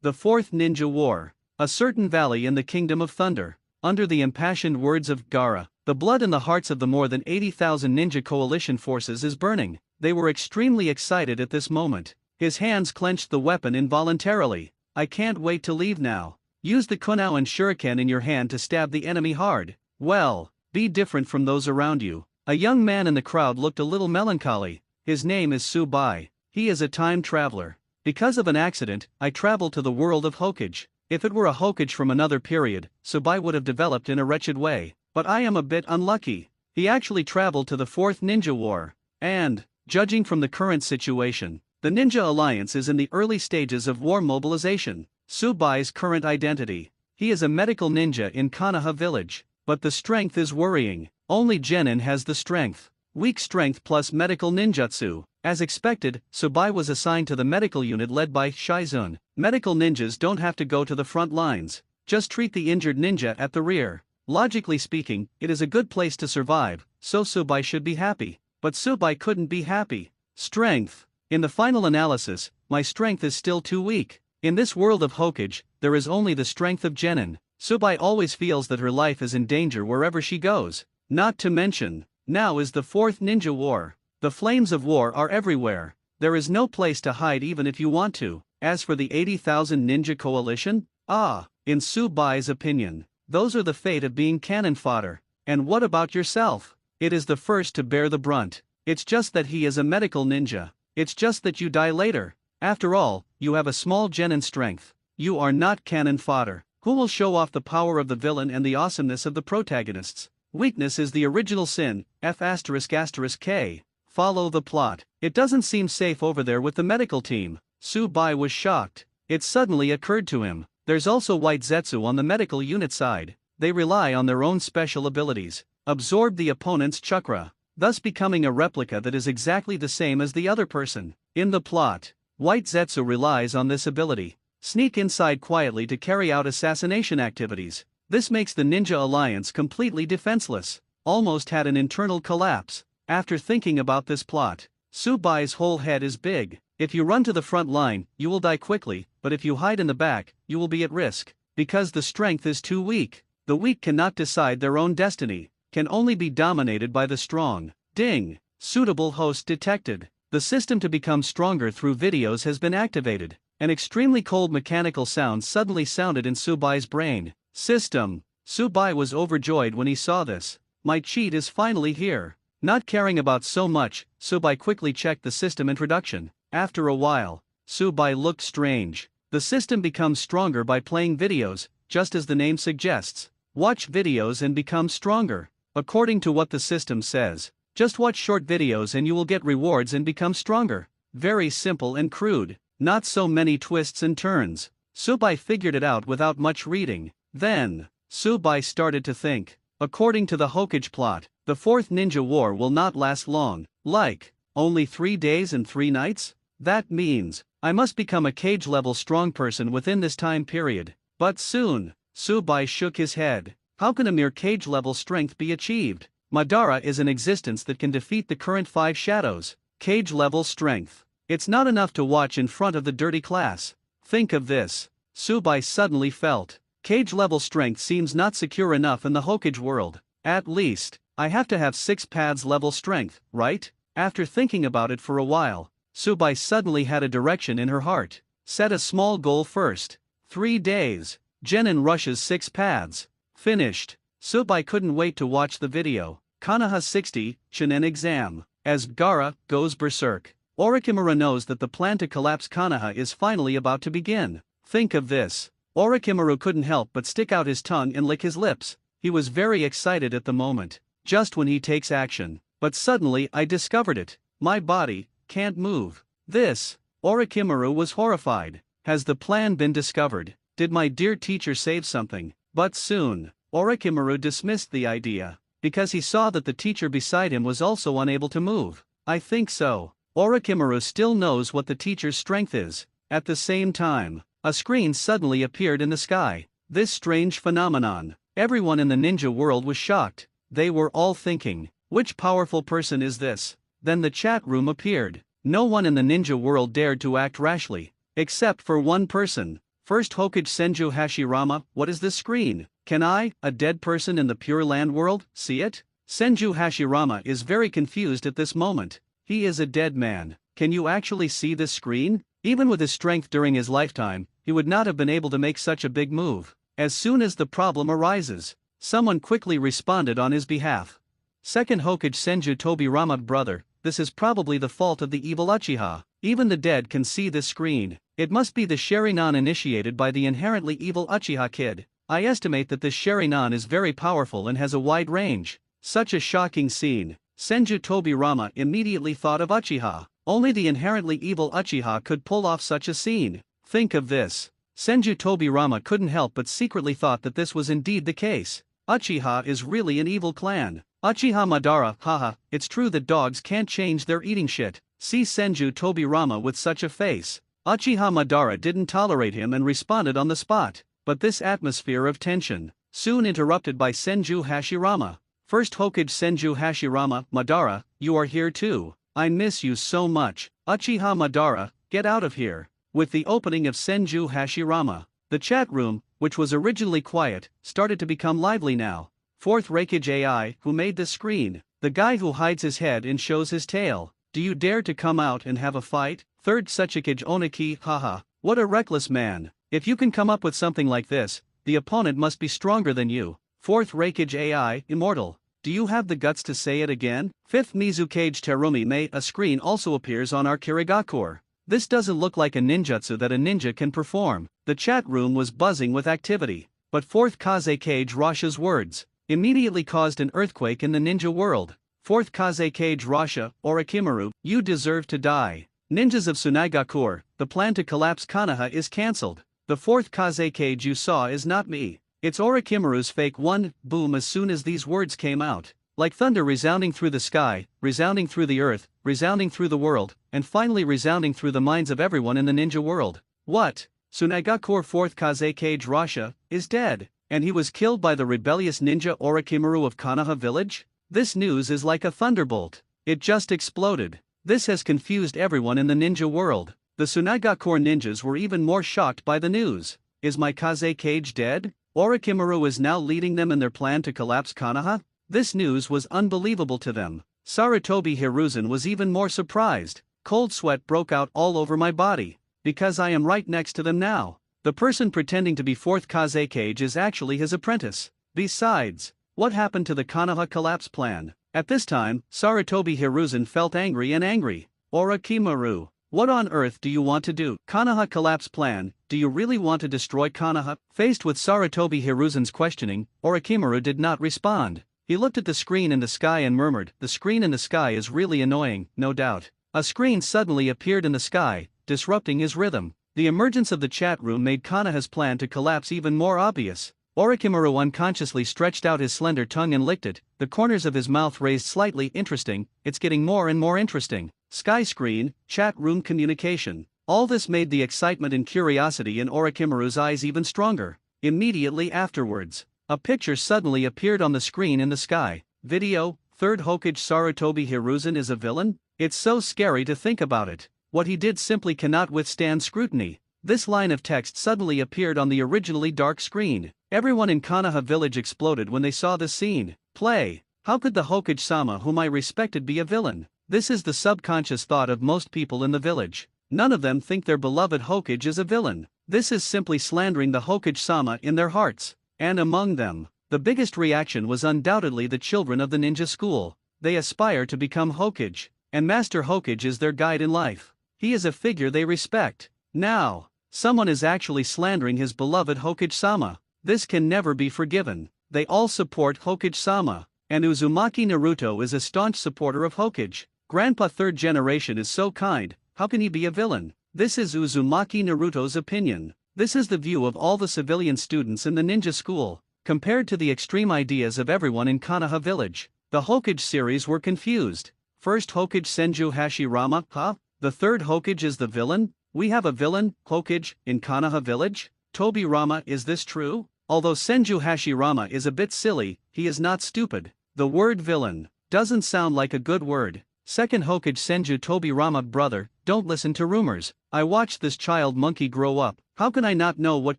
The Fourth Ninja War. A certain valley in the Kingdom of Thunder. Under the impassioned words of Gaara, the blood in the hearts of the more than 80,000 ninja coalition forces is burning. They were extremely excited at this moment. His hands clenched the weapon involuntarily. I can't wait to leave now. Use the kunao and shuriken in your hand to stab the enemy hard. Well, be different from those around you. A young man in the crowd looked a little melancholy. His name is Subai. He is a time traveler. Because of an accident, I traveled to the world of Hokage. If it were a Hokage from another period, Subai would have developed in a wretched way. But I am a bit unlucky. He actually traveled to the Fourth Ninja War. And, judging from the current situation, the Ninja Alliance is in the early stages of war mobilization. Subai's current identity. He is a medical ninja in Konoha village. But the strength is worrying. Only Genin has the strength. Weak strength plus medical ninjutsu. As expected, Subai was assigned to the medical unit led by Shizun. Medical ninjas don't have to go to the front lines. Just treat the injured ninja at the rear. Logically speaking, it is a good place to survive, so Subai should be happy. But Subai couldn't be happy. Strength. In the final analysis, my strength is still too weak. In this world of Hokage, there is only the strength of Genin. Subai always feels that her life is in danger wherever she goes. Not to mention, now is the Fourth Ninja War. The flames of war are everywhere. There is no place to hide even if you want to. As for the 80,000 ninja coalition, in Subai's opinion, those are the fate of being cannon fodder. And what about yourself? It is the first to bear the brunt. It's just that he is a medical ninja. It's just that you die later. After all, you have a small genin strength. You are not cannon fodder. Who will show off the power of the villain and the awesomeness of the protagonists? Weakness is the original sin, F***K. Follow the plot. It doesn't seem safe over there with the medical team. Subai was shocked. It suddenly occurred to him. There's also White Zetsu on the medical unit side. They rely on their own special abilities. Absorb the opponent's chakra, thus becoming a replica that is exactly the same as the other person. In the plot, White Zetsu relies on this ability. Sneak inside quietly to carry out assassination activities. This makes the Ninja Alliance completely defenseless. Almost had an internal collapse. After thinking about this plot, Subai's whole head is big. If you run to the front line, you will die quickly, but if you hide in the back, you will be at risk. Because the strength is too weak. The weak cannot decide their own destiny, can only be dominated by the strong. Ding! Suitable host detected. The system to become stronger through videos has been activated. An extremely cold mechanical sound suddenly sounded in Subai's brain. System. Subai was overjoyed when he saw this. My cheat is finally here. Not caring about so much, Subai quickly checked the system introduction. After a while, Subai looked strange. The system becomes stronger by playing videos, just as the name suggests. Watch videos and become stronger. According to what the system says, just watch short videos and you will get rewards and become stronger. Very simple and crude. Not so many twists and turns. Subai figured it out without much reading. Then, Subai started to think. According to the Hokage plot, the Fourth Ninja War will not last long. Like, only 3 days and 3 nights? That means, I must become a cage-level strong person within this time period. But soon, Subai shook his head. How can a mere cage-level strength be achieved? Madara is an existence that can defeat the current 5 shadows. Cage-level strength. It's not enough to watch in front of the dirty class. Think of this. Subai suddenly felt. Cage-level strength seems not secure enough in the Hokage world. At least, I have to have 6 paths level strength, right? After thinking about it for a while, Subai suddenly had a direction in her heart. Set a small goal first. 3 days. Genin rushes 6 paths. Finished. Subai couldn't wait to watch the video. Konoha 60, Shinen exam. As Gaara goes berserk, Orochimaru knows that the plan to collapse Konoha is finally about to begin. Think of this. Orochimaru couldn't help but stick out his tongue and lick his lips. He was very excited at the moment. Just when he takes action. But suddenly I discovered it. My body can't move. Orochimaru was horrified. Has the plan been discovered? Did my dear teacher save something? But soon, Orochimaru dismissed the idea. Because he saw that the teacher beside him was also unable to move. I think so. Orochimaru still knows what the teacher's strength is. At the same time, a screen suddenly appeared in the sky. This strange phenomenon. Everyone in the ninja world was shocked. They were all thinking, which powerful person is this? Then the chat room appeared. No one in the ninja world dared to act rashly. Except for one person. First Hokage Senju Hashirama, what is this screen? Can I, a dead person in the Pure Land world, see it? Senju Hashirama is very confused at this moment. He is a dead man. Can you actually see this screen? Even with his strength during his lifetime, he would not have been able to make such a big move. As soon as the problem arises, someone quickly responded on his behalf. Second Hokage Senju Tobirama, brother, this is probably the fault of the evil Uchiha. Even the dead can see this screen. It must be the Sharingan initiated by the inherently evil Uchiha kid. I estimate that this Sharingan is very powerful and has a wide range. Such a shocking scene. Senju Tobirama immediately thought of Uchiha. Only the inherently evil Uchiha could pull off such a scene. Think of this. Senju Tobirama couldn't help but secretly thought that this was indeed the case. Uchiha is really an evil clan. Uchiha Madara, haha, it's true that dogs can't change their eating shit. See Senju Tobirama with such a face. Uchiha Madara didn't tolerate him and responded on the spot. But this atmosphere of tension, soon interrupted by Senju Hashirama. First Hokage Senju Hashirama, Madara, you are here too. I miss you so much. Uchiha Madara, get out of here. With the opening of Senju Hashirama, the chat room, which was originally quiet, started to become lively now. Fourth Raikage AI, who made this screen, the guy who hides his head and shows his tail. Do you dare to come out and have a fight? Third Sechikage Oniki, haha, what a reckless man. If you can come up with something like this, the opponent must be stronger than you. Fourth Raikage AI, Immortal. Do you have the guts to say it again? Fifth Mizukage Terumi Mei, a screen also appears on our Kirigakure. This doesn't look like a ninjutsu that a ninja can perform. The chat room was buzzing with activity. But fourth Kazekage Rasha's words immediately caused an earthquake in the ninja world. Fourth Kazekage Rasha, Orochimaru, you deserve to die. Ninjas of Tsunagakure, the plan to collapse Konoha is cancelled. The fourth Kazekage you saw is not me. It's Orochimaru's fake one. Boom. As soon as these words came out, like thunder resounding through the sky, resounding through the earth, resounding through the world, and finally resounding through the minds of everyone in the ninja world. What? Tsunagakure fourth Kazekage Rasha is dead, and he was killed by the rebellious ninja Orochimaru of Konoha village? This news is like a thunderbolt. It just exploded. This has confused everyone in the ninja world. The Tsunagakure ninjas were even more shocked by the news. Is my Kazekage dead? Orochimaru is now leading them in their plan to collapse Konoha? This news was unbelievable to them. Sarutobi Hiruzen was even more surprised. Cold sweat broke out all over my body. Because I am right next to them now. The person pretending to be fourth Kazekage is actually his apprentice. Besides, what happened to the Konoha collapse plan? At this time, Sarutobi Hiruzen felt angry and angry. Orochimaru, what on earth do you want to do? Konoha collapse plan, do you really want to destroy Konoha? Faced with Sarutobi Hiruzen's questioning, Orochimaru did not respond. He looked at the screen in the sky and murmured, the screen in the sky is really annoying, no doubt. A screen suddenly appeared in the sky, disrupting his rhythm. The emergence of the chat room made Konoha's plan to collapse even more obvious. Orochimaru unconsciously stretched out his slender tongue and licked it, the corners of his mouth raised slightly. Interesting, it's getting more and more interesting. Sky screen, chat room communication. All this made the excitement and curiosity in Orochimaru's eyes even stronger. Immediately afterwards, a picture suddenly appeared on the screen in the sky. Video, third Hokage Sarutobi Hiruzen is a villain? It's so scary to think about it. What he did simply cannot withstand scrutiny. This line of text suddenly appeared on the originally dark screen. Everyone in Konoha village exploded when they saw this scene. Play. How could the Hokage-sama whom I respected be a villain? This is the subconscious thought of most people in the village. None of them think their beloved Hokage is a villain. This is simply slandering the Hokage-sama in their hearts. And among them, the biggest reaction was undoubtedly the children of the ninja school. They aspire to become Hokage, and Master Hokage is their guide in life. He is a figure they respect. Now, someone is actually slandering his beloved Hokage-sama. This can never be forgiven. They all support Hokage-sama, and Uzumaki Naruto is a staunch supporter of Hokage. Grandpa third generation is so kind, how can he be a villain? This is Uzumaki Naruto's opinion. This is the view of all the civilian students in the ninja school. Compared to the extreme ideas of everyone in Konoha village, the Hokage series were confused. First Hokage Senju Hashirama, huh? The third Hokage is the villain? We have a villain, Hokage, in Konoha village? Tobirama, is this true? Although Senju Hashirama is a bit silly, he is not stupid. The word villain doesn't sound like a good word. Second Hokage Senju Tobirama, brother, don't listen to rumors. I watched this child monkey grow up, how can I not know what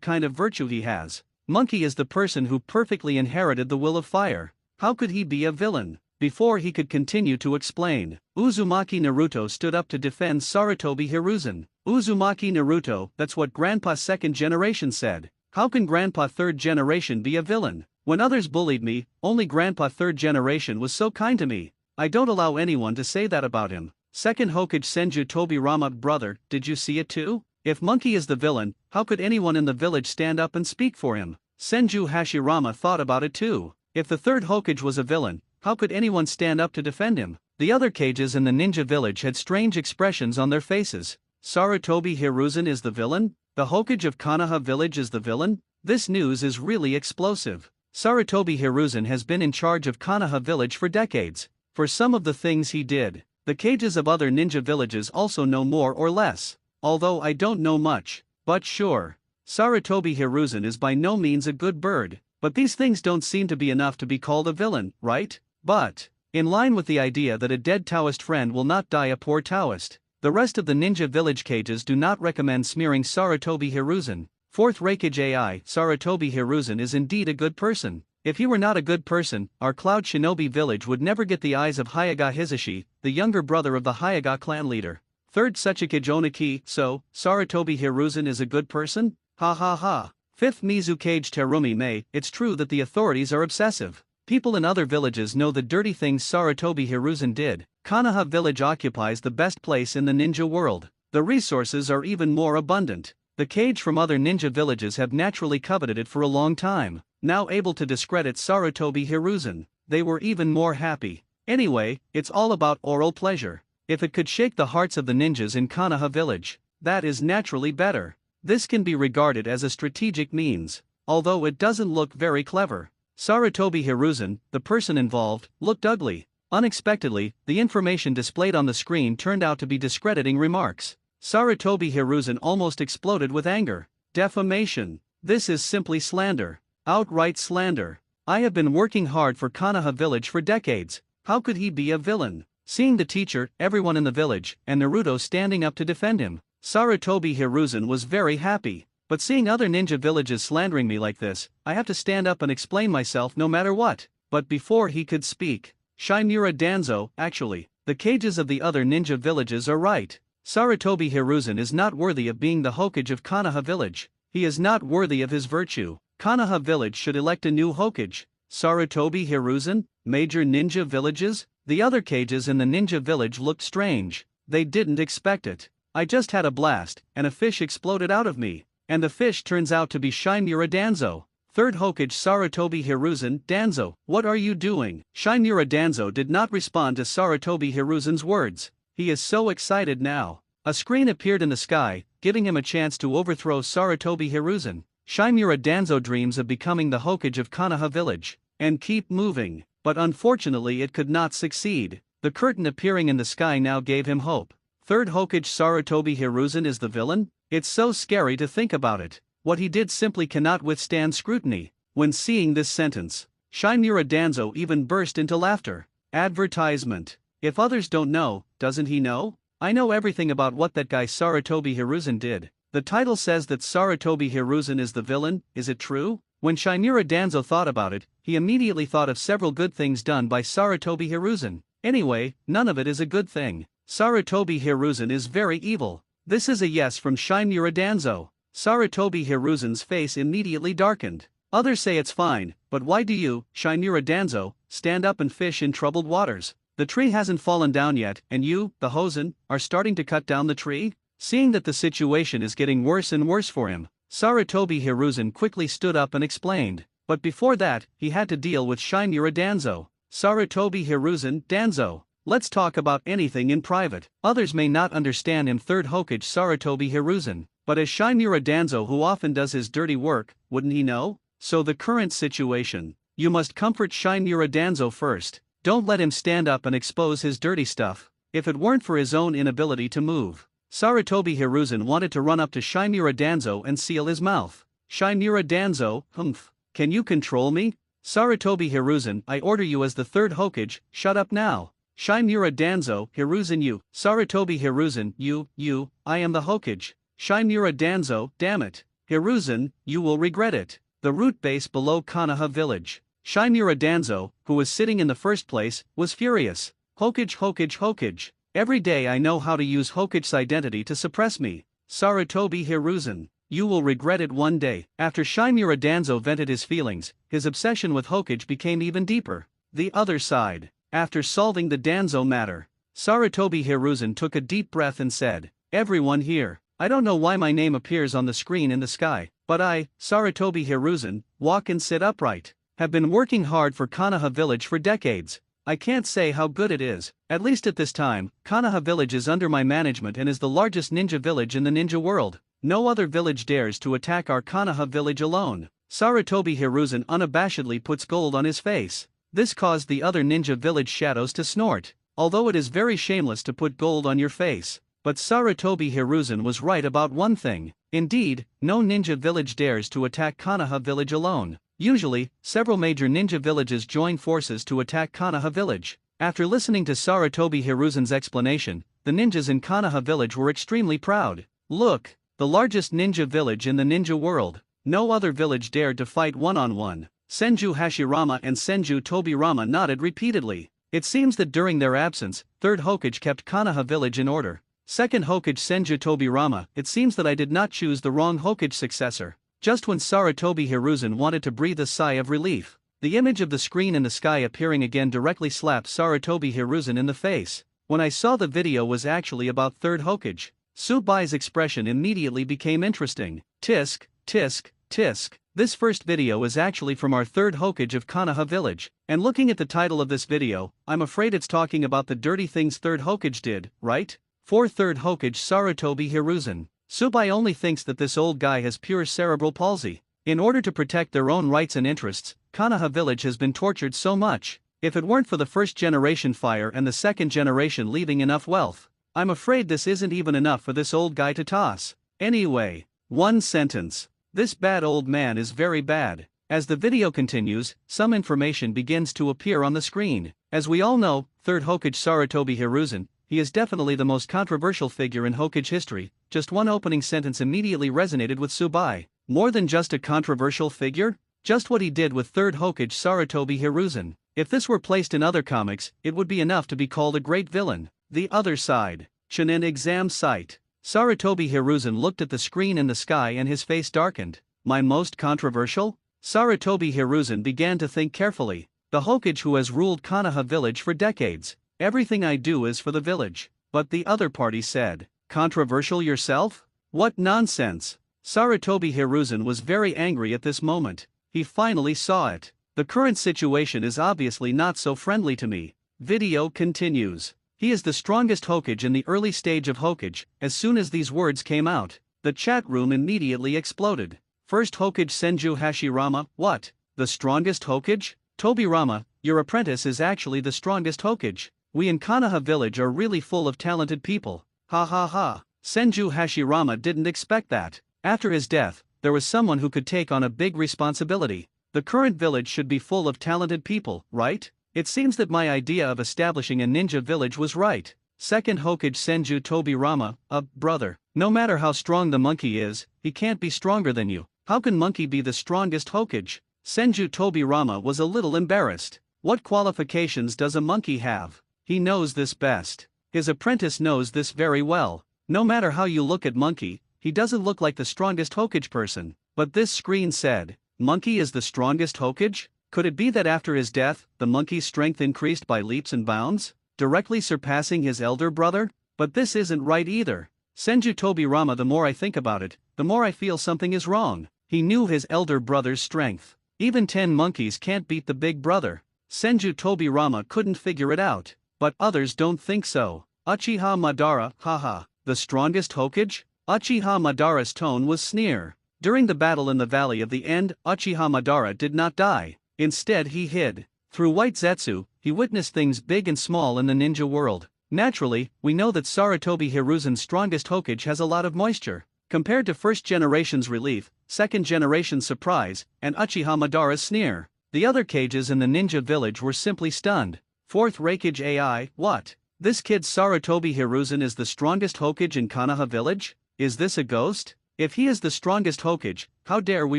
kind of virtue he has? Monkey is the person who perfectly inherited the will of fire. How could he be a villain? Before he could continue to explain, Uzumaki Naruto stood up to defend Sarutobi Hiruzen. Uzumaki Naruto, that's what Grandpa second generation said. How can Grandpa third generation be a villain? When others bullied me, only Grandpa third generation was so kind to me. I don't allow anyone to say that about him. Second Hokage Senju Tobirama, brother, did you see it too? If Monkey is the villain, how could anyone in the village stand up and speak for him? Senju Hashirama thought about it too. If the third Hokage was a villain, how could anyone stand up to defend him? The other Kages in the ninja village had strange expressions on their faces. Sarutobi Hiruzen is the villain? The Hokage of Konoha village is the villain? This news is really explosive. Sarutobi Hiruzen has been in charge of Konoha village for decades. For some of the things he did, the Kages of other ninja villages also know more or less. Although I don't know much. But sure, Sarutobi Hiruzen is by no means a good bird. But these things don't seem to be enough to be called a villain, right? But, in line with the idea that a dead Taoist friend will not die a poor Taoist, the rest of the ninja village Kages do not recommend smearing Sarutobi Hiruzen. Fourth Raikage AI, Sarutobi Hiruzen is indeed a good person. If he were not a good person, our Cloud Shinobi village would never get the eyes of Hyaga Hisashi, the younger brother of the Hyaga clan leader. Third Suchikage Oniki, so, Sarutobi Hiruzen is a good person? Ha ha ha. Fifth Mizukage Terumi Mei, it's true that the authorities are obsessive. People in other villages know the dirty things Sarutobi Hiruzen did. Konoha village occupies the best place in the ninja world. The resources are even more abundant. The Kage from other ninja villages have naturally coveted it for a long time. Now able to discredit Sarutobi Hiruzen, they were even more happy. Anyway, it's all about oral pleasure. If it could shake the hearts of the ninjas in Konoha village, that is naturally better. This can be regarded as a strategic means, although it doesn't look very clever. Sarutobi Hiruzen, the person involved, looked ugly. Unexpectedly, the information displayed on the screen turned out to be discrediting remarks. Sarutobi Hiruzen almost exploded with anger. Defamation. This is simply slander. Outright slander. I have been working hard for Konoha village for decades. How could he be a villain? Seeing the teacher, everyone in the village, and Naruto standing up to defend him, Sarutobi Hiruzen was very happy. But seeing other ninja villages slandering me like this, I have to stand up and explain myself no matter what. But before he could speak, Shimura Danzo, actually, the Kages of the other ninja villages are right. Sarutobi Hiruzen is not worthy of being the Hokage of Konoha village. He is not worthy of his virtue. Konoha village should elect a new Hokage. Sarutobi Hiruzen, major ninja villages? The other Kages in the ninja village looked strange. They didn't expect it. I just had a blast, and a fish exploded out of me. And the fish turns out to be Shimura Danzo. Third Hokage Sarutobi Hiruzen, Danzo, what are you doing? Shimura Danzo did not respond to Sarutobi Hiruzen's words. He is so excited now. A screen appeared in the sky, giving him a chance to overthrow Sarutobi Hiruzen. Shimura Danzo dreams of becoming the Hokage of Konoha village. And keep moving. But unfortunately it could not succeed. The curtain appearing in the sky now gave him hope. Third Hokage Sarutobi Hiruzen is the villain? It's so scary to think about it. What he did simply cannot withstand scrutiny. When seeing this sentence, Shimura Danzo even burst into laughter. Advertisement. If others don't know, doesn't he know? I know everything about what that guy Sarutobi Hiruzen did. The title says that Sarutobi Hiruzen is the villain, is it true? When Shimura Danzo thought about it, he immediately thought of several good things done by Sarutobi Hiruzen. Anyway, none of it is a good thing. Sarutobi Hiruzen is very evil. This is a yes from Shimura Danzo. Sarutobi Hiruzen's face immediately darkened. Others say it's fine, but why do you, Shimura Danzo, stand up and fish in troubled waters? The tree hasn't fallen down yet, and you, the Hosen, are starting to cut down the tree? Seeing that the situation is getting worse and worse for him, Sarutobi Hiruzen quickly stood up and explained. But before that, he had to deal with Shimura Danzo. Sarutobi Hiruzen, Danzo, let's talk about anything in private. Others may not understand him. Third Hokage Sarutobi Hiruzen, but as Shimura Danzo, who often does his dirty work, wouldn't he know? So the current situation. You must comfort Shimura Danzo first. Don't let him stand up and expose his dirty stuff. If it weren't for his own inability to move, Sarutobi Hiruzen wanted to run up to Shimura Danzo and seal his mouth. Shimura Danzo, humph. Can you control me? Sarutobi Hiruzen, I order you as the third Hokage, shut up now. Shimura danzo, hiruzen you, Sarutobi hiruzen, you, I am the Hokage. Shimura danzo, damn it. Hiruzen, you will regret it. The root base below Konoha village. Shimura danzo, who was sitting in the first place, was furious. Hokage. Every day I know how to use Hokage's identity to suppress me. Sarutobi hiruzen. You will regret it one day. After Shimura danzo vented his feelings, his obsession with Hokage became even deeper. The other side. After solving the danzo matter, Sarutobi hiruzen took a deep breath and said, "Everyone here, I don't know why my name appears on the screen in the sky, but I, Sarutobi hiruzen, walk and sit upright. Have been working hard for Konoha village for decades. I can't say how good it is. At least at this time, Konoha village is under my management and is the largest ninja village in the ninja world. No other village dares to attack our Konoha village alone." Sarutobi hiruzen unabashedly puts gold on his face. This caused the other ninja village shadows to snort. Although it is very shameless to put gold on your face, but Sarutobi hiruzen was right about one thing. Indeed, no ninja village dares to attack Konoha village alone. Usually, several major ninja villages join forces to attack Konoha village. After listening to Sarutobi hiruzen's explanation, the ninjas in Konoha village were extremely proud. Look, the largest ninja village in the ninja world. No other village dared to fight one-on-one. Senju Hashirama and Senju Tobirama nodded repeatedly. It seems that during their absence, 3rd Hokage kept Konoha village in order. 2nd Hokage Senju Tobirama, it seems that I did not choose the wrong Hokage successor. Just when Sarutobi hiruzen wanted to breathe a sigh of relief, the image of the screen in the sky appearing again directly slapped Sarutobi hiruzen in the face. When I saw the video was actually about 3rd Hokage, Tsubai's expression immediately became interesting. Tisk, tisk, tisk. This first video is actually from our 3rd Hokage of Konoha village, and looking at the title of this video, I'm afraid it's talking about the dirty things 3rd Hokage did, right? For 3rd Hokage Sarutobi hiruzen, Tsubai only thinks that this old guy has pure cerebral palsy. In order to protect their own rights and interests, Konoha village has been tortured so much. If it weren't for the 1st generation fire and the 2nd generation leaving enough wealth, I'm afraid this isn't even enough for this old guy to toss. Anyway, one sentence. This bad old man is very bad. As the video continues, some information begins to appear on the screen. As we all know, 3rd Hokage Sarutobi hiruzen, he is definitely the most controversial figure in Hokage history. Just one opening sentence immediately resonated with Tsubai. More than just a controversial figure? Just what he did with 3rd Hokage Sarutobi hiruzen. If this were placed in other comics, it would be enough to be called a great villain. The other side. Shonen exam site. Sarutobi hiruzen looked at the screen in the sky and his face darkened. My most controversial? Sarutobi hiruzen began to think carefully. The Hokage who has ruled Konoha village for decades. Everything I do is for the village. But the other party said, controversial yourself? What nonsense. Sarutobi hiruzen was very angry at this moment. He finally saw it. The current situation is obviously not so friendly to me. Video continues. He is the strongest Hokage in the early stage of Hokage. As soon as these words came out, the chat room immediately exploded. 1st Hokage Senju Hashirama, what? The strongest Hokage? Tobirama, your apprentice is actually the strongest Hokage. We in Konoha village are really full of talented people. Ha ha ha. Senju Hashirama didn't expect that. After his death, there was someone who could take on a big responsibility. The current village should be full of talented people, right? It seems that my idea of establishing a ninja village was right. 2nd Hokage Senju Tobirama, brother, no matter how strong the monkey is, he can't be stronger than you. How can monkey be the strongest Hokage? Senju Tobirama was a little embarrassed. What qualifications does a monkey have? He knows this best. His apprentice knows this very well. No matter how you look at monkey, he doesn't look like the strongest Hokage person. But this screen said, monkey is the strongest Hokage? Could it be that after his death, the monkey's strength increased by leaps and bounds, directly surpassing his elder brother? But this isn't right either. Senju Tobirama, the more I think about it, the more I feel something is wrong. He knew his elder brother's strength. Even 10 monkeys can't beat the big brother. Senju Tobirama couldn't figure it out. But others don't think so. Uchiha Madara, haha, the strongest Hokage? Uchiha Madara's tone was sneer. During the battle in the Valley of the End, Uchiha Madara did not die. Instead he hid. Through White Zetsu, he witnessed things big and small in the ninja world. Naturally, we know that Sarutobi hiruzen's strongest Hokage has a lot of moisture. Compared to 1st generation's relief, 2nd generation's surprise, and Uchiha Madara's sneer, the other cages in the ninja village were simply stunned. 4th Reikage AI, what? This kid Sarutobi Hiruzen is the strongest Hokage in Konoha village? Is this a ghost? If he is the strongest Hokage, how dare we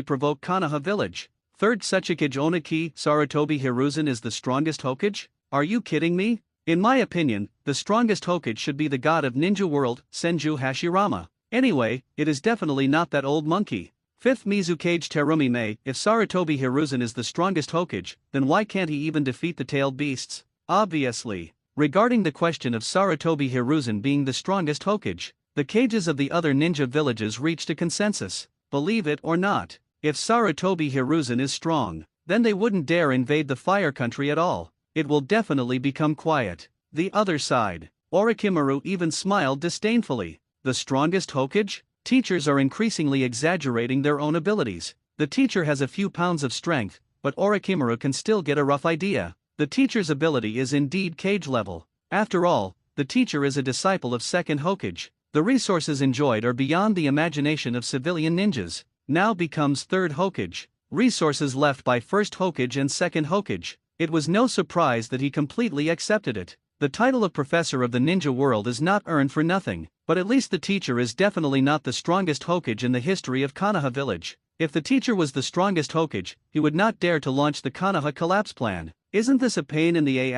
provoke Konoha village? 3rd Sechikage Oniki Sarutobi Hiruzen is the strongest Hokage? Are you kidding me? In my opinion, the strongest Hokage should be the god of ninja world, Senju Hashirama. Anyway, it is definitely not that old monkey. 5th Mizukage Terumi Mei, if Sarutobi Hiruzen is the strongest Hokage, then why can't he even defeat the tailed beasts? Obviously. Regarding the question of Sarutobi Hiruzen being the strongest Hokage, the cages of the other ninja villages reached a consensus. Believe it or not, if Sarutobi Hiruzen is strong, then they wouldn't dare invade the fire country at all. It will definitely become quiet. The other side. Orochimaru even smiled disdainfully. The strongest Hokage? Teachers are increasingly exaggerating their own abilities. The teacher has a few pounds of strength, but Orochimaru can still get a rough idea. The teacher's ability is indeed cage level. After all, the teacher is a disciple of 2nd Hokage. The resources enjoyed are beyond the imagination of civilian ninjas. Now becomes 3rd Hokage. Resources left by 1st Hokage and 2nd Hokage. It was no surprise that he completely accepted it. The title of Professor of the Ninja World is not earned for nothing, but at least the teacher is definitely not the strongest Hokage in the history of Konoha village. If the teacher was the strongest Hokage, he would not dare to launch the Konoha collapse plan. Isn't this a pain in the A**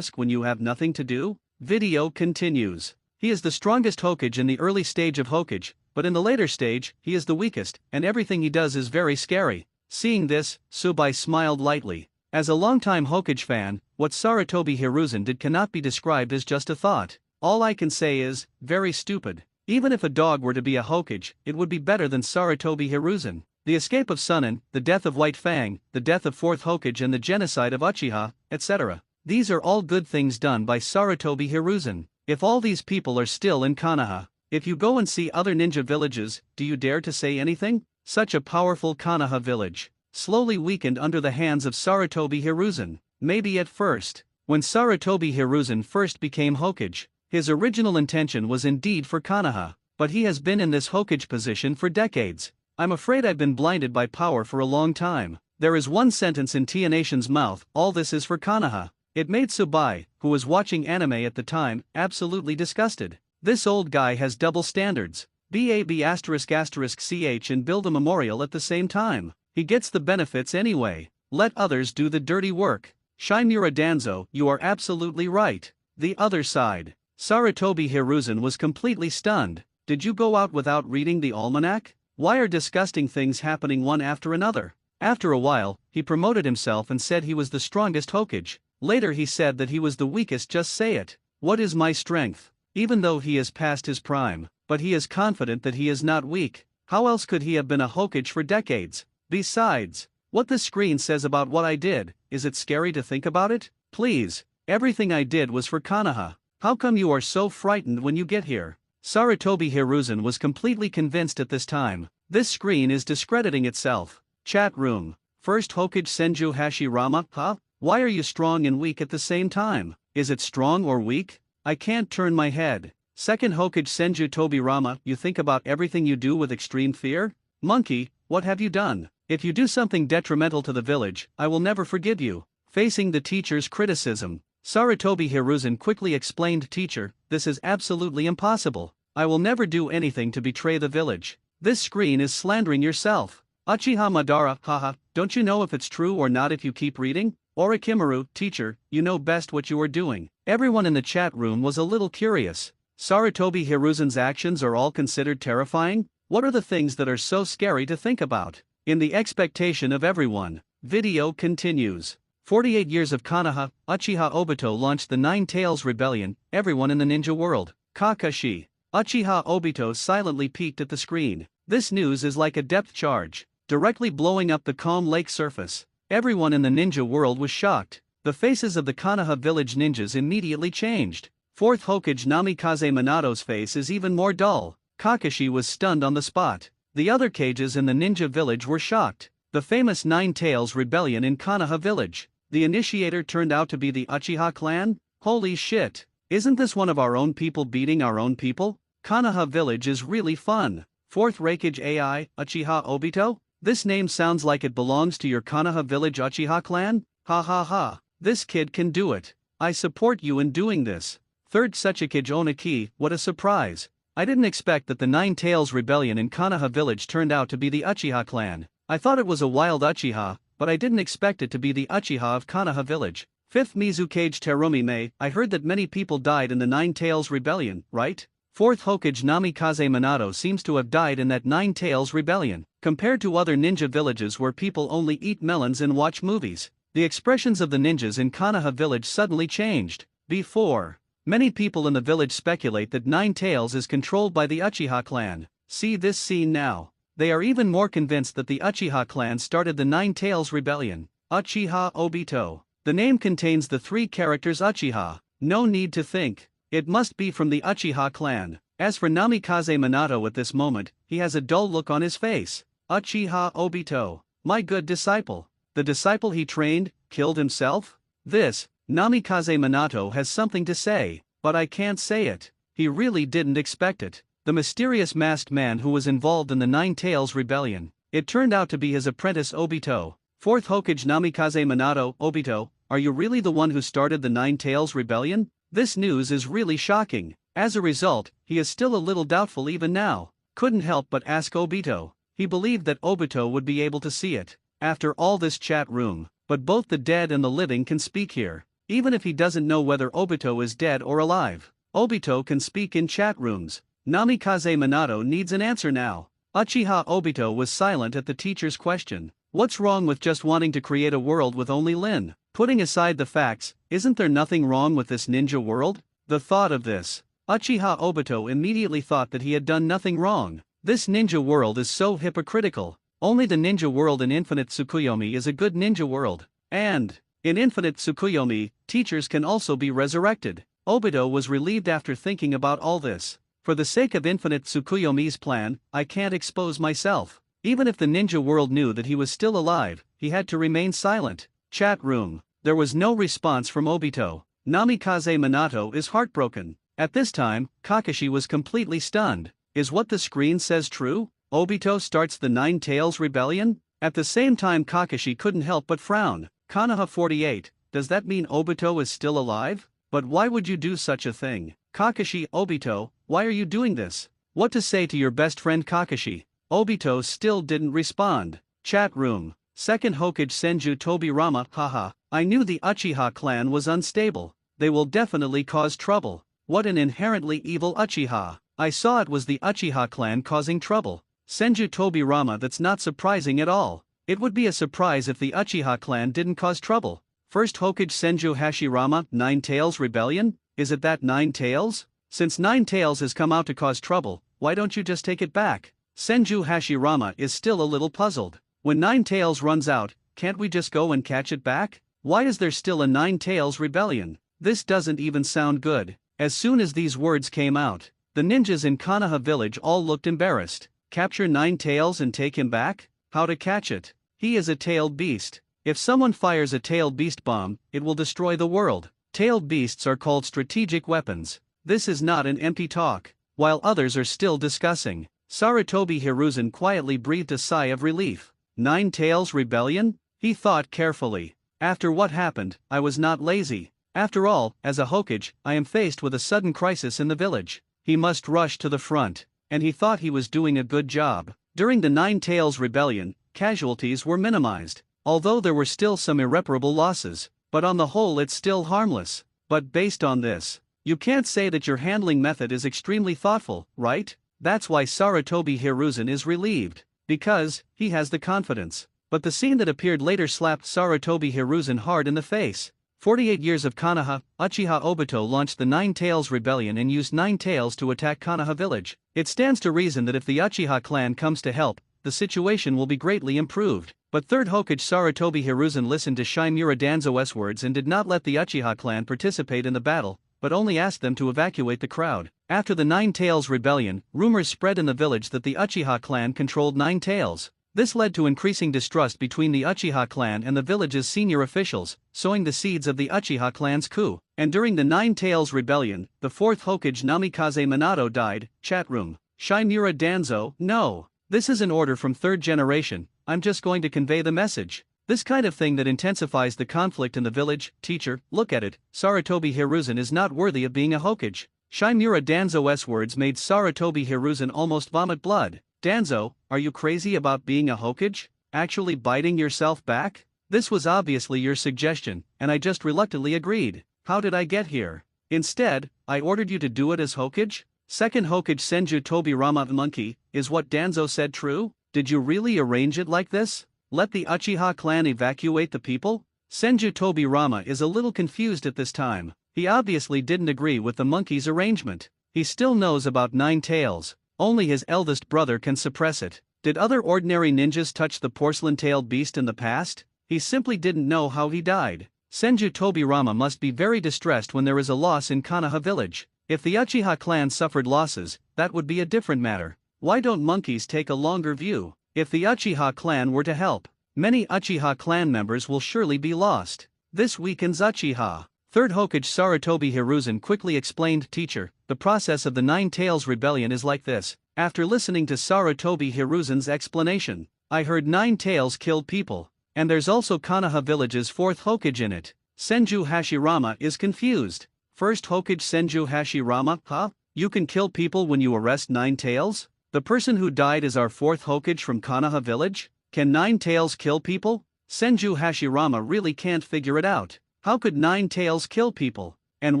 when you have nothing to do? Video continues. He is the strongest Hokage in the early stage of Hokage, but in the later stage, he is the weakest, and everything he does is very scary. Seeing this, Tsubai smiled lightly. As a longtime Hokage fan, what Sarutobi Hiruzen did cannot be described as just a thought. All I can say is, very stupid. Even if a dog were to be a Hokage, it would be better than Sarutobi Hiruzen. The escape of Sunin, the death of White Fang, the death of 4th Hokage and the genocide of Uchiha, etc. These are all good things done by Sarutobi Hiruzen. If all these people are still in Konoha, if you go and see other ninja villages, do you dare to say anything? Such a powerful Konoha village, slowly weakened under the hands of Sarutobi Hiruzen. Maybe at first, when Sarutobi Hiruzen first became Hokage, his original intention was indeed for Konoha, but he has been in this Hokage position for decades. I'm afraid I've been blinded by power for a long time. There is one sentence in Tia Nation's mouth, all this is for Konoha. It made Tsubai, who was watching anime at the time, absolutely disgusted. This old guy has double standards. BAB***ch and build a memorial at the same time. He gets the benefits anyway. Let others do the dirty work. Shimura Danzo, you are absolutely right. The other side. Sarutobi Hiruzen was completely stunned. Did you go out without reading the almanac? Why are disgusting things happening one after another? After a while, he promoted himself and said he was the strongest Hokage. Later he said that he was the weakest. Just say it. What is my strength? Even though he is past his prime, but he is confident that he is not weak. How else could he have been a Hokage for decades? Besides, what the screen says about what I did, is it scary to think about it? Please, everything I did was for Konoha. How come you are so frightened when you get here? Sarutobi Hiruzen was completely convinced at this time. This screen is discrediting itself. Chat room. 1st Hokage Senju Hashirama, huh? Why are you strong and weak at the same time? Is it strong or weak? I can't turn my head. 2nd Hokage Senju Tobirama, you think about everything you do with extreme fear? Monkey, what have you done? If you do something detrimental to the village, I will never forgive you. Facing the teacher's criticism, Sarutobi Hiruzen quickly explained, teacher, this is absolutely impossible. I will never do anything to betray the village. This screen is slandering yourself. Uchiha Madara, haha, don't you know if it's true or not if you keep reading? Orochimaru, teacher, you know best what you are doing. Everyone in the chat room was a little curious. Sarutobi Hiruzen's actions are all considered terrifying? What are the things that are so scary to think about? In the expectation of everyone, video continues. 48 years of Konoha, Uchiha Obito launched the Nine Tails Rebellion, everyone in the ninja world. Kakashi. Uchiha Obito silently peeked at the screen. This news is like a depth charge, directly blowing up the calm lake surface. Everyone in the ninja world was shocked. The faces of the Konoha village ninjas immediately changed. 4th Hokage Namikaze Minato's face is even more dull. Kakashi was stunned on the spot. The other cages in the ninja village were shocked. The famous Nine Tails Rebellion in Konoha village. The initiator turned out to be the Uchiha clan? Holy shit. Isn't this one of our own people beating our own people? Konoha village is really fun. 4th Reikage AI, Uchiha Obito? This name sounds like it belongs to your Konoha village Uchiha clan? Ha ha ha. This kid can do it. I support you in doing this. 3rd Suchikage Onaki, what a surprise. I didn't expect that the Nine Tails rebellion in Konoha village turned out to be the Uchiha clan. I thought it was a wild Uchiha, but I didn't expect it to be the Uchiha of Konoha village. 5th Mizukage Terumi Mei, I heard that many people died in the Nine Tails rebellion, right? 4th Hokage Namikaze Minato seems to have died in that Nine Tails rebellion. Compared to other ninja villages where people only eat melons and watch movies, the expressions of the ninjas in Konoha village suddenly changed. Before, many people in the village speculate that Nine Tails is controlled by the Uchiha clan. See this scene now. They are even more convinced that the Uchiha clan started the Nine Tails rebellion. Uchiha Obito. The name contains the 3 characters Uchiha. No need to think. It must be from the Uchiha clan. As for Namikaze Minato at this moment, he has a dull look on his face. Uchiha Obito. My good disciple. The disciple he trained, killed himself? This, Namikaze Minato has something to say, but I can't say it. He really didn't expect it. The mysterious masked man who was involved in the Nine Tails rebellion. It turned out to be his apprentice Obito. 4th Hokage Namikaze Minato, Obito, are you really the one who started the Nine Tails rebellion? This news is really shocking. As a result, he is still a little doubtful even now. Couldn't help but ask Obito. He believed that Obito would be able to see it. After all this chat room, but both the dead and the living can speak here. Even if he doesn't know whether Obito is dead or alive, Obito can speak in chat rooms. Namikaze Minato needs an answer now. Uchiha Obito was silent at the teacher's question. What's wrong with just wanting to create a world with only Lin? Putting aside the facts, isn't there nothing wrong with this ninja world? The thought of this, Uchiha Obito immediately thought that he had done nothing wrong. This ninja world is so hypocritical. Only the ninja world in Infinite Tsukuyomi is a good ninja world. And, in Infinite Tsukuyomi, teachers can also be resurrected. Obito was relieved after thinking about all this. For the sake of Infinite Tsukuyomi's plan, I can't expose myself. Even if the ninja world knew that he was still alive, he had to remain silent. Chat room. There was no response from Obito. Namikaze Minato is heartbroken. At this time, Kakashi was completely stunned. Is what the screen says true? Obito starts the Nine Tails rebellion? At the same time Kakashi couldn't help but frown. Konoha 48, does that mean Obito is still alive? But why would you do such a thing? Kakashi, Obito, why are you doing this? What to say to your best friend Kakashi? Obito still didn't respond. Chat room. 2nd Hokage Senju Tobirama, haha, I knew the Uchiha clan was unstable. They will definitely cause trouble. What an inherently evil Uchiha. I saw it was the Uchiha clan causing trouble. Senju Tobirama, that's not surprising at all. It would be a surprise if the Uchiha clan didn't cause trouble. 1st Hokage Senju Hashirama, Nine Tails rebellion? Is it that Nine Tails? Since Nine Tails has come out to cause trouble, why don't you just take it back? Senju Hashirama is still a little puzzled. When Nine Tails runs out, can't we just go and catch it back? Why is there still a Nine Tails rebellion? This doesn't even sound good. As soon as these words came out, the ninjas in Konoha village all looked embarrassed. Capture Nine Tails and take him back? How to catch it? He is a tailed beast. If someone fires a tailed beast bomb, it will destroy the world. Tailed beasts are called strategic weapons. This is not an empty talk. While others are still discussing, Sarutobi Hiruzen quietly breathed a sigh of relief. Nine Tails rebellion? He thought carefully. After what happened, I was not lazy. After all, as a Hokage, I am faced with a sudden crisis in the village. He must rush to the front. And he thought he was doing a good job. During the Nine Tails rebellion, casualties were minimized, although there were still some irreparable losses, but on the whole it's still harmless. But based on this, you can't say that your handling method is extremely thoughtful, right? That's why Sarutobi Hiruzen is relieved, because he has the confidence. But the scene that appeared later slapped Sarutobi Hiruzen hard in the face. 48 years of Konoha, Uchiha Obito launched the Nine Tails rebellion and used Nine Tails to attack Konoha village. It stands to reason that if the Uchiha clan comes to help, the situation will be greatly improved. But 3rd Hokage Sarutobi Hiruzen listened to Shimura Danzo's words and did not let the Uchiha clan participate in the battle, but only asked them to evacuate the crowd. After the Nine Tails rebellion, rumors spread in the village that the Uchiha clan controlled Nine Tails. This led to increasing distrust between the Uchiha clan and the village's senior officials, sowing the seeds of the Uchiha clan's coup. And during the Nine Tails rebellion, the 4th Hokage Namikaze Minato died. Chat room. Shimura Danzo, no. This is an order from 3rd generation, I'm just going to convey the message. This kind of thing that intensifies the conflict in the village. Teacher, look at it, Sarutobi Hiruzen is not worthy of being a Hokage. Shimura Danzo's words made Sarutobi Hiruzen almost vomit blood. Danzo, are you crazy about being a Hokage? Actually biting yourself back? This was obviously your suggestion, and I just reluctantly agreed. How did I get here? Instead, I ordered you to do it as Hokage? Second Hokage Senju Tobirama monkey, is what Danzo said true? Did you really arrange it like this? Let the Uchiha clan evacuate the people? Senju Tobirama is a little confused at this time. He obviously didn't agree with the monkey's arrangement. He still knows about Nine Tails. Only his eldest brother can suppress it. Did other ordinary ninjas touch the porcelain-tailed beast in the past? He simply didn't know how he died. Senju Tobirama must be very distressed when there is a loss in Konoha village. If the Uchiha clan suffered losses, that would be a different matter. Why don't monkeys take a longer view? If the Uchiha clan were to help, many Uchiha clan members will surely be lost. This weakens Uchiha. Third Hokage Sarutobi Hiruzen quickly explained, Teacher, the process of the Nine Tails rebellion is like this. After listening to Sarutobi Hiruzen's explanation, I heard Nine Tails killed people, and there's also Konoha village's fourth Hokage in it. Senju Hashirama is confused. First Hokage Senju Hashirama, huh? You can kill people when you arrest Nine Tails? The person who died is our fourth Hokage from Konoha village? Can Nine Tails kill people? Senju Hashirama really can't figure it out. How could Nine Tails kill people? And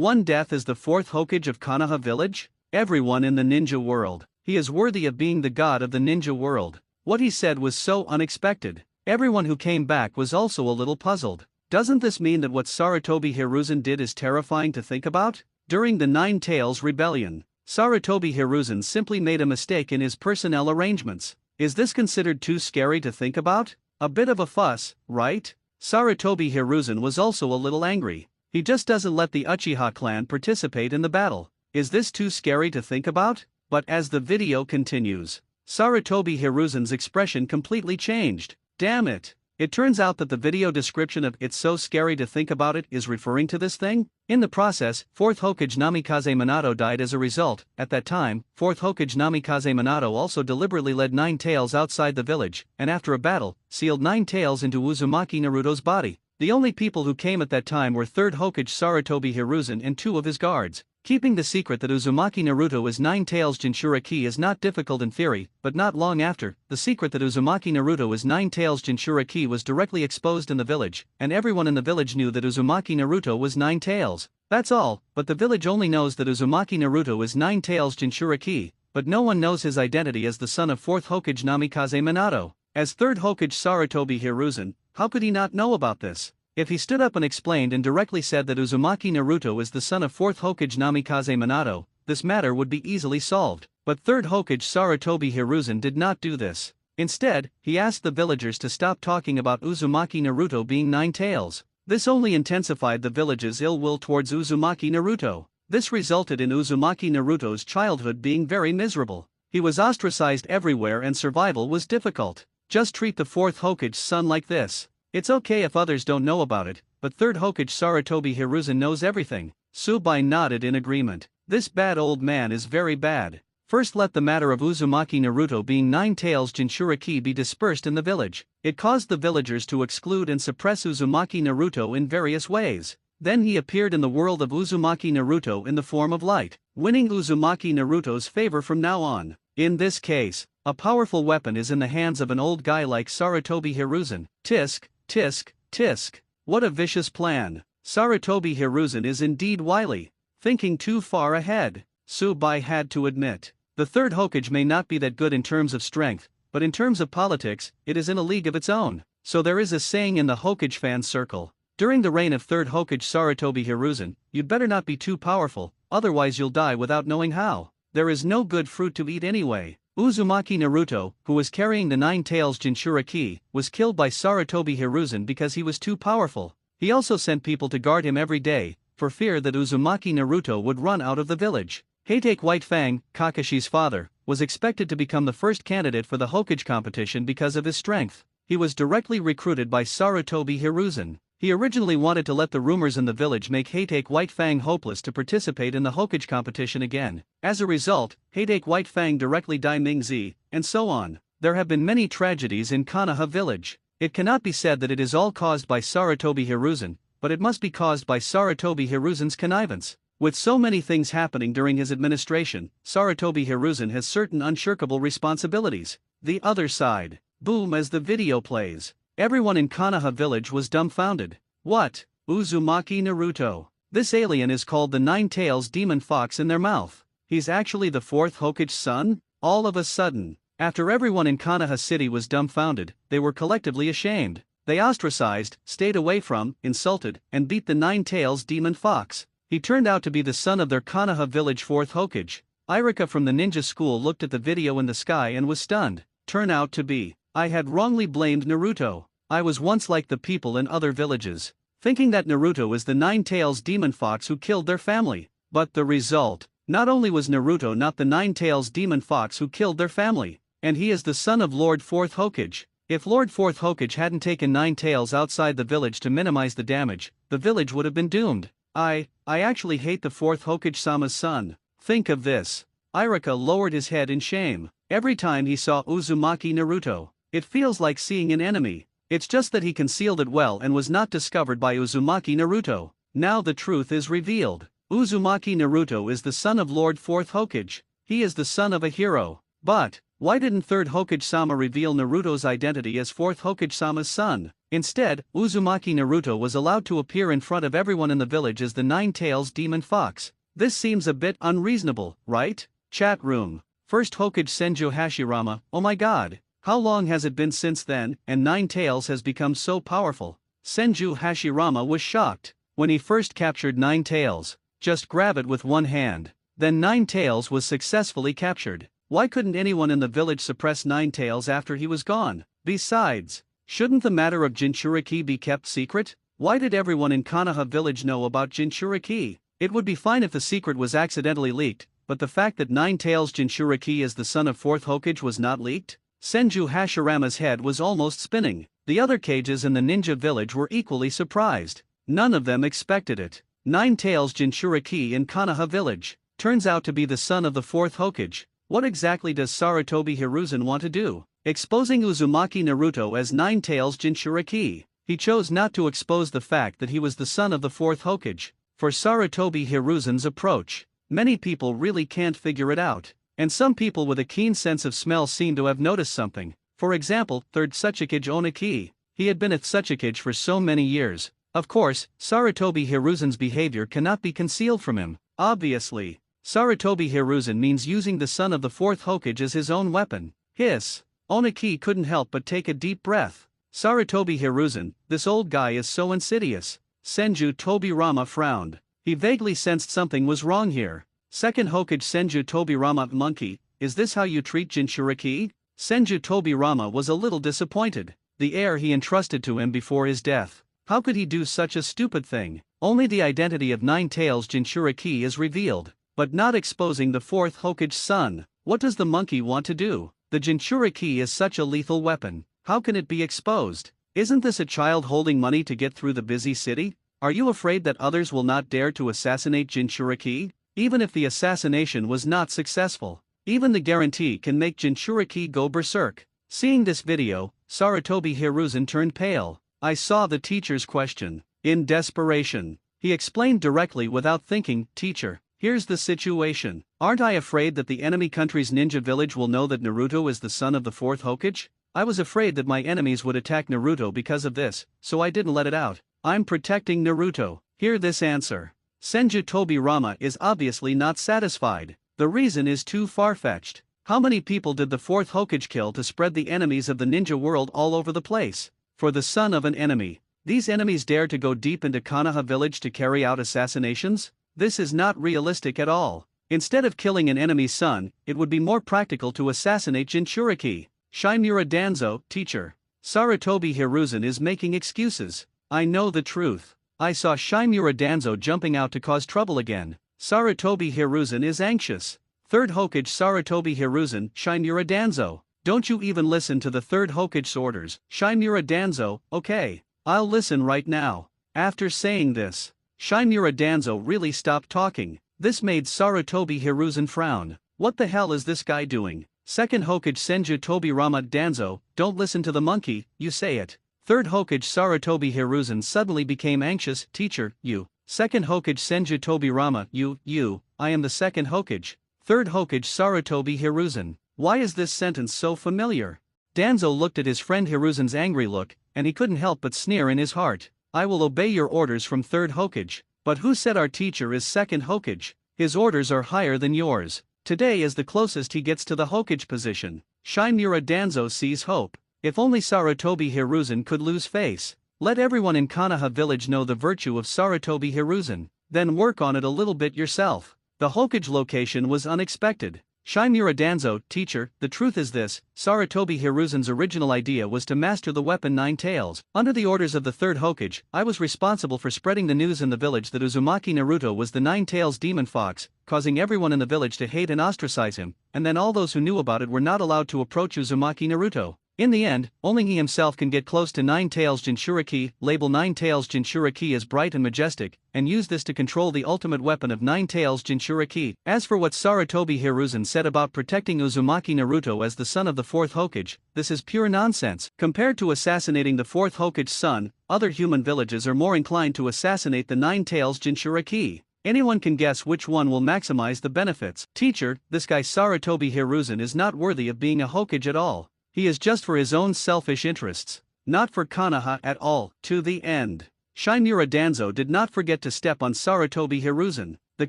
one death is the fourth Hokage of Konoha village? Everyone in the ninja world. He is worthy of being the god of the ninja world. What he said was so unexpected. Everyone who came back was also a little puzzled. Doesn't this mean that what Sarutobi Hiruzen did is terrifying to think about? During the Nine Tails rebellion, Sarutobi Hiruzen simply made a mistake in his personnel arrangements. Is this considered too scary to think about? A bit of a fuss, right? Sarutobi Hiruzen was also a little angry. He just doesn't let the Uchiha clan participate in the battle. Is this too scary to think about? But as the video continues, Sarutobi Hiruzen's expression completely changed. Damn it! It turns out that the video description of "it's so scary to think about it" is referring to this thing. In the process, 4th Hokage Namikaze Minato died as a result. At that time, 4th Hokage Namikaze Minato also deliberately led Nine Tails outside the village, and after a battle, sealed Nine Tails into Uzumaki Naruto's body. The only people who came at that time were 3rd Hokage Sarutobi Hiruzen and 2 of his guards. Keeping the secret that Uzumaki Naruto is Nine Tails Jinchuriki is not difficult in theory, but not long after, the secret that Uzumaki Naruto is Nine Tails Jinchuriki was directly exposed in the village, and everyone in the village knew that Uzumaki Naruto was Nine Tails. That's all, but the village only knows that Uzumaki Naruto is Nine Tails Jinchuriki, but no one knows his identity as the son of 4th Hokage Namikaze Minato. As 3rd Hokage Sarutobi Hiruzen, how could he not know about this? If he stood up and explained and directly said that Uzumaki Naruto is the son of 4th Hokage Namikaze Minato, this matter would be easily solved. But 3rd Hokage Sarutobi Hiruzen did not do this. Instead, he asked the villagers to stop talking about Uzumaki Naruto being Nine Tails. This only intensified the village's ill will towards Uzumaki Naruto. This resulted in Uzumaki Naruto's childhood being very miserable. He was ostracized everywhere and survival was difficult. Just treat the 4th Hokage's son like this. It's okay if others don't know about it, but 3rd Hokage Sarutobi Hiruzen knows everything. Subai nodded in agreement. This bad old man is very bad. First, let the matter of Uzumaki Naruto being Nine Tails Jinchuriki be dispersed in the village. It caused the villagers to exclude and suppress Uzumaki Naruto in various ways. Then he appeared in the world of Uzumaki Naruto in the form of light, winning Uzumaki Naruto's favor from now on. In this case, a powerful weapon is in the hands of an old guy like Sarutobi Hiruzen. Tisk, tisk, tisk. What a vicious plan. Sarutobi Hiruzen is indeed wily, thinking too far ahead. Subai had to admit. The 3rd Hokage may not be that good in terms of strength, but in terms of politics, it is in a league of its own. So there is a saying in the Hokage fan circle. During the reign of 3rd Hokage Sarutobi Hiruzen, you'd better not be too powerful, otherwise you'll die without knowing how. There is no good fruit to eat anyway. Uzumaki Naruto, who was carrying the Nine Tails Jinchuriki, was killed by Sarutobi Hiruzen because he was too powerful. He also sent people to guard him every day, for fear that Uzumaki Naruto would run out of the village. Hatake White Fang, Kakashi's father, was expected to become the first candidate for the Hokage competition because of his strength. He was directly recruited by Sarutobi Hiruzen. He originally wanted to let the rumors in the village make Hatake White Fang hopeless to participate in the Hokage competition again. As a result, Hatake White Fang directly Dai Mingzi, and so on. There have been many tragedies in Konoha village. It cannot be said that it is all caused by Sarutobi Hiruzen, but it must be caused by Sarutobi Hiruzen's connivance. With so many things happening during his administration, Sarutobi Hiruzen has certain unshirkable responsibilities. The other side. Boom as the video plays. Everyone in Konoha village was dumbfounded. What? Uzumaki Naruto. This alien is called the Nine-Tails Demon Fox in their mouth. He's actually the fourth Hokage's son? All of a sudden. After everyone in Konoha City was dumbfounded, they were collectively ashamed. They ostracized, stayed away from, insulted, and beat the Nine-Tails Demon Fox. He turned out to be the son of their Konoha village fourth Hokage. Irika from the ninja school looked at the video in the sky and was stunned. Turn out to be. I had wrongly blamed Naruto. I was once like the people in other villages, thinking that Naruto is the Nine-Tails Demon Fox who killed their family. But the result, not only was Naruto not the Nine-Tails Demon Fox who killed their family, and he is the son of Lord Fourth Hokage. If Lord Fourth Hokage hadn't taken Nine-Tails outside the village to minimize the damage, the village would have been doomed. I actually hate the Fourth Hokage-sama's son. Think of this. Irika lowered his head in shame. Every time he saw Uzumaki Naruto, it feels like seeing an enemy. It's just that he concealed it well and was not discovered by Uzumaki Naruto. Now the truth is revealed. Uzumaki Naruto is the son of Lord Fourth Hokage. He is the son of a hero. But why didn't Third Hokage-sama reveal Naruto's identity as Fourth Hokage-sama's son? Instead, Uzumaki Naruto was allowed to appear in front of everyone in the village as the Nine-Tails Demon Fox. This seems a bit unreasonable, right? Chat room. First Hokage Senju Hashirama, oh my god. How long has it been since then, and Nine-Tails has become so powerful? Senju Hashirama was shocked. When he first captured Nine-Tails, just grab it with one hand. Then Nine-Tails was successfully captured. Why couldn't anyone in the village suppress Nine-Tails after he was gone? Besides, shouldn't the matter of Jinchuriki be kept secret? Why did everyone in Konoha village know about Jinchuriki? It would be fine if the secret was accidentally leaked, but the fact that Nine-Tails Jinchuriki is the son of Fourth Hokage was not leaked? Senju Hashirama's head was almost spinning. The other cages in the ninja village were equally surprised. None of them expected it. Nine-Tails Jinchuriki in Konoha village turns out to be the son of the fourth Hokage. What exactly does Sarutobi Hiruzen want to do? Exposing Uzumaki Naruto as Nine-Tails Jinchuriki. He chose not to expose the fact that he was the son of the fourth Hokage. For Sarutobi Hiruzen's approach, many people really can't figure it out. And some people with a keen sense of smell seem to have noticed something. For example, Third Tsuchikage Oniki. He had been a Tsuchikage for so many years. Of course, Sarutobi Hiruzen's behavior cannot be concealed from him. Obviously, Sarutobi Hiruzen means using the son of the fourth Hokage as his own weapon. Hiss. Oniki couldn't help but take a deep breath. Sarutobi Hiruzen, this old guy is so insidious. Senju Tobirama frowned. He vaguely sensed something was wrong here. Second Hokage Senju Tobirama, monkey, is this how you treat Jinchuriki? Senju Tobirama was a little disappointed. The heir he entrusted to him before his death. How could he do such a stupid thing? Only the identity of Nine-Tails Jinchuriki is revealed, but not exposing the fourth Hokage's son. What does the monkey want to do? The Jinchuriki is such a lethal weapon. How can it be exposed? Isn't this a child holding money to get through the busy city? Are you afraid that others will not dare to assassinate Jinchuriki? Even if the assassination was not successful, even the guarantee can make Jinchuriki go berserk. Seeing this video, Sarutobi Hiruzen turned pale. I saw the teacher's question. In desperation, he explained directly without thinking, "Teacher, here's the situation. Aren't I afraid that the enemy country's ninja village will know that Naruto is the son of the fourth Hokage? I was afraid that my enemies would attack Naruto because of this, so I didn't let it out. I'm protecting Naruto." Hear this answer. Senju Tobirama is obviously not satisfied. The reason is too far-fetched. How many people did the fourth Hokage kill to spread the enemies of the ninja world all over the place? For the son of an enemy, these enemies dare to go deep into Konoha village to carry out assassinations? This is not realistic at all. Instead of killing an enemy's son, it would be more practical to assassinate Jinchuriki. Shimura Danzo, teacher. Sarutobi Hiruzen is making excuses. I know the truth. I saw Shimura Danzo jumping out to cause trouble again. Sarutobi Hiruzen is anxious. Third Hokage Sarutobi Hiruzen, Shimura Danzo. Don't you even listen to the third Hokage's orders, Shimura Danzo. Okay, I'll listen right now. After saying this, Shimura Danzo really stopped talking. This made Sarutobi Hiruzen frown. What the hell is this guy doing? Second Hokage Senju Tobirama, Danzo, don't listen to the monkey, you say it. 3rd Hokage Sarutobi Hiruzen suddenly became anxious. Teacher, you. 2nd Hokage Senju Tobirama, you, I am the 2nd Hokage. 3rd Hokage Sarutobi Hiruzen. Why is this sentence so familiar? Danzo looked at his friend Hiruzen's angry look, and he couldn't help but sneer in his heart. I will obey your orders from 3rd Hokage. But who said our teacher is 2nd Hokage? His orders are higher than yours. Today is the closest he gets to the Hokage position. Shimura Danzo sees hope. If only Sarutobi Hiruzen could lose face. Let everyone in Konoha village know the virtue of Sarutobi Hiruzen, then work on it a little bit yourself. The Hokage location was unexpected. Shimura Danzo, teacher, the truth is this, Sarutobi Hiruzen's original idea was to master the weapon Nine Tails. Under the orders of the 3rd Hokage, I was responsible for spreading the news in the village that Uzumaki Naruto was the Nine Tails demon fox, causing everyone in the village to hate and ostracize him, and then all those who knew about it were not allowed to approach Uzumaki Naruto. In the end, only he himself can get close to Nine Tails Jinchuriki. Label Nine Tails Jinchuriki as bright and majestic, and use this to control the ultimate weapon of Nine Tails Jinchuriki. As for what Sarutobi Hiruzen said about protecting Uzumaki Naruto as the son of the 4th Hokage, this is pure nonsense. Compared to assassinating the 4th Hokage's son, other human villages are more inclined to assassinate the Nine Tails Jinchuriki. Anyone can guess which one will maximize the benefits. Teacher, this guy Sarutobi Hiruzen is not worthy of being a Hokage at all. He is just for his own selfish interests, not for Konoha at all, to the end. Shimura Danzo did not forget to step on Sarutobi Hiruzen. The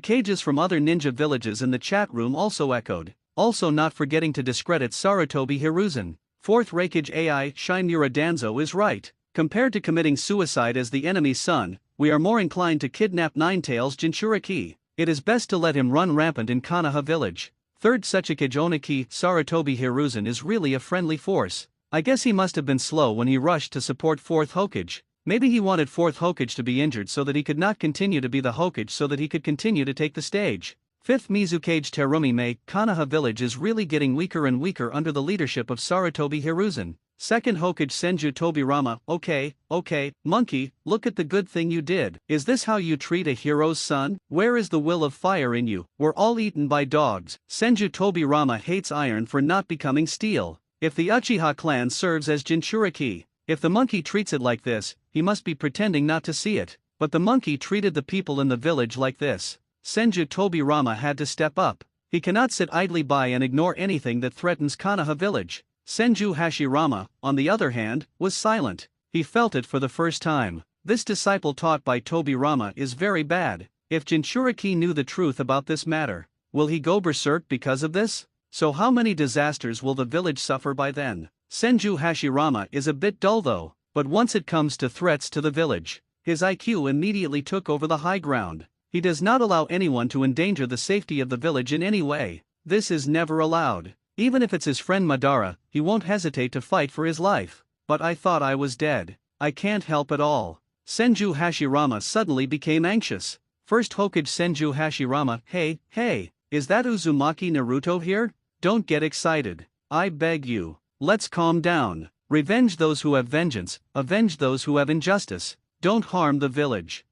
cages from other ninja villages in the chat room also echoed, also not forgetting to discredit Sarutobi Hiruzen. 4th Raikage AI, Shimura Danzo is right. Compared to committing suicide as the enemy's son, we are more inclined to kidnap Nine Tails Jinchuriki. It is best to let him run rampant in Konoha village. 3rd Sechikage Oniki, Sarutobi Hiruzen is really a friendly force. I guess he must have been slow when he rushed to support 4th Hokage. Maybe he wanted 4th Hokage to be injured so that he could not continue to be the Hokage so that he could continue to take the stage. 5th Mizukage Terumi Mei, Konoha village is really getting weaker and weaker under the leadership of Sarutobi Hiruzen. 2nd Hokage Senju Tobirama, okay, monkey, look at the good thing you did. Is this how you treat a hero's son? Where is the will of fire in you? We're all eaten by dogs. Senju Tobirama hates iron for not becoming steel. If the Uchiha clan serves as Jinchuriki, if the monkey treats it like this, he must be pretending not to see it. But the monkey treated the people in the village like this. Senju Tobirama had to step up. He cannot sit idly by and ignore anything that threatens Konoha village. Senju Hashirama, on the other hand, was silent. He felt it for the first time. This disciple taught by Tobirama is very bad. If Jinchuriki knew the truth about this matter, will he go berserk because of this? So how many disasters will the village suffer by then? Senju Hashirama is a bit dull though, but once it comes to threats to the village, his IQ immediately took over the high ground. He does not allow anyone to endanger the safety of the village in any way. This is never allowed. Even if it's his friend Madara, he won't hesitate to fight for his life. But I thought I was dead. I can't help at all. Senju Hashirama suddenly became anxious. 1st Hokage Senju Hashirama, hey, is that Uzumaki Naruto here? Don't get excited. I beg you. Let's calm down. Revenge those who have vengeance, avenge those who have injustice. Don't harm the village.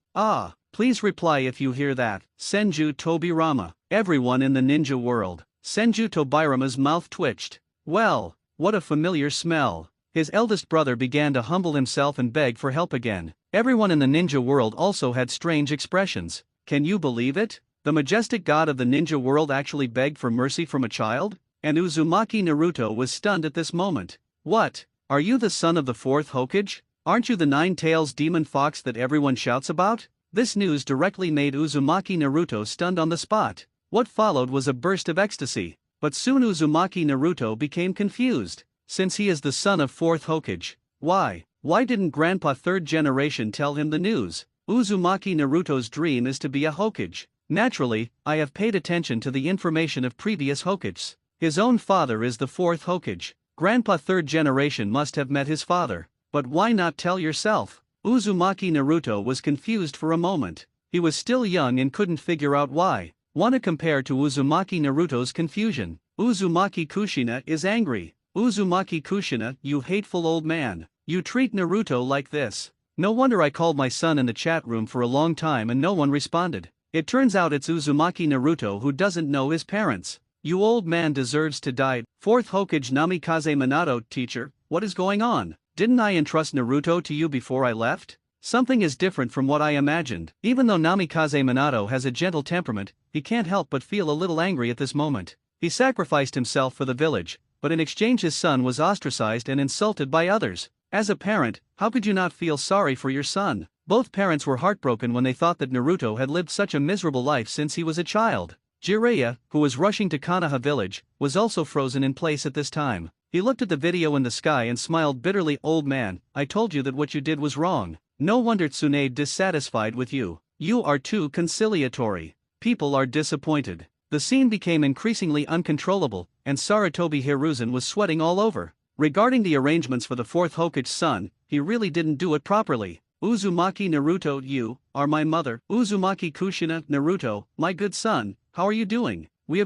Please reply if you hear that. Senju Tobirama. Everyone in the ninja world. Senju Tobirama's mouth twitched. Well, what a familiar smell. His eldest brother began to humble himself and beg for help again. Everyone in the ninja world also had strange expressions. Can you believe it? The majestic god of the ninja world actually begged for mercy from a child? And Uzumaki Naruto was stunned at this moment. What? Are you the son of the 4th Hokage? Aren't you the Nine Tails demon fox that everyone shouts about? This news directly made Uzumaki Naruto stunned on the spot. What followed was a burst of ecstasy, but soon Uzumaki Naruto became confused. Since he is the son of 4th Hokage, why didn't Grandpa 3rd generation tell him the news? Uzumaki Naruto's dream is to be a Hokage. Naturally, I have paid attention to the information of previous Hokages. His own father is the 4th Hokage. Grandpa 3rd generation must have met his father. But why not tell yourself? Uzumaki Naruto was confused for a moment. He was still young and couldn't figure out why. Wanna compare to Uzumaki Naruto's confusion. Uzumaki Kushina is angry. Uzumaki Kushina, you hateful old man. You treat Naruto like this. No wonder I called my son in the chat room for a long time and no one responded. It turns out it's Uzumaki Naruto who doesn't know his parents. You old man deserves to die. 4th Hokage Namikaze Minato, teacher, what is going on? Didn't I entrust Naruto to you before I left? Something is different from what I imagined. Even though Namikaze Minato has a gentle temperament, he can't help but feel a little angry at this moment. He sacrificed himself for the village, but in exchange his son was ostracized and insulted by others. As a parent, how could you not feel sorry for your son? Both parents were heartbroken when they thought that Naruto had lived such a miserable life since he was a child. Jiraiya, who was rushing to Konoha village, was also frozen in place at this time. He looked at the video in the sky and smiled bitterly. Old man, I told you that what you did was wrong. No wonder Tsunade dissatisfied with you. You are too conciliatory. People are disappointed. The scene became increasingly uncontrollable, and Sarutobi Hiruzen was sweating all over. Regarding the arrangements for the fourth Hokage's son, he really didn't do it properly. Uzumaki Naruto, you are my mother. Uzumaki Kushina Naruto, my good son, how are you doing? We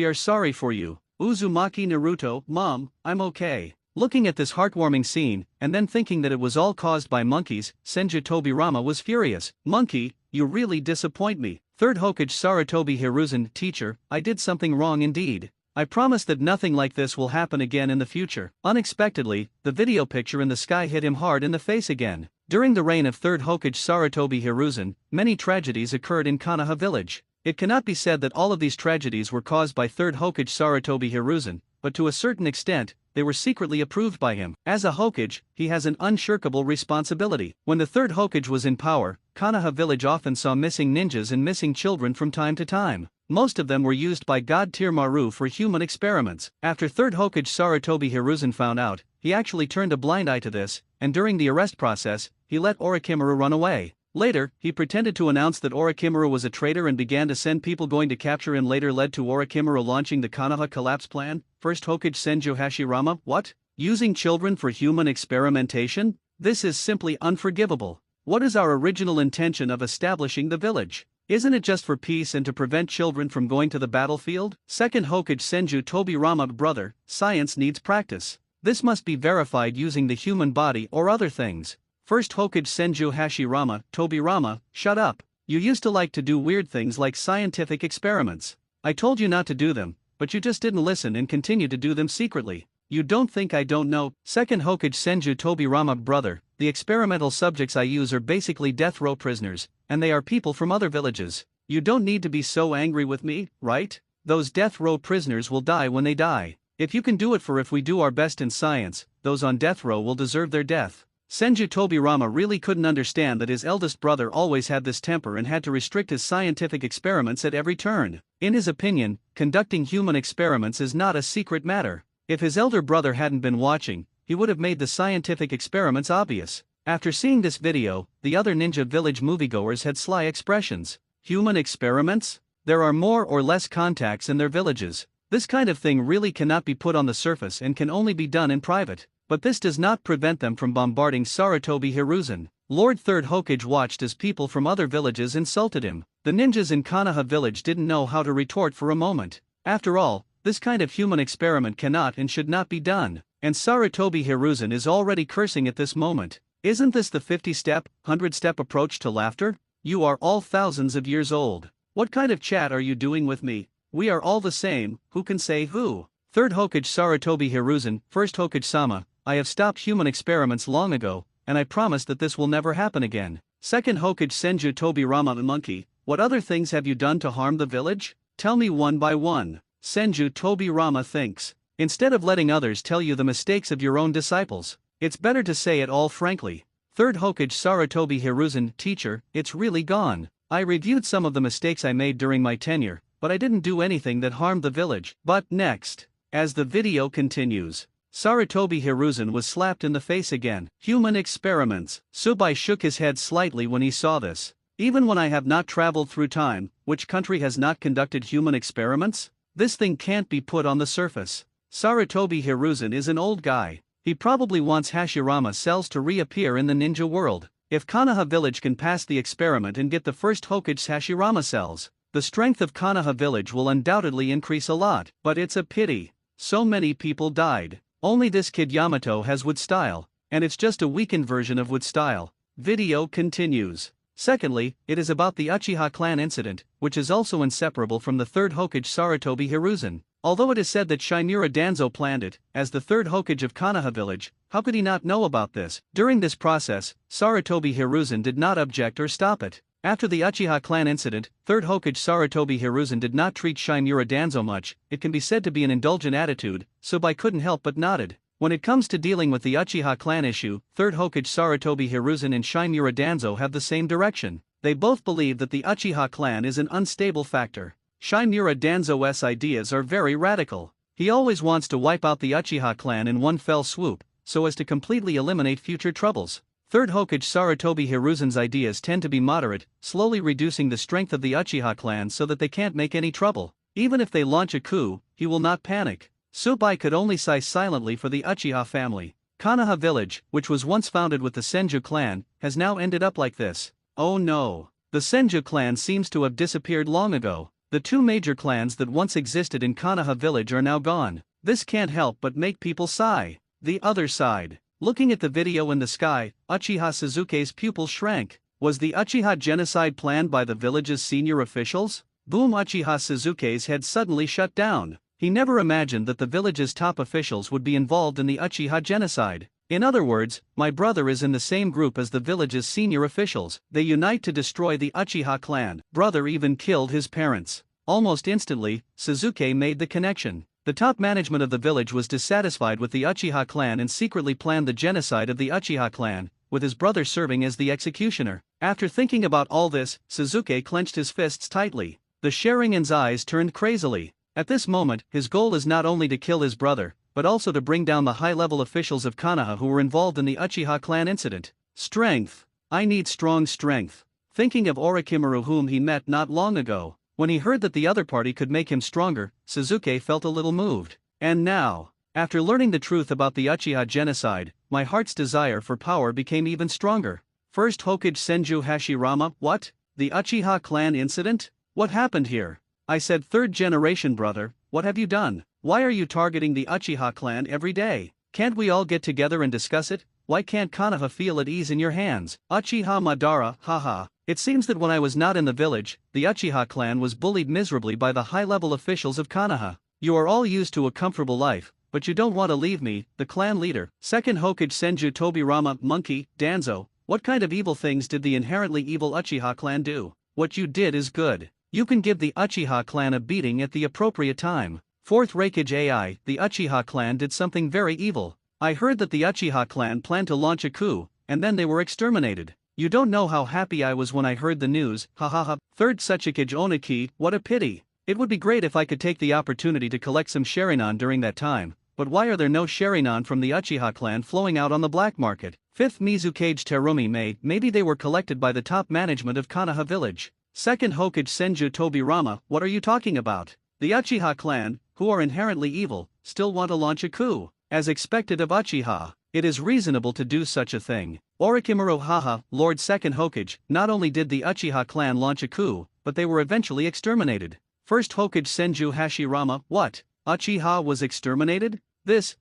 are sorry for you. Uzumaki Naruto, Mom, I'm okay. Looking at this heartwarming scene, and then thinking that it was all caused by monkeys, Senju Tobirama was furious. Monkey, you really disappoint me. Third Hokage Sarutobi Hiruzen, teacher, I did something wrong indeed. I promise that nothing like this will happen again in the future. Unexpectedly, the video picture in the sky hit him hard in the face again. During the reign of Third Hokage Sarutobi Hiruzen, many tragedies occurred in Konoha village. It cannot be said that all of these tragedies were caused by Third Hokage Sarutobi Hiruzen, but to a certain extent, they were secretly approved by him. As a Hokage, he has an unshirkable responsibility. When the Third Hokage was in power, Konoha village often saw missing ninjas and missing children from time to time. Most of them were used by God Tier Maru for human experiments. After Third Hokage Sarutobi Hiruzen found out, he actually turned a blind eye to this, and during the arrest process, he let Orochimaru run away. Later, he pretended to announce that Orochimaru was a traitor and began to send people going to capture him. Later led to Orochimaru launching the Konoha collapse plan. First Hokage Senju Hashirama, what? Using children for human experimentation? This is simply unforgivable. What is our original intention of establishing the village? Isn't it just for peace and to prevent children from going to the battlefield? Second Hokage Senju Tobirama, brother, science needs practice. This must be verified using the human body or other things. First Hokage Senju Hashirama, Tobirama, shut up. You used to like to do weird things like scientific experiments. I told you not to do them, but you just didn't listen and continued to do them secretly. You don't think I don't know? Second Hokage Senju Tobirama, brother, the experimental subjects I use are basically death row prisoners, and they are people from other villages. You don't need to be so angry with me, right? Those death row prisoners will die when they die. If you can do it, for if we do our best in science, those on death row will deserve their death. Senju Tobirama really couldn't understand that his eldest brother always had this temper and had to restrict his scientific experiments at every turn. In his opinion, conducting human experiments is not a secret matter. If his elder brother hadn't been watching, he would have made the scientific experiments obvious. After seeing this video, the other ninja village moviegoers had sly expressions. Human experiments? There are more or less contacts in their villages. This kind of thing really cannot be put on the surface and can only be done in private. But this does not prevent them from bombarding Sarutobi Hiruzen. Lord Third Hokage watched as people from other villages insulted him. The ninjas in Konoha village didn't know how to retort for a moment. After all, this kind of human experiment cannot and should not be done. And Sarutobi Hiruzen is already cursing at this moment. Isn't this the 50-step, 100-step approach to laughter? You are all thousands of years old. What kind of chat are you doing with me? We are all the same, who can say who? Third Hokage Sarutobi Hiruzen, First Hokage-sama, I have stopped human experiments long ago, and I promise that this will never happen again. Second Hokage Senju Tobirama, the monkey, what other things have you done to harm the village? Tell me one by one. Senju Tobirama thinks. Instead of letting others tell you the mistakes of your own disciples, it's better to say it all frankly. Third Hokage Sarutobi Hiruzen, teacher, it's really gone. I reviewed some of the mistakes I made during my tenure, but I didn't do anything that harmed the village. But next, as the video continues, Sarutobi Hiruzen was slapped in the face again. Human experiments. Subai shook his head slightly when he saw this. Even when I have not traveled through time, which country has not conducted human experiments? This thing can't be put on the surface. Sarutobi Hiruzen is an old guy. He probably wants Hashirama cells to reappear in the ninja world. If Konoha village can pass the experiment and get the first Hokage's Hashirama cells, the strength of Konoha village will undoubtedly increase a lot. But it's a pity. So many people died. Only this kid Yamato has wood style, and it's just a weakened version of wood style. Video continues. Secondly, it is about the Uchiha clan incident, which is also inseparable from the third Hokage Sarutobi Hiruzen. Although it is said that Shinura Danzo planned it, as the third Hokage of Konoha village, how could he not know about this? During this process, Sarutobi Hiruzen did not object or stop it. After the Uchiha clan incident, third Hokage Sarutobi Hiruzen did not treat Shinura Danzo much. It can be said to be an indulgent attitude, so Bai couldn't help but nodded. When it comes to dealing with the Uchiha clan issue, third Hokage Sarutobi Hiruzen and Shinura Danzo have the same direction. They both believe that the Uchiha clan is an unstable factor. Shinura Danzo's ideas are very radical. He always wants to wipe out the Uchiha clan in one fell swoop, so as to completely eliminate future troubles. Third Hokage Sarutobi Hiruzen's ideas tend to be moderate, slowly reducing the strength of the Uchiha clan so that they can't make any trouble. Even if they launch a coup, he will not panic. Subai could only sigh silently for the Uchiha family. Konoha village, which was once founded with the Senju clan, has now ended up like this. Oh no. The Senju clan seems to have disappeared long ago. The two major clans that once existed in Konoha village are now gone. This can't help but make people sigh. The other side. Looking at the video in the sky, Uchiha Suzuki's pupil shrank. Was the Uchiha genocide planned by the village's senior officials? Boom! Uchiha Suzuki's head suddenly shut down. He never imagined that the village's top officials would be involved in the Uchiha genocide. In other words, my brother is in the same group as the village's senior officials. They unite to destroy the Uchiha clan. Brother even killed his parents. Almost instantly, Suzuki made the connection. The top management of the village was dissatisfied with the Uchiha clan and secretly planned the genocide of the Uchiha clan, with his brother serving as the executioner. After thinking about all this, Suzuki clenched his fists tightly. The Sharingan's eyes turned crazily. At this moment, his goal is not only to kill his brother, but also to bring down the high-level officials of Konoha who were involved in the Uchiha clan incident. Strength. I need strong strength. Thinking of Orochimaru whom he met not long ago. When he heard that the other party could make him stronger, Suzuki felt a little moved. And now, after learning the truth about the Uchiha genocide, my heart's desire for power became even stronger. First Hokage Senju Hashirama, what? The Uchiha clan incident? What happened here? I said third generation brother, what have you done? Why are you targeting the Uchiha clan every day? Can't we all get together and discuss it? Why can't Konoha feel at ease in your hands? Uchiha Madara, haha. It seems that when I was not in the village, the Uchiha clan was bullied miserably by the high-level officials of Konoha. You are all used to a comfortable life, but you don't want to leave me, the clan leader. Second Hokage Senju Tobirama, monkey, Danzo, what kind of evil things did the inherently evil Uchiha clan do? What you did is good. You can give the Uchiha clan a beating at the appropriate time. Fourth Raikage AI, the Uchiha clan did something very evil. I heard that the Uchiha clan planned to launch a coup, and then they were exterminated. You don't know how happy I was when I heard the news, hahaha. Third Suchikage Oniki, what a pity. It would be great if I could take the opportunity to collect some Sharingan during that time, but why are there no Sharingan from the Uchiha clan flowing out on the black market? Fifth Mizukage Terumi, maybe they were collected by the top management of Konoha village. Second Hokage Senju Tobirama, what are you talking about? The Uchiha clan, who are inherently evil, still want to launch a coup. As expected of Uchiha, it is reasonable to do such a thing. Orochimaru haha, Lord Second Hokage, not only did the Uchiha clan launch a coup, but they were eventually exterminated. First Hokage Senju Hashirama, what? Uchiha was exterminated? This,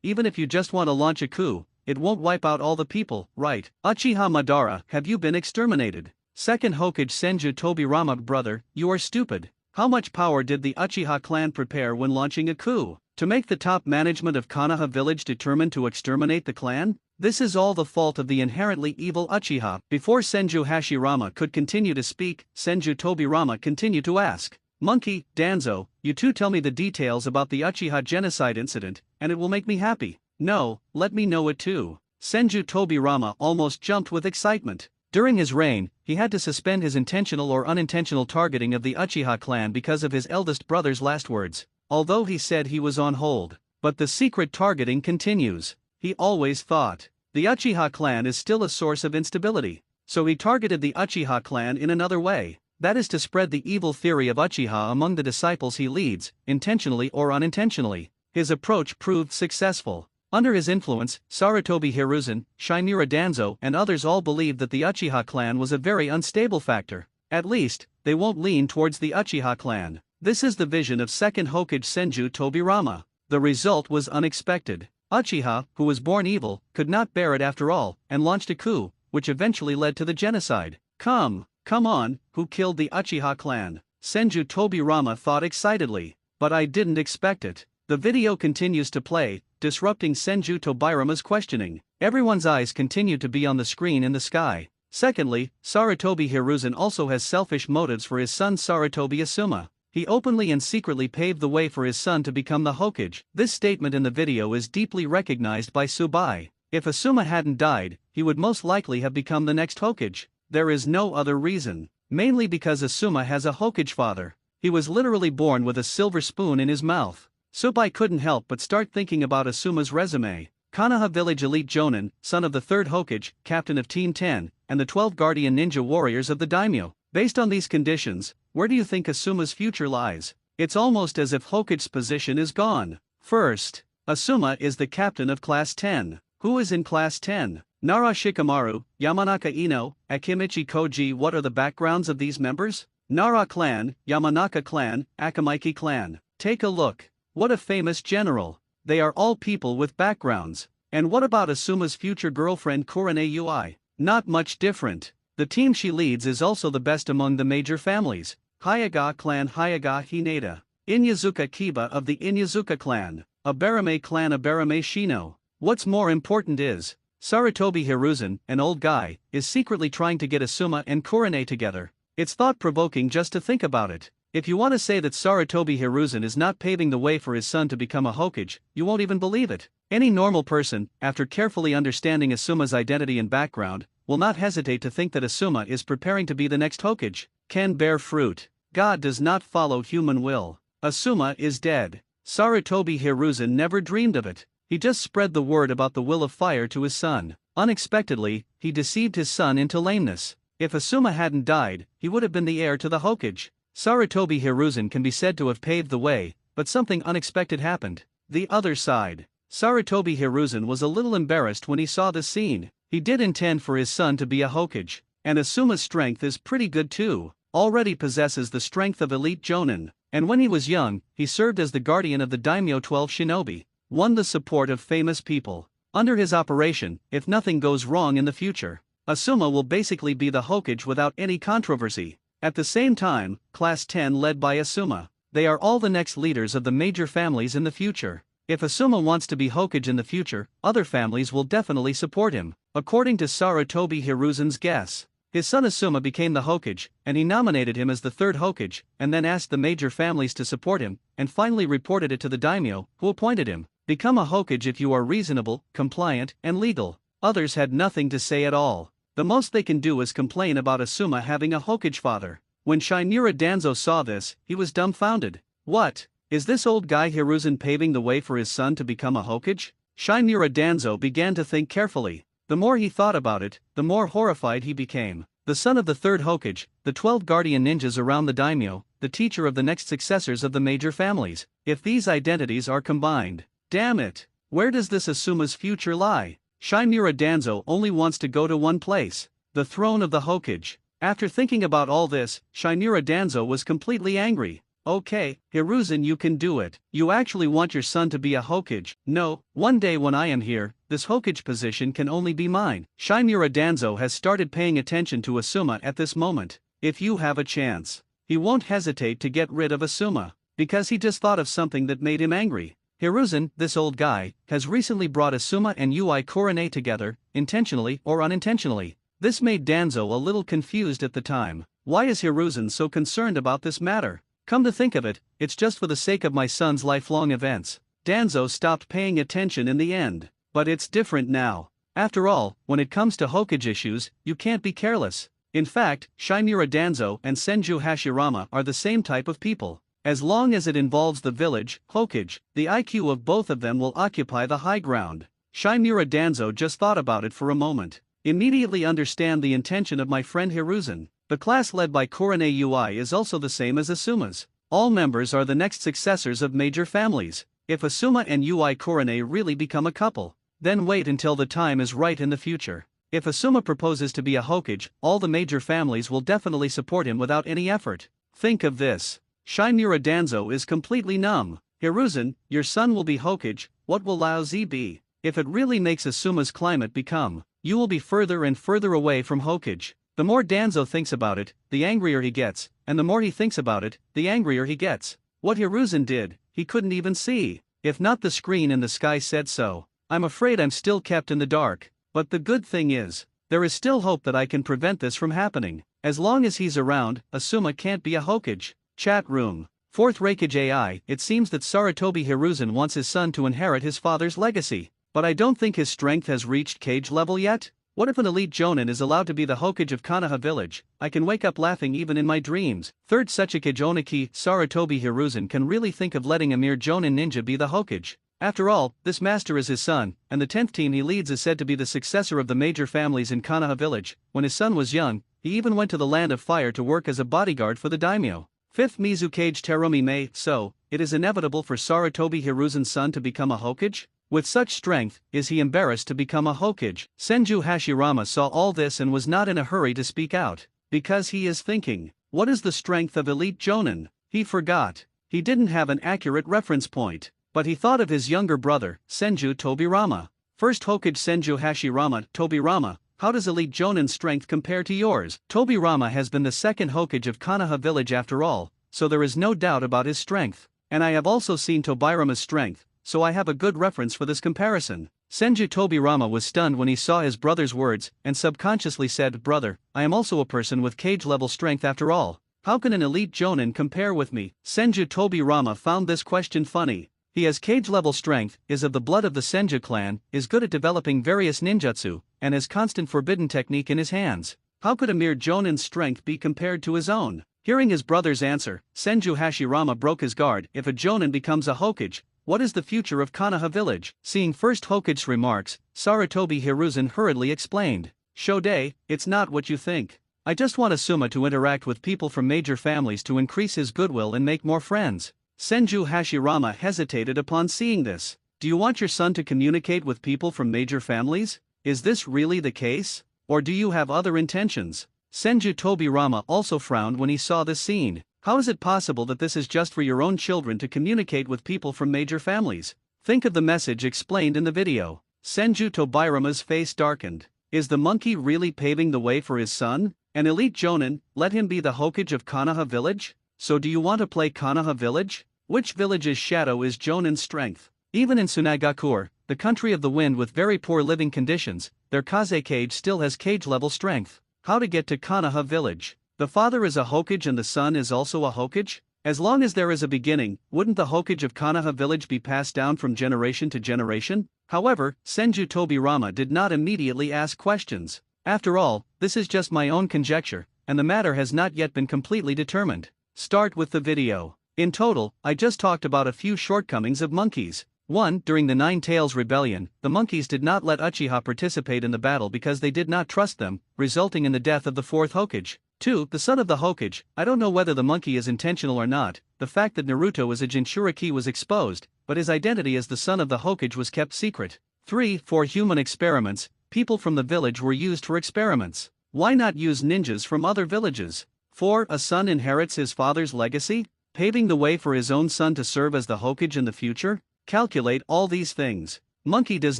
even if you just want to launch a coup, it won't wipe out all the people, right? Uchiha Madara, have you been exterminated? Second Hokage Senju Tobirama, brother, you are stupid. How much power did the Uchiha clan prepare when launching a coup? To make the top management of Konoha village determined to exterminate the clan? This is all the fault of the inherently evil Uchiha. Before Senju Hashirama could continue to speak, Senju Tobirama continued to ask. Monkey, Danzo, you two tell me the details about the Uchiha genocide incident, and it will make me happy. No, let me know it too. Senju Tobirama almost jumped with excitement. During his reign, he had to suspend his intentional or unintentional targeting of the Uchiha clan because of his eldest brother's last words. Although he said he was on hold. But the secret targeting continues. He always thought the Uchiha clan is still a source of instability. So he targeted the Uchiha clan in another way. That is to spread the evil theory of Uchiha among the disciples he leads, intentionally or unintentionally. His approach proved successful. Under his influence, Sarutobi Hiruzen, Shinura Danzo and others all believed that the Uchiha clan was a very unstable factor. At least, they won't lean towards the Uchiha clan. This is the vision of second Hokage Senju Tobirama. The result was unexpected. Uchiha, who was born evil, could not bear it after all, and launched a coup, which eventually led to the genocide. Come on, who killed the Uchiha clan? Senju Tobirama thought excitedly. but I didn't expect it. The video continues to play, disrupting Senju Tobirama's questioning. Everyone's eyes continue to be on the screen in the sky. Secondly, Sarutobi Hiruzen also has selfish motives for his son Sarutobi Asuma. He openly and secretly paved the way for his son to become the Hokage. This statement in the video is deeply recognized by Tsubai. If Asuma hadn't died, he would most likely have become the next Hokage. There is no other reason. Mainly because Asuma has a Hokage father. He was literally born with a silver spoon in his mouth. Tsubai couldn't help but start thinking about Asuma's resume. Konoha Village Elite Jonin, son of the 3rd Hokage, captain of Team 10, and the 12 Guardian Ninja Warriors of the Daimyo. Based on these conditions, where do you think Asuma's future lies? It's almost as if Hokage's position is gone. First, Asuma is the captain of Class 10. Who is in Class 10? Nara Shikamaru, Yamanaka Ino, Akimichi Koji. What are the backgrounds of these members? Nara clan, Yamanaka clan, Akamaiki clan. Take a look. What a famous general. They are all people with backgrounds. And what about Asuma's future girlfriend Kurane Ui? Not much different. The team she leads is also the best among the major families. Hyaga clan Hyaga Hinata. Inyazuka Kiba of the Inyazuka clan. Abarame clan Abarame Shino. What's more important is, Sarutobi Hiruzen, an old guy, is secretly trying to get Asuma and Kurane together. It's thought-provoking just to think about it. If you want to say that Sarutobi Hiruzen is not paving the way for his son to become a Hokage, you won't even believe it. Any normal person, after carefully understanding Asuma's identity and background, will not hesitate to think that Asuma is preparing to be the next Hokage. Can bear fruit. God does not follow human will. Asuma is dead. Sarutobi Hiruzen never dreamed of it. He just spread the word about the will of fire to his son. Unexpectedly, he deceived his son into lameness. If Asuma hadn't died, he would have been the heir to the Hokage. Sarutobi Hiruzen can be said to have paved the way, but something unexpected happened. The other side. Sarutobi Hiruzen was a little embarrassed when he saw this scene. He did intend for his son to be a Hokage, and Asuma's strength is pretty good too. Already possesses the strength of elite Jonin, and when he was young, he served as the guardian of the Daimyo 12 Shinobi, won the support of famous people. Under his operation, if nothing goes wrong in the future, Asuma will basically be the Hokage without any controversy. At the same time, Class 10 led by Asuma. They are all the next leaders of the major families in the future. If Asuma wants to be Hokage in the future, other families will definitely support him. According to Sarutobi Hiruzen's guess, his son Asuma became the Hokage, and he nominated him as the 3rd Hokage, and then asked the major families to support him, and finally reported it to the daimyo, who appointed him. Become a Hokage if you are reasonable, compliant, and legal. Others had nothing to say at all. The most they can do is complain about Asuma having a Hokage father. When Shinura Danzo saw this, he was dumbfounded. What? Is this old guy Hiruzen paving the way for his son to become a Hokage? Shinura Danzo began to think carefully. The more he thought about it, the more horrified he became. The son of the 3rd Hokage, the 12 guardian ninjas around the daimyo, the teacher of the next successors of the major families. If these identities are combined, damn it, where does this Asuma's future lie? Shinura Danzo only wants to go to one place, the throne of the Hokage. After thinking about all this, Shinura Danzo was completely angry. Okay, Hiruzen, you can do it. You actually want your son to be a Hokage. No, one day when I am here, this Hokage position can only be mine. Shinura Danzo has started paying attention to Asuma at this moment. If you have a chance, he won't hesitate to get rid of Asuma, because he just thought of something that made him angry. Hiruzen, this old guy, has recently brought Asuma and Ui Kurane together, intentionally or unintentionally. This made Danzo a little confused at the time. Why is Hiruzen so concerned about this matter? Come to think of it, it's just for the sake of my son's lifelong events. Danzo stopped paying attention in the end. But it's different now. After all, when it comes to Hokage issues, you can't be careless. In fact, Shinura Danzo and Senju Hashirama are the same type of people. As long as it involves the village, Hokage, the IQ of both of them will occupy the high ground. Shinura Danzo just thought about it for a moment. Immediately understand the intention of my friend Hiruzen. The class led by Kurane Ui is also the same as Asuma's. All members are the next successors of major families. If Asuma and Ui Kurane really become a couple, then wait until the time is right in the future. If Asuma proposes to be a Hokage, all the major families will definitely support him without any effort. Think of this. Shinura Danzo is completely numb. Hiruzen, your son will be Hokage, what will Lao Zi be? If it really makes Asuma's climate become, you will be further and further away from Hokage. The more Danzo thinks about it, the angrier he gets, and the more he thinks about it, the angrier he gets. What Hiruzen did, he couldn't even see. If not, the screen in the sky said so. I'm afraid I'm still kept in the dark, but the good thing is, there is still hope that I can prevent this from happening. As long as he's around, Asuma can't be a Hokage. Chat room. Fourth Raikage AI. It seems that Sarutobi Hiruzen wants his son to inherit his father's legacy. But I don't think his strength has reached cage level yet. What if an elite Jonin is allowed to be the Hokage of Konoha village? I can wake up laughing even in my dreams. Third Sechikage Oniki. Sarutobi Hiruzen can really think of letting a mere Jonin ninja be the Hokage. After all, this master is his son, and the 10th team he leads is said to be the successor of the major families in Konoha village. When his son was young, he even went to the land of fire to work as a bodyguard for the daimyo. 5th Mizukage Terumi Mei. So, it is inevitable for Sarutobi Hiruzen's son to become a Hokage? With such strength, is he embarrassed to become a Hokage? Senju Hashirama saw all this and was not in a hurry to speak out. Because he is thinking, what is the strength of elite Jonin? He forgot. He didn't have an accurate reference point. But he thought of his younger brother, Senju Tobirama. First Hokage Senju Hashirama. Tobirama, how does elite Jonin's strength compare to yours? Tobirama has been the second Hokage of Konoha village after all, so there is no doubt about his strength. And I have also seen Tobirama's strength, so I have a good reference for this comparison. Senju Tobirama was stunned when he saw his brother's words, and subconsciously said, brother, I am also a person with cage-level strength after all. How can an elite Jonin compare with me? Senju Tobirama found this question funny. He has cage-level strength, is of the blood of the Senju clan, is good at developing various ninjutsu, and has constant forbidden technique in his hands. How could a mere Jonin's strength be compared to his own? Hearing his brother's answer, Senju Hashirama broke his guard. If a Jonin becomes a Hokage, what is the future of Konoha village? Seeing first Hokage's remarks, Sarutobi Hiruzen hurriedly explained. Shode, it's not what you think. I just want Asuma to interact with people from major families to increase his goodwill and make more friends. Senju Hashirama hesitated upon seeing this. Do you want your son to communicate with people from major families? Is this really the case? Or do you have other intentions? Senju Tobirama also frowned when he saw this scene. How is it possible that this is just for your own children to communicate with people from major families? Think of the message explained in the video. Senju Tobirama's face darkened. Is the monkey really paving the way for his son? An elite Jonin, let him be the Hokage of Konoha village? So do you want to play Konoha village? Which village's shadow is Jonin's strength? Even in Tsunagakur, the country of the wind with very poor living conditions, their Kaze cage still has cage-level strength. How to get to Konoha village? The father is a Hokage and the son is also a Hokage? As long as there is a beginning, wouldn't the Hokage of Konoha village be passed down from generation to generation? However, Senju Tobirama did not immediately ask questions. After all, this is just my own conjecture, and the matter has not yet been completely determined. Start with the video. In total, I just talked about a few shortcomings of monkeys. 1. During the Nine Tails Rebellion, the monkeys did not let Uchiha participate in the battle because they did not trust them, resulting in the death of the fourth Hokage. 2. The son of the Hokage, I don't know whether the monkey is intentional or not, the fact that Naruto is a Jinchuriki was exposed, but his identity as the son of the Hokage was kept secret. 3. For human experiments, people from the village were used for experiments. Why not use ninjas from other villages? 4. A son inherits his father's legacy, paving the way for his own son to serve as the Hokage in the future? Calculate all these things. Monkey does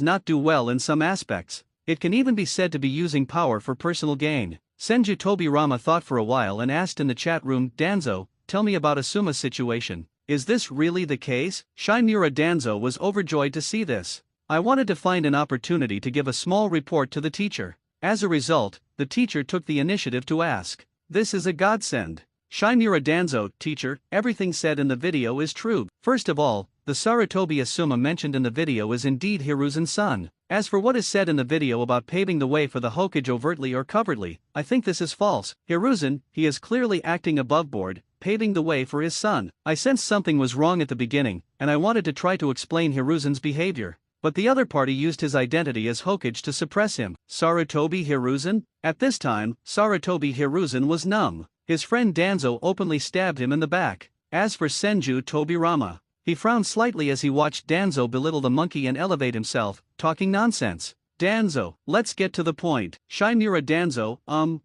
not do well in some aspects. It can even be said to be using power for personal gain. Senju Tobirama thought for a while and asked in the chat room, Danzo, tell me about Asuma's situation. Is this really the case? Shinmura Danzo was overjoyed to see this. I wanted to find an opportunity to give a small report to the teacher. As a result, the teacher took the initiative to ask. This is a godsend. Shinmura Danzo, teacher, everything said in the video is true. First of all, the Sarutobi Asuma mentioned in the video is indeed Hiruzen's son. As for what is said in the video about paving the way for the Hokage overtly or covertly, I think this is false. Hiruzen, he is clearly acting above board, paving the way for his son. I sensed something was wrong at the beginning, and I wanted to try to explain Hiruzen's behavior. But the other party used his identity as Hokage to suppress him. Sarutobi Hiruzen? At this time, Sarutobi Hiruzen was numb. His friend Danzo openly stabbed him in the back. As for Senju Tobirama, he frowned slightly as he watched Danzo belittle the monkey and elevate himself, talking nonsense. Danzo, let's get to the point. Shinmura Danzo,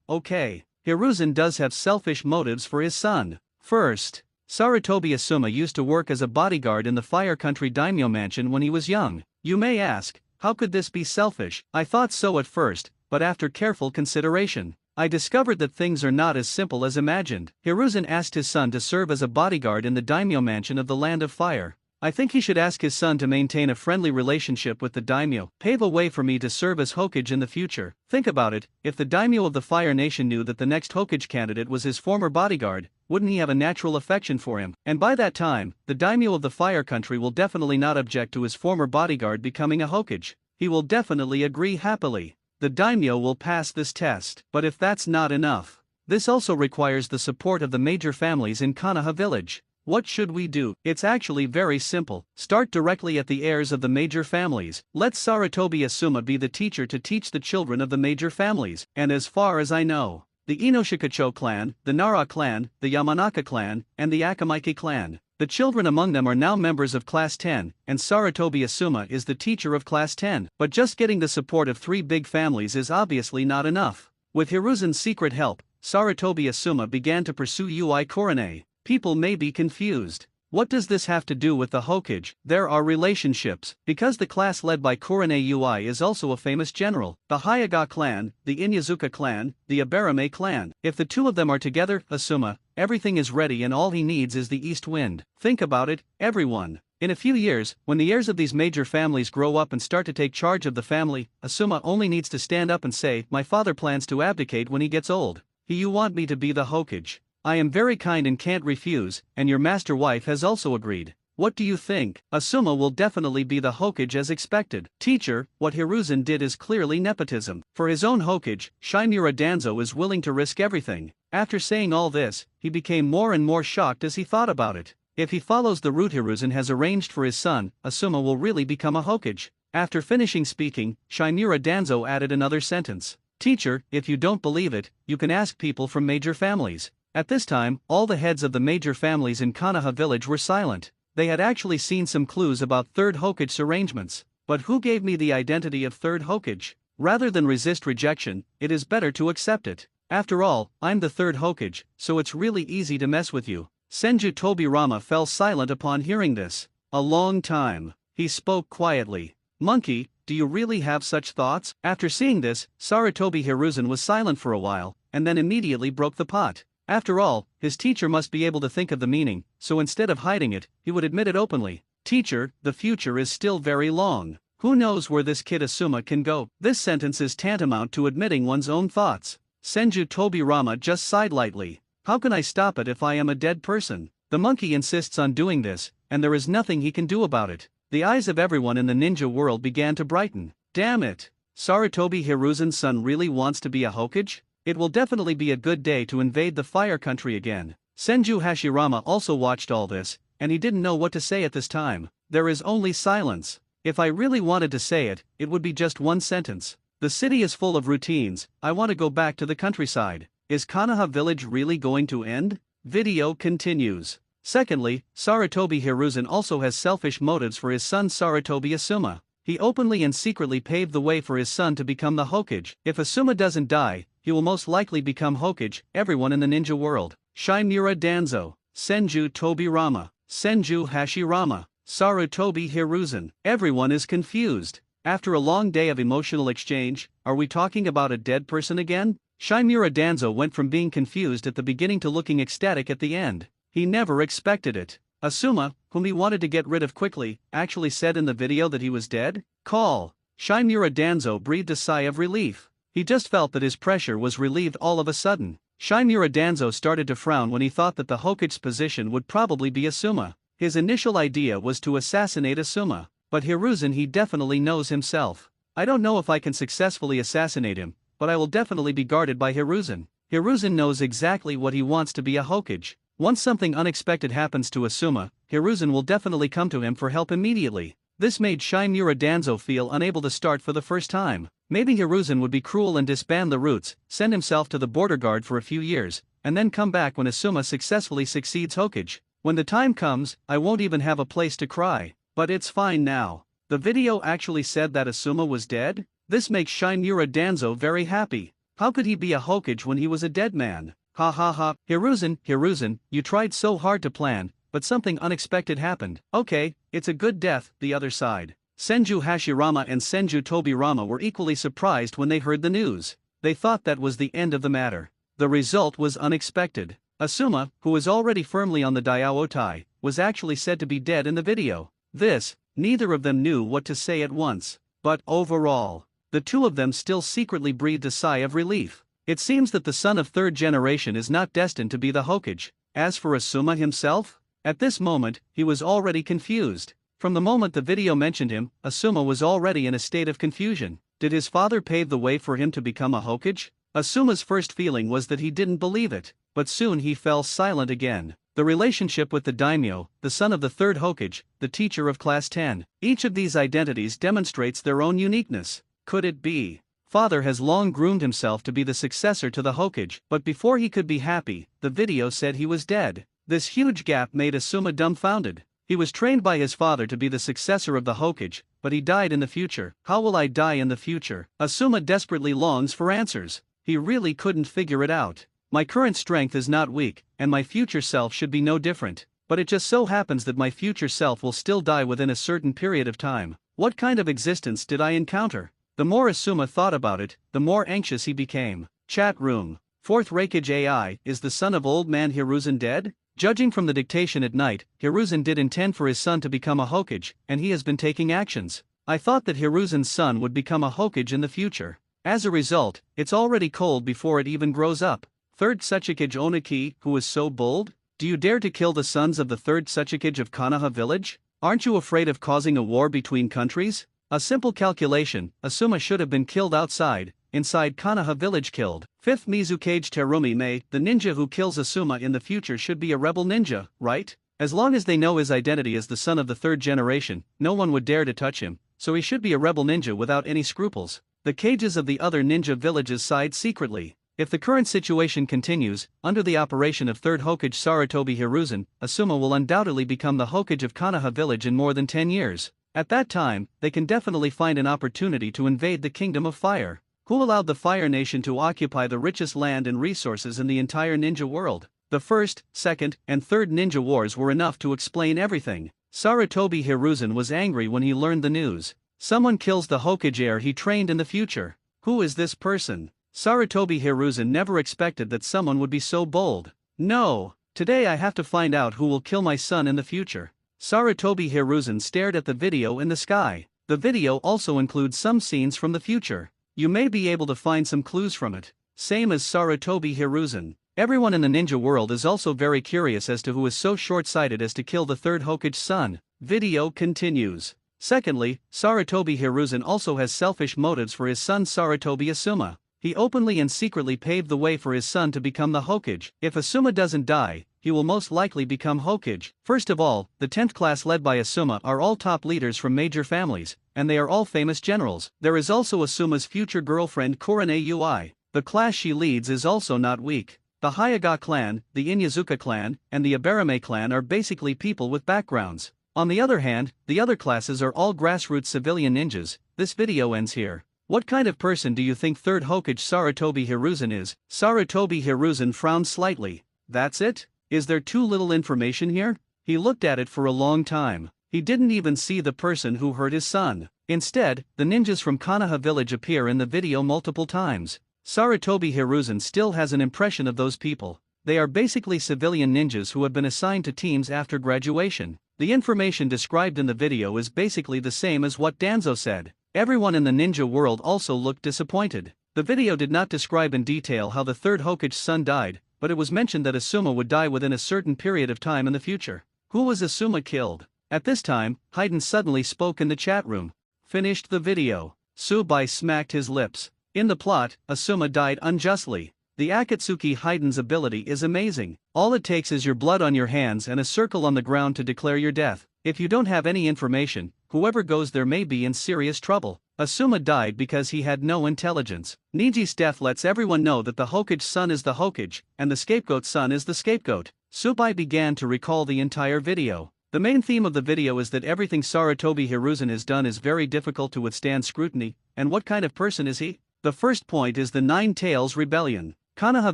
okay. Hiruzen does have selfish motives for his son. First, Sarutobi Asuma used to work as a bodyguard in the Fire Country Daimyo Mansion when he was young. You may ask, how could this be selfish? I thought so at first, but after careful consideration, I discovered that things are not as simple as imagined. Hiruzen asked his son to serve as a bodyguard in the daimyo mansion of the Land of Fire. I think he should ask his son to maintain a friendly relationship with the daimyo, pave a way for me to serve as Hokage in the future. Think about it, if the daimyo of the Fire Nation knew that the next Hokage candidate was his former bodyguard, wouldn't he have a natural affection for him? And by that time, the daimyo of the Fire Country will definitely not object to his former bodyguard becoming a Hokage. He will definitely agree happily. The daimyo will pass this test. But if that's not enough, this also requires the support of the major families in Konoha village. What should we do? It's actually very simple. Start directly at the heirs of the major families. Let Sarutobi Asuma be the teacher to teach the children of the major families. And as far as I know, the Inoshikacho clan, the Nara clan, the Yamanaka clan, and the Akamike clan. The children among them are now members of Class 10, and Sarutobi Asuma is the teacher of Class 10. But just getting the support of 3 big families is obviously not enough. With Hiruzen's secret help, Sarutobi Asuma began to pursue Ui Korone. People may be confused. What does this have to do with the Hokage? There are relationships. Because the class led by Korone Ui is also a famous general, the Hyaga clan, the Inyazuka clan, the Aberame clan. If the 2 of them are together, Asuma, everything is ready and all he needs is the east wind. Think about it, everyone. In a few years, when the heirs of these major families grow up and start to take charge of the family, Asuma only needs to stand up and say, "My father plans to abdicate when he gets old. You want me to be the Hokage? I am very kind and can't refuse, and your master wife has also agreed. What do you think?" Asuma will definitely be the Hokage as expected. Teacher, what Hiruzen did is clearly nepotism. For his own Hokage, Shimura Danzo is willing to risk everything. After saying all this, he became more and more shocked as he thought about it. If he follows the route Hiruzen has arranged for his son, Asuma will really become a Hokage. After finishing speaking, Shimura Danzo added another sentence. Teacher, if you don't believe it, you can ask people from major families. At this time, all the heads of the major families in Konoha village were silent. They had actually seen some clues about third Hokage's arrangements. But who gave me the identity of third Hokage? Rather than resist rejection, it is better to accept it. After all, I'm the third Hokage, so it's really easy to mess with you. Senju Tobirama fell silent upon hearing this. A long time. He spoke quietly. Monkey, do you really have such thoughts? After seeing this, Sarutobi Hiruzen was silent for a while, and then immediately broke the pot. After all, his teacher must be able to think of the meaning, so instead of hiding it, he would admit it openly. Teacher, the future is still very long. Who knows where this kid Asuma can go? This sentence is tantamount to admitting one's own thoughts. Senju Tobirama just sighed lightly. How can I stop it if I am a dead person? The monkey insists on doing this, and there is nothing he can do about it. The eyes of everyone in the ninja world began to brighten. Damn it! Sarutobi Hiruzen's son really wants to be a Hokage? It will definitely be a good day to invade the Fire Country again. Senju Hashirama also watched all this, and he didn't know what to say at this time. There is only silence. If I really wanted to say it, it would be just one sentence. The city is full of routines, I want to go back to the countryside. Is Konoha village really going to end? Video continues. Secondly, Sarutobi Hiruzen also has selfish motives for his son Sarutobi Asuma. He openly and secretly paved the way for his son to become the Hokage. If Asuma doesn't die, he will most likely become Hokage. Everyone in the ninja world. Shimura Danzo, Senju Tobirama, Senju Hashirama, Sarutobi Hiruzen. Everyone is confused. After a long day of emotional exchange, are we talking about a dead person again? Shimura Danzo went from being confused at the beginning to looking ecstatic at the end. He never expected it. Asuma, whom he wanted to get rid of quickly, actually said in the video that he was dead? Call. Shimura Danzo breathed a sigh of relief. He just felt that his pressure was relieved all of a sudden. Shimura Danzo started to frown when he thought that the Hokage's position would probably be Asuma. His initial idea was to assassinate Asuma. But Hiruzen he definitely knows himself. I don't know if I can successfully assassinate him, but I will definitely be guarded by Hiruzen. Hiruzen knows exactly what he wants to be a Hokage. Once something unexpected happens to Asuma, Hiruzen will definitely come to him for help immediately. This made Shimura Danzo feel unable to start for the first time. Maybe Hiruzen would be cruel and disband the roots, send himself to the border guard for a few years, and then come back when Asuma successfully succeeds Hokage. When the time comes, I won't even have a place to cry. But it's fine now. The video actually said that Asuma was dead? This makes Shimura Danzo very happy. How could he be a Hokage when he was a dead man? Ha ha ha. Hiruzen, you tried so hard to plan, but something unexpected happened. Okay, it's a good death. The other side. Senju Hashirama and Senju Tobirama were equally surprised when they heard the news. they thought that was the end of the matter. The result was unexpected. Asuma, who was already firmly on the Diaotai, was actually said to be dead in the video. This, neither of them knew what to say at once. But overall, the two of them still secretly breathed a sigh of relief. It seems that the son of third generation is not destined to be the Hokage. As for Asuma himself, at this moment, he was already confused. From the moment the video mentioned him, Asuma was already in a state of confusion. Did his father pave the way for him to become a Hokage? Asuma's first feeling was that he didn't believe it, but soon he fell silent again. The relationship with the daimyo, the son of the third Hokage, the teacher of class 10. Each of these identities demonstrates their own uniqueness. Could it be? Father has long groomed himself to be the successor to the Hokage, but before he could be happy, the video said he was dead. This huge gap made Asuma dumbfounded. He was trained by his father to be the successor of the Hokage, but he died in the future. How will I die in the future? Asuma desperately longs for answers. He really couldn't figure it out. My current strength is not weak, and my future self should be no different. But it just so happens that my future self will still die within a certain period of time. What kind of existence did I encounter? The more Asuma thought about it, the more anxious he became. Chat room. Fourth Raikage AI, is the son of old man Hiruzen dead? Judging from the dictation at night, Hiruzen did intend for his son to become a Hokage, and he has been taking actions. I thought that Hiruzen's son would become a Hokage in the future. As a result, it's already cold before it even grows up. Third Tsuchikage Oniki, who is so bold? Do you dare to kill the sons of the third Tsuchikage of Konoha village? Aren't you afraid of causing a war between countries? A simple calculation, Asuma should have been killed outside, inside Konoha village killed. Fifth Mizukage Terumi Mei, the ninja who kills Asuma in the future should be a rebel ninja, right? As long as they know his identity as the son of the third generation, no one would dare to touch him, so he should be a rebel ninja without any scruples. The cages of the other ninja villages sighed secretly. If the current situation continues, under the operation of third Hokage Sarutobi Hiruzen, Asuma will undoubtedly become the Hokage of Konoha village in more than 10 years. At that time, they can definitely find an opportunity to invade the Kingdom of Fire. Who allowed the Fire Nation to occupy the richest land and resources in the entire ninja world? The first, second, and third ninja wars were enough to explain everything. Sarutobi Hiruzen was angry when he learned the news. Someone kills the Hokage heir he trained in the future. Who is this person? Sarutobi Hiruzen never expected that someone would be so bold. No, today I have to find out who will kill my son in the future. Sarutobi Hiruzen stared at the video in the sky. The video also includes some scenes from the future. You may be able to find some clues from it. Same as Sarutobi Hiruzen. Everyone in the ninja world is also very curious as to who is so short-sighted as to kill the third Hokage's son. Video continues. Secondly, Sarutobi Hiruzen also has selfish motives for his son Sarutobi Asuma. He openly and secretly paved the way for his son to become the Hokage. If Asuma doesn't die, he will most likely become Hokage. First of all, the 10th class led by Asuma are all top leaders from major families, and they are all famous generals. There is also Asuma's future girlfriend Kurane Ui. The class she leads is also not weak. The Hyuga clan, the Inyazuka clan, and the Abarame clan are basically people with backgrounds. On the other hand, the other classes are all grassroots civilian ninjas. This video ends here. What kind of person do you think third Hokage Sarutobi Hiruzen is? Sarutobi Hiruzen frowned slightly. That's it? Is there too little information here? He looked at it for a long time. He didn't even see the person who hurt his son. Instead, the ninjas from Konoha village appear in the video multiple times. Sarutobi Hiruzen still has an impression of those people. They are basically civilian ninjas who have been assigned to teams after graduation. The information described in the video is basically the same as what Danzo said. Everyone in the ninja world also looked disappointed. The video did not describe in detail how the third Hokage's son died, but it was mentioned that Asuma would die within a certain period of time in the future. Who was Asuma killed? At this time, Haiden suddenly spoke in the chat room. Finished the video. Subai smacked his lips. In the plot, Asuma died unjustly. The Akatsuki Haiden's ability is amazing. All it takes is your blood on your hands and a circle on the ground to declare your death. If you don't have any information, whoever goes there may be in serious trouble. Asuma died because he had no intelligence. Niji's death lets everyone know that the Hokage's son is the Hokage, and the scapegoat's son is the scapegoat. Subai began to recall the entire video. The main theme of the video is that everything Sarutobi Hiruzen has done is very difficult to withstand scrutiny, and what kind of person is he? The first point is the Nine Tails Rebellion. Konoha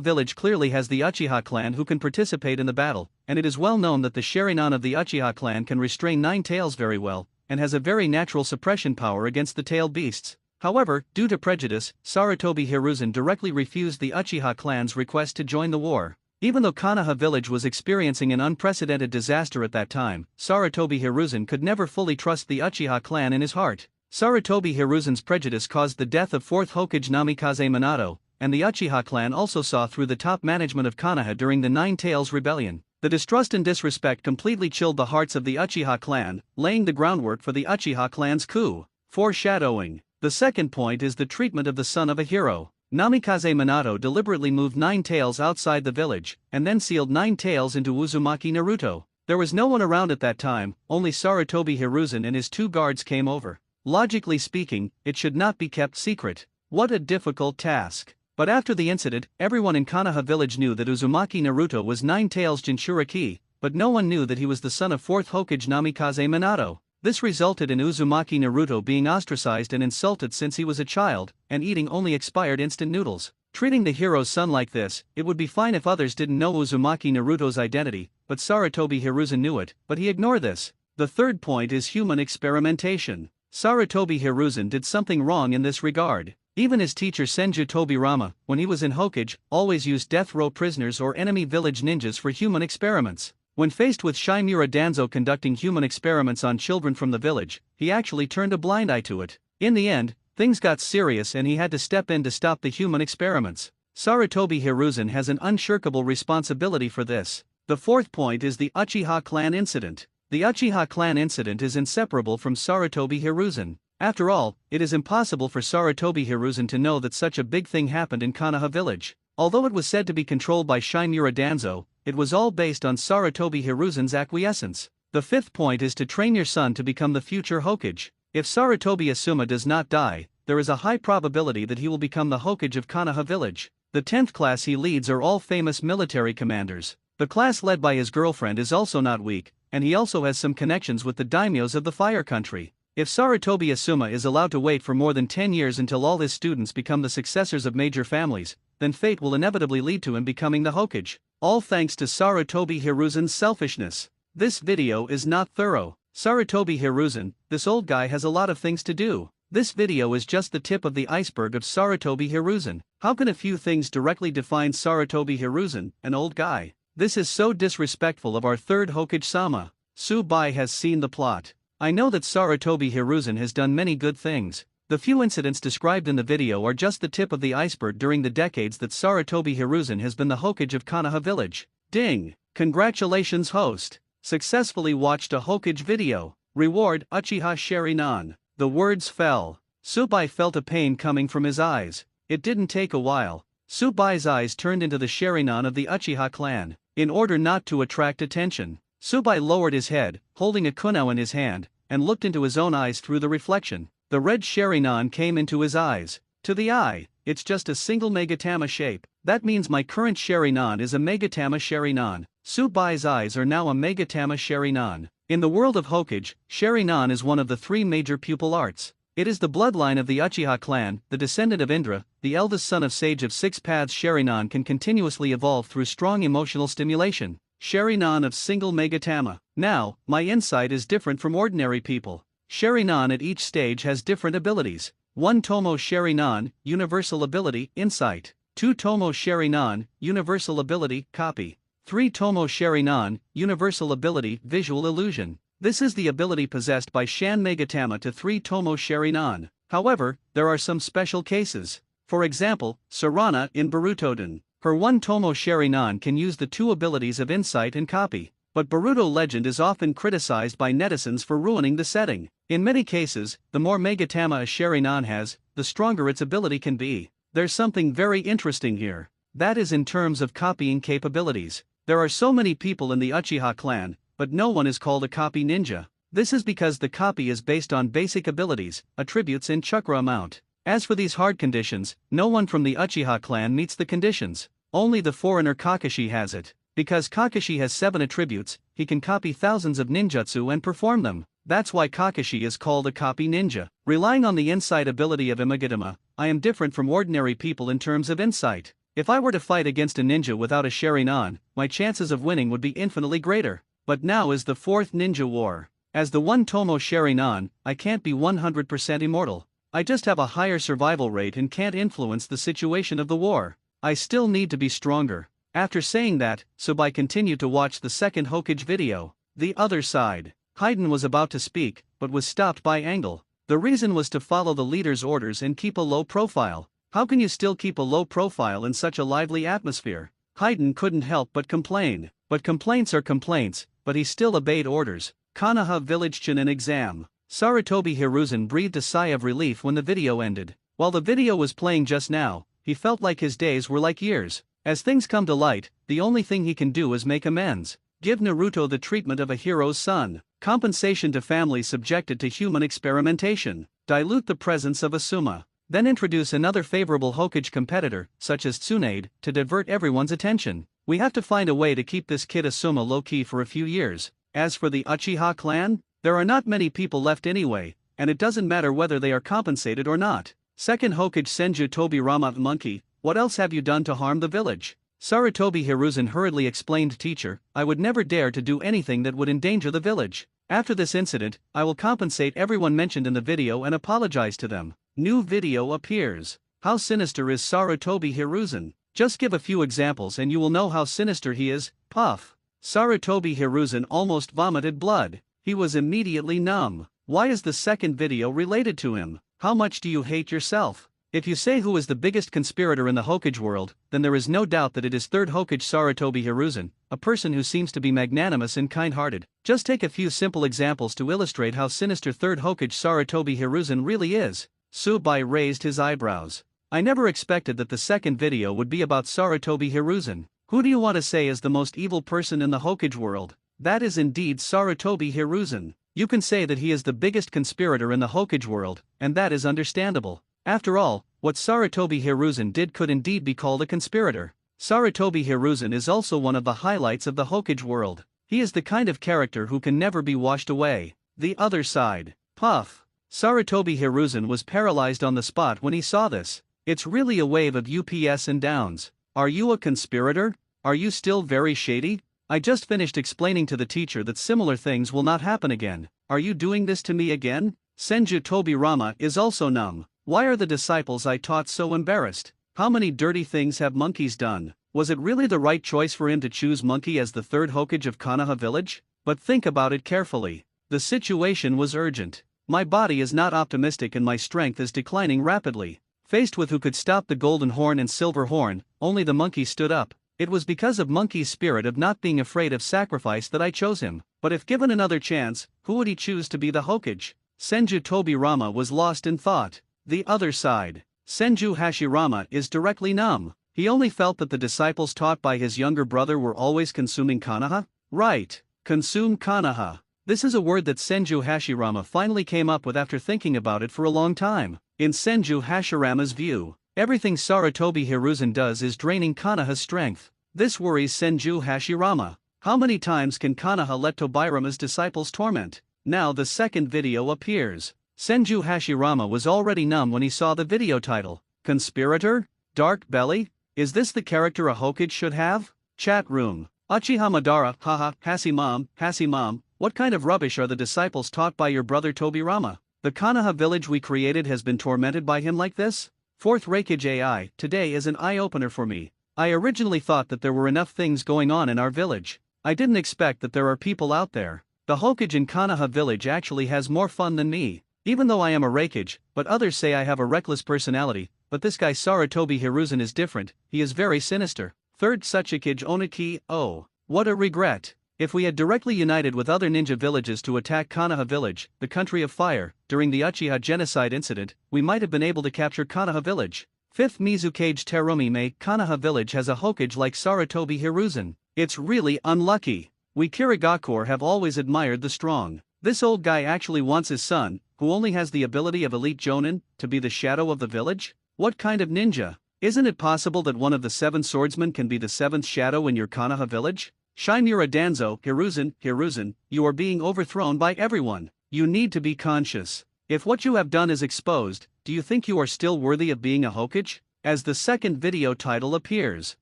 village clearly has the Uchiha clan who can participate in the battle, and it is well known that the Sharingan of the Uchiha clan can restrain Nine Tails very well, and has a very natural suppression power against the tailed beasts. However, due to prejudice, Sarutobi Hiruzen directly refused the Uchiha clan's request to join the war. Even though Konoha village was experiencing an unprecedented disaster at that time, Sarutobi Hiruzen could never fully trust the Uchiha clan in his heart. Sarutobi Hiruzen's prejudice caused the death of 4th Hokage Namikaze Minato, and the Uchiha clan also saw through the top management of Konoha during the Nine Tails Rebellion. The distrust and disrespect completely chilled the hearts of the Uchiha clan, laying the groundwork for the Uchiha clan's coup. Foreshadowing. The second point is the treatment of the son of a hero. Namikaze Minato deliberately moved Nine Tails outside the village, and then sealed Nine Tails into Uzumaki Naruto. There was no one around at that time, only Sarutobi Hiruzen and his 2 guards came over. Logically speaking, it should not be kept secret. What a difficult task. But after the incident, everyone in Konoha village knew that Uzumaki Naruto was Nine Tails Jinchuriki, but no one knew that he was the son of 4th Hokage Namikaze Minato. This resulted in Uzumaki Naruto being ostracized and insulted since he was a child, and eating only expired instant noodles. Treating the hero's son like this, it would be fine if others didn't know Uzumaki Naruto's identity, but Sarutobi Hiruzen knew it, but he ignored this. The third point is human experimentation. Sarutobi Hiruzen did something wrong in this regard. Even his teacher Senju Tobirama, when he was in Hokage, always used death row prisoners or enemy village ninjas for human experiments. When faced with Shimura Danzo conducting human experiments on children from the village, he actually turned a blind eye to it. In the end, things got serious and he had to step in to stop the human experiments. Sarutobi Hiruzen has an unshirkable responsibility for this. The fourth point is the Uchiha clan incident. The Uchiha clan incident is inseparable from Sarutobi Hiruzen. After all, it is impossible for Sarutobi Hiruzen to know that such a big thing happened in Konoha village. Although it was said to be controlled by Shimura Danzo, it was all based on Sarutobi Hiruzen's acquiescence. The fifth point is to train your son to become the future Hokage. If Sarutobi Asuma does not die, there is a high probability that he will become the Hokage of Konoha village. The 10th class he leads are all famous military commanders. The class led by his girlfriend is also not weak, and he also has some connections with the daimyos of the Fire Country. If Sarutobi Asuma is allowed to wait for more than 10 years until all his students become the successors of major families, then fate will inevitably lead to him becoming the Hokage. All thanks to Sarutobi Hiruzen's selfishness. This video is not thorough. Sarutobi Hiruzen, this old guy has a lot of things to do. This video is just the tip of the iceberg of Sarutobi Hiruzen. How can a few things directly define Sarutobi Hiruzen, an old guy? This is so disrespectful of our third Hokage-sama. Tsubai has seen the plot. I know that Sarutobi Hiruzen has done many good things. The few incidents described in the video are just the tip of the iceberg during the decades that Sarutobi Hiruzen has been the Hokage of Konoha village. Ding! Congratulations host! Successfully watched a Hokage video. Reward Uchiha Sharingan. The words fell. Tsubai felt a pain coming from his eyes. It didn't take a while. Tsubai's eyes turned into the Sharingan of the Uchiha clan. In order not to attract attention, Tsubai lowered his head, holding a kunao in his hand, and looked into his own eyes through the reflection. The red Sharingan came into his eyes. To the eye, it's just a single Megatama shape. That means my current Sharingan is a Megatama Sharingan. Tsubai's eyes are now a Megatama Sharingan. In the world of Hokage, Sharingan is one of the 3 major pupil arts. It is the bloodline of the Uchiha clan, the descendant of Indra, the eldest son of Sage of 6 Paths. Sharingan can continuously evolve through strong emotional stimulation. Sharingan of single Megatama. Now, my insight is different from ordinary people. Sharingan at each stage has different abilities. 1 Tomo Sharingan, universal ability, insight. 2 Tomo Sharingan, universal ability, copy. 3 Tomo Sharingan, universal ability, visual illusion. This is the ability possessed by Shan Megatama to 3 Tomo Sharingan. However, there are some special cases. For example, Sarana in Borutoden. Her 1 Tomo Sharingan can use the 2 abilities of insight and copy. But Boruto Legend is often criticized by netizens for ruining the setting. In many cases, the more Megatama a Sharingan has, the stronger its ability can be. There's something very interesting here. That is in terms of copying capabilities. There are so many people in the Uchiha clan, but no one is called a copy ninja. This is because the copy is based on basic abilities, attributes and chakra amount. As for these hard conditions, no one from the Uchiha clan meets the conditions. Only the foreigner Kakashi has it. Because Kakashi has 7 attributes, he can copy thousands of ninjutsu and perform them. That's why Kakashi is called a copy ninja. Relying on the insight ability of Imagidama, I am different from ordinary people in terms of insight. If I were to fight against a ninja without a Sharingan, my chances of winning would be infinitely greater. But now is the 4th ninja war. As the 1 Tomo Sharingan, I can't be 100% immortal. I just have a higher survival rate and can't influence the situation of the war. I still need to be stronger. After saying that, Subai continued to watch the second Hokage video, The Other Side. Haydn was about to speak, but was stopped by Angle. The reason was to follow the leader's orders and keep a low profile. How can you still keep a low profile in such a lively atmosphere? Haydn couldn't help but complain. But complaints are complaints, but he still obeyed orders. Konoha Village Chunin exam. Sarutobi Hiruzen breathed a sigh of relief when the video ended. While the video was playing just now, he felt like his days were like years. As things come to light, the only thing he can do is make amends. Give Naruto the treatment of a hero's son. Compensation to families subjected to human experimentation. Dilute the presence of Asuma. Then introduce another favorable Hokage competitor, such as Tsunade, to divert everyone's attention. We have to find a way to keep this kid Asuma low-key for a few years. As for the Uchiha clan, there are not many people left anyway, and it doesn't matter whether they are compensated or not. Second Hokage Senju Tobirama. Monkey, what else have you done to harm the village? Sarutobi Hiruzen hurriedly explained. Teacher, I would never dare to do anything that would endanger the village. After this incident, I will compensate everyone mentioned in the video and apologize to them. New video appears. How sinister is Sarutobi Hiruzen? Just give a few examples and you will know how sinister he is. Puff. Sarutobi Hiruzen almost vomited blood. He was immediately numb. Why is the second video related to him? How much do you hate yourself? If you say who is the biggest conspirator in the Hokage world, then there is no doubt that it is third Hokage Sarutobi Hiruzen, a person who seems to be magnanimous and kind-hearted. Just take a few simple examples to illustrate how sinister third Hokage Sarutobi Hiruzen really is. Subai raised his eyebrows. I never expected that the second video would be about Sarutobi Hiruzen. Who do you want to say is the most evil person in the Hokage world? That is indeed Sarutobi Hiruzen. You can say that he is the biggest conspirator in the Hokage world, and that is understandable. After all, what Sarutobi Hiruzen did could indeed be called a conspirator. Sarutobi Hiruzen is also one of the highlights of the Hokage world. He is the kind of character who can never be washed away. The Other Side. Puff. Sarutobi Hiruzen was paralyzed on the spot when he saw this. It's really a wave of ups and downs. Are you a conspirator? Are you still very shady? I just finished explaining to the teacher that similar things will not happen again. Are you doing this to me again? Senju Tobirama is also numb. Why are the disciples I taught so embarrassed? How many dirty things have monkeys done? Was it really the right choice for him to choose Monkey as the third Hokage of Konoha village? But think about it carefully. The situation was urgent. My body is not optimistic and my strength is declining rapidly. Faced with who could stop the Golden Horn and Silver Horn, only the monkey stood up. It was because of Monkey's spirit of not being afraid of sacrifice that I chose him. But if given another chance, who would he choose to be the Hokage? Senju Tobirama was lost in thought. The Other Side. Senju Hashirama is directly numb. He only felt that the disciples taught by his younger brother were always consuming Konoha? Right. Consume Konoha. This is a word that Senju Hashirama finally came up with after thinking about it for a long time. In Senju Hashirama's view, everything Sarutobi Hiruzen does is draining Konoha's strength. This worries Senju Hashirama. How many times can Konoha let Tobirama's disciples torment? Now the second video appears. Senju Hashirama was already numb when he saw the video title. Conspirator? Dark Belly? Is this the character a Hokage should have? Chat room. Uchiha Madara, haha, Hasimam, what kind of rubbish are the disciples taught by your brother Tobirama? The Konoha village we created has been tormented by him like this? Fourth Reikage AI, today is an eye-opener for me. I originally thought that there were enough things going on in our village. I didn't expect that there are people out there. The Hokage in Konoha village actually has more fun than me. Even though I am a Reikage, but others say I have a reckless personality, but this guy Sarutobi Hiruzen is different, he is very sinister. Third Suchikage Oniki, oh, what a regret. If we had directly united with other ninja villages to attack Konoha village, the country of fire, during the Uchiha genocide incident, we might have been able to capture Konoha village. Fifth Mizukage Terumi Mei, Konoha village has a Hokage like Sarutobi Hiruzen. It's really unlucky. We Kirigakure have always admired the strong. This old guy actually wants his son, who only has the ability of elite Jonin, to be the shadow of the village? What kind of ninja? Isn't it possible that one of the 7 swordsmen can be the 7th shadow in your Konoha village? Shinura Danzo, Hiruzen, you are being overthrown by everyone. You need to be conscious. If what you have done is exposed, do you think you are still worthy of being a Hokage? As the second video title appears,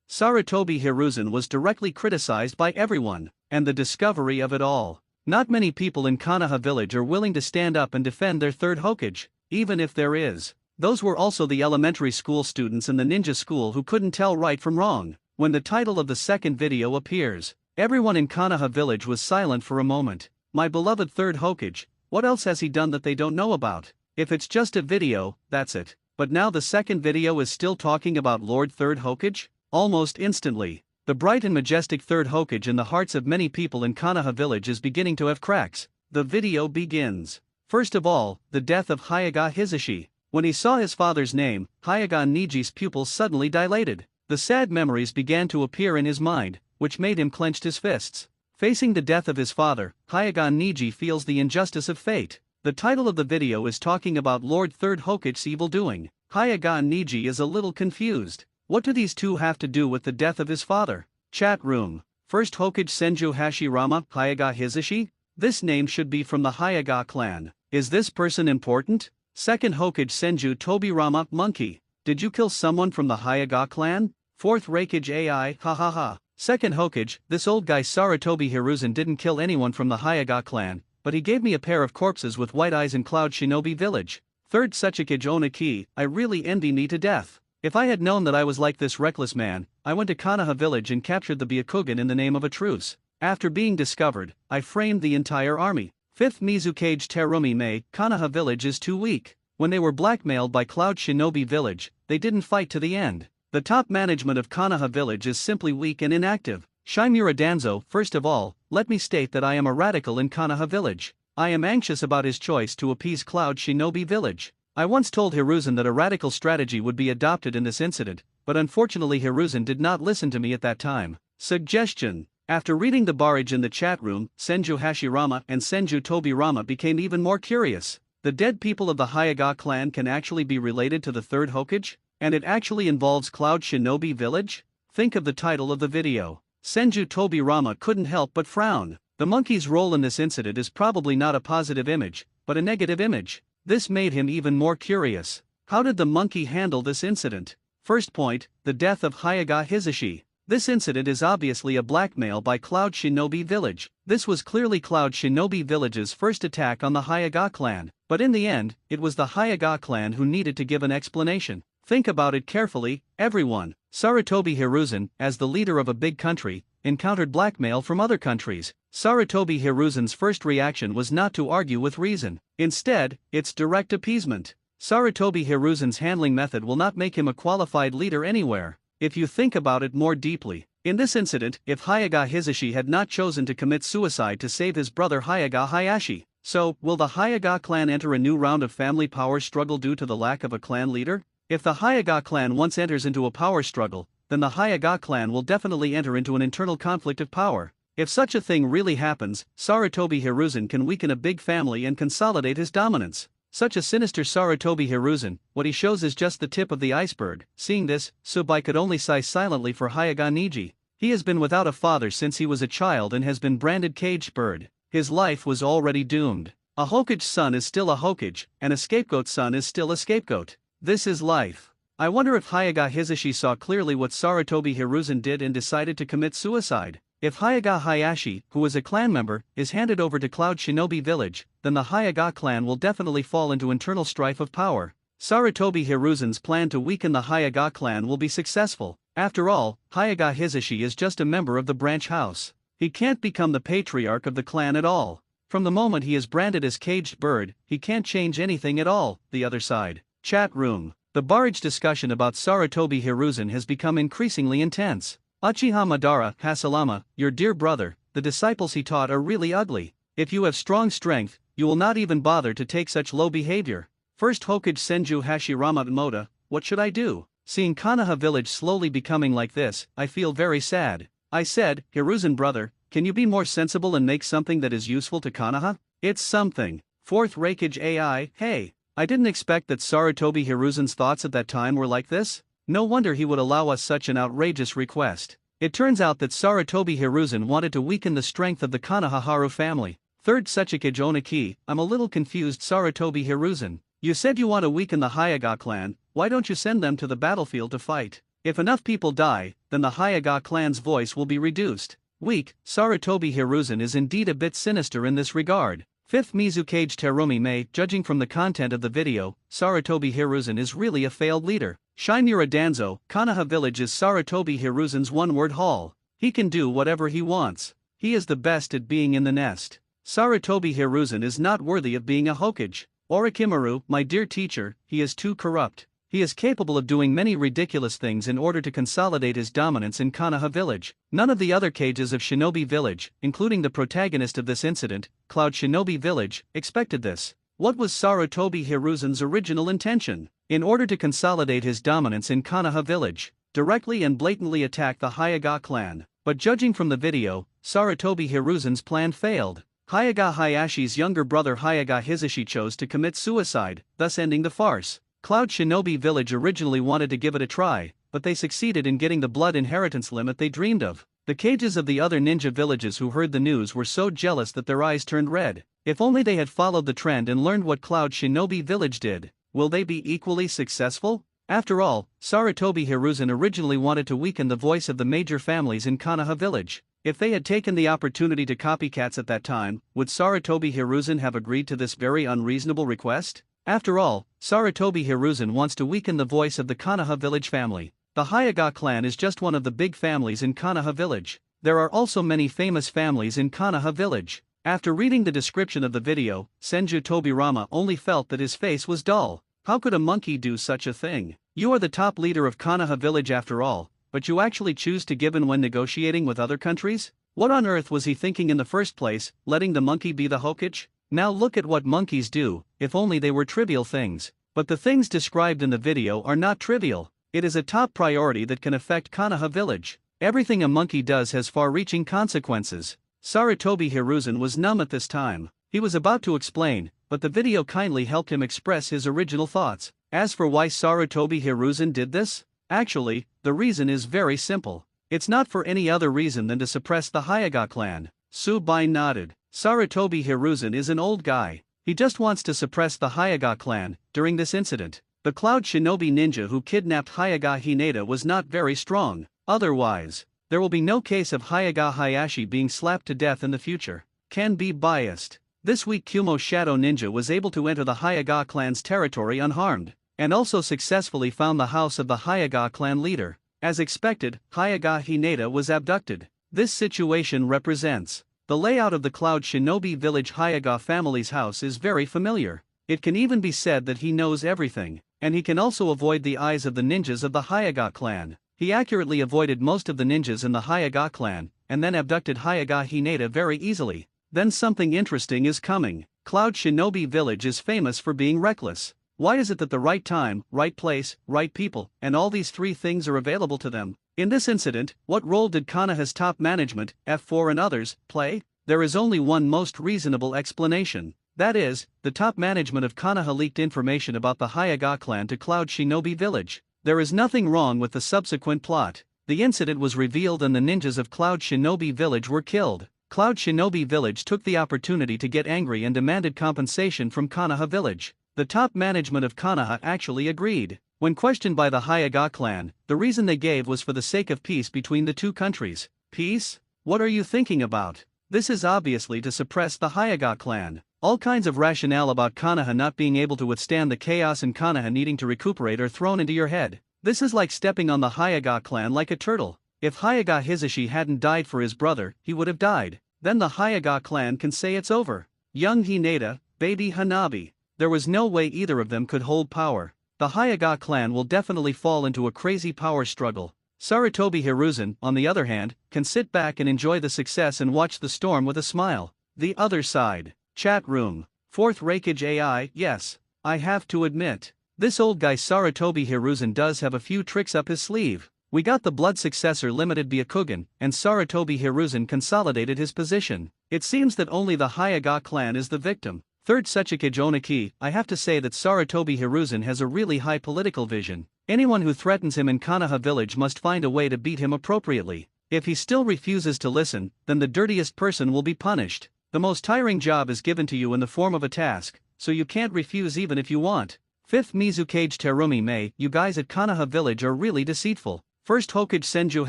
Sarutobi Hiruzen was directly criticized by everyone, and the discovery of it all. Not many people in Konoha village are willing to stand up and defend their third Hokage. even if there is. Those were also the elementary school students in the ninja school who couldn't tell right from wrong. When the title of the second video appears, everyone in Konoha village was silent for a moment. My beloved third Hokage, what else has he done that they don't know about? If it's just a video, that's it. But now the second video is still talking about Lord Third Hokage? Almost instantly, the bright and majestic Third Hokage in the hearts of many people in Konoha village is beginning to have cracks. The video begins. First of all, the death of Hyaga Hizashi. When he saw his father's name, Hyaga Niji's pupils suddenly dilated. The sad memories began to appear in his mind, which made him clench his fists. Facing the death of his father, Hyaga Niji feels the injustice of fate. The title of the video is talking about Lord Third Hokage's evil doing. Hyaga Niji is a little confused. What do these two have to do with the death of his father? Chat room. First Hokage Senju Hashirama, Hyaga Hizashi? This name should be from the Hyaga clan. Is this person important? Second Hokage Senju Tobirama, Monkey. Did you kill someone from the Hyaga clan? Fourth Raikage AI, hahaha. Second Hokage, this old guy Sarutobi Hiruzen didn't kill anyone from the Hyaga clan, but he gave me a pair of corpses with white eyes in Cloud Shinobi village. Third Sechikage Onaki, I really envy me to death. If I had known that I was like this reckless man, I went to Konoha village and captured the Byakugan in the name of a truce. After being discovered, I framed the entire army. Fifth Mizukage Terumi Mei, Konoha village is too weak. When they were blackmailed by Cloud Shinobi village, they didn't fight to the end. The top management of Konoha village is simply weak and inactive. Shimura Danzo, first of all, let me state that I am a radical in Konoha village. I am anxious about his choice to appease Cloud Shinobi village. I once told Hiruzen that a radical strategy would be adopted in this incident, but unfortunately Hiruzen did not listen to me at that time. Suggestion. After reading the barrage in the chat room, Senju Hashirama and Senju Tobirama became even more curious. The dead people of the Hyaga clan can actually be related to the third Hokage? And it actually involves Cloud Shinobi village? Think of the title of the video. Senju Tobirama couldn't help but frown. The monkey's role in this incident is probably not a positive image, but a negative image. This made him even more curious. How did the monkey handle this incident? First point, the death of Hyaga Hizashi. This incident is obviously a blackmail by Cloud Shinobi village. This was clearly Cloud Shinobi village's first attack on the Hyaga clan, but in the end, it was the Hyaga clan who needed to give an explanation. Think about it carefully, everyone. Sarutobi Hiruzen, as the leader of a big country, encountered blackmail from other countries. Sarutobi Hiruzen's first reaction was not to argue with reason. Instead, it's direct appeasement. Sarutobi Hiruzen's handling method will not make him a qualified leader anywhere. If you think about it more deeply, in this incident, if Hyaga Hizashi had not chosen to commit suicide to save his brother Hyaga Hayashi, so, will the Hyaga clan enter a new round of family power struggle due to the lack of a clan leader? If the Hyaga clan once enters into a power struggle, then the Hyaga clan will definitely enter into an internal conflict of power. If such a thing really happens, Sarutobi Hiruzen can weaken a big family and consolidate his dominance. Such a sinister Sarutobi Hiruzen, what he shows is just the tip of the iceberg. Seeing this, Tsubai could only sigh silently for Hyaga Niji. He has been without a father since he was a child and has been branded caged bird. His life was already doomed. A Hokage son is still a Hokage, and a scapegoat son is still a scapegoat. This is life. I wonder if Hyaga Hizashi saw clearly what Sarutobi Hiruzen did and decided to commit suicide. If Hyaga Hayashi, who is a clan member, is handed over to Cloud Shinobi village, then the Hyaga clan will definitely fall into internal strife of power. Sarutobi Hiruzen's plan to weaken the Hyaga clan will be successful. After all, Hyaga Hizashi is just a member of the branch house. He can't become the patriarch of the clan at all. From the moment he is branded as caged bird, he can't change anything at all. The other side. Chat room. The barrage discussion about Sarutobi Hiruzen has become increasingly intense. Uchiha Madara, Hasalama, your dear brother, the disciples he taught are really ugly. If you have strong strength, you will not even bother to take such low behavior. First Hokage Senju Hashirama Moda, what should I do? Seeing Konoha village slowly becoming like this, I feel very sad. I said, Hiruzen brother, can you be more sensible and make something that is useful to Konoha? It's something. Fourth Raikage AI, hey. I didn't expect that Sarutobi Hiruzen's thoughts at that time were like this. No wonder he would allow us such an outrageous request. It turns out that Sarutobi Hiruzen wanted to weaken the strength of the Konoha family. Third Sechikage Onaki, I'm a little confused Sarutobi Hiruzen. You said you want to weaken the Hyaga clan, why don't you send them to the battlefield to fight? If enough people die, then the Hyaga clan's voice will be reduced. Weak, Sarutobi Hiruzen is indeed a bit sinister in this regard. 5th Mizukage Terumi Mei. Judging from the content of the video, Sarutobi Hiruzen is really a failed leader. Shinura Danzo, Konoha Village is Sarutobi Hiruzen's one-word haul. He can do whatever he wants. He is the best at being in the nest. Sarutobi Hiruzen is not worthy of being a Hokage. Orochimaru, my dear teacher, he is too corrupt. He is capable of doing many ridiculous things in order to consolidate his dominance in Konoha Village. None of the other Kages of Shinobi Village, including the protagonist of this incident, Cloud Shinobi Village, expected this. What was Sarutobi Hiruzen's original intention? In order to consolidate his dominance in Konoha Village, directly and blatantly attack the Hyuga clan. But judging from the video, Sarutobi Hiruzen's plan failed. Hyuga Hayashi's younger brother Hyuga Hisashi chose to commit suicide, thus ending the farce. Cloud Shinobi Village originally wanted to give it a try, but they succeeded in getting the blood inheritance limit they dreamed of. The Kages of the other ninja villages who heard the news were so jealous that their eyes turned red. If only they had followed the trend and learned what Cloud Shinobi Village did. Will they be equally successful? After all, Sarutobi Hiruzen originally wanted to weaken the voice of the major families in Konoha Village. If they had taken the opportunity to copycats at that time, would Sarutobi Hiruzen have agreed to this very unreasonable request? After all, Sarutobi Hiruzen wants to weaken the voice of the Konoha Village family. The Hyuga clan is just one of the big families in Konoha Village. There are also many famous families in Konoha Village. After reading the description of the video, Senju Tobirama only felt that his face was dull. How could a monkey do such a thing? You are the top leader of Konoha Village after all, but you actually choose to give in when negotiating with other countries? What on earth was he thinking in the first place, letting the monkey be the Hokage? Now look at what monkeys do, if only they were trivial things. But the things described in the video are not trivial. It is a top priority that can affect Konoha Village. Everything a monkey does has far-reaching consequences. Sarutobi Hiruzen was numb at this time. He was about to explain, but the video kindly helped him express his original thoughts. As for why Sarutobi Hiruzen did this, actually, the reason is very simple. It's not for any other reason than to suppress the Hyuga clan. Subai nodded. Sarutobi Hiruzen is an old guy. He just wants to suppress the Hyuga clan. During this incident, the Cloud Shinobi ninja who kidnapped Hyuga Hinata was not very strong. Otherwise, there will be no case of Hyuga Hayashi being slapped to death in the future. Can be biased. This week Kumo Shadow Ninja was able to enter the Hyuga clan's territory unharmed, and also successfully found the house of the Hyuga clan leader. As expected, Hyuga Hinata was abducted. This situation represents the layout of the Cloud Shinobi Village Hyuga family's house is very familiar. It can even be said that he knows everything, and he can also avoid the eyes of the ninjas of the Hyuga clan. He accurately avoided most of the ninjas in the Hyuga clan, and then abducted Hyuga Hinata very easily. Then something interesting is coming. Cloud Shinobi Village is famous for being reckless. Why is it that the right time, right place, right people, and all these three things are available to them? In this incident, what role did Konoha's top management, F4 and others, play? There is only one most reasonable explanation. That is, the top management of Konoha leaked information about the Hyuga clan to Cloud Shinobi Village. There is nothing wrong with the subsequent plot. The incident was revealed and the ninjas of Cloud Shinobi Village were killed. Cloud Shinobi Village took the opportunity to get angry and demanded compensation from Konoha Village. The top management of Konoha actually agreed. When questioned by the Hyuga clan, the reason they gave was for the sake of peace between the two countries. Peace? What are you thinking about? This is obviously to suppress the Hyuga clan. All kinds of rationale about Konoha not being able to withstand the chaos and Konoha needing to recuperate are thrown into your head. This is like stepping on the Hyuga clan like a turtle. If Hyuga Hisashi hadn't died for his brother, he would have died. Then the Hyuga clan can say it's over. Young Hinata, baby Hanabi. There was no way either of them could hold power. The Hyuga clan will definitely fall into a crazy power struggle. Sarutobi Hiruzen, on the other hand, can sit back and enjoy the success and watch the storm with a smile. The other side. Chat room. 4th Reikage AI. Yes, I have to admit, this old guy Sarutobi Hiruzen does have a few tricks up his sleeve. We got the blood successor limited Byakugan, and Sarutobi Hiruzen consolidated his position. It seems that only the Hyuga clan is the victim. 3rd Sechikage Oniki. I have to say that Sarutobi Hiruzen has a really high political vision. Anyone who threatens him in Konoha Village must find a way to beat him appropriately. If he still refuses to listen, then the dirtiest person will be punished. The most tiring job is given to you in the form of a task, so you can't refuse even if you want. 5th Mizukage Terumi Mei. You guys at Konoha Village are really deceitful. 1st Hokage Senju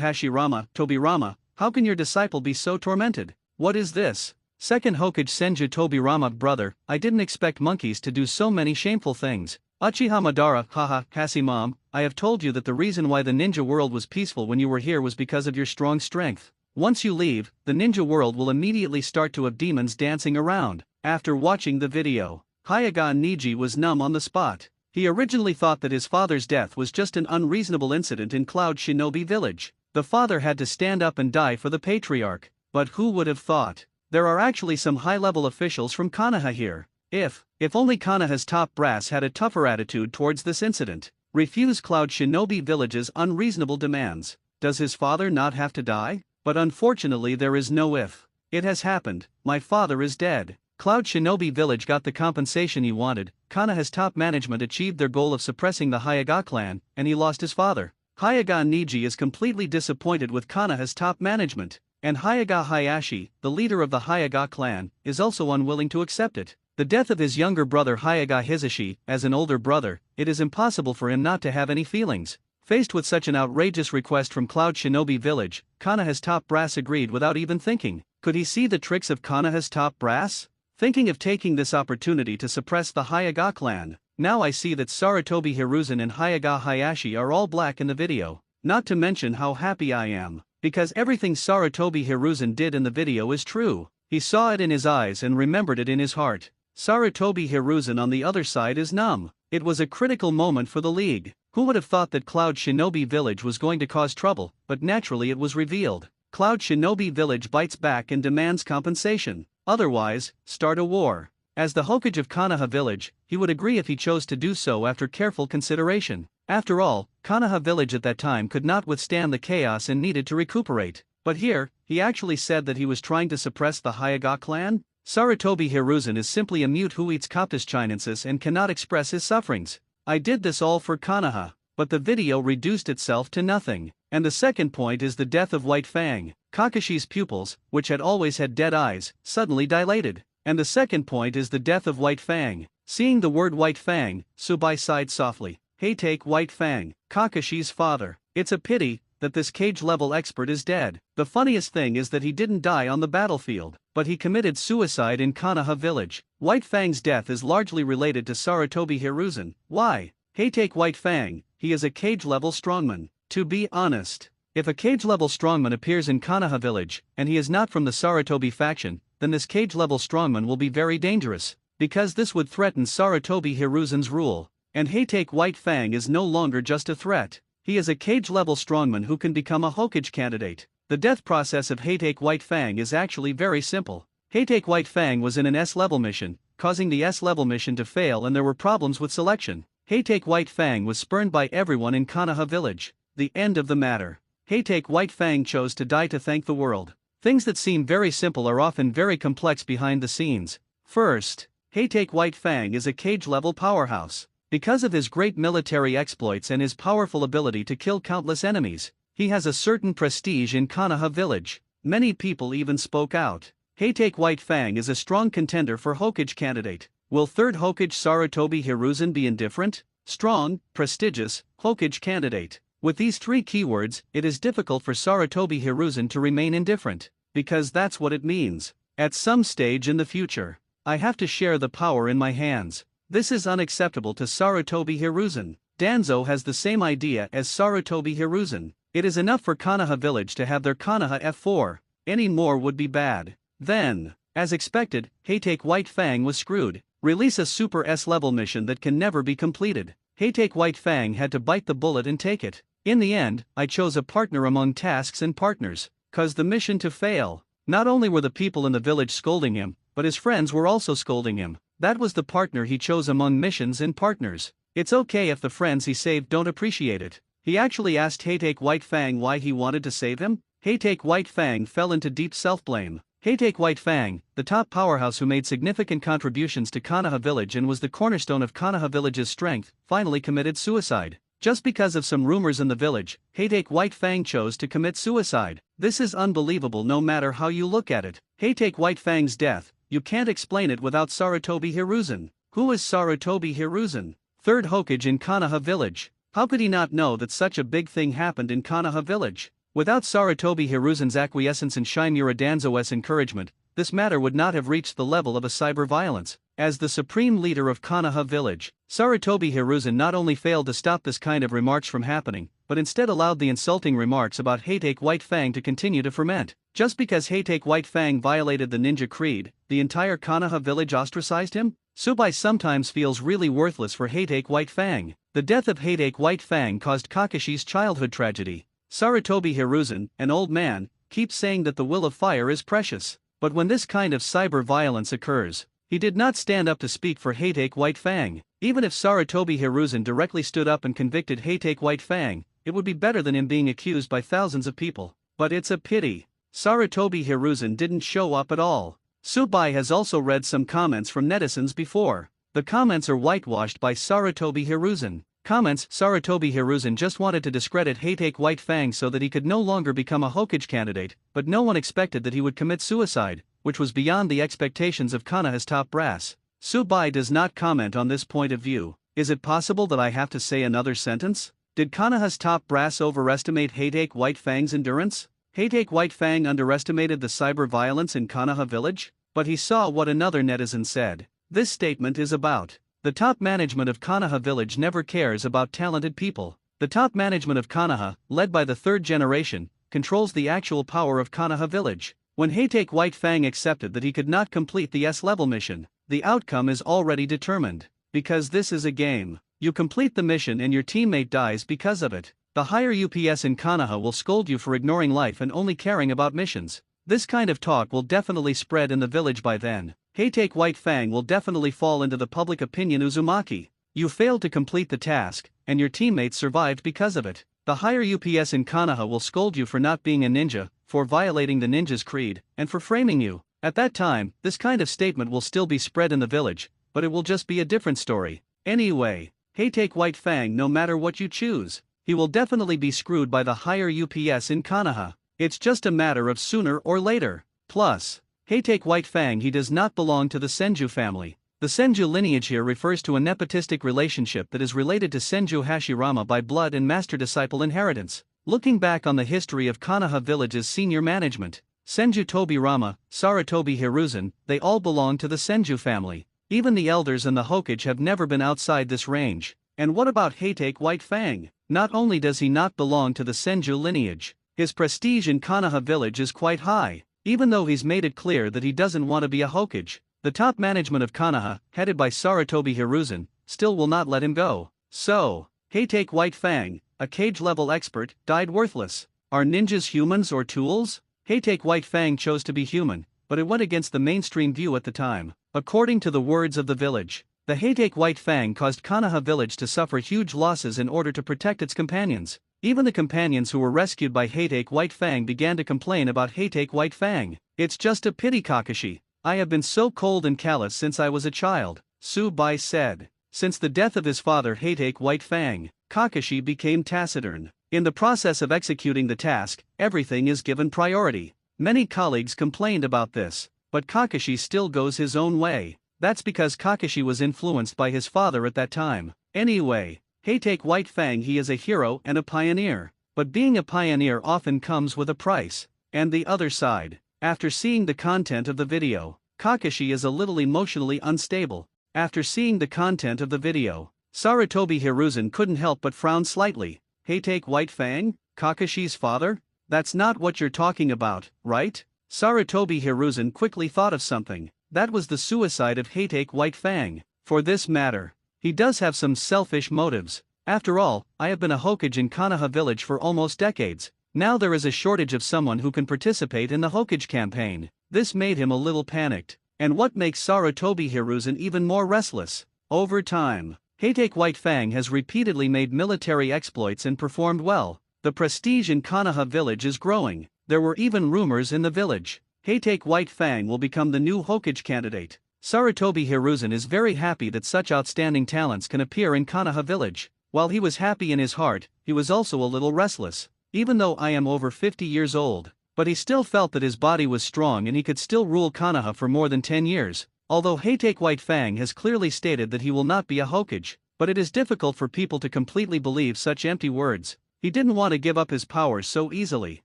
Hashirama. Tobirama, how can your disciple be so tormented? What is this? Second Hokage Senju Tobirama brother, I didn't expect monkeys to do so many shameful things. Uchiha Madara, haha, Cassie mom, I have told you that the reason why the ninja world was peaceful when you were here was because of your strong strength. Once you leave, the ninja world will immediately start to have demons dancing around. After watching the video, Hayaga Niji was numb on the spot. He originally thought that his father's death was just an unreasonable incident in Cloud Shinobi Village. The father had to stand up and die for the patriarch, but who would have thought? There are actually some high-level officials from Konoha here. If only Konoha's top brass had a tougher attitude towards this incident. Refuse Cloud Shinobi Village's unreasonable demands. Does his father not have to die? But unfortunately there is no if. It has happened, my father is dead. Cloud Shinobi Village got the compensation he wanted, Konoha's top management achieved their goal of suppressing the Hayaga clan, and he lost his father. Hayaga Niji is completely disappointed with Konoha's top management, and Hayaga Hayashi, the leader of the Hayaga clan, is also unwilling to accept it. The death of his younger brother Hayaga Hisashi, as an older brother, it is impossible for him not to have any feelings. Faced with such an outrageous request from Cloud Shinobi Village, Konoha's top brass agreed without even thinking. Could he see the tricks of Konoha's top brass? Thinking of taking this opportunity to suppress the Hayaga clan, now I see that Sarutobi Hiruzen and Hayaga Hayashi are all black in the video. Not to mention how happy I am, because everything Sarutobi Hiruzen did in the video is true. He saw it in his eyes and remembered it in his heart. Sarutobi Hiruzen on the other side is numb. It was a critical moment for the league. Who would have thought that Cloud Shinobi Village was going to cause trouble, but naturally it was revealed. Cloud Shinobi Village bites back and demands compensation. Otherwise, start a war. As the Hokage of Konoha Village, he would agree if he chose to do so after careful consideration. After all, Konoha Village at that time could not withstand the chaos and needed to recuperate. But here, he actually said that he was trying to suppress the Hayaga clan? Sarutobi Hiruzen is simply a mute who eats Coptus chinensis and cannot express his sufferings. I did this all for Konoha, but the video reduced itself to nothing. And the second point is the death of White Fang. Kakashi's pupils, which had always had dead eyes, suddenly dilated. And the second point is the death of White Fang. Seeing the word White Fang, Tsubai sighed softly. Hey, take White Fang, Kakashi's father. It's a pity that this cage-level expert is dead. The funniest thing is that he didn't die on the battlefield, but he committed suicide in Konoha Village. White Fang's death is largely related to Sarutobi Hiruzen. Why? Hey, take White Fang, he is a cage-level strongman. To be honest, if a cage-level strongman appears in Konoha Village, and he is not from the Sarutobi faction, then this cage-level strongman will be very dangerous, because this would threaten Sarutobi Hiruzen's rule. And Heitake White Fang is no longer just a threat. He is a cage-level strongman who can become a Hokage candidate. The death process of Heitake White Fang is actually very simple. Heitake White Fang was in an S-level mission, causing the S-level mission to fail, and there were problems with selection. Heitake White Fang was spurned by everyone in Konoha Village. The end of the matter. Heitake White Fang chose to die to thank the world. Things that seem very simple are often very complex behind the scenes. First, Heitake White Fang is a cage-level powerhouse. Because of his great military exploits and his powerful ability to kill countless enemies, he has a certain prestige in Konoha Village. Many people even spoke out. Heitake White Fang is a strong contender for Hokage candidate. Will third Hokage Sarutobi Hiruzen be indifferent? Strong, prestigious, Hokage candidate. With these three keywords, it is difficult for Sarutobi Hiruzen to remain indifferent, because that's what it means. At some stage in the future, I have to share the power in my hands. This is unacceptable to Sarutobi Hiruzen. Danzo has the same idea as Sarutobi Hiruzen. It is enough for Konoha Village to have their Konoha F4. Any more would be bad. Then, as expected, Heitake White Fang was screwed. Release a Super S-level mission that can never be completed. Heitake White Fang had to bite the bullet and take it. In the end, I chose a partner among tasks and partners. Cause the mission to fail. Not only were the people in the village scolding him, but his friends were also scolding him. That was the partner he chose among missions and partners. It's okay if the friends he saved don't appreciate it. He actually asked Heitake White Fang why he wanted to save him. Heitake White Fang fell into deep self-blame. Heitake White Fang, the top powerhouse who made significant contributions to Konoha Village and was the cornerstone of Konoha Village's strength, finally committed suicide. Just because of some rumors in the village, Heitake White Fang chose to commit suicide. This is unbelievable no matter how you look at it. Heitake White Fang's death, you can't explain it without Sarutobi Hiruzen. Who is Sarutobi Hiruzen? Third Hokage in Konoha Village. How could he not know that such a big thing happened in Konoha Village? Without Sarutobi Hiruzen's acquiescence and Shimura Danzo's encouragement, this matter would not have reached the level of a cyber violence. As the supreme leader of Konoha village, Sarutobi Hiruzen not only failed to stop this kind of remarks from happening, but instead allowed the insulting remarks about Hatake White Fang to continue to ferment. Just because Hatake White Fang violated the ninja creed, the entire Konoha village ostracized him? Subai sometimes feels really worthless for Hatake White Fang. The death of Hatake White Fang caused Kakashi's childhood tragedy. Sarutobi Hiruzen, an old man, keeps saying that the will of fire is precious. But when this kind of cyber violence occurs, he did not stand up to speak for Hatake White Fang. Even if Sarutobi Hiruzen directly stood up and convicted Hatake White Fang, it would be better than him being accused by thousands of people. But it's a pity Sarutobi Hiruzen didn't show up at all. Subai has also read some comments from netizens before. The comments are whitewashed by Sarutobi Hiruzen. Comments: Sarutobi Hiruzen just wanted to discredit Hatake White Fang so that he could no longer become a Hokage candidate, but no one expected that he would commit suicide, which was beyond the expectations of Konoha's top brass. Subai does not comment on this point of view. Is it possible that I have to say another sentence? Did Konoha's top brass overestimate Hatake White Fang's endurance? Hatake White Fang underestimated the cyber violence in Konoha village? But he saw what another netizen said. This statement is about the top management of Konoha village never cares about talented people. The top management of Konoha, led by the third generation, controls the actual power of Konoha village. When Hatake White Fang accepted that he could not complete the S-level mission, the outcome is already determined. Because this is a game. You complete the mission and your teammate dies because of it. The higher UPS in Konoha will scold you for ignoring life and only caring about missions. This kind of talk will definitely spread in the village by then. Hatake White Fang will definitely fall into the public opinion Uzumaki. You failed to complete the task, and your teammates survived because of it. The higher UPS in Konoha will scold you for not being a ninja, for violating the ninja's creed, and for framing you. At that time, this kind of statement will still be spread in the village, but it will just be a different story. Anyway, Hatake White Fang, no matter what you choose, he will definitely be screwed by the higher UPS in Konoha. It's just a matter of sooner or later. Plus, Hatake White Fang, he does not belong to the Senju family. The Senju lineage here refers to a nepotistic relationship that is related to Senju Hashirama by blood and master-disciple inheritance. Looking back on the history of Konoha village's senior management, Senju Tobirama, Sarutobi Hiruzen, they all belong to the Senju family. Even the elders and the Hokage have never been outside this range. And what about Hatake White Fang? Not only does he not belong to the Senju lineage, his prestige in Konoha village is quite high. Even though he's made it clear that he doesn't want to be a Hokage, the top management of Konoha, headed by Sarutobi Hiruzen, still will not let him go. So, Hatake White Fang, a cage-level expert, died worthless. Are ninjas humans or tools? Hatake White Fang chose to be human, but it went against the mainstream view at the time. According to the words of the village, the Hatake White Fang caused Konoha village to suffer huge losses in order to protect its companions. Even the companions who were rescued by Hatake White Fang began to complain about Hatake White Fang. It's just a pity, Kakashi. I have been so cold and callous since I was a child, Subai said. Since the death of his father Hatake White Fang, Kakashi became taciturn. In the process of executing the task, everything is given priority. Many colleagues complained about this, but Kakashi still goes his own way. That's because Kakashi was influenced by his father at that time. Anyway, Hatake White Fang, he is a hero and a pioneer. But being a pioneer often comes with a price. And the other side. After seeing the content of the video, Kakashi is a little emotionally unstable. After seeing the content of the video, Sarutobi Hiruzen couldn't help but frown slightly. Hatake White Fang? Kakashi's father? That's not what you're talking about, right? Sarutobi Hiruzen quickly thought of something. That was the suicide of Hatake White Fang. For this matter, he does have some selfish motives. After all, I have been a Hokage in Konoha village for almost decades. Now there is a shortage of someone who can participate in the Hokage campaign. This made him a little panicked. And what makes Sarutobi Hiruzen even more restless? Over time, Hatake White Fang has repeatedly made military exploits and performed well. The prestige in Konoha village is growing. There were even rumors in the village. Hatake White Fang will become the new Hokage candidate. Sarutobi Hiruzen is very happy that such outstanding talents can appear in Konoha village. While he was happy in his heart, he was also a little restless. Even though I am over 50 years old, but he still felt that his body was strong and he could still rule Konoha for more than 10 years. Although Hatake White Fang has clearly stated that he will not be a Hokage, but it is difficult for people to completely believe such empty words. He didn't want to give up his powers so easily.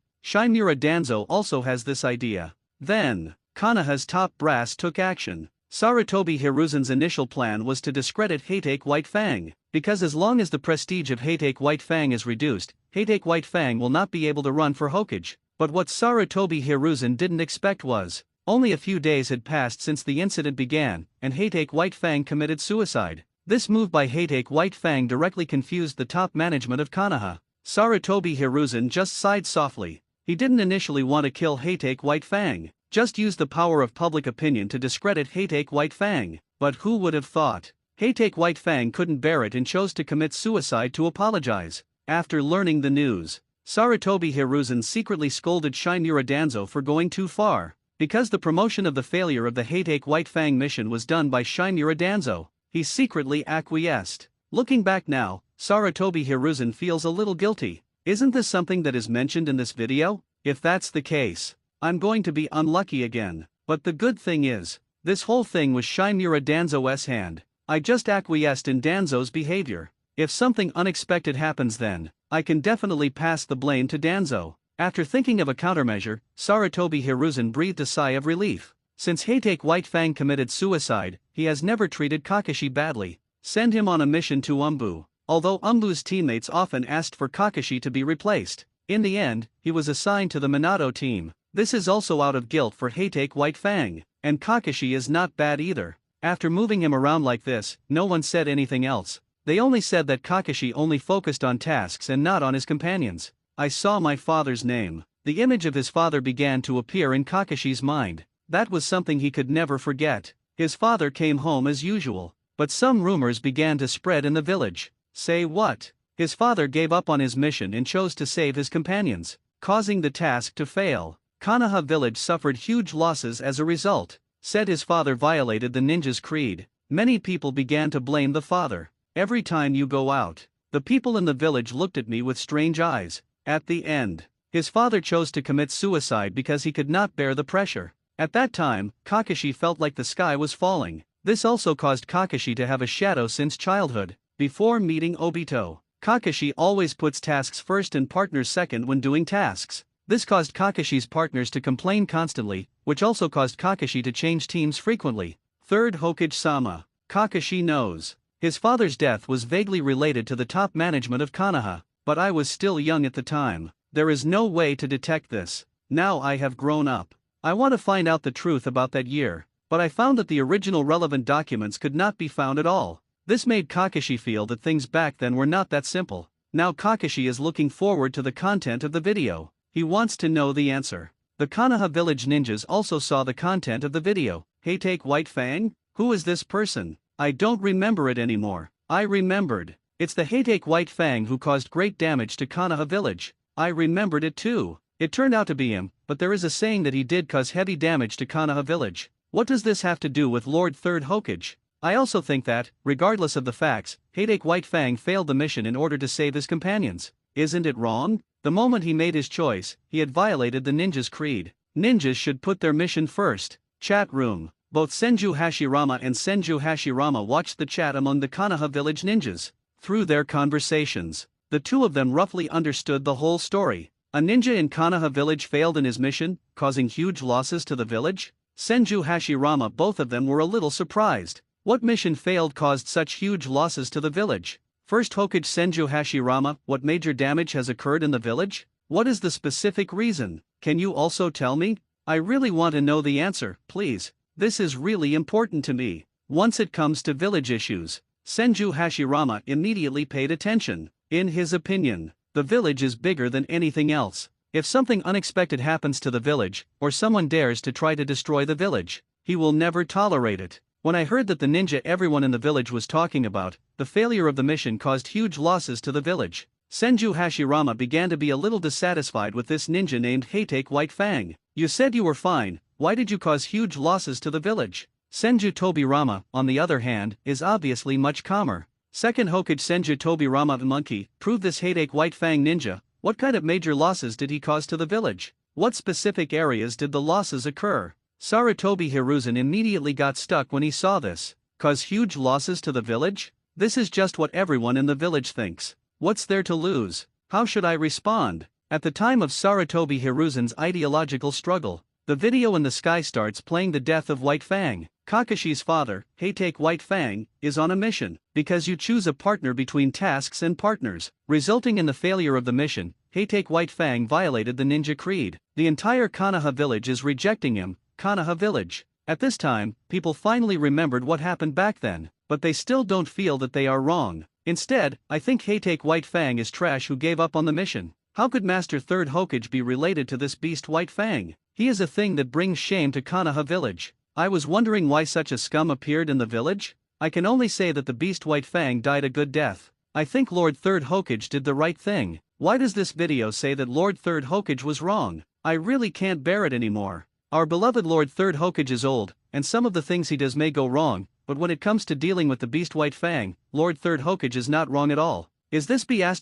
Shimura Danzo also has this idea. Then, Konoha's top brass took action. Sarutobi Hiruzen's initial plan was to discredit Hatake White Fang, because as long as the prestige of Hatake White Fang is reduced, Hatake White Fang will not be able to run for Hokage. But what Sarutobi Hiruzen didn't expect was, only a few days had passed since the incident began, and Hatake White Fang committed suicide. This move by Hatake White Fang directly confused the top management of Konoha. Sarutobi Hiruzen just sighed softly. He didn't initially want to kill Hatake White Fang, just use the power of public opinion to discredit Hatake White Fang. But who would have thought? Hatake White Fang couldn't bear it and chose to commit suicide to apologize. After learning the news, Sarutobi Hiruzen secretly scolded Shinobi Danzo for going too far. Because the promotion of the failure of the Hatake White Fang mission was done by Shinobi Danzo, he secretly acquiesced. Looking back now, Sarutobi Hiruzen feels a little guilty. Isn't this something that is mentioned in this video? If that's the case, I'm going to be unlucky again. But the good thing is, this whole thing was Shinobi Danzo's hand. I just acquiesced in Danzo's behavior. If something unexpected happens then, I can definitely pass the blame to Danzo. After thinking of a countermeasure, Sarutobi Hiruzen breathed a sigh of relief. Since Hatake White Fang committed suicide, he has never treated Kakashi badly. Send him on a mission to Umbu. Although Umbu's teammates often asked for Kakashi to be replaced, in the end, he was assigned to the Minato team. This is also out of guilt for Hatake White Fang, and Kakashi is not bad either. After moving him around like this, no one said anything else. They only said that Kakashi only focused on tasks and not on his companions. I saw my father's name. The image of his father began to appear in Kakashi's mind. That was something he could never forget. His father came home as usual, but some rumors began to spread in the village. Say what? His father gave up on his mission and chose to save his companions, causing the task to fail. Konoha village suffered huge losses as a result. Said his father violated the ninja's creed. Many people began to blame the father. Every time you go out, the people in the village looked at me with strange eyes. At the end, his father chose to commit suicide because he could not bear the pressure. At that time, Kakashi felt like the sky was falling. This also caused Kakashi to have a shadow since childhood. Before meeting Obito, Kakashi always puts tasks first and partners second when doing tasks. This caused Kakashi's partners to complain constantly, which also caused Kakashi to change teams frequently. Third Hokage-sama. Kakashi knows. His father's death was vaguely related to the top management of Konoha, but I was still young at the time. There is no way to detect this. Now I have grown up. I want to find out the truth about that year, but I found that the original relevant documents could not be found at all. This made Kakashi feel that things back then were not that simple. Now Kakashi is looking forward to the content of the video. He wants to know the answer. The Konoha village ninjas also saw the content of the video. Hatake White Fang? Who is this person? I don't remember it anymore. I remembered. It's the Hatake White Fang who caused great damage to Konoha village. I remembered it too. It turned out to be him, but there is a saying that he did cause heavy damage to Konoha village. What does this have to do with Lord Third Hokage? I also think that, regardless of the facts, Hatake White Fang failed the mission in order to save his companions. Isn't it wrong? The moment he made his choice, he had violated the ninja's creed. Ninjas should put their mission first. Chat room. Both Senju Hashirama and Senju Hashirama watched the chat among the Konoha village ninjas. Through their conversations, the two of them roughly understood the whole story. A ninja in Konoha village failed in his mission, causing huge losses to the village? Senju Hashirama, both of them were a little surprised. What mission failed caused such huge losses to the village? First Hokage Senju Hashirama, what major damage has occurred in the village? What is the specific reason? Can you also tell me? I really want to know the answer, please. This is really important to me. Once it comes to village issues, Senju Hashirama immediately paid attention. In his opinion, the village is bigger than anything else. If something unexpected happens to the village, or someone dares to try to destroy the village, he will never tolerate it. When I heard that the ninja everyone in the village was talking about, the failure of the mission caused huge losses to the village, Senju Hashirama began to be a little dissatisfied with this ninja named Hatake White Fang. You said you were fine, why did you cause huge losses to the village? Senju Tobirama, on the other hand, is obviously much calmer. Second Hokage Senju Tobirama the monkey, prove this Hatake White Fang ninja, what kind of major losses did he cause to the village? What specific areas did the losses occur? Sarutobi Hiruzen immediately got stuck when he saw this. Cause huge losses to the village? This is just what everyone in the village thinks. What's there to lose? How should I respond? At the time of Sarutobi Hiruzen's ideological struggle, The video in the sky starts playing the death of White Fang. Kakashi's father, Heitake White Fang, is on a mission. Because you choose a partner between tasks and partners, resulting in the failure of the mission, Heitake White Fang violated the ninja creed. The entire Konoha village is rejecting him. Konoha village. At this time, people finally remembered what happened back then, but they still don't feel that they are wrong. Instead, I think Heitake White Fang is trash who gave up on the mission. How could Master Third Hokage be related to this beast White Fang? He is a thing that brings shame to Konoha village. I was wondering why such a scum appeared in the village? I can only say that the beast White Fang died a good death. I think Lord Third Hokage did the right thing. Why does this video say that Lord Third Hokage was wrong? I really can't bear it anymore. Our beloved Lord Third Hokage is old, and some of the things he does may go wrong, but when it comes to dealing with the beast White Fang, Lord Third Hokage is not wrong at all. Is this B****************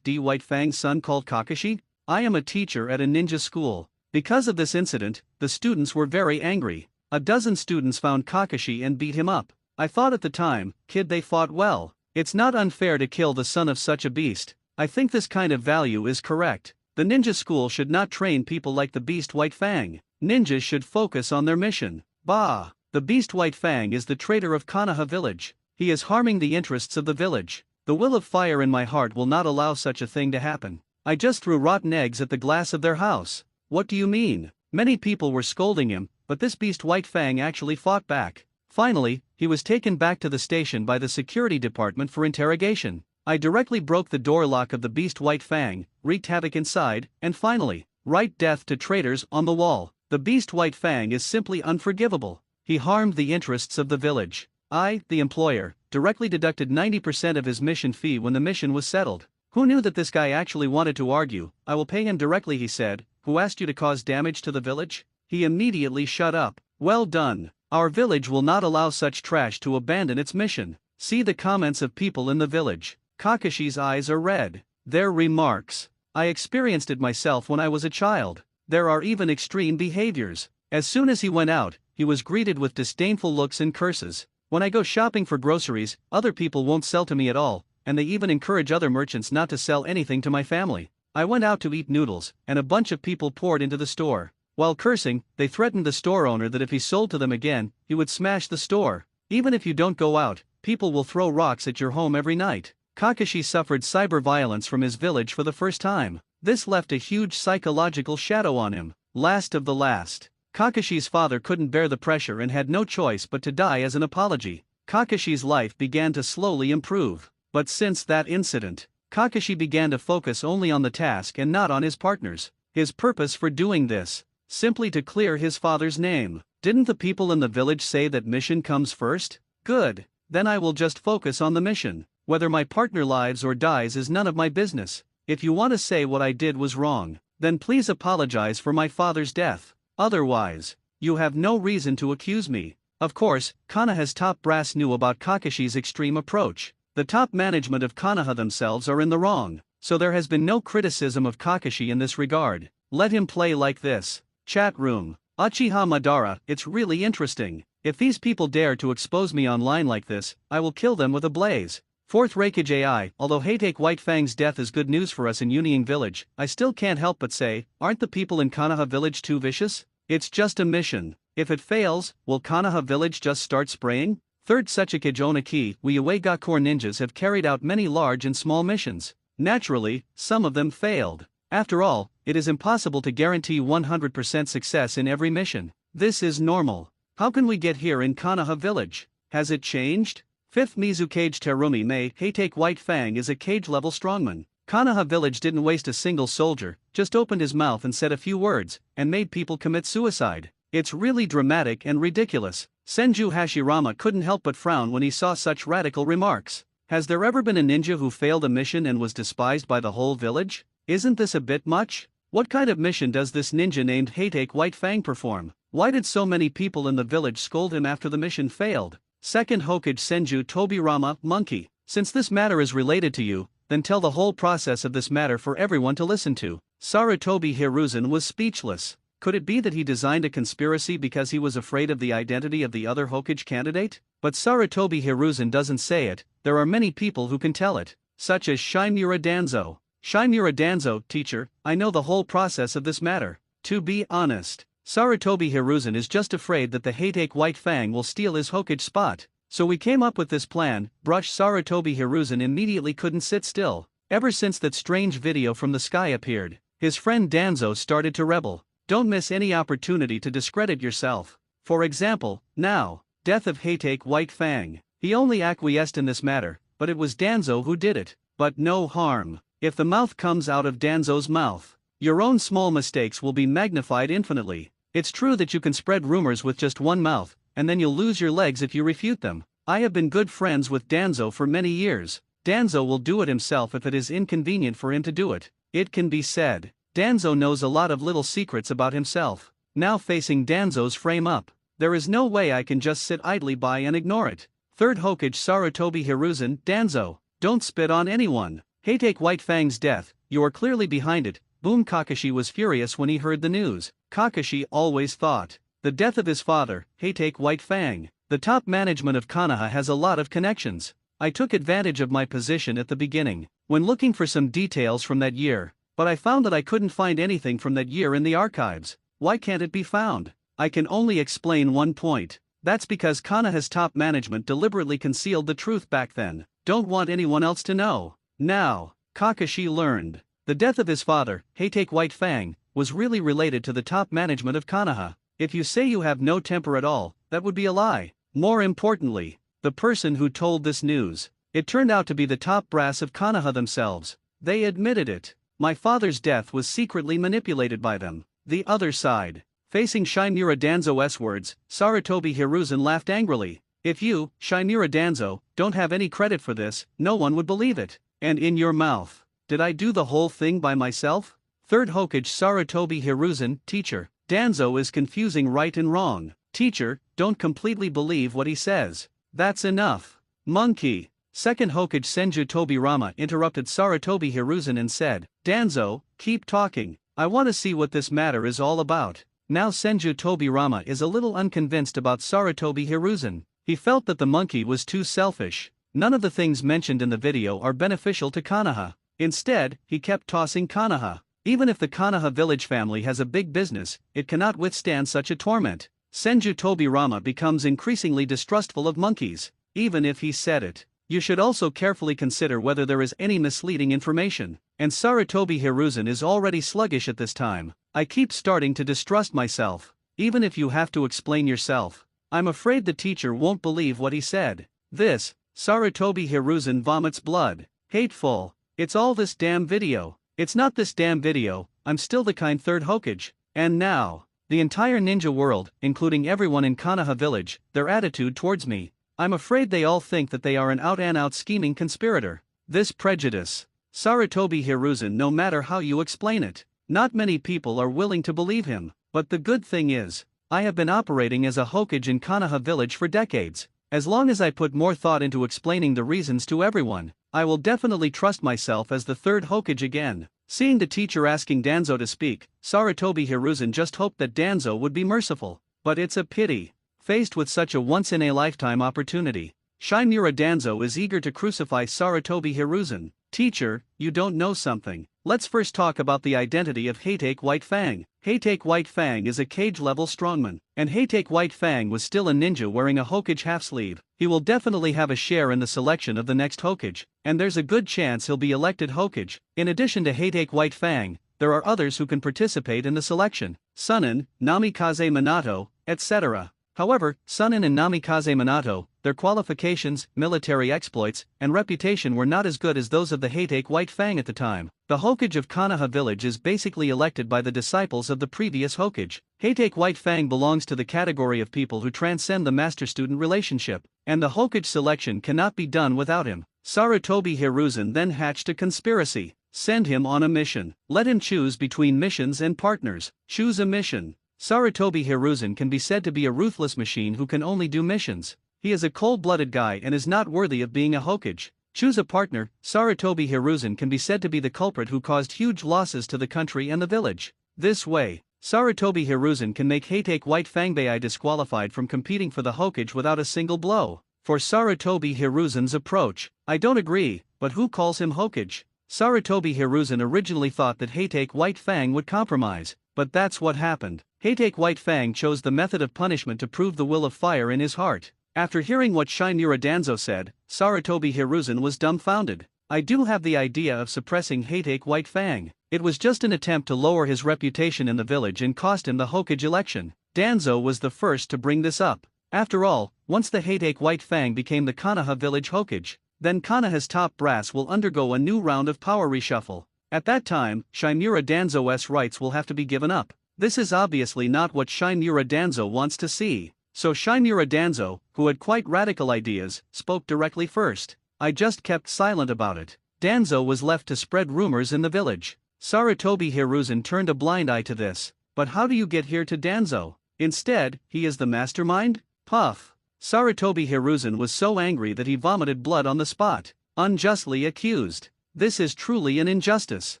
D White Fang's son called Kakashi? I am a teacher at a ninja school. Because of this incident, the students were very angry. A dozen students found Kakashi and beat him up. I thought at the time, kid, they fought well. It's not unfair to kill the son of such a beast. I think this kind of value is correct. The ninja school should not train people like the beast White Fang. Ninjas should focus on their mission. Bah! The beast White Fang is the traitor of Konoha village. He is harming the interests of the village. The will of fire in my heart will not allow such a thing to happen. I just threw rotten eggs at the glass of their house. What do you mean? Many people were scolding him, but this beast White Fang actually fought back. Finally, he was taken back to the station by the security department for interrogation. I directly broke the door lock of the beast White Fang, wreaked havoc inside, and finally, write death to traitors on the wall. The beast White Fang is simply unforgivable. He harmed the interests of the village. I, the employer, directly deducted 90% of his mission fee when the mission was settled. Who knew that this guy actually wanted to argue? I will pay him directly, he said. Who asked you to cause damage to the village? He immediately shut up. Well done. Our village will not allow such trash to abandon its mission. See the comments of people in the village. Kakashi's eyes are red. Their remarks. I experienced it myself when I was a child. There are even extreme behaviors. As soon as he went out, he was greeted with disdainful looks and curses. When I go shopping for groceries, other people won't sell to me at all, and they even encourage other merchants not to sell anything to my family. I went out to eat noodles, and a bunch of people poured into the store. While cursing, they threatened the store owner that if he sold to them again, he would smash the store. Even if you don't go out, people will throw rocks at your home every night. Kakashi suffered cyber violence from his village for the first time. This left a huge psychological shadow on him. Last of the last. Kakashi's father couldn't bear the pressure and had no choice but to die as an apology. Kakashi's life began to slowly improve. But since that incident, Kakashi began to focus only on the task and not on his partners. His purpose for doing this? Simply to clear his father's name. Didn't the people in the village say that mission comes first? Good. Then I will just focus on the mission. Whether my partner lives or dies is none of my business. If you want to say what I did was wrong, then please apologize for my father's death. Otherwise, you have no reason to accuse me. Of course, Konoha's top brass knew about Kakashi's extreme approach. The top management of Konoha themselves are in the wrong, so there has been no criticism of Kakashi in this regard. Let him play like this. Chat room. Uchiha Madara, it's really interesting. If these people dare to expose me online like this, I will kill them with a blaze. Fourth Raikage AI, although Heitake White Fang's death is good news for us in Union Village, I still can't help but say, aren't the people in Konoha Village too vicious? It's just a mission. If it fails, will Konoha Village just start spraying? Third Sechikage Onaki, we Uegakure ninjas have carried out many large and small missions. Naturally, some of them failed. After all, it is impossible to guarantee 100% success in every mission. This is normal. How can we get here in Konoha Village? Has it changed? Fifth Mizukage Terumi May, Heitake White Fang is a cage-level strongman. Konoha Village didn't waste a single soldier, just opened his mouth and said a few words, and made people commit suicide. It's really dramatic and ridiculous. Senju Hashirama couldn't help but frown when he saw such radical remarks. Has there ever been a ninja who failed a mission and was despised by the whole village? Isn't this a bit much? What kind of mission does this ninja named Heitake White Fang perform? Why did so many people in the village scold him after the mission failed? Second Hokage Senju Tobirama, Monkey. Since this matter is related to you, then tell the whole process of this matter for everyone to listen to. Sarutobi Hiruzen was speechless. Could it be that he designed a conspiracy because he was afraid of the identity of the other Hokage candidate? But Sarutobi Hiruzen doesn't say it. There are many people who can tell it, such as Shimura Danzo. Shimura Danzo, teacher, I know the whole process of this matter. To be honest, Sarutobi Hiruzen is just afraid that the Hatake White Fang will steal his Hokage spot. So we came up with this plan. Brush Sarutobi Hiruzen immediately couldn't sit still. Ever since that strange video from the sky appeared, his friend Danzo started to rebel. Don't miss any opportunity to discredit yourself. For example, now, death of Hatake White Fang. He only acquiesced in this matter, but it was Danzo who did it. But no harm. If the mouth comes out of Danzo's mouth, your own small mistakes will be magnified infinitely. It's true that you can spread rumors with just one mouth, and then you'll lose your legs if you refute them. I have been good friends with Danzo for many years. Danzo will do it himself if it is inconvenient for him to do it. It can be said, Danzo knows a lot of little secrets about himself. Now facing Danzo's frame up, there is no way I can just sit idly by and ignore it. Third Hokage Sarutobi Hiruzen, Danzo, don't spit on anyone. Hatake White Fang's death, you are clearly behind it. Boom. Kakashi was furious when he heard the news. Kakashi always thought the death of his father, Hatake White Fang. The top management of Konoha has a lot of connections. I took advantage of my position at the beginning, when looking for some details from that year, but I found that I couldn't find anything from that year in the archives. Why can't it be found? I can only explain one point. That's because Konoha's top management deliberately concealed the truth back then. Don't want anyone else to know. Now, Kakashi learned. The death of his father, Hatake White Fang, was really related to the top management of Konoha. If you say you have no temper at all, that would be a lie. More importantly, the person who told this news, it turned out to be the top brass of Konoha themselves. They admitted it. My father's death was secretly manipulated by them. The other side. Facing Shimura Danzo's words, Sarutobi Hiruzen laughed angrily. If you, Shimura Danzo, don't have any credit for this, no one would believe it. And in your mouth. Did I do the whole thing by myself? Third Hokage Sarutobi Hiruzen, teacher, Danzo is confusing right and wrong. Teacher, don't completely believe what he says. That's enough. Monkey. Second Hokage Senju Tobirama interrupted Sarutobi Hiruzen and said, Danzo, keep talking. I want to see what this matter is all about. Now Senju Tobirama is a little unconvinced about Sarutobi Hiruzen. He felt that the monkey was too selfish. None of the things mentioned in the video are beneficial to Konoha. Instead, he kept tossing Konoha. Even if the Konoha village family has a big business, it cannot withstand such a torment. Senju Tobirama becomes increasingly distrustful of monkeys, even if he said it. You should also carefully consider whether there is any misleading information. And Sarutobi Hiruzen is already sluggish at this time. I keep starting to distrust myself. Even if you have to explain yourself, I'm afraid the teacher won't believe what he said. This, Sarutobi Hiruzen vomits blood. Hateful. It's all this damn video. It's not this damn video, I'm still the kind third Hokage. And now, the entire ninja world, including everyone in Konoha village, their attitude towards me. I'm afraid they all think that they are an out-and-out scheming conspirator. This prejudice. Sarutobi Hiruzen, no matter how you explain it, not many people are willing to believe him. But the good thing is, I have been operating as a Hokage in Konoha village for decades. As long as I put more thought into explaining the reasons to everyone, I will definitely trust myself as the third Hokage again. Seeing the teacher asking Danzo to speak, Sarutobi Hiruzen just hoped that Danzo would be merciful. But it's a pity. Faced with such a once-in-a-lifetime opportunity, Shimura Danzo is eager to crucify Sarutobi Hiruzen. Teacher, you don't know something. Let's first talk about the identity of Hatake White Fang. Hatake White Fang is a cage-level strongman, and Hatake White Fang was still a ninja wearing a Hokage half-sleeve. He will definitely have a share in the selection of the next Hokage, and there's a good chance he'll be elected Hokage. In addition to Hatake White Fang, there are others who can participate in the selection. Sunin, Namikaze Minato, etc. However, Sunin and Namikaze Minato, their qualifications, military exploits, and reputation were not as good as those of the Hatake White Fang at the time. The Hokage of Konoha village is basically elected by the disciples of the previous Hokage. Hatake White Fang belongs to the category of people who transcend the master-student relationship, and the Hokage selection cannot be done without him. Sarutobi Hiruzen then hatched a conspiracy. Send him on a mission. Let him choose between missions and partners. Choose a mission. Sarutobi Hiruzen can be said to be a ruthless machine who can only do missions. He is a cold-blooded guy and is not worthy of being a Hokage. Choose a partner. Sarutobi Hiruzen can be said to be the culprit who caused huge losses to the country and the village. This way, Sarutobi Hiruzen can make Hatake White Fangbei disqualified from competing for the Hokage without a single blow. For Sarutobi Hiruzen's approach, I don't agree, but who calls him Hokage? Sarutobi Hiruzen originally thought that Hatake White Fang would compromise. but that's what happened. Hatake White Fang chose the method of punishment to prove the will of fire in his heart. After hearing what Shinura Danzo said, Sarutobi Hiruzen was dumbfounded. I do have the idea of suppressing Hatake White Fang. It was just an attempt to lower his reputation in the village and cost him the Hokage election. Danzo was the first to bring this up. After all, once the Hatake White Fang became the Konoha village Hokage, then Konoha's top brass will undergo a new round of power reshuffle. At that time, Shinura Danzo's rights will have to be given up. This is obviously not what Shinura Danzo wants to see. So Shinura Danzo, who had quite radical ideas, spoke directly first. I just kept silent about it. Danzo was left to spread rumors in the village. Sarutobi Hiruzen turned a blind eye to this. But how do you get here to Danzo? Instead, he is the mastermind? Puff. Sarutobi Hiruzen was so angry that he vomited blood on the spot. Unjustly accused. This is truly an injustice.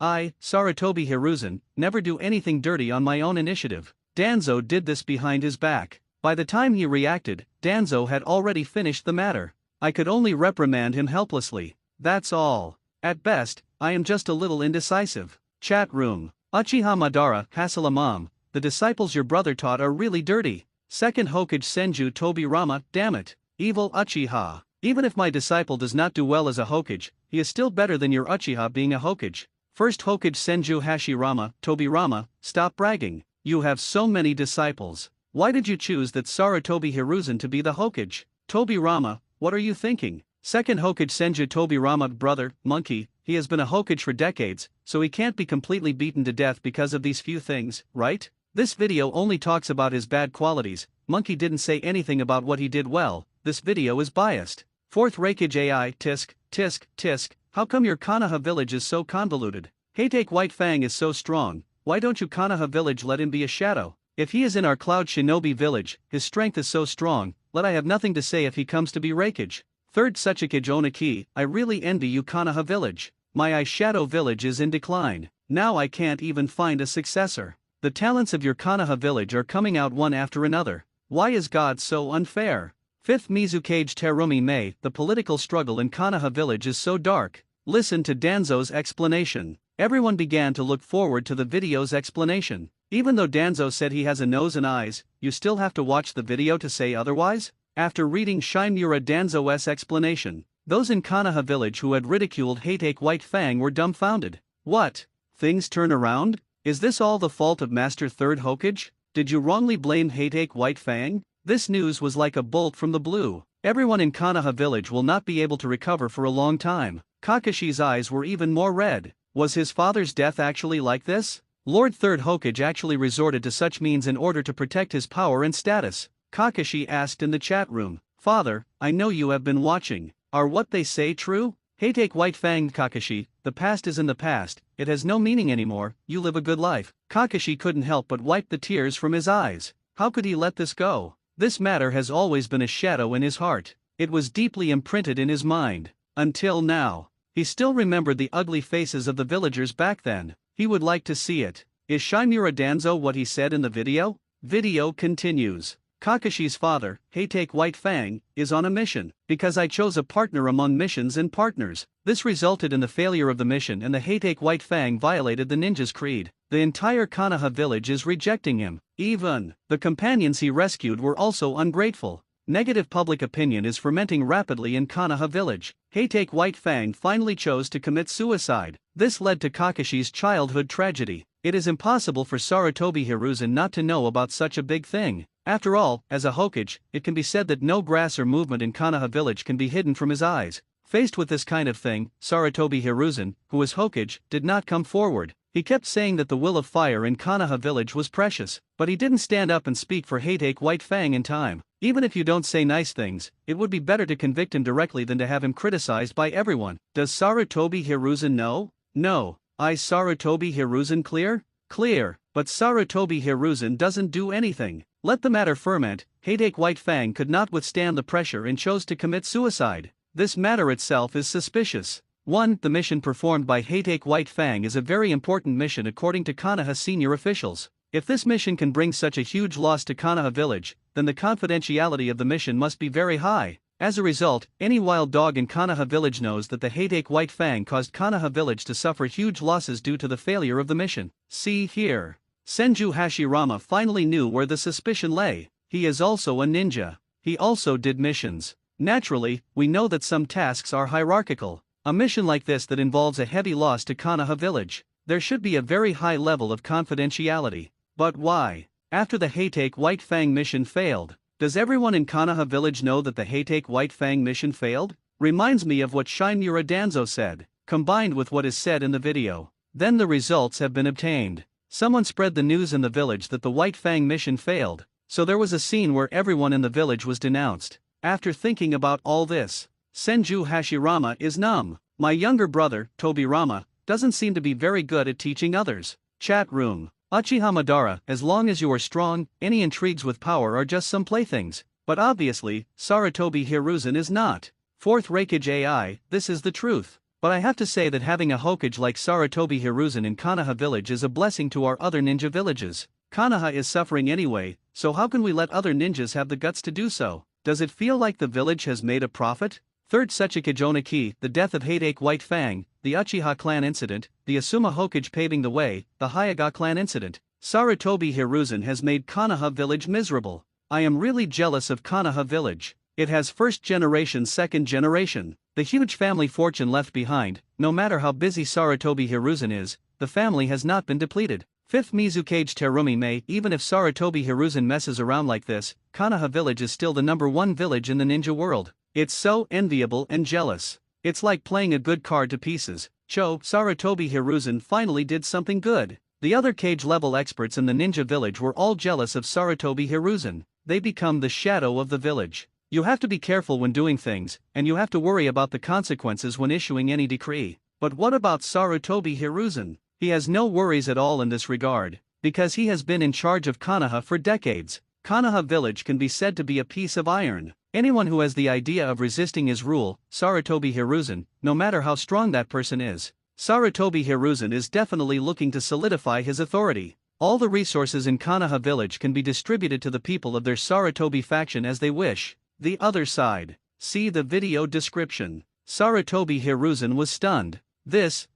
I, Sarutobi Hiruzen, never do anything dirty on my own initiative. Danzo did this behind his back. By the time he reacted, Danzo had already finished the matter. I could only reprimand him helplessly. That's all. At best, I am just a little indecisive. Chat room. Uchiha Madara, Hasilamam, the disciples your brother taught are really dirty. Second Hokage Senju Tobirama, damn it. Evil Uchiha. Even if my disciple does not do well as a Hokage, he is still better than your Uchiha being a Hokage. First Hokage Senju Hashirama, Tobirama, stop bragging. You have so many disciples. Why did you choose that Sarutobi Hiruzen to be the Hokage? Tobirama, what are you thinking? Second Hokage Senju Tobirama, brother, monkey, he has been a Hokage for decades, so he can't be completely beaten to death because of these few things, right? This video only talks about his bad qualities. Monkey didn't say anything about what he did well. This video is biased. Fourth Raikage AI, tisk, tisk, tisk, how come your Konoha village is so convoluted? Hatake White Fang is so strong, why don't you Konoha village let him be a shadow? If he is in our Cloud Shinobi village, his strength is so strong, let I have nothing to say if he comes to be Raikage. Third Suchikage Oniki, I really envy you Konoha village. My eyeshadow village is in decline. Now I can't even find a successor. The talents of your Konoha village are coming out one after another. Why is God so unfair? Fifth Mizukage Terumi Mei, the political struggle in Konoha village is so dark. Listen to Danzo's explanation. Everyone began to look forward to the video's explanation. Even though Danzo said he has a nose and eyes, you still have to watch the video to say otherwise? After reading Shinura Danzo's explanation, those in Konoha village who had ridiculed Hatake White Fang were dumbfounded. What? Things turn around? Is this all the fault of Master Third Hokage? Did you wrongly blame Hatake White Fang? This news was like a bolt from the blue. Everyone in Konoha village will not be able to recover for a long time. Kakashi's eyes were even more red. Was his father's death actually like this? Lord Third Hokage actually resorted to such means in order to protect his power and status. Kakashi asked in the chat room, Father, I know you have been watching. Are what they say true? Hatake White Fang Kakashi, the past is in the past, it has no meaning anymore, you live a good life. Kakashi couldn't help but wipe the tears from his eyes. How could he let this go? This matter has always been a shadow in his heart. It was deeply imprinted in his mind. Until now. He still remembered the ugly faces of the villagers back then. He would like to see it. Is Shinura Danzo what he said in the video? Video continues. Kakashi's father, Hatake White Fang, is on a mission. Because I chose a partner among missions and partners, this resulted in the failure of the mission and the Hatake White Fang violated the ninja's creed. The entire Konoha village is rejecting him. Even the companions he rescued were also ungrateful. Negative public opinion is fermenting rapidly in Konoha village. Hatake White Fang finally chose to commit suicide. This led to Kakashi's childhood tragedy. It is impossible for Sarutobi Hiruzen not to know about such a big thing. After all, as a Hokage, it can be said that no grass or movement in Konoha village can be hidden from his eyes. Faced with this kind of thing, Sarutobi Hiruzen, who was Hokage, did not come forward. He kept saying that the will of fire in Konoha village was precious, but he didn't stand up and speak for Hatake White Fang in time. Even if you don't say nice things, it would be better to convict him directly than to have him criticized by everyone. Does Sarutobi Hiruzen know? No. Sarutobi Hiruzen clear? Clear, but Sarutobi Hiruzen doesn't do anything. Let the matter ferment. Hatake White Fang could not withstand the pressure and chose to commit suicide. This matter itself is suspicious. 1. The mission performed by Hatake White Fang is a very important mission according to Konoha senior officials. If this mission can bring such a huge loss to Konoha village, then the confidentiality of the mission must be very high. As a result, any wild dog in Konoha village knows that the Hatake White Fang caused Konoha village to suffer huge losses due to the failure of the mission. See here. Senju Hashirama finally knew where the suspicion lay. He is also a ninja. He also did missions. Naturally, we know that some tasks are hierarchical. A mission like this that involves a heavy loss to Konoha village, there should be a very high level of confidentiality. But why? After the Hatake White Fang mission failed, does everyone in Konoha village know that the Hatake White Fang mission failed? Reminds me of what Shinmura Danzo said, combined with what is said in the video. Then the results have been obtained. Someone spread the news in the village that the White Fang mission failed, so there was a scene where everyone in the village was denounced. After thinking about all this, Senju Hashirama is numb. My younger brother, Tobirama, doesn't seem to be very good at teaching others. Chat room. Uchiha Madara, as long as you are strong, any intrigues with power are just some playthings. But obviously, Sarutobi Hiruzen is not. Fourth Raikage AI, this is the truth. But I have to say that having a Hokage like Sarutobi Hiruzen in Konoha village is a blessing to our other ninja villages. Konoha is suffering anyway, so how can we let other ninjas have the guts to do so? Does it feel like the village has made a profit? Third Sechikage, the death of Hatake White Fang, the Uchiha clan incident, the Asuma Hokage paving the way, the Hyuga clan incident. Sarutobi Hiruzen has made Konoha village miserable. I am really jealous of Konoha village. It has first generation, second generation. The huge family fortune left behind. No matter how busy Sarutobi Hiruzen is, the family has not been depleted. Fifth Mizukage Terumi Mei, even if Sarutobi Hiruzen messes around like this, Konoha village is still the #1 village in the ninja world. It's so enviable and jealous. It's like playing a good card to pieces. Sarutobi Hiruzen finally did something good. The other cage level experts in the ninja village were all jealous of Sarutobi Hiruzen. They become the shadow of the village. You have to be careful when doing things, and you have to worry about the consequences when issuing any decree. But what about Sarutobi Hiruzen? He has no worries at all in this regard, because he has been in charge of Konoha for decades. Konoha village can be said to be a piece of iron. Anyone who has the idea of resisting his rule, Sarutobi Hiruzen, no matter how strong that person is, Sarutobi Hiruzen is definitely looking to solidify his authority. All the resources in Konoha village can be distributed to the people of their Sarutobi faction as they wish. The other side. See the video description. Sarutobi Hiruzen was stunned. This.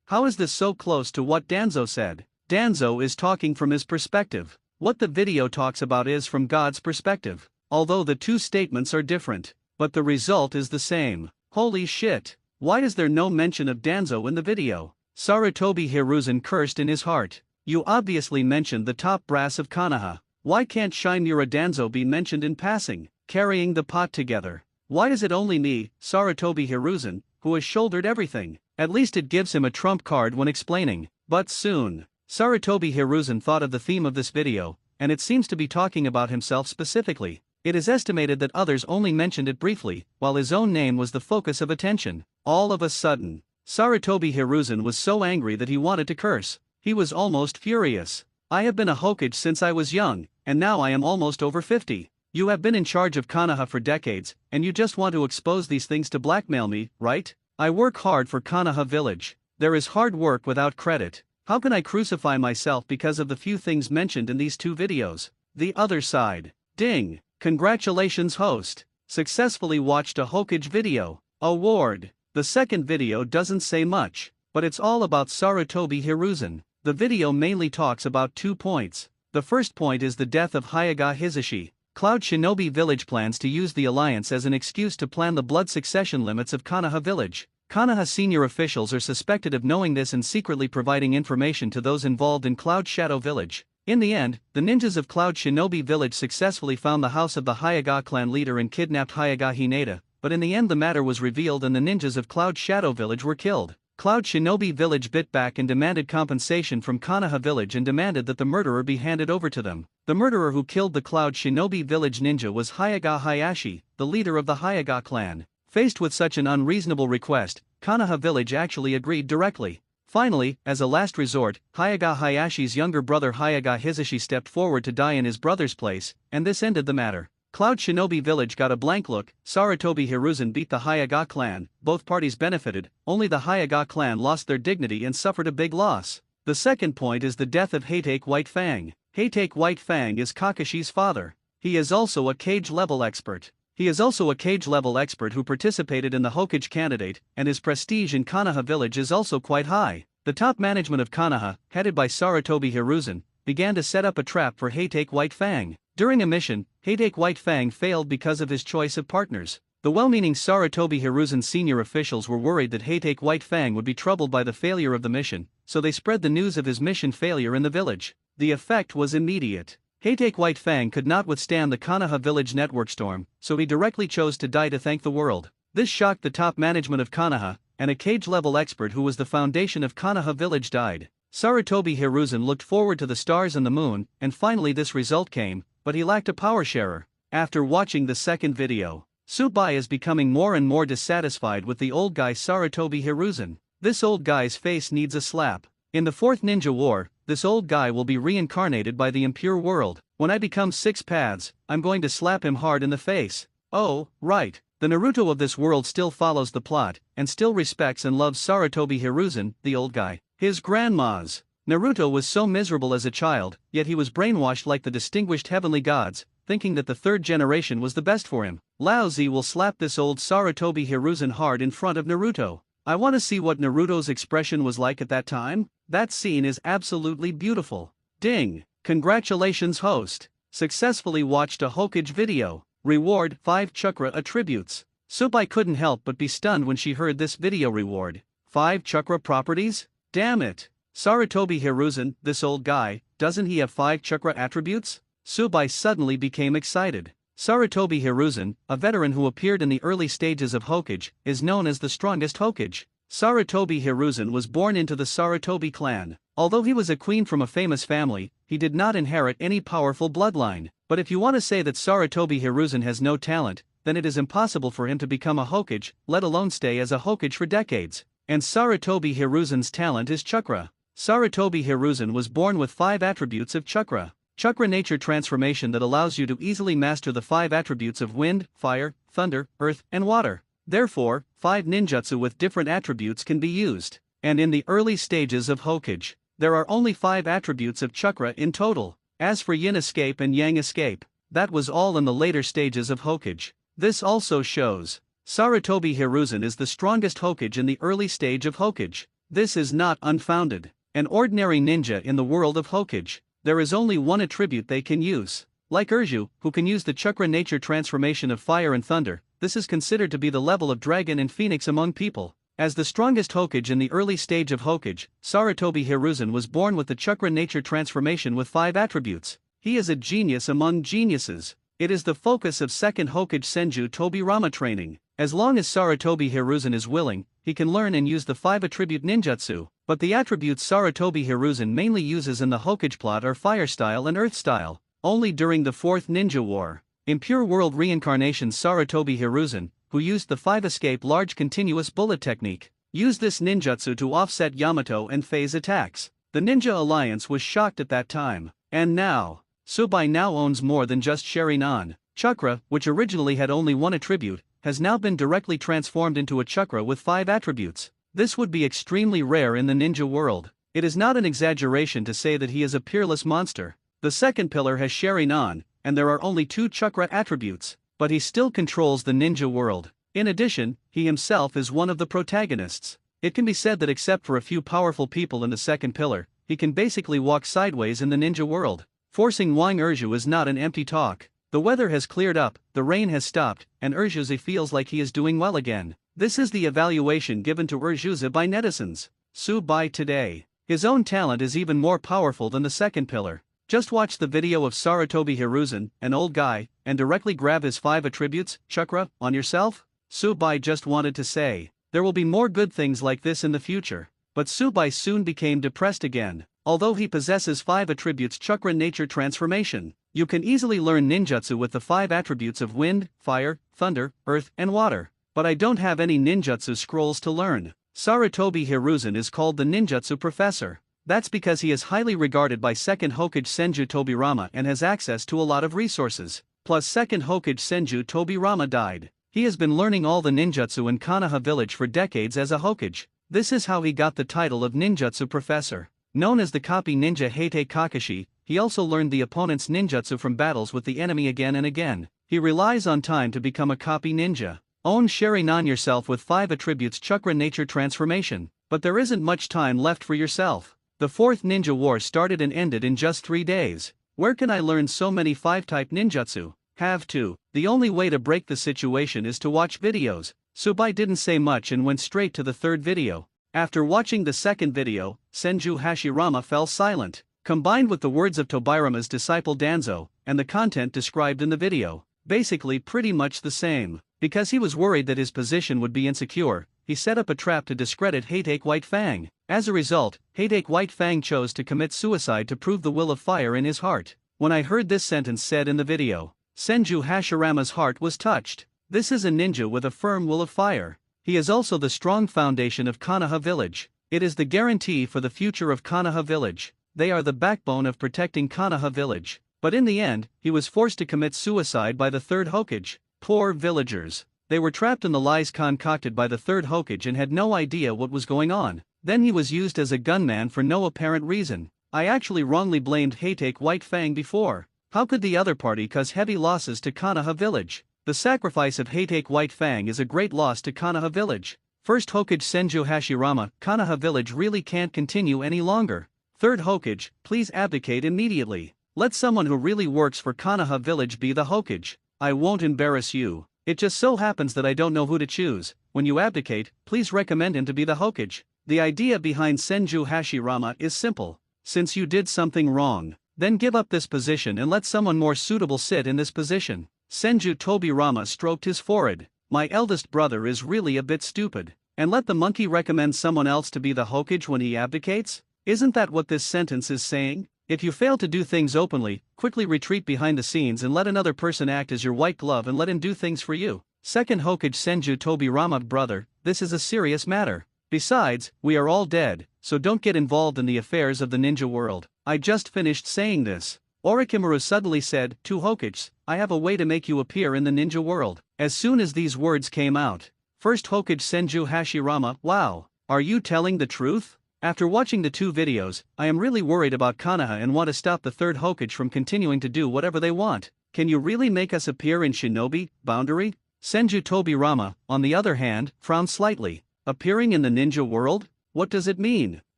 How is this so close to what Danzo said? Danzo is talking from his perspective. What the video talks about is from God's perspective. Although the two statements are different, but the result is the same. Holy shit. Why is there no mention of Danzo in the video? Sarutobi Hiruzen cursed in his heart. You obviously mentioned the top brass of Konoha. Why can't Shinmura Danzo be mentioned in passing, carrying the pot together? Why is it only me, Sarutobi Hiruzen, who has shouldered everything? At least it gives him a trump card when explaining. But soon, Sarutobi Hiruzen thought of the theme of this video, and it seems to be talking about himself specifically. It is estimated that others only mentioned it briefly, while his own name was the focus of attention. All of a sudden, Sarutobi Hiruzen was so angry that he wanted to curse. He was almost furious. I have been a Hokage since I was young, and now I am almost over 50. You have been in charge of Konoha for decades, and you just want to expose these things to blackmail me, right? I work hard for Konoha village. There is hard work without credit. How can I crucify myself because of the few things mentioned in these two videos? The other side. Ding! Congratulations host! Successfully watched a Hokage video. Award. The second video doesn't say much, but it's all about Sarutobi Hiruzen. The video mainly talks about 2 points. The first point is the death of Hyuga Hisashi. Cloud Shinobi village plans to use the alliance as an excuse to plan the blood succession limits of Konoha village. Konoha senior officials are suspected of knowing this and secretly providing information to those involved in Cloud Shadow village. In the end, the ninjas of Cloud Shinobi village successfully found the house of the Hyuga clan leader and kidnapped Hyuga Hinata, but in the end the matter was revealed and the ninjas of Cloud Shadow village were killed. Cloud Shinobi village bit back and demanded compensation from Konoha village and demanded that the murderer be handed over to them. The murderer who killed the Cloud Shinobi village ninja was Hyuga Hayashi, the leader of the Hyuga clan. Faced with such an unreasonable request, Konoha village actually agreed directly. Finally, as a last resort, Hyuga Hayashi's younger brother Hyuga Hisashi stepped forward to die in his brother's place, and this ended the matter. Cloud Shinobi village got a blank look. Sarutobi Hiruzen beat the Hyuga clan, both parties benefited, only the Hyuga clan lost their dignity and suffered a big loss. The second point is the death of Hatake White Fang. Hatake White Fang is Kakashi's father. He is also a cage-level expert. He is also a cage-level expert who participated in the Hokage candidate, and his prestige in Konoha village is also quite high. the top management of Konoha, headed by Sarutobi Hiruzen, began to set up a trap for Hatake White Fang. During a mission, Hatake White Fang failed because of his choice of partners. The well-meaning Sarutobi Hiruzen senior officials were worried that Hatake White Fang would be troubled by the failure of the mission, so they spread the news of his mission failure in the village. The effect was immediate. Hatake White Fang could not withstand the Konoha village network storm, so he directly chose to die to thank the world. This shocked the top management of Konoha, and a cage-level expert who was the foundation of Konoha village died. Sarutobi Hiruzen looked forward to the stars and the moon, and finally this result came, but he lacked a power sharer. After watching the second video, Tsubai is becoming more and more dissatisfied with the old guy Sarutobi Hiruzen. This old guy's face needs a slap. In the fourth ninja war, this old guy will be reincarnated by the impure world. When I become 6 paths, I'm going to slap him hard in the face. Oh, right. The Naruto of this world still follows the plot, and still respects and loves Sarutobi Hiruzen, the old guy. His grandma's. Naruto was so miserable as a child, yet he was brainwashed like the distinguished heavenly gods, thinking that the third generation was the best for him. Laozi will slap this old Sarutobi Hiruzen hard in front of Naruto. I want to see what Naruto's expression was like at that time. That scene is absolutely beautiful. Ding! Congratulations host! Successfully watched a Hokage video. Reward 5 chakra attributes. Tsubai couldn't help but be stunned when she heard this video reward. 5 chakra properties? Damn it! Sarutobi Hiruzen, this old guy, doesn't he have 5 chakra attributes? Tsubai suddenly became excited. Sarutobi Hiruzen, a veteran who appeared in the early stages of Hokage, is known as the strongest Hokage. Sarutobi Hiruzen was born into the Sarutobi clan. Although he was a queen from a famous family, he did not inherit any powerful bloodline. But if you want to say that Sarutobi Hiruzen has no talent, then it is impossible for him to become a Hokage, let alone stay as a Hokage for decades. And Sarutobi Hiruzen's talent is chakra. Sarutobi Hiruzen was born with 5 attributes of chakra. Chakra nature transformation that allows you to easily master the 5 attributes of wind, fire, thunder, earth, and water. Therefore, 5 ninjutsu with different attributes can be used. And in the early stages of Hokage, there are only 5 attributes of chakra in total. As for yin escape and yang escape, that was all in the later stages of Hokage. This also shows Sarutobi Hiruzen is the strongest Hokage in the early stage of Hokage. This is not unfounded. An ordinary ninja in the world of Hokage, there is only one attribute they can use. Like Urju, who can use the chakra nature transformation of fire and thunder, this is considered to be the level of dragon and phoenix among people. As the strongest Hokage in the early stage of Hokage, Sarutobi Hiruzen was born with the chakra nature transformation with 5 attributes. He is a genius among geniuses. It is the focus of second Hokage Senju Tobirama training. As long as Sarutobi Hiruzen is willing, he can learn and use the 5 attribute ninjutsu, but the attributes Sarutobi Hiruzen mainly uses in the Hokage plot are fire style and earth style. Only during the 4th Ninja War, Impure World Reincarnation Sarutobi Hiruzen, who used the 5 escape large continuous bullet technique, used this ninjutsu to offset Yamato and phase attacks. The Ninja Alliance was shocked at that time. And now, Tsubai now owns more than just Sharingan. Chakra, which originally had only 1 attribute, has now been directly transformed into a chakra with 5 attributes. This would be extremely rare in the ninja world. It is not an exaggeration to say that he is a peerless monster. The second pillar has Sharingan, and there are only 2 chakra attributes, but he still controls the ninja world. In addition, he himself is one of the protagonists. It can be said that except for a few powerful people in the second pillar, he can basically walk sideways in the ninja world. Forcing Wang Urju is not an empty talk. The weather has cleared up, the rain has stopped, and Urjuze feels like he is doing well again. This is the evaluation given to Urjuze by netizens. Tsubai today. His own talent is even more powerful than the second pillar. Just watch the video of Sarutobi Hiruzen, an old guy, and directly grab his 5 attributes, chakra, on yourself? Tsubai just wanted to say, there will be more good things like this in the future. But Tsubai soon became depressed again. Although he possesses 5 attributes chakra nature transformation, you can easily learn ninjutsu with the 5 attributes of wind, fire, thunder, earth, and water. But I don't have any ninjutsu scrolls to learn. Sarutobi Hiruzen is called the ninjutsu professor. That's because he is highly regarded by second Hokage Senju Tobirama and has access to a lot of resources. Plus second Hokage Senju Tobirama died. He has been learning all the ninjutsu in Konoha village for decades as a Hokage. This is how he got the title of ninjutsu professor. Known as the copy ninja Heite Kakashi, he also learned the opponent's ninjutsu from battles with the enemy again and again. He relies on time to become a copy ninja. Own Sharingan yourself with 5 attributes chakra nature transformation. but there isn't much time left for yourself. The fourth ninja war started and ended in just 3 days. Where can I learn so many 5-type ninjutsu? Have to. The only way to break the situation is to watch videos. Subai didn't say much and went straight to the third video. After watching the second video, Senju Hashirama fell silent. Combined with the words of Tobirama's disciple Danzo, and the content described in the video, basically pretty much the same. Because he was worried that his position would be insecure, he set up a trap to discredit Hatake White Fang. As a result, Hatake White Fang chose to commit suicide to prove the will of fire in his heart. When I heard this sentence said in the video, Senju Hashirama's heart was touched. This is a ninja with a firm will of fire. He is also the strong foundation of Konoha Village. It is the guarantee for the future of Konoha Village. They are the backbone of protecting Konoha Village. But in the end, he was forced to commit suicide by the third Hokage. Poor villagers. They were trapped in the lies concocted by the third Hokage and had no idea what was going on. Then he was used as a gunman for no apparent reason. I actually wrongly blamed Hatake White Fang before. How could the other party cause heavy losses to Konoha Village? The sacrifice of Hatake White Fang is a great loss to Konoha Village. First Hokage Senju Hashirama, Konoha Village really can't continue any longer. Third Hokage, please abdicate immediately. Let someone who really works for Konoha Village be the Hokage. I won't embarrass you. It just so happens that I don't know who to choose. When you abdicate, please recommend him to be the Hokage. The idea behind Senju Hashirama is simple. Since you did something wrong, then give up this position and let someone more suitable sit in this position. Senju Tobirama stroked his forehead. My eldest brother is really a bit stupid. And let the monkey recommend someone else to be the Hokage when he abdicates? Isn't that what this sentence is saying? If you fail to do things openly, quickly retreat behind the scenes and let another person act as your white glove and let him do things for you. Second Hokage Senju Tobirama, brother, this is a serious matter. Besides, we are all dead, so don't get involved in the affairs of the ninja world. I just finished saying this. Orochimaru suddenly said, "To Hokages, I have a way to make you appear in the ninja world." As soon as these words came out, first Hokage Senju Hashirama, wow, are you telling the truth? After watching the 2 videos, I am really worried about Konoha and want to stop the third Hokage from continuing to do whatever they want. Can you really make us appear in Shinobi, Boundary? Senju Tobirama, on the other hand, frowned slightly. Appearing in the ninja world? What does it mean?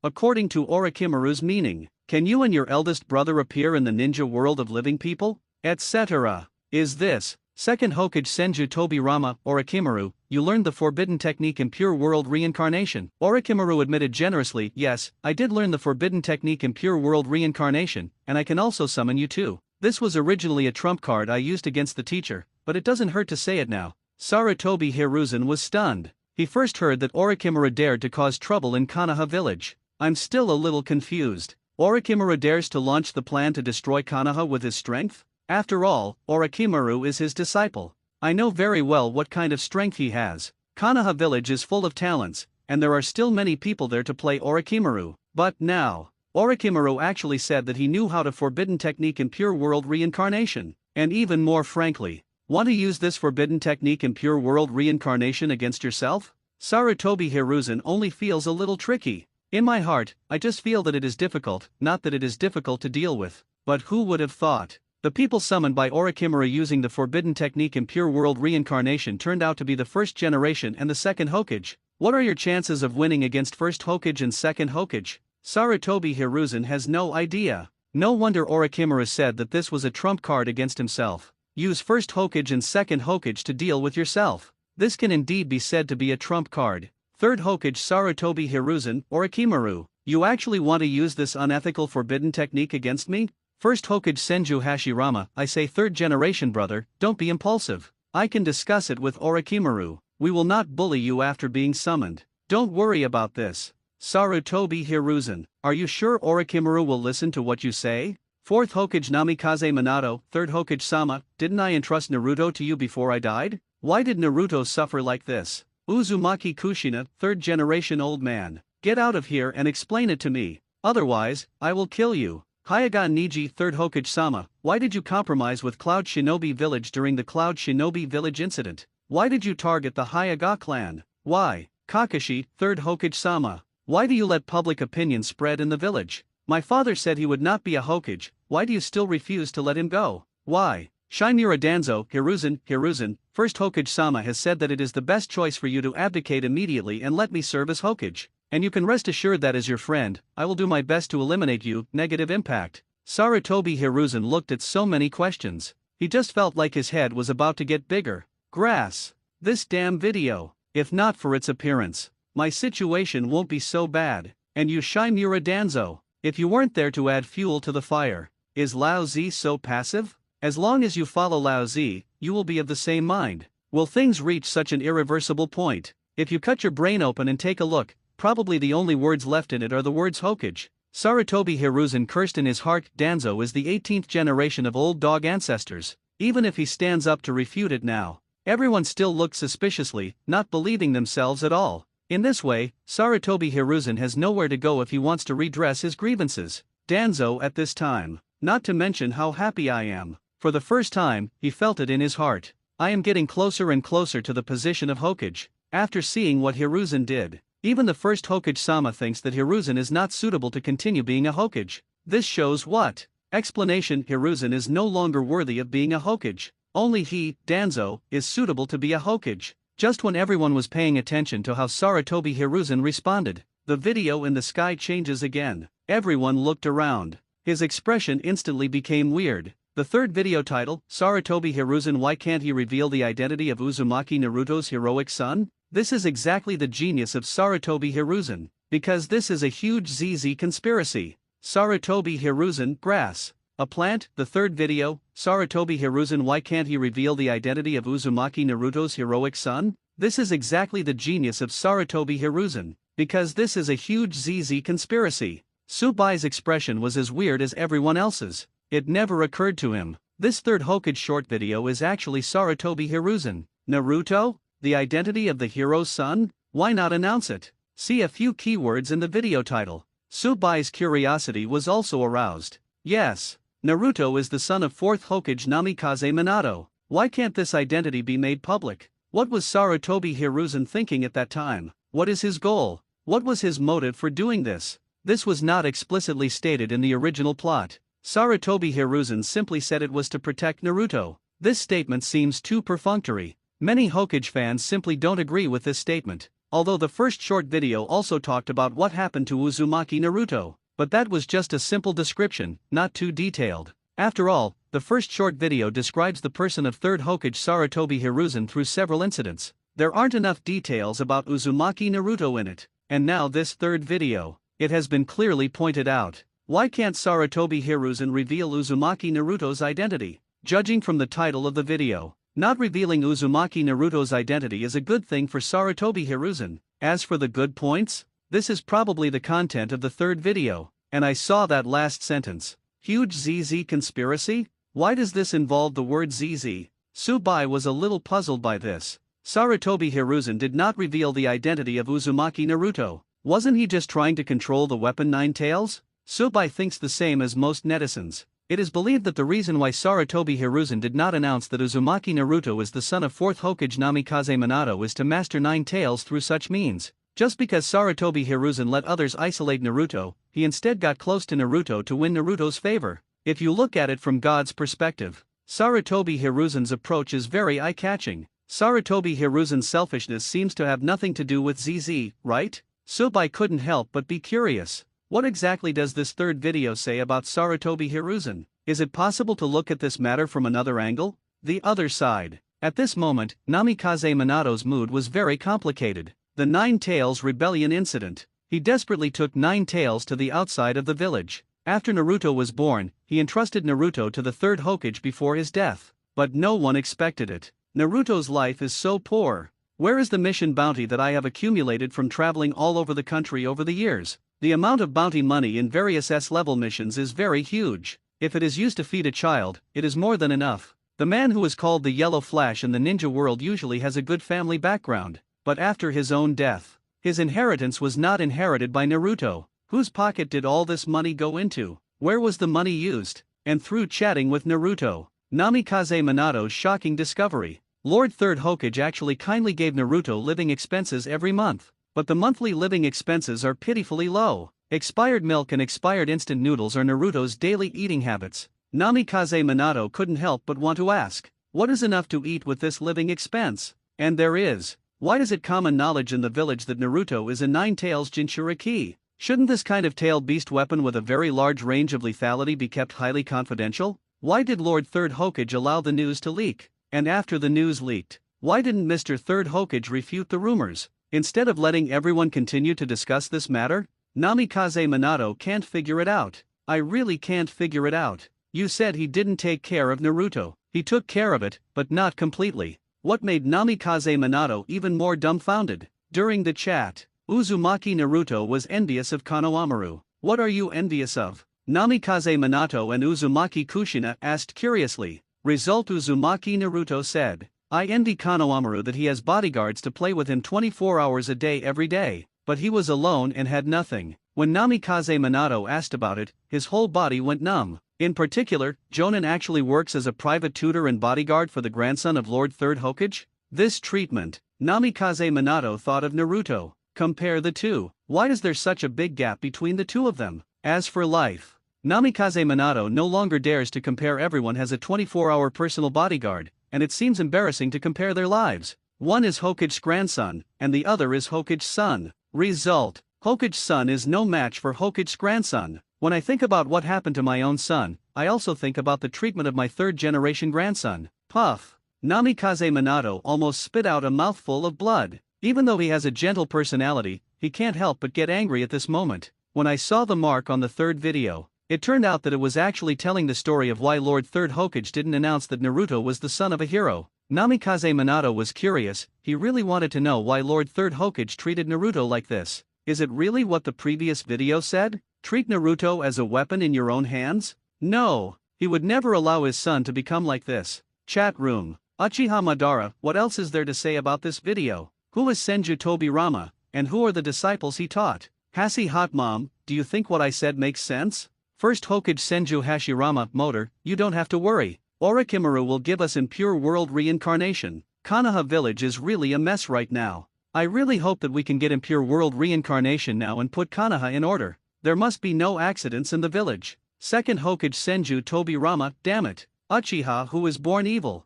According to Orochimaru's meaning, can you and your eldest brother appear in the ninja world of living people? Etc. Is this? Second Hokage Senju Tobirama, Orochimaru, you learned the forbidden technique in pure world reincarnation. Orochimaru admitted generously, yes, I did learn the forbidden technique in pure world reincarnation, and I can also summon you too. This was originally a trump card I used against the teacher, but it doesn't hurt to say it now. Sarutobi Hiruzen was stunned. He first heard that Orochimaru dared to cause trouble in Konoha Village. I'm still a little confused. Orochimaru dares to launch the plan to destroy Konoha with his strength? After all, Orochimaru is his disciple. I know very well what kind of strength he has. Konoha Village is full of talents, and there are still many people there to play Orochimaru. But now, Orochimaru actually said that he knew how to forbidden technique in pure world reincarnation. And even more frankly, want to use this forbidden technique in pure world reincarnation against yourself? Sarutobi Hiruzen only feels a little tricky. In my heart, I just feel that it is difficult, not that it is difficult to deal with. But who would have thought? The people summoned by Orochimaru using the forbidden technique in pure world reincarnation turned out to be the first generation and the second Hokage. What are your chances of winning against first Hokage and second Hokage? Sarutobi Hiruzen has no idea. No wonder Orochimaru said that this was a trump card against himself. Use first Hokage and second Hokage to deal with yourself. This can indeed be said to be a trump card. Third Hokage Sarutobi Hiruzen, Orochimaru, you actually want to use this unethical forbidden technique against me? First Hokage Senju Hashirama, I say third generation brother, don't be impulsive. I can discuss it with Orochimaru. We will not bully you after being summoned. Don't worry about this. Sarutobi Hiruzen, are you sure Orochimaru will listen to what you say? Fourth Hokage Namikaze Minato, third Hokage Sama, didn't I entrust Naruto to you before I died? Why did Naruto suffer like this? Uzumaki Kushina, third generation old man, get out of here and explain it to me. Otherwise, I will kill you. Hyaga Niji, third Hokage Sama, why did you compromise with Cloud Shinobi Village during the Cloud Shinobi Village incident? Why did you target the Hyaga clan? Why? Kakashi, third Hokage Sama, why do you let public opinion spread in the village? My father said he would not be a Hokage, why do you still refuse to let him go? Why? Shinmura Danzo, Hiruzen, first Hokage Sama has said that it is the best choice for you to abdicate immediately and let me serve as Hokage. and you can rest assured that as your friend, I will do my best to eliminate you. Negative impact. Sarutobi Hiruzen looked at so many questions. He just felt like his head was about to get bigger. Grass. This damn video. If not for its appearance, my situation won't be so bad. And you Shimura Danzo, if you weren't there to add fuel to the fire. Is Lao Zi so passive? As long as you follow Lao Zi, you will be of the same mind. Will things reach such an irreversible point? If you cut your brain open and take a look, probably the only words left in it are the words Hokage. Sarutobi Hiruzen cursed in his heart. Danzo is the 18th generation of old dog ancestors. Even if he stands up to refute it now, everyone still looked suspiciously, not believing themselves at all. In this way, Sarutobi Hiruzen has nowhere to go if he wants to redress his grievances. Danzo at this time. Not to mention how happy I am. For the first time, he felt it in his heart. I am getting closer and closer to the position of Hokage. After seeing what Hiruzen did, even the first Hokage-sama thinks that Hiruzen is not suitable to continue being a Hokage. This shows what? Explanation: Hiruzen is no longer worthy of being a Hokage. Only he, Danzo, is suitable to be a Hokage. Just when everyone was paying attention to how Sarutobi Hiruzen responded, the video in the sky changes again. Everyone looked around. His expression instantly became weird. The third video title, Sarutobi Hiruzen, why can't he reveal the identity of Uzumaki Naruto's heroic son? This is exactly the genius of Sarutobi Hiruzen, because this is a huge ZZ conspiracy. Sarutobi Hiruzen, grass. A plant. The third video, Sarutobi Hiruzen, why can't he reveal the identity of Uzumaki Naruto's heroic son? This is exactly the genius of Sarutobi Hiruzen, because this is a huge ZZ conspiracy. Tsubai's expression was as weird as everyone else's. It never occurred to him. This third Hokage short video is actually Sarutobi Hiruzen. Naruto? The identity of the hero's son? Why not announce it? See a few keywords in the video title. Tsubai's curiosity was also aroused. Yes, Naruto is the son of 4th Hokage Namikaze Minato. Why can't this identity be made public? What was Sarutobi Hiruzen thinking at that time? What is his goal? What was his motive for doing this? This was not explicitly stated in the original plot. Sarutobi Hiruzen simply said it was to protect Naruto. This statement seems too perfunctory. Many Hokage fans simply don't agree with this statement, although the first short video also talked about what happened to Uzumaki Naruto, but that was just a simple description, not too detailed. After all, the first short video describes the person of 3rd Hokage Sarutobi Hiruzen through several incidents. There aren't enough details about Uzumaki Naruto in it, and now this third video, it has been clearly pointed out. Why can't Sarutobi Hiruzen reveal Uzumaki Naruto's identity? Judging from the title of the video, not revealing Uzumaki Naruto's identity is a good thing for Sarutobi Hiruzen. As for the good points, this is probably the content of the third video, and I saw that last sentence. Huge ZZ conspiracy? Why does this involve the word ZZ? Tsubai was a little puzzled by this. Sarutobi Hiruzen did not reveal the identity of Uzumaki Naruto. Wasn't he just trying to control the weapon Nine Tails? Tsubai thinks the same as most netizens. It is believed that the reason why Sarutobi Hiruzen did not announce that Uzumaki Naruto is the son of 4th Hokage Namikaze Minato is to master Nine Tails through such means. Just because Sarutobi Hiruzen let others isolate Naruto, he instead got close to Naruto to win Naruto's favor. If you look at it from God's perspective, Sarutobi Hiruzen's approach is very eye-catching. Sarutobi Hiruzen's selfishness seems to have nothing to do with ZZ, right? Tsubai couldn't help but be curious. What exactly does this third video say about Sarutobi Hiruzen? Is it possible to look at this matter from another angle? The other side. At this moment, Namikaze Minato's mood was very complicated. The Nine Tails rebellion incident. He desperately took Nine Tails to the outside of the village. After Naruto was born, he entrusted Naruto to the 3rd Hokage before his death. But no one expected it. Naruto's life is so poor. Where is the mission bounty that I have accumulated from traveling all over the country over the years? The amount of bounty money in various S-level missions is very huge. If it is used to feed a child, it is more than enough. The man who is called the Yellow Flash in the ninja world usually has a good family background, but after his own death, his inheritance was not inherited by Naruto. Whose pocket did all this money go into? Where was the money used? And through chatting with Naruto, Namikaze Minato's shocking discovery. Lord 3rd Hokage actually kindly gave Naruto living expenses every month. But the monthly living expenses are pitifully low. Expired milk and expired instant noodles are Naruto's daily eating habits. Namikaze Minato couldn't help but want to ask, what is enough to eat with this living expense? And there is. Why is it common knowledge in the village that Naruto is a nine-tails Jinchuriki? Shouldn't this kind of tailed beast weapon with a very large range of lethality be kept highly confidential? Why did Lord Third Hokage allow the news to leak? And after the news leaked, why didn't Mr. Third Hokage refute the rumors? Instead of letting everyone continue to discuss this matter? Namikaze Minato can't figure it out. I really can't figure it out. You said he didn't take care of Naruto. He took care of it, but not completely. What made Namikaze Minato even more dumbfounded? During the chat, Uzumaki Naruto was envious of Konohamaru. What are you envious of? Namikaze Minato and Uzumaki Kushina asked curiously. Result: Uzumaki Naruto said, I envy Konohamaru that he has bodyguards to play with him 24 hours a day every day, but he was alone and had nothing. When Namikaze Minato asked about it, his whole body went numb. In particular, Jonin actually works as a private tutor and bodyguard for the grandson of Lord Third Hokage? This treatment, Namikaze Minato thought of Naruto. Compare the two. Why is there such a big gap between the two of them? As for life, Namikaze Minato no longer dares to compare. Everyone has a 24-hour personal bodyguard, and it seems embarrassing to compare their lives. One is Hokage's grandson, and the other is Hokage's son. Result: Hokage's son is no match for Hokage's grandson. When I think about what happened to my own son, I also think about the treatment of my third-generation grandson. Puff. Namikaze Minato almost spit out a mouthful of blood. Even though he has a gentle personality, he can't help but get angry at this moment. When I saw the mark on the third video, it turned out that it was actually telling the story of why Lord Third Hokage didn't announce that Naruto was the son of a hero. Namikaze Minato was curious. He really wanted to know why Lord Third Hokage treated Naruto like this. Is it really what the previous video said? Treat Naruto as a weapon in your own hands? No, he would never allow his son to become like this. Chat room. Uchiha Madara, what else is there to say about this video? Who is Senju Tobirama, and who are the disciples he taught? Hassie Hot Mom, do you think what I said makes sense? First Hokage Senju Hashirama, Motor, you don't have to worry. Orochimaru will give us impure world reincarnation. Konoha village is really a mess right now. I really hope that we can get impure world reincarnation now and put Konoha in order. There must be no accidents in the village. Second Hokage Senju Tobirama, damn it. Uchiha who is born evil.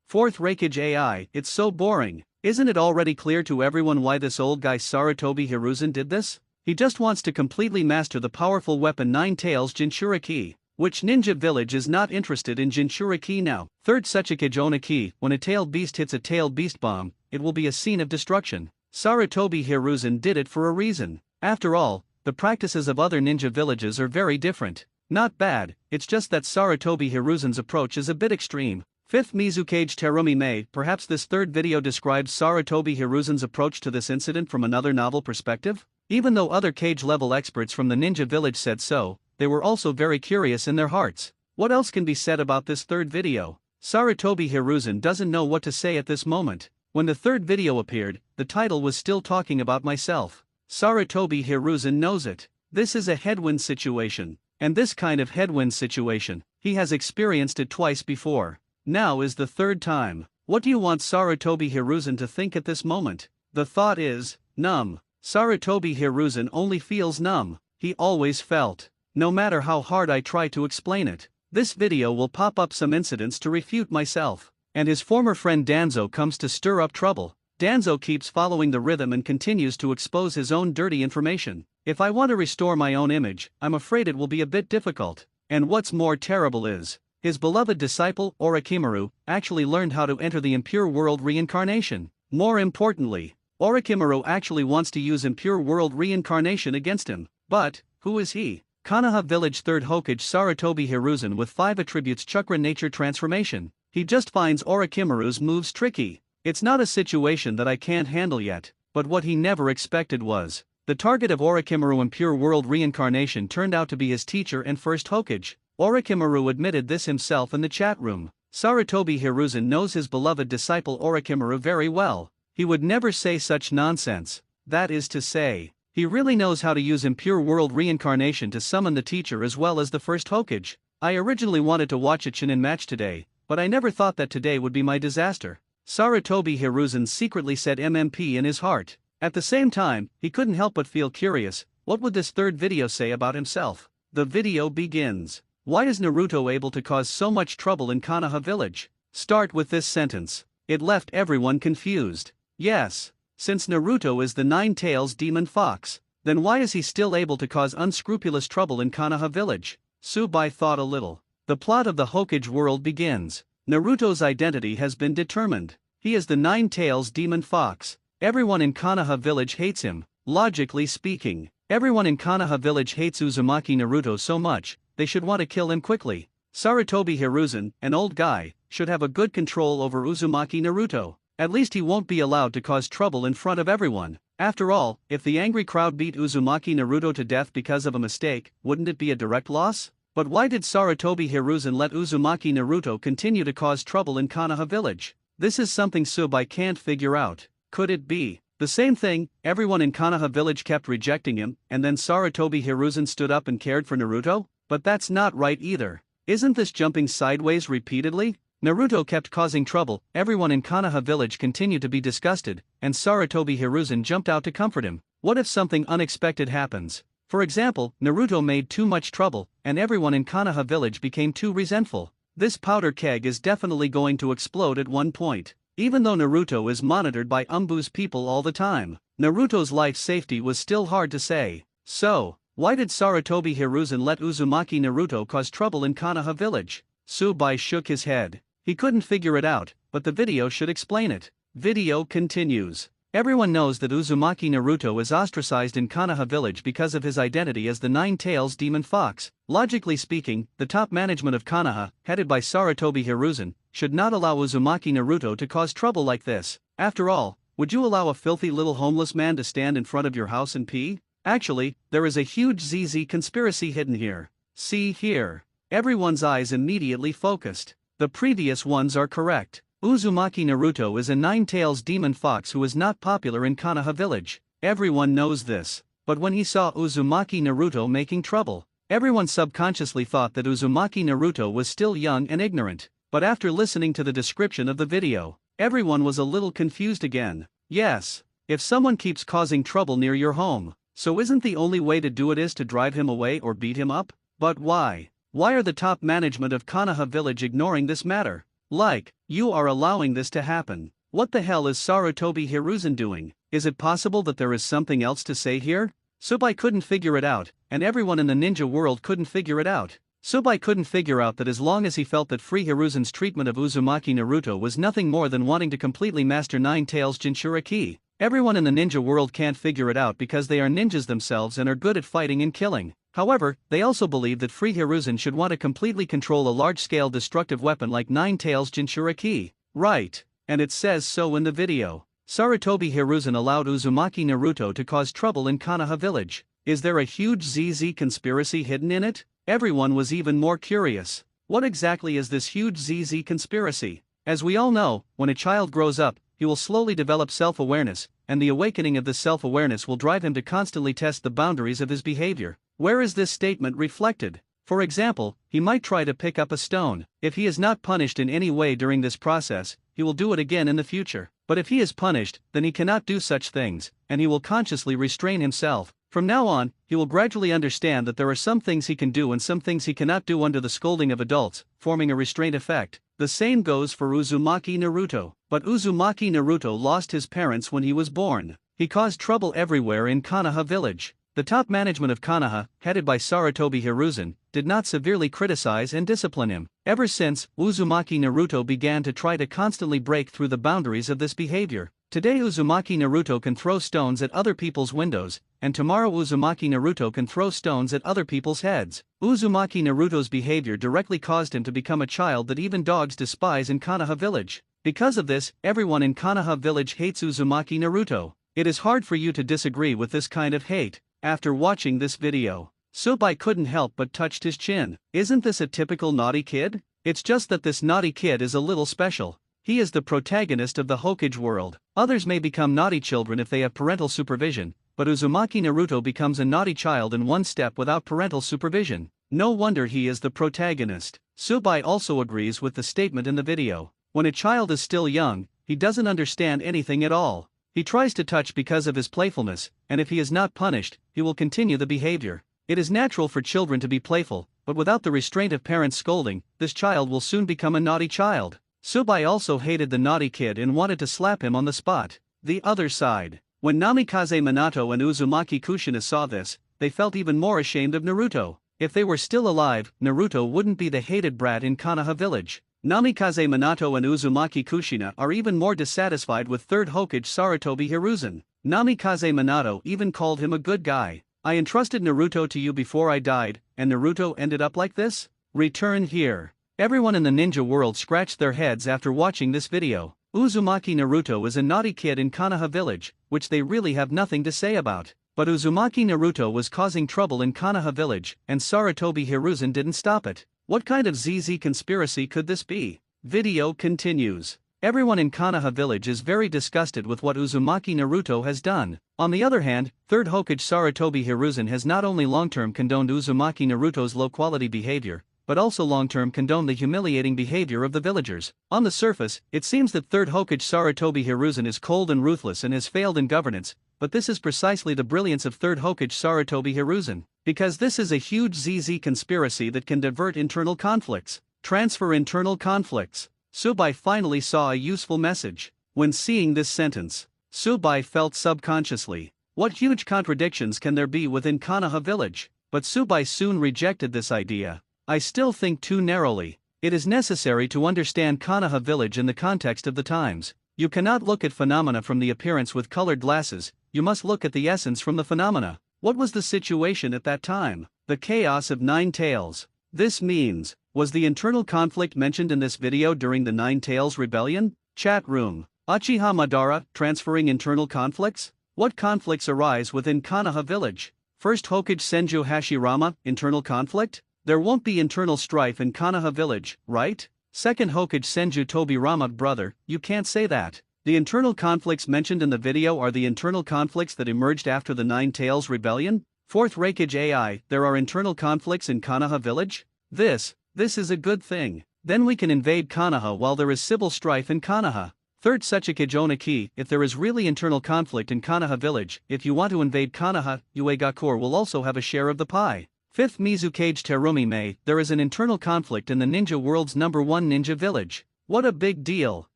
Fourth Raikage AI, it's so boring. Isn't it already clear to everyone why this old guy Sarutobi Hiruzen did this? He just wants to completely master the powerful weapon Nine Tails Jinchuriki. Which ninja village is not interested in Jinchuriki now? Third Sechikage Oniki, when a tailed beast hits a tailed beast bomb, it will be a scene of destruction. Sarutobi Hiruzen did it for a reason. After all, the practices of other ninja villages are very different. Not bad, it's just that Sarutobi Hiruzen's approach is a bit extreme. Fifth Mizukage Terumi Mei, perhaps this third video describes Sarutobi Hiruzen's approach to this incident from another novel perspective? Even though other cage-level experts from the ninja village said so, they were also very curious in their hearts. What else can be said about this third video? Sarutobi Hiruzen doesn't know what to say at this moment. When the third video appeared, the title was still talking about myself. Sarutobi Hiruzen knows it. This is a headwind situation. And this kind of headwind situation, he has experienced it twice before. Now is the third time. What do you want Sarutobi Hiruzen to think at this moment? The thought is, numb. Sarutobi Hiruzen only feels numb. He always felt. No matter how hard I try to explain it, this video will pop up some incidents to refute myself. And his former friend Danzo comes to stir up trouble. Danzo keeps following the rhythm and continues to expose his own dirty information. If I want to restore my own image, I'm afraid it will be a bit difficult. And what's more terrible is, his beloved disciple, Orochimaru, actually learned how to enter the impure world reincarnation. More importantly, Orochimaru actually wants to use impure world reincarnation against him. But, who is he? Konoha Village 3rd Hokage Sarutobi Hiruzen with 5 attributes Chakra Nature Transformation. He just finds Orochimaru's moves tricky. It's not a situation that I can't handle yet, but what he never expected was, the target of Orochimaru impure world reincarnation turned out to be his teacher and first Hokage. Orochimaru admitted this himself in the chat room. Sarutobi Hiruzen knows his beloved disciple Orochimaru very well. He would never say such nonsense. That is to say, he really knows how to use impure world reincarnation to summon the teacher as well as the first Hokage. I originally wanted to watch a Chunin match today, but I never thought that today would be my disaster. Sarutobi Hiruzen secretly said MMP in his heart. At the same time, he couldn't help but feel curious. What would this third video say about himself? The video begins. Why is Naruto able to cause so much trouble in Konoha village? Start with this sentence. It left everyone confused. Yes. Since Naruto is the Nine-Tails demon fox, then why is he still able to cause unscrupulous trouble in Konoha village? Tsubai thought a little. The plot of the Hokage world begins. Naruto's identity has been determined. He is the Nine-Tails demon fox. Everyone in Konoha village hates him. Logically speaking, everyone in Konoha village hates Uzumaki Naruto so much, they should want to kill him quickly. Sarutobi Hiruzen, an old guy, should have a good control over Uzumaki Naruto. At least he won't be allowed to cause trouble in front of everyone. After all, if the angry crowd beat Uzumaki Naruto to death because of a mistake, wouldn't it be a direct loss? But why did Sarutobi Hiruzen let Uzumaki Naruto continue to cause trouble in Konoha village? This is something Tsubai can't figure out. Could it be the same thing? Everyone in Konoha village kept rejecting him, and then Sarutobi Hiruzen stood up and cared for Naruto? But that's not right either. Isn't this jumping sideways repeatedly? Naruto kept causing trouble, everyone in Konoha village continued to be disgusted, and Sarutobi Hiruzen jumped out to comfort him. What if something unexpected happens? For example, Naruto made too much trouble, and everyone in Konoha village became too resentful. This powder keg is definitely going to explode at one point. Even though Naruto is monitored by Umbu's people all the time, Naruto's life safety was still hard to say. So, why did Sarutobi Hiruzen let Uzumaki Naruto cause trouble in Konoha village? Tsubai shook his head. He couldn't figure it out, but the video should explain it. Video continues. Everyone knows that Uzumaki Naruto is ostracized in Konoha village because of his identity as the Nine-Tails demon fox. Logically speaking, the top management of Konoha, headed by Sarutobi Hiruzen, should not allow Uzumaki Naruto to cause trouble like this. After all, would you allow a filthy little homeless man to stand in front of your house and pee? Actually, there is a huge ZZ conspiracy hidden here. See here. Everyone's eyes immediately focused. The previous ones are correct. Uzumaki Naruto is a Nine-Tails demon fox who is not popular in Konoha village. Everyone knows this. But when he saw Uzumaki Naruto making trouble, everyone subconsciously thought that Uzumaki Naruto was still young and ignorant. But after listening to the description of the video, everyone was a little confused again. Yes, if someone keeps causing trouble near your home, so isn't the only way to do it is to drive him away or beat him up? But why? Why are the top management of Konoha village ignoring this matter? Like, you are allowing this to happen. What the hell is Sarutobi Hiruzen doing? Is it possible that there is something else to say here? Tsubai couldn't figure it out, and everyone in the ninja world couldn't figure it out. Tsubai couldn't figure out that as long as he felt that Free Hiruzen's treatment of Uzumaki Naruto was nothing more than wanting to completely master Nine-Tails Jinchuriki. Everyone in the ninja world can't figure it out because they are ninjas themselves and are good at fighting and killing. However, they also believe that Free Hiruzen should want to completely control a large-scale destructive weapon like Nine-Tails Jinchuriki. Right. And it says so in the video. Sarutobi Hiruzen allowed Uzumaki Naruto to cause trouble in Konoha village. Is there a huge ZZ conspiracy hidden in it? Everyone was even more curious. What exactly is this huge ZZ conspiracy? As we all know, when a child grows up, he will slowly develop self-awareness, and the awakening of this self-awareness will drive him to constantly test the boundaries of his behavior. Where is this statement reflected? For example, he might try to pick up a stone. If he is not punished in any way during this process, he will do it again in the future. But if he is punished, then he cannot do such things, and he will consciously restrain himself. From now on, he will gradually understand that there are some things he can do and some things he cannot do under the scolding of adults, forming a restraint effect. The same goes for Uzumaki Naruto. But Uzumaki Naruto lost his parents when he was born. He caused trouble everywhere in Konoha village. The top management of Konoha, headed by Sarutobi Hiruzen, did not severely criticize and discipline him. Ever since, Uzumaki Naruto began to try to constantly break through the boundaries of this behavior. Today Uzumaki Naruto can throw stones at other people's windows, and tomorrow Uzumaki Naruto can throw stones at other people's heads. Uzumaki Naruto's behavior directly caused him to become a child that even dogs despise in Konoha village. Because of this, everyone in Konoha village hates Uzumaki Naruto. It is hard for you to disagree with this kind of hate. After watching this video, Tsubai couldn't help but touched his chin. Isn't this a typical naughty kid? It's just that this naughty kid is a little special. He is the protagonist of the Hokage world. Others may become naughty children if they have parental supervision, but Uzumaki Naruto becomes a naughty child in one step without parental supervision. No wonder he is the protagonist. Tsubai also agrees with the statement in the video. When a child is still young, he doesn't understand anything at all. He tries to touch because of his playfulness, and if he is not punished, he will continue the behavior. It is natural for children to be playful, but without the restraint of parents scolding, this child will soon become a naughty child. Tsubai also hated the naughty kid and wanted to slap him on the spot. The other side. When Namikaze Minato and Uzumaki Kushina saw this, they felt even more ashamed of Naruto. If they were still alive, Naruto wouldn't be the hated brat in Konoha village. Namikaze Minato and Uzumaki Kushina are even more dissatisfied with 3rd Hokage Sarutobi Hiruzen. Namikaze Minato even called him a good guy. I entrusted Naruto to you before I died, and Naruto ended up like this? Return here. Everyone in the ninja world scratched their heads after watching this video. Uzumaki Naruto is a naughty kid in Konoha village, which they really have nothing to say about. But Uzumaki Naruto was causing trouble in Konoha village, and Sarutobi Hiruzen didn't stop it. What kind of ZZ conspiracy could this be? Video continues. Everyone in Konoha village is very disgusted with what Uzumaki Naruto has done. On the other hand, 3rd Hokage Sarutobi Hiruzen has not only long-term condoned Uzumaki Naruto's low-quality behavior, but also long-term condoned the humiliating behavior of the villagers. On the surface, it seems that 3rd Hokage Sarutobi Hiruzen is cold and ruthless and has failed in governance, but this is precisely the brilliance of 3rd Hokage Sarutobi Hiruzen, because this is a huge ZZ conspiracy that can divert internal conflicts. Transfer internal conflicts. Subai finally saw a useful message. When seeing this sentence, Subai felt subconsciously, what huge contradictions can there be within Konoha village? But Subai soon rejected this idea. I still think too narrowly. It is necessary to understand Konoha village in the context of the times. You cannot look at phenomena from the appearance with colored glasses, you must look at the essence from the phenomena. What was the situation at that time? The chaos of 9 tails. This means, was the internal conflict mentioned in this video during the 9 Tails Rebellion? Chat room. Uchiha Madara, transferring internal conflicts? What conflicts arise within Konoha village? First Hokage Senju Hashirama, internal conflict? There won't be internal strife in Konoha village, right? Second Hokage Senju Tobirama, brother, you can't say that. The internal conflicts mentioned in the video are the internal conflicts that emerged after the 9 Tails Rebellion? Fourth Raikage AI, there are internal conflicts in Konoha village? This is a good thing. Then we can invade Konoha while there is civil strife in Konoha. Third Sachikage Onaki, if there is really internal conflict in Konoha village, if you want to invade Konoha, Uegakure will also have a share of the pie. Fifth Mizukage Terumi Mei, there is an internal conflict in the ninja world's #1 ninja village. What a big deal.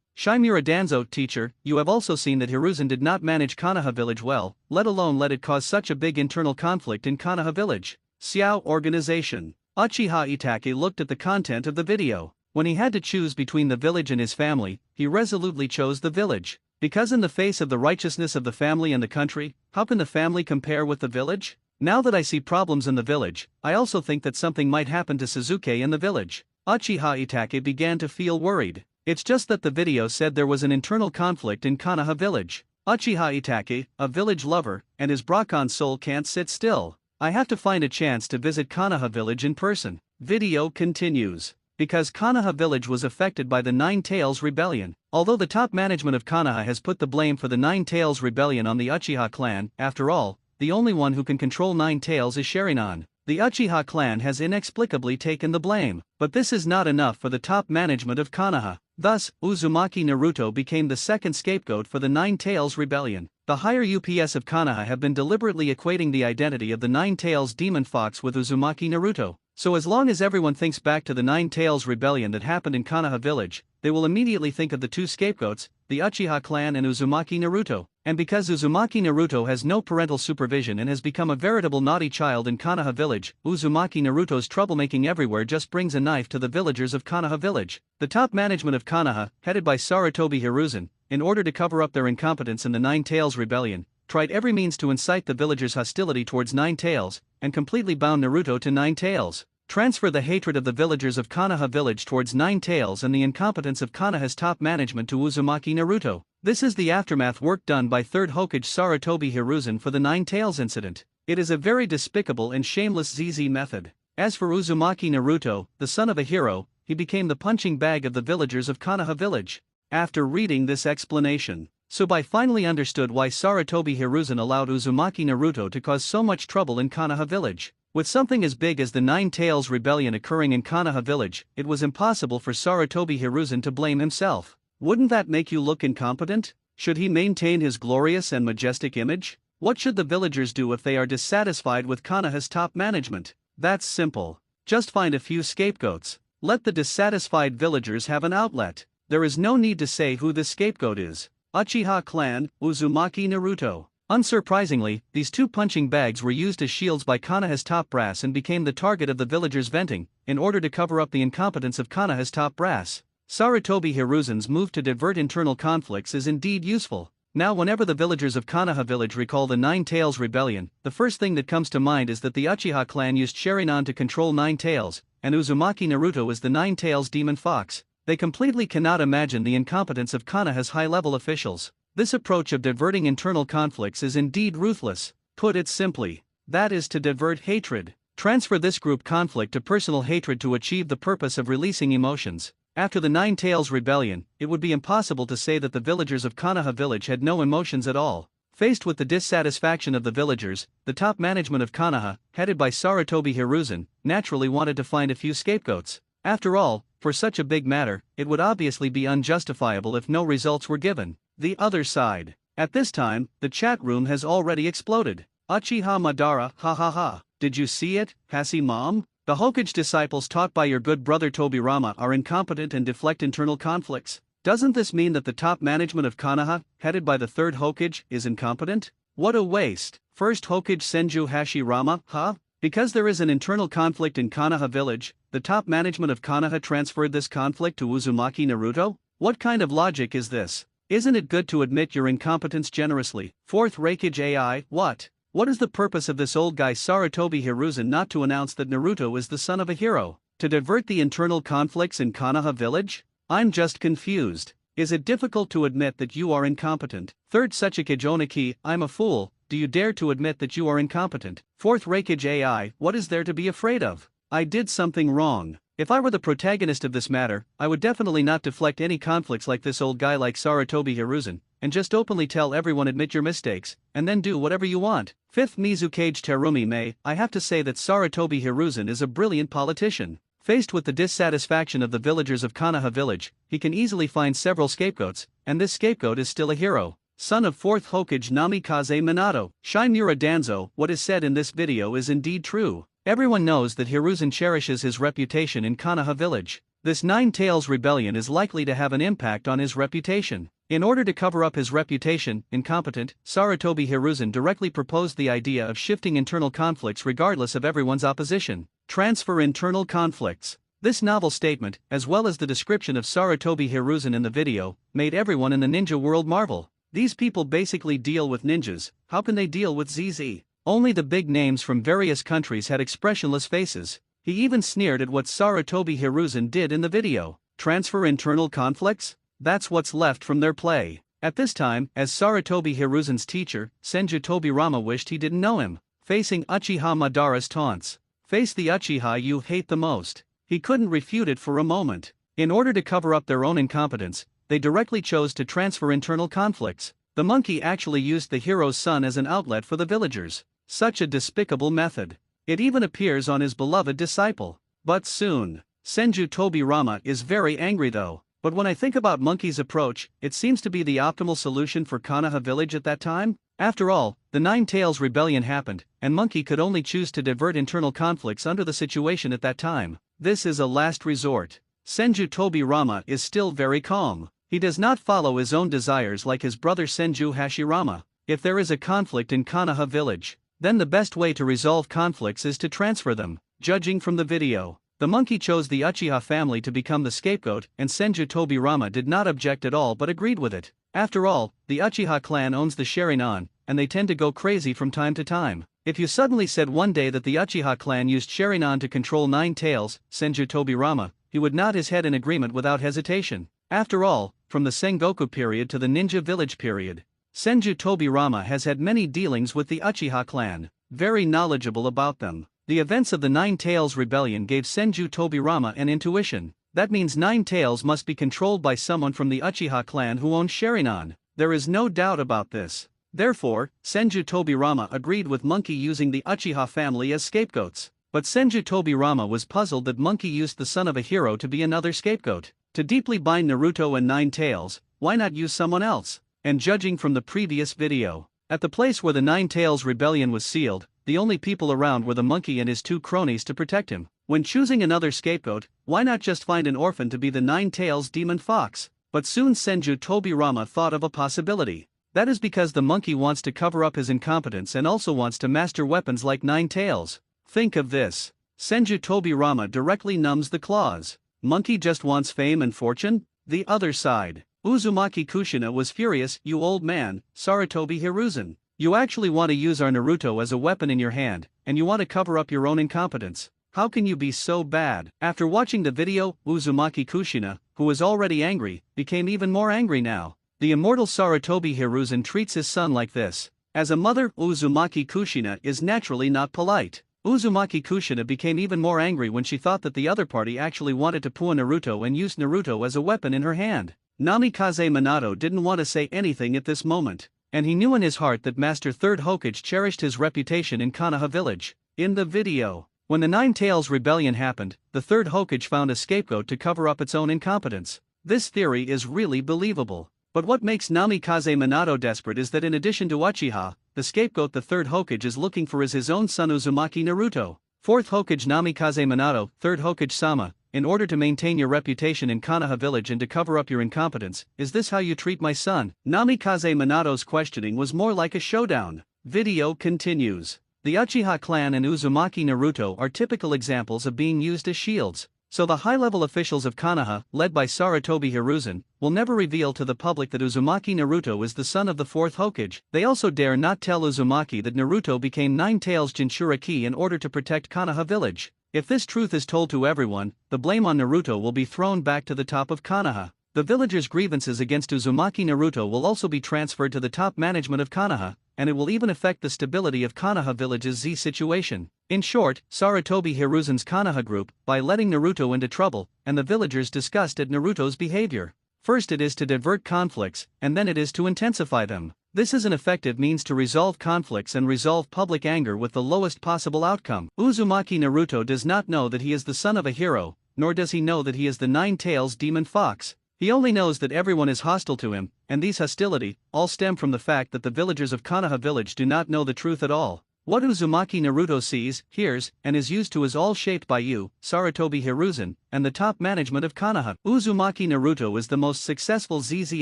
Shimura Danzo, teacher, you have also seen that Hiruzen did not manage Konoha village well, let alone let it cause such a big internal conflict in Konoha village. Xiao Organization. Uchiha Itachi looked at the content of the video. When he had to choose between the village and his family, he resolutely chose the village. Because in the face of the righteousness of the family and the country, how can the family compare with the village? Now that I see problems in the village, I also think that something might happen to Suzuki in the village. Uchiha Itachi began to feel worried. It's just that the video said there was an internal conflict in Konoha village. Uchiha Itachi, a village lover, and his Brakan soul can't sit still. I have to find a chance to visit Konoha village in person. Video continues. Because Konoha village was affected by the 9 Tails Rebellion. Although the top management of Konoha has put the blame for the 9 Tails Rebellion on the Uchiha clan, after all, the only one who can control 9 Tails is Sharingan. The Uchiha clan has inexplicably taken the blame, but this is not enough for the top management of Konoha. Thus, Uzumaki Naruto became the second scapegoat for the 9 Tails Rebellion. The higher UPS of Konoha have been deliberately equating the identity of the 9 Tails Demon Fox with Uzumaki Naruto. So as long as everyone thinks back to the 9 Tails Rebellion that happened in Konoha village, they will immediately think of the two scapegoats, the Uchiha clan and Uzumaki Naruto. And because Uzumaki Naruto has no parental supervision and has become a veritable naughty child in Konoha village, Uzumaki Naruto's troublemaking everywhere just brings a knife to the villagers of Konoha village. The top management of Konoha, headed by Sarutobi Hiruzen, in order to cover up their incompetence in the 9 Tails Rebellion, tried every means to incite the villagers' hostility towards 9 Tails, and completely bound Naruto to 9 Tails. Transfer the hatred of the villagers of Konoha village towards 9 Tails and the incompetence of Konoha's top management to Uzumaki Naruto. This is the aftermath work done by 3rd Hokage Sarutobi Hiruzen for the 9 Tails incident. It is a very despicable and shameless ZZ method. As for Uzumaki Naruto, the son of a hero, he became the punching bag of the villagers of Konoha village. After reading this explanation, Subai finally understood why Sarutobi Hiruzen allowed Uzumaki Naruto to cause so much trouble in Konoha village. With something as big as the 9 Tails Rebellion occurring in Konoha village, it was impossible for Sarutobi Hiruzen to blame himself. Wouldn't that make you look incompetent? Should he maintain his glorious and majestic image? What should the villagers do if they are dissatisfied with Konoha's top management? That's simple. Just find a few scapegoats. Let the dissatisfied villagers have an outlet. There is no need to say who the scapegoat is. Uchiha Clan, Uzumaki Naruto. Unsurprisingly, these two punching bags were used as shields by Konoha's top brass and became the target of the villagers' venting, in order to cover up the incompetence of Konoha's top brass. Sarutobi Hiruzen's move to divert internal conflicts is indeed useful. Now whenever the villagers of Konoha village recall the Nine Tails Rebellion, the first thing that comes to mind is that the Uchiha clan used Sharingan to control Nine Tails, and Uzumaki Naruto is the Nine Tails Demon Fox. They completely cannot imagine the incompetence of Konoha's high-level officials. This approach of diverting internal conflicts is indeed ruthless. Put it simply, that is to divert hatred. Transfer this group conflict to personal hatred to achieve the purpose of releasing emotions. After the Nine Tails Rebellion, it would be impossible to say that the villagers of Konoha village had no emotions at all. Faced with the dissatisfaction of the villagers, the top management of Konoha, headed by Sarutobi Hiruzen, naturally wanted to find a few scapegoats. After all, for such a big matter, it would obviously be unjustifiable if no results were given. The other side. At this time, the chat room has already exploded. Uchiha Madara, ha ha ha. Did you see it, Passy Mom? The Hokage disciples taught by your good brother Tobirama are incompetent and deflect internal conflicts. Doesn't this mean that the top management of Konoha, headed by the third Hokage, is incompetent? What a waste. First Hokage Senju Hashirama, huh? Because there is an internal conflict in Konoha village, the top management of Konoha transferred this conflict to Uzumaki Naruto? What kind of logic is this? Isn't it good to admit your incompetence generously? Fourth Raikage AI, what? What is the purpose of this old guy Sarutobi Hiruzen not to announce that Naruto is the son of a hero? To divert the internal conflicts in Konoha village? I'm just confused. Is it difficult to admit that you are incompetent? Third Sachikage Oniki, I'm a fool, do you dare to admit that you are incompetent? Fourth Raikage AI, what is there to be afraid of? I did something wrong. If I were the protagonist of this matter, I would definitely not deflect any conflicts like this old guy like Sarutobi Hiruzen, and just openly tell everyone admit your mistakes, and then do whatever you want. Fifth Mizukage Terumi Mei, I have to say that Sarutobi Hiruzen is a brilliant politician. Faced with the dissatisfaction of the villagers of Konoha village, he can easily find several scapegoats, and this scapegoat is still a hero. Son of 4th Hokage Namikaze Minato, Shinmura Danzo, what is said in this video is indeed true. Everyone knows that Hiruzen cherishes his reputation in Konoha village. This Nine Tails rebellion is likely to have an impact on his reputation. In order to cover up his reputation, incompetent, Sarutobi Hiruzen directly proposed the idea of shifting internal conflicts regardless of everyone's opposition. Transfer internal conflicts. This novel statement, as well as the description of Sarutobi Hiruzen in the video, made everyone in the ninja world marvel. These people basically deal with ninjas, how can they deal with ZZ? Only the big names from various countries had expressionless faces. He even sneered at what Sarutobi Hiruzen did in the video. Transfer internal conflicts? That's what's left from their play. At this time, as Sarutobi Hiruzen's teacher, Senju Tobirama wished he didn't know him. Facing Uchiha Madara's taunts. Face the Uchiha you hate the most. He couldn't refute it for a moment. In order to cover up their own incompetence, they directly chose to transfer internal conflicts. The monkey actually used the hero's son as an outlet for the villagers. Such a despicable method. It even appears on his beloved disciple. But soon. Senju Tobirama is very angry though. But when I think about Monkey's approach, it seems to be the optimal solution for Konoha village at that time. After all, the Nine Tails rebellion happened, and Monkey could only choose to divert internal conflicts under the situation at that time. This is a last resort. Senju Tobirama is still very calm. He does not follow his own desires like his brother Senju Hashirama. If there is a conflict in Konoha village, then the best way to resolve conflicts is to transfer them. Judging from the video, the monkey chose the Uchiha family to become the scapegoat, and Senju Tobirama did not object at all but agreed with it. After all, the Uchiha clan owns the Sharingan, and they tend to go crazy from time to time. If you suddenly said one day that the Uchiha clan used Sharingan to control Nine Tails, Senju Tobirama, he would nod his head in agreement without hesitation. After all, from the Sengoku period to the Ninja Village period, Senju Tobirama has had many dealings with the Uchiha clan, very knowledgeable about them. The events of the Nine Tails rebellion gave Senju Tobirama an intuition. That means Nine Tails must be controlled by someone from the Uchiha clan who owns Sharingan. There is no doubt about this. Therefore, Senju Tobirama agreed with Monkey using the Uchiha family as scapegoats. But Senju Tobirama was puzzled that Monkey used the son of a hero to be another scapegoat. To deeply bind Naruto and Nine Tails, why not use someone else? And judging from the previous video, at the place where the Nine Tails rebellion was sealed, the only people around were the monkey and his two cronies to protect him. When choosing another scapegoat, why not just find an orphan to be the Nine Tails demon fox? But soon Senju Tobirama thought of a possibility. That is because the monkey wants to cover up his incompetence and also wants to master weapons like Nine Tails. Think of this. Senju Tobirama directly numbs the claws. Monkey just wants fame and fortune? The other side. Uzumaki Kushina was furious. You old man, Sarutobi Hiruzen. You actually want to use our Naruto as a weapon in your hand, and you want to cover up your own incompetence. How can you be so bad? After watching the video, Uzumaki Kushina, who was already angry, became even more angry now. The immortal Sarutobi Hiruzen treats his son like this. As a mother, Uzumaki Kushina is naturally not polite. Uzumaki Kushina became even more angry when she thought that the other party actually wanted to pull Naruto and use Naruto as a weapon in her hand. Namikaze Minato didn't want to say anything at this moment, and he knew in his heart that Master Third Hokage cherished his reputation in Konoha village. In the video, when the Nine Tails rebellion happened, the Third Hokage found a scapegoat to cover up its own incompetence. This theory is really believable. But what makes Namikaze Minato desperate is that in addition to Uchiha, the scapegoat the Third Hokage is looking for is his own son Uzumaki Naruto. Fourth Hokage Namikaze Minato, Third Hokage Sama, in order to maintain your reputation in Konoha village and to cover up your incompetence, is this how you treat my son? Namikaze Minato's questioning was more like a showdown. Video continues. The Uchiha clan and Uzumaki Naruto are typical examples of being used as shields. So the high-level officials of Konoha, led by Sarutobi Hiruzen, will never reveal to the public that Uzumaki Naruto is the son of the fourth Hokage. They also dare not tell Uzumaki that Naruto became Nine Tails Jinchuriki in order to protect Konoha village. If this truth is told to everyone, the blame on Naruto will be thrown back to the top of Konoha. The villagers' grievances against Uzumaki Naruto will also be transferred to the top management of Konoha, and it will even affect the stability of Konoha village's Z situation. In short, Sarutobi Hiruzen's Konoha group, by letting Naruto into trouble, and the villagers' disgust at Naruto's behavior. First it is to divert conflicts, and then it is to intensify them. This is an effective means to resolve conflicts and resolve public anger with the lowest possible outcome. Uzumaki Naruto does not know that he is the son of a hero, nor does he know that he is the Nine Tails Demon Fox. He only knows that everyone is hostile to him, and these hostility all stem from the fact that the villagers of Konoha village do not know the truth at all. What Uzumaki Naruto sees, hears, and is used to is all shaped by you, Sarutobi Hiruzen, and the top management of Konoha. Uzumaki Naruto is the most successful ZZ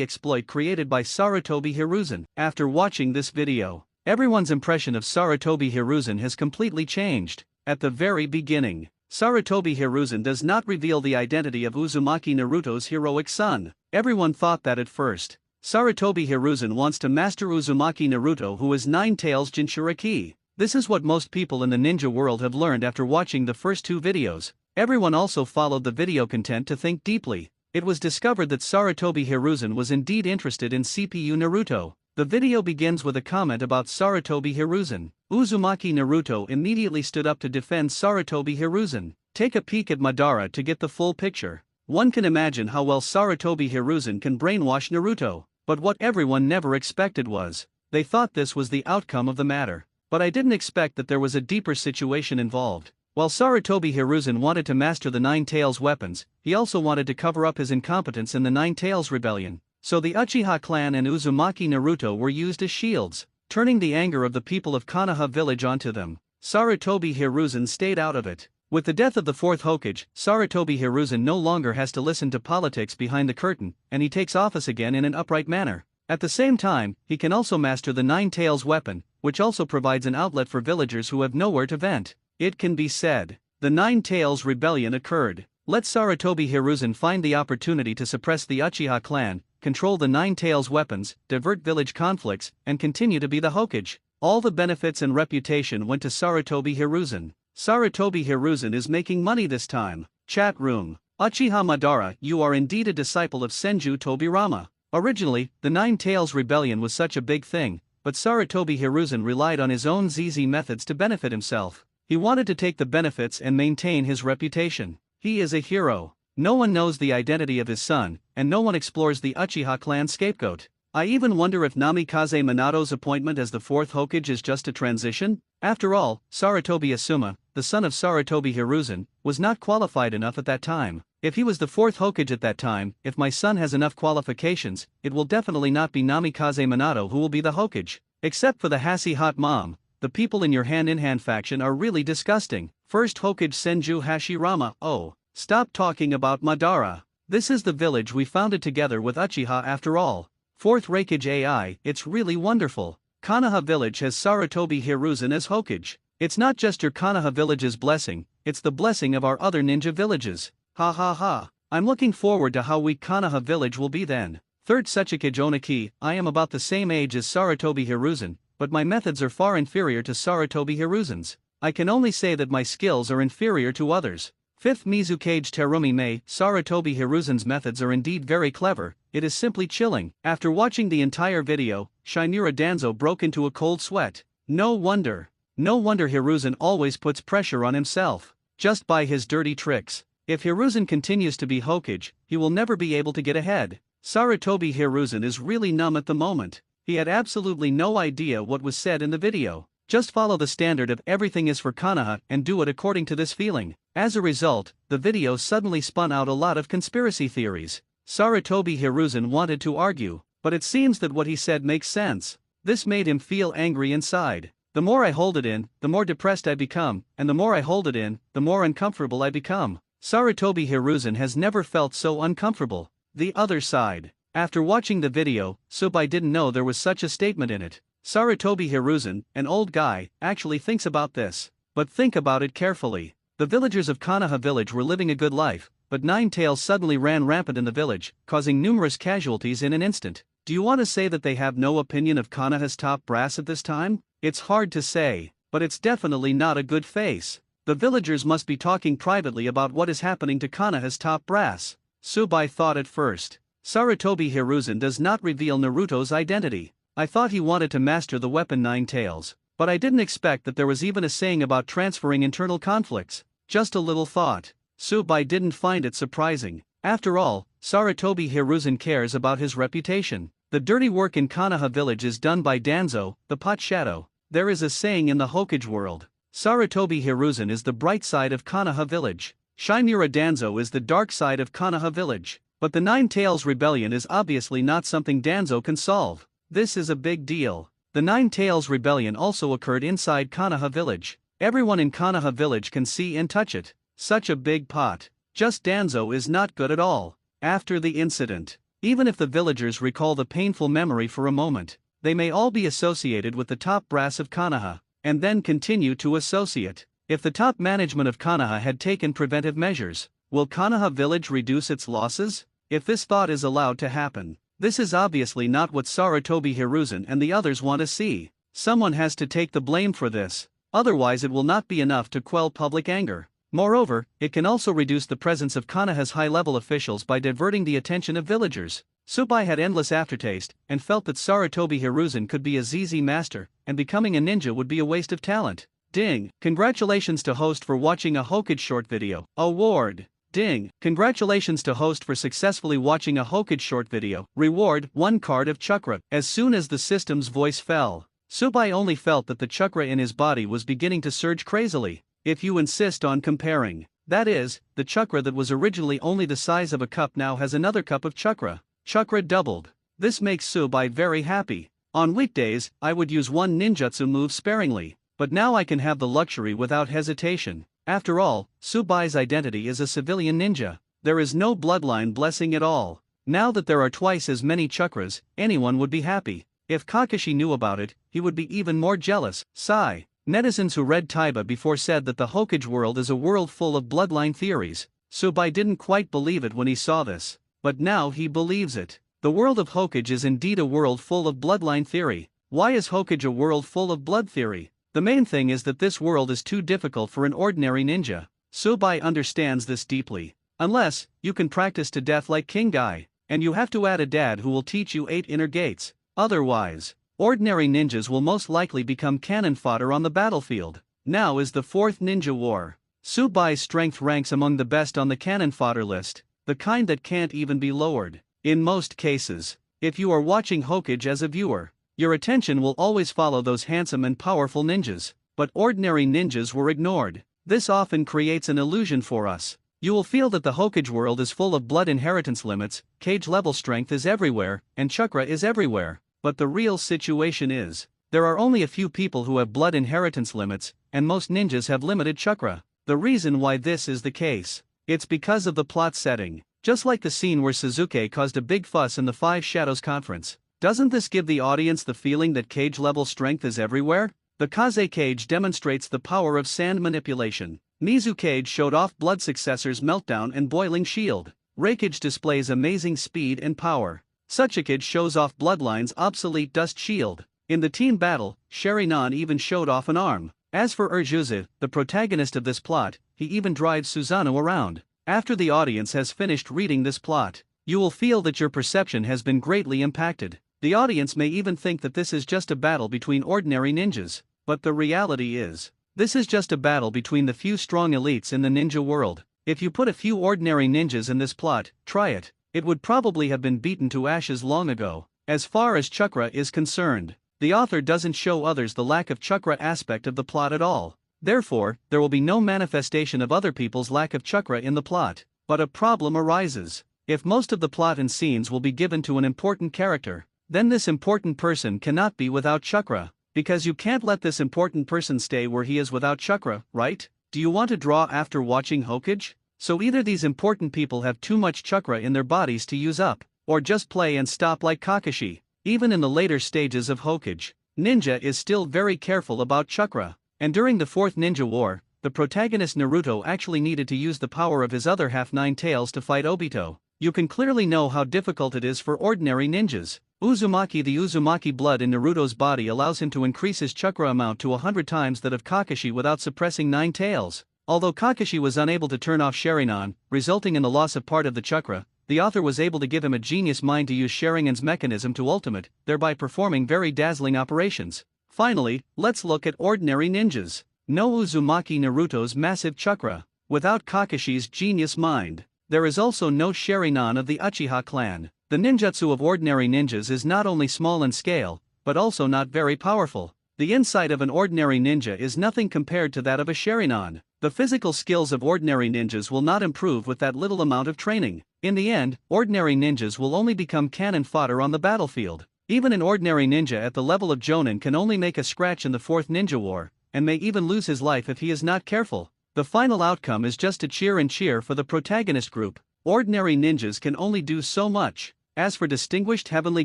exploit created by Sarutobi Hiruzen. After watching this video, everyone's impression of Sarutobi Hiruzen has completely changed. At the very beginning, Sarutobi Hiruzen does not reveal the identity of Uzumaki Naruto's heroic son. Everyone thought that at first. Sarutobi Hiruzen wants to master Uzumaki Naruto, who is Nine Tails Jinchuriki. This is what most people in the ninja world have learned after watching the first two videos. Everyone also followed the video content to think deeply. It was discovered that Sarutobi Hiruzen was indeed interested in CPU Naruto. The video begins with a comment about Sarutobi Hiruzen. Uzumaki Naruto immediately stood up to defend Sarutobi Hiruzen. Take a peek at Madara to get the full picture. One can imagine how well Sarutobi Hiruzen can brainwash Naruto. But what everyone never expected was, they thought this was the outcome of the matter. But I didn't expect that there was a deeper situation involved. While Sarutobi Hiruzen wanted to master the Nine Tails weapons, he also wanted to cover up his incompetence in the Nine Tails rebellion. So the Uchiha clan and Uzumaki Naruto were used as shields, turning the anger of the people of Konoha village onto them. Sarutobi Hiruzen stayed out of it. With the death of the fourth Hokage, Sarutobi Hiruzen no longer has to listen to politics behind the curtain, and he takes office again in an upright manner. At the same time, he can also master the Nine Tails weapon, which also provides an outlet for villagers who have nowhere to vent. It can be said, the Nine Tails rebellion occurred. Let Sarutobi Hiruzen find the opportunity to suppress the Uchiha clan, control the Nine Tails weapons, divert village conflicts, and continue to be the Hokage. All the benefits and reputation went to Sarutobi Hiruzen. Sarutobi Hiruzen is making money this time. Chat room. Uchiha Madara, you are indeed a disciple of Senju Tobirama. Originally, the Nine Tails rebellion was such a big thing, but Sarutobi Hiruzen relied on his own ZZ methods to benefit himself. He wanted to take the benefits and maintain his reputation. He is a hero. No one knows the identity of his son, and no one explores the Uchiha clan scapegoat. I even wonder if Namikaze Minato's appointment as the fourth Hokage is just a transition? After all, Sarutobi Asuma, the son of Sarutobi Hiruzen, was not qualified enough at that time. If he was the fourth Hokage at that time, if my son has enough qualifications, it will definitely not be Namikaze Minato who will be the Hokage. Except for the Hassie Hot Mom, the people in your hand-in-hand faction are really disgusting. First Hokage Senju Hashirama. Oh, stop talking about Madara. This is the village we founded together with Uchiha after all. 4th Raikage AI, it's really wonderful. Konoha village has Sarutobi Hiruzen as Hokage. It's not just your Konoha village's blessing, it's the blessing of our other ninja villages. Ha ha ha. I'm looking forward to how weak Konoha village will be then. 3rd Sechikage Oniki, I am about the same age as Sarutobi Hiruzen, but my methods are far inferior to Sarutobi Hiruzen's. I can only say that my skills are inferior to others. 5th Mizukage Terumi Mei, Sarutobi Hiruzen's methods are indeed very clever, it is simply chilling. After watching the entire video, Shinura Danzo broke into a cold sweat. No wonder Hiruzen always puts pressure on himself, just by his dirty tricks. If Hiruzen continues to be Hokage, he will never be able to get ahead. Sarutobi Hiruzen is really numb at the moment. He had absolutely no idea what was said in the video. Just follow the standard of everything is for Konoha and do it according to this feeling. As a result, the video suddenly spun out a lot of conspiracy theories. Sarutobi Hiruzen wanted to argue, but it seems that what he said makes sense. This made him feel angry inside. The more I hold it in, the more depressed I become, and the more I hold it in, the more uncomfortable I become. Sarutobi Hiruzen has never felt so uncomfortable. The other side. After watching the video, Subai didn't know there was such a statement in it. Sarutobi Hiruzen, an old guy, actually thinks about this. But think about it carefully. The villagers of Konoha village were living a good life, but Nine Tails suddenly ran rampant in the village, causing numerous casualties in an instant. Do you want to say that they have no opinion of Konoha's top brass at this time? It's hard to say, but it's definitely not a good face. The villagers must be talking privately about what is happening to Konoha's top brass. Subai thought at first. Sarutobi Hiruzen does not reveal Naruto's identity. I thought he wanted to master the weapon Nine Tails, but I didn't expect that there was even a saying about transferring internal conflicts. Just a little thought. Subai didn't find it surprising. After all, Sarutobi Hiruzen cares about his reputation. The dirty work in Konoha village is done by Danzo, the pot shadow. There is a saying in the Hokage world. Sarutobi Hiruzen is the bright side of Konoha village. Shinura Danzo is the dark side of Konoha village. But the Nine Tails rebellion is obviously not something Danzo can solve. This is a big deal. The Nine Tails rebellion also occurred inside Konoha village. Everyone in Konoha village can see and touch it. Such a big pot. Just Danzo is not good at all. After the incident, even if the villagers recall the painful memory for a moment, they may all be associated with the top brass of Konoha, and then continue to associate. If the top management of Konoha had taken preventive measures, will Konoha village reduce its losses? If this thought is allowed to happen, this is obviously not what Sarutobi Hiruzen and the others want to see. Someone has to take the blame for this, otherwise it will not be enough to quell public anger. Moreover, it can also reduce the presence of Konoha's high-level officials by diverting the attention of villagers. Subai had endless aftertaste, and felt that Sarutobi Hiruzen could be a ZZ master, and becoming a ninja would be a waste of talent. Ding! Congratulations to host for watching a Hokage short video. Award! Ding! Congratulations to host for successfully watching a Hokage short video. Reward, 1 card of chakra. As soon as the system's voice fell, Subai only felt that the chakra in his body was beginning to surge crazily. If you insist on comparing, that is, the chakra that was originally only the size of a cup now has another cup of chakra. Chakra doubled. This makes Subai very happy. On weekdays, I would use one ninjutsu move sparingly, but now I can have the luxury without hesitation. After all, Subai's identity is a civilian ninja. There is no bloodline blessing at all. Now that there are twice as many chakras, anyone would be happy. If Kakashi knew about it, he would be even more jealous. Sigh. Netizens who read Taiba before said that the Hokage world is a world full of bloodline theories. Subai didn't quite believe it when he saw this, but now he believes it. The world of Hokage is indeed a world full of bloodline theory. Why is Hokage a world full of blood theory? The main thing is that this world is too difficult for an ordinary ninja. Subai understands this deeply. Unless, you can practice to death like King Guy, and you have to add a dad who will teach you 8 inner gates. Otherwise, ordinary ninjas will most likely become cannon fodder on the battlefield. Now is the 4th Ninja War. Subai's strength ranks among the best on the cannon fodder list, the kind that can't even be lowered. In most cases, if you are watching Hokage as a viewer, your attention will always follow those handsome and powerful ninjas, but ordinary ninjas were ignored. This often creates an illusion for us. You will feel that the Hokage world is full of blood inheritance limits, cage level strength is everywhere, and chakra is everywhere. But the real situation is, there are only a few people who have blood inheritance limits, and most ninjas have limited chakra. The reason why this is the case, it's because of the plot setting. Just like the scene where Suzuki caused a big fuss in the Five Shadows conference. Doesn't this give the audience the feeling that cage-level strength is everywhere? The Kaze cage demonstrates the power of sand manipulation. Mizu cage showed off Blood Successor's meltdown and boiling shield. Reikage displays amazing speed and power. Suchikage shows off Bloodline's obsolete dust shield. In the team battle, Sherinan even showed off an arm. As for Urjuzu, the protagonist of this plot, he even drives Susanoo around. After the audience has finished reading this plot, you will feel that your perception has been greatly impacted. The audience may even think that this is just a battle between ordinary ninjas, but the reality is, this is just a battle between the few strong elites in the ninja world. If you put a few ordinary ninjas in this plot, try it, it would probably have been beaten to ashes long ago. As far as chakra is concerned, the author doesn't show others the lack of chakra aspect of the plot at all. Therefore, there will be no manifestation of other people's lack of chakra in the plot. But a problem arises. If most of the plot and scenes will be given to an important character, then this important person cannot be without chakra, because you can't let this important person stay where he is without chakra, right? Do you want to draw after watching Hokage? So either these important people have too much chakra in their bodies to use up, or just play and stop like Kakashi. Even in the later stages of Hokage, ninja is still very careful about chakra, and during the Fourth Ninja War, the protagonist Naruto actually needed to use the power of his other half Nine Tails to fight Obito. You can clearly know how difficult it is for ordinary ninjas. Uzumaki. The Uzumaki blood in Naruto's body allows him to increase his chakra amount to 100 times that of Kakashi without suppressing Nine Tails. Although Kakashi was unable to turn off Sharingan, resulting in the loss of part of the chakra, the author was able to give him a genius mind to use Sharingan's mechanism to ultimate, thereby performing very dazzling operations. Finally, let's look at ordinary ninjas. No Uzumaki. Naruto's massive chakra. Without Kakashi's genius mind, there is also no Sharingan of the Uchiha clan. The ninjutsu of ordinary ninjas is not only small in scale, but also not very powerful. The insight of an ordinary ninja is nothing compared to that of a Sharingan. The physical skills of ordinary ninjas will not improve with that little amount of training. In the end, ordinary ninjas will only become cannon fodder on the battlefield. Even an ordinary ninja at the level of Jonin can only make a scratch in the Fourth Ninja War, and may even lose his life if he is not careful. The final outcome is just to cheer for the protagonist group. Ordinary ninjas can only do so much. As for distinguished heavenly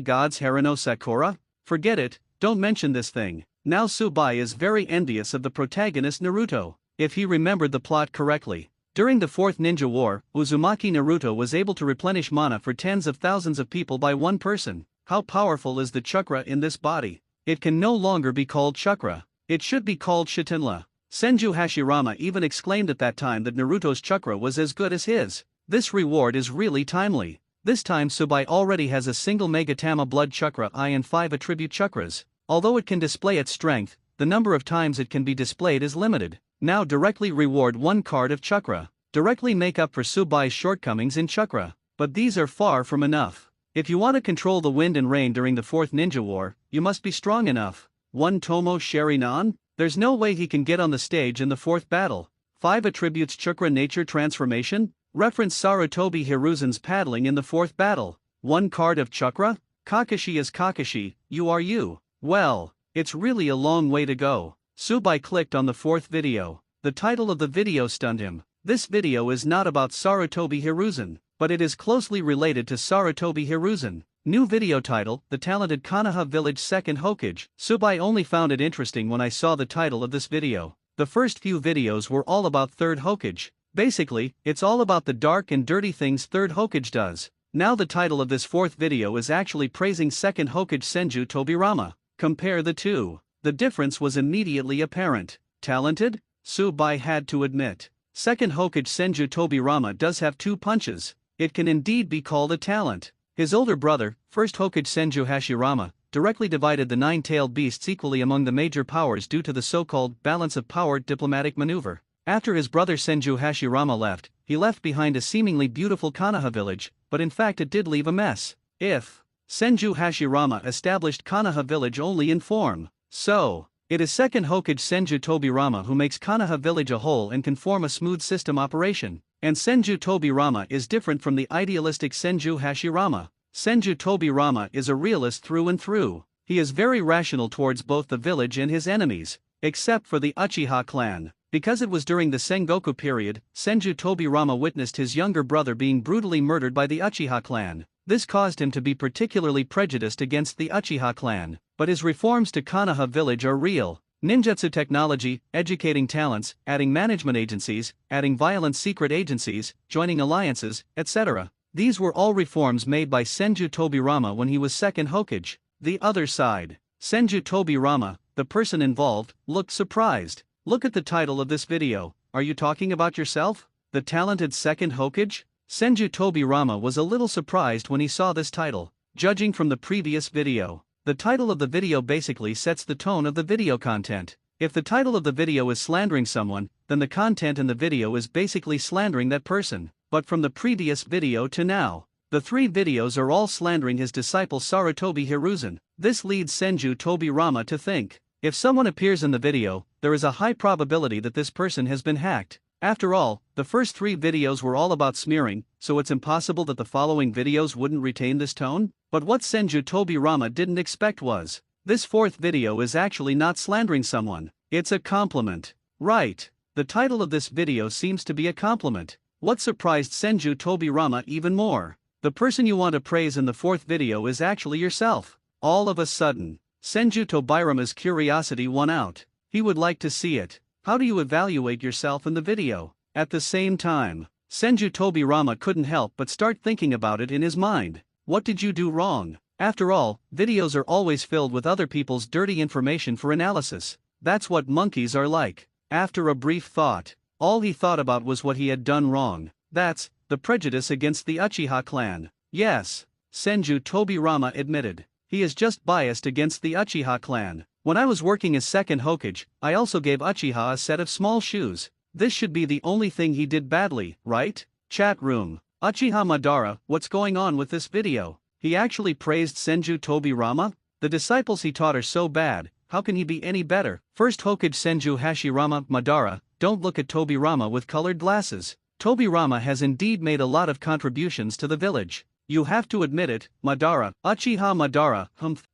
gods Haruno Sakura, forget it, don't mention this thing. Now Tsubai is very envious of the protagonist Naruto. If he remembered the plot correctly, during the Fourth Ninja War, Uzumaki Naruto was able to replenish mana for tens of thousands of people by one person. How powerful is the chakra in this body? It can no longer be called chakra. It should be called Shitanla. Senju Hashirama even exclaimed at that time that Naruto's chakra was as good as his. This reward is really timely. This time Tsubai already has a single Megatama blood chakra I and 5 attribute chakras. Although it can display its strength, the number of times it can be displayed is limited. Now directly reward 1 card of chakra. Directly make up for Tsubai's shortcomings in chakra. But these are far from enough. If you want to control the wind and rain during the Fourth Ninja War, you must be strong enough. 1 Tomo Sharingan? There's no way he can get on the stage in the fourth battle. 5 attributes chakra nature transformation? Reference Sarutobi Hiruzen's paddling in the fourth battle. 1 card of chakra? Kakashi is Kakashi, you are you. Well, it's really a long way to go. Tsubai clicked on the fourth video. The title of the video stunned him. This video is not about Sarutobi Hiruzen, but it is closely related to Sarutobi Hiruzen. New video title, The Talented Konoha Village Second Hokage. Tsubai only found it interesting when I saw the title of this video. The first few videos were all about Third Hokage. Basically, it's all about the dark and dirty things Third Hokage does. Now the title of this fourth video is actually praising Second Hokage Senju Tobirama. Compare the two. The difference was immediately apparent. Talented? Tsubai had to admit. Second Hokage Senju Tobirama does have 2 punches. It can indeed be called a talent. His older brother, First Hokage Senju Hashirama, directly divided the 9-tailed beasts equally among the major powers due to the so-called balance of power diplomatic maneuver. After his brother Senju Hashirama left, he left behind a seemingly beautiful Konoha village, but in fact it did leave a mess. If Senju Hashirama established Konoha village only in form, so it is Second Hokage Senju Tobirama who makes Konoha village a whole and can form a smooth system operation. And Senju Tobirama is different from the idealistic Senju Hashirama. Senju Tobirama is a realist through and through. He is very rational towards both the village and his enemies, except for the Uchiha clan. Because it was during the Sengoku period, Senju Tobirama witnessed his younger brother being brutally murdered by the Uchiha clan. This caused him to be particularly prejudiced against the Uchiha clan, but his reforms to Konoha village are real. Ninjutsu technology, educating talents, adding management agencies, adding violent secret agencies, joining alliances, etc. These were all reforms made by Senju Tobirama when he was second Hokage. The other side. Senju Tobirama, the person involved, looked surprised. Look at the title of this video. Are you talking about yourself? The talented second Hokage? Senju Tobirama was a little surprised when he saw this title. Judging from the previous video, the title of the video basically sets the tone of the video content. If the title of the video is slandering someone, then the content in the video is basically slandering that person. But from the previous video to now, the 3 videos are all slandering his disciple Sarutobi Hiruzen. This leads Senju Tobirama to think, if someone appears in the video, there is a high probability that this person has been hacked. After all, the first 3 videos were all about smearing, so it's impossible that the following videos wouldn't retain this tone. But what Senju Tobirama didn't expect was, this 4th video is actually not slandering someone, it's a compliment. Right, the title of this video seems to be a compliment. What surprised Senju Tobirama even more? The person you want to praise in the 4th video is actually yourself. All of a sudden, Senju Tobirama's curiosity won out. He would like to see it. How do you evaluate yourself in the video? At the same time, Senju Tobirama couldn't help but start thinking about it in his mind. What did you do wrong? After all, videos are always filled with other people's dirty information for analysis. That's what monkeys are like. After a brief thought, all he thought about was what he had done wrong. That's the prejudice against the Uchiha clan. Yes, Senju Tobirama admitted. He is just biased against the Uchiha clan. When I was working as second Hokage, I also gave Uchiha a set of small shoes. This should be the only thing he did badly, right? Chat room. Uchiha Madara, what's going on with this video? He actually praised Senju Tobirama? The disciples he taught are so bad, how can he be any better? First Hokage Senju Hashirama Madara, don't look at Tobirama with colored glasses. Tobirama has indeed made a lot of contributions to the village. You have to admit it, Madara, Uchiha Madara,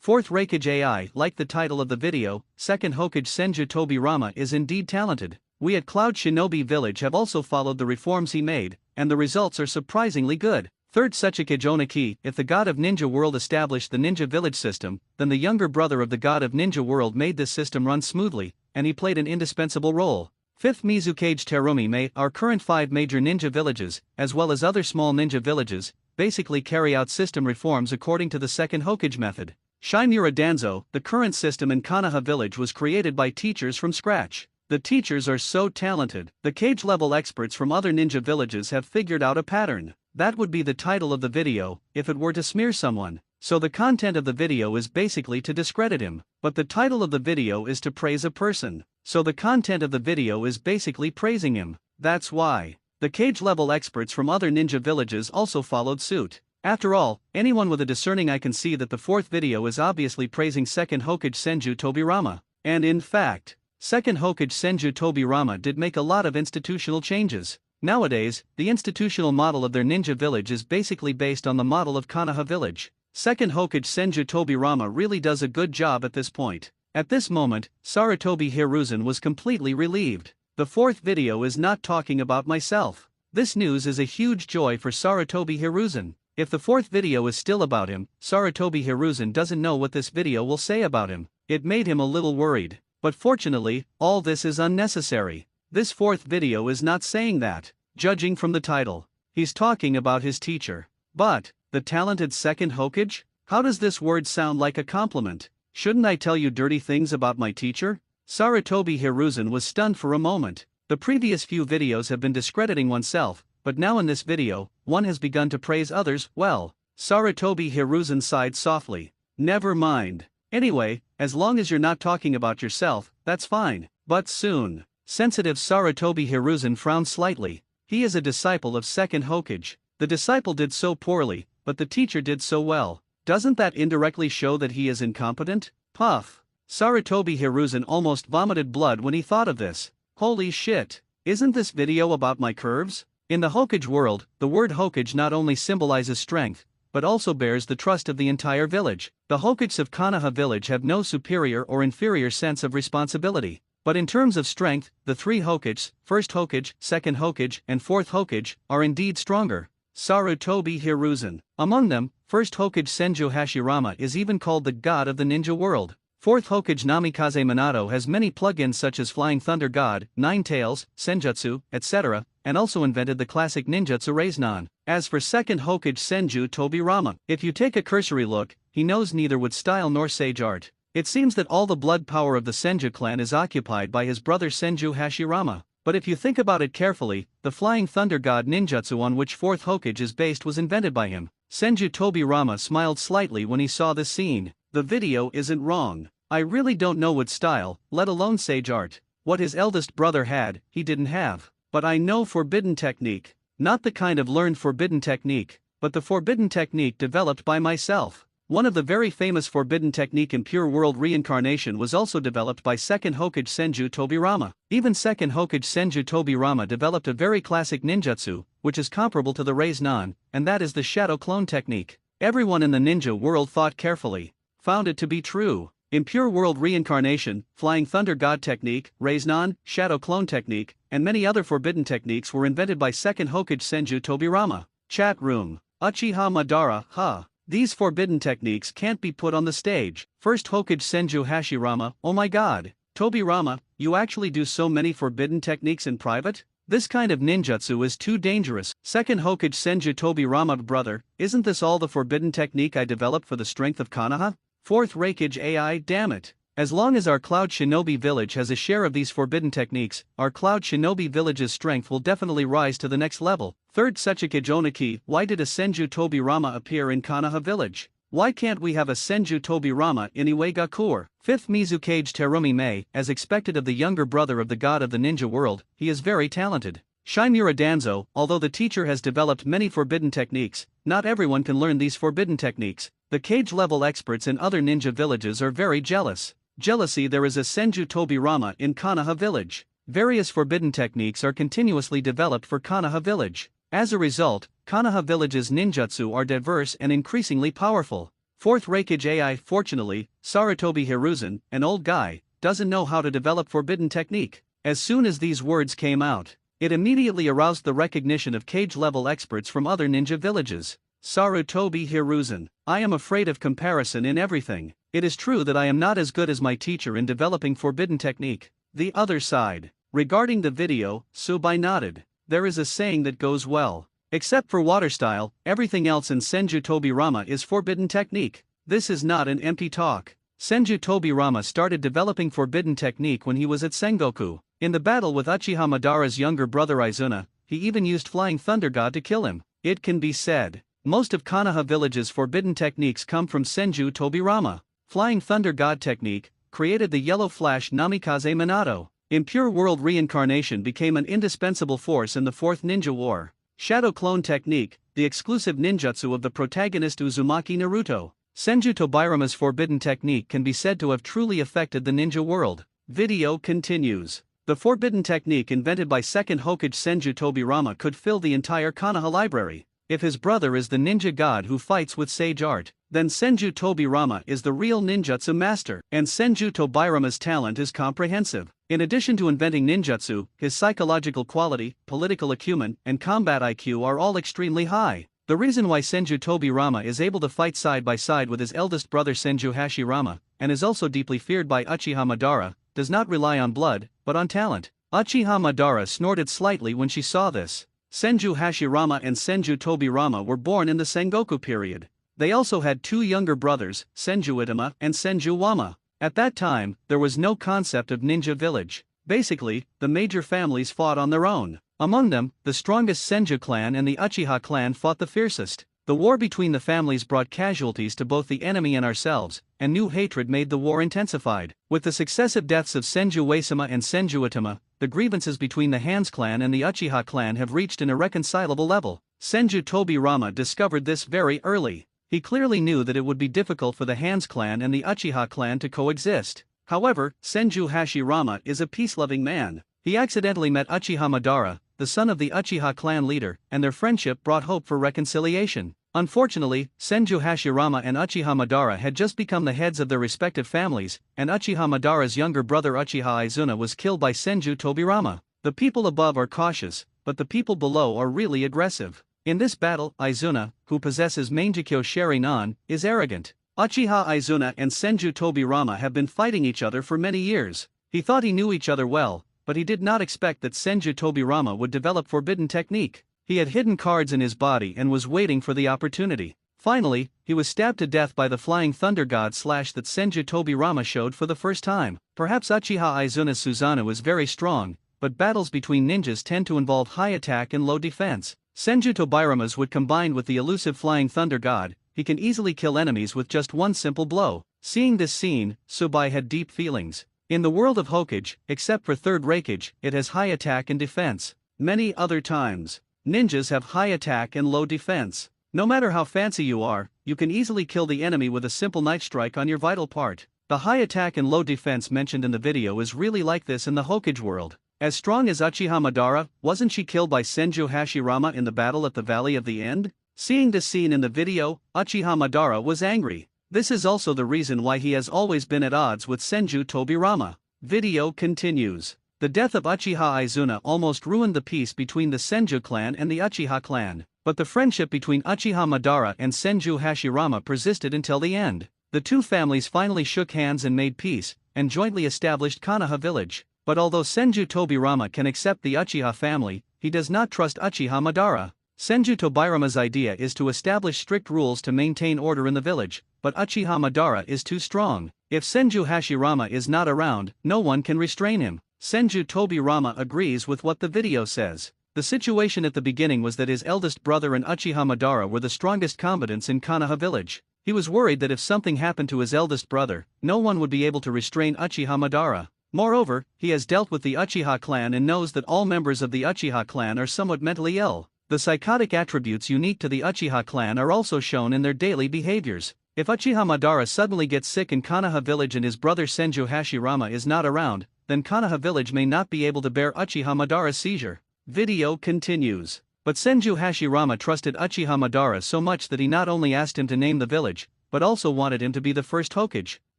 Fourth Raikage AI, like the title of the video, second Hokage Senju Tobirama is indeed talented. We at Cloud Shinobi Village have also followed the reforms he made, and the results are surprisingly good. Third Sechikage Oniki, if the god of Ninja World established the Ninja Village system, then the younger brother of the god of Ninja World made this system run smoothly, and he played an indispensable role. Fifth Mizukage Terumi May, our current 5 major ninja villages, as well as other small ninja villages, basically carry out system reforms according to the second Hokage method. Shimura Danzo, the current system in Konoha village was created by teachers from scratch. The teachers are so talented, the cage-level experts from other ninja villages have figured out a pattern. That would be the title of the video, if it were to smear someone. So the content of the video is basically to discredit him, but the title of the video is to praise a person. So the content of the video is basically praising him. That's why the cage-level experts from other ninja villages also followed suit. After all, anyone with a discerning eye can see that the 4th video is obviously praising second Hokage Senju Tobirama. And in fact, second Hokage Senju Tobirama did make a lot of institutional changes. Nowadays, the institutional model of their ninja village is basically based on the model of Konoha village. Second Hokage Senju Tobirama really does a good job at this point. At this moment, Sarutobi Hiruzen was completely relieved. The 4th video is not talking about myself. This news is a huge joy for Sarutobi Hiruzen. If the 4th video is still about him, Sarutobi Hiruzen doesn't know what this video will say about him. It made him a little worried. But fortunately, all this is unnecessary. This 4th video is not saying that. Judging from the title, he's talking about his teacher. But, the talented second Hokage? How does this word sound like a compliment? Shouldn't I tell you dirty things about my teacher? Sarutobi Hiruzen was stunned for a moment. The previous few videos have been discrediting oneself, but now in this video, one has begun to praise others. Well, Sarutobi Hiruzen sighed softly. Never mind. Anyway, as long as you're not talking about yourself, that's fine. But soon. Sensitive Sarutobi Hiruzen frowned slightly. He is a disciple of second Hokage. The disciple did so poorly, but the teacher did so well. Doesn't that indirectly show that he is incompetent? Puff. Sarutobi Hiruzen almost vomited blood when he thought of this. Holy shit. Isn't this video about my curves? In the Hokage world, the word Hokage not only symbolizes strength, but also bears the trust of the entire village. The Hokages of Konoha village have no superior or inferior sense of responsibility. But in terms of strength, the three Hokage, first Hokage, second Hokage, and fourth Hokage, are indeed stronger. Sarutobi Hiruzen. Among them, first Hokage Senju Hashirama is even called the god of the ninja world. Fourth Hokage Namikaze Minato has many plugins such as Flying Thunder God, Nine Tails, Senjutsu, etc., and also invented the classic ninjutsu Rasengan. As for second Hokage Senju Tobirama, if you take a cursory look, he knows neither wood style nor sage art. It seems that all the blood power of the Senju clan is occupied by his brother Senju Hashirama. But if you think about it carefully, the Flying Thunder God ninjutsu on which fourth Hokage is based was invented by him. Senju Tobirama smiled slightly when he saw this scene. The video isn't wrong. I really don't know wood style, let alone sage art. What his eldest brother had, he didn't have. But I know forbidden technique. Not the kind of learned forbidden technique, but the forbidden technique developed by myself. One of the very famous forbidden technique in pure world reincarnation was also developed by second Hokage Senju Tobirama. Even second Hokage Senju Tobirama developed a very classic ninjutsu, which is comparable to the Rasengan, and that is the shadow clone technique. Everyone in the ninja world thought carefully, found it to be true. In pure world reincarnation, Flying Thunder God technique, Rasengan, shadow clone technique, and many other forbidden techniques were invented by second Hokage Senju Tobirama. Chat room. Uchiha Madara, ha. These forbidden techniques can't be put on the stage. First Hokage Senju Hashirama, oh my god. Tobirama, you actually do so many forbidden techniques in private? This kind of ninjutsu is too dangerous. Second Hokage Senju Tobirama, brother, isn't this all the forbidden technique I developed for the strength of Konoha? Fourth Raikage AI, damn it. As long as our Cloud Shinobi village has a share of these forbidden techniques, our Cloud Shinobi village's strength will definitely rise to the next level. Third Sechikage Oniki, why did a Senju Tobirama appear in Konoha village? Why can't we have a Senju Tobirama in Iwagakure? Fifth Mizukage Terumi Mei, as expected of the younger brother of the god of the ninja world, he is very talented. Shimura Danzo, although the teacher has developed many forbidden techniques, not everyone can learn these forbidden techniques. The cage-level experts in other ninja villages are very jealous. Jealousy. There is a Senju Tobirama in Konoha village. Various forbidden techniques are continuously developed for Konoha village. As a result, Konoha village's ninjutsu are diverse and increasingly powerful. Fourth Raikage AI. Fortunately, Sarutobi Hiruzen, an old guy, doesn't know how to develop forbidden technique. As soon as these words came out, it immediately aroused the recognition of cage-level experts from other ninja villages. Sarutobi Hiruzen, I am afraid of comparison in everything. It is true that I am not as good as my teacher in developing forbidden technique. The other side. Regarding the video, Subai nodded. There is a saying that goes well. Except for water style, everything else in Senju Tobirama is forbidden technique. This is not an empty talk. Senju Tobirama started developing forbidden technique when he was at Sengoku. In the battle with Uchiha Madara's younger brother Izuna, he even used Flying Thunder God to kill him. It can be said, most of Konoha village's forbidden techniques come from Senju Tobirama. Flying Thunder God technique created the Yellow Flash Namikaze Minato. In pure world reincarnation became an indispensable force in the Fourth Ninja War. Shadow Clone technique, the exclusive ninjutsu of the protagonist Uzumaki Naruto. Senju Tobirama's forbidden technique can be said to have truly affected the ninja world. Video continues. The forbidden technique invented by second Hokage Senju Tobirama could fill the entire Konoha library. If his brother is the ninja god who fights with sage art, then Senju Tobirama is the real ninjutsu master, and Senju Tobirama's talent is comprehensive. In addition to inventing ninjutsu, his psychological quality, political acumen, and combat IQ are all extremely high. The reason why Senju Tobirama is able to fight side by side with his eldest brother Senju Hashirama, and is also deeply feared by Uchiha Madara, does not rely on blood, but on talent. Uchiha Madara snorted slightly when she saw this. Senju Hashirama and Senju Tobirama were born in the Sengoku period. They also had two younger brothers, Senju Itama and Senju Wama. At that time, there was no concept of ninja village. Basically, the major families fought on their own. Among them, the strongest Senju clan and the Uchiha clan fought the fiercest. The war between the families brought casualties to both the enemy and ourselves, and new hatred made the war intensified. With the successive deaths of Senju Uesama and Senju Itama, the grievances between the Hans clan and the Uchiha clan have reached an irreconcilable level. Senju Tobirama discovered this very early. He clearly knew that it would be difficult for the Hans clan and the Uchiha clan to coexist. However, Senju Hashirama is a peace-loving man. He accidentally met Uchiha Madara, the son of the Uchiha clan leader, and their friendship brought hope for reconciliation. Unfortunately, Senju Hashirama and Uchiha Madara had just become the heads of their respective families, and Uchiha Madara's younger brother Uchiha Izuna was killed by Senju Tobirama. The people above are cautious, but the people below are really aggressive. In this battle, Izuna, who possesses Mangekyo Sharingan, is arrogant. Uchiha Izuna and Senju Tobirama have been fighting each other for many years. He thought he knew each other well, but he did not expect that Senju Tobirama would develop forbidden technique. He had hidden cards in his body and was waiting for the opportunity. Finally, he was stabbed to death by the flying thunder god slash that Senju Tobirama showed for the first time. Perhaps Uchiha Izuna's Susanoo is very strong, but battles between ninjas tend to involve high attack and low defense. Senju Tobirama's would combine with the elusive flying thunder god. He can easily kill enemies with just one simple blow. Seeing this scene, Tsubai had deep feelings. In the world of Hokage, except for third Raikage, it has high attack and defense. Many other times, ninjas have high attack and low defense. No matter how fancy you are, you can easily kill the enemy with a simple knife strike on your vital part. The high attack and low defense mentioned in the video is really like this in the Hokage world. As strong as Uchiha Madara, wasn't she killed by Senju Hashirama in the battle at the Valley of the End? Seeing this scene in the video, Uchiha Madara was angry. This is also the reason why he has always been at odds with Senju Tobirama. Video continues. The death of Uchiha Izuna almost ruined the peace between the Senju clan and the Uchiha clan, but the friendship between Uchiha Madara and Senju Hashirama persisted until the end. The two families finally shook hands and made peace, and jointly established Konoha village. But although Senju Tobirama can accept the Uchiha family, he does not trust Uchiha Madara. Senju Tobirama's idea is to establish strict rules to maintain order in the village, but Uchiha Madara is too strong. If Senju Hashirama is not around, no one can restrain him. Senju Tobirama agrees with what the video says. The situation at the beginning was that his eldest brother and Uchiha Madara were the strongest combatants in Konoha village. He was worried that if something happened to his eldest brother, no one would be able to restrain Uchiha Madara. Moreover, he has dealt with the Uchiha clan and knows that all members of the Uchiha clan are somewhat mentally ill. The psychotic attributes unique to the Uchiha clan are also shown in their daily behaviors. If Uchiha Madara suddenly gets sick in Konoha village and his brother Senju Hashirama is not around, then Konoha village may not be able to bear Uchiha Madara's seizure. Video continues. But Senju Hashirama trusted Uchiha Madara so much that he not only asked him to name the village, but also wanted him to be the first Hokage.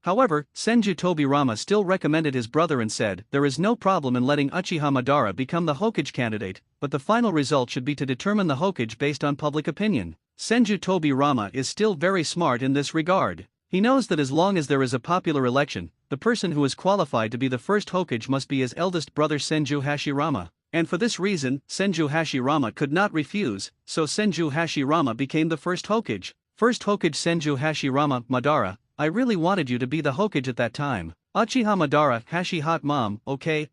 However, Senju Tobirama still recommended his brother and said, there is no problem in letting Uchiha Madara become the Hokage candidate, but the final result should be to determine the Hokage based on public opinion. Senju Tobirama is still very smart in this regard. He knows that as long as there is a popular election, the person who is qualified to be the first Hokage must be his eldest brother Senju Hashirama. And for this reason, Senju Hashirama could not refuse, so Senju Hashirama became the first Hokage. First Hokage Senju Hashirama, Madara, I really wanted you to be the Hokage at that time. Uchiha Madara, Hashi hot mom, okay,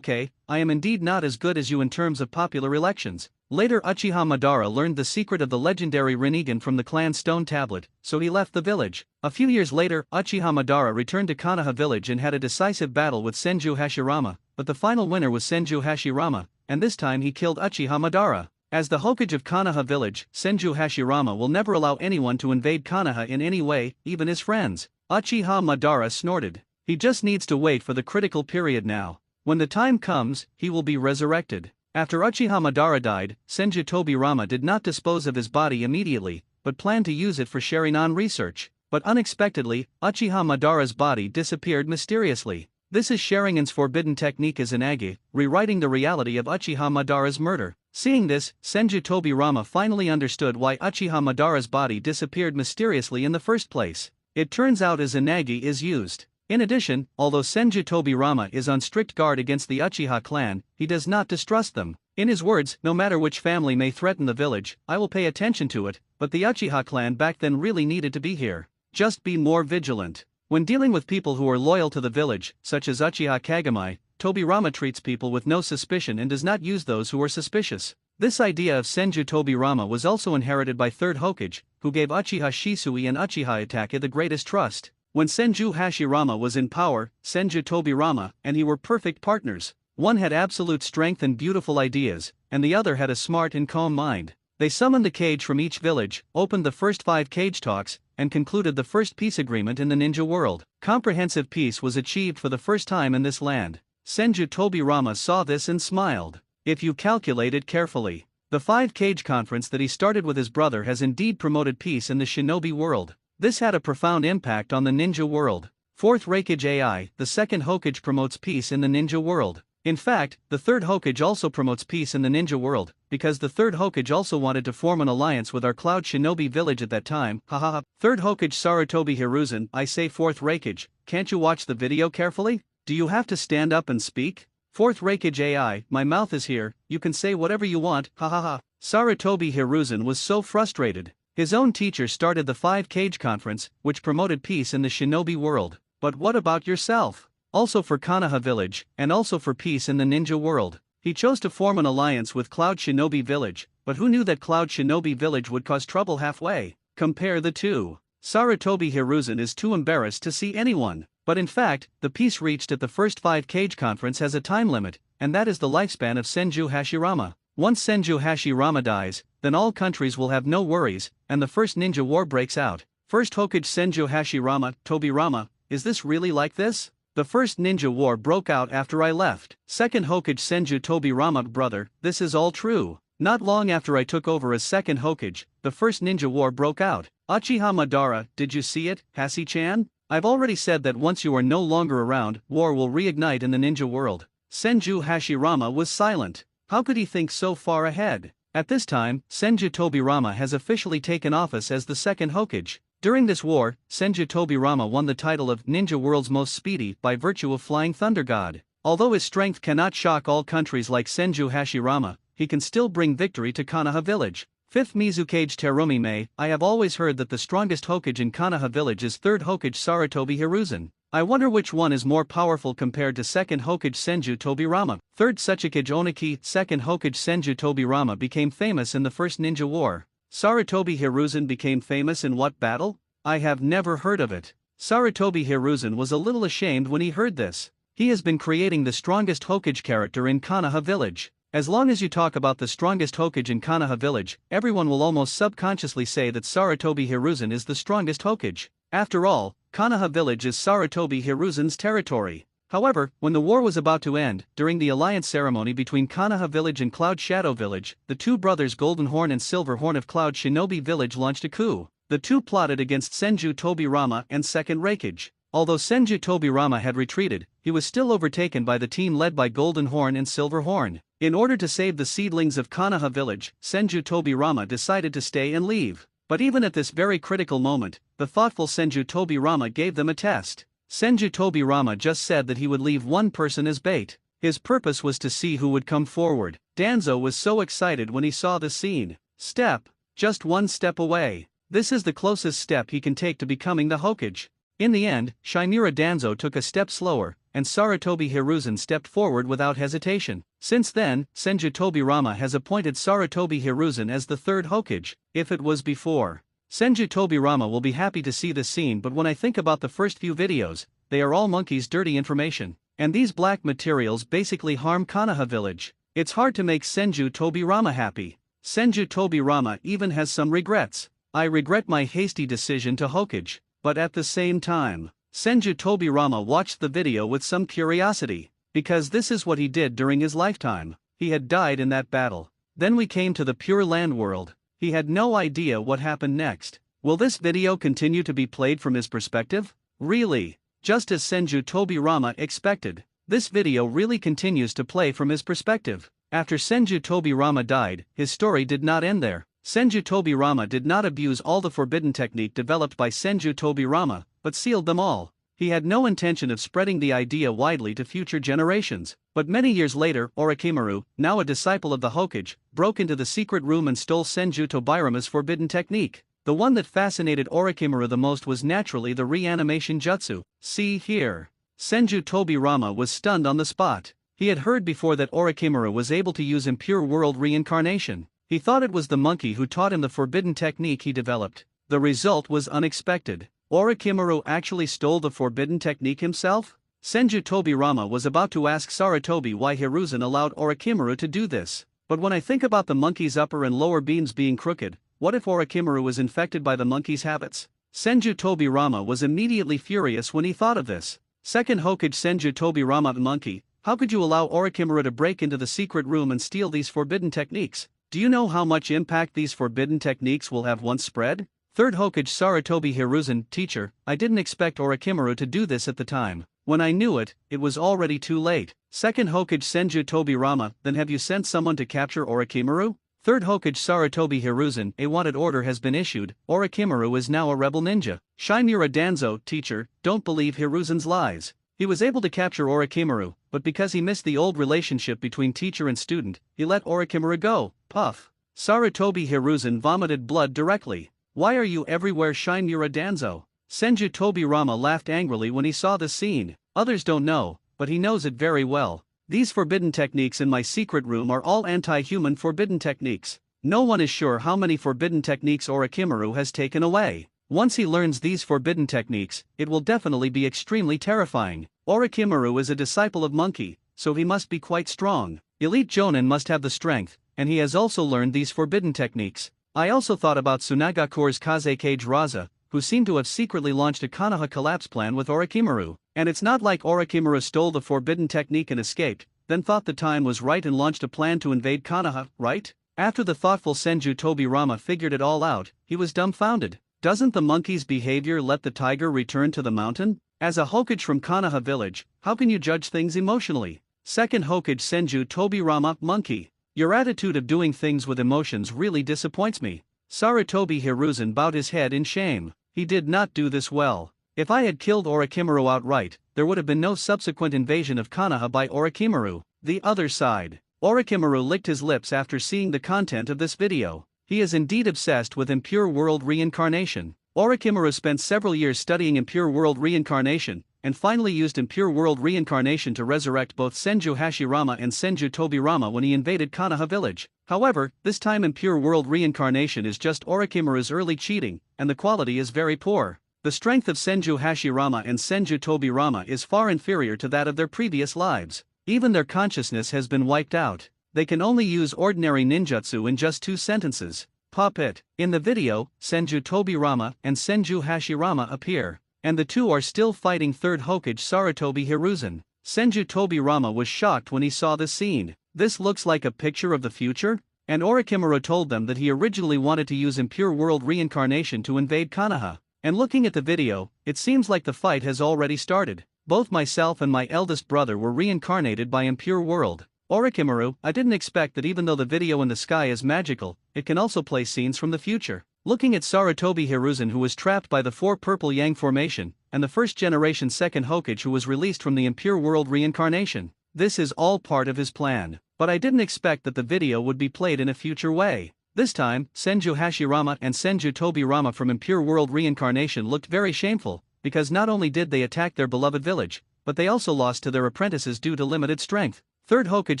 I am indeed not as good as you in terms of popular elections. Later Uchiha Madara learned the secret of the legendary Rinnegan from the clan stone tablet, so he left the village. A few years later, Uchiha Madara returned to Konoha village and had a decisive battle with Senju Hashirama, but the final winner was Senju Hashirama, and this time he killed Uchiha Madara. As the Hokage of Konoha village, Senju Hashirama will never allow anyone to invade Konoha in any way, even his friends. Uchiha Madara snorted. He just needs to wait for the critical period now. When the time comes, he will be resurrected. After Uchiha Madara died, Senju Tobirama did not dispose of his body immediately, but planned to use it for Sharingan research. But unexpectedly, Uchiha Madara's body disappeared mysteriously. This is Sharingan's forbidden technique Izanagi, rewriting the reality of Uchiha Madara's murder. Seeing this, Senju Tobirama finally understood why Uchiha Madara's body disappeared mysteriously in the first place. It turns out Izanagi is used. In addition, although Senju Tobirama is on strict guard against the Uchiha clan, he does not distrust them. In his words, no matter which family may threaten the village, I will pay attention to it, but the Uchiha clan back then really needed to be here. Just be more vigilant. When dealing with people who are loyal to the village, such as Uchiha Kagami, Tobirama treats people with no suspicion and does not use those who are suspicious. This idea of Senju Tobirama was also inherited by third Hokage, who gave Uchiha Shisui and Uchiha Itachi the greatest trust. When Senju Hashirama was in power, Senju Tobirama and he were perfect partners. One had absolute strength and beautiful ideas, and the other had a smart and calm mind. They summoned the kage from each village, opened the first 5 kage talks, and concluded the first peace agreement in the ninja world. Comprehensive peace was achieved for the first time in this land. Senju Tobirama saw this and smiled. If you calculate it carefully, The 5-Cage conference that he started with his brother has indeed promoted peace in the shinobi world. This had a profound impact on the ninja world. 4th Raikage AI, the 2nd Hokage promotes peace in the ninja world. In fact, the 3rd Hokage also promotes peace in the ninja world, because the 3rd Hokage also wanted to form an alliance with our Cloud Shinobi village at that time, hahaha. 3rd Hokage Sarutobi Hiruzen, I say 4th Raikage, can't you watch the video carefully? Do you have to stand up and speak? 4th Raikage AI, my mouth is here, you can say whatever you want, hahaha. Sarutobi Hiruzen was so frustrated. His own teacher started the 5-Cage conference, which promoted peace in the shinobi world. But what about yourself? Also for Konoha village, and also for peace in the ninja world. He chose to form an alliance with Cloud Shinobi village, but who knew that Cloud Shinobi village would cause trouble halfway? Compare the two. Sarutobi Hiruzen is too embarrassed to see anyone. But in fact, the peace reached at the first 5-Cage conference has a time limit, and that is the lifespan of Senju Hashirama. Once Senju Hashirama dies, then all countries will have no worries, and the first ninja war breaks out. First Hokage Senju Hashirama, Tobirama, is this really like this? The first ninja war broke out after I left. Second Hokage Senju Tobirama, brother, this is all true. Not long after I took over as second Hokage, the first ninja war broke out. Uchiha Madara, did you see it, Hashi-chan? I've already said that once you are no longer around, war will reignite in the ninja world. Senju Hashirama was silent. How could he think so far ahead? At this time, Senju Tobirama has officially taken office as the second Hokage. During this war, Senju Tobirama won the title of Ninja World's Most Speedy by virtue of Flying Thunder God. Although his strength cannot shock all countries like Senju Hashirama, he can still bring victory to Konoha village. 5th Mizukage Terumi Mei, I have always heard that the strongest Hokage in Konoha village is 3rd Hokage Sarutobi Hiruzen. I wonder which one is more powerful compared to 2nd Hokage Senju Tobirama. 3rd Suchikage Oniki, 2nd Hokage Senju Tobirama became famous in the first ninja war. Sarutobi Hiruzen became famous in what battle? I have never heard of it. Sarutobi Hiruzen was a little ashamed when he heard this. He has been creating the strongest Hokage character in Konoha village. As long as you talk about the strongest Hokage in Konoha village, everyone will almost subconsciously say that Sarutobi Hiruzen is the strongest Hokage. After all, Konoha village is Sarutobi Hiruzen's territory. However, when the war was about to end, during the alliance ceremony between Konoha village and Cloud Shadow village, the two brothers Golden Horn and Silver Horn of Cloud Shinobi village launched a coup. The two plotted against Senju Tobirama and 2nd Raikage. Although Senju Tobirama had retreated, he was still overtaken by the team led by Golden Horn and Silver Horn. In order to save the seedlings of Konoha village, Senju Tobirama decided to stay and leave. But even at this very critical moment, the thoughtful Senju Tobirama gave them a test. Senju Tobirama just said that he would leave one person as bait. His purpose was to see who would come forward. Danzo was so excited when he saw the scene. Step. Just one step away. This is the closest step he can take to becoming the Hokage. In the end, Shimura Danzo took a step slower, and Sarutobi Hiruzen stepped forward without hesitation. Since then, Senju Tobirama has appointed Sarutobi Hiruzen as the 3rd Hokage. If it was before, Senju Tobirama will be happy to see this scene, but when I think about the first few videos, they are all monkeys' dirty information. And these black materials basically harm Konoha village. It's hard to make Senju Tobirama happy. Senju Tobirama even has some regrets. I regret my hasty decision to Hokage. But at the same time, Senju Tobirama watched the video with some curiosity, because this is what he did during his lifetime. He had died in that battle. Then we came to the Pure Land world. He had no idea what happened next. Will this video continue to be played from his perspective? Really? Just as Senju Tobirama expected, this video really continues to play from his perspective. After Senju Tobirama died, his story did not end there. Senju Tobirama did not abuse all the forbidden technique developed by Senju Tobirama, but sealed them all. He had no intention of spreading the idea widely to future generations, but many years later, Orochimaru, now a disciple of the Hokage, broke into the secret room and stole Senju Tobirama's forbidden technique. The one that fascinated Orochimaru the most was naturally the reanimation jutsu. See here. Senju Tobirama was stunned on the spot. He had heard before that Orochimaru was able to use impure world reincarnation. He thought it was the monkey who taught him the forbidden technique he developed. The result was unexpected. Orochimaru actually stole the forbidden technique himself? Senju Tobirama was about to ask Sarutobi why Hiruzen allowed Orochimaru to do this. But when I think about the monkey's upper and lower beams being crooked, what if Orochimaru was infected by the monkey's habits? Senju Tobirama was immediately furious when he thought of this. Second Hokage Senju Tobirama, the monkey, how could you allow Orochimaru to break into the secret room and steal these forbidden techniques? Do you know how much impact these forbidden techniques will have once spread? 3rd Hokage Saratobi Hiruzen, teacher, I didn't expect Orochimaru to do this at the time. When I knew it, it was already too late. 2nd Hokage Senju Tobirama, then have you sent someone to capture Orochimaru? 3rd Hokage Saratobi Hiruzen, a wanted order has been issued, Orochimaru is now a rebel ninja. Shimura Danzo, teacher, don't believe Hiruzen's lies. He was able to capture Orochimaru, but because he missed the old relationship between teacher and student, he let Orochimaru go. Puff. Saratobi Hiruzen vomited blood directly. Why are you everywhere, Shimura Danzo? Senju Tobirama laughed angrily when he saw the scene. Others don't know, but he knows it very well. These forbidden techniques in my secret room are all anti-human forbidden techniques. No one is sure how many forbidden techniques Orochimaru has taken away. Once he learns these forbidden techniques, it will definitely be extremely terrifying. Orochimaru is a disciple of Monkey, so he must be quite strong. Elite Jonin must have the strength, and he has also learned these forbidden techniques. I also thought about Tsunagakure's Kazekage Raza, who seemed to have secretly launched a Konoha collapse plan with Orochimaru. And it's not like Orochimaru stole the forbidden technique and escaped, then thought the time was right and launched a plan to invade Konoha, right? After the thoughtful Senju Tobirama figured it all out, he was dumbfounded. Doesn't the monkey's behavior let the tiger return to the mountain? As a Hokage from Konoha village, how can you judge things emotionally? 2nd Hokage Senju Tobirama, monkey. Your attitude of doing things with emotions really disappoints me. Saratobi Hiruzen bowed his head in shame. He did not do this well. If I had killed Orochimaru outright, there would have been no subsequent invasion of Konoha by Orochimaru. The other side. Orochimaru licked his lips after seeing the content of this video. He is indeed obsessed with impure world reincarnation. Orochimaru spent several years studying impure world reincarnation, and finally used impure world reincarnation to resurrect both Senju Hashirama and Senju Tobirama when he invaded Konoha village. However, this time impure world reincarnation is just Orochimaru's early cheating, and the quality is very poor. The strength of Senju Hashirama and Senju Tobirama is far inferior to that of their previous lives. Even their consciousness has been wiped out. They can only use ordinary ninjutsu in just 2 sentences. Pop it. In the video, Senju Tobirama and Senju Hashirama appear, and the two are still fighting 3rd Hokage Saratobi Hiruzen. Senju Tobirama was shocked when he saw this scene. This looks like a picture of the future? And Orochimaru told them that he originally wanted to use impure world reincarnation to invade Konoha. And looking at the video, it seems like the fight has already started. Both myself and my eldest brother were reincarnated by impure world. Orochimaru, I didn't expect that even though the video in the sky is magical, it can also play scenes from the future. Looking at Saratobi Hiruzen, who was trapped by the 4 Purple Yang formation, and the first generation 2nd Hokage who was released from the impure world reincarnation. This is all part of his plan. But I didn't expect that the video would be played in a future way. This time, Senju Hashirama and Senju Tobirama from impure world reincarnation looked very shameful, because not only did they attack their beloved village, but they also lost to their apprentices due to limited strength. 3rd Hokage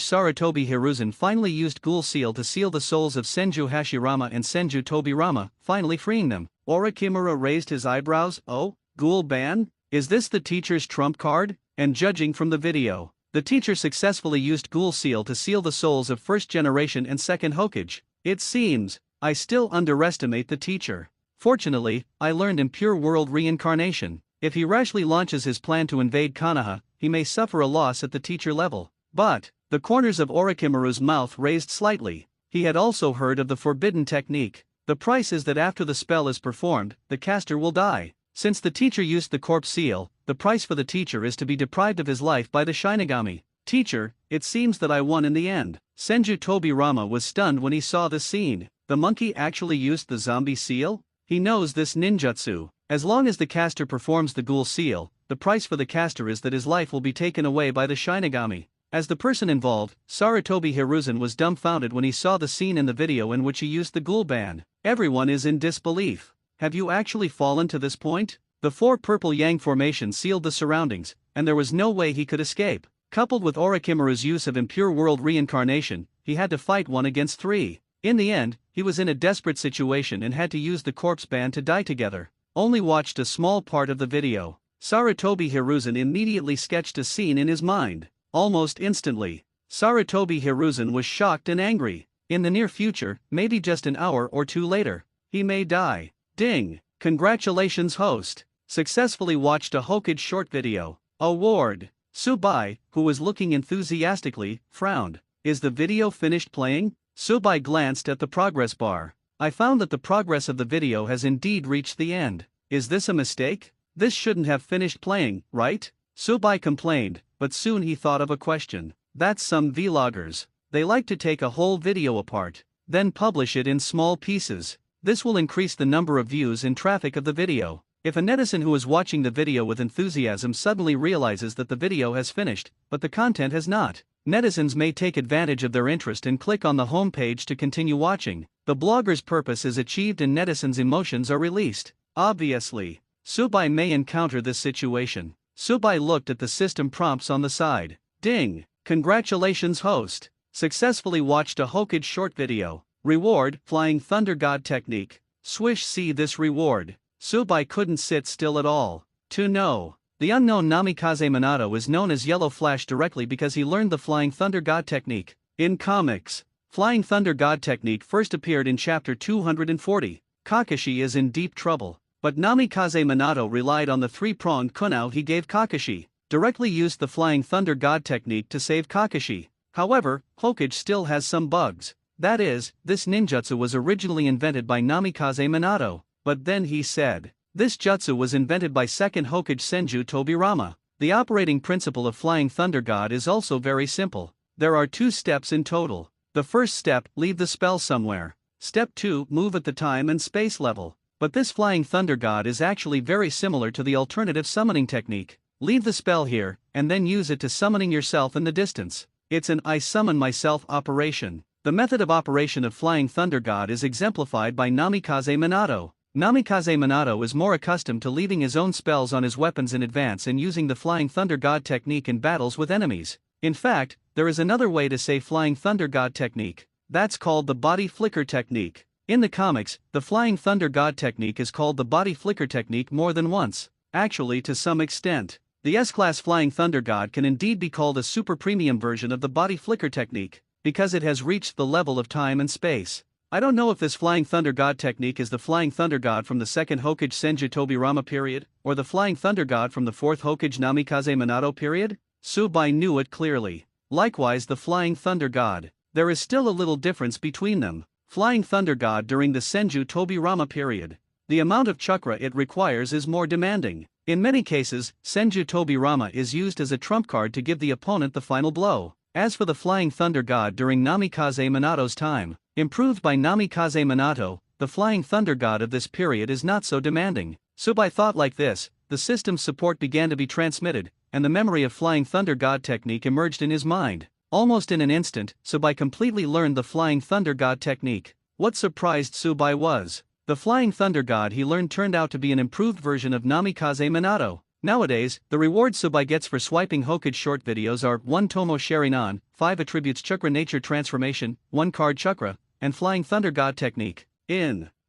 Saratobi Hiruzen finally used Ghoul Seal to seal the souls of Senju Hashirama and Senju Tobirama, finally freeing them. Orochimaru raised his eyebrows. Oh, Ghoul Ban? Is this the teacher's trump card? And judging from the video, the teacher successfully used Ghoul Seal to seal the souls of 1st generation and 2nd Hokage. It seems, I still underestimate the teacher. Fortunately, I learned impure world reincarnation. If he rashly launches his plan to invade Konoha, he may suffer a loss at the teacher level. But, the corners of Orochimaru's mouth raised slightly. He had also heard of the forbidden technique. The price is that after the spell is performed, the caster will die. Since the teacher used the corpse seal, the price for the teacher is to be deprived of his life by the Shinigami. Teacher, it seems that I won in the end. Senju Tobirama was stunned when he saw the scene. The monkey actually used the zombie seal? He knows this ninjutsu. As long as the caster performs the ghoul seal, the price for the caster is that his life will be taken away by the Shinigami. As the person involved, Saratobi Hiruzen was dumbfounded when he saw the scene in the video in which he used the ghoul ban. Everyone is in disbelief. Have you actually fallen to this point? The 4 Purple Yang formation sealed the surroundings, and there was no way he could escape. Coupled with Orochimaru's use of impure world reincarnation, he had to fight 1 against 3. In the end, he was in a desperate situation and had to use the corpse ban to die together. Only watched a small part of the video. Saratobi Hiruzen immediately sketched a scene in his mind. Almost instantly, Saratobi Hiruzen was shocked and angry. In the near future, maybe just an hour or 2 later, he may die. Ding! Congratulations, host! Successfully watched a Hokage short video. Award! Subai, who was looking enthusiastically, frowned. Is the video finished playing? Subai glanced at the progress bar. I found that the progress of the video has indeed reached the end. Is this a mistake? This shouldn't have finished playing, right? Subai complained, but soon he thought of a question. That's some vloggers. They like to take a whole video apart, then publish it in small pieces. This will increase the number of views and traffic of the video. If a netizen who is watching the video with enthusiasm suddenly realizes that the video has finished, but the content has not, netizens may take advantage of their interest and click on the home page to continue watching. The blogger's purpose is achieved and netizens' emotions are released. Obviously, Subai may encounter this situation. Subai looked at the system prompts on the side. Ding! Congratulations, host! Successfully watched a Hokage short video. Reward, Flying Thunder God Technique. Swish, see this reward. Subai couldn't sit still at all. To know. The unknown Namikaze Minato is known as Yellow Flash directly because he learned the Flying Thunder God Technique. In comics, Flying Thunder God Technique first appeared in chapter 240. Kakashi is in deep trouble. But Namikaze Minato relied on the three-pronged kunai he gave Kakashi, directly used the Flying Thunder God Technique to save Kakashi. However, Hokage still has some bugs. That is, this ninjutsu was originally invented by Namikaze Minato, but then he said, this jutsu was invented by second Hokage Senju Tobirama. The operating principle of Flying Thunder God is also very simple. There are 2 steps in total. The first step, leave the spell somewhere. Step 2, move at the time and space level. But this Flying Thunder God is actually very similar to the alternative summoning technique. Leave the spell here, and then use it to summoning yourself in the distance. It's an I summon myself operation. The method of operation of Flying Thunder God is exemplified by Namikaze Minato. Namikaze Minato is more accustomed to leaving his own spells on his weapons in advance and using the Flying Thunder God technique in battles with enemies. In fact, there is another way to say Flying Thunder God technique. That's called the body flicker technique. In the comics, the Flying Thunder God technique is called the body flicker technique more than once. Actually, to some extent, the S-Class Flying Thunder God can indeed be called a super premium version of the body flicker technique, because it has reached the level of time and space. I don't know if this Flying Thunder God technique is the Flying Thunder God from the second Hokage Senju Tobirama period, or the Flying Thunder God from the fourth Hokage Namikaze Minato period. Subai knew it clearly. Likewise the Flying Thunder God. There is still a little difference between them. Flying Thunder God during the Senju Tobirama period. The amount of chakra it requires is more demanding. In many cases, Senju Tobirama is used as a trump card to give the opponent the final blow. As for the Flying Thunder God during Namikaze Minato's time, improved by Namikaze Minato, the Flying Thunder God of this period is not so demanding. Subai thought like this, the system's support began to be transmitted, and the memory of Flying Thunder God technique emerged in his mind. Almost in an instant, Subai completely learned the Flying Thunder God technique. What surprised Subai was, the Flying Thunder God he learned turned out to be an improved version of Namikaze Minato. Nowadays, the rewards Subai gets for swiping Hokage short videos are 1 Tomo Sharinan, 5 attributes Chakra Nature Transformation, 1 card Chakra, and Flying Thunder God technique.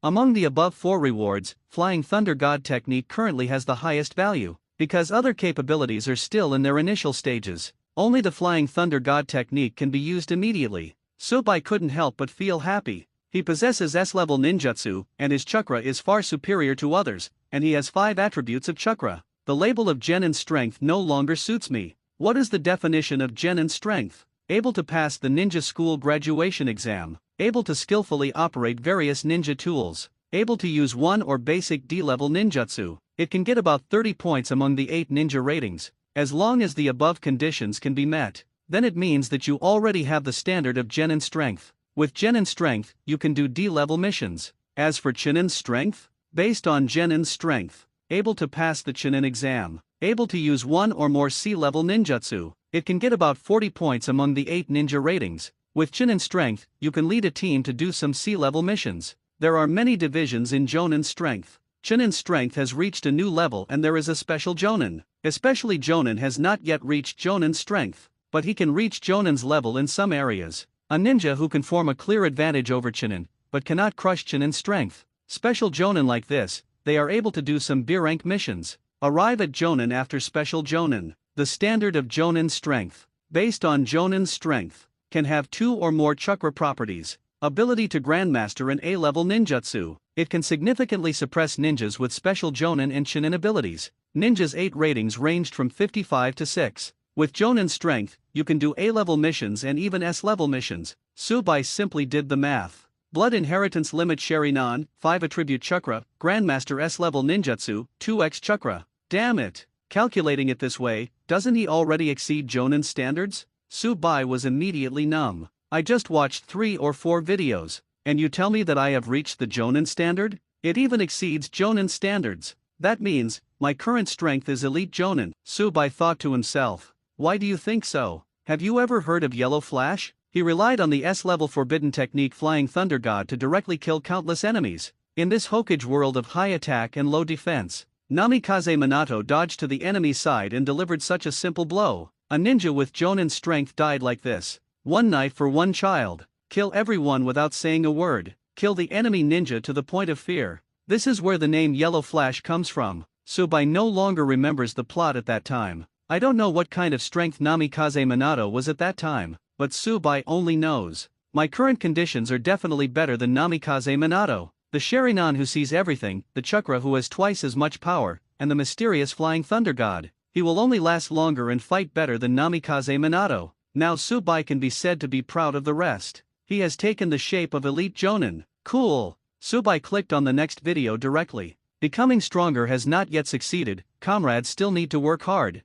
Among the above 4 rewards, Flying Thunder God technique currently has the highest value, because other capabilities are still in their initial stages. Only the Flying Thunder God technique can be used immediately. Subai couldn't help but feel happy. He possesses S-level ninjutsu, and his chakra is far superior to others, and he has 5 attributes of chakra. The label of genin strength no longer suits me. What is the definition of genin strength? Able to pass the ninja school graduation exam. Able to skillfully operate various ninja tools. Able to use 1 or basic D-level ninjutsu. It can get about 30 points among the 8 ninja ratings. As long as the above conditions can be met, then it means that you already have the standard of genin strength. With genin strength, you can do D-level missions. As for Chunin strength, based on genin strength, able to pass the Chunin exam, able to use 1 or more C-level ninjutsu, it can get about 40 points among the 8 ninja ratings. With Chunin strength, you can lead a team to do some C-level missions. There are many divisions in Jonin strength. Chunin strength has reached a new level and there is a special Jonin. Especially Jonin has not yet reached Jonin strength, but he can reach Jonin's level in some areas. A ninja who can form a clear advantage over Chunin, but cannot crush Chunin strength. Special Jonin like this, they are able to do some B-rank missions. Arrive at Jonin after special Jonin. The standard of Jonin strength, based on Jonin strength, can have 2 or more chakra properties. Ability to grandmaster an A-level ninjutsu. It can significantly suppress ninjas with special Jonin and Chunin abilities. Ninjas' 8 ratings ranged from 55 to 6. With Jonin's strength, you can do A-level missions and even S-level missions. Subai simply did the math. Blood Inheritance Limit Sharinan, 5 Attribute Chakra, Grandmaster S-level Ninjutsu, 2x Chakra. Damn it. Calculating it this way, doesn't he already exceed Jonin's standards? Subai was immediately numb. I just watched 3 or 4 videos, and you tell me that I have reached the Jonin standard? It even exceeds Jonin's standards. That means, my current strength is Elite Jonin, Subai thought to himself. Why do you think so? Have you ever heard of Yellow Flash? He relied on the S-level forbidden technique Flying Thunder God to directly kill countless enemies. In this Hokage world of high attack and low defense, Namikaze Minato dodged to the enemy's side and delivered such a simple blow. A ninja with Jonin's strength died like this. One knife for one child. Kill everyone without saying a word. Kill the enemy ninja to the point of fear. This is where the name Yellow Flash comes from. Subai no longer remembers the plot at that time. I don't know what kind of strength Namikaze Minato was at that time, but Subai only knows. My current conditions are definitely better than Namikaze Minato. The Sharinan who sees everything, the Chakra who has twice as much power, and the mysterious Flying Thunder God. He will only last longer and fight better than Namikaze Minato. Now Subai can be said to be proud of the rest. He has taken the shape of Elite Jonin. Cool. Subai clicked on the next video directly. Becoming stronger has not yet succeeded, comrades still need to work hard.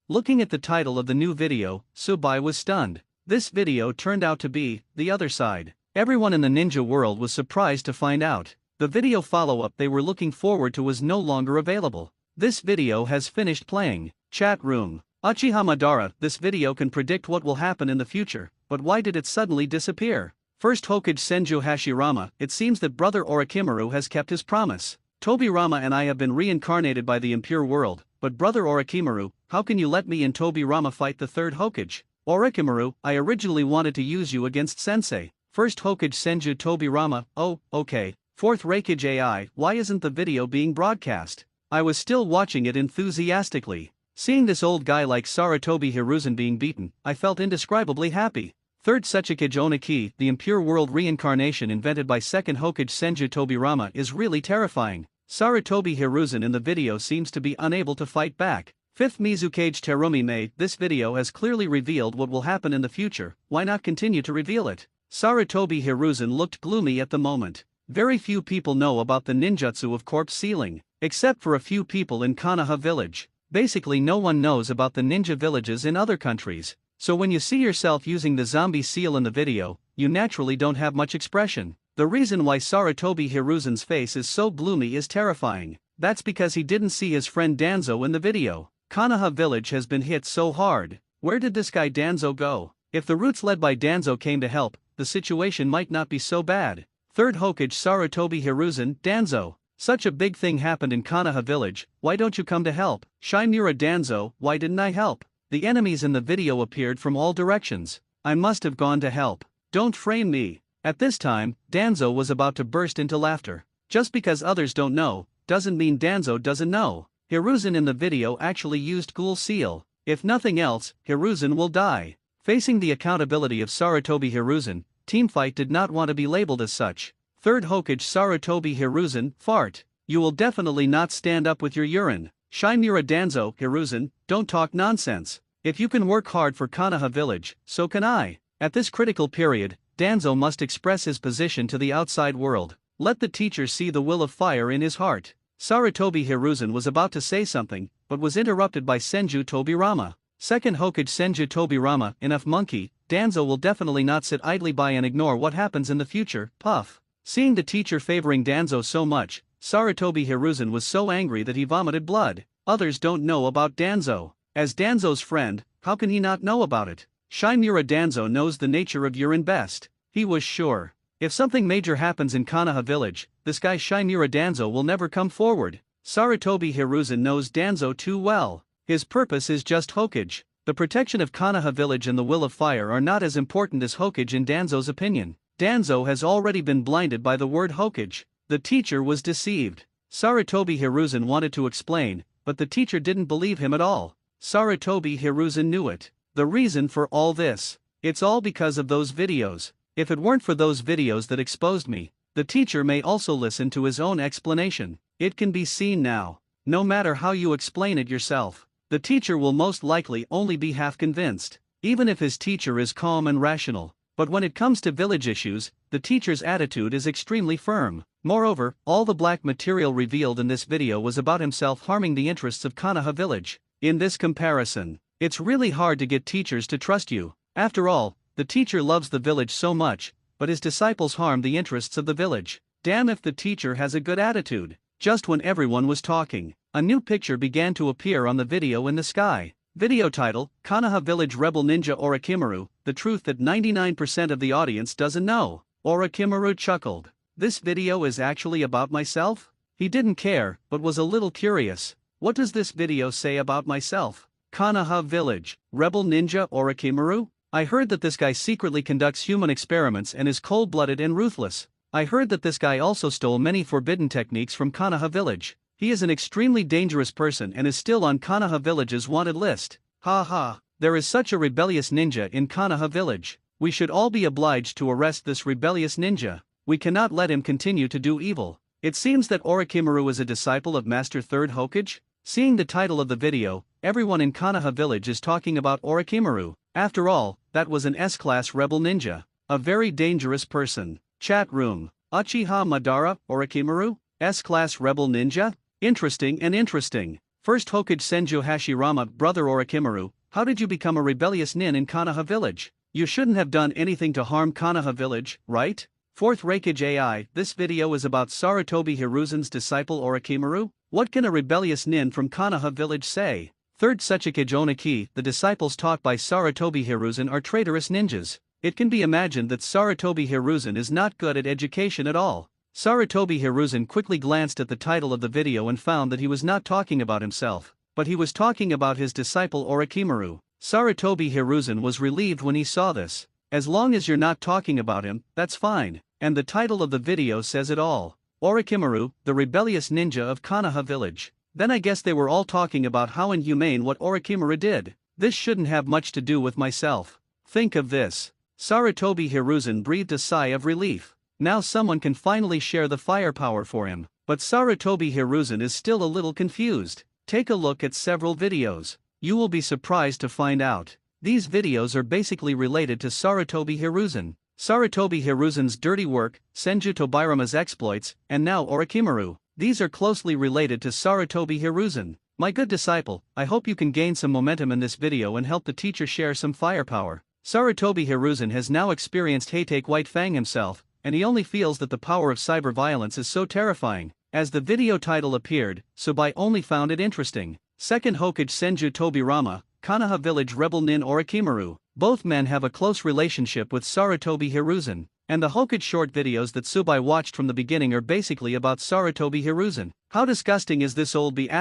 Looking at the title of the new video, Subai was stunned. This video turned out to be the other side. Everyone in the ninja world was surprised to find out. The video follow-up they were looking forward to was no longer available. This video has finished playing. Chat room. Uchiha Madara, this video can predict what will happen in the future, but why did it suddenly disappear? First Hokage Senju Hashirama, it seems that brother Orochimaru has kept his promise. Tobirama and I have been reincarnated by the impure world, but brother Orochimaru, how can you let me and Tobirama fight the third Hokage? Orochimaru, I originally wanted to use you against Sensei. First Hokage Senju Tobirama, oh, okay. Fourth Reikage AI, why isn't the video being broadcast? I was still watching it enthusiastically. Seeing this old guy like Sarutobi Hiruzen being beaten, I felt indescribably happy. Third Sechikage Oniki, the impure world reincarnation invented by second Hokage Senju Tobirama is really terrifying. Sarutobi Hiruzen in the video seems to be unable to fight back. Fifth Mizukage Terumi Mei, this video has clearly revealed what will happen in the future, why not continue to reveal it? Sarutobi Hiruzen looked gloomy at the moment. Very few people know about the ninjutsu of corpse sealing, except for a few people in Konoha village. Basically no one knows about the ninja villages in other countries, so when you see yourself using the zombie seal in the video, you naturally don't have much expression. The reason why Sarutobi Hiruzen's face is so gloomy is terrifying. That's because he didn't see his friend Danzo in the video. Konoha village has been hit so hard. Where did this guy Danzo go? If the roots led by Danzo came to help, the situation might not be so bad. Third Hokage Sarutobi Hiruzen, Danzo. Such a big thing happened in Konoha village, why don't you come to help? Shimura Danzo, why didn't I help? The enemies in the video appeared from all directions. I must have gone to help. Don't frame me. At this time, Danzo was about to burst into laughter. Just because others don't know, doesn't mean Danzo doesn't know. Hiruzen in the video actually used Ghoul Seal. If nothing else, Hiruzen will die. Facing the accountability of Sarutobi Hiruzen, Teamfight did not want to be labeled as such. Third Hokage Sarutobi Hiruzen, fart. You will definitely not stand up with your urine. Shimura Danzo, Hiruzen, don't talk nonsense. If you can work hard for Konoha village, so can I. At this critical period, Danzo must express his position to the outside world. Let the teacher see the will of fire in his heart. Sarutobi Hiruzen was about to say something, but was interrupted by Senju Tobirama. Second Hokage Senju Tobirama, enough monkey, Danzo will definitely not sit idly by and ignore what happens in the future, puff. Seeing the teacher favoring Danzo so much, Sarutobi Hiruzen was so angry that he vomited blood. Others don't know about Danzo. As Danzo's friend, how can he not know about it? Shimura Danzo knows the nature of urine best. He was sure. If something major happens in Konoha village, this guy Shimura Danzo will never come forward. Sarutobi Hiruzen knows Danzo too well. His purpose is just Hokage. The protection of Konoha village and the will of fire are not as important as Hokage in Danzo's opinion. Danzo has already been blinded by the word Hokage. The teacher was deceived. Sarutobi Hiruzen wanted to explain, but the teacher didn't believe him at all. Sarutobi Hiruzen knew it. The reason for all this. It's all because of those videos. If it weren't for those videos that exposed me, the teacher may also listen to his own explanation. It can be seen now. No matter how you explain it yourself, the teacher will most likely only be half convinced, even if his teacher is calm and rational. But when it comes to village issues, the teacher's attitude is extremely firm. Moreover, all the black material revealed in this video was about himself harming the interests of Konoha village. In this comparison, it's really hard to get teachers to trust you. After all, the teacher loves the village so much, but his disciples harm the interests of the village. Damn if the teacher has a good attitude. Just when everyone was talking, a new picture began to appear on the video in the sky. Video title, Konoha Village Rebel Ninja Orochimaru, the truth that 99% of the audience doesn't know. Orochimaru chuckled. This video is actually about myself? He didn't care, but was a little curious. What does this video say about myself? Konoha Village, Rebel Ninja Orochimaru? I heard that this guy secretly conducts human experiments and is cold-blooded and ruthless. I heard that this guy also stole many forbidden techniques from Konoha Village. He is an extremely dangerous person and is still on Konoha Village's wanted list. Ha ha, there is such a rebellious ninja in Konoha Village. We should all be obliged to arrest this rebellious ninja. We cannot let him continue to do evil. It seems that Orochimaru is a disciple of Master Third Hokage? Seeing the title of the video, everyone in Konoha Village is talking about Orochimaru. After all, that was an S-class rebel ninja. A very dangerous person. Chat room. Uchiha Madara, Orochimaru? S-class rebel ninja? Interesting and interesting. First Hokage Senju Hashirama, brother Orochimaru, how did you become a rebellious nin in Konoha Village? You shouldn't have done anything to harm Konoha Village, right? Fourth Raikage AI, this video is about Sarutobi Hiruzen's disciple Orochimaru? What can a rebellious nin from Konoha Village say? Third Sechikage Oniki, the disciples taught by Sarutobi Hiruzen are traitorous ninjas. It can be imagined that Sarutobi Hiruzen is not good at education at all. Sarutobi Hiruzen quickly glanced at the title of the video and found that he was not talking about himself, but he was talking about his disciple Orochimaru. Sarutobi Hiruzen was relieved when he saw this. As long as you're not talking about him, that's fine, and the title of the video says it all. Orochimaru, the rebellious ninja of Konoha Village. Then I guess they were all talking about how inhumane what Orochimaru did. This shouldn't have much to do with myself. Think of this. Sarutobi Hiruzen breathed a sigh of relief. Now someone can finally share the firepower for him. But Sarutobi Hiruzen is still a little confused. Take a look at several videos. You will be surprised to find out. These videos are basically related to Sarutobi Hiruzen. Sarutobi Hiruzen's dirty work, Senju Tobirama's exploits, and now Orochimaru. These are closely related to Sarutobi Hiruzen. My good disciple, I hope you can gain some momentum in this video and help the teacher share some firepower. Sarutobi Hiruzen has now experienced Hatake White Fang himself, and he only feels that the power of cyber violence is so terrifying. As the video title appeared, Subai only found it interesting. Second Hokage Senju Tobirama, Konoha Village Rebel Nin Orochimaru. Both men have a close relationship with Sarutobi Hiruzen, and the Hokage short videos that Subai watched from the beginning are basically about Sarutobi Hiruzen. How disgusting is this old B************* D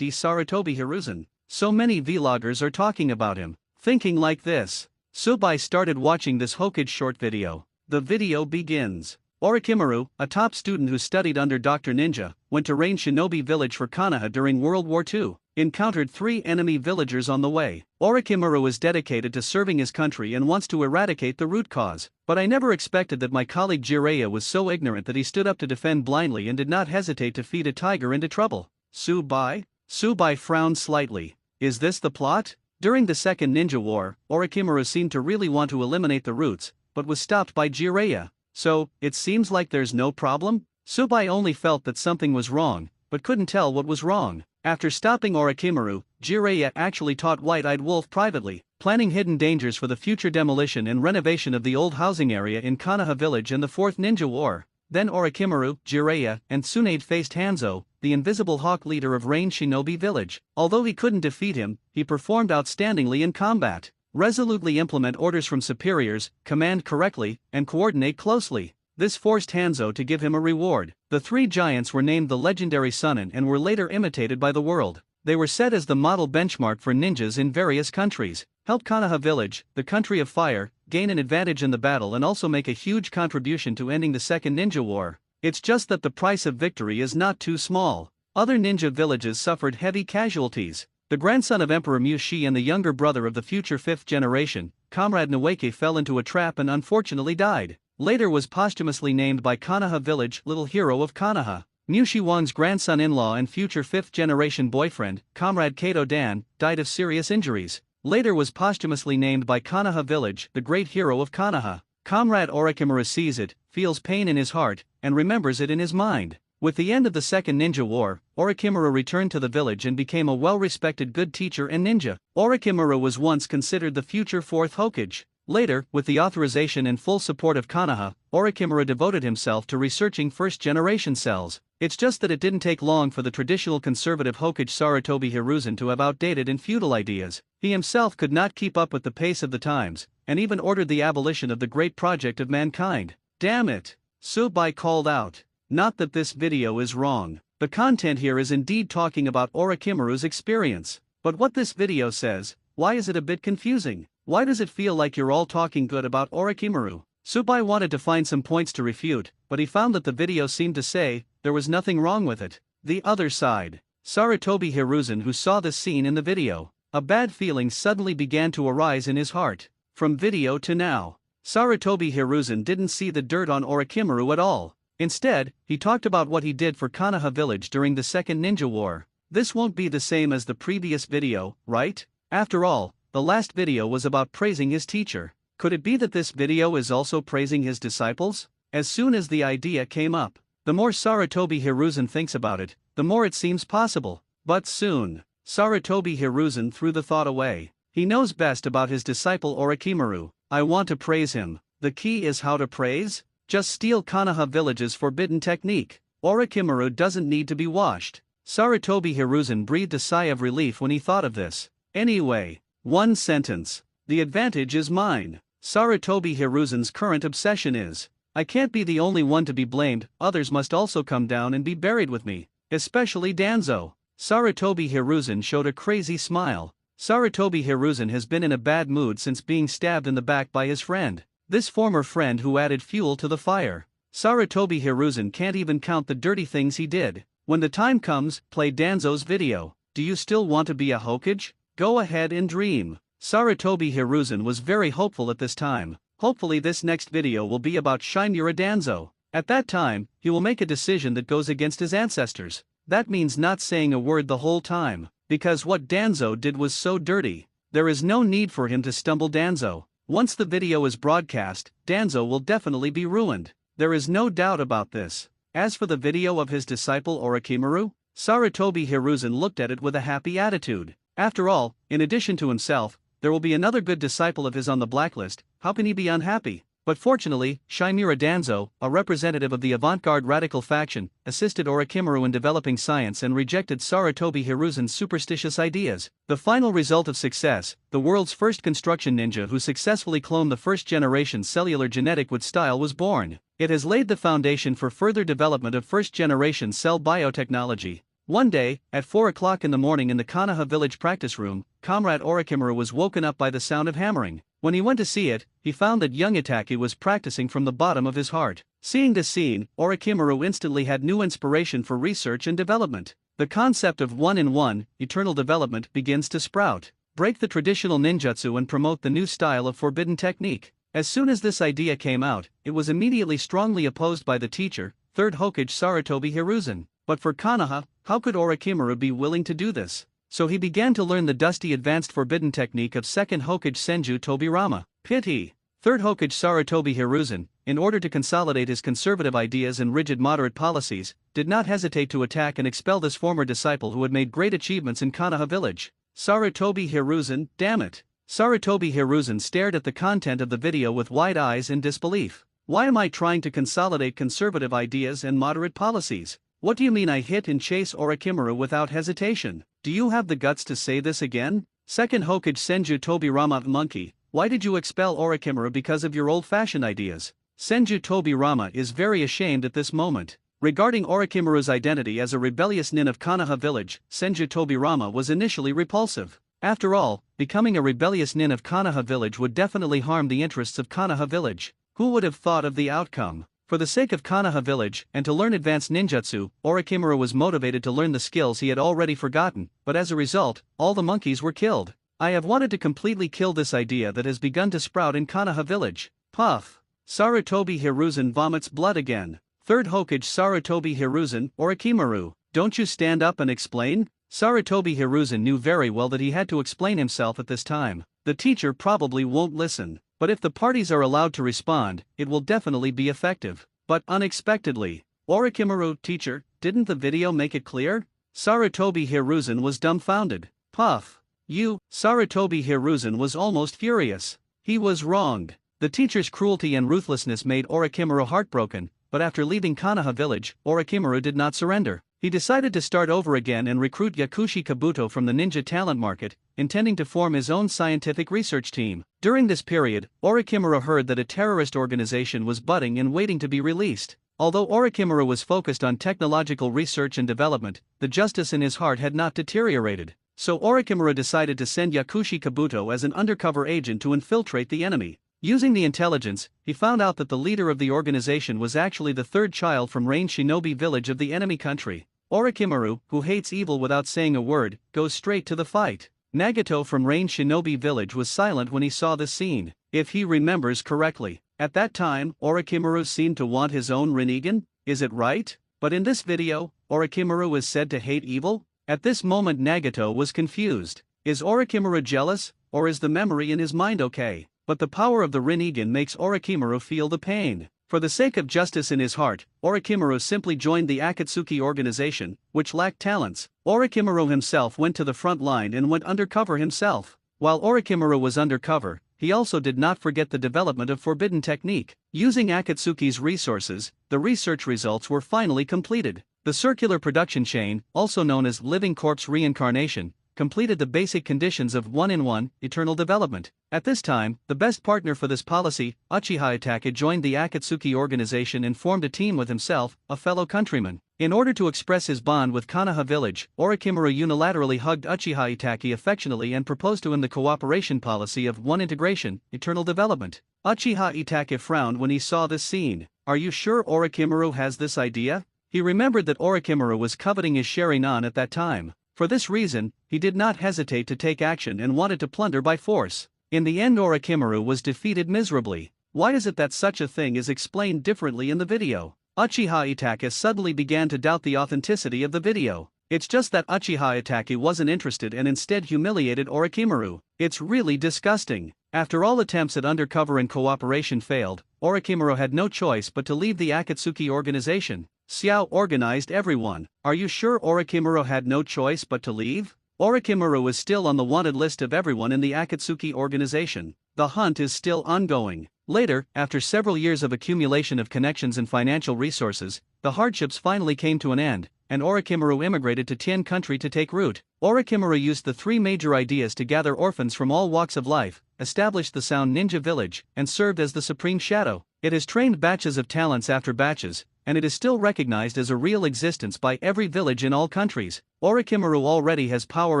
Sarutobi Hiruzen? So many vloggers are talking about him. Thinking like this, Subai started watching this Hokage short video. The video begins. Orochimaru, a top student who studied under Dr. Ninja, went to Rain Shinobi village for Konoha during World War II. Encountered 3 enemy villagers on the way. Orochimaru is dedicated to serving his country and wants to eradicate the root cause. But I never expected that my colleague Jiraiya was so ignorant that he stood up to defend blindly and did not hesitate to feed a tiger into trouble. Subai? Subai frowned slightly. Is this the plot? During the Second Ninja War, Orochimaru seemed to really want to eliminate the roots, but was stopped by Jiraiya. So, it seems like there's no problem? Subai only felt that something was wrong, but couldn't tell what was wrong. After stopping Orochimaru, Jiraiya actually taught White-Eyed Wolf privately, planning hidden dangers for the future demolition and renovation of the old housing area in Konoha Village in the Fourth Ninja War. Then Orochimaru, Jiraiya, and Tsunade faced Hanzo, the invisible hawk leader of Rain Shinobi Village. Although he couldn't defeat him, he performed outstandingly in combat. Resolutely implement orders from superiors, command correctly, and coordinate closely. This forced Hanzo to give him a reward. The 3 giants were named the legendary Sunin and were later imitated by the world. They were set as the model benchmark for ninjas in various countries. Help Konoha Village, the country of fire, gain an advantage in the battle and also make a huge contribution to ending the Second Ninja War. It's just that the price of victory is not too small. Other ninja villages suffered heavy casualties. The grandson of Emperor Mushi and the younger brother of the future 5th generation, Comrade Nawake, fell into a trap and unfortunately died. Later was posthumously named by Konoha Village Little Hero of Konoha. Mu Shiwang's grandson-in-law and future fifth-generation boyfriend, Comrade Kato Dan, died of serious injuries. Later was posthumously named by Konoha Village, the great hero of Konoha. Comrade Orochimaru sees it, feels pain in his heart, and remembers it in his mind. With the end of the Second Ninja War, Orochimaru returned to the village and became a well-respected good teacher and ninja. Orochimaru was once considered the future fourth Hokage. Later, with the authorization and full support of Konoha, Orochimaru devoted himself to researching first-generation cells. It's just that it didn't take long for the traditional conservative Hokage Sarutobi Hiruzen to have outdated and feudal ideas. He himself could not keep up with the pace of the times, and even ordered the abolition of the great project of mankind. Damn it! Subai called out. Not that this video is wrong. The content here is indeed talking about Orochimaru's experience. But what this video says, why is it a bit confusing? Why does it feel like you're all talking good about Orochimaru? Subai wanted to find some points to refute, but he found that the video seemed to say there was nothing wrong with it. The other side. Sarutobi Hiruzen, who saw this scene in the video, a bad feeling suddenly began to arise in his heart. From video to now, Sarutobi Hiruzen didn't see the dirt on Orochimaru at all. Instead, he talked about what he did for Konoha Village during the Second Ninja War. This won't be the same as the previous video, right? After all, the last video was about praising his teacher. Could it be that this video is also praising his disciples? As soon as the idea came up, the more Sarutobi Hiruzen thinks about it, the more it seems possible. But soon, Sarutobi Hiruzen threw the thought away. He knows best about his disciple Orochimaru. I want to praise him. The key is how to praise? Just steal Konoha Village's forbidden technique. Orochimaru doesn't need to be washed. Sarutobi Hiruzen breathed a sigh of relief when he thought of this. Anyway, one sentence. The advantage is mine. Sarutobi Hiruzen's current obsession is, I can't be the only one to be blamed, others must also come down and be buried with me. Especially Danzo. Sarutobi Hiruzen showed a crazy smile. Sarutobi Hiruzen has been in a bad mood since being stabbed in the back by his friend. This former friend who added fuel to the fire. Sarutobi Hiruzen can't even count the dirty things he did. When the time comes, play Danzo's video. Do you still want to be a Hokage? Go ahead and dream. Sarutobi Hiruzen was very hopeful at this time. Hopefully this next video will be about Shimura Danzo. At that time, he will make a decision that goes against his ancestors. That means not saying a word the whole time, because what Danzo did was so dirty. There is no need for him to stumble Danzo. Once the video is broadcast, Danzo will definitely be ruined. There is no doubt about this. As for the video of his disciple Orochimaru, Sarutobi Hiruzen looked at it with a happy attitude. After all, in addition to himself, there will be another good disciple of his on the blacklist. How can he be unhappy? But fortunately, Shimura Danzo, a representative of the avant-garde radical faction, assisted Orochimaru in developing science and rejected Sarutobi Hiruzen's superstitious ideas. The final result of success, the world's first construction ninja who successfully cloned the first-generation cellular genetic wood style was born. It has laid the foundation for further development of first-generation cell biotechnology. One day, at 4 o'clock in the morning in the Konoha village practice room, Comrade Orochimaru was woken up by the sound of hammering. When he went to see it, he found that young Itaki was practicing from the bottom of his heart. Seeing this scene, Orochimaru instantly had new inspiration for research and development. The concept of one-in-one, eternal development begins to sprout. Break the traditional ninjutsu and promote the new style of forbidden technique. As soon as this idea came out, it was immediately strongly opposed by the teacher, 3rd Hokage Sarutobi Hiruzen. But for Konoha, how could Orochimaru be willing to do this? So he began to learn the dusty advanced forbidden technique of 2nd Hokage Senju Tobirama. Pity. 3rd Hokage Sarutobi Hiruzen, in order to consolidate his conservative ideas and rigid moderate policies, did not hesitate to attack and expel this former disciple who had made great achievements in Konoha village. Sarutobi Hiruzen, damn it. Sarutobi Hiruzen stared at the content of the video with wide eyes in disbelief. Why am I trying to consolidate conservative ideas and moderate policies? What do you mean I hit and chase Orochimaru without hesitation? Do you have the guts to say this again? 2nd Hokage Senju Tobirama, monkey, why did you expel Orochimaru because of your old-fashioned ideas? Senju Tobirama is very ashamed at this moment. Regarding Orochimaru's identity as a rebellious nin of Konoha village, Senju Tobirama was initially repulsive. After all, becoming a rebellious nin of Konoha village would definitely harm the interests of Konoha village. Who would have thought of the outcome? For the sake of Konoha village and to learn advanced ninjutsu, Orochimaru was motivated to learn the skills he had already forgotten, but as a result, all the monkeys were killed. I have wanted to completely kill this idea that has begun to sprout in Konoha village. Puff. Sarutobi Hiruzen vomits blood again. 3rd Hokage Sarutobi Hiruzen, Orochimaru, don't you stand up and explain? Sarutobi Hiruzen knew very well that he had to explain himself at this time. The teacher probably won't listen, but if the parties are allowed to respond, it will definitely be effective. But unexpectedly, Orochimaru, teacher, didn't the video make it clear? Sarutobi Hiruzen was dumbfounded. Puff. You, Sarutobi Hiruzen was almost furious. He was wrong. The teacher's cruelty and ruthlessness made Orochimaru heartbroken, but after leaving Konoha village, Orochimaru did not surrender. He decided to start over again and recruit Yakushi Kabuto from the ninja talent market, intending to form his own scientific research team. During this period, Orochimaru heard that a terrorist organization was budding and waiting to be released. Although Orochimaru was focused on technological research and development, the justice in his heart had not deteriorated. So Orochimaru decided to send Yakushi Kabuto as an undercover agent to infiltrate the enemy. Using the intelligence, he found out that the leader of the organization was actually the 3rd child from Rain Shinobi village of the enemy country. Orochimaru, who hates evil without saying a word, goes straight to the fight. Nagato from Rain Shinobi village was silent when he saw this scene. If he remembers correctly, at that time, Orochimaru seemed to want his own Rinnegan, is it right? But in this video, Orochimaru is said to hate evil? At this moment Nagato was confused. Is Orochimaru jealous, or is the memory in his mind okay? But the power of the Rinnegan makes Orochimaru feel the pain. For the sake of justice in his heart, Orochimaru simply joined the Akatsuki organization, which lacked talents. Orochimaru himself went to the front line and went undercover himself. While Orochimaru was undercover, he also did not forget the development of forbidden technique. Using Akatsuki's resources, the research results were finally completed. The circular production chain, also known as living corpse reincarnation, completed the basic conditions of one-in-one, eternal development. At this time, the best partner for this policy, Uchiha Itachi, joined the Akatsuki organization and formed a team with himself, a fellow countryman. In order to express his bond with Konoha village, Orochimaru unilaterally hugged Uchiha Itachi affectionately and proposed to him the cooperation policy of one integration, eternal development. Uchiha Itachi frowned when he saw this scene. Are you sure Orochimaru has this idea? He remembered that Orochimaru was coveting his Sharingan at that time. For this reason, he did not hesitate to take action and wanted to plunder by force. In the end, Orochimaru was defeated miserably. Why is it that such a thing is explained differently in the video? Uchiha Itachi suddenly began to doubt the authenticity of the video. It's just that Uchiha Itachi wasn't interested and instead humiliated Orochimaru. It's really disgusting. After all attempts at undercover and cooperation failed, Orochimaru had no choice but to leave the Akatsuki organization. Xiao organized everyone. Are you sure Orochimaru had no choice but to leave? Orochimaru is still on the wanted list of everyone in the Akatsuki organization. The hunt is still ongoing. Later, after several years of accumulation of connections and financial resources, the hardships finally came to an end, and Orochimaru immigrated to Tien country to take root. Orochimaru used the 3 major ideas to gather orphans from all walks of life, established the Sound Ninja village, and served as the supreme shadow. It has trained batches of talents after batches, and it is still recognized as a real existence by every village in all countries. Orochimaru already has power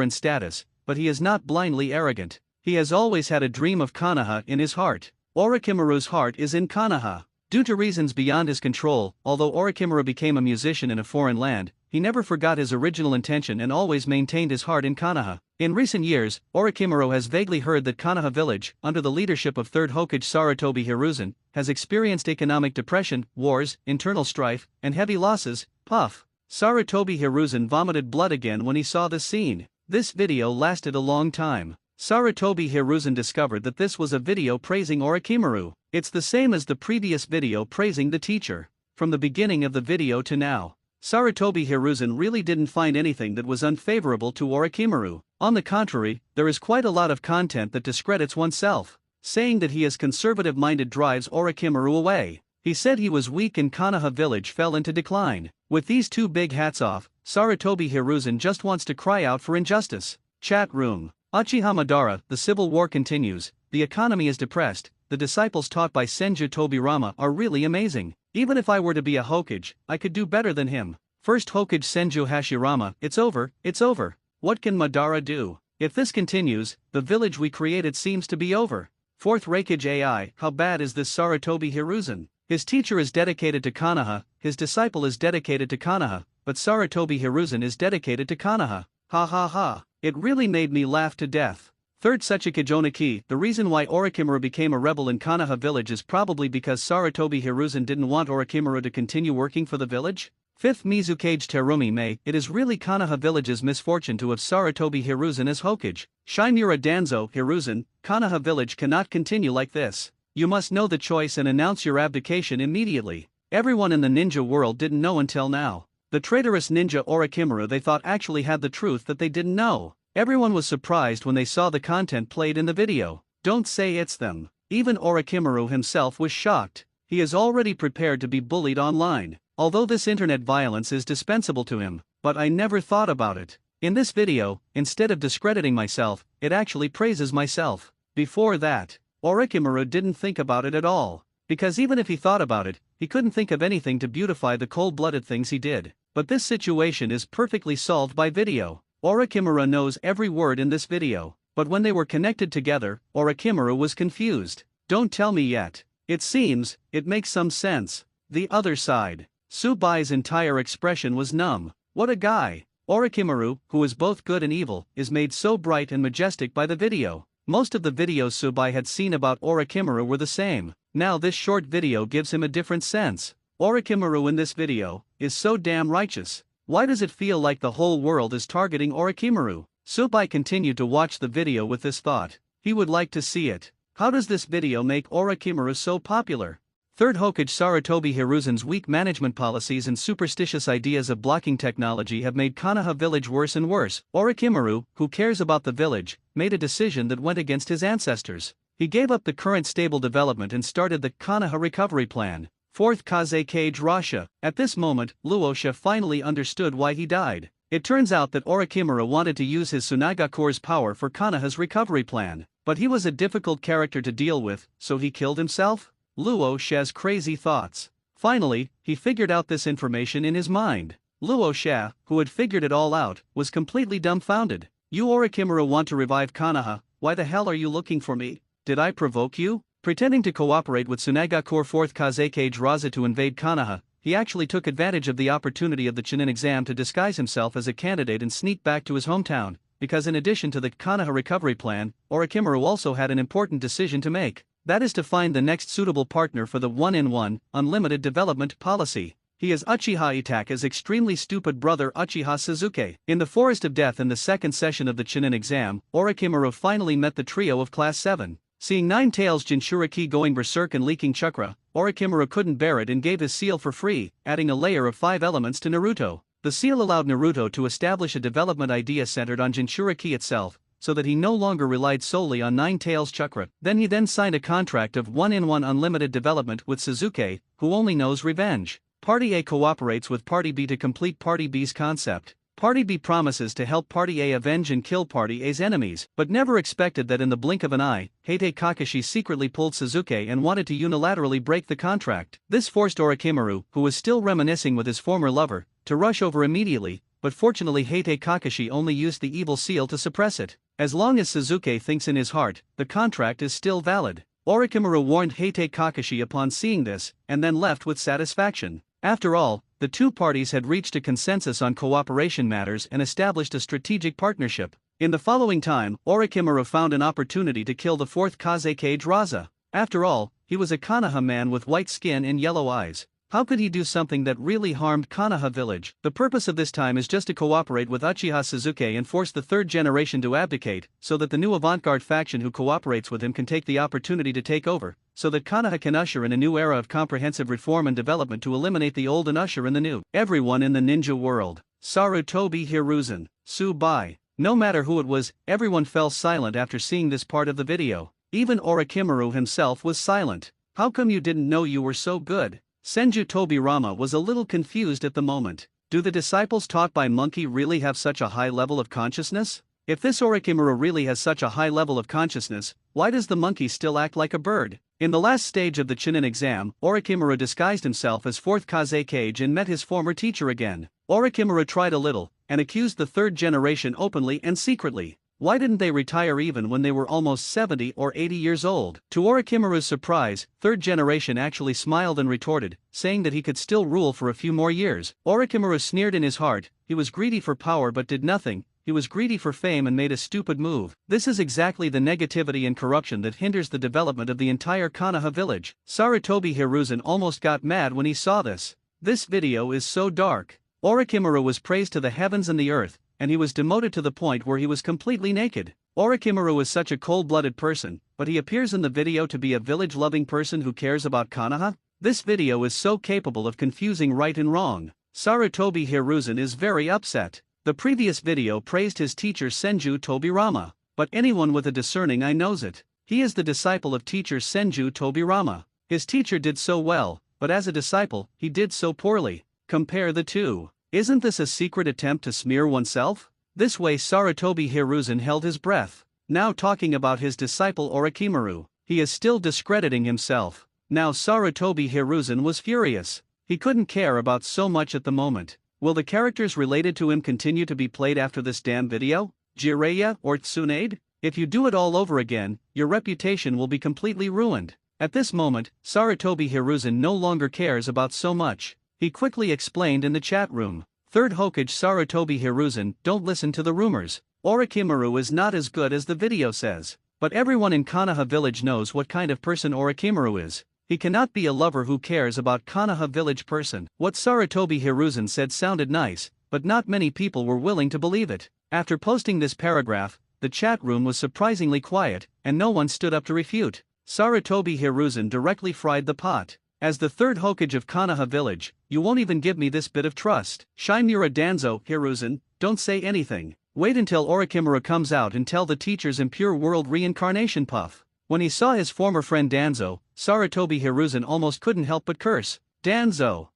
and status, but he is not blindly arrogant. He has always had a dream of Konoha in his heart. Orochimaru's heart is in Konoha. Due to reasons beyond his control, although Orochimaru became a musician in a foreign land, he never forgot his original intention and always maintained his heart in Konoha. In recent years, Orochimaru has vaguely heard that Konoha village, under the leadership of 3rd Hokage Sarutobi Hiruzen, has experienced economic depression, wars, internal strife, and heavy losses. Puff. Sarutobi Hiruzen vomited blood again when he saw this scene. This video lasted a long time. Sarutobi Hiruzen discovered that this was a video praising Orochimaru. It's the same as the previous video praising the teacher. From the beginning of the video to now, Sarutobi Hiruzen really didn't find anything that was unfavorable to Orochimaru. On the contrary, there is quite a lot of content that discredits oneself. Saying that he is conservative-minded drives Orochimaru away. He said he was weak and Konoha village fell into decline. With these 2 big hats off, Sarutobi Hiruzen just wants to cry out for injustice. Chat room. Uchiha Madara, the civil war continues, the economy is depressed, the disciples taught by Senju Tobirama are really amazing. Even if I were to be a Hokage, I could do better than him. First Hokage Senju Hashirama, it's over, it's over. What can Madara do? If this continues, the village we created seems to be over. 4th Raikage AI, how bad is this Sarutobi Hiruzen? His teacher is dedicated to Konoha, his disciple is dedicated to Konoha, but Sarutobi Hiruzen is dedicated to Konoha. Ha ha ha. It really made me laugh to death. Third Sachikajo no Ki, the reason why Orochimaru became a rebel in Konoha village is probably because Sarutobi Hiruzen didn't want Orochimaru to continue working for the village. Fifth Mizukage Terumi Mei, it is really Konoha village's misfortune to have Sarutobi Hiruzen as Hokage. Shinura Danzo Hiruzen, Konoha village cannot continue like this. You must know the choice and announce your abdication immediately. Everyone in the ninja world didn't know until now. The traitorous ninja Orochimaru they thought actually had the truth that they didn't know. Everyone was surprised when they saw the content played in the video. Don't say it's them. Even Orochimaru himself was shocked. He is already prepared to be bullied online. Although this internet violence is dispensable to him, but I never thought about it. In this video, instead of discrediting myself, it actually praises myself. Before that, Orochimaru didn't think about it at all. Because even if he thought about it, he couldn't think of anything to beautify the cold-blooded things he did. But this situation is perfectly solved by video. Orochimaru knows every word in this video. But when they were connected together, Orochimaru was confused. Don't tell me yet. It seems, it makes some sense. The other side. Tsubai's entire expression was numb. What a guy. Orochimaru, who is both good and evil, is made so bright and majestic by the video. Most of the videos Tsubai had seen about Orochimaru were the same. Now this short video gives him a different sense. Orochimaru in this video is so damn righteous. Why does it feel like the whole world is targeting Orochimaru? Tsubai continued to watch the video with this thought. He would like to see it. How does this video make Orochimaru so popular? Third Hokage Sarutobi Hiruzen's weak management policies and superstitious ideas of blocking technology have made Konoha village worse and worse. Orochimaru, who cares about the village, made a decision that went against his ancestors. He gave up the current stable development and started the Konoha recovery plan. Fourth Kazekage Rasha. At this moment, Luosha finally understood why he died. It turns out that Orochimaru wanted to use his Tsunagakure's power for Konoha's recovery plan. But he was a difficult character to deal with, so he killed himself? Luosha's crazy thoughts. Finally, he figured out this information in his mind. Luosha, who had figured it all out, was completely dumbfounded. You Orochimaru want to revive Konoha, why the hell are you looking for me? Did I provoke you? Pretending to cooperate with Tsunagakure 4th Kazekage Raza to invade Konoha, he actually took advantage of the opportunity of the Chunin exam to disguise himself as a candidate and sneak back to his hometown, because in addition to the Konoha recovery plan, Orochimaru also had an important decision to make. That is to find the next suitable partner for the one-in-one, unlimited development policy. He is Uchiha Itaka's extremely stupid brother Uchiha Sasuke. In the Forest of Death in the second session of the Chunin exam, Orochimaru finally met the trio of Class 7. Seeing Nine Tails Jinchuriki going berserk and leaking chakra, Orochimaru couldn't bear it and gave his seal for free, adding a layer of 5 elements to Naruto. The seal allowed Naruto to establish a development idea centered on Jinchuriki itself, so that he no longer relied solely on Nine Tails chakra. He then signed a contract of one-in-one unlimited development with Sasuke, who only knows revenge. Party A cooperates with Party B to complete Party B's concept. Party B promises to help Party A avenge and kill Party A's enemies, but never expected that in the blink of an eye, Heite Kakashi secretly pulled Sasuke and wanted to unilaterally break the contract. This forced Orochimaru, who was still reminiscing with his former lover, to rush over immediately, but fortunately Heite Kakashi only used the evil seal to suppress it. As long as Sasuke thinks in his heart, the contract is still valid. Orochimaru warned Heite Kakashi upon seeing this, and then left with satisfaction. After all, the two parties had reached a consensus on cooperation matters and established a strategic partnership. In the following time, Orochimaru found an opportunity to kill the 4th Kazekage Raza. After all, he was a Konoha man with white skin and yellow eyes. How could he do something that really harmed Konoha village? The purpose of this time is just to cooperate with Uchiha Sasuke and force the third generation to abdicate, so that the new avant-garde faction who cooperates with him can take the opportunity to take over, so that Konoha can usher in a new era of comprehensive reform and development to eliminate the old and usher in the new. Everyone in the ninja world. Sarutobi Hiruzen. Tsubai. No matter who it was, everyone fell silent after seeing this part of the video. Even Orochimaru himself was silent. How come you didn't know you were so good? Senju Tobirama was a little confused at the moment. Do the disciples taught by Monkey really have such a high level of consciousness? If this Orochimaru really has such a high level of consciousness, why does the monkey still act like a bird? In the last stage of the Chunin exam, Orochimaru disguised himself as 4th Kazekage and met his former teacher again. Orochimaru tried a little, and accused the third generation openly and secretly. Why didn't they retire even when they were almost 70 or 80 years old? To Orochimaru's surprise, third generation actually smiled and retorted, saying that he could still rule for a few more years. Orochimaru sneered in his heart. He was greedy for power but did nothing. he was greedy for fame and made a stupid move. This is exactly the negativity and corruption that hinders the development of the entire Konoha village. Sarutobi Hiruzen almost got mad when he saw this. This video is so dark. Orochimaru was praised to the heavens and the earth, and he was demoted to the point where he was completely naked. Orochimaru is such a cold-blooded person, but he appears in the video to be a village-loving person who cares about Konoha? This video is so capable of confusing right and wrong. Sarutobi Hiruzen is very upset. The previous video praised his teacher Senju Tobirama, but anyone with a discerning eye knows it. He is the disciple of teacher Senju Tobirama. His teacher did so well, but as a disciple, he did so poorly. Compare the two. Isn't this a secret attempt to smear oneself? This way Sarutobi Hiruzen held his breath. Now talking about his disciple Orochimaru, he is still discrediting himself. Now Sarutobi Hiruzen was furious. He couldn't care about so much at the moment. Will the characters related to him continue to be played after this damn video? Jiraiya or Tsunade? If you do it all over again, your reputation will be completely ruined. At this moment, Sarutobi Hiruzen no longer cares about so much. He quickly explained in the chat room. Third Hokage Sarutobi Hiruzen, don't listen to the rumors. Orochimaru is not as good as the video says. But everyone in Konoha village knows what kind of person Orochimaru is. He cannot be a lover who cares about Konoha village person. What Sarutobi Hiruzen said sounded nice, but not many people were willing to believe it. After posting this paragraph, the chat room was surprisingly quiet, and no one stood up to refute. Sarutobi Hiruzen directly fried the pot. As the third Hokage of Konoha village, you won't even give me this bit of trust. Shimura Danzo, Hiruzen, don't say anything. Wait until Orochimaru comes out and tell the teacher's impure world reincarnation puff. When he saw his former friend Danzo, Sarutobi Hiruzen almost couldn't help but curse. Danzo.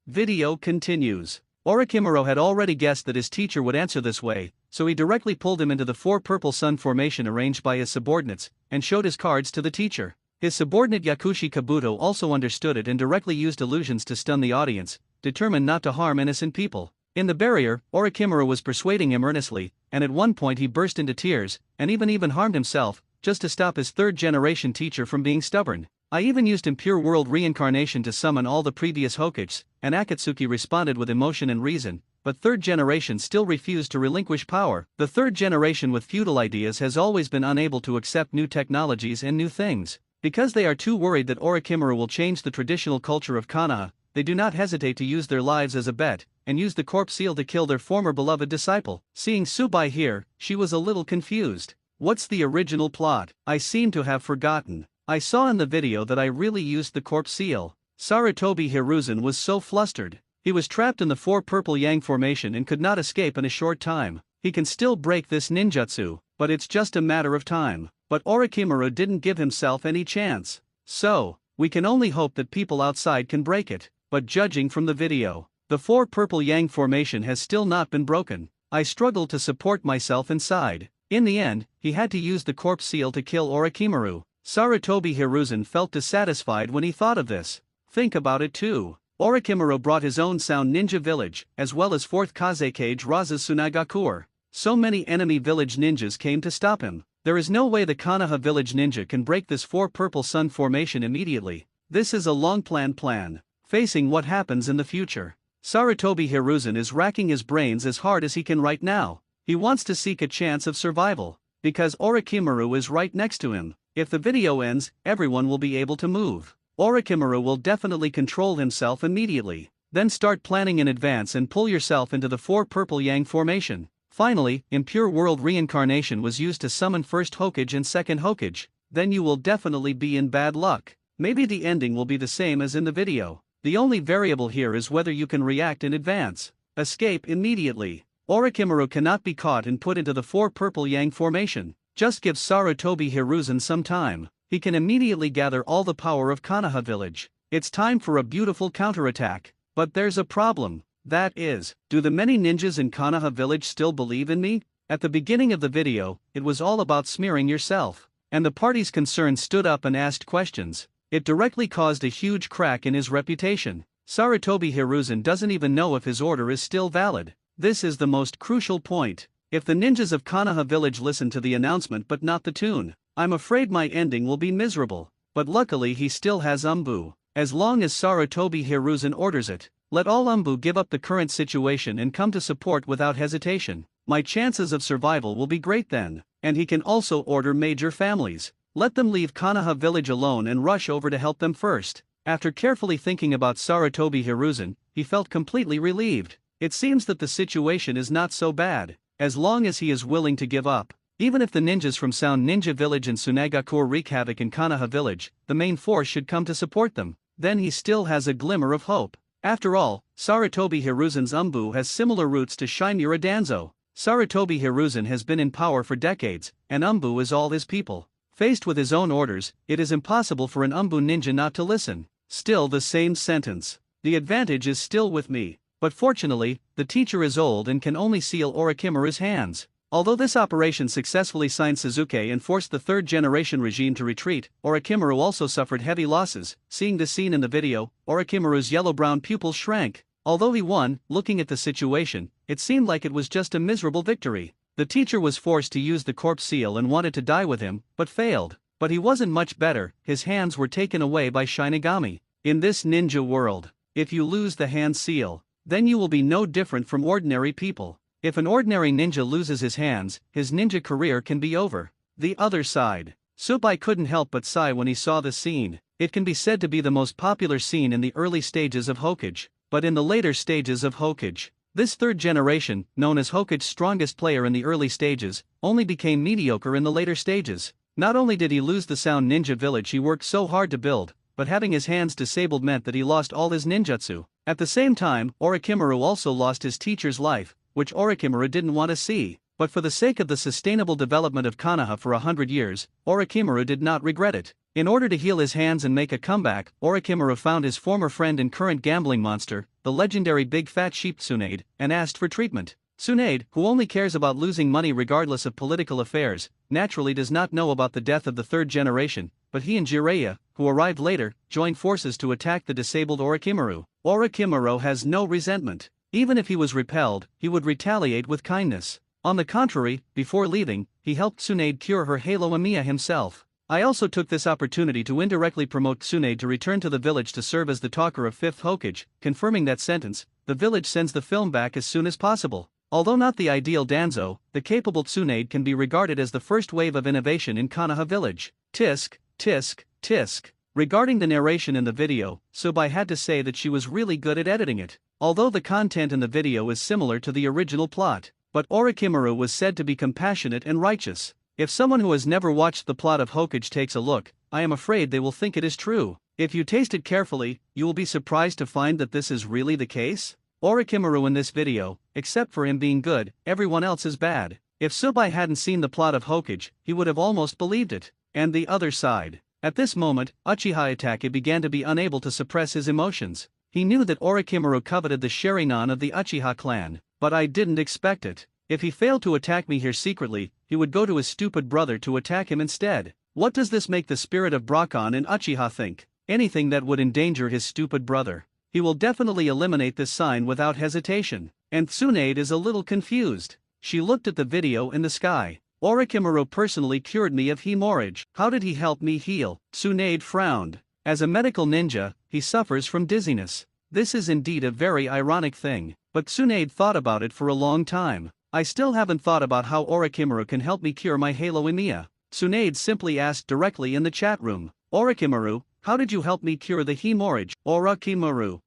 Video continues. Orochimaru had already guessed that his teacher would answer this way, so he directly pulled him into the four purple sun formation arranged by his subordinates, and showed his cards to the teacher. His subordinate Yakushi Kabuto also understood it and directly used illusions to stun the audience, determined not to harm innocent people. In the barrier, Orochimaru was persuading him earnestly, and at one point he burst into tears, and even harmed himself, just to stop his third-generation teacher from being stubborn. I even used impure world reincarnation to summon all the previous Hokages, and Akatsuki responded with emotion and reason, but third generation still refused to relinquish power. The third generation with feudal ideas has always been unable to accept new technologies and new things. Because they are too worried that Orochimaru will change the traditional culture of Konoha, they do not hesitate to use their lives as a bet, and use the corpse seal to kill their former beloved disciple. Seeing Tsubai here, she was a little confused. What's the original plot? I seem to have forgotten. I saw in the video that I really used the corpse seal. Sarutobi Hiruzen was so flustered. He was trapped in the four purple yang formation and could not escape in a short time. He can still break this ninjutsu, but it's just a matter of time. But Orochimaru didn't give himself any chance. So, we can only hope that people outside can break it. But judging from the video, the four purple yang formation has still not been broken. I struggled to support myself inside. In the end, he had to use the corpse seal to kill Orochimaru. Sarutobi Hiruzen felt dissatisfied when he thought of this. Think about it too. Orochimaru brought his own sound ninja village, as well as 4th Kazekage Raza Tsunagakur. So many enemy village ninjas came to stop him. There is no way the Konoha village ninja can break this four purple sun formation immediately. This is a long-planned plan, facing what happens in the future. Sarutobi Hiruzen is racking his brains as hard as he can right now. He wants to seek a chance of survival, because Orochimaru is right next to him. If the video ends, everyone will be able to move. Orochimaru will definitely control himself immediately. Then start planning in advance and pull yourself into the four purple yang formation. Finally, impure world reincarnation was used to summon first Hokage and second Hokage. Then you will definitely be in bad luck. Maybe the ending will be the same as in the video. The only variable here is whether you can react in advance. Escape immediately. Orochimaru cannot be caught and put into the four purple yang formation. Just give Sarutobi Hiruzen some time. He can immediately gather all the power of Konoha village. It's time for a beautiful counterattack. But there's a problem. That is, do the many ninjas in Konoha village still believe in me? At the beginning of the video, it was all about smearing yourself. And the parties concerned stood up and asked questions. It directly caused a huge crack in his reputation. Sarutobi Hiruzen doesn't even know if his order is still valid. This is the most crucial point. If the ninjas of Konoha village listen to the announcement but not the tune, I'm afraid my ending will be miserable. But luckily he still has Umbu. As long as Sarutobi Hiruzen orders it, let all Umbu give up the current situation and come to support without hesitation. My chances of survival will be great then. And he can also order major families. Let them leave Konoha village alone and rush over to help them first. After carefully thinking about Sarutobi Hiruzen, he felt completely relieved. It seems that the situation is not so bad, as long as he is willing to give up. Even if the ninjas from Sound Ninja Village and Tsunagakure wreak havoc in Konoha Village, the main force should come to support them. Then he still has a glimmer of hope. After all, Sarutobi Hiruzen's Umbu has similar roots to Shinura Danzo. Sarutobi Hiruzen has been in power for decades, and Umbu is all his people. Faced with his own orders, it is impossible for an Umbu ninja not to listen. Still the same sentence. The advantage is still with me. But fortunately, the teacher is old and can only seal Orochimaru's hands. Although this operation successfully signed Suzuki and forced the third-generation regime to retreat, Orochimaru also suffered heavy losses. Seeing this scene in the video, Orochimaru's yellow-brown pupils shrank. Although he won, looking at the situation, it seemed like it was just a miserable victory. The teacher was forced to use the corpse seal and wanted to die with him, but failed. But he wasn't much better, his hands were taken away by Shinigami. In this ninja world, if you lose the hand seal, then you will be no different from ordinary people. If an ordinary ninja loses his hands, his ninja career can be over. The other side. Subai couldn't help but sigh when he saw the scene. It can be said to be the most popular scene in the early stages of Hokage. But in the later stages of Hokage, this third generation, known as Hokage's strongest player in the early stages, only became mediocre in the later stages. Not only did he lose the Sound Ninja Village he worked so hard to build, but having his hands disabled meant that he lost all his ninjutsu. At the same time, Orochimaru also lost his teacher's life, which Orochimaru didn't want to see. But for the sake of the sustainable development of Konoha for 100 years, Orochimaru did not regret it. In order to heal his hands and make a comeback, Orochimaru found his former friend and current gambling monster, the legendary Big Fat Sheep Tsunade, and asked for treatment. Tsunade, who only cares about losing money regardless of political affairs, naturally does not know about the death of the third generation, but he and Jiraiya, who arrived later, joined forces to attack the disabled Orochimaru. Orochimaru has no resentment. Even if he was repelled, he would retaliate with kindness. On the contrary, before leaving, he helped Tsunade cure her Halo Amiya himself. I also took this opportunity to indirectly promote Tsunade to return to the village to serve as the talker of 5th Hokage. Confirming that sentence, the village sends the film back as soon as possible. Although not the ideal danzo, the capable Tsunade can be regarded as the first wave of innovation in Konoha Village. Tisk, tisk, tisk. Regarding the narration in the video, Subai had to say that she was really good at editing it. Although the content in the video is similar to the original plot, but Orochimaru was said to be compassionate and righteous. If someone who has never watched the plot of Hokage takes a look, I am afraid they will think it is true. If you taste it carefully, you will be surprised to find that this is really the case. Orochimaru in this video, except for him being good, everyone else is bad. If Subai hadn't seen the plot of Hokage, he would have almost believed it. And the other side. At this moment, Uchiha Itachi began to be unable to suppress his emotions. He knew that Orochimaru coveted the Sharingan of the Uchiha clan, but I didn't expect it. If he failed to attack me here secretly, he would go to his stupid brother to attack him instead. What does this make the spirit of Brakan and Uchiha think? Anything that would endanger his stupid brother. He will definitely eliminate this sign without hesitation. And Tsunade is a little confused. She looked at the video in the sky. Orochimaru personally cured me of hemorrhage. How did he help me heal? Tsunade frowned. As a medical ninja, he suffers from dizziness. This is indeed a very ironic thing, but Tsunade thought about it for a long time. I still haven't thought about how Orochimaru can help me cure my Halo Amiya. Tsunade simply asked directly in the chat room. Orochimaru, how did you help me cure the hemorrhage? Orochimaru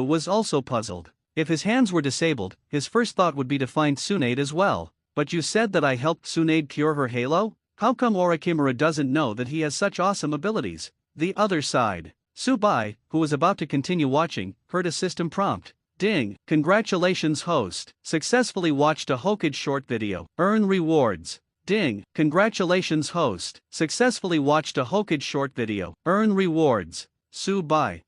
was also puzzled. If his hands were disabled, his first thought would be to find Tsunade as well. But you said that I helped Tsunade cure her Halo? How come Orochimaru doesn't know that he has such awesome abilities? The other side. Subai, who was about to continue watching, heard a system prompt. Ding, congratulations host, successfully watched a Hokage short video, earn rewards. Ding, congratulations host, successfully watched a Hokage short video, earn rewards. Subai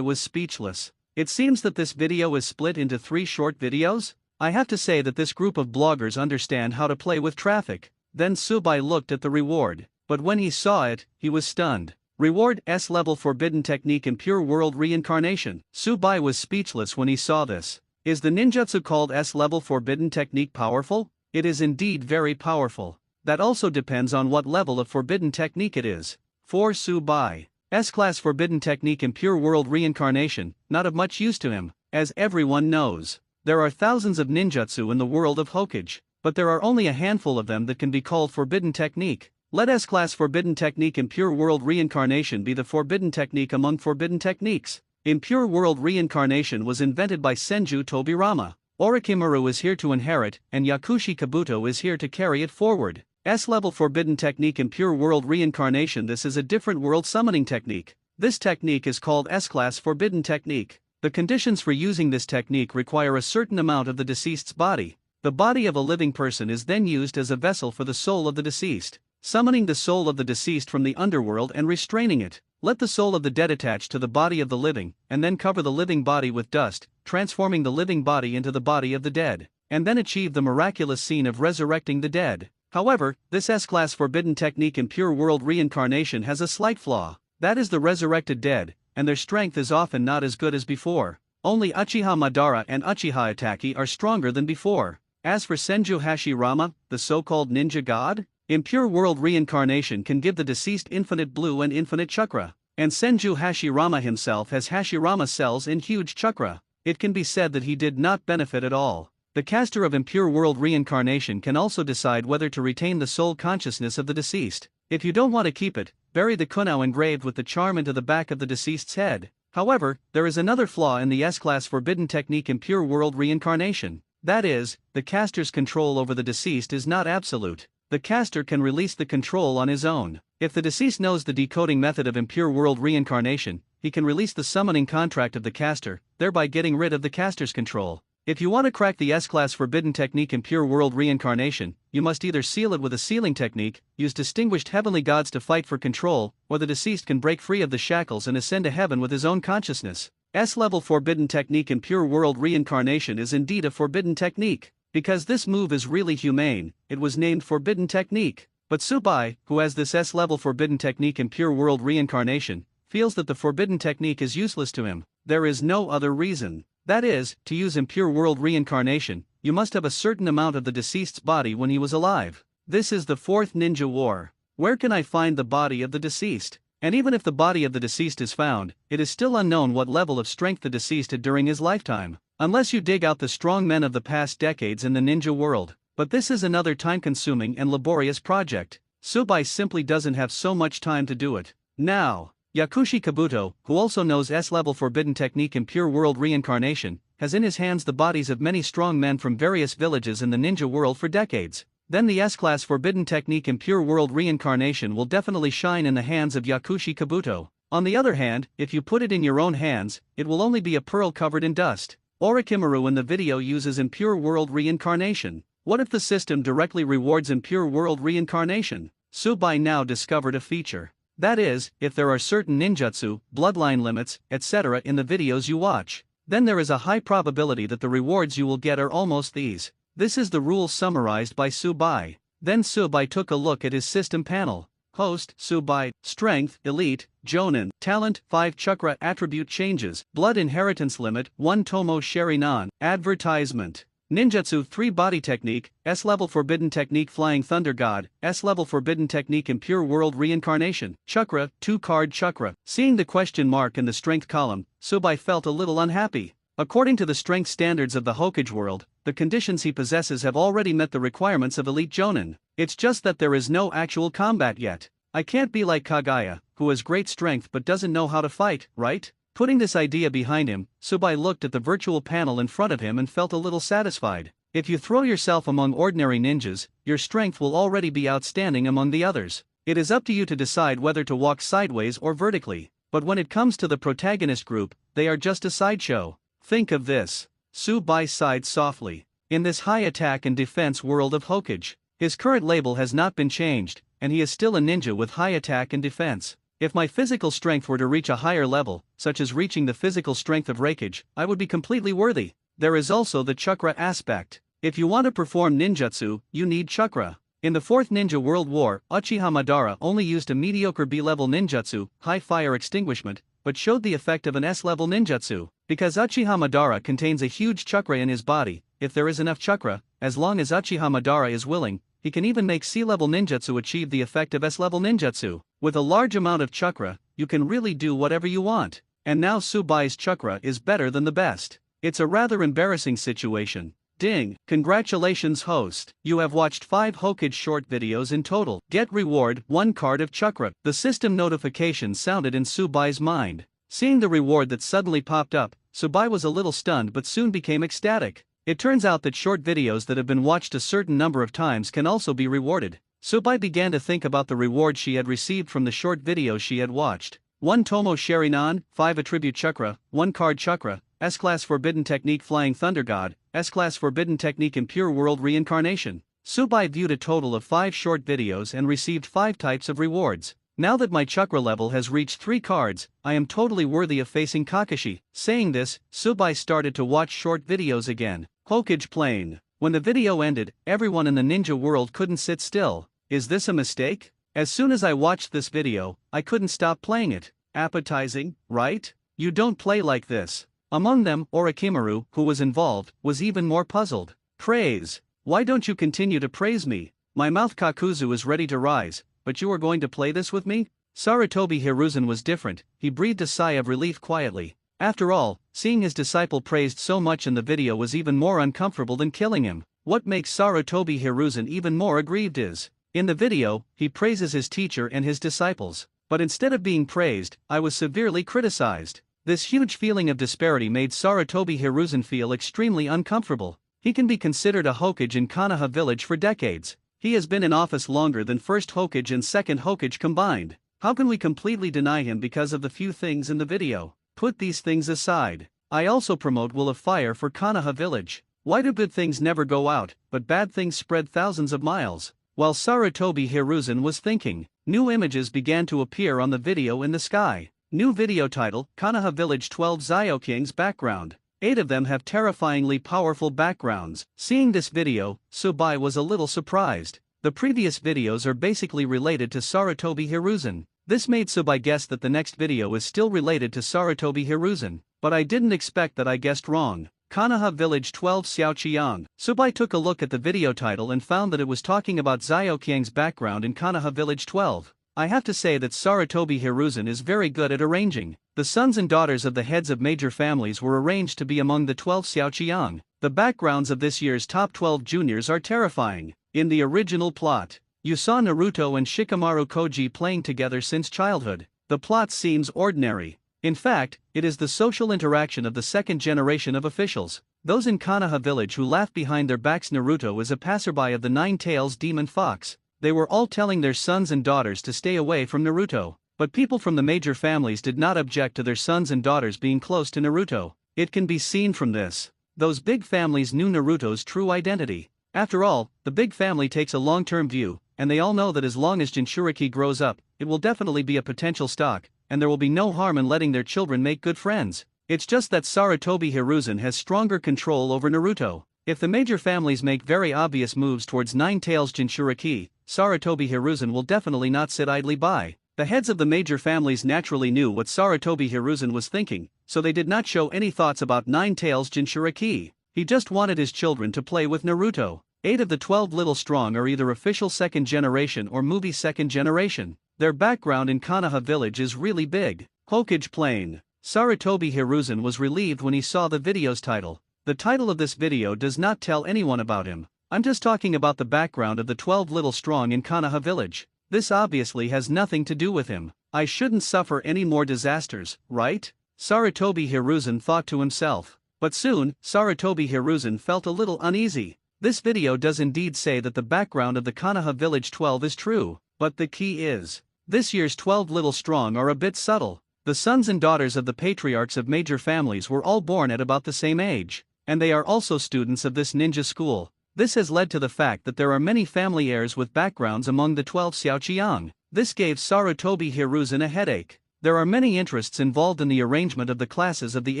was speechless. It seems that this video is split into 3 short videos? I have to say that this group of bloggers understand how to play with traffic. Then Subai looked at the reward, but when he saw it, he was stunned. Reward S-level forbidden technique in pure world reincarnation. Subai was speechless when he saw this. Is the ninjutsu called S-level forbidden technique powerful? It is indeed very powerful. That also depends on what level of forbidden technique it is. For Subai, S-class forbidden technique in pure world reincarnation, not of much use to him, as everyone knows. There are thousands of ninjutsu in the world of Hokage, but there are only a handful of them that can be called forbidden technique. Let S-class forbidden technique Impure World Reincarnation be the forbidden technique among forbidden techniques. Impure World Reincarnation was invented by Senju Tobirama. Orochimaru is here to inherit, and Yakushi Kabuto is here to carry it forward. S-level forbidden technique Impure World Reincarnation. This is a different world summoning technique. This technique is called S-class forbidden technique. The conditions for using this technique require a certain amount of the deceased's body. The body of a living person is then used as a vessel for the soul of the deceased. Summoning the soul of the deceased from the underworld and restraining it. Let the soul of the dead attach to the body of the living, and then cover the living body with dust, transforming the living body into the body of the dead, and then achieve the miraculous scene of resurrecting the dead. However, this S-class forbidden technique Impure World Reincarnation has a slight flaw. That is the resurrected dead, and their strength is often not as good as before. Only Uchiha Madara and Uchiha Itachi are stronger than before. As for Senju Hashirama, the so-called ninja god, Impure World Reincarnation can give the deceased infinite blue and infinite chakra, and Senju Hashirama himself has Hashirama cells and huge chakra. It can be said that he did not benefit at all. The caster of Impure World Reincarnation can also decide whether to retain the soul consciousness of the deceased. If you don't want to keep it, bury the kunao engraved with the charm into the back of the deceased's head. However, there is another flaw in the S-class forbidden technique Impure World Reincarnation. That is, the caster's control over the deceased is not absolute. The caster can release the control on his own. If the deceased knows the decoding method of Impure World Reincarnation, he can release the summoning contract of the caster, thereby getting rid of the caster's control. If you want to crack the S-class forbidden technique Impure World Reincarnation, you must either seal it with a sealing technique, use distinguished heavenly gods to fight for control, or the deceased can break free of the shackles and ascend to heaven with his own consciousness. S-level forbidden technique Impure World Reincarnation is indeed a forbidden technique. Because this move is really humane, it was named Forbidden Technique. But Tsubai, who has this S-level Forbidden Technique Impure World Reincarnation, feels that the Forbidden Technique is useless to him. There is no other reason. That is, to use Impure World Reincarnation, you must have a certain amount of the deceased's body when he was alive. This is the fourth ninja war. Where can I find the body of the deceased? And even if the body of the deceased is found, it is still unknown what level of strength the deceased had during his lifetime. Unless you dig out the strong men of the past decades in the ninja world. But this is another time-consuming and laborious project. Tsubai simply doesn't have so much time to do it. Now, Yakushi Kabuto, who also knows S-level forbidden technique Impure World Reincarnation, has in his hands the bodies of many strong men from various villages in the ninja world for decades. Then the S-class forbidden technique Impure World Reincarnation will definitely shine in the hands of Yakushi Kabuto. On the other hand, if you put it in your own hands, it will only be a pearl covered in dust. Orochimaru in the video uses Impure World Reincarnation. What if the system directly rewards Impure World Reincarnation? Tsubai now discovered a feature. That is, if there are certain ninjutsu, bloodline limits, etc. in the videos you watch, then there is a high probability that the rewards you will get are almost these. This is the rule summarized by Tsubai. Then Tsubai took a look at his system panel. Host, Tsubai, Strength, Elite, Jonin, Talent, 5 Chakra Attribute Changes, Blood Inheritance Limit, 1 Tomo Sharinan, Advertisement. Ninjutsu 3 Body Technique, S-Level Forbidden Technique Flying Thunder God, S-Level Forbidden Technique Impure World Reincarnation, Chakra, 2 Card Chakra. Seeing the question mark in the Strength column, Tsubai felt a little unhappy. According to the strength standards of the Hokage world, the conditions he possesses have already met the requirements of Elite Jonin. It's just that there is no actual combat yet. I can't be like Kagaya, who has great strength but doesn't know how to fight, right? Putting this idea behind him, Tsubai looked at the virtual panel in front of him and felt a little satisfied. If you throw yourself among ordinary ninjas, your strength will already be outstanding among the others. It is up to you to decide whether to walk sideways or vertically. But when it comes to the protagonist group, they are just a sideshow. Think of this. Tsubai sighed softly. In this high attack and defense world of Hokage, his current label has not been changed, and he is still a ninja with high attack and defense. If my physical strength were to reach a higher level, such as reaching the physical strength of Raikage, I would be completely worthy. There is also the chakra aspect. If you want to perform ninjutsu, you need chakra. In the Fourth Ninja World War, Uchiha Madara only used a mediocre B-level ninjutsu, high fire extinguishment, but showed the effect of an S-level ninjutsu. Because Uchiha Madara contains a huge chakra in his body, if there is enough chakra, as long as Uchiha Madara is willing, he can even make C-level ninjutsu achieve the effect of S-level ninjutsu. With a large amount of chakra, you can really do whatever you want. And now Tsubai's chakra is better than the best. It's a rather embarrassing situation. Ding! Congratulations host, you have watched 5 Hokage short videos in total. Get reward, 1 card of chakra. The system notification sounded in Subai's mind. Seeing the reward that suddenly popped up, Subai was a little stunned but soon became ecstatic. It turns out that short videos that have been watched a certain number of times can also be rewarded. Subai began to think about the reward she had received from the short videos she had watched. 1 Tomo Sharinan, 5 Attribute Chakra, 1 Card Chakra, S-Class Forbidden Technique Flying Thunder God, S-Class Forbidden Technique Impure World Reincarnation. Subai viewed a total of 5 short videos and received 5 types of rewards. Now that my chakra level has reached 3 cards, I am totally worthy of facing Kakashi. Saying this, Subai started to watch short videos again. Hokage Plane. When the video ended, everyone in the ninja world couldn't sit still. Is this a mistake? As soon as I watched this video, I couldn't stop playing it. Appetizing, right? You don't play like this. Among them, Orochimaru, who was involved, was even more puzzled. Praise. Why don't you continue to praise me? My mouth Kakuzu is ready to rise, but you are going to play this with me? Sarutobi Hiruzen was different. He breathed a sigh of relief quietly. After all, seeing his disciple praised so much in the video was even more uncomfortable than killing him. What makes Sarutobi Hiruzen even more aggrieved is, in the video, he praises his teacher and his disciples. But instead of being praised, I was severely criticized. This huge feeling of disparity made Sarutobi Hiruzen feel extremely uncomfortable. He can be considered a Hokage in Konoha village for decades. He has been in office longer than first Hokage and second Hokage combined. How can we completely deny him because of the few things in the video? Put these things aside. I also promote Will of Fire for Konoha village. Why do good things never go out, but bad things spread thousands of miles? While Sarutobi Hiruzen was thinking, new images began to appear on the video in the sky. New video title, Konoha Village 12 Zyoking's background. 8 of them have terrifyingly powerful backgrounds. Seeing this video, Subai was a little surprised. The previous videos are basically related to Sarutobi Hiruzen. This made Subai guess that the next video is still related to Sarutobi Hiruzen. But I didn't expect that I guessed wrong. Konoha Village 12 Xiaoqiang. Subai took a look at the video title and found that it was talking about Zyoking's background in Konoha Village 12. I have to say that Sarutobi Hiruzen is very good at arranging. The sons and daughters of the heads of major families were arranged to be among the 12 Xiaoqiang. The backgrounds of this year's top 12 juniors are terrifying. In the original plot, you saw Naruto and Shikamaru Koji playing together since childhood. The plot seems ordinary. In fact, it is the social interaction of the second generation of officials. Those in Konoha village who laughed behind their backs. Naruto is a passerby of the Nine Tails Demon Fox. They were all telling their sons and daughters to stay away from Naruto. But people from the major families did not object to their sons and daughters being close to Naruto. It can be seen from this. Those big families knew Naruto's true identity. After all, the big family takes a long-term view, and they all know that as long as Jinchuriki grows up, it will definitely be a potential stock, and there will be no harm in letting their children make good friends. It's just that Sarutobi Hiruzen has stronger control over Naruto. If the major families make very obvious moves towards Nine Tails Jinchuriki, Sarutobi Hiruzen will definitely not sit idly by. The heads of the major families naturally knew what Sarutobi Hiruzen was thinking, so they did not show any thoughts about Nine Tails Jinchuriki. He just wanted his children to play with Naruto. 8 of the 12 Little Strong are either official second generation or movie second generation. Their background in Konoha village is really big. Hokage Plane. Sarutobi Hiruzen was relieved when he saw the video's title. The title of this video does not tell anyone about him. I'm just talking about the background of the 12 Little Strong in Konoha village. This obviously has nothing to do with him. I shouldn't suffer any more disasters, right? Sarutobi Hiruzen thought to himself. But soon, Sarutobi Hiruzen felt a little uneasy. This video does indeed say that the background of the Konoha Village 12 is true, but the key is, this year's 12 Little Strong are a bit subtle. The sons and daughters of the patriarchs of major families were all born at about the same age, and they are also students of this ninja school. This has led to the fact that there are many family heirs with backgrounds among the 12 Xiaoqiang. This gave Sarutobi Hiruzen a headache. There are many interests involved in the arrangement of the classes of the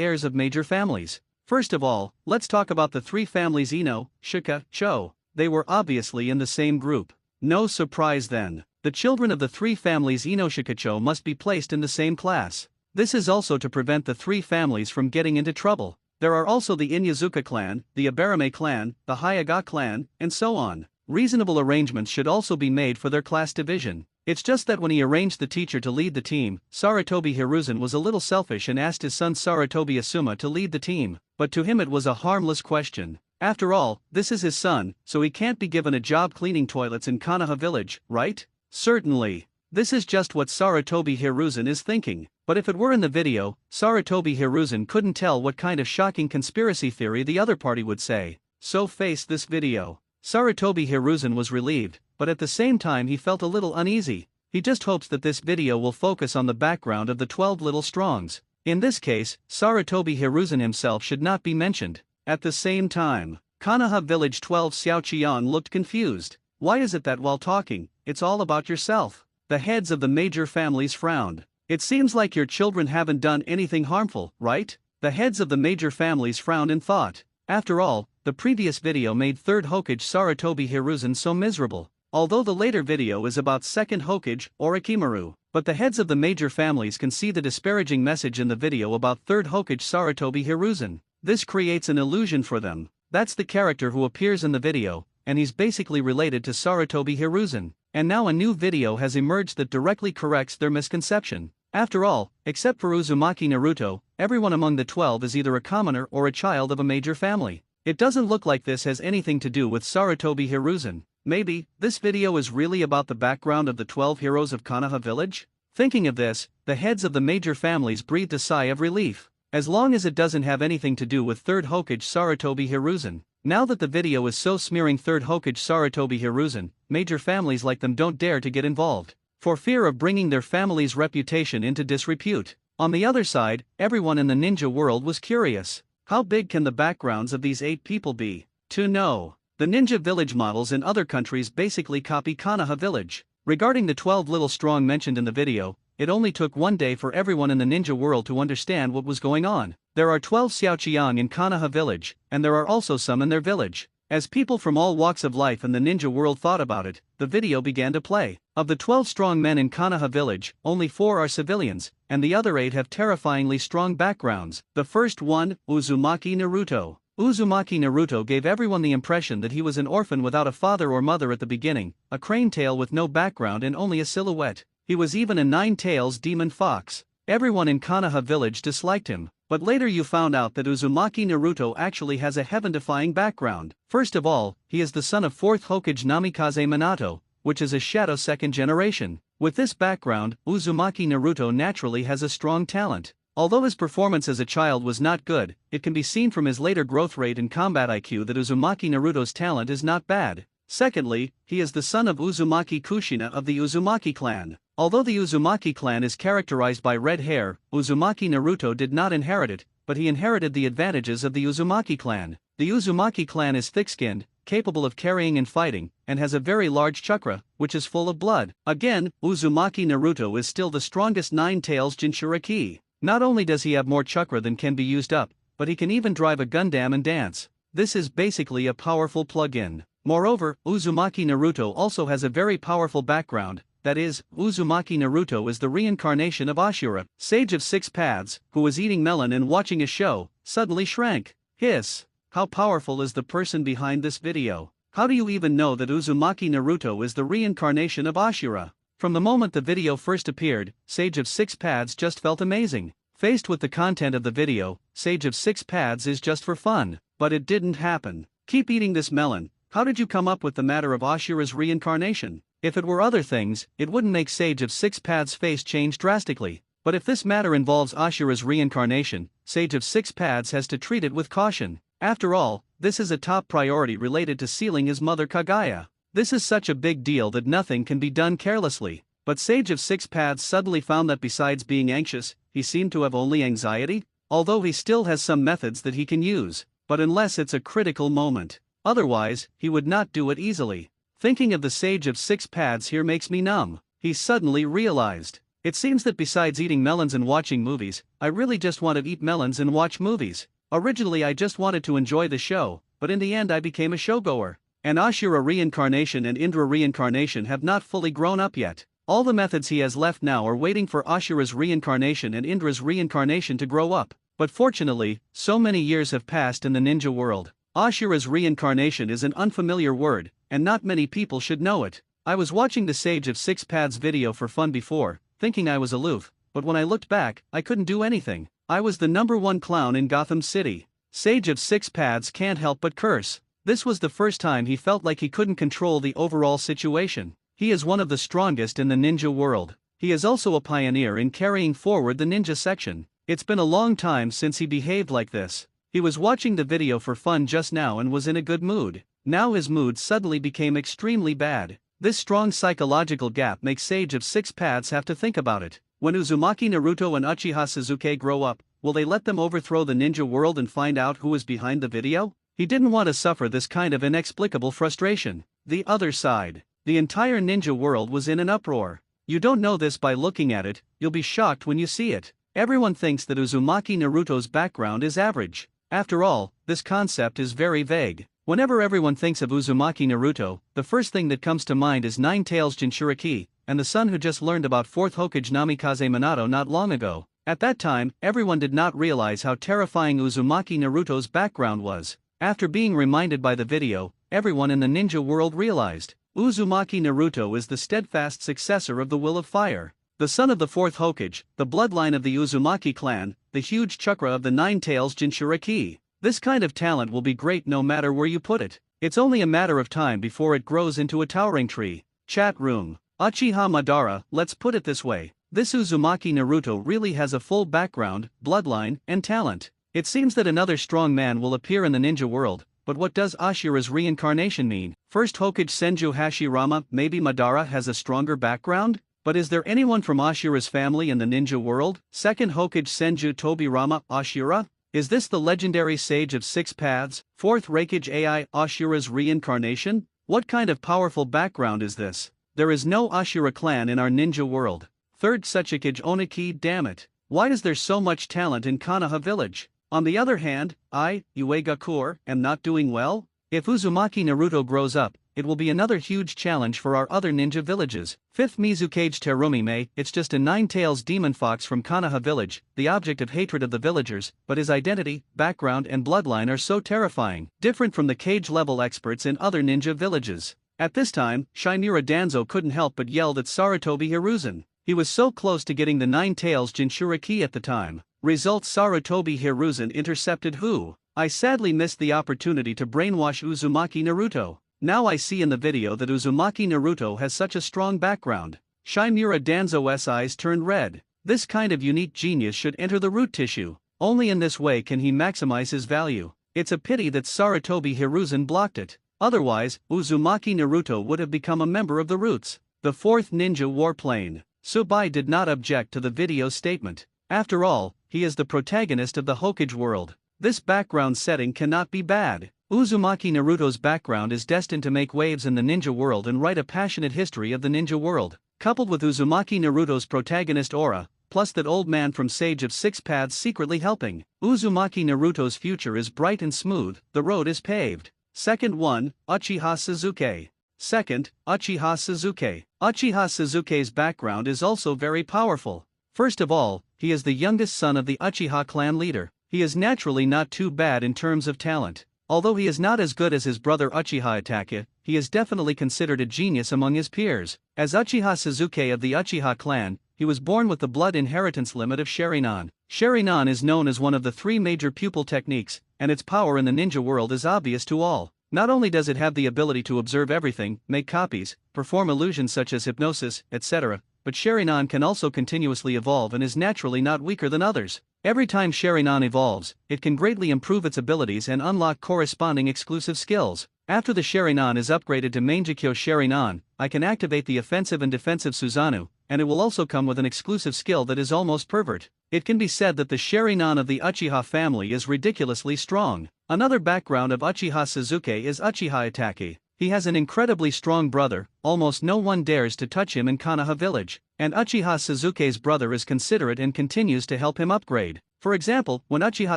heirs of major families. First of all, let's talk about the 3 families Ino, Shika, Cho. They were obviously in the same group. No surprise then. The children of the 3 families Ino, Shika, Cho must be placed in the same class. This is also to prevent the 3 families from getting into trouble. There are also the Inyazuka clan, the Abarame clan, the Hayaga clan, and so on. Reasonable arrangements should also be made for their class division. It's just that when he arranged the teacher to lead the team, Sarutobi Hiruzen was a little selfish and asked his son Sarutobi Asuma to lead the team, but to him it was a harmless question. After all, this is his son, so he can't be given a job cleaning toilets in Konoha village, right? Certainly. This is just what Sarutobi Hiruzen is thinking, but if it were in the video, Sarutobi Hiruzen couldn't tell what kind of shocking conspiracy theory the other party would say. So face this video. Sarutobi Hiruzen was relieved, but at the same time he felt a little uneasy. He just hopes that this video will focus on the background of the 12 little strongs. In this case, Sarutobi Hiruzen himself should not be mentioned. At the same time, Konoha Village 12 Xiaoqian looked confused. Why is it that while talking, it's all about yourself? The heads of the major families frowned. It seems like your children haven't done anything harmful, right? The heads of the major families frowned in thought. After all, the previous video made 3rd Hokage Sarutobi Hiruzen so miserable, although the later video is about 2nd Hokage, Orochimaru. But the heads of the major families can see the disparaging message in the video about 3rd Hokage Sarutobi Hiruzen. This creates an illusion for them. That's the character who appears in the video, and he's basically related to Sarutobi Hiruzen. And now a new video has emerged that directly corrects their misconception. After all, except for Uzumaki Naruto, everyone among the 12 is either a commoner or a child of a major family. It doesn't look like this has anything to do with Sarutobi Hiruzen. Maybe, this video is really about the background of the 12 heroes of Konoha village? Thinking of this, the heads of the major families breathed a sigh of relief. As long as it doesn't have anything to do with 3rd Hokage Sarutobi Hiruzen. Now that the video is so smearing 3rd Hokage Sarutobi Hiruzen, major families like them don't dare to get involved, for fear of bringing their family's reputation into disrepute. On the other side, everyone in the ninja world was curious. How big can the backgrounds of these 8 people be? To know, the ninja village models in other countries basically copy Konoha village. Regarding the 12 little strong mentioned in the video, it only took one day for everyone in the ninja world to understand what was going on. There are 12 Xiaoqian in Konoha village, and there are also some in their village. As people from all walks of life in the ninja world thought about it, the video began to play. Of the 12 strong men in Konoha village, only 4 are civilians, and the other 8 have terrifyingly strong backgrounds. The first one, Uzumaki Naruto. Uzumaki Naruto gave everyone the impression that he was an orphan without a father or mother at the beginning, a crane tail with no background and only a silhouette. He was even a 9-tails demon fox. Everyone in Konoha village disliked him, but later you found out that Uzumaki Naruto actually has a heaven-defying background. First of all, he is the son of 4th Hokage Namikaze Minato, which is a shadow 2nd generation. With this background, Uzumaki Naruto naturally has a strong talent. Although his performance as a child was not good, it can be seen from his later growth rate and combat IQ that Uzumaki Naruto's talent is not bad. Secondly, he is the son of Uzumaki Kushina of the Uzumaki clan. Although the Uzumaki clan is characterized by red hair, Uzumaki Naruto did not inherit it, but he inherited the advantages of the Uzumaki clan. The Uzumaki clan is thick-skinned, capable of carrying and fighting, and has a very large chakra, which is full of blood. Again, Uzumaki Naruto is still the strongest 9-tails Jinchuriki. Not only does he have more chakra than can be used up, but he can even drive a Gundam and dance. This is basically a powerful plug-in. Moreover, Uzumaki Naruto also has a very powerful background. That is, Uzumaki Naruto is the reincarnation of Ashura, sage of 6 paths, who was eating melon and watching a show, suddenly shrank. Hiss. How powerful is the person behind this video? How do you even know that Uzumaki Naruto is the reincarnation of Ashura? From the moment the video first appeared, Sage of 6 Paths just felt amazing. Faced with the content of the video, Sage of 6 Paths is just for fun. But it didn't happen. Keep eating this melon. How did you come up with the matter of Ashura's reincarnation? If it were other things, it wouldn't make Sage of 6 Paths' face change drastically. But if this matter involves Ashura's reincarnation, Sage of 6 Paths has to treat it with caution. After all, this is a top priority related to sealing his mother Kagaya. This is such a big deal that nothing can be done carelessly. But Sage of 6 Paths suddenly found that besides being anxious, he seemed to have only anxiety, although he still has some methods that he can use, but unless it's a critical moment. Otherwise, he would not do it easily. Thinking of the Sage of 6 Paths here makes me numb. He suddenly realized. It seems that besides eating melons and watching movies, I really just want to eat melons and watch movies. Originally I just wanted to enjoy the show, but in the end I became a showgoer. And Ashura reincarnation and Indra reincarnation have not fully grown up yet. All the methods he has left now are waiting for Ashura's reincarnation and Indra's reincarnation to grow up. But fortunately, so many years have passed in the ninja world. Ashura's reincarnation is an unfamiliar word, and not many people should know it. I was watching the Sage of Six Paths video for fun before, thinking I was aloof, but when I looked back, I couldn't do anything. I was the #1 clown in Gotham City. Sage of Six Paths can't help but curse. This was the first time he felt like he couldn't control the overall situation. He is one of the strongest in the ninja world. He is also a pioneer in carrying forward the ninja section. It's been a long time since he behaved like this. He was watching the video for fun just now and was in a good mood. Now his mood suddenly became extremely bad. This strong psychological gap makes Sage of Six Paths have to think about it. When Uzumaki Naruto and Uchiha Sasuke grow up, will they let them overthrow the ninja world and find out who is behind the video? He didn't want to suffer this kind of inexplicable frustration. The other side. The entire ninja world was in an uproar. You don't know this by looking at it, you'll be shocked when you see it. Everyone thinks that Uzumaki Naruto's background is average. After all, this concept is very vague. Whenever everyone thinks of Uzumaki Naruto, the first thing that comes to mind is Nine Tails Jinchuriki, and the son who just learned about 4th Hokage Namikaze Minato not long ago. At that time, everyone did not realize how terrifying Uzumaki Naruto's background was. After being reminded by the video, everyone in the ninja world realized, Uzumaki Naruto is the steadfast successor of the Will of Fire. The son of the 4th Hokage, the bloodline of the Uzumaki clan, the huge chakra of the Nine Tails Jinchuriki. This kind of talent will be great no matter where you put it. It's only a matter of time before it grows into a towering tree. Chat room. Uchiha Madara, let's put it this way. This Uzumaki Naruto really has a full background, bloodline, and talent. It seems that another strong man will appear in the ninja world, but what does Ashura's reincarnation mean? First Hokage Senju Hashirama, maybe Madara has a stronger background? But is there anyone from Ashura's family in the ninja world? Second Hokage Senju Tobirama, Ashura? Is this the legendary Sage of Six Paths, 4th Raikage AI Ashura's reincarnation? What kind of powerful background is this? There is no Ashura clan in our ninja world. Third Sachikage Oniki, damn it. Why is there so much talent in Konoha village? On the other hand, I, Uegakur, am not doing well? If Uzumaki Naruto grows up, it will be another huge challenge for our other ninja villages. 5th Mizukage Terumime, it's just a nine-tails demon fox from Konoha village, the object of hatred of the villagers, but his identity, background and bloodline are so terrifying, different from the cage-level experts in other ninja villages. At this time, Shinura Danzo couldn't help but yelled at Sarutobi Hiruzen. He was so close to getting the Nine Tails Jinchuriki at the time. Result: Sarutobi Hiruzen intercepted who? I sadly missed the opportunity to brainwash Uzumaki Naruto. Now I see in the video that Uzumaki Naruto has such a strong background. Shinura Danzo's eyes turned red. This kind of unique genius should enter the root tissue. Only in this way can he maximize his value. It's a pity that Sarutobi Hiruzen blocked it. Otherwise, Uzumaki Naruto would have become a member of the Roots. The 4th Ninja Warplane. Subai did not object to the video statement. After all, he is the protagonist of the Hokage world. This background setting cannot be bad. Uzumaki Naruto's background is destined to make waves in the ninja world and write a passionate history of the ninja world. Coupled with Uzumaki Naruto's protagonist aura, plus that old man from Sage of Six Paths secretly helping, Uzumaki Naruto's future is bright and smooth, the road is paved. Second one, Uchiha Sasuke. Second, Uchiha Sasuke. Uchiha Sasuke's background is also very powerful. First of all, he is the youngest son of the Uchiha clan leader. He is naturally not too bad in terms of talent. Although he is not as good as his brother Uchiha Itachi, he is definitely considered a genius among his peers. As Uchiha Sasuke of the Uchiha clan, he was born with the blood inheritance limit of Sharingan. Sharingan is known as one of the 3 major pupil techniques, and its power in the ninja world is obvious to all. Not only does it have the ability to observe everything, make copies, perform illusions such as hypnosis, etc., but Sharingan can also continuously evolve and is naturally not weaker than others. Every time Sharingan evolves, it can greatly improve its abilities and unlock corresponding exclusive skills. After the Sharingan is upgraded to Mangekyo Sharingan, I can activate the offensive and defensive Susanoo, and it will also come with an exclusive skill that is almost pervert. It can be said that the Sharingan of the Uchiha family is ridiculously strong. Another background of Uchiha Sasuke is Uchiha Itachi. He has an incredibly strong brother, almost no one dares to touch him in Konoha village, and Uchiha Sasuke's brother is considerate and continues to help him upgrade. For example, when Uchiha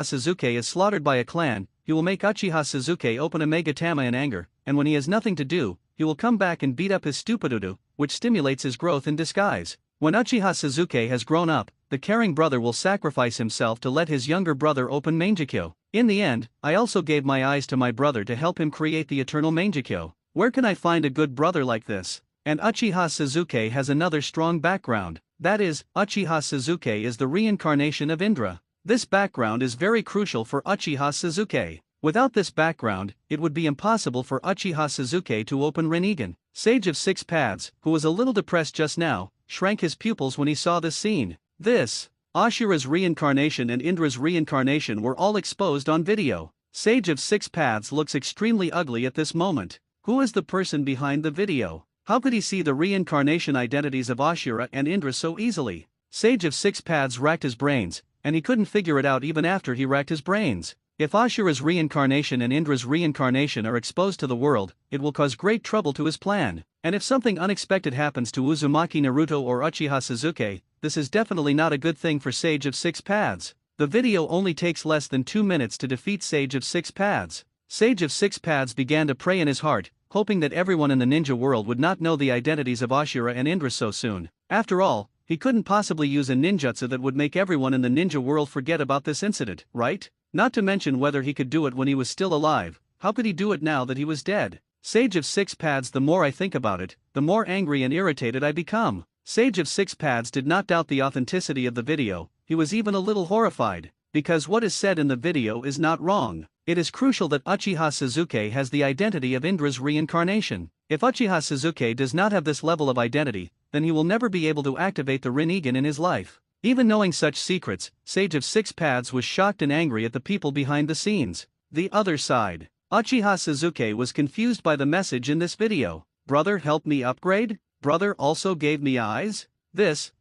Sasuke is slaughtered by a clan, he will make Uchiha Sasuke open a Megatama in anger, and when he has nothing to do, he will come back and beat up his stupidudu, which stimulates his growth in disguise. When Uchiha Sasuke has grown up, the caring brother will sacrifice himself to let his younger brother open Mangekyo. In the end, I also gave my eyes to my brother to help him create the eternal Mangekyo. Where can I find a good brother like this? And Uchiha Sasuke has another strong background, that is, Uchiha Sasuke is the reincarnation of Indra. This background is very crucial for Uchiha Sasuke. Without this background, it would be impossible for Uchiha Sasuke to open Rinnegan. Sage of Six Paths, who was a little depressed just now, shrank his pupils when he saw this scene. Ashura's reincarnation and Indra's reincarnation were all exposed on video. Sage of Six Paths looks extremely ugly at this moment. Who is the person behind the video? How could he see the reincarnation identities of Ashura and Indra so easily? Sage of Six Paths racked his brains, and he couldn't figure it out even after he racked his brains. If Ashura's reincarnation and Indra's reincarnation are exposed to the world, it will cause great trouble to his plan. And if something unexpected happens to Uzumaki Naruto or Uchiha Sasuke, this is definitely not a good thing for Sage of Six Paths. The video only takes less than 2 minutes to defeat Sage of Six Paths. Sage of Six Paths began to pray in his heart, hoping that everyone in the ninja world would not know the identities of Ashura and Indra so soon. After all, he couldn't possibly use a ninjutsu that would make everyone in the ninja world forget about this incident, right? Not to mention whether he could do it when he was still alive. How could he do it now that he was dead? Sage of Six Paths. The more I think about it, the more angry and irritated I become. Sage of Six Paths did not doubt the authenticity of the video, he was even a little horrified, because what is said in the video is not wrong. It is crucial that Uchiha Sasuke has the identity of Indra's reincarnation. If Uchiha Sasuke does not have this level of identity, then he will never be able to activate the Rinnegan in his life. Even knowing such secrets, Sage of Six Paths was shocked and angry at the people behind the scenes. The other side. Uchiha Sasuke was confused by the message in this video. Brother help me upgrade? Brother also gave me eyes?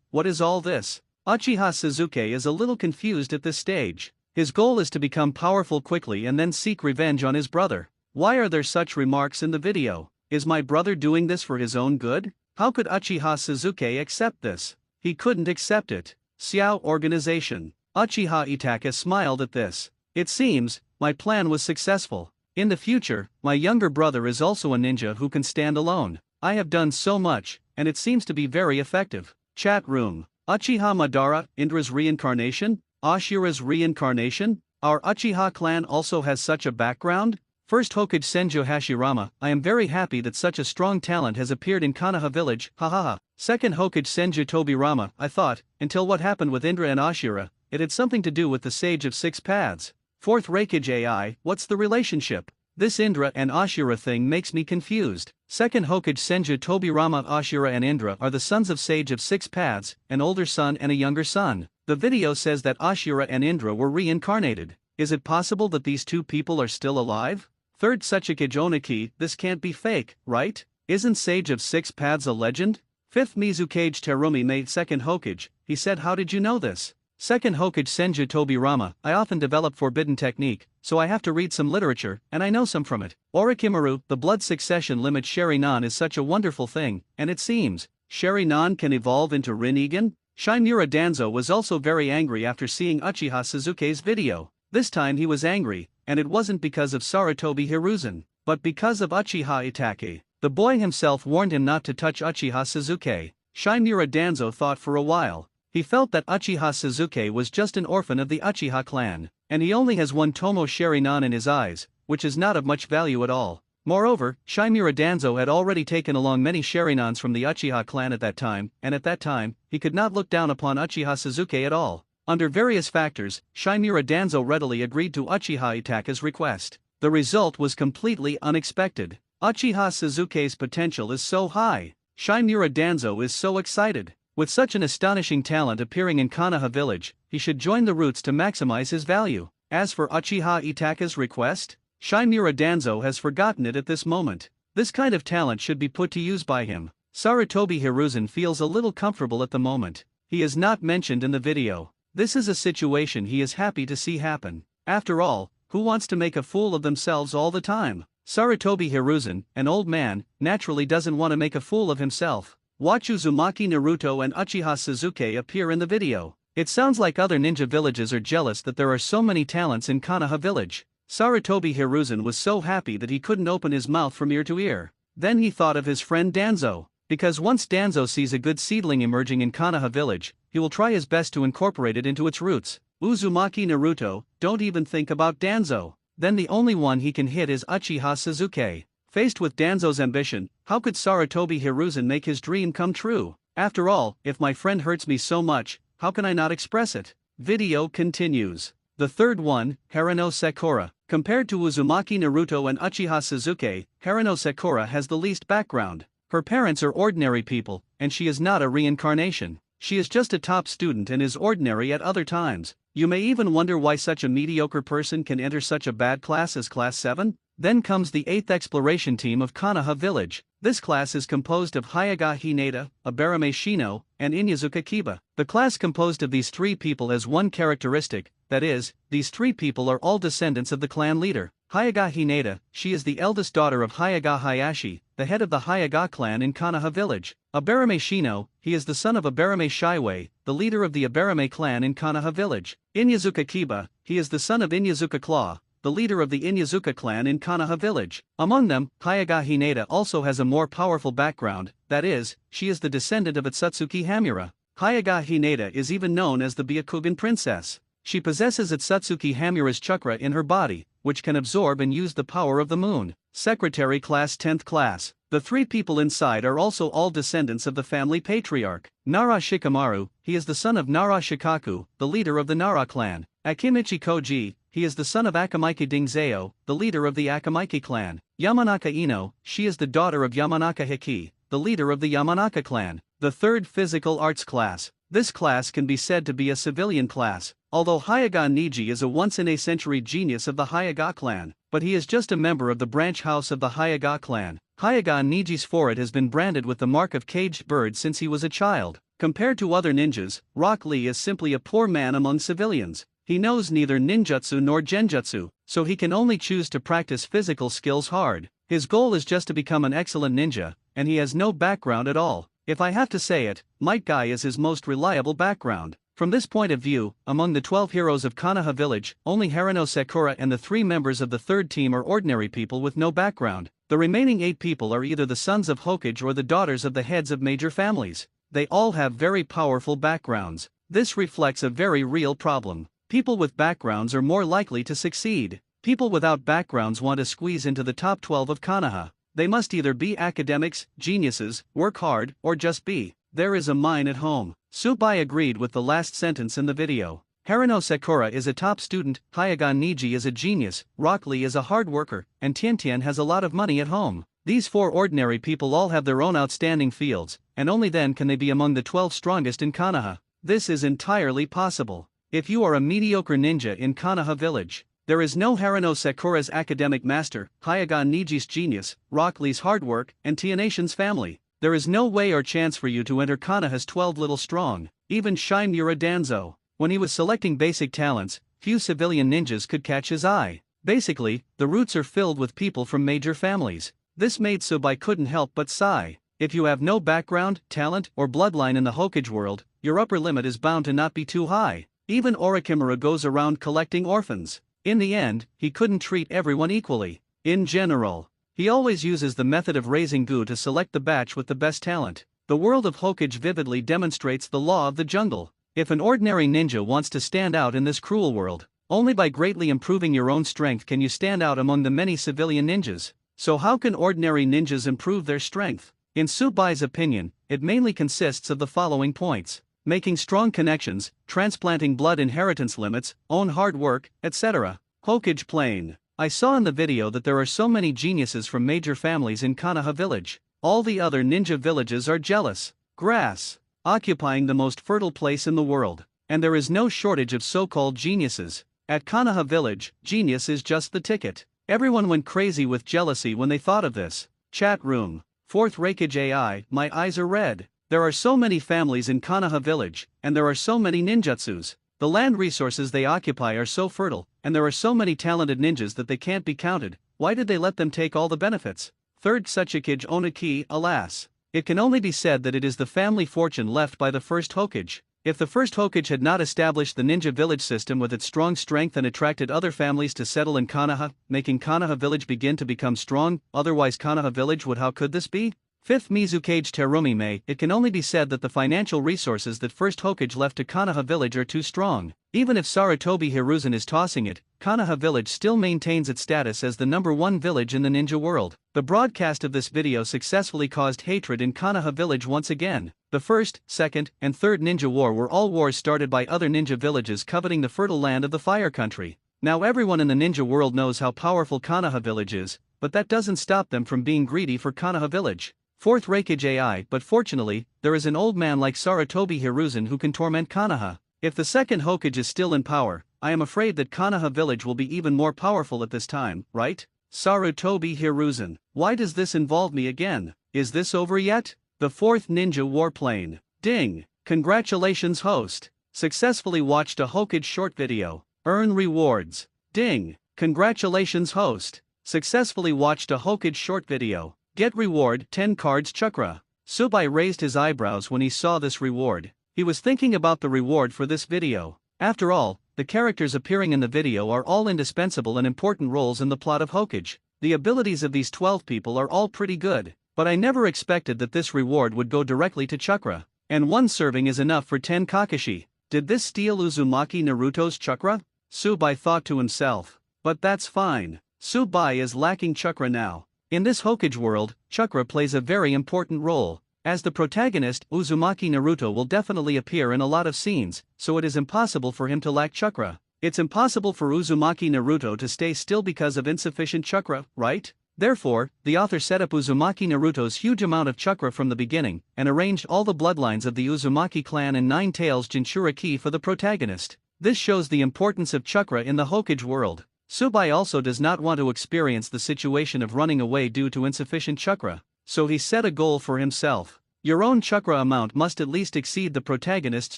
What is all this? Uchiha Sasuke is a little confused at this stage. His goal is to become powerful quickly and then seek revenge on his brother. Why are there such remarks in the video? Is my brother doing this for his own good? How could Uchiha Sasuke accept this? He couldn't accept it. Xiao Organization. Uchiha Itachi smiled at this. It seems, my plan was successful. In the future, my younger brother is also a ninja who can stand alone. I have done so much, and it seems to be very effective. Chat room. Uchiha Madara, Indra's reincarnation? Ashura's reincarnation? Our Uchiha clan also has such a background? First Hokage Senju Hashirama, I am very happy that such a strong talent has appeared in Konoha village, hahaha. Second Hokage Senju Tobirama, I thought, until what happened with Indra and Ashura, it had something to do with the Sage of Six Paths. Fourth Raikage AI, what's the relationship? This Indra and Ashura thing makes me confused. Second Hokage Senju Tobirama. Ashura and Indra are the sons of Sage of Six Paths, an older son and a younger son. The video says that Ashura and Indra were reincarnated. Is it possible that these two people are still alive? Third Tsuchikage Oniki, this can't be fake, right? Isn't Sage of Six Paths a legend? Fifth Mizukage Terumi made second Hokage, he said how did you know this? Second Hokage Senju Tobirama, I often develop forbidden technique, so I have to read some literature, and I know some from it. Orochimaru, the blood succession limit Sharingan is such a wonderful thing, and it seems, Sharingan can evolve into Rinnegan? Shimura Danzo was also very angry after seeing Uchiha Sasuke's video. This time he was angry, and it wasn't because of Sarutobi Hiruzen, but because of Uchiha Itachi. The boy himself warned him not to touch Uchiha Sasuke. Shimura Danzo thought for a while. He felt that Uchiha Sasuke was just an orphan of the Uchiha clan, and he only has one Tomo Sharingan in his eyes, which is not of much value at all. Moreover, Shimura Danzo had already taken along many Sharinans from the Uchiha clan at that time, and at that time, he could not look down upon Uchiha Sasuke at all. Under various factors, Shimura Danzo readily agreed to Uchiha Itachi's request. The result was completely unexpected. Uchiha Sasuke's potential is so high. Shimura Danzo is so excited. With such an astonishing talent appearing in Konoha village, he should join the roots to maximize his value. As for Uchiha Itachi's request, Shimura Danzo has forgotten it at this moment. This kind of talent should be put to use by him. Sarutobi Hiruzen feels a little comfortable at the moment. He is not mentioned in the video. This is a situation he is happy to see happen. After all, who wants to make a fool of themselves all the time? Sarutobi Hiruzen, an old man, naturally doesn't want to make a fool of himself. Watch Uzumaki Naruto and Uchiha Sasuke appear in the video. It sounds like other ninja villages are jealous that there are so many talents in Konoha village. Sarutobi Hiruzen was so happy that he couldn't open his mouth from ear to ear. Then he thought of his friend Danzo. Because once Danzo sees a good seedling emerging in Konoha village, he will try his best to incorporate it into its roots. Uzumaki Naruto, don't even think about Danzo. Then the only one he can hit is Uchiha Sasuke. Faced with Danzo's ambition, how could Sarutobi Hiruzen make his dream come true? After all, if my friend hurts me so much, how can I not express it? Video continues. The third one, Haruno Sakura. Compared to Uzumaki Naruto and Uchiha Sasuke, Haruno Sakura has the least background. Her parents are ordinary people, and she is not a reincarnation. She is just a top student and is ordinary at other times. You may even wonder why such a mediocre person can enter such a bad class as Class 7? Then comes the 8th exploration team of Konoha Village. This class is composed of Hayaga Hinata, Abarame Shino, and Inyazuka Kiba. The class composed of these three people has one characteristic, that is, these three people are all descendants of the clan leader. Hayaga Hinata, she is the eldest daughter of Hayaga Hayashi, the head of the Hayaga clan in Konoha Village. Abarame Shino, he is the son of Abarame Shiwei, the leader of the Abarame clan in Konoha Village. Inyazuka Kiba, he is the son of Inyazuka Claw, the leader of the Inyazuka clan in Konoha Village. Among them, Hayaga Hinata also has a more powerful background, that is, she is the descendant of Otsutsuki Hamura. Hayaga Hinata is even known as the Byakugan princess. She possesses Otsutsuki Hamura's chakra in her body, which can absorb and use the power of the moon. Secretary Class 10th Class. The three people inside are also all descendants of the family patriarch. Nara Shikamaru, he is the son of Nara Shikaku, the leader of the Nara clan. Akimichi Koji, he is the son of Akamaiki Dingzeo, the leader of the Akamaiki clan. Yamanaka Ino, she is the daughter of Yamanaka Hiki, the leader of the Yamanaka clan. The third physical arts class. This class can be said to be a civilian class, although Hayaga Niji is a once-in-a-century genius of the Hayaga clan, but he is just a member of the branch house of the Hayaga clan. Hayaga Niji's forehead has been branded with the mark of caged bird since he was a child. Compared to other ninjas, Rock Lee is simply a poor man among civilians. He knows neither ninjutsu nor genjutsu, so he can only choose to practice physical skills hard. His goal is just to become an excellent ninja, and he has no background at all. If I have to say it, Might Guy is his most reliable background. From this point of view, among the 12 heroes of Konoha Village, only Haruno Sakura and the 3 members of the third team are ordinary people with no background. The remaining 8 people are either the sons of Hokage or the daughters of the heads of major families. They all have very powerful backgrounds. This reflects a very real problem. People with backgrounds are more likely to succeed. People without backgrounds want to squeeze into the top 12 of Konoha. They must either be academics, geniuses, work hard, or just be. There is a mine at home. Subai agreed with the last sentence in the video. Haruno Sakura is a top student, Hayaga Niji is a genius, Rock Lee is a hard worker, and Tian has a lot of money at home. These 4 ordinary people all have their own outstanding fields, and only then can they be among the 12 strongest in Konoha. This is entirely possible. If you are a mediocre ninja in Konoha Village, there is no Haruno Sakura's academic master, Hayaga Niji's genius, Rock Lee's hard work, and Tianatian's family. There is no way or chance for you to enter Konoha's 12 little strong. Even Shimura Danzo, when he was selecting basic talents, few civilian ninjas could catch his eye. Basically, the roots are filled with people from major families. This made Subai couldn't help but sigh. If you have no background, talent, or bloodline in the Hokage world, your upper limit is bound to not be too high. Even Orochimaru goes around collecting orphans. In the end, he couldn't treat everyone equally. In general, he always uses the method of raising gu to select the batch with the best talent. The world of Hokage vividly demonstrates the law of the jungle. If an ordinary ninja wants to stand out in this cruel world, only by greatly improving your own strength can you stand out among the many civilian ninjas. So how can ordinary ninjas improve their strength? In Subai's opinion, it mainly consists of the following points: making strong connections, transplanting blood inheritance limits, own hard work, etc. Hokage Plain. I saw in the video that there are so many geniuses from major families in Konoha Village. All the other ninja villages are jealous. Grass. Occupying the most fertile place in the world. And there is no shortage of so-called geniuses. At Konoha Village, genius is just the ticket. Everyone went crazy with jealousy when they thought of this. Chat room. 4th Reikage AI, my eyes are red. There are so many families in Konoha Village, and there are so many ninjutsus. The land resources they occupy are so fertile, and there are so many talented ninjas that they can't be counted. Why did they let them take all the benefits? 3rd Tsuchikage Oniki, alas. It can only be said that it is the family fortune left by the first Hokage. If the first Hokage had not established the ninja village system with its strong strength and attracted other families to settle in Konoha, making Konoha Village begin to become strong, otherwise Konoha Village would how could this be? 5th Mizukage Terumi. It can only be said that the financial resources that first Hokage left to Konoha Village are too strong. Even if Sarutobi Hiruzen is tossing it, Konoha Village still maintains its status as the #1 village in the ninja world. The broadcast of this video successfully caused hatred in Konoha Village once again. The first, second, and third ninja war were all wars started by other ninja villages coveting the fertile land of the Fire Country. Now everyone in the ninja world knows how powerful Konoha Village is, but that doesn't stop them from being greedy for Konoha Village. Fourth Reikage AI, but fortunately, there is an old man like Sarutobi Hiruzen who can torment Konoha. If the second Hokage is still in power, I am afraid that Konoha Village will be even more powerful at this time, right? Sarutobi Hiruzen, why does this involve me again? Is this over yet? The fourth ninja warplane. Ding! Congratulations host. Successfully watched a Hokage short video. Earn rewards. Ding! Congratulations host. Successfully watched a Hokage short video. Get reward 10 cards chakra. Subai raised his eyebrows when he saw this reward. He was thinking about the reward for this video. After all, the characters appearing in the video are all indispensable and important roles in the plot of Hokage. The abilities of these 12 people are all pretty good, but I never expected that this reward would go directly to chakra. And one serving is enough for 10 Kakashi. Did this steal Uzumaki Naruto's chakra? Subai thought to himself. But that's fine. Subai is lacking chakra now. In this Hokage world, chakra plays a very important role. As the protagonist, Uzumaki Naruto will definitely appear in a lot of scenes, so it is impossible for him to lack chakra. It's impossible for Uzumaki Naruto to stay still because of insufficient chakra, right? Therefore, the author set up Uzumaki Naruto's huge amount of chakra from the beginning, and arranged all the bloodlines of the Uzumaki clan and Nine Tails Jinchuriki for the protagonist. This shows the importance of chakra in the Hokage world. Subai also does not want to experience the situation of running away due to insufficient chakra, so he set a goal for himself. Your own chakra amount must at least exceed the protagonist's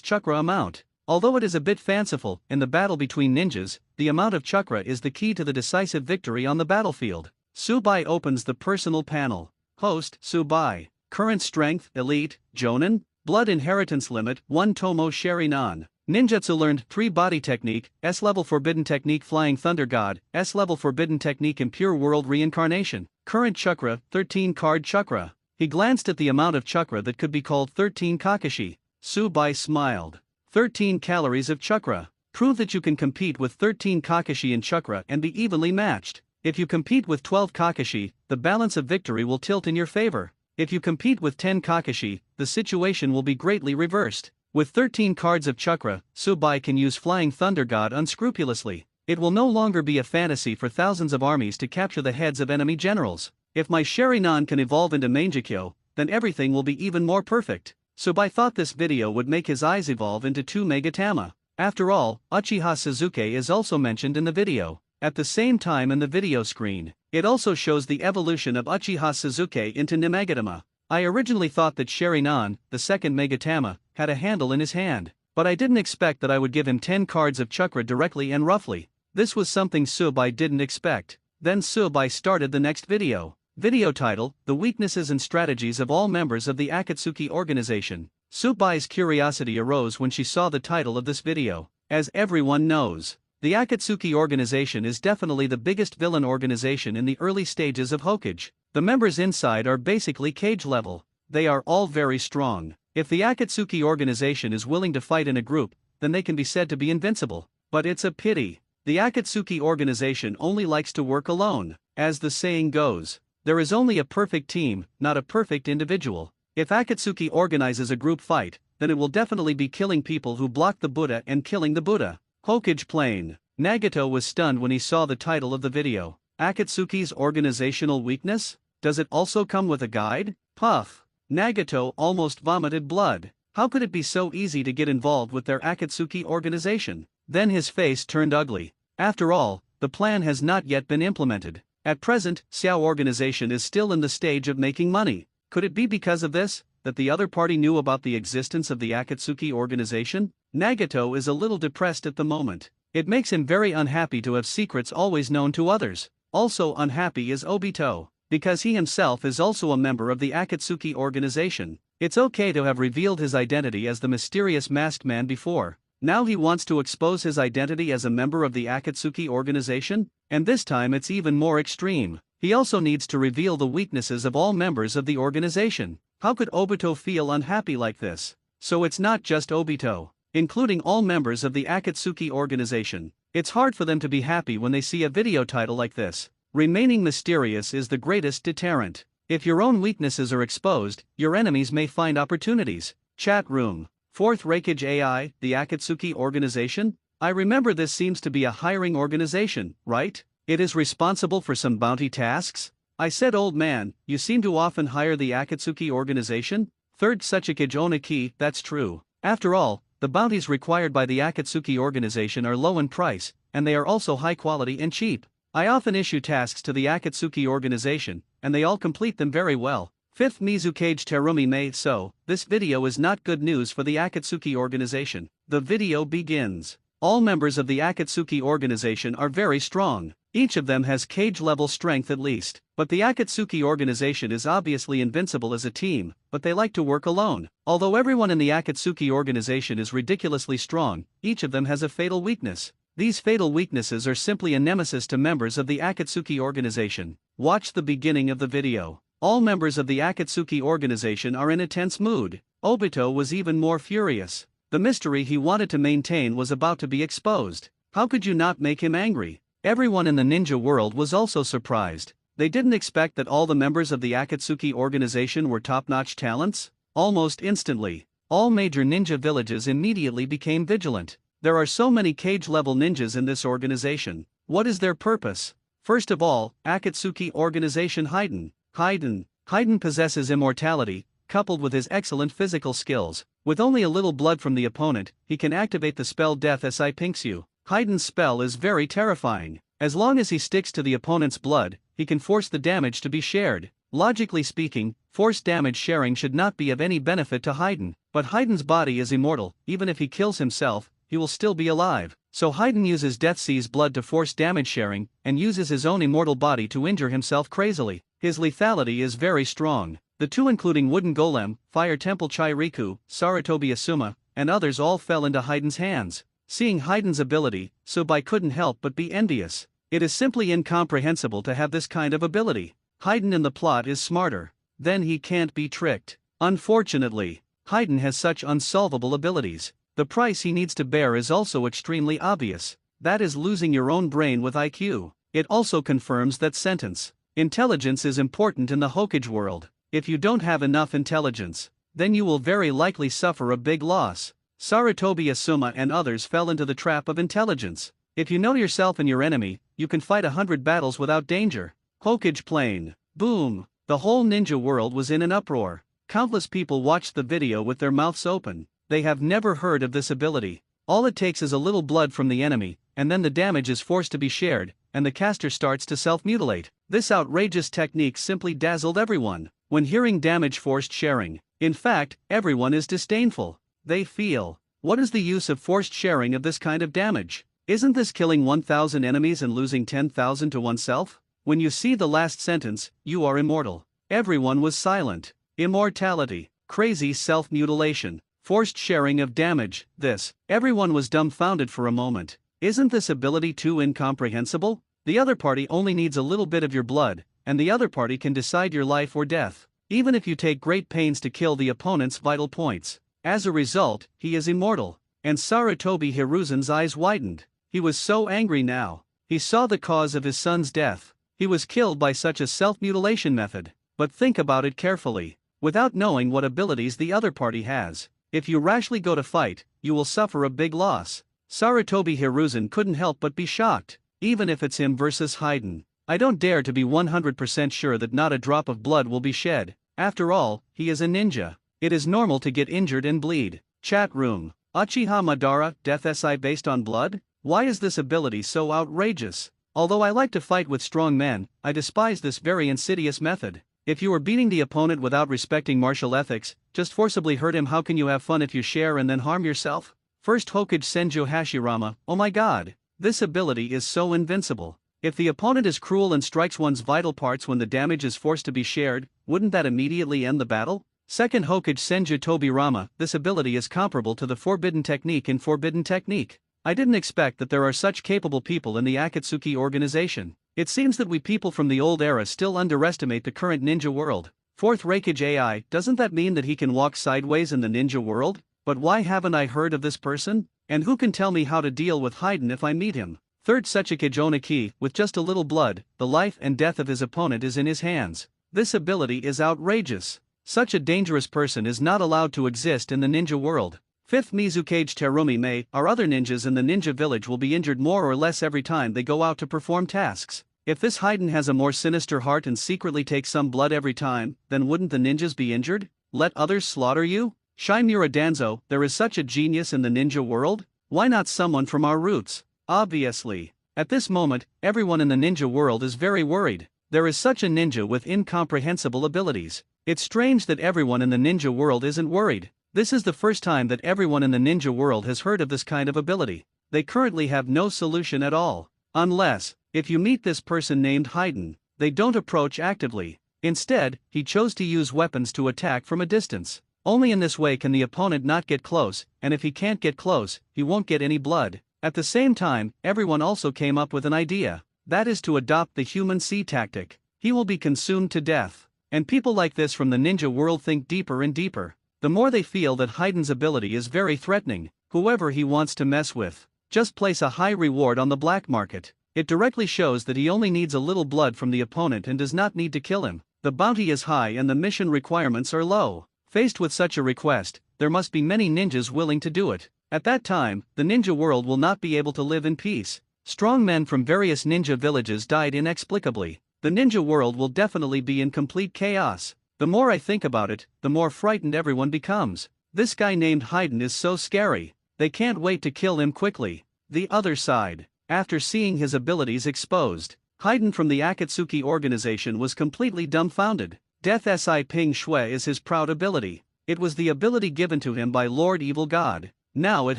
chakra amount. Although it is a bit fanciful, in the battle between ninjas, the amount of chakra is the key to the decisive victory on the battlefield. Subai opens the personal panel. Host, Subai. Current strength, elite, Jonin. Blood inheritance limit, 1 Tomo Sharinan. Ninjutsu learned 3 body technique, S-level forbidden technique flying thunder god, S-level forbidden technique impure world reincarnation. Current chakra, 13 card chakra. He glanced at the amount of chakra that could be called 13 Kakashi. Subai smiled. 13 calories of chakra. Prove that you can compete with 13 Kakashi in chakra and be evenly matched. If you compete with 12 Kakashi, the balance of victory will tilt in your favor. If you compete with 10 Kakashi, the situation will be greatly reversed. With 13 cards of chakra, Subai can use Flying Thunder God unscrupulously. It will no longer be a fantasy for thousands of armies to capture the heads of enemy generals. If my Sharinan can evolve into Mangekyo, then everything will be even more perfect. Subai thought this video would make his eyes evolve into 2 Megatama. After all, Uchiha Sasuke is also mentioned in the video. At the same time in the video screen, it also shows the evolution of Uchiha Sasuke into Nemagatama. I originally thought that Sharinan, the second Megatama, had a handle in his hand, but I didn't expect that I would give him 10 cards of chakra directly and roughly. This was something Subai didn't expect. Then Subai started the next video. Video title, The Weaknesses and Strategies of All Members of the Akatsuki Organization. Subai's curiosity arose when she saw the title of this video. As everyone knows, the Akatsuki Organization is definitely the biggest villain organization in the early stages of Hokage. The members inside are basically cage level. They are all very strong. If the Akatsuki Organization is willing to fight in a group, then they can be said to be invincible. But it's a pity. The Akatsuki Organization only likes to work alone. As the saying goes, there is only a perfect team, not a perfect individual. If Akatsuki organizes a group fight, then it will definitely be killing people who block the Buddha and killing the Buddha. Hokage Plane. Nagato was stunned when he saw the title of the video. Akatsuki's organizational weakness? Does it also come with a guide? Puff. Nagato almost vomited blood. How could it be so easy to get involved with their Akatsuki organization? Then his face turned ugly. After all, the plan has not yet been implemented. At present, Xiao organization is still in the stage of making money. Could it be because of this, that the other party knew about the existence of the Akatsuki organization? Nagato is a little depressed at the moment. It makes him very unhappy to have secrets always known to others. Also unhappy is Obito, because he himself is also a member of the Akatsuki organization. It's okay to have revealed his identity as the mysterious masked man before. Now he wants to expose his identity as a member of the Akatsuki organization, and this time it's even more extreme. He also needs to reveal the weaknesses of all members of the organization. How could Obito feel unhappy like this? So it's not just Obito. including all members of the Akatsuki organization. It's hard for them to be happy when they see a video title like this. Remaining mysterious is the greatest deterrent. If your own weaknesses are exposed, your enemies may find opportunities. Chat room. Fourth Reikage AI, the Akatsuki organization? I remember this seems to be a hiring organization, right? It is responsible for some bounty tasks? I said, old man, you seem to often hire the Akatsuki organization? Third Sachikage Oniki, that's true. After all, the bounties required by the Akatsuki organization are low in price, and they are also high quality and cheap. I often issue tasks to the Akatsuki organization, and they all complete them very well. Fifth Mizukage Terumi Mei. So, this video is not good news for the Akatsuki organization. The video begins. All members of the Akatsuki organization are very strong. Each of them has cage-level strength at least. But the Akatsuki organization is obviously invincible as a team, but they like to work alone. Although everyone in the Akatsuki organization is ridiculously strong, each of them has a fatal weakness. These fatal weaknesses are simply a nemesis to members of the Akatsuki organization. Watch the beginning of the video. All members of the Akatsuki organization are in a tense mood. Obito was even more furious. The mystery he wanted to maintain was about to be exposed. How could you not make him angry? Everyone in the ninja world was also surprised. They didn't expect that all the members of the Akatsuki organization were top-notch talents. Almost instantly, all major ninja villages immediately became vigilant. There are so many cage-level ninjas in this organization. What is their purpose? First of all, Akatsuki organization Hiruzen. Hiruzen possesses immortality, coupled with his excellent physical skills. With only a little blood from the opponent, he can activate the spell Death Si Pinksu. Hiruzen's spell is very terrifying. As long as he sticks to the opponent's blood, he can force the damage to be shared. Logically speaking, forced damage sharing should not be of any benefit to Hiruzen. But Hiruzen's body is immortal. Even if he kills himself, he will still be alive. So Hiruzen uses Death Si's blood to force damage sharing, and uses his own immortal body to injure himself crazily. His lethality is very strong. The two, including Wooden Golem, Fire Temple Chiriku, Sarutobi Asuma, and others, all fell into Hiruzen's hands. Seeing Hiruzen's ability, Subai couldn't help but be envious. It is simply incomprehensible to have this kind of ability. Hiruzen in the plot is smarter. Then he can't be tricked. Unfortunately, Hiruzen has such unsolvable abilities. The price he needs to bear is also extremely obvious. That is losing your own brain with IQ. It also confirms that sentence. Intelligence is important in the Hokage world. If you don't have enough intelligence, then you will very likely suffer a big loss. Sarutobi Asuma and others fell into the trap of intelligence. If you know yourself and your enemy, you can fight 100 battles without danger. Hokage Plain. Boom. The whole ninja world was in an uproar. Countless people watched the video with their mouths open. They have never heard of this ability. All it takes is a little blood from the enemy, and then the damage is forced to be shared, and the caster starts to self-mutilate. This outrageous technique simply dazzled everyone. When hearing damage forced sharing, in fact, everyone is disdainful. They feel, what is the use of forced sharing of this kind of damage? Isn't this killing 1,000 enemies and losing 10,000 to oneself? When you see the last sentence, you are immortal. Everyone was silent. Immortality, crazy self-mutilation, forced sharing of damage, this. Everyone was dumbfounded for a moment. Isn't this ability too incomprehensible? The other party only needs a little bit of your blood, and the other party can decide your life or death, even if you take great pains to kill the opponent's vital points. As a result, he is immortal. And Sarutobi Hiruzen's eyes widened. He was so angry now. He saw the cause of his son's death. He was killed by such a self-mutilation method. But think about it carefully. Without knowing what abilities the other party has, if you rashly go to fight, you will suffer a big loss. Sarutobi Hiruzen couldn't help but be shocked. Even if it's him versus Hiruzen, I don't dare to be 100% sure that not a drop of blood will be shed. After all, he is a ninja. It is normal to get injured and bleed. Chat room. Uchiha Madara, Death Si based on blood? Why is this ability so outrageous? Although I like to fight with strong men, I despise this very insidious method. If you are beating the opponent without respecting martial ethics, just forcibly hurt him. How can you have fun if you share and then harm yourself? First Hokage Senju Hashirama. Oh my god. This ability is so invincible. If the opponent is cruel and strikes one's vital parts when the damage is forced to be shared, wouldn't that immediately end the battle? Second Hokage Senju Tobirama. This ability is comparable to the Forbidden Technique in Forbidden Technique. I didn't expect that there are such capable people in the Akatsuki organization. It seems that we people from the old era still underestimate the current ninja world. Fourth Reikage AI. Doesn't that mean that he can walk sideways in the ninja world? but why haven't I heard of this person? And who can tell me how to deal with Haydn if I meet him? Third Sechikage Oniki, with just a little blood, the life and death of his opponent is in his hands. This ability is outrageous. Such a dangerous person is not allowed to exist in the ninja world. Fifth Mizukage Terumi Mei, our other ninjas in the ninja village will be injured more or less every time they go out to perform tasks. If this Haydn has a more sinister heart and secretly takes some blood every time, then wouldn't the ninjas be injured? Let others slaughter you? Shimura Danzo, there is such a genius in the ninja world? Why not someone from our roots? Obviously. At this moment, everyone in the ninja world is very worried. There is such a ninja with incomprehensible abilities. It's strange that everyone in the ninja world isn't worried. This is the first time that everyone in the ninja world has heard of this kind of ability. They currently have no solution at all. Unless, if you meet this person named Haydn, they don't approach actively. Instead, he chose to use weapons to attack from a distance. Only in this way can the opponent not get close, and if he can't get close, he won't get any blood. At the same time, everyone also came up with an idea. That is to adopt the human sea tactic. He will be consumed to death. And people like this from the ninja world think deeper and deeper. The more they feel that Haydn's ability is very threatening, whoever he wants to mess with, just place a high reward on the black market. It directly shows that he only needs a little blood from the opponent and does not need to kill him. The bounty is high and the mission requirements are low. Faced with such a request, there must be many ninjas willing to do it. At that time, the ninja world will not be able to live in peace. Strong men from various ninja villages died inexplicably. The ninja world will definitely be in complete chaos. The more I think about it, the more frightened everyone becomes. This guy named Haydn is so scary. They can't wait to kill him quickly. The other side. After seeing his abilities exposed, Haydn from the Akatsuki organization was completely dumbfounded. Death Si Ping Shui is his proud ability. It was the ability given to him by Lord Evil God. Now it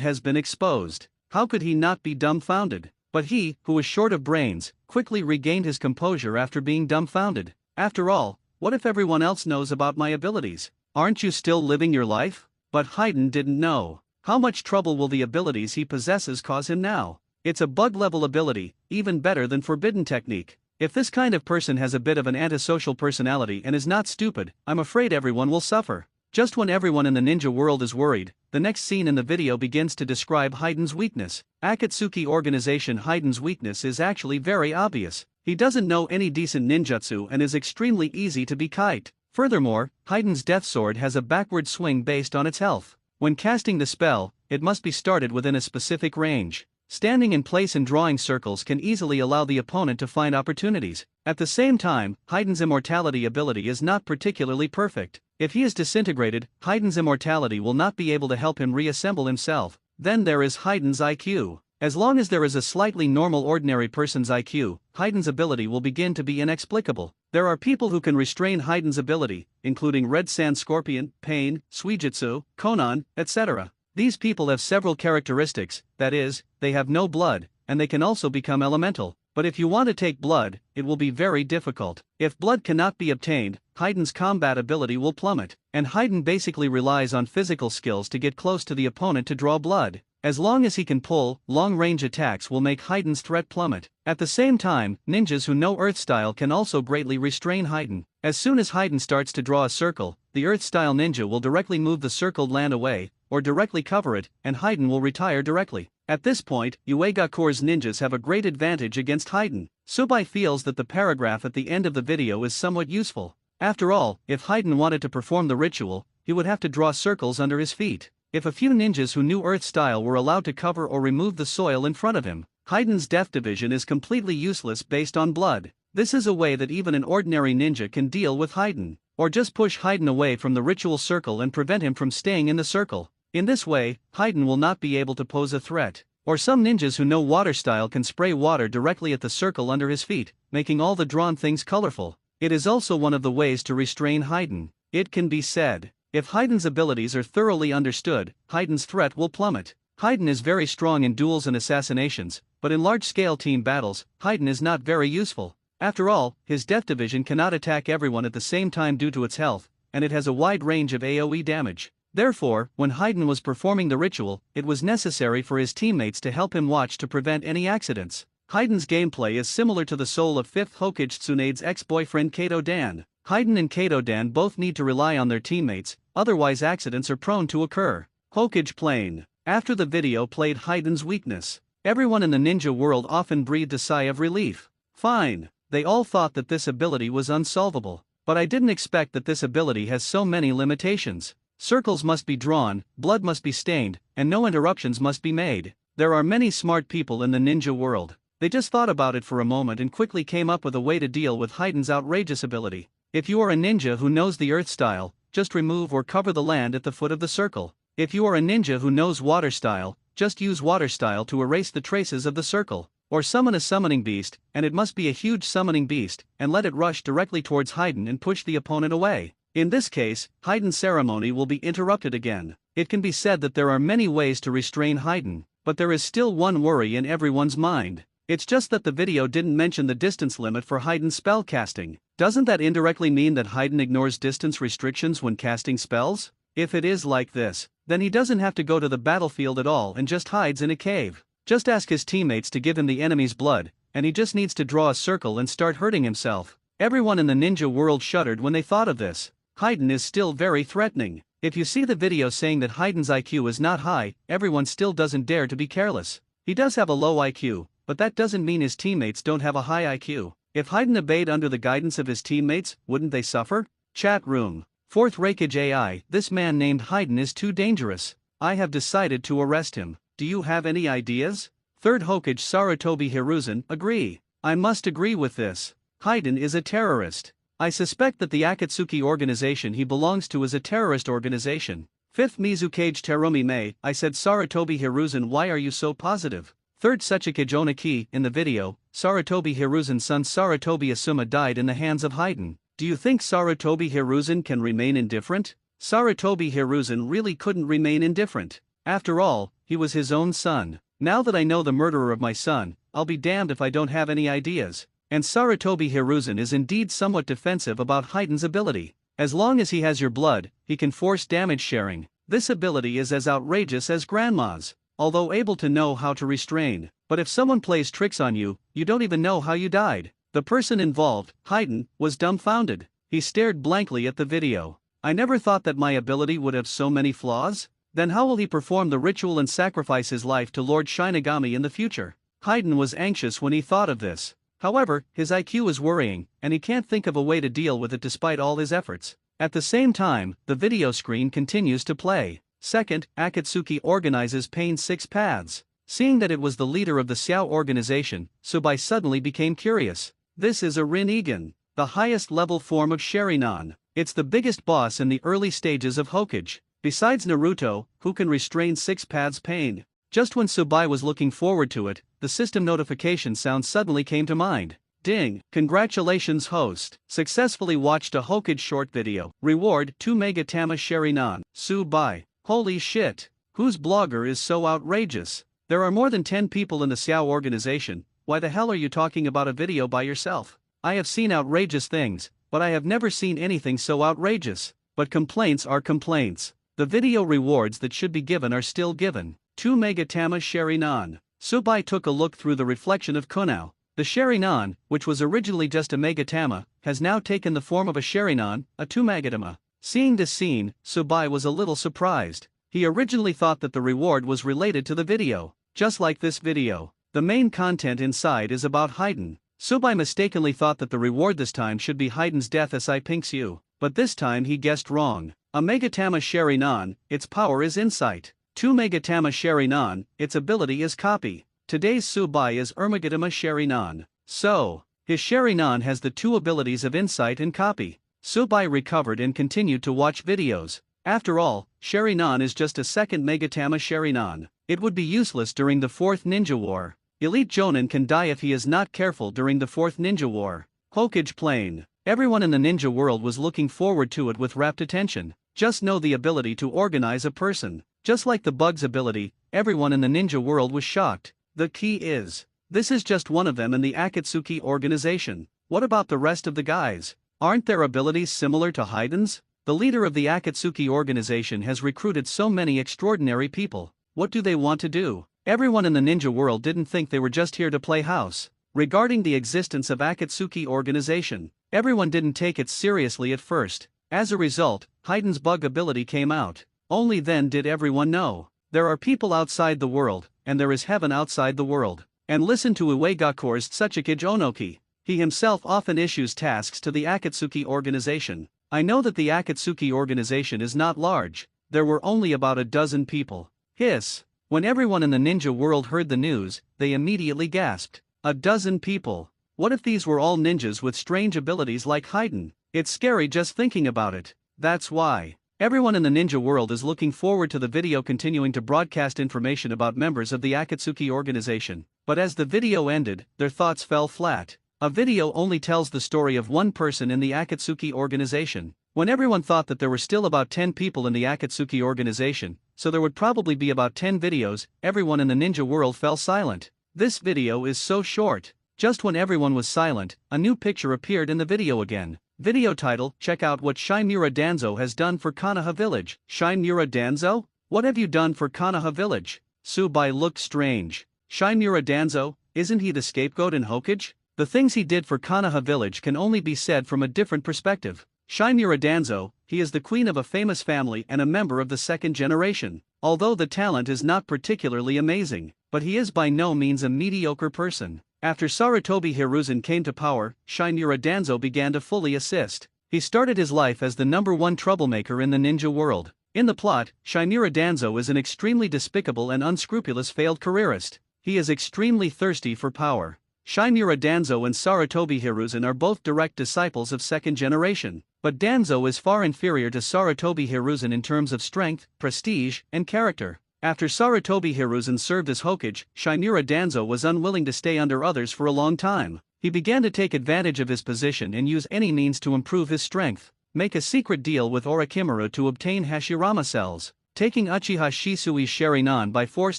has been exposed. How could he not be dumbfounded? But he, who was short of brains, quickly regained his composure after being dumbfounded. After all, what if everyone else knows about my abilities? Aren't you still living your life? But Haydn didn't know. How much trouble will the abilities he possesses cause him now? It's a bug-level ability, even better than forbidden technique. If this kind of person has a bit of an antisocial personality and is not stupid, I'm afraid everyone will suffer. Just when everyone in the ninja world is worried, the next scene in the video begins to describe Haydn's weakness. Akatsuki organization Haydn's weakness is actually very obvious. He doesn't know any decent ninjutsu and is extremely easy to be kite. Furthermore, Haydn's death sword has a backward swing based on its health. When casting the spell, it must be started within a specific range. Standing in place and drawing circles can easily allow the opponent to find opportunities. At the same time, Haydn's immortality ability is not particularly perfect. If he is disintegrated, Haydn's immortality will not be able to help him reassemble himself. Then there is Haydn's IQ. As long as there is a slightly normal ordinary person's IQ, Haydn's ability will begin to be inexplicable. There are people who can restrain Haydn's ability, including Red Sand Scorpion, Pain, Suijutsu, Konan, etc. These people have several characteristics, that is, they have no blood, and they can also become elemental. But if you want to take blood, it will be very difficult. If blood cannot be obtained, Haydn's combat ability will plummet, and Haydn basically relies on physical skills to get close to the opponent to draw blood. As long as he can pull, long-range attacks will make Haydn's threat plummet. At the same time, ninjas who know Earth style can also greatly restrain Haydn. As soon as Haydn starts to draw a circle, the Earth style ninja will directly move the circled land away, or directly cover it, and Haydn will retire directly. At this point, Uegakure's ninjas have a great advantage against Haydn. Subai feels that the paragraph at the end of the video is somewhat useful. After all, if Haydn wanted to perform the ritual, he would have to draw circles under his feet. If a few ninjas who knew Earth style were allowed to cover or remove the soil in front of him, Haydn's death division is completely useless based on blood. This is a way that even an ordinary ninja can deal with Haydn, or just push Haydn away from the ritual circle and prevent him from staying in the circle. In this way, Haydn will not be able to pose a threat. Or some ninjas who know water style can spray water directly at the circle under his feet, making all the drawn things colorful. It is also one of the ways to restrain Haydn. It can be said, if Haydn's abilities are thoroughly understood, Haydn's threat will plummet. Haydn is very strong in duels and assassinations, but in large-scale team battles, Haydn is not very useful. After all, his death division cannot attack everyone at the same time due to its health, and it has a wide range of AoE damage. Therefore, when Haydn was performing the ritual, it was necessary for his teammates to help him watch to prevent any accidents. Haydn's gameplay is similar to the soul of 5th Hokage Tsunade's ex-boyfriend Kato Dan. Haydn and Kato Dan both need to rely on their teammates, otherwise accidents are prone to occur. Hokage Plain. After the video played Heiden's weakness, everyone in the ninja world often breathed a sigh of relief. Fine. They all thought that this ability was unsolvable, but I didn't expect that this ability has so many limitations. Circles must be drawn, blood must be stained, and no interruptions must be made. There are many smart people in the ninja world. They just thought about it for a moment and quickly came up with a way to deal with Heiden's outrageous ability. If you are a ninja who knows the earth style, just remove or cover the land at the foot of the circle. If you are a ninja who knows water style, just use water style to erase the traces of the circle. Or summon a summoning beast, and it must be a huge summoning beast, and let it rush directly towards Heiden and push the opponent away. In this case, Heiden's ceremony will be interrupted again. It can be said that there are many ways to restrain Heiden, but there is still one worry in everyone's mind. It's just that the video didn't mention the distance limit for Heiden's spell casting. Doesn't that indirectly mean that Heiden ignores distance restrictions when casting spells? If it is like this, then he doesn't have to go to the battlefield at all and just hides in a cave. Just ask his teammates to give him the enemy's blood, and he just needs to draw a circle and start hurting himself. Everyone in the ninja world shuddered when they thought of this. Heiden is still very threatening. If you see the video saying that Heiden's IQ is not high, everyone still doesn't dare to be careless. He does have a low IQ, but that doesn't mean his teammates don't have a high IQ. If Heiden obeyed under the guidance of his teammates, wouldn't they suffer? Chat room. 4th Reikage AI, this man named Heiden is too dangerous. I have decided to arrest him. Do you have any ideas? 3rd Hokage Sarutobi Hiruzen, agree. I must agree with this. Heiden is a terrorist. I suspect that the Akatsuki organization he belongs to is a terrorist organization. 5th Mizukage Terumi Mei, I said Sarutobi Hiruzen, why are you so positive? 3rd Sechikage Onaki, in the video, Sarutobi Hiruzen's son Sarutobi Asuma died in the hands of Heiden. Do you think Sarutobi Hiruzen can remain indifferent? Sarutobi Hiruzen really couldn't remain indifferent. After all, he was his own son. Now that I know the murderer of my son, I'll be damned if I don't have any ideas. And Sarutobi Hiruzen is indeed somewhat defensive about Heiden's ability. As long as he has your blood, he can force damage sharing. This ability is as outrageous as grandma's, although able to know how to restrain. But if someone plays tricks on you, you don't even know how you died. The person involved, Heiden, was dumbfounded. He stared blankly at the video. I never thought that my ability would have so many flaws. Then how will he perform the ritual and sacrifice his life to Lord Shinigami in the future? Heiden was anxious when he thought of this. However, his IQ is worrying, and he can't think of a way to deal with it despite all his efforts. At the same time, the video screen continues to play. 2nd, Akatsuki organizes Pain 6 Paths. Seeing that it was the leader of the Xiao organization, Subai suddenly became curious. This is a Rinnegan, the highest level form of Sharingan. It's the biggest boss in the early stages of Hokage. Besides Naruto, who can restrain 6 paths pain. Just when Subai was looking forward to it, the system notification sound suddenly came to mind. Ding! Congratulations host! Successfully watched a Hokage short video. Reward 2 Megatama Sharingan. Subai. Holy shit! Whose blogger is so outrageous? There are more than 10 people in the Xiao organization. Why the hell are you talking about a video by yourself? I have seen outrageous things, but I have never seen anything so outrageous. But complaints are complaints. The video rewards that should be given are still given. 2 Megatama Sharingan. Subai took a look through the reflection of Kunao. The Sharingan, which was originally just a Megatama, has now taken the form of a Sharingan, a 2 Megatama. Seeing this scene, Subai was a little surprised. He originally thought that the reward was related to the video. Just like this video, the main content inside is about Heiden. Subai mistakenly thought that the reward this time should be Heiden's death as I pinks you, but this time he guessed wrong. A Megatama Sharingan, its power is insight. 2 Megatama Sharingan, its ability is copy. Today's Subai is Ermagatama Sharingan. So, his Sharingan has the 2 abilities of insight and copy. Subai recovered and continued to watch videos. After all, Sharingan is just a 2nd Megatama Sharingan. It would be useless during the 4th Ninja War. Elite Jonin can die if he is not careful during the 4th Ninja War. Hokage Plain. Everyone in the ninja world was looking forward to it with rapt attention. Just know the ability to organize a person. Just like the bug's ability, everyone in the ninja world was shocked. The key is, this is just one of them in the Akatsuki organization. What about the rest of the guys? Aren't their abilities similar to Heiden's? The leader of the Akatsuki organization has recruited so many extraordinary people. What do they want to do? Everyone in the ninja world didn't think they were just here to play house. Regarding the existence of Akatsuki organization, everyone didn't take it seriously at first. As a result, Heiden's bug ability came out. Only then did everyone know. There are people outside the world, and there is heaven outside the world. And listen to Uegakure's Tsuchikage Onoki. He himself often issues tasks to the Akatsuki organization. I know that the Akatsuki organization is not large. There were only about a dozen people. Hiss. When everyone in the ninja world heard the news, they immediately gasped. A dozen people. What if these were all ninjas with strange abilities like Haiden? It's scary just thinking about it. That's why everyone in the ninja world is looking forward to the video continuing to broadcast information about members of the Akatsuki organization. But as the video ended, their thoughts fell flat. A video only tells the story of one person in the Akatsuki organization. When everyone thought that there were still about 10 people in the Akatsuki organization, so there would probably be about 10 videos, everyone in the ninja world fell silent. This video is so short. Just when everyone was silent, a new picture appeared in the video again. Video title: Check out what Shimura Danzo has done for Konoha Village. Shimura Danzo? What have you done for Konoha Village? Subai looked strange. Shimura Danzo, isn't he the scapegoat in Hokage? The things he did for Konoha Village can only be said from a different perspective. Shimura Danzo, he is the queen of a famous family and a member of the second generation. Although the talent is not particularly amazing, but he is by no means a mediocre person. After Sarutobi Hiruzen came to power, Shimura Danzo began to fully assist. He started his life as the #1 troublemaker in the ninja world. In the plot, Shimura Danzo is an extremely despicable and unscrupulous failed careerist. He is extremely thirsty for power. Shimura Danzo and Sarutobi Hiruzen are both direct disciples of second generation, but Danzo is far inferior to Sarutobi Hiruzen in terms of strength, prestige, and character. After Sarutobi Hiruzen served as Hokage, Shimura Danzo was unwilling to stay under others for a long time. He began to take advantage of his position and use any means to improve his strength. Make a secret deal with Orochimaru to obtain Hashirama cells, taking Uchiha Shisui's Sharingan by force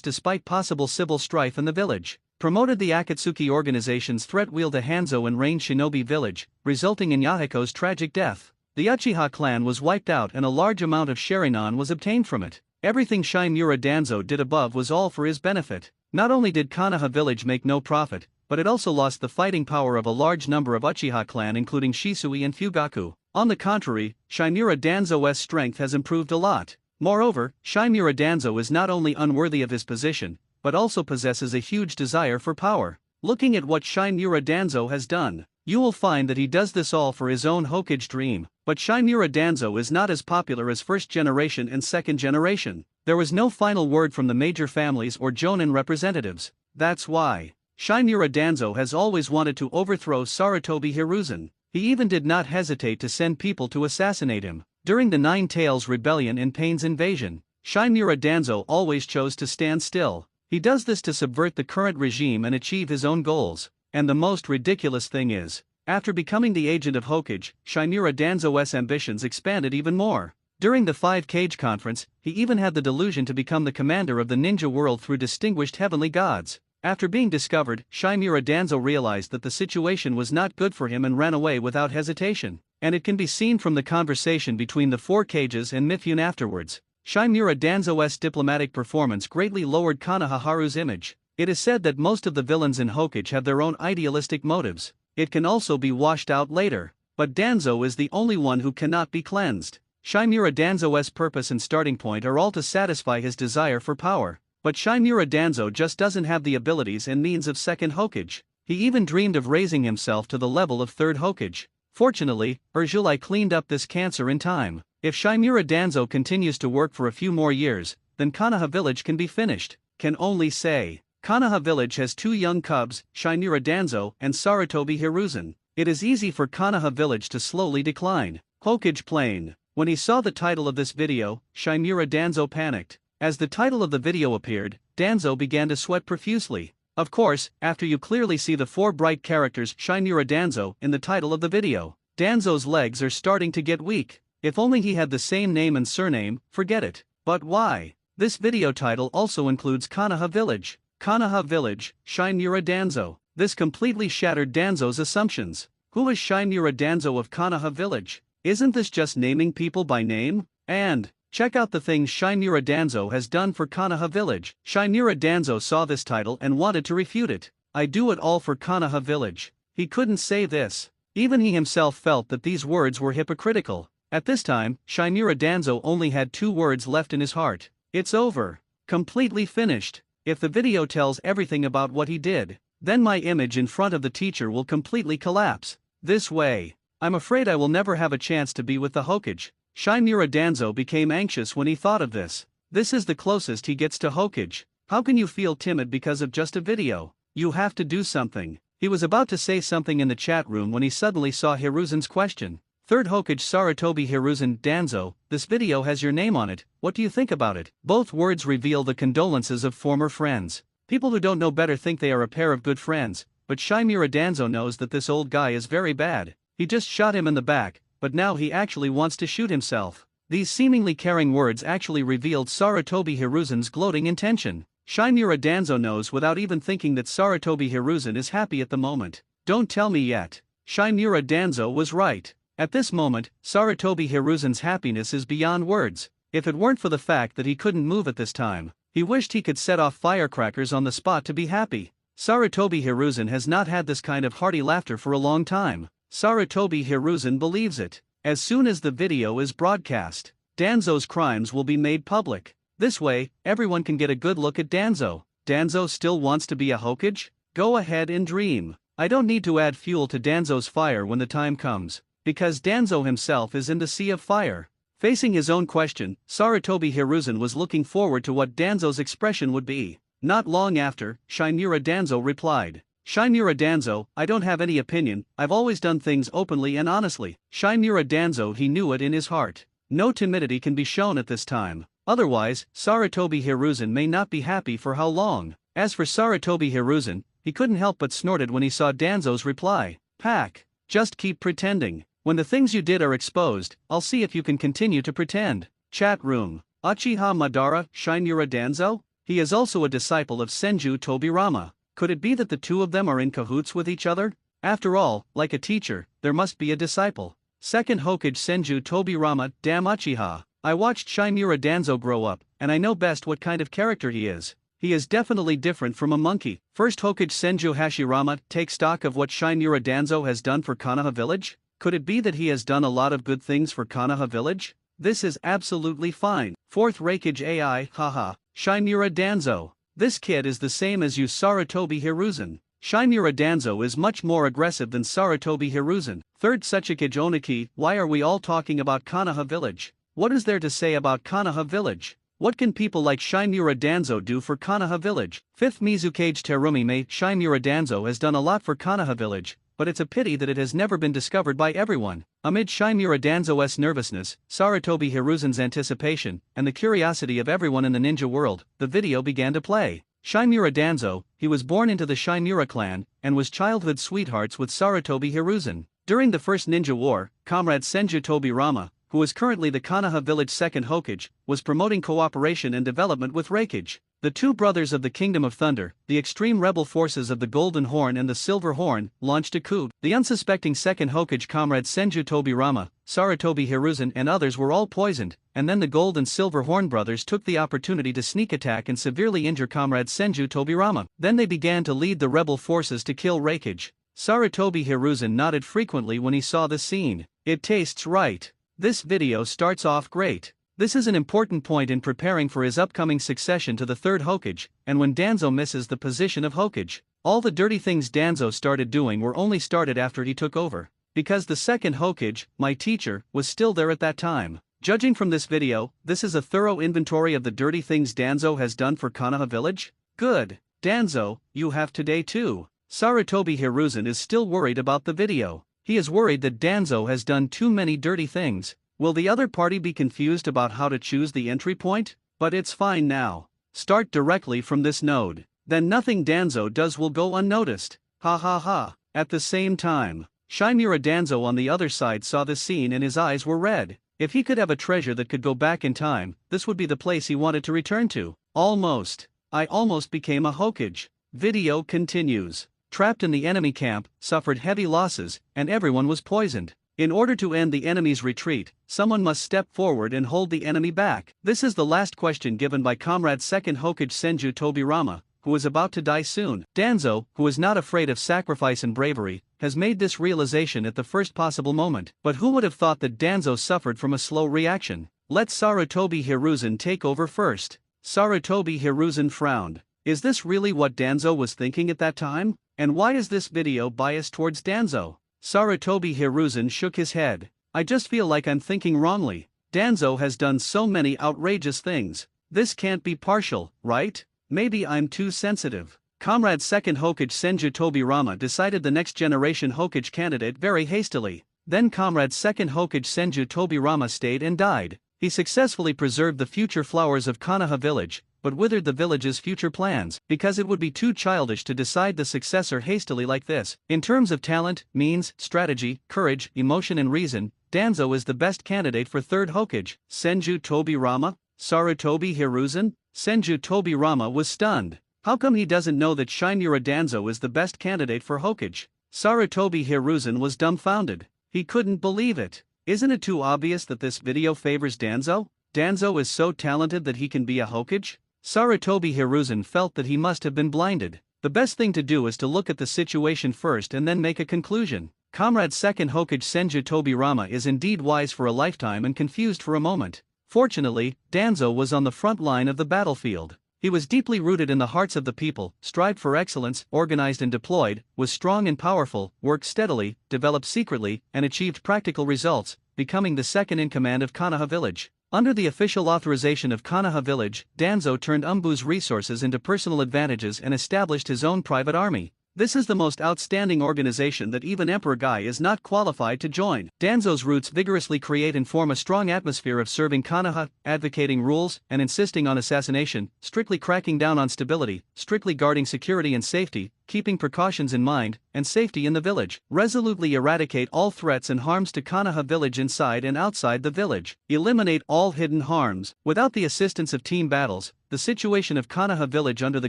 despite possible civil strife in the village. Promoted the Akatsuki organization's threat wheel to Hanzo and Rain Shinobi village, resulting in Yahiko's tragic death. The Uchiha clan was wiped out and a large amount of Sharingan was obtained from it. Everything Shimura Danzo did above was all for his benefit. Not only did Konoha village make no profit, but it also lost the fighting power of a large number of Uchiha clan including Shisui and Fugaku. On the contrary, Shimura Danzo's strength has improved a lot. Moreover, Shimura Danzo is not only unworthy of his position, but also possesses a huge desire for power. Looking at what Shimura Danzo has done, you will find that he does this all for his own Hokage dream. But Shimura Danzo is not as popular as first generation and second generation. There was no final word from the major families or Jonin representatives. That's why Shimura Danzo has always wanted to overthrow Sarutobi Hiruzen. He even did not hesitate to send people to assassinate him. During the Nine Tails Rebellion and Pain's invasion, Shimura Danzo always chose to stand still. He does this to subvert the current regime and achieve his own goals. And the most ridiculous thing is, after becoming the agent of Hokage, Shimura Danzo's ambitions expanded even more. During the 5 Cage conference, he even had the delusion to become the commander of the ninja world through distinguished heavenly gods. After being discovered, Shimura Danzo realized that the situation was not good for him and ran away without hesitation. And it can be seen from the conversation between the 4 Cages and Mifune afterwards. Shimura Danzo's diplomatic performance greatly lowered Konoharu's image. It is said that most of the villains in Hokage have their own idealistic motives. It can also be washed out later. But Danzo is the only one who cannot be cleansed. Shimura Danzo's purpose and starting point are all to satisfy his desire for power. But Shimura Danzo just doesn't have the abilities and means of second Hokage. He even dreamed of raising himself to the level of third Hokage. Fortunately, Urjulai cleaned up this cancer in time. If Shimura Danzo continues to work for a few more years, then Konoha village can be finished. Can only say, Konoha village has 2 young cubs, Shimura Danzo and Sarutobi Hiruzen. It is easy for Konoha village to slowly decline. Hokage Plain. When he saw the title of this video, Shimura Danzo panicked. As the title of the video appeared, Danzo began to sweat profusely. Of course, after you clearly see the 4 bright characters Shimura Danzo in the title of the video, Danzo's legs are starting to get weak. If only he had the same name and surname, forget it. But why? This video title also includes Konoha village. Konoha village, Shimura Danzo. This completely shattered Danzo's assumptions. Who is Shimura Danzo of Konoha village? Isn't this just naming people by name? And check out the things Shimura Danzo has done for Konoha village. Shimura Danzo saw this title and wanted to refute it. I do it all for Konoha village. He couldn't say this. Even he himself felt that these words were hypocritical. At this time, Shimura Danzo only had 2 words left in his heart. It's over. Completely finished. If the video tells everything about what he did, then my image in front of the teacher will completely collapse. This way, I'm afraid I will never have a chance to be with the Hokage. Shimura Danzo became anxious when he thought of this. This is the closest he gets to Hokage. How can you feel timid because of just a video? You have to do something. He was about to say something in the chat room when he suddenly saw Hiruzen's question. Third Hokage Sarutobi Hiruzen Danzo, this video has your name on it, what do you think about it? Both words reveal the condolences of former friends. People who don't know better think they are a pair of good friends, but Shimura Danzo knows that this old guy is very bad. He just shot him in the back, but now he actually wants to shoot himself. These seemingly caring words actually revealed Sarutobi Hiruzen's gloating intention. Shimura Danzo knows without even thinking that Sarutobi Hiruzen is happy at the moment. Don't tell me yet. Shimura Danzo was right. At this moment, Sarutobi Hiruzen's happiness is beyond words. If it weren't for the fact that he couldn't move at this time, he wished he could set off firecrackers on the spot to be happy. Sarutobi Hiruzen has not had this kind of hearty laughter for a long time. Sarutobi Hiruzen believes it. As soon as the video is broadcast, Danzo's crimes will be made public. This way, everyone can get a good look at Danzo. Danzo still wants to be a Hokage? Go ahead and dream. I don't need to add fuel to Danzo's fire when the time comes, because Danzo himself is in the sea of fire. Facing his own question, Sarutobi Hiruzen was looking forward to what Danzo's expression would be. Not long after, Shimura Danzo replied. Shimura Danzo, I don't have any opinion, I've always done things openly and honestly. Shimura Danzo, he knew it in his heart. No timidity can be shown at this time. Otherwise, Sarutobi Hiruzen may not be happy for how long. As for Sarutobi Hiruzen, he couldn't help but snorted when he saw Danzo's reply. Pack. Just keep pretending. When the things you did are exposed, I'll see if you can continue to pretend. Chat room. Uchiha Madara, Shimura Danzo? He is also a disciple of Senju Tobirama. Could it be that the two of them are in cahoots with each other? After all, like a teacher, there must be a disciple. Second Hokage Senju Tobirama, damn Uchiha. I watched Shimura Danzo grow up, and I know best what kind of character he is. He is definitely different from a monkey. First Hokage Senju Hashirama, take stock of what Shimura Danzo has done for Konoha Village? Could it be that he has done a lot of good things for Konoha Village? This is absolutely fine. Fourth Raikage AI, haha, Shimura Danzo. This kid is the same as you Sarutobi Hiruzen. Shimura Danzo is much more aggressive than Sarutobi Hiruzen. Third Tsuchikage Oniki, why are we all talking about Konoha Village? What is there to say about Konoha Village? What can people like Shimura Danzo do for Konoha Village? Fifth Mizukage Terumi, Shimura Danzo has done a lot for Konoha Village, but it's a pity that it has never been discovered by everyone. Amid Shimura Danzo's nervousness, Sarutobi Hiruzen's anticipation, and the curiosity of everyone in the ninja world, the video began to play. Shimura Danzo, he was born into the Shimura clan, and was childhood sweethearts with Sarutobi Hiruzen. During the First Ninja War, comrade Senju Tobirama, who is currently the Konoha Village second Hokage, was promoting cooperation and development with Raikage. The two brothers of the Kingdom of Thunder, the extreme rebel forces of the Golden Horn and the Silver Horn, launched a coup. The unsuspecting second Hokage comrade Senju Tobirama, Sarutobi Hiruzen and others were all poisoned, and then the Gold and Silver Horn brothers took the opportunity to sneak attack and severely injure comrade Senju Tobirama. Then they began to lead the rebel forces to kill Raikage. Sarutobi Hiruzen nodded frequently when he saw the scene. It tastes right. This video starts off great. This is an important point in preparing for his upcoming succession to the third Hokage, and when Danzo misses the position of Hokage. All the dirty things Danzo started doing were only started after he took over, because the second Hokage, my teacher, was still there at that time. Judging from this video, this is a thorough inventory of the dirty things Danzo has done for Konoha Village? Good. Danzo, you have today too. Sarutobi Hiruzen is still worried about the video. He is worried that Danzo has done too many dirty things. Will the other party be confused about how to choose the entry point? But it's fine now. Start directly from this node. Then nothing Danzo does will go unnoticed. Ha ha ha. At the same time, Shimura Danzo on the other side saw the scene and his eyes were red. If he could have a treasure that could go back in time, this would be the place he wanted to return to. Almost. I almost became a Hokage. Video continues. Trapped in the enemy camp, suffered heavy losses, and everyone was poisoned. In order to end the enemy's retreat, someone must step forward and hold the enemy back. This is the last question given by comrade second Hokage Senju Tobirama, who is about to die soon. Danzo, who is not afraid of sacrifice and bravery, has made this realization at the first possible moment. But who would have thought that Danzo suffered from a slow reaction? Let Sarutobi Hiruzen take over first. Sarutobi Hiruzen frowned. Is this really what Danzo was thinking at that time? And why is this video biased towards Danzo? Sarutobi Hiruzen shook his head. I just feel like I'm thinking wrongly. Danzo has done so many outrageous things. This can't be partial, right? Maybe I'm too sensitive. Comrade 2nd Hokage Senju Tobirama decided the next generation Hokage candidate very hastily. Then Comrade 2nd Hokage Senju Tobirama stayed and died. He successfully preserved the future flowers of Konoha village, but withered the village's future plans, because it would be too childish to decide the successor hastily like this. In terms of talent, means, strategy, courage, emotion and reason, Danzo is the best candidate for 3rd Hokage. Senju Tobirama? Sarutobi Hiruzen? Senju Tobirama was stunned. How come he doesn't know that Shinura Danzo is the best candidate for Hokage? Sarutobi Hiruzen was dumbfounded. He couldn't believe it. Isn't it too obvious that this video favors Danzo? Danzo is so talented that he can be a Hokage? Sarutobi Hiruzen felt that he must have been blinded. The best thing to do is to look at the situation first and then make a conclusion. Comrade 2nd Hokage Senju Tobirama is indeed wise for a lifetime and confused for a moment. Fortunately, Danzo was on the front line of the battlefield. He was deeply rooted in the hearts of the people, strived for excellence, organized and deployed, was strong and powerful, worked steadily, developed secretly, and achieved practical results, becoming the second in command of Konoha village. Under the official authorization of Konoha village, Danzo turned Umbu's resources into personal advantages and established his own private army. This is the most outstanding organization that even Emperor Guy is not qualified to join. Danzo's roots vigorously create and form a strong atmosphere of serving Konoha, advocating rules, and insisting on assassination, strictly cracking down on stability, strictly guarding security and safety, keeping precautions in mind, and safety in the village. Resolutely eradicate all threats and harms to Konoha village inside and outside the village. Eliminate all hidden harms. Without the assistance of team battles, the situation of Konoha village under the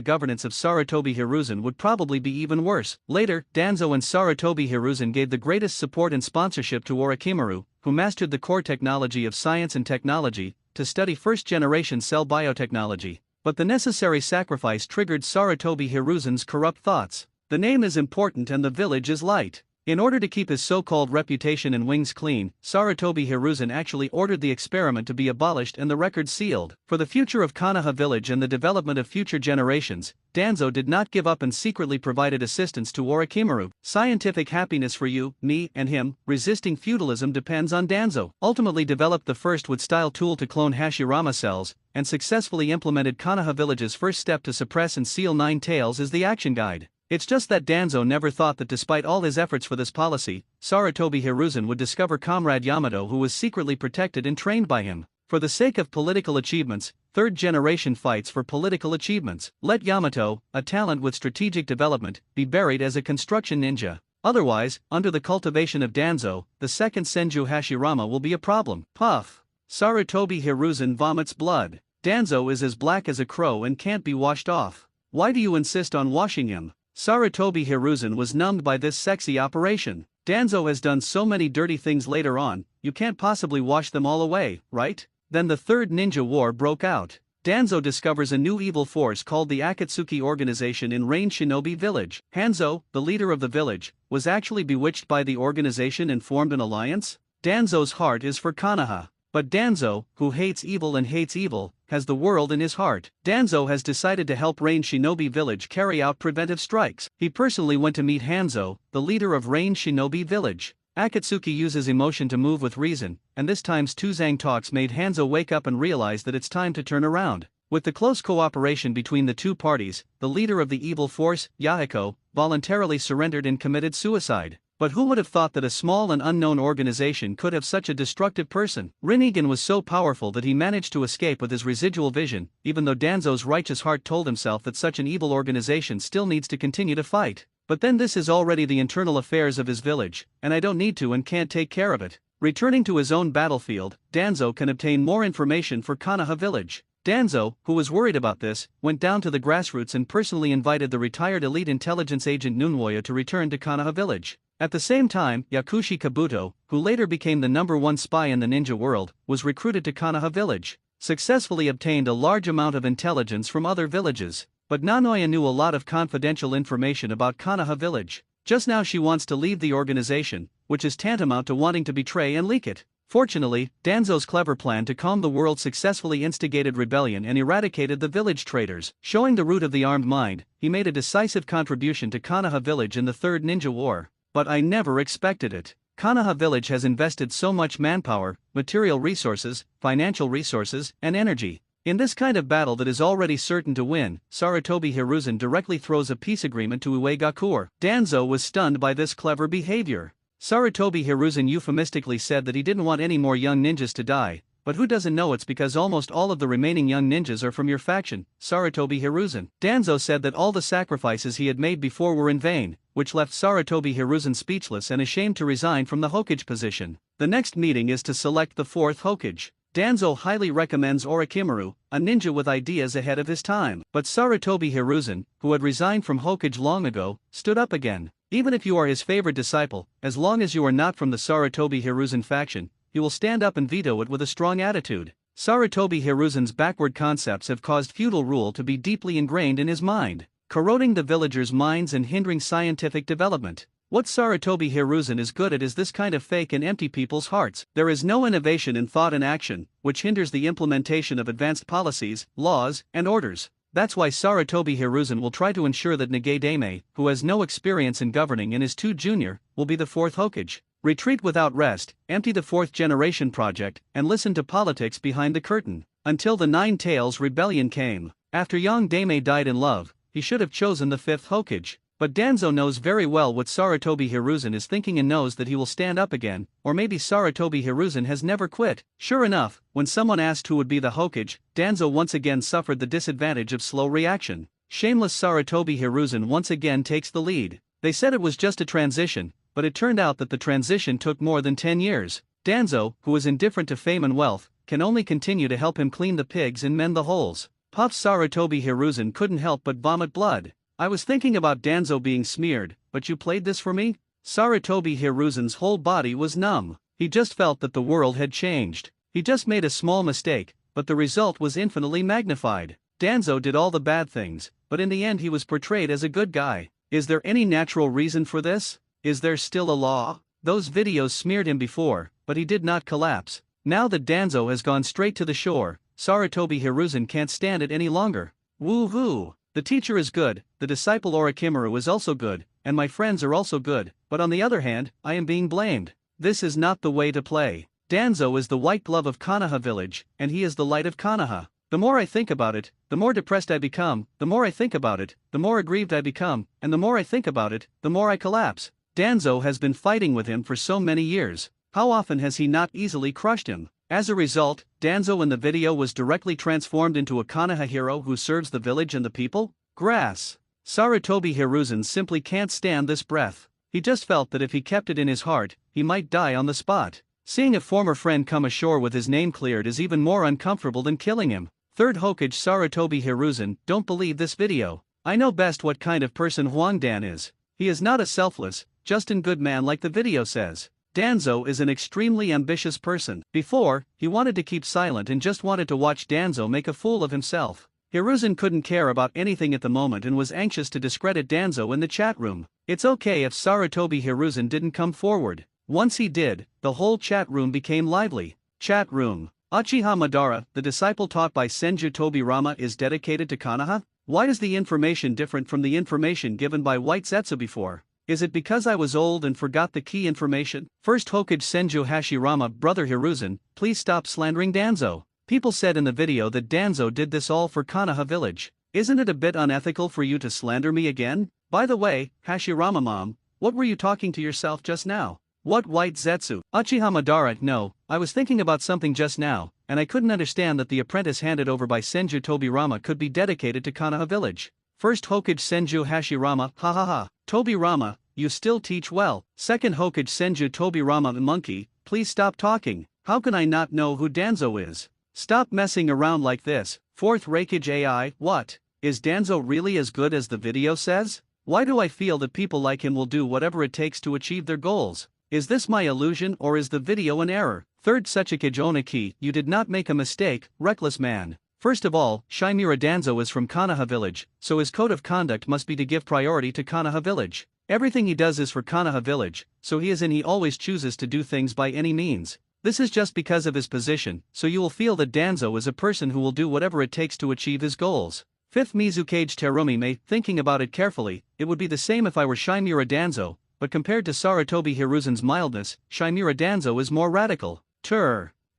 governance of Sarutobi Hiruzen would probably be even worse. Later, Danzo and Sarutobi Hiruzen gave the greatest support and sponsorship to Orochimaru, who mastered the core technology of science and technology, to study first-generation cell biotechnology. But the necessary sacrifice triggered Sarutobi Hiruzen's corrupt thoughts. The name is important and the village is light. In order to keep his so-called reputation and wings clean, Sarutobi Hiruzen actually ordered the experiment to be abolished and the record sealed. For the future of Konoha village and the development of future generations, Danzo did not give up and secretly provided assistance to Orochimaru. Scientific happiness for you, me, and him, resisting feudalism depends on Danzo. Ultimately developed the first wood-style tool to clone Hashirama cells, and successfully implemented Konoha village's first step to suppress and seal 9 tails is the action guide. It's just that Danzo never thought that despite all his efforts for this policy, Sarutobi Hiruzen would discover Comrade Yamato, who was secretly protected and trained by him. For the sake of political achievements, 3rd generation fights for political achievements. Let Yamato, a talent with strategic development, be buried as a construction ninja. Otherwise, under the cultivation of Danzo, the 2nd Senju Hashirama will be a problem. Puff. Sarutobi Hiruzen vomits blood. Danzo is as black as a crow and can't be washed off. Why do you insist on washing him? Sarutobi Hiruzen was numbed by this sexy operation. Danzo has done so many dirty things later on, you can't possibly wash them all away, right? Then the 3rd Ninja War broke out. Danzo discovers a new evil force called the Akatsuki organization in Rain Shinobi village. Hanzo, the leader of the village, was actually bewitched by the organization and formed an alliance? Danzo's heart is for Konoha. But Danzo, who hates evil, has the world in his heart. Danzo has decided to help Rain Shinobi village carry out preventive strikes. He personally went to meet Hanzo, the leader of Rain Shinobi village. Akatsuki uses emotion to move with reason, and this time's Tuzang talks made Hanzo wake up and realize that it's time to turn around. With the close cooperation between the two parties, the leader of the evil force, Yahiko, voluntarily surrendered and committed suicide. But who would have thought that a small and unknown organization could have such a destructive person? Rinnegan was so powerful that he managed to escape with his residual vision, even though Danzo's righteous heart told himself that such an evil organization still needs to continue to fight. But then this is already the internal affairs of his village, and I don't need to and can't take care of it. Returning to his own battlefield, Danzo can obtain more information for Konoha village. Danzo, who was worried about this, went down to the grassroots and personally invited the retired elite intelligence agent Nunwoya to return to Konoha village. At the same time, Yakushi Kabuto, who later became the #1 spy in the ninja world, was recruited to Konoha village. Successfully obtained a large amount of intelligence from other villages. but Nanoya knew a lot of confidential information about Konoha village. Just now she wants to leave the organization, which is tantamount to wanting to betray and leak it. Fortunately, Danzo's clever plan to calm the world successfully instigated rebellion and eradicated the village traitors. Showing the root of the armed mind, he made a decisive contribution to Konoha village in the Third Ninja War. But I never expected it. Konoha village has invested so much manpower, material resources, financial resources, and energy. In this kind of battle that is already certain to win, Sarutobi Hiruzen directly throws a peace agreement to Uegakur. Danzo was stunned by this clever behavior. Sarutobi Hiruzen euphemistically said that he didn't want any more young ninjas to die, but who doesn't know it's because almost all of the remaining young ninjas are from your faction, Sarutobi Hiruzen. Danzo said that all the sacrifices he had made before were in vain, which left Sarutobi Hiruzen speechless and ashamed to resign from the Hokage position. The next meeting is to select the fourth Hokage. Danzo highly recommends Orochimaru, a ninja with ideas ahead of his time. But Sarutobi Hiruzen, who had resigned from Hokage long ago, stood up again. Even if you are his favorite disciple, as long as you are not from the Sarutobi Hiruzen faction, he will stand up and veto it with a strong attitude. Sarutobi Hiruzen's backward concepts have caused feudal rule to be deeply ingrained in his mind, corroding the villagers' minds and hindering scientific development. What Sarutobi Hiruzen is good at is this kind of fake and empty people's hearts. There is no innovation in thought and action, which hinders the implementation of advanced policies, laws, and orders. That's why Sarutobi Hiruzen will try to ensure that Nage-Daime, who has no experience in governing and is too junior, will be the fourth Hokage. Retreat without rest, empty the fourth generation project, and listen to politics behind the curtain. Until the Nine Tails rebellion came. After young Daime died in love, he should have chosen the fifth Hokage. But Danzo knows very well what Sarutobi Hiruzen is thinking and knows that he will stand up again, or maybe Sarutobi Hiruzen has never quit. Sure enough, when someone asked who would be the Hokage, Danzo once again suffered the disadvantage of slow reaction. Shameless Sarutobi Hiruzen once again takes the lead. They said it was just a transition, but it turned out that the transition took more than 10 years. Danzo, who is indifferent to fame and wealth, can only continue to help him clean the pigs and mend the holes. Puff Sarutobi Hiruzen couldn't help but vomit blood. I was thinking about Danzo being smeared, but you played this for me? Sarutobi Hiruzen's whole body was numb. He just felt that the world had changed. He just made a small mistake, but the result was infinitely magnified. Danzo did all the bad things, but in the end he was portrayed as a good guy. Is there any natural reason for this? Is there still a law? Those videos smeared him before, but he did not collapse. Now that Danzo has gone straight to the shore, Sarutobi Hiruzen can't stand it any longer. Woo-hoo! The teacher is good, the disciple Orochimaru is also good, and my friends are also good, but on the other hand, I am being blamed. This is not the way to play. Danzo is the white glove of Konoha village, and he is the light of Konoha. The more I think about it, the more depressed I become, the more I think about it, the more aggrieved I become, and the more I think about it, the more I collapse. Danzo has been fighting with him for so many years. How often has he not easily crushed him? As a result, Danzo in the video was directly transformed into a Konoha hero who serves the village and the people? Grass. Sarutobi Hiruzen simply can't stand this breath. He just felt that if he kept it in his heart, he might die on the spot. Seeing a former friend come ashore with his name cleared is even more uncomfortable than killing him. Third Hokage Sarutobi Hiruzen, don't believe this video. I know best what kind of person Huangdan is. He is not a selfless, just and good man like the video says. Danzo is an extremely ambitious person. Before, he wanted to keep silent and just wanted to watch Danzo make a fool of himself. Hiruzen couldn't care about anything at the moment and was anxious to discredit Danzo in the chat room. It's okay if Sarutobi Hiruzen didn't come forward. Once he did, the whole chat room became lively. Chat room. Uchiha Madara, the disciple taught by Senju Tobirama, is dedicated to Konoha? Why is the information different from the information given by White Zetsu before? Is it because I was old and forgot the key information? First Hokage Senju Hashirama, brother Hiruzen, please stop slandering Danzo. People said in the video that Danzo did this all for Konoha village. Isn't it a bit unethical for you to slander me again? By the way, Hashirama mom, what were you talking to yourself just now? What White Zetsu? Uchiha Madara, no, I was thinking about something just now, and I couldn't understand that the apprentice handed over by Senju Tobirama could be dedicated to Konoha village. First Hokage Senju Hashirama, ha ha ha. Tobirama, you still teach well. Second Hokage Senju Tobirama, the monkey, please stop talking. How can I not know who Danzo is? Stop messing around like this. Fourth Raikage AI, what? Is Danzo really as good as the video says? Why do I feel that people like him will do whatever it takes to achieve their goals? Is this my illusion or is the video an error? Third Sechikage Oniki, you did not make a mistake, reckless man. First of all, Shimura Danzo is from Konoha village, so his code of conduct must be to give priority to Konoha village. Everything he does is for Konoha village, so he always chooses to do things by any means. This is just because of his position, so you will feel that Danzo is a person who will do whatever it takes to achieve his goals. 5th Mizukage Terumi. Thinking about it carefully, it would be the same if I were Shimura Danzo, but compared to Sarutobi Hiruzen's mildness, Shimura Danzo is more radical.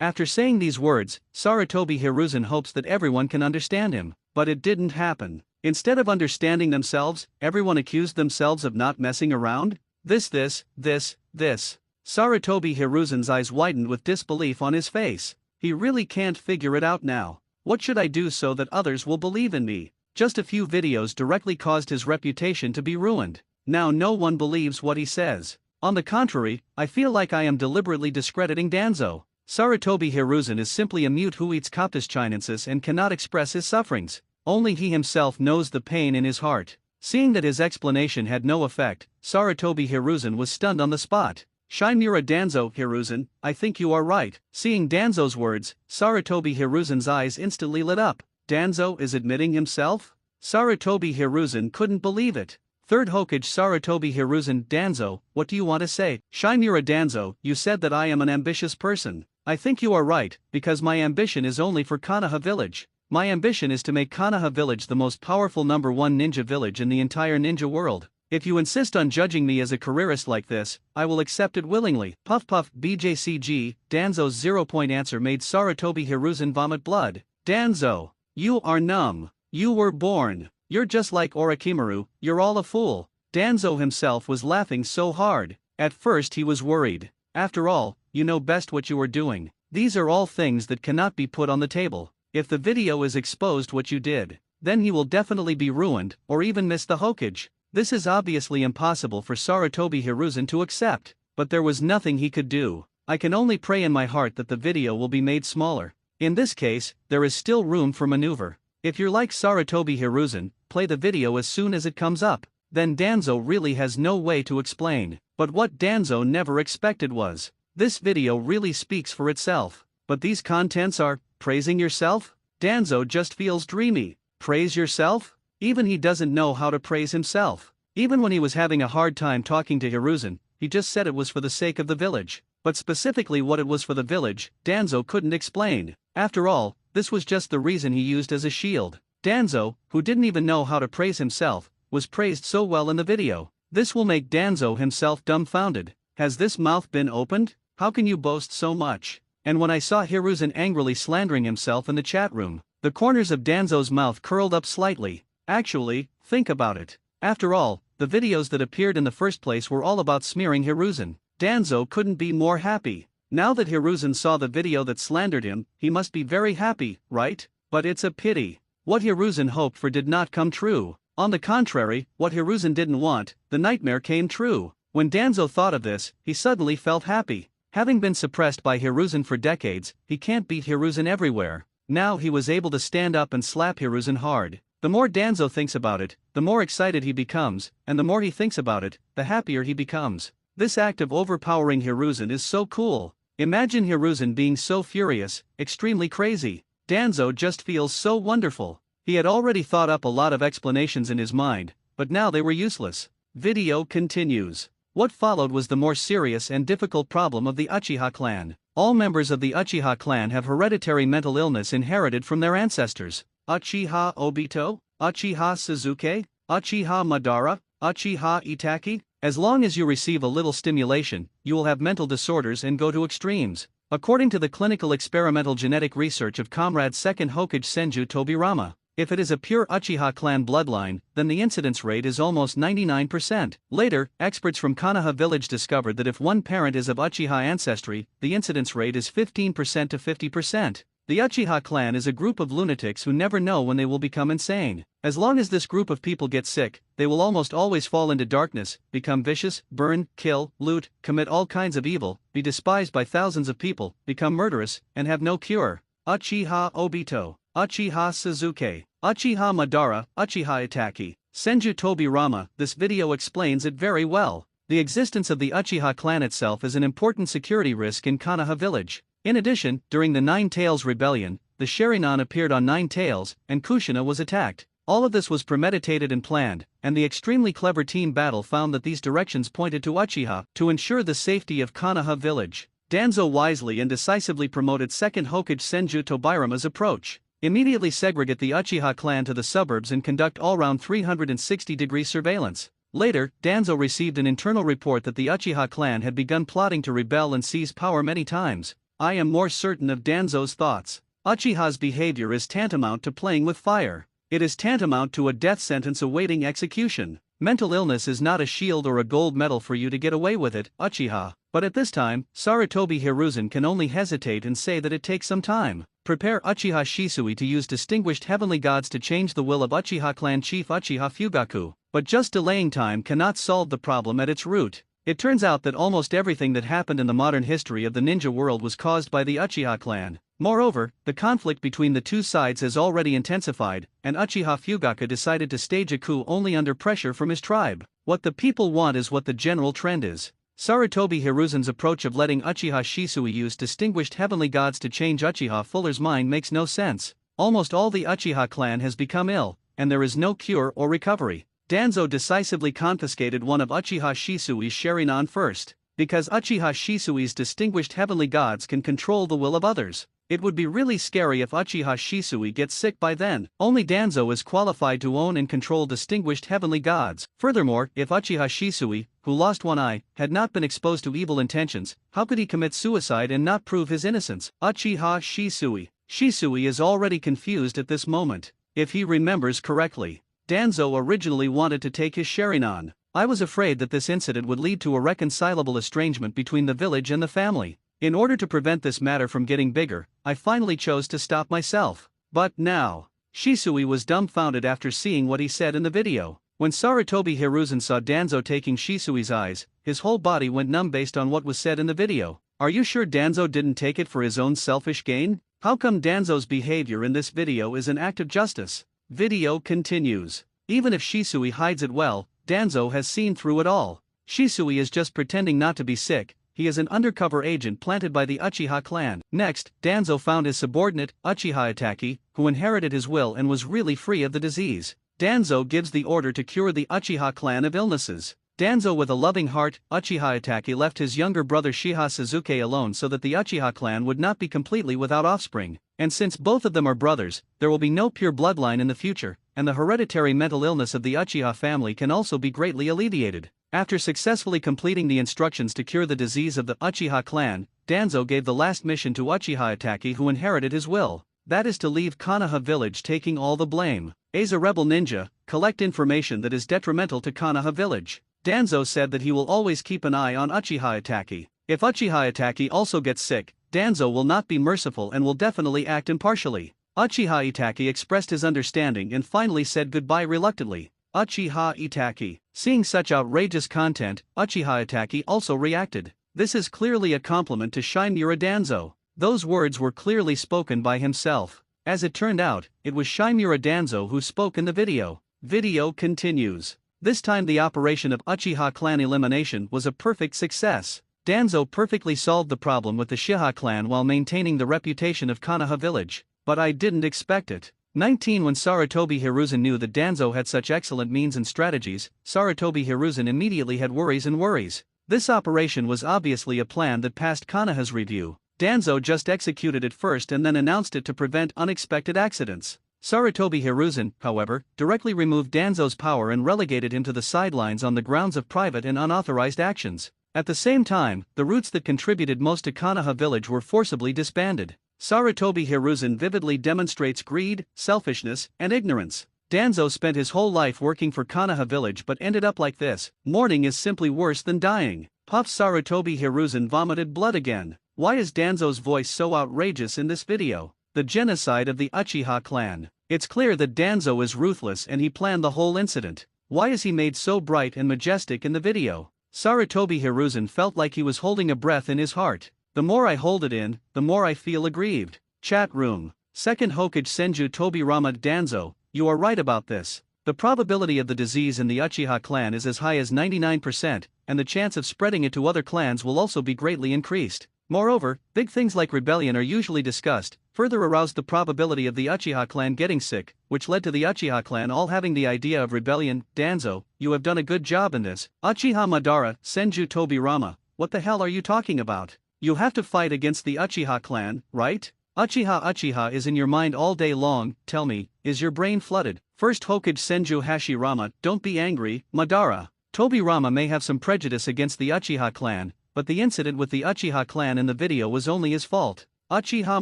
After saying these words, Sarutobi Hiruzen hopes that everyone can understand him, but it didn't happen. Instead of understanding themselves, everyone accused themselves of not messing around? This. Sarutobi Hiruzen's eyes widened with disbelief on his face. He really can't figure it out now. What should I do so that others will believe in me? Just a few videos directly caused his reputation to be ruined. Now no one believes what he says. On the contrary, I feel like I am deliberately discrediting Danzo. Sarutobi Hiruzen is simply a mute who eats Coptus chinensis and cannot express his sufferings. Only he himself knows the pain in his heart. Seeing that his explanation had no effect, Sarutobi Hiruzen was stunned on the spot. Shimura Danzo. Hiruzen, I think you are right. Seeing Danzo's words, Sarutobi Hiruzen's eyes instantly lit up. Danzo is admitting himself? Sarutobi Hiruzen couldn't believe it. 3rd Hokage Sarutobi Hiruzen. Danzo, what do you want to say? Shimura Danzo, you said that I am an ambitious person. I think you are right, because my ambition is only for Konoha village. My ambition is to make Konoha village the most powerful #1 ninja village in the entire ninja world. If you insist on judging me as a careerist like this, I will accept it willingly. Puff puff. BJCG. Danzo's 0-point answer made Sarutobi Hiruzen vomit blood. Danzo, you are numb. You were born. You're just like Orochimaru, you're all a fool. Danzo himself was laughing so hard. At first he was worried. After all, you know best what you are doing. These are all things that cannot be put on the table. If the video is exposed what you did, then he will definitely be ruined, or even miss the Hokage. This is obviously impossible for Sarutobi Hiruzen to accept, but there was nothing he could do. I can only pray in my heart that the video will be made smaller. In this case, there is still room for maneuver. If you're like Sarutobi Hiruzen, play the video as soon as it comes up. Then Danzo really has no way to explain. But what Danzo never expected was, this video really speaks for itself. But these contents are, praising yourself? Danzo just feels dreamy. Praise yourself? Even he doesn't know how to praise himself. Even when he was having a hard time talking to Hiruzen, he just said it was for the sake of the village. But specifically what it was for the village, Danzo couldn't explain. After all, this was just the reason he used as a shield. Danzo, who didn't even know how to praise himself, was praised so well in the video. This will make Danzo himself dumbfounded. Has this mouth been opened? How can you boast so much? And when I saw Hiruzen angrily slandering himself in the chat room, the corners of Danzo's mouth curled up slightly. Actually, think about it. After all, the videos that appeared in the first place were all about smearing Hiruzen. Danzo couldn't be more happy. Now that Hiruzen saw the video that slandered him, he must be very happy, right? But it's a pity. What Hiruzen hoped for did not come true. On the contrary, what Hiruzen didn't want, the nightmare came true. When Danzo thought of this, he suddenly felt happy. Having been suppressed by Hiruzen for decades, he can't beat Hiruzen everywhere. Now he was able to stand up and slap Hiruzen hard. The more Danzo thinks about it, the more excited he becomes, and the more he thinks about it, the happier he becomes. This act of overpowering Hiruzen is so cool. Imagine Hiruzen being so furious, extremely crazy. Danzo just feels so wonderful. He had already thought up a lot of explanations in his mind, but now they were useless. Video continues. What followed was the more serious and difficult problem of the Uchiha clan. All members of the Uchiha clan have hereditary mental illness inherited from their ancestors. Uchiha Obito, Uchiha Sasuke, Uchiha Madara, Uchiha Itachi. As long as you receive a little stimulation, you will have mental disorders and go to extremes. According to the clinical experimental genetic research of Comrade 2nd Hokage Senju Tobirama, if it is a pure Uchiha clan bloodline, then the incidence rate is almost 99%. Later, experts from Konoha village discovered that if one parent is of Uchiha ancestry, the incidence rate is 15% to 50%. The Uchiha clan is a group of lunatics who never know when they will become insane. As long as this group of people get sick, they will almost always fall into darkness, become vicious, burn, kill, loot, commit all kinds of evil, be despised by thousands of people, become murderous, and have no cure. Uchiha Obito, Uchiha Sasuke, Uchiha Madara, Uchiha Itachi. Senju Tobirama. This video explains it very well. The existence of the Uchiha clan itself is an important security risk in Konoha village. In addition, during the Nine Tails Rebellion, the Sharinan appeared on 9 tails, and Kushina was attacked. All of this was premeditated and planned, and the extremely clever team battle found that these directions pointed to Uchiha to ensure the safety of Konoha village. Danzo wisely and decisively promoted second Hokage Senju Tobirama's approach. Immediately segregate the Uchiha clan to the suburbs and conduct all-round 360-degree surveillance. Later, Danzo received an internal report that the Uchiha clan had begun plotting to rebel and seize power many times. I am more certain of Danzo's thoughts. Uchiha's behavior is tantamount to playing with fire. It is tantamount to a death sentence awaiting execution. Mental illness is not a shield or a gold medal for you to get away with it, Uchiha. But at this time, Sarutobi Hiruzen can only hesitate and say that it takes some time. Prepare Uchiha Shisui to use distinguished heavenly gods to change the will of Uchiha clan chief Uchiha Fugaku. But just delaying time cannot solve the problem at its root. It turns out that almost everything that happened in the modern history of the ninja world was caused by the Uchiha clan. Moreover, the conflict between the two sides has already intensified, and Uchiha Fugaku decided to stage a coup only under pressure from his tribe. What the people want is what the general trend is. Sarutobi Hiruzen's approach of letting Uchiha Shisui use distinguished heavenly gods to change Uchiha Fuller's mind makes no sense. Almost all the Uchiha clan has become ill, and there is no cure or recovery. Danzo decisively confiscated one of Uchiha Shisui's Sharinan first, because Uchiha Shisui's distinguished heavenly gods can control the will of others. It would be really scary if Uchiha Shisui gets sick by then. Only Danzo is qualified to own and control distinguished heavenly gods. Furthermore, if Uchiha Shisui, who lost one eye, had not been exposed to evil intentions, how could he commit suicide and not prove his innocence? Uchiha Shisui. Shisui is already confused at this moment. If he remembers correctly, Danzo originally wanted to take his Sharinan. I was afraid that this incident would lead to a reconcilable estrangement between the village and the family. In order to prevent this matter from getting bigger, I finally chose to stop myself. But now, Shisui was dumbfounded after seeing what he said in the video. When Sarutobi Hiruzen saw Danzo taking Shisui's eyes, his whole body went numb based on what was said in the video. Are you sure Danzo didn't take it for his own selfish gain? How come Danzo's behavior in this video is an act of justice? Video continues. Even if Shisui hides it well, Danzo has seen through it all. Shisui is just pretending not to be sick. He is an undercover agent planted by the Uchiha clan. Next, Danzo found his subordinate, Uchiha Itachi, who inherited his will and was really free of the disease. Danzo gives the order to cure the Uchiha clan of illnesses. Danzo with a loving heart, Uchiha Itachi left his younger brother Shiha Suzuki alone so that the Uchiha clan would not be completely without offspring. And since both of them are brothers, there will be no pure bloodline in the future, and the hereditary mental illness of the Uchiha family can also be greatly alleviated. After successfully completing the instructions to cure the disease of the Uchiha clan, Danzo gave the last mission to Uchiha Itachi, who inherited his will. That is to leave Konoha village taking all the blame. As a rebel ninja, collect information that is detrimental to Konoha village. Danzo said that he will always keep an eye on Uchiha Itachi. If Uchiha Itachi also gets sick, Danzo will not be merciful and will definitely act impartially. Uchiha Itachi expressed his understanding and finally said goodbye reluctantly. Uchiha Itachi. Seeing such outrageous content, Uchiha Itachi also reacted. This is clearly a compliment to Shimura Danzo. Those words were clearly spoken by himself. As it turned out, it was Shimura Danzo who spoke in the video. Video continues. This time the operation of Uchiha clan elimination was a perfect success. Danzo perfectly solved the problem with the Shiha clan while maintaining the reputation of Konoha village. But I didn't expect it. 19 When Sarutobi Hiruzen knew that Danzo had such excellent means and strategies, Sarutobi Hiruzen immediately had worries. This operation was obviously a plan that passed Konoha's review. Danzo just executed it first and then announced it to prevent unexpected accidents. Sarutobi Hiruzen, however, directly removed Danzo's power and relegated him to the sidelines on the grounds of private and unauthorized actions. At the same time, the roots that contributed most to Konoha village were forcibly disbanded. Sarutobi Hiruzen vividly demonstrates greed, selfishness, and ignorance. Danzo spent his whole life working for Konoha village but ended up like this. Mourning is simply worse than dying. Puff. Sarutobi Hiruzen vomited blood again. Why is Danzo's voice so outrageous in this video? The genocide of the Uchiha clan. It's clear that Danzo is ruthless and he planned the whole incident. Why is he made so bright and majestic in the video? Sarutobi Hiruzen felt like he was holding a breath in his heart. The more I hold it in, the more I feel aggrieved. Chat room. Second Hokage Senju Tobirama. Danzo, you are right about this. The probability of the disease in the Uchiha clan is as high as 99%, and the chance of spreading it to other clans will also be greatly increased. Moreover, big things like rebellion are usually discussed, further aroused the probability of the Uchiha clan getting sick, which led to the Uchiha clan all having the idea of rebellion. Danzo, you have done a good job in this. Uchiha Madara, Senju Tobirama, what the hell are you talking about? You have to fight against the Uchiha clan, right? Uchiha is in your mind all day long. Tell me, is your brain flooded? First Hokage Senju Hashirama, don't be angry, Madara. Tobirama may have some prejudice against the Uchiha clan, but the incident with the Uchiha clan in the video was only his fault. Uchiha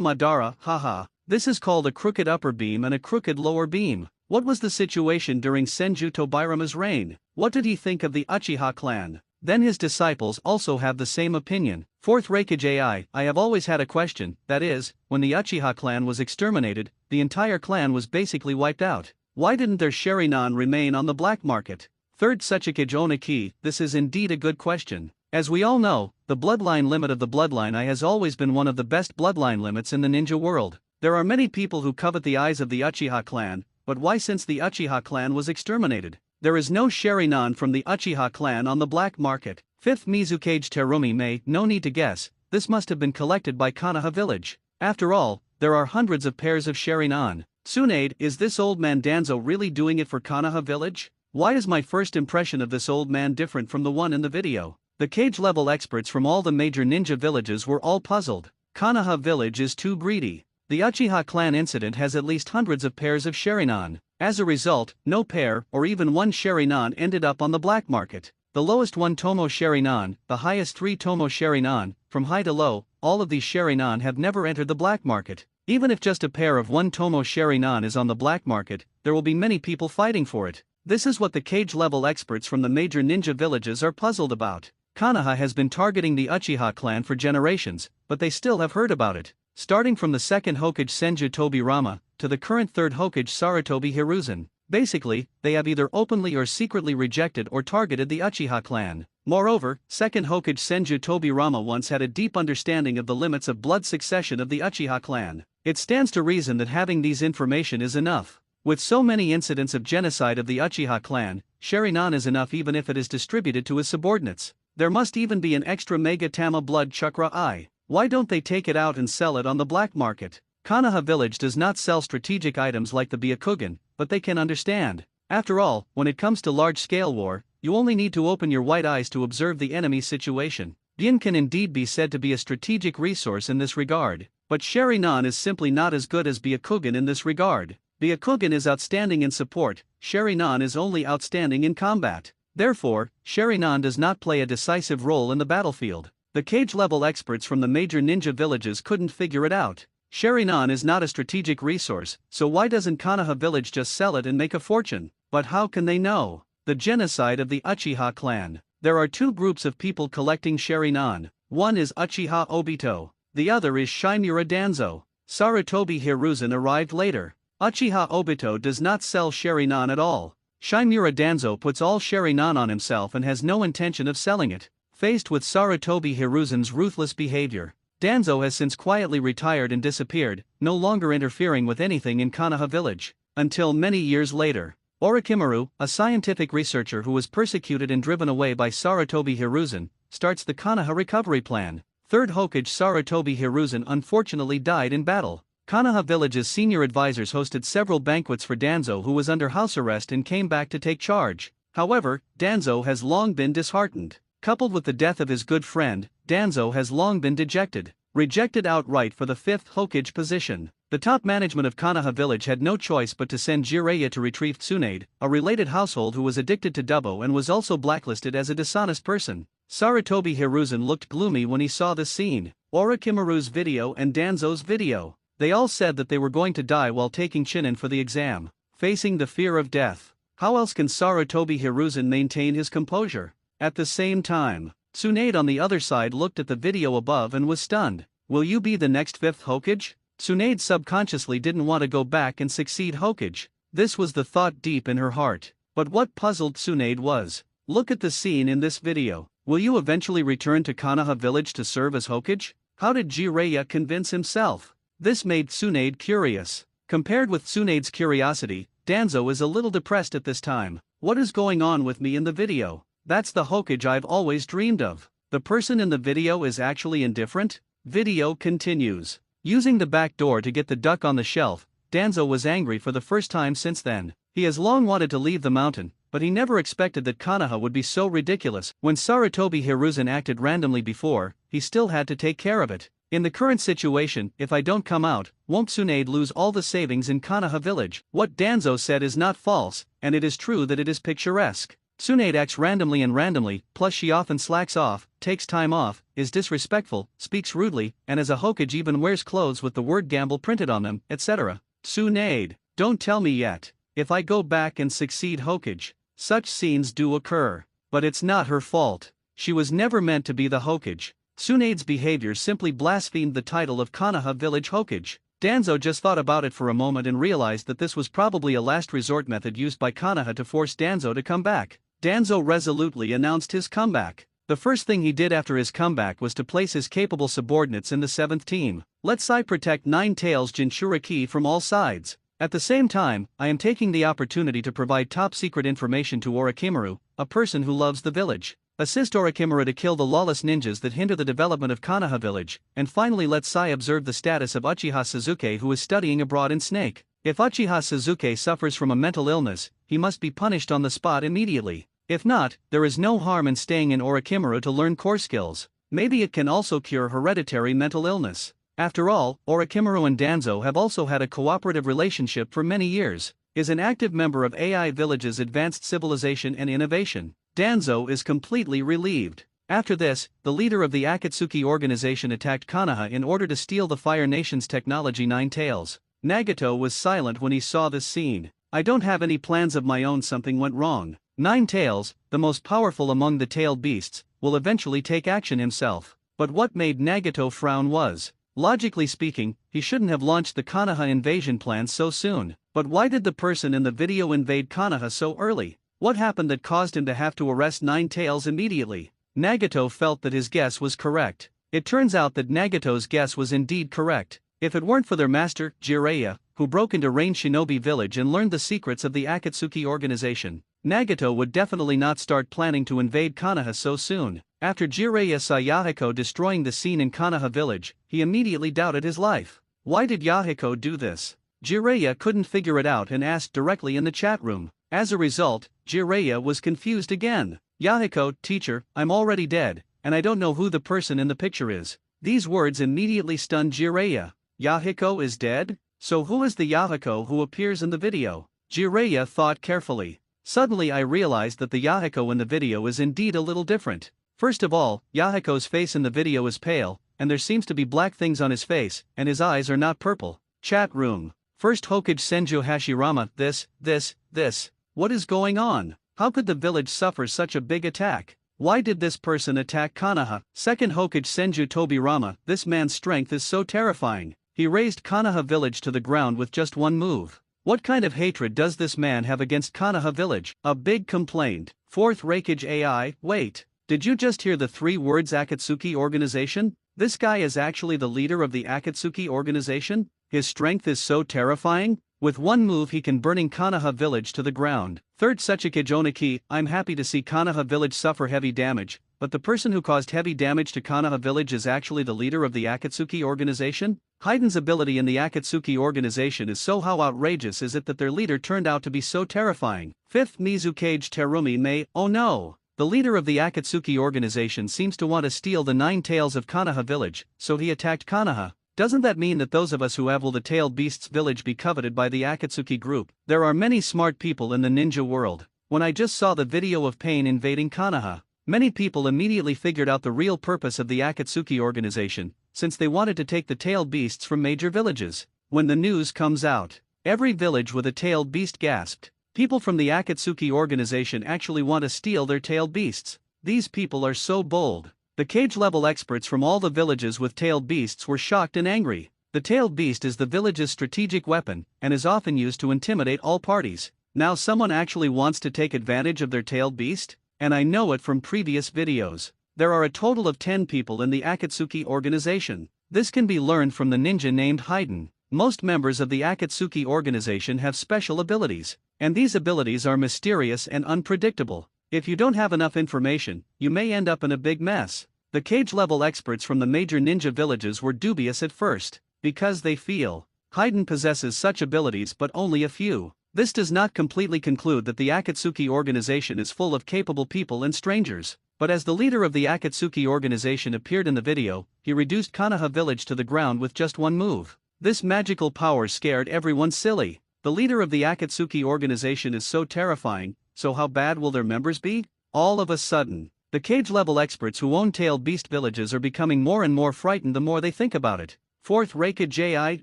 Madara, haha. This is called a crooked upper beam and a crooked lower beam. What was the situation during Senju Tobirama's reign? What did he think of the Uchiha clan? Then his disciples also have the same opinion. Fourth Raikage AI, I have always had a question, that is, when the Uchiha clan was exterminated, the entire clan was basically wiped out. Why didn't their Sharingan remain on the black market? Third Tsuchikage Oniki, this is indeed a good question. As we all know, the bloodline limit of the bloodline I has always been one of the best bloodline limits in the ninja world. There are many people who covet the eyes of the Uchiha clan, but why since the Uchiha clan was exterminated? There is no Sharingan from the Uchiha clan on the black market. Fifth Mizukage Terumi May, no need to guess, this must have been collected by Konoha village. After all, there are hundreds of pairs of Sharingan. Tsunade, is this old man Danzo really doing it for Konoha village? Why is my first impression of this old man different from the one in the video? The cage level experts from all the major ninja villages were all puzzled. Konoha village is too greedy. The Uchiha clan incident has at least hundreds of pairs of Sharingan. As a result, no pair or even one Sharingan ended up on the black market. The lowest 1 Tomo Sharingan, the highest 3 Tomo Sharingan, from high to low, all of these Sharingan have never entered the black market. Even if just a pair of 1 Tomo Sharingan is on the black market, there will be many people fighting for it. This is what the cage level experts from the major ninja villages are puzzled about. Konoha has been targeting the Uchiha clan for generations, but they still have heard about it. Starting from the second Hokage Senju Tobirama, to the current third Hokage Sarutobi Hiruzen. Basically, they have either openly or secretly rejected or targeted the Uchiha clan. Moreover, second Hokage Senju Tobirama once had a deep understanding of the limits of blood succession of the Uchiha clan. It stands to reason that having these information is enough. With so many incidents of genocide of the Uchiha clan, Sharingan is enough even if it is distributed to his subordinates. There must even be an extra Mega Tama blood chakra eye. Why don't they take it out and sell it on the black market? Konoha village does not sell strategic items like the Byakugan, but they can understand. After all, when it comes to large-scale war, you only need to open your white eyes to observe the enemy's situation. Bin can indeed be said to be a strategic resource in this regard, but Sharingan is simply not as good as Byakugan in this regard. Byakugan is outstanding in support, Sharingan is only outstanding in combat. Therefore, Sharingan does not play a decisive role in the battlefield. The cage-level experts from the major ninja villages couldn't figure it out. Sharingan is not a strategic resource, so why doesn't Konoha village just sell it and make a fortune? But how can they know? The genocide of the Uchiha clan. There are two groups of people collecting Sharingan. One is Uchiha Obito. The other is Shimura Danzo. Sarutobi Hiruzen arrived later. Uchiha Obito does not sell Sharingan at all. Shimura Danzo puts all Sharingan on himself and has no intention of selling it. Faced with Sarutobi Hiruzen's ruthless behavior, Danzo has since quietly retired and disappeared, no longer interfering with anything in Konoha village. Until many years later, Orochimaru, a scientific researcher who was persecuted and driven away by Sarutobi Hiruzen, starts the Konoha recovery plan. Third Hokage Sarutobi Hiruzen unfortunately died in battle. Konoha village's senior advisors hosted several banquets for Danzo, who was under house arrest and came back to take charge. However, Danzo has long been disheartened. Coupled with the death of his good friend, Danzo has long been dejected, rejected outright for the 5th Hokage position. The top management of Konoha village had no choice but to send Jiraiya to retrieve Tsunade, a related household who was addicted to Dubbo and was also blacklisted as a dishonest person. Sarutobi Hiruzen looked gloomy when he saw this scene. Orochimaru's video and Danzo's video. They all said that they were going to die while taking Chunin for the exam, facing the fear of death. How else can Sarutobi Hiruzen maintain his composure? At the same time, Tsunade on the other side looked at the video above and was stunned. Will you be the next 5th Hokage? Tsunade subconsciously didn't want to go back and succeed Hokage. This was the thought deep in her heart. But what puzzled Tsunade was, look at the scene in this video. Will you eventually return to Konoha village to serve as Hokage? How did Jiraiya convince himself? This made Tsunade curious. Compared with Tsunade's curiosity, Danzo is a little depressed at this time. What is going on with me in the video? That's the Hokage I've always dreamed of. The person in the video is actually indifferent? Video continues. Using the back door to get the duck on the shelf, Danzo was angry for the first time since then. He has long wanted to leave the mountain, but he never expected that Konoha would be so ridiculous. When Sarutobi Hiruzen acted randomly before, he still had to take care of it. In the current situation, if I don't come out, won't Tsunade lose all the savings in Konoha village? What Danzo said is not false, and it is true that it is picturesque. Tsunade acts randomly, plus she often slacks off, takes time off, is disrespectful, speaks rudely, and as a Hokage even wears clothes with the word gamble printed on them, etc. Tsunade, don't tell me yet. If I go back and succeed Hokage, such scenes do occur. But it's not her fault. She was never meant to be the Hokage. Tsunade's behavior simply blasphemed the title of Konoha Village Hokage. Danzo just thought about it for a moment and realized that this was probably a last resort method used by Konoha to force Danzo to come back. Danzo resolutely announced his comeback. The first thing he did after his comeback was to place his capable subordinates in the 7th team. Let's protect Nine Tails Jinchuriki from all sides. At the same time, I am taking the opportunity to provide top-secret information to Orochimaru, a person who loves the village. Assist Orochimaru to kill the lawless ninjas that hinder the development of Konoha village, and finally let Sai observe the status of Uchiha Sasuke, who is studying abroad in Snake. If Uchiha Sasuke suffers from a mental illness, he must be punished on the spot immediately. If not, there is no harm in staying in Orochimaru to learn core skills. Maybe it can also cure hereditary mental illness. After all, Orochimaru and Danzo have also had a cooperative relationship for many years, is an active member of AI Village's Advanced Civilization and Innovation. Danzo is completely relieved. After this, the leader of the Akatsuki organization attacked Konoha in order to steal the Fire Nation's technology Nine Tails. Nagato was silent when he saw this scene. I don't have any plans of my own. Something went wrong. Nine Tails, the most powerful among the tailed beasts, will eventually take action himself. But what made Nagato frown was, logically speaking, he shouldn't have launched the Konoha invasion plans so soon. But why did the person in the video invade Konoha so early? What happened that caused him to have to arrest Nine Tails immediately? Nagato felt that his guess was correct. It turns out that Nagato's guess was indeed correct. If it weren't for their master, Jiraiya, who broke into Rain Shinobi village and learned the secrets of the Akatsuki organization, Nagato would definitely not start planning to invade Konoha so soon. After Jiraiya saw Yahiko destroying the scene in Konoha village, he immediately doubted his life. Why did Yahiko do this? Jiraiya couldn't figure it out and asked directly in the chat room. As a result, Jiraiya was confused again. Yahiko, teacher, I'm already dead, and I don't know who the person in the picture is. These words immediately stunned Jiraiya. Yahiko is dead? So who is the Yahiko who appears in the video? Jiraiya thought carefully. Suddenly I realized that the Yahiko in the video is indeed a little different. First of all, Yahiko's face in the video is pale, and there seems to be black things on his face, and his eyes are not purple. Chat room. First Hokage Senju Hashirama, this. What is going on? How could the village suffer such a big attack? Why did this person attack Konoha? Second Hokage Senju Tobirama, this man's strength is so terrifying. He razed Konoha village to the ground with just one move. What kind of hatred does this man have against Konoha village? A big complaint. Fourth Raikage AI, wait. Did you just hear the 3 words Akatsuki organization? This guy is actually the leader of the Akatsuki organization? His strength is so terrifying? With one move he can burning Konoha village to the ground. Third Suchikage Oniki, I'm happy to see Konoha village suffer heavy damage, but the person who caused heavy damage to Konoha village is actually the leader of the Akatsuki organization? Haiden's ability in the Akatsuki organization is so how outrageous is it that their leader turned out to be so terrifying. Fifth Mizukage Terumi Mei, oh no! The leader of the Akatsuki organization seems to want to steal the 9 tails of Konoha village, so he attacked Konoha. Doesn't that mean that those of us who have will the tailed beasts village be coveted by the Akatsuki group? There are many smart people in the ninja world. When I just saw the video of Pain invading Konoha, many people immediately figured out the real purpose of the Akatsuki organization, since they wanted to take the tailed beasts from major villages. When the news comes out, every village with a tailed beast gasped. People from the Akatsuki organization actually want to steal their tailed beasts. These people are so bold. The cage-level experts from all the villages with tailed beasts were shocked and angry. The tailed beast is the village's strategic weapon, and is often used to intimidate all parties. Now someone actually wants to take advantage of their tailed beast? And I know it from previous videos. There are a total of 10 people in the Akatsuki organization. This can be learned from the ninja named Haiden. Most members of the Akatsuki organization have special abilities, and these abilities are mysterious and unpredictable. If you don't have enough information, you may end up in a big mess. The The cage-level experts from the major ninja villages were dubious at first, because they feel Haiden possesses such abilities but only a few. This does not completely conclude that the Akatsuki organization is full of capable people and strangers, but as the leader of the Akatsuki organization appeared in the video, he reduced Konoha village to the ground with just one move. This magical power scared everyone silly. The leader of the Akatsuki organization is so terrifying, so how bad will their members be? All of a sudden, the cage-level experts who own tailed beast villages are becoming more and more frightened the more they think about it. Fourth Reikage,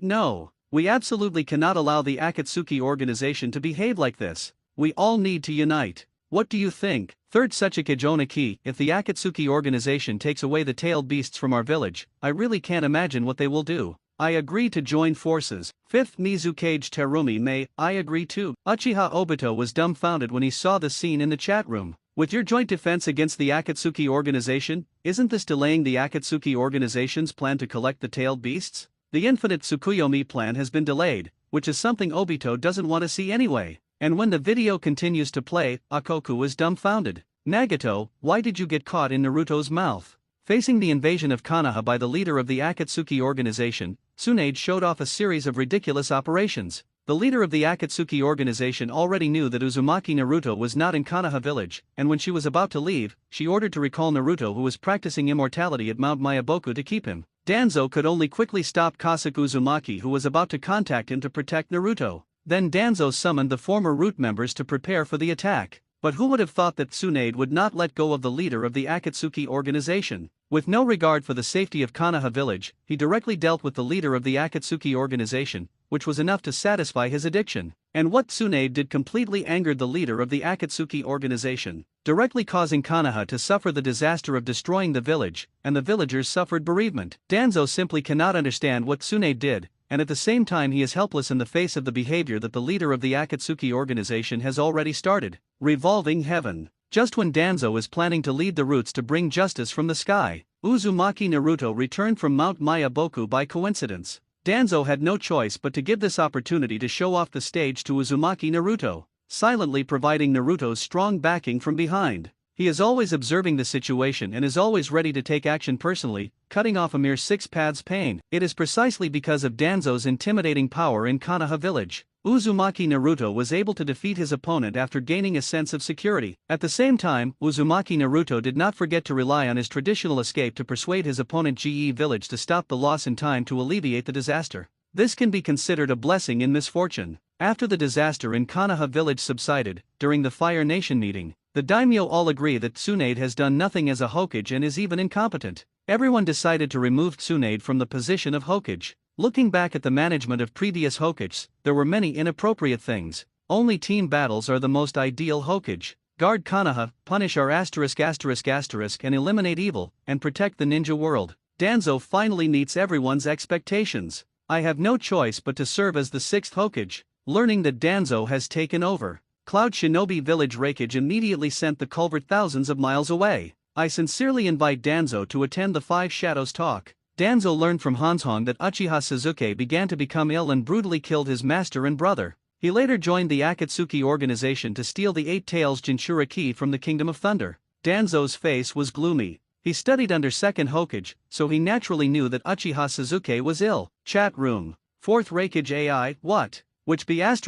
no. We absolutely cannot allow the Akatsuki organization to behave like this. We all need to unite. What do you think? Third Suchikage Onaki, if the Akatsuki organization takes away the tailed beasts from our village, I really can't imagine what they will do. I agree to join forces. Fifth Mizukage Terumi May, I agree too. Uchiha Obito was dumbfounded when he saw the scene in the chat room. With your joint defense against the Akatsuki organization, isn't this delaying the Akatsuki organization's plan to collect the tailed beasts? The Infinite Tsukuyomi plan has been delayed, which is something Obito doesn't want to see anyway. And when the video continues to play, Akoku is dumbfounded. Nagato, why did you get caught in Naruto's mouth? Facing the invasion of Konoha by the leader of the Akatsuki organization, Tsunade showed off a series of ridiculous operations. The leader of the Akatsuki organization already knew that Uzumaki Naruto was not in Konoha village, and when she was about to leave, she ordered to recall Naruto, who was practicing immortality at Mount Mayaboku, to keep him. Danzo could only quickly stop Kasuke Uzumaki, who was about to contact him to protect Naruto. Then Danzo summoned the former Root members to prepare for the attack. But who would have thought that Tsunade would not let go of the leader of the Akatsuki organization? With no regard for the safety of Konoha village, he directly dealt with the leader of the Akatsuki organization, which was enough to satisfy his addiction. And what Tsunade did completely angered the leader of the Akatsuki organization, directly causing Konoha to suffer the disaster of destroying the village, and the villagers suffered bereavement. Danzo simply cannot understand what Tsunade did, and at the same time he is helpless in the face of the behavior that the leader of the Akatsuki organization has already started. Revolving heaven. Just when Danzo is planning to lead the Roots to bring justice from the sky, Uzumaki Naruto returned from Mount Mayaboku by coincidence. Danzo had no choice but to give this opportunity to show off the stage to Uzumaki Naruto, silently providing Naruto's strong backing from behind. He is always observing the situation and is always ready to take action personally, cutting off a mere 6 paths pain. It is precisely because of Danzo's intimidating power in Konoha village. Uzumaki Naruto was able to defeat his opponent after gaining a sense of security. At the same time, Uzumaki Naruto did not forget to rely on his traditional escape to persuade his opponent GE Village to stop the loss in time to alleviate the disaster. This can be considered a blessing in misfortune. After the disaster in Konoha village subsided, during the Fire Nation meeting, the daimyo all agree that Tsunade has done nothing as a Hokage and is even incompetent. Everyone decided to remove Tsunade from the position of Hokage. Looking back at the management of previous Hokages, there were many inappropriate things. Only team battles are the most ideal Hokage. Guard Konoha, punish our and eliminate evil, and protect the ninja world. Danzo finally meets everyone's expectations. I have no choice but to serve as the 6th Hokage. Learning that Danzo has taken over, Cloud Shinobi Village Reikage immediately sent the culvert thousands of miles away. I sincerely invite Danzo to attend the 5 Shadows talk. Danzo learned from Hanzhong that Uchiha Sasuke began to become ill and brutally killed his master and brother. He later joined the Akatsuki organization to steal the 8 Tails Jinchura key from the Kingdom of Thunder. Danzo's face was gloomy. He studied under 2nd Hokage, so he naturally knew that Uchiha Sasuke was ill. Chat room. 4th Reikage AI, what? Which B***************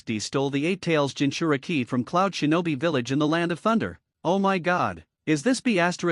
D stole the 8 Tails Jinchura key from Cloud Shinobi Village in the Land of Thunder. Oh my god. Is this B*********** D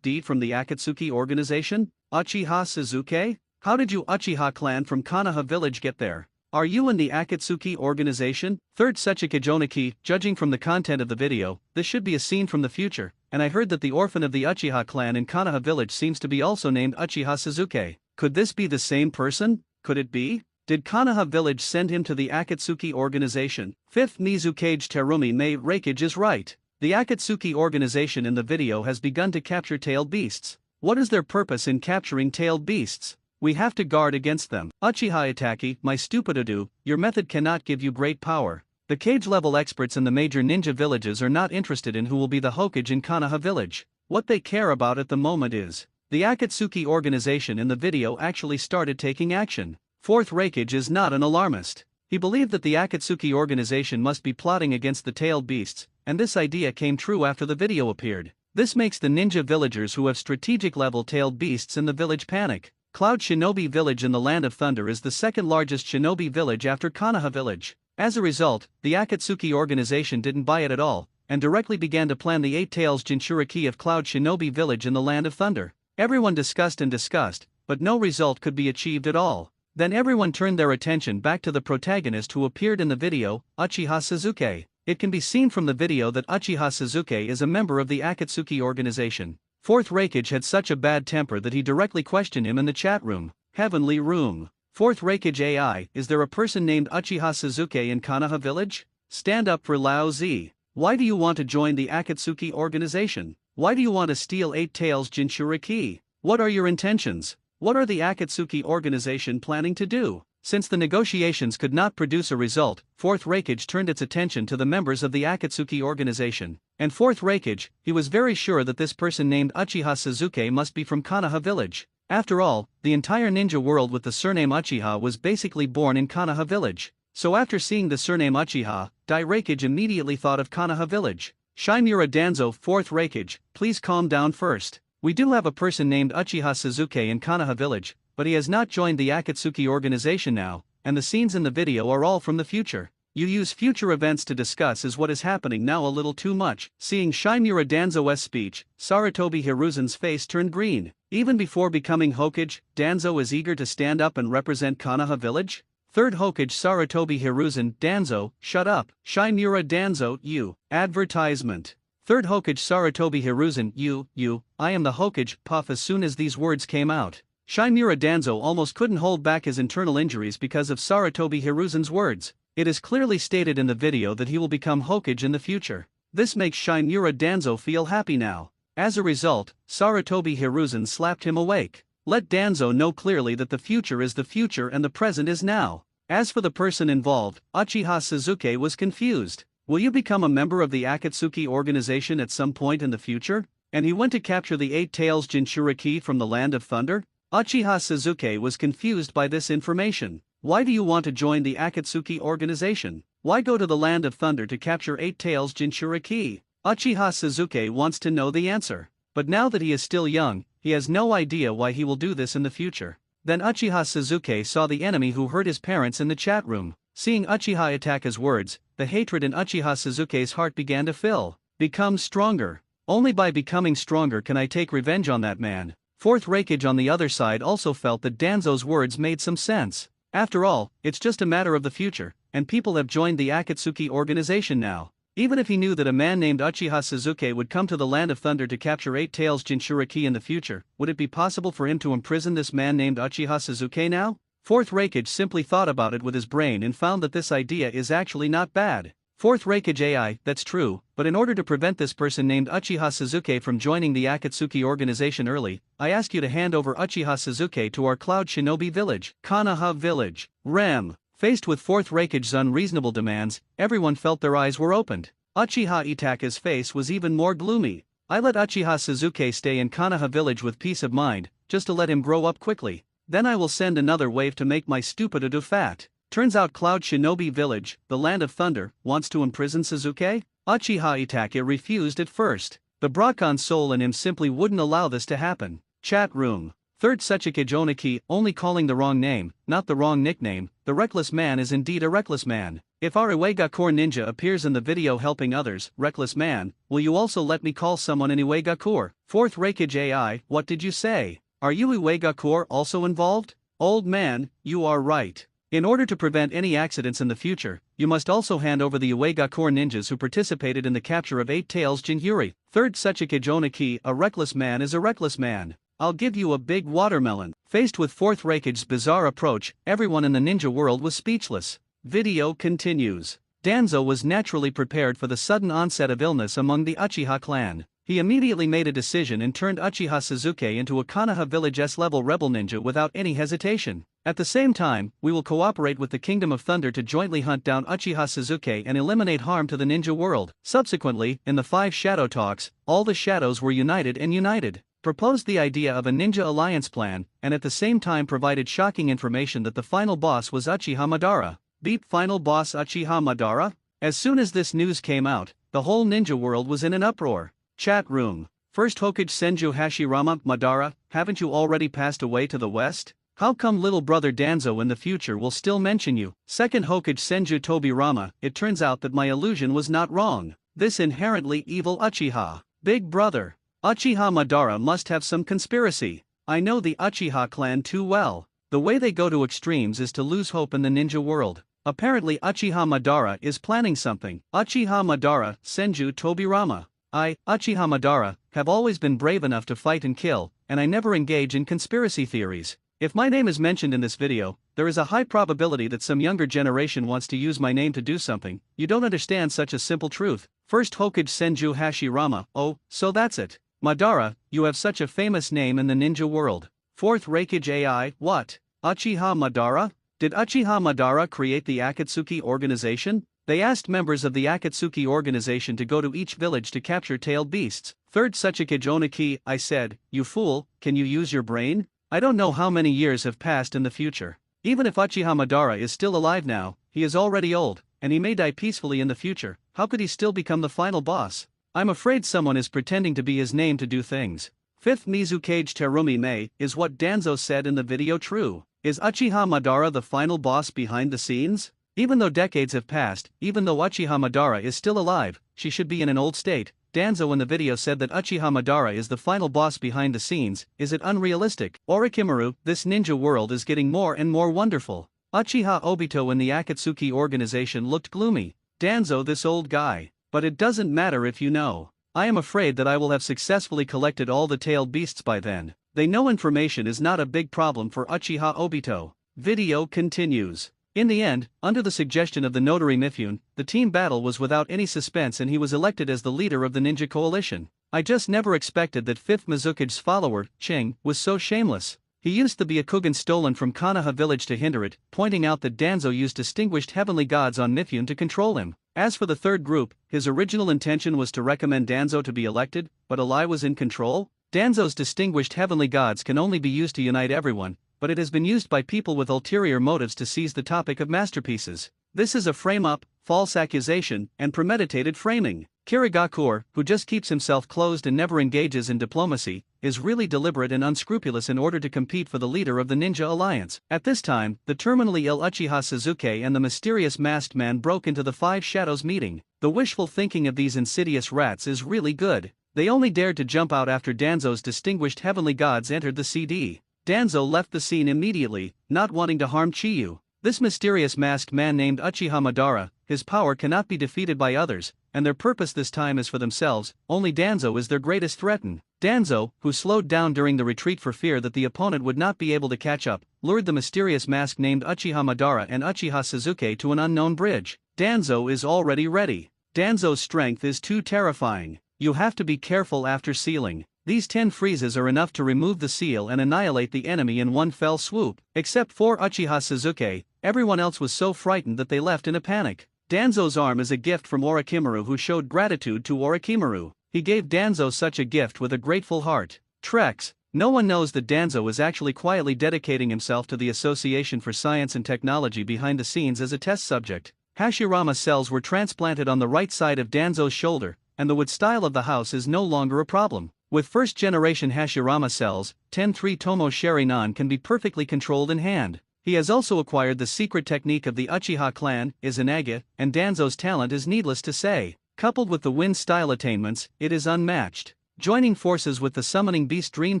from the Akatsuki organization? Uchiha Sasuke? How did you Uchiha clan from Konoha village get there? Are you in the Akatsuki organization? 3rd Suchikage Onaki, judging from the content of the video, this should be a scene from the future, and I heard that the orphan of the Uchiha clan in Konoha village seems to be also named Uchiha Sasuke. Could this be the same person? Could it be? Did Konoha village send him to the Akatsuki organization? 5th Mizukage Terumi May Reikage is right. The Akatsuki organization in the video has begun to capture tailed beasts. What is their purpose in capturing tailed beasts? We have to guard against them. Uchiha Itaki, my stupidudu, your method cannot give you great power. The cage-level experts in the major ninja villages are not interested in who will be the Hokage in Konoha village. What they care about at the moment is the Akatsuki organization in the video actually started taking action. 4th Reikage is not an alarmist. He believed that the Akatsuki organization must be plotting against the tailed beasts, and this idea came true after the video appeared. This makes the ninja villagers who have strategic level tailed beasts in the village panic. Cloud Shinobi Village in the Land of Thunder is the second largest shinobi village after Konoha Village. As a result, the Akatsuki organization didn't buy it at all, and directly began to plan the 8 Tails Jinchuriki of Cloud Shinobi Village in the Land of Thunder. Everyone discussed, but no result could be achieved at all. Then everyone turned their attention back to the protagonist who appeared in the video, Uchiha Suzuki. It can be seen from the video that Uchiha Suzuki is a member of the Akatsuki organization. Fourth Raikage had such a bad temper that he directly questioned him in the chat room. Heavenly Room. Fourth Raikage AI, is there a person named Uchiha Suzuki in Konoha Village? Stand up for Lao Z. Why do you want to join the Akatsuki organization? Why do you want to steal 8 Tails Jinchuriki? What are your intentions? What are the Akatsuki organization planning to do? Since the negotiations could not produce a result, Fourth Raikage turned its attention to the members of the Akatsuki organization. And Fourth Raikage, he was very sure that this person named Uchiha Suzuki must be from Konoha Village. After all, the entire ninja world with the surname Uchiha was basically born in Konoha Village. So after seeing the surname Uchiha, Dai Raikage immediately thought of Konoha Village. Shimura Danzo. Fourth Raikage, please calm down first. We do have a person named Uchiha Suzuki in Konoha Village, but he has not joined the Akatsuki organization now, and the scenes in the video are all from the future. You use future events to discuss is what is happening now a little too much. Seeing Shimura Danzo's speech, Sarutobi Hiruzen's face turned green. Even before becoming Hokage, Danzo is eager to stand up and represent Konoha Village? Third Hokage Sarutobi Hiruzen. Danzo, shut up. Shimura Danzo, you. Advertisement. Third Hokage Sarutobi Hiruzen. You, I am the Hokage. Puff. As soon as these words came out, Shimura Danzo almost couldn't hold back his internal injuries because of Sarutobi Hiruzen's words. It is clearly stated in the video that he will become Hokage in the future. This makes Shimura Danzo feel happy now. As a result, Sarutobi Hiruzen slapped him awake. Let Danzo know clearly that the future is the future and the present is now. As for the person involved, Uchiha Suzuki was confused. Will you become a member of the Akatsuki organization at some point in the future? And he went to capture the 8 Tails Jinchuriki from the Land of Thunder? Uchiha Suzuki was confused by this information. Why do you want to join the Akatsuki organization? Why go to the Land of Thunder to capture 8 Tails Jinchuriki? Uchiha Suzuki wants to know the answer. But now that he is still young, he has no idea why he will do this in the future. Then Uchiha Suzuki saw the enemy who hurt his parents in the chat room. Seeing Uchiha attack his words, the hatred in Uchiha Suzuki's heart began to fill. Become stronger. Only by becoming stronger can I take revenge on that man. Fourth Raikage on the other side also felt that Danzo's words made some sense. After all, it's just a matter of the future, and people have joined the Akatsuki organization now. Even if he knew that a man named Uchiha Suzuki would come to the Land of Thunder to capture 8 Tails Jinchuriki in the future, would it be possible for him to imprison this man named Uchiha Suzuki now? Fourth Raikage simply thought about it with his brain and found that this idea is actually not bad. Fourth Raikage AI, that's true, but in order to prevent this person named Uchiha Suzuki from joining the Akatsuki organization early, I ask you to hand over Uchiha Suzuki to our Cloud Shinobi Village, Konoha Village. Rem. Faced with Fourth Raikage's unreasonable demands, everyone felt their eyes were opened. Uchiha Itaka's face was even more gloomy. I let Uchiha Suzuki stay in Konoha Village with peace of mind, just to let him grow up quickly. Then I will send another wave to make my stupid Udo fat. Turns out Cloud Shinobi Village, the Land of Thunder, wants to imprison Suzuki? Uchiha Itaka refused at first. The Brakan soul in him simply wouldn't allow this to happen. Chat room. Third Suchika Joniki, only calling the wrong name, not the wrong nickname. The reckless man is indeed a reckless man. If our Iwagakure ninja appears in the video helping others, reckless man, will you also let me call someone in Iwagakure? Fourth Raikage AI, what did you say? Are you Iwagakure also involved? Old man, you are right. In order to prevent any accidents in the future, you must also hand over the Iwagakure ninjas who participated in the capture of 8 Tails Jinhyuri. Third Suchika Joniki, a reckless man is a reckless man. I'll give you a big watermelon. Faced with Fourth Raikage's bizarre approach, everyone in the ninja world was speechless. Video continues. Danzo was naturally prepared for the sudden onset of illness among the Uchiha clan. He immediately made a decision and turned Uchiha Suzuki into a Konoha Village S-level rebel ninja without any hesitation. At the same time, we will cooperate with the Kingdom of Thunder to jointly hunt down Uchiha Suzuki and eliminate harm to the ninja world. Subsequently, in the 5 shadow talks, all the shadows were united, proposed the idea of a ninja alliance plan, and at the same time provided shocking information that the final boss was Uchiha Madara. Beep, final boss Uchiha Madara? As soon as this news came out, the whole ninja world was in an uproar. Chat room. First Hokage Senju Hashirama, Madara, haven't you already passed away to the west? How come little brother Danzo in the future will still mention you? Second Hokage Senju Tobirama, it turns out that my illusion was not wrong. This inherently evil Uchiha. Big brother. Uchiha Madara must have some conspiracy. I know the Uchiha clan too well. The way they go to extremes is to lose hope in the ninja world. Apparently Uchiha Madara is planning something. Uchiha Madara, Senju Tobirama. I, Uchiha Madara, have always been brave enough to fight and kill, and I never engage in conspiracy theories. If my name is mentioned in this video, there is a high probability that some younger generation wants to use my name to do something. You don't understand such a simple truth. First Hokage Senju Hashirama, oh, so that's it. Madara, you have such a famous name in the ninja world. Fourth Raikage AI, what? Uchiha Madara? Did Uchiha Madara create the Akatsuki organization? They asked members of the Akatsuki organization to go to each village to capture tailed beasts. Third Sachikage Oniki, I said, you fool, can you use your brain? I don't know how many years have passed in the future. Even if Uchiha Madara is still alive now, he is already old, and he may die peacefully in the future. How could he still become the final boss? I'm afraid someone is pretending to be his name to do things. Fifth Mizukage Terumi Mei, is what Danzo said in the video true? Is Uchiha Madara the final boss behind the scenes? Even though decades have passed, even though Uchiha Madara is still alive, she should be in an old state. Danzo in the video said that Uchiha Madara is the final boss behind the scenes. Is it unrealistic? Orochimaru, this ninja world is getting more and more wonderful. Uchiha Obito in the Akatsuki organization looked gloomy. Danzo, this old guy. But it doesn't matter if you know. I am afraid that I will have successfully collected all the tailed beasts by then. They know information is not a big problem for Uchiha Obito. Video continues. In the end, under the suggestion of the notary Mifune, the team battle was without any suspense and he was elected as the leader of the ninja coalition. I just never expected that 5th Mizukage's follower, Ching, was so shameless. He used the Byakugan stolen from Konoha village to hinder it, pointing out that Danzo used distinguished heavenly gods on Mifune to control him. As for the third group, his original intention was to recommend Danzo to be elected, but a lie was in control? Danzo's distinguished heavenly gods can only be used to unite everyone, but it has been used by people with ulterior motives to seize the topic of masterpieces. This is a frame-up, false accusation, and premeditated framing. Kirigakur, who just keeps himself closed and never engages in diplomacy, is really deliberate and unscrupulous in order to compete for the leader of the Ninja Alliance. At this time, the terminally ill Uchiha Sasuke and the mysterious masked man broke into the Five Shadows meeting. The wishful thinking of these insidious rats is really good. They only dared to jump out after Danzo's distinguished heavenly gods entered the CD. Danzo left the scene immediately, not wanting to harm Chiyu. This mysterious masked man named Uchiha Madara, his power cannot be defeated by others, and their purpose this time is for themselves. Only Danzo is their greatest threat. Danzo, who slowed down during the retreat for fear that the opponent would not be able to catch up, lured the mysterious mask named Uchiha Madara and Uchiha Sasuke to an unknown bridge. Danzo is already ready. Danzo's strength is too terrifying. You have to be careful after sealing. These 10 freezes are enough to remove the seal and annihilate the enemy in one fell swoop. Except for Uchiha Sasuke, everyone else was so frightened that they left in a panic. Danzo's arm is a gift from Orochimaru, who showed gratitude to Orochimaru. He gave Danzo such a gift with a grateful heart. Trex. No one knows that Danzo is actually quietly dedicating himself to the Association for Science and Technology behind the scenes as a test subject. Hashirama cells were transplanted on the right side of Danzo's shoulder, and the wood style of the house is no longer a problem. With first-generation Hashirama cells, 10-3 Tomo Sharinan can be perfectly controlled in hand. He has also acquired the secret technique of the Uchiha clan, Izanagi, and Danzo's talent is needless to say. Coupled with the wind style attainments, it is unmatched. Joining forces with the summoning beast Dream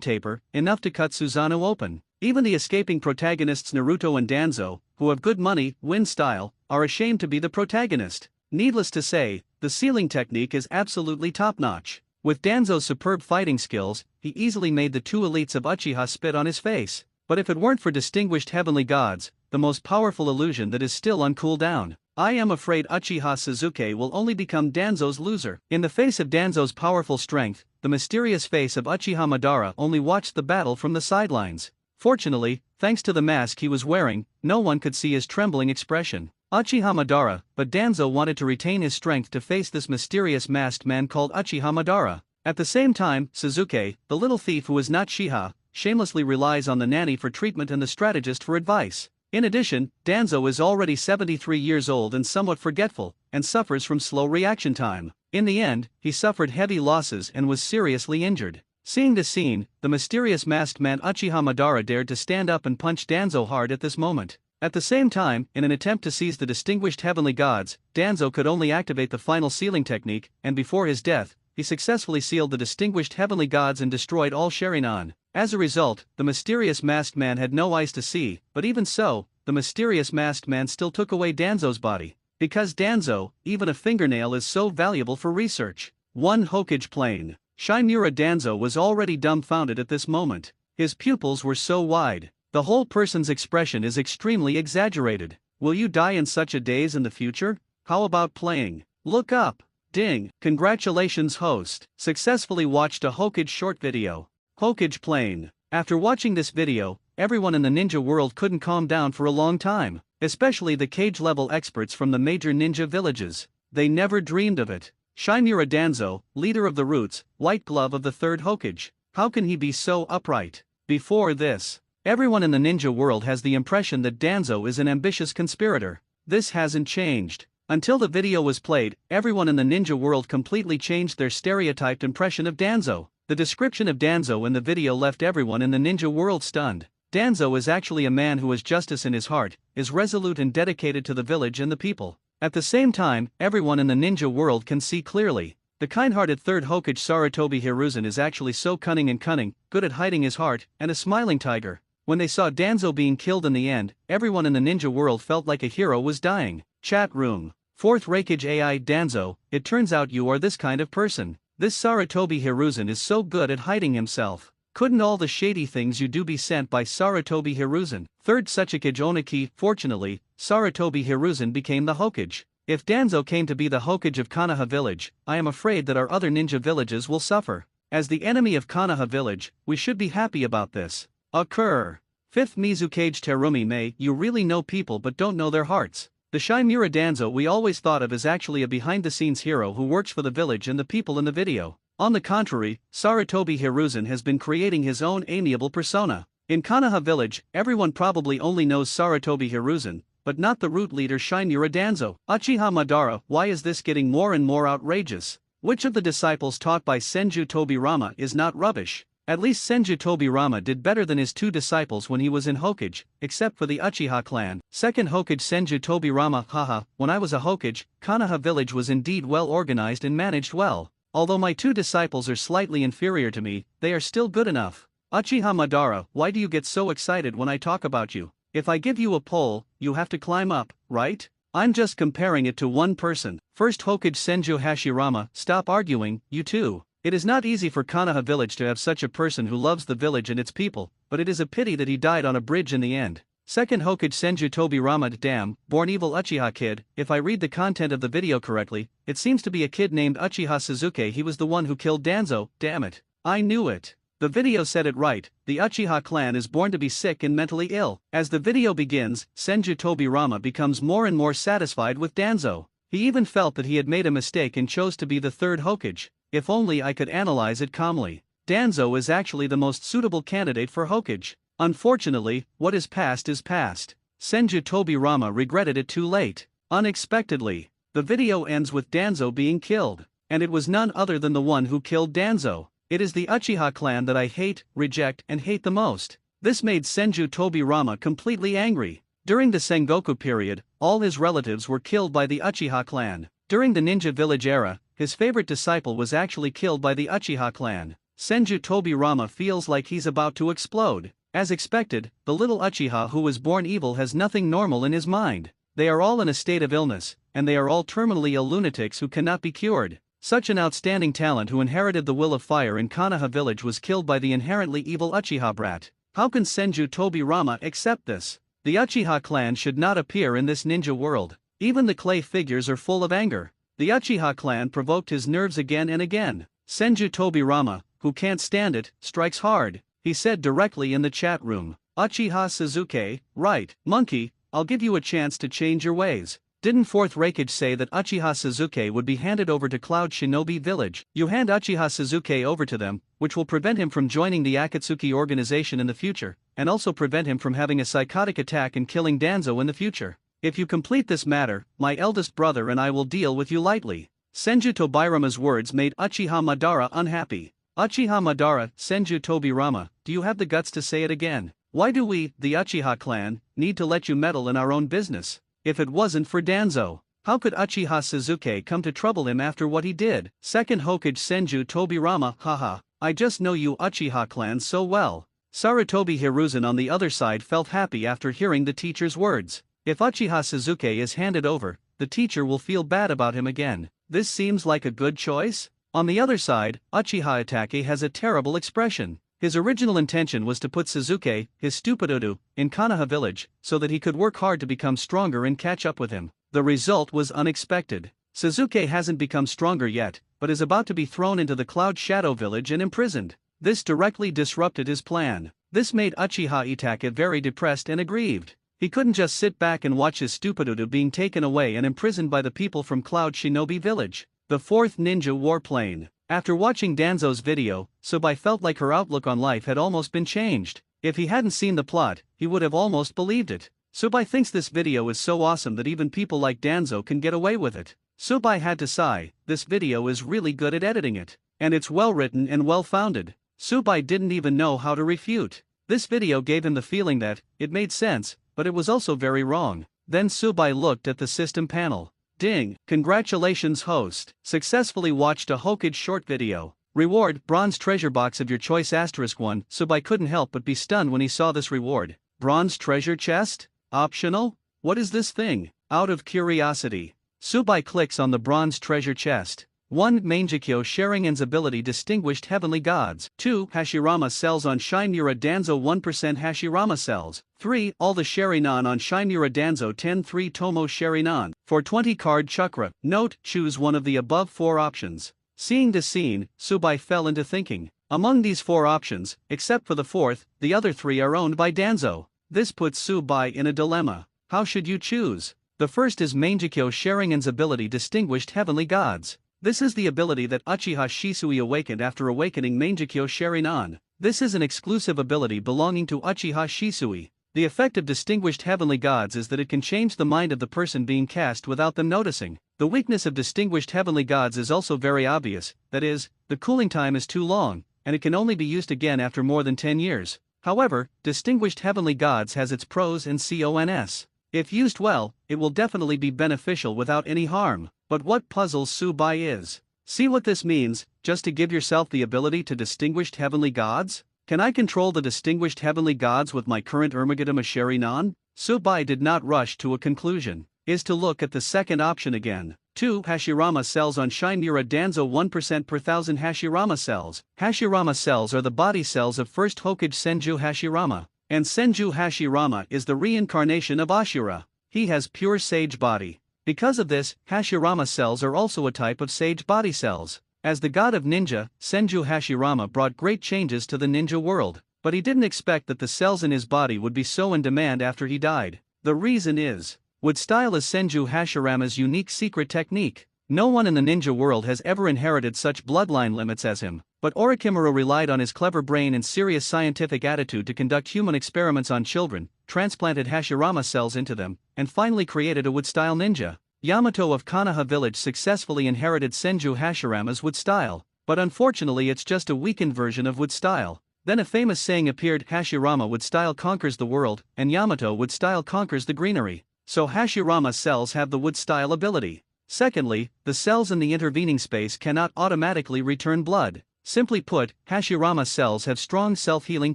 Taper, enough to cut Susanoo open. Even the escaping protagonists Naruto and Danzo, who have good money, wind style, are ashamed to be the protagonist. Needless to say, the sealing technique is absolutely top-notch. With Danzo's superb fighting skills, he easily made the two elites of Uchiha spit on his face. But if it weren't for distinguished heavenly gods, the most powerful illusion that is still on cooldown, I am afraid Uchiha Sasuke will only become Danzo's loser. In the face of Danzo's powerful strength, the mysterious face of Uchiha Madara only watched the battle from the sidelines. Fortunately, thanks to the mask he was wearing, no one could see his trembling expression. Uchiha Madara, but Danzo wanted to retain his strength to face this mysterious masked man called Uchiha Madara. At the same time, Sasuke, the little thief who is not Shiha, shamelessly relies on the nanny for treatment and the strategist for advice. In addition, Danzo is already 73 years old and somewhat forgetful, and suffers from slow reaction time. In the end, he suffered heavy losses and was seriously injured. Seeing this scene, the mysterious masked man Uchiha Madara dared to stand up and punch Danzo hard at this moment. At the same time, in an attempt to seize the distinguished heavenly gods, Danzo could only activate the final sealing technique, and before his death, he successfully sealed the distinguished heavenly gods and destroyed all Sharingan. As a result, the mysterious masked man had no eyes to see, but even so, the mysterious masked man still took away Danzo's body. Because Danzo, even a fingernail is so valuable for research. 1 Hokage Plane. Shimura Danzo was already dumbfounded at this moment. His pupils were so wide. The whole person's expression is extremely exaggerated. Will you die in such a daze in the future? How about playing? Look up. Ding. Congratulations host. Successfully watched a Hokage short video. Hokage Plane. After watching this video, everyone in the ninja world couldn't calm down for a long time. Especially the cage-level experts from the major ninja villages. They never dreamed of it. Shimura Danzo, leader of the Roots, white glove of the 3rd Hokage. How can he be so upright? Before this, everyone in the ninja world has the impression that Danzo is an ambitious conspirator. This hasn't changed. Until the video was played, everyone in the ninja world completely changed their stereotyped impression of Danzo. The description of Danzo in the video left everyone in the ninja world stunned. Danzo is actually a man who has justice in his heart, is resolute and dedicated to the village and the people. At the same time, everyone in the ninja world can see clearly. The kind-hearted 3rd Hokage Sarutobi Hiruzen is actually so cunning, good at hiding his heart, and a smiling tiger. When they saw Danzo being killed in the end, everyone in the ninja world felt like a hero was dying. Chat room. 4th Raikage AI Danzo, it turns out you are this kind of person. This Sarutobi Hiruzen is so good at hiding himself. Couldn't all the shady things you do be sent by Sarutobi Hiruzen? 3rd Tsuchikage Oniki. Fortunately, Sarutobi Hiruzen became the Hokage. If Danzo came to be the Hokage of Konoha village, I am afraid that our other ninja villages will suffer. As the enemy of Konoha village, we should be happy about this. Occur. 5th Mizukage Terumi May. You really know people but don't know their hearts. The Shimura Danzo we always thought of is actually a behind-the-scenes hero who works for the village and the people in the video. On the contrary, Sarutobi Hiruzen has been creating his own amiable persona. In Konoha village, everyone probably only knows Sarutobi Hiruzen, but not the root leader Shimura Danzo. Uchiha Madara. Why is this getting more and more outrageous? Which of the disciples taught by Senju Tobirama is not rubbish? At least Senju Tobirama did better than his 2 disciples when he was in Hokage, except for the Uchiha clan. 2nd Hokage Senju Tobirama. Haha, when I was a Hokage, Konoha village was indeed well organized and managed well. Although my 2 disciples are slightly inferior to me, they are still good enough. Uchiha Madara. Why do you get so excited when I talk about you? If I give you a pole, you have to climb up, right? I'm just comparing it to one person. 1st Hokage Senju Hashirama. Stop arguing, you two. It is not easy for Konoha village to have such a person who loves the village and its people, but it is a pity that he died on a bridge in the end. 2nd Hokage Senju Tobirama. Damn, born evil Uchiha kid. If I read the content of the video correctly, it seems to be a kid named Uchiha Suzuki. He was the one who killed Danzo. Damn it. I knew it. The video said it right. The Uchiha clan is born to be sick and mentally ill. As the video begins, Senju Tobirama becomes more and more satisfied with Danzo. He even felt that he had made a mistake and chose to be the 3rd Hokage. If only I could analyze it calmly. Danzo is actually the most suitable candidate for Hokage. Unfortunately, what is past is past. Senju Tobirama regretted it too late. Unexpectedly, the video ends with Danzo being killed. And it was none other than the one who killed Danzo. It is the Uchiha clan that I hate, reject and hate the most. This made Senju Tobirama completely angry. During the Sengoku period, all his relatives were killed by the Uchiha clan. During the Ninja Village era, his favorite disciple was actually killed by the Uchiha clan. Senju Tobirama feels like he's about to explode. As expected, the little Uchiha who was born evil has nothing normal in his mind. They are all in a state of illness, and they are all terminally ill lunatics who cannot be cured. Such an outstanding talent who inherited the will of fire in Konoha village was killed by the inherently evil Uchiha brat. How can Senju Tobirama accept this? The Uchiha clan should not appear in this ninja world. Even the clay figures are full of anger. The Uchiha clan provoked his nerves again and again. Senju Tobirama, who can't stand it, strikes hard. He said directly in the chat room. Uchiha Suzuki, right, monkey, I'll give you a chance to change your ways. Didn't 4th Raikage say that Uchiha Suzuki would be handed over to Cloud Shinobi village? You hand Uchiha Suzuki over to them, which will prevent him from joining the Akatsuki organization in the future, and also prevent him from having a psychotic attack and killing Danzo in the future. If you complete this matter, my eldest brother and I will deal with you lightly. Senju Tobirama's words made Uchiha Madara unhappy. Uchiha Madara, Senju Tobirama, do you have the guts to say it again? Why do we, the Uchiha clan, need to let you meddle in our own business? If it wasn't for Danzo, how could Uchiha Sasuke come to trouble him after what he did? Second Hokage Senju Tobirama, haha, I just know you Uchiha clan so well. Sarutobi Hiruzen on the other side felt happy after hearing the teacher's words. If Uchiha Sasuke is handed over, the teacher will feel bad about him again. This seems like a good choice? On the other side, Uchiha Itachi has a terrible expression. His original intention was to put Sasuke, his stupidodu, in Konoha village, so that he could work hard to become stronger and catch up with him. The result was unexpected. Sasuke hasn't become stronger yet, but is about to be thrown into the Cloud Shadow village and imprisoned. This directly disrupted his plan. This made Uchiha Itachi very depressed and aggrieved. He couldn't just sit back and watch his stupidodu being taken away and imprisoned by the people from Cloud Shinobi village. The fourth ninja warplane. After watching Danzo's video, Tsubai felt like her outlook on life had almost been changed. If he hadn't seen the plot, he would have almost believed it. Tsubai thinks this video is so awesome that even people like Danzo can get away with it. Tsubai had to sigh, this video is really good at editing it. And it's well written and well founded. Tsubai didn't even know how to refute. This video gave him the feeling that, it made sense, but it was also very wrong. Then Tsubai looked at the system panel. Ding, congratulations host, successfully watched a Hokage short video. Reward, bronze treasure box of your choice *1. Tsubai couldn't help but be stunned when he saw this reward. Bronze treasure chest? Optional? What is this thing? Out of curiosity, Tsubai clicks on the bronze treasure chest. 1. Mangekyo Sharingan's ability Distinguished Heavenly Gods. 2. Hashirama cells on Shinura Danzo 1% Hashirama cells. 3. All the Sharingan on Shinura Danzo 10. 3 Tomo Sharingan. For 20 card chakra. Note, choose one of the above 4 options. Seeing the scene, Tsubai fell into thinking. Among these 4 options, except for the 4th, the other 3 are owned by Danzo. This puts Tsubai in a dilemma. How should you choose? The first is Mangekyo Sharingan's ability Distinguished Heavenly Gods. This is the ability that Uchiha Shisui awakened after awakening Mangekyo Sharingan. This is an exclusive ability belonging to Uchiha Shisui. The effect of Distinguished Heavenly Gods is that it can change the mind of the person being cast without them noticing. The weakness of Distinguished Heavenly Gods is also very obvious, that is, the cooling time is too long, and it can only be used again after more than 10 years. However, Distinguished Heavenly Gods has its pros and cons. If used well, it will definitely be beneficial without any harm. But what puzzles Tsubai is. See what this means, just to give yourself the ability to Distinguished Heavenly Gods? Can I control the Distinguished Heavenly Gods with my current Ermagadama Sharingan? Tsubai did not rush to a conclusion. Is to look at the second option again. 2. Hashirama cells on Shinura Danzo 1% per 1000 Hashirama cells. Hashirama cells are the body cells of first Hokage Senju Hashirama. And Senju Hashirama is the reincarnation of Ashura. He has pure sage body. Because of this, Hashirama cells are also a type of sage body cells. As the god of ninja, Senju Hashirama brought great changes to the ninja world, but he didn't expect that the cells in his body would be so in demand after he died. The reason is, wood style is Senju Hashirama's unique secret technique. No one in the ninja world has ever inherited such bloodline limits as him, but Orochimaru relied on his clever brain and serious scientific attitude to conduct human experiments on children, transplanted Hashirama cells into them, and finally created a wood-style ninja. Yamato of Konoha village successfully inherited Senju Hashirama's wood style, but unfortunately it's just a weakened version of wood style. Then a famous saying appeared: Hashirama wood style conquers the world, and Yamato wood style conquers the greenery. So Hashirama cells have the wood style ability. Secondly, the cells in the intervening space cannot automatically return blood. Simply put, Hashirama cells have strong self-healing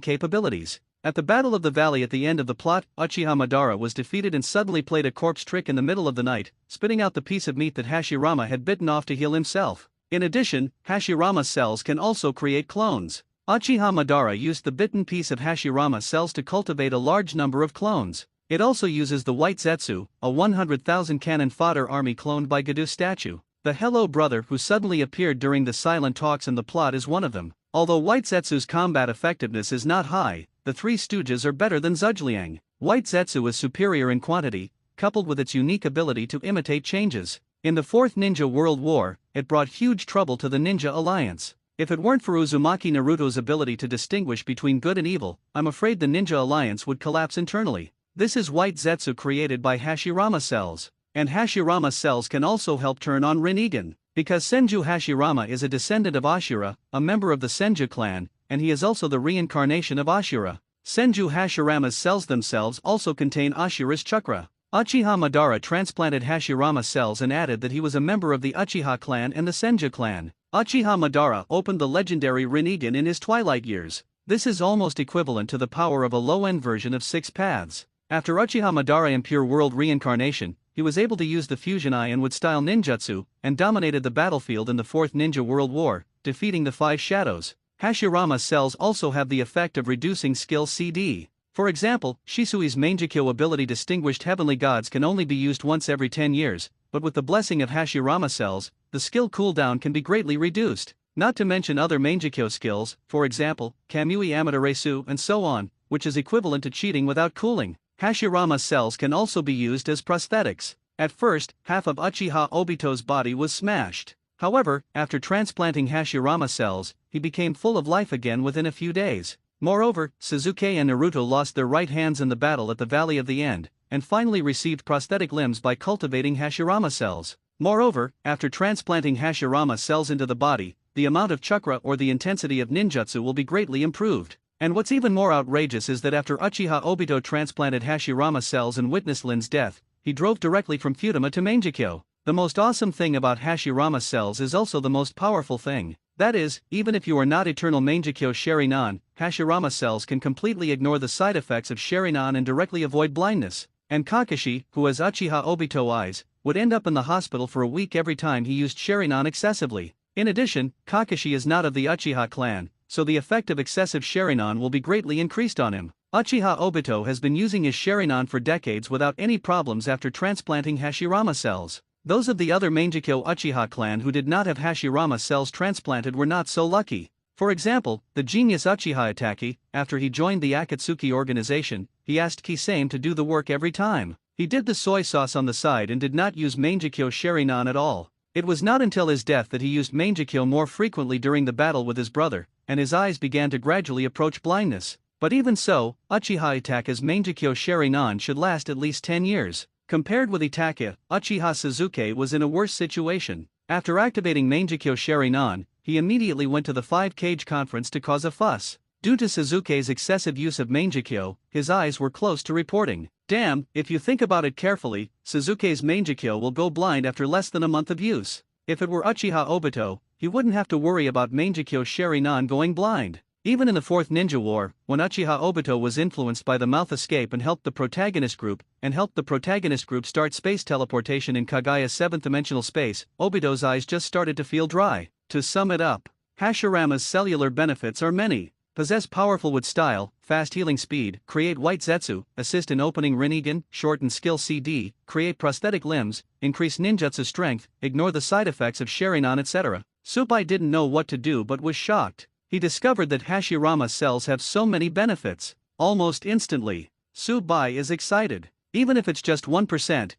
capabilities. At the Battle of the Valley at the end of the plot, Uchiha Madara was defeated and suddenly played a corpse trick in the middle of the night, spitting out the piece of meat that Hashirama had bitten off to heal himself. In addition, Hashirama cells can also create clones. Uchiha Madara used the bitten piece of Hashirama cells to cultivate a large number of clones. It also uses the White Zetsu, a 100,000 cannon fodder army cloned by Gedo statue. The Hello Brother who suddenly appeared during the silent talks in the plot is one of them. Although White Zetsu's combat effectiveness is not high, the Three Stooges are better than Zhugliang. White Zetsu is superior in quantity, coupled with its unique ability to imitate changes. In the Fourth Ninja World War, it brought huge trouble to the Ninja Alliance. If it weren't for Uzumaki Naruto's ability to distinguish between good and evil, I'm afraid the Ninja Alliance would collapse internally. This is White Zetsu created by Hashirama cells. And Hashirama cells can also help turn on Rinnegan. Because Senju Hashirama is a descendant of Ashura, a member of the Senju clan, and he is also the reincarnation of Ashura. Senju Hashirama's cells themselves also contain Ashura's chakra. Uchiha Madara transplanted Hashirama cells and added that he was a member of the Uchiha clan and the Senju clan. Uchiha Madara opened the legendary Rinnegan in his twilight years. This is almost equivalent to the power of a low-end version of Six Paths. After Uchiha Madara Impure World reincarnation, he was able to use the fusion eye and wood-style ninjutsu, and dominated the battlefield in the Fourth Ninja World War, defeating the Five Shadows. Hashirama cells also have the effect of reducing skill CD. For example, Shisui's Mangekyo ability Distinguished Heavenly Gods can only be used once every 10 years, but with the blessing of Hashirama cells, the skill cooldown can be greatly reduced. Not to mention other Mangekyo skills, for example, Kamui Amaterasu and so on, which is equivalent to cheating without cooling. Hashirama cells can also be used as prosthetics. At first, half of Uchiha Obito's body was smashed. However, after transplanting Hashirama cells, he became full of life again within a few days. Moreover, Sasuke and Naruto lost their right hands in the battle at the Valley of the End, and finally received prosthetic limbs by cultivating Hashirama cells. Moreover, after transplanting Hashirama cells into the body, the amount of chakra or the intensity of ninjutsu will be greatly improved. And what's even more outrageous is that after Uchiha Obito transplanted Hashirama cells and witnessed Lin's death, he drove directly from Futama to Mangekyo. The most awesome thing about Hashirama cells is also the most powerful thing. That is, even if you are not Eternal Mangekyo Sharingan, Hashirama cells can completely ignore the side effects of Sharingan and directly avoid blindness. And Kakashi, who has Uchiha Obito eyes, would end up in the hospital for a week every time he used Sharingan excessively. In addition, Kakashi is not of the Uchiha clan, so the effect of excessive Sharingan will be greatly increased on him. Uchiha Obito has been using his Sharingan for decades without any problems after transplanting Hashirama cells. Those of the other Mangekyo Uchiha clan who did not have Hashirama cells transplanted were not so lucky. For example, the genius Uchiha Itachi, after he joined the Akatsuki organization, he asked Kisame to do the work every time. He did the soy sauce on the side and did not use Mangekyo Sharingan at all. It was not until his death that he used Mangekyo more frequently during the battle with his brother, and his eyes began to gradually approach blindness. But even so, Uchiha Itachi's Mangekyo Sharingan should last at least 10 years. Compared with Itachi, Uchiha Sasuke was in a worse situation. After activating Mangekyo Sharingan, he immediately went to the 5-Cage conference to cause a fuss. Due to Sasuke's excessive use of Mangekyo, his eyes were close to reporting. Damn, if you think about it carefully, Sasuke's Mangekyo will go blind after less than a month of use. If it were Uchiha Obito, he wouldn't have to worry about Mangekyo Sharingan going blind. Even in the Fourth Ninja War, when Uchiha Obito was influenced by the mouth escape and helped the protagonist group start space teleportation in Kagaya's 7th-dimensional space, Obito's eyes just started to feel dry. To sum it up, Hashirama's cellular benefits are many. Possess powerful wood style, fast healing speed, create white zetsu, assist in opening Rinnegan, shorten skill CD, create prosthetic limbs, increase ninjutsu strength, ignore the side effects of Sharingan etc. Tsubai didn't know what to do but was shocked. He discovered that Hashirama cells have so many benefits. Almost instantly, Tsubai is excited. Even if it's just 1%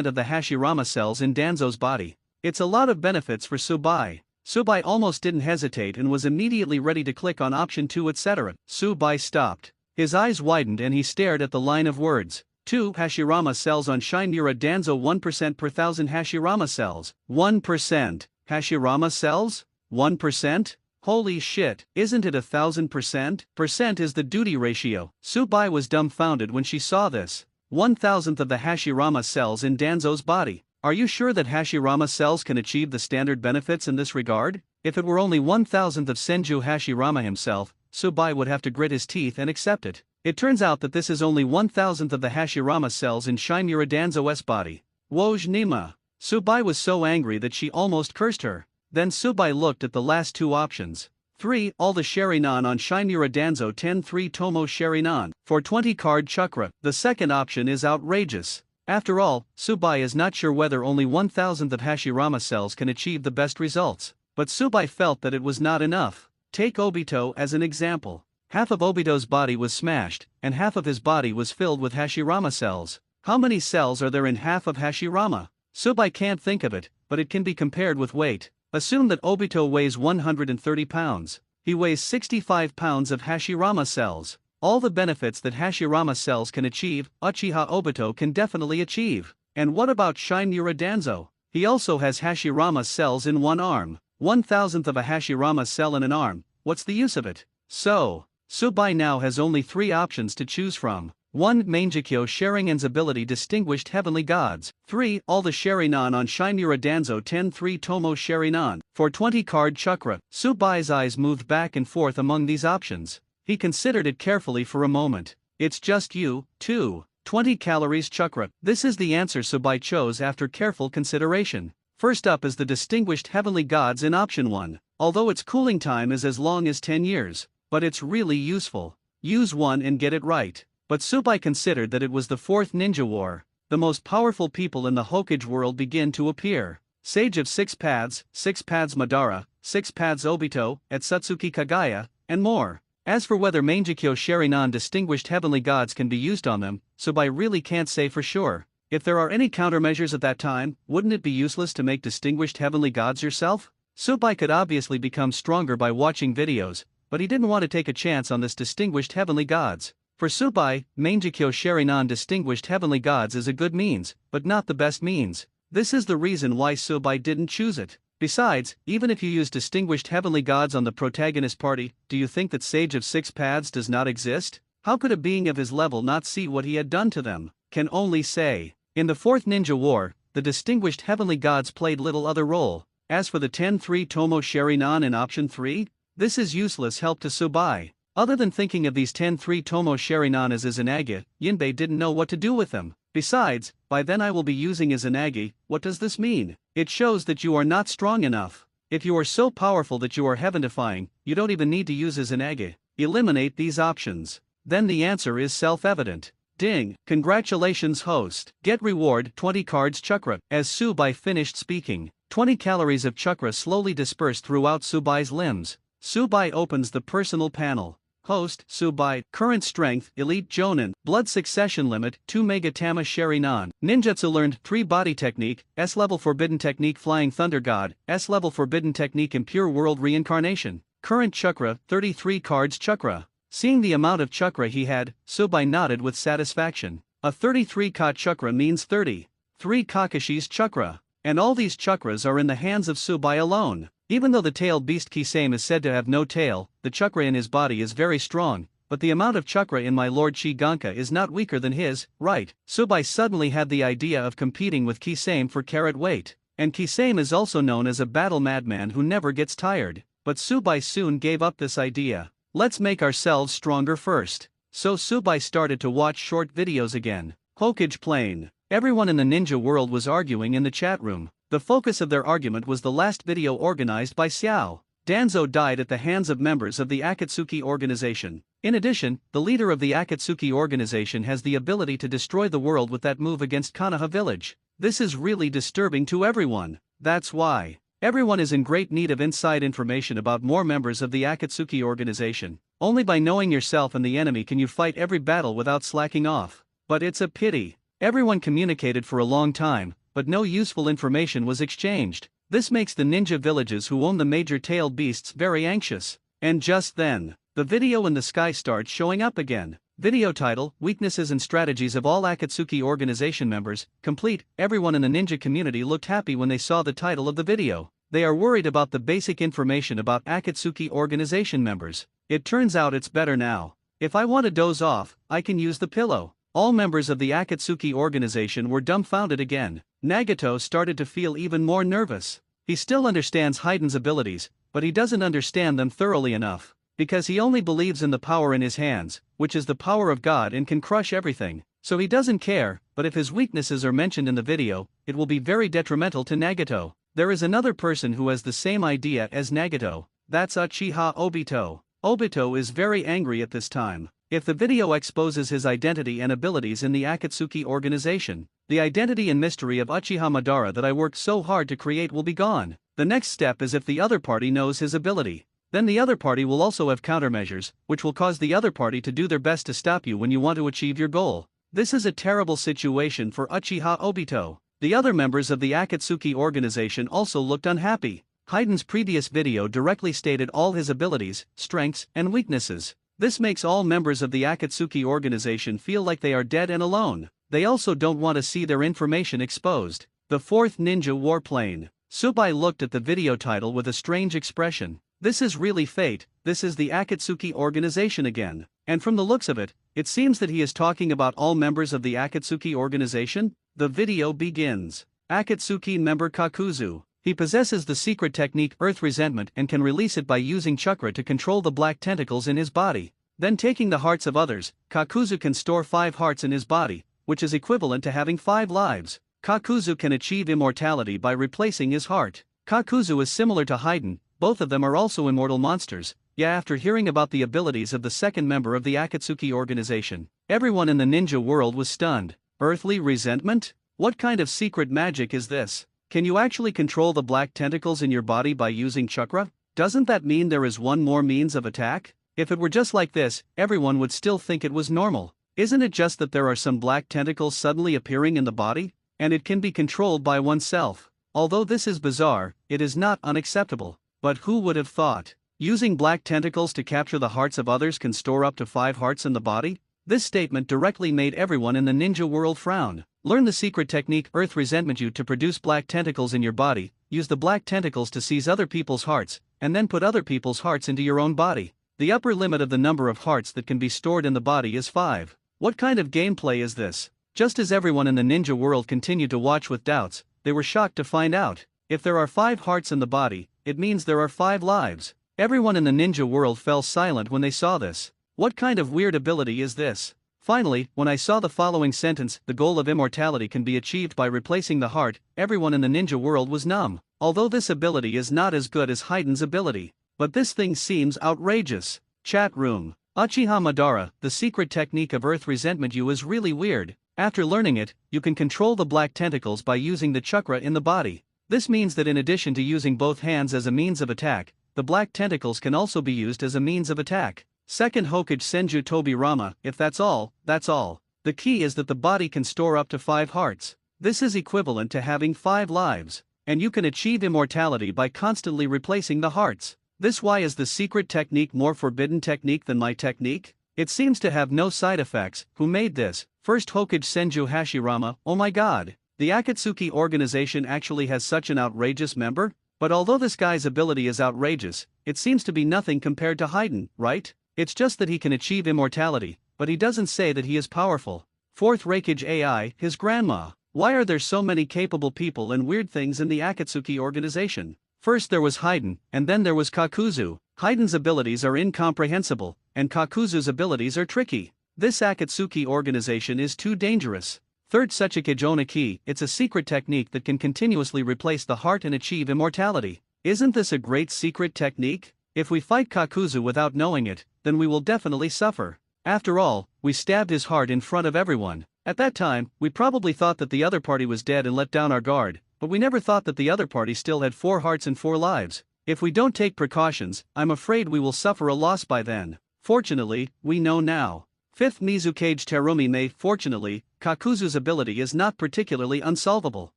of the Hashirama cells in Danzo's body, it's a lot of benefits for Tsubai. Tsubai almost didn't hesitate and was immediately ready to click on option 2 etc. Tsubai stopped. His eyes widened and he stared at the line of words. 2 Hashirama cells on Shinmura Danzo 1% per 1000 Hashirama cells. 1%. Hashirama cells? 1%? Holy shit, isn't it 1000%? Percent is the duty ratio. Tsubai was dumbfounded when she saw this. 1,000th of the Hashirama cells in Danzo's body. Are you sure that Hashirama cells can achieve the standard benefits in this regard? If it were only 1,000th of Senju Hashirama himself, Tsubai would have to grit his teeth and accept it. It turns out that this is only 1,000th of the Hashirama cells in Shinmura Danzo's body. Woj Nima. Tsubai was so angry that she almost cursed her. Then Tsubai looked at the last 2 options. 3. All the Sharingan on Shinmura Danzo 10-3 Tomo Sharingan, for 20 card chakra. The second option is outrageous. After all, Tsubai is not sure whether only 1,000th of Hashirama cells can achieve the best results. But Tsubai felt that it was not enough. Take Obito as an example. Half of Obito's body was smashed, and half of his body was filled with Hashirama cells. How many cells are there in half of Hashirama? Tsubai can't think of it, but it can be compared with weight. Assume that Obito weighs 130 pounds. He weighs 65 pounds of Hashirama cells. All the benefits that Hashirama cells can achieve, Uchiha Obito can definitely achieve. And what about Shinmura Danzo? He also has Hashirama cells in one arm. 1/1000th of a Hashirama cell in an arm, what's the use of it? So, Subai now has only 3 options to choose from. 1. Mangekyo Sharingan's ability Distinguished Heavenly Gods. 3. All the Sharinan on Shimura Danzo 10-3 Tomo Sharinan. For 20 card chakra, Subai's eyes moved back and forth among these options. He considered it carefully for a moment. It's just you, too. 20 calories chakra. This is the answer Subai chose after careful consideration. First up is the Distinguished Heavenly Gods in option 1. Although its cooling time is as long as 10 years. But it's really useful. Use one and get it right. But Subai considered that it was the 4th Ninja War. The most powerful people in the Hokage world begin to appear. Sage of 6 Paths Madara, 6 Paths Obito, at Satsuki Kagaya, and more. As for whether Mangekyo Sharinan Distinguished Heavenly Gods can be used on them, Subai really can't say for sure. If there are any countermeasures at that time, wouldn't it be useless to make Distinguished Heavenly Gods yourself? Subai could obviously become stronger by watching videos, but he didn't want to take a chance on this Distinguished Heavenly Gods. For Subai, Mangekyo Sharinan Distinguished Heavenly Gods is a good means, but not the best means. This is the reason why Subai didn't choose it. Besides, even if you use Distinguished Heavenly Gods on the protagonist party, do you think that Sage of 6 Paths does not exist? How could a being of his level not see what he had done to them? Can only say. In the 4th Ninja War, the Distinguished Heavenly Gods played little other role. As for the 10-3 Tomo Sharinan in option 3, this is useless help to Subai. Other than thinking of these 10-3 Tomo Sharinan as Izanagi, Yinbei didn't know what to do with them. Besides, by then I will be using Izanagi. What does this mean? It shows that you are not strong enough. If you are so powerful that you are heaven-defying, you don't even need to use Izanagi. Eliminate these options. Then the answer is self-evident. Ding! Congratulations host. Get reward 20 cards chakra. As Subai finished speaking, 20 calories of chakra slowly dispersed throughout Subai's limbs. Subai opens the personal panel. Host, Subai, current strength, elite Jonin, blood succession limit, 2 Megatama Sharinan, ninjutsu learned 3 body technique, S-level forbidden technique flying thunder god, S-level forbidden technique impure world reincarnation, current chakra, 33 cards chakra. Seeing the amount of chakra he had, Subai nodded with satisfaction. A 33 ka chakra means 33 Kakashi's chakra. And all these chakras are in the hands of Subai alone. Even though the tailed beast Kisame is said to have no tail, the chakra in his body is very strong, but the amount of chakra in my Lord Shiganka is not weaker than his, right? Subai suddenly had the idea of competing with Kisame for carat weight. And Kisame is also known as a battle madman who never gets tired. But Subai soon gave up this idea. Let's make ourselves stronger first. So Subai started to watch short videos again. Hokage Plain. Everyone in the ninja world was arguing in the chat room. The focus of their argument was the last video organized by Xiao. Danzo died at the hands of members of the Akatsuki organization. In addition, the leader of the Akatsuki organization has the ability to destroy the world with that move against Konoha village. This is really disturbing to everyone. That's why everyone is in great need of inside information about more members of the Akatsuki organization. Only by knowing yourself and the enemy can you fight every battle without slacking off. But it's a pity. Everyone communicated for a long time, but no useful information was exchanged. This makes the ninja villages who own the major tailed beasts very anxious. And just then, the video in the sky starts showing up again. Video title, Weaknesses and Strategies of All Akatsuki Organization Members, complete. Everyone in the ninja community looked happy when they saw the title of the video. They are worried about the basic information about Akatsuki Organization members. It turns out it's better now. If I want to doze off, I can use the pillow. All members of the Akatsuki organization were dumbfounded again. Nagato started to feel even more nervous. He still understands Heiden's abilities, but he doesn't understand them thoroughly enough. Because he only believes in the power in his hands, which is the power of God and can crush everything. So he doesn't care, but if his weaknesses are mentioned in the video, it will be very detrimental to Nagato. There is another person who has the same idea as Nagato. That's Uchiha Obito. Obito is very angry at this time. If the video exposes his identity and abilities in the Akatsuki organization, the identity and mystery of Uchiha Madara that I worked so hard to create will be gone. The next step is if the other party knows his ability. Then the other party will also have countermeasures, which will cause the other party to do their best to stop you when you want to achieve your goal. This is a terrible situation for Uchiha Obito. The other members of the Akatsuki organization also looked unhappy. Heiden's previous video directly stated all his abilities, strengths, and weaknesses. This makes all members of the Akatsuki organization feel like they are dead and alone. They also don't want to see their information exposed. The Fourth Ninja Warplane. Subai looked at the video title with a strange expression. This is really fate, this is the Akatsuki organization again. And from the looks of it, it seems that he is talking about all members of the Akatsuki organization. The video begins. Akatsuki member Kakuzu. He possesses the secret technique Earth Resentment and can release it by using chakra to control the black tentacles in his body. Then taking the hearts of others, Kakuzu can store 5 hearts in his body, which is equivalent to having 5 lives. Kakuzu can achieve immortality by replacing his heart. Kakuzu is similar to Haiden, both of them are also immortal monsters. Yeah, after hearing about the abilities of the second member of the Akatsuki organization, everyone in the ninja world was stunned. Earthly resentment? What kind of secret magic is this? Can you actually control the black tentacles in your body by using chakra? Doesn't that mean there is one more means of attack? If it were just like this, everyone would still think it was normal. Isn't it just that there are some black tentacles suddenly appearing in the body? And it can be controlled by oneself. Although this is bizarre, it is not unacceptable. But who would have thought? Using black tentacles to capture the hearts of others can store up to 5 hearts in the body? This statement directly made everyone in the ninja world frown. Learn the secret technique Earth Resentment you to produce black tentacles in your body, use the black tentacles to seize other people's hearts, and then put other people's hearts into your own body. The upper limit of the number of hearts that can be stored in the body is 5. What kind of gameplay is this? Just as everyone in the ninja world continued to watch with doubts, they were shocked to find out. If there are 5 hearts in the body, it means there are 5 lives. Everyone in the ninja world fell silent when they saw this. What kind of weird ability is this? Finally, when I saw the following sentence, the goal of immortality can be achieved by replacing the heart, everyone in the ninja world was numb. Although this ability is not as good as Haiden's ability. But this thing seems outrageous. Chat room. Uchiha Madara, the secret technique of Earth Resentment you is really weird. After learning it, you can control the black tentacles by using the chakra in the body. This means that in addition to using both hands as a means of attack, the black tentacles can also be used as a means of attack. Second Hokage Senju Tobi Rama, if that's all, that's all. The key is that the body can store up to 5 hearts. This is equivalent to having 5 lives. And you can achieve immortality by constantly replacing the hearts. This why is the secret technique more forbidden technique than my technique? It seems to have no side effects. Who made this? First Hokage Senju Hashirama, oh my god. The Akatsuki organization actually has such an outrageous member? But although this guy's ability is outrageous, it seems to be nothing compared to Haiden, right? It's just that he can achieve immortality, but he doesn't say that he is powerful. Fourth Raikage AI, his grandma. Why are there so many capable people and weird things in the Akatsuki organization? First there was Haiden, and then there was Kakuzu. Haiden's abilities are incomprehensible, and Kakuzu's abilities are tricky. This Akatsuki organization is too dangerous. Third Suchikage Oniki, it's a secret technique that can continuously replace the heart and achieve immortality. Isn't this a great secret technique? If we fight Kakuzu without knowing it, then we will definitely suffer. After all, we stabbed his heart in front of everyone. At that time, we probably thought that the other party was dead and let down our guard, but we never thought that the other party still had 4 hearts and 4 lives. If we don't take precautions, I'm afraid we will suffer a loss by then. Fortunately, we know now. Fifth Mizukage Terumi Mei. Fortunately, Kakuzu's ability is not particularly unsolvable.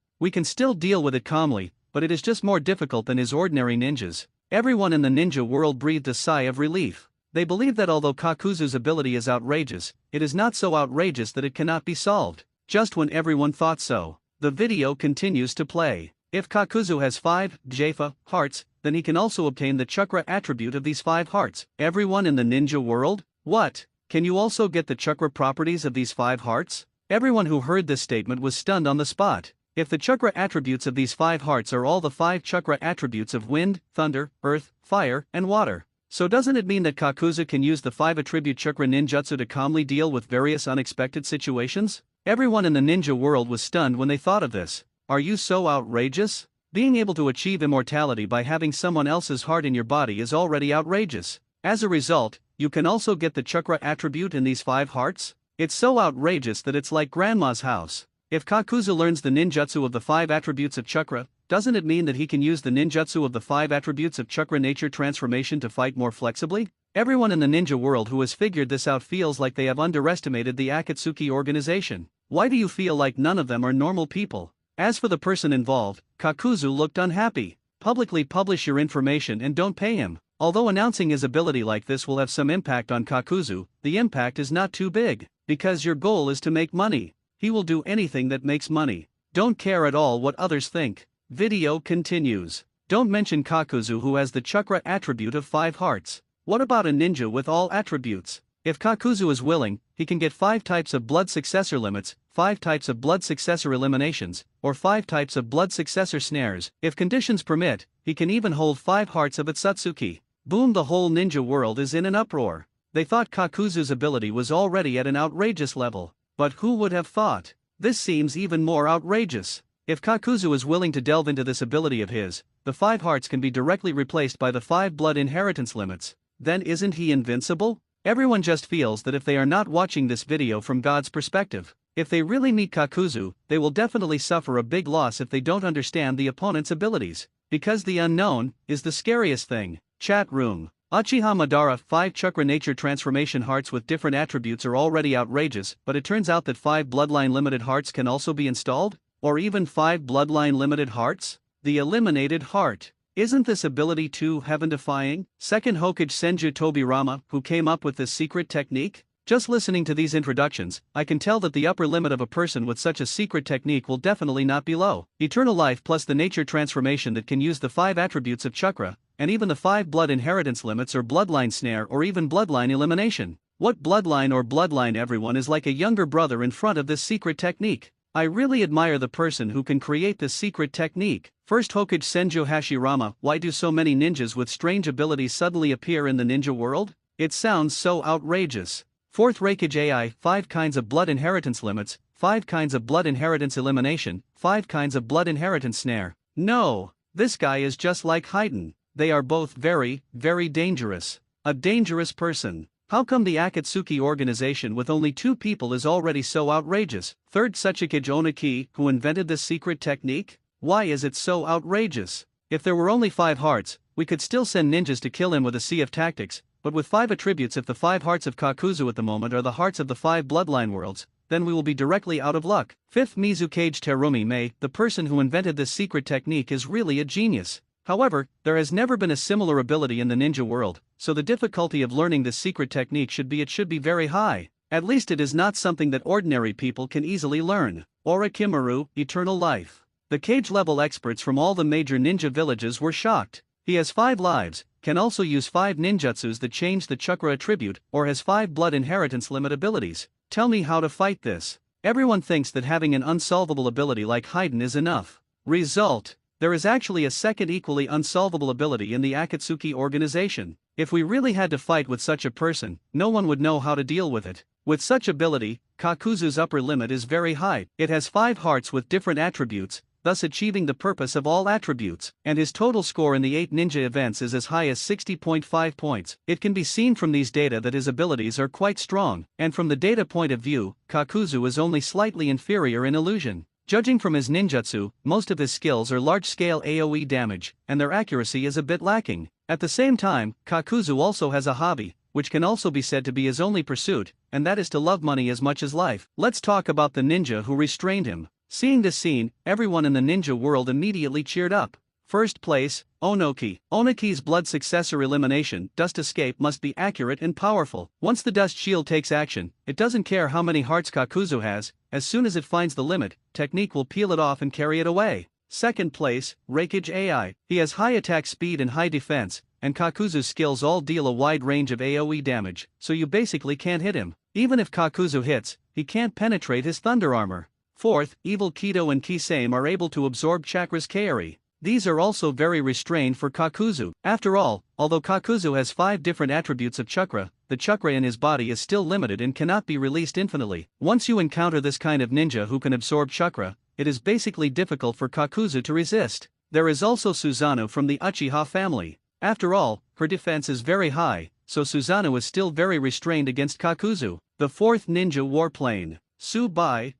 We can still deal with it calmly, but it is just more difficult than his ordinary ninjas. Everyone in the ninja world breathed a sigh of relief. They believe that although Kakuzu's ability is outrageous, it is not so outrageous that it cannot be solved. Just when everyone thought so, the video continues to play. If Kakuzu has 5 Jaifa hearts, then he can also obtain the chakra attribute of these 5 hearts. Everyone in the ninja world? What? Can you also get the chakra properties of these 5 hearts? Everyone who heard this statement was stunned on the spot. If the chakra attributes of these 5 hearts are all the 5 chakra attributes of wind, thunder, earth, fire, and water, so doesn't it mean that Kakuzu can use the 5 attribute chakra ninjutsu to calmly deal with various unexpected situations? Everyone in the ninja world was stunned when they thought of this. Are you so outrageous? Being able to achieve immortality by having someone else's heart in your body is already outrageous. As a result, you can also get the chakra attribute in these 5 hearts? It's so outrageous that it's like grandma's house. If Kakuzu learns the ninjutsu of the 5 attributes of chakra, doesn't it mean that he can use the ninjutsu of the 5 attributes of chakra nature transformation to fight more flexibly? Everyone in the ninja world who has figured this out feels like they have underestimated the Akatsuki organization. Why do you feel like none of them are normal people? As for the person involved, Kakuzu looked unhappy. Publicly publish your information and don't pay him. Although announcing his ability like this will have some impact on Kakuzu, the impact is not too big, because your goal is to make money. He will do anything that makes money. Don't care at all what others think. Video continues. Don't mention Kakuzu, who has the chakra attribute of 5 hearts. What about a ninja with all attributes? If Kakuzu is willing, he can get 5 types of blood successor limits, 5 types of blood successor eliminations, or 5 types of blood successor snares. If conditions permit, he can even hold 5 hearts of Otsutsuki. Boom, the whole ninja world is in an uproar. They thought Kakuzu's ability was already at an outrageous level. But who would have thought? This seems even more outrageous. If Kakuzu is willing to delve into this ability of his, the 5 hearts can be directly replaced by the 5 blood inheritance limits. Then isn't he invincible? Everyone just feels that if they are not watching this video from God's perspective, if they really meet Kakuzu, they will definitely suffer a big loss if they don't understand the opponent's abilities. Because the unknown is the scariest thing. Chat room. Uchiha Madara 5 chakra nature transformation hearts with different attributes are already outrageous, but it turns out that 5 bloodline limited hearts can also be installed? Or even 5 bloodline limited hearts? The eliminated heart. Isn't this ability too heaven-defying? Second Hokage Senju Tobirama, who came up with this secret technique? Just listening to these introductions, I can tell that the upper limit of a person with such a secret technique will definitely not be low. Eternal life plus the nature transformation that can use the 5 attributes of chakra, and even the 5 blood inheritance limits or bloodline snare or even bloodline elimination. What bloodline or bloodline? Everyone is like a younger brother in front of this secret technique. I really admire the person who can create this secret technique. First Hokage Senju Hashirama, why do so many ninjas with strange abilities suddenly appear in the ninja world? It sounds so outrageous. Fourth Raikage AI, 5 kinds of blood inheritance limits, 5 kinds of blood inheritance elimination, 5 kinds of blood inheritance snare. No, this guy is just like Haydn. They are both very, very dangerous. A dangerous person. How come the Akatsuki organization with only 2 people is already so outrageous? Third Tsuchikage Oniki, who invented this secret technique? Why is it so outrageous? If there were only 5 hearts, we could still send ninjas to kill him with a sea of tactics, but with 5 attributes, if the 5 hearts of Kakuzu at the moment are the hearts of the 5 bloodline worlds, then we will be directly out of luck. Fifth Mizukage Terumi Mei, the person who invented this secret technique is really a genius. However, there has never been a similar ability in the ninja world, so the difficulty of learning this secret technique should be very high. At least it is not something that ordinary people can easily learn. Orochimaru, Eternal Life. The cage level experts from all the major ninja villages were shocked. He has 5 lives, can also use 5 ninjutsus that change the chakra attribute, or has 5 blood inheritance limit abilities. Tell me how to fight this. Everyone thinks that having an unsolvable ability like Haydn is enough. Result. There is actually a second equally unsolvable ability in the Akatsuki organization. If we really had to fight with such a person, no one would know how to deal with it. With such ability, Kakuzu's upper limit is very high. It has 5 hearts with different attributes, thus achieving the purpose of all attributes, and his total score in the 8 ninja events is as high as 60.5 points. It can be seen from these data that his abilities are quite strong, and from the data point of view, Kakuzu is only slightly inferior in illusion. Judging from his ninjutsu, most of his skills are large-scale AoE damage, and their accuracy is a bit lacking. At the same time, Kakuzu also has a hobby, which can also be said to be his only pursuit, and that is to love money as much as life. Let's talk about the ninja who restrained him. Seeing this scene, everyone in the ninja world immediately cheered up. First place, Onoki. Onoki's blood successor elimination, Dust Escape, must be accurate and powerful. Once the Dust Shield takes action, it doesn't care how many hearts Kakuzu has, as soon as it finds the limit, technique will peel it off and carry it away. Second place, Raikage AI. He has high attack speed and high defense, and Kakuzu's skills all deal a wide range of AoE damage, so you basically can't hit him. Even if Kakuzu hits, he can't penetrate his thunder armor. Fourth, Evil Kido and Kisame are able to absorb Chakra's Kairi. These are also very restrained for Kakuzu. After all, although Kakuzu has 5 different attributes of chakra, the chakra in his body is still limited and cannot be released infinitely. Once you encounter this kind of ninja who can absorb chakra, it is basically difficult for Kakuzu to resist. There is also Susanoo from the Uchiha family. After all, her defense is very high, so Susanoo is still very restrained against Kakuzu. The fourth ninja warplane. Subai,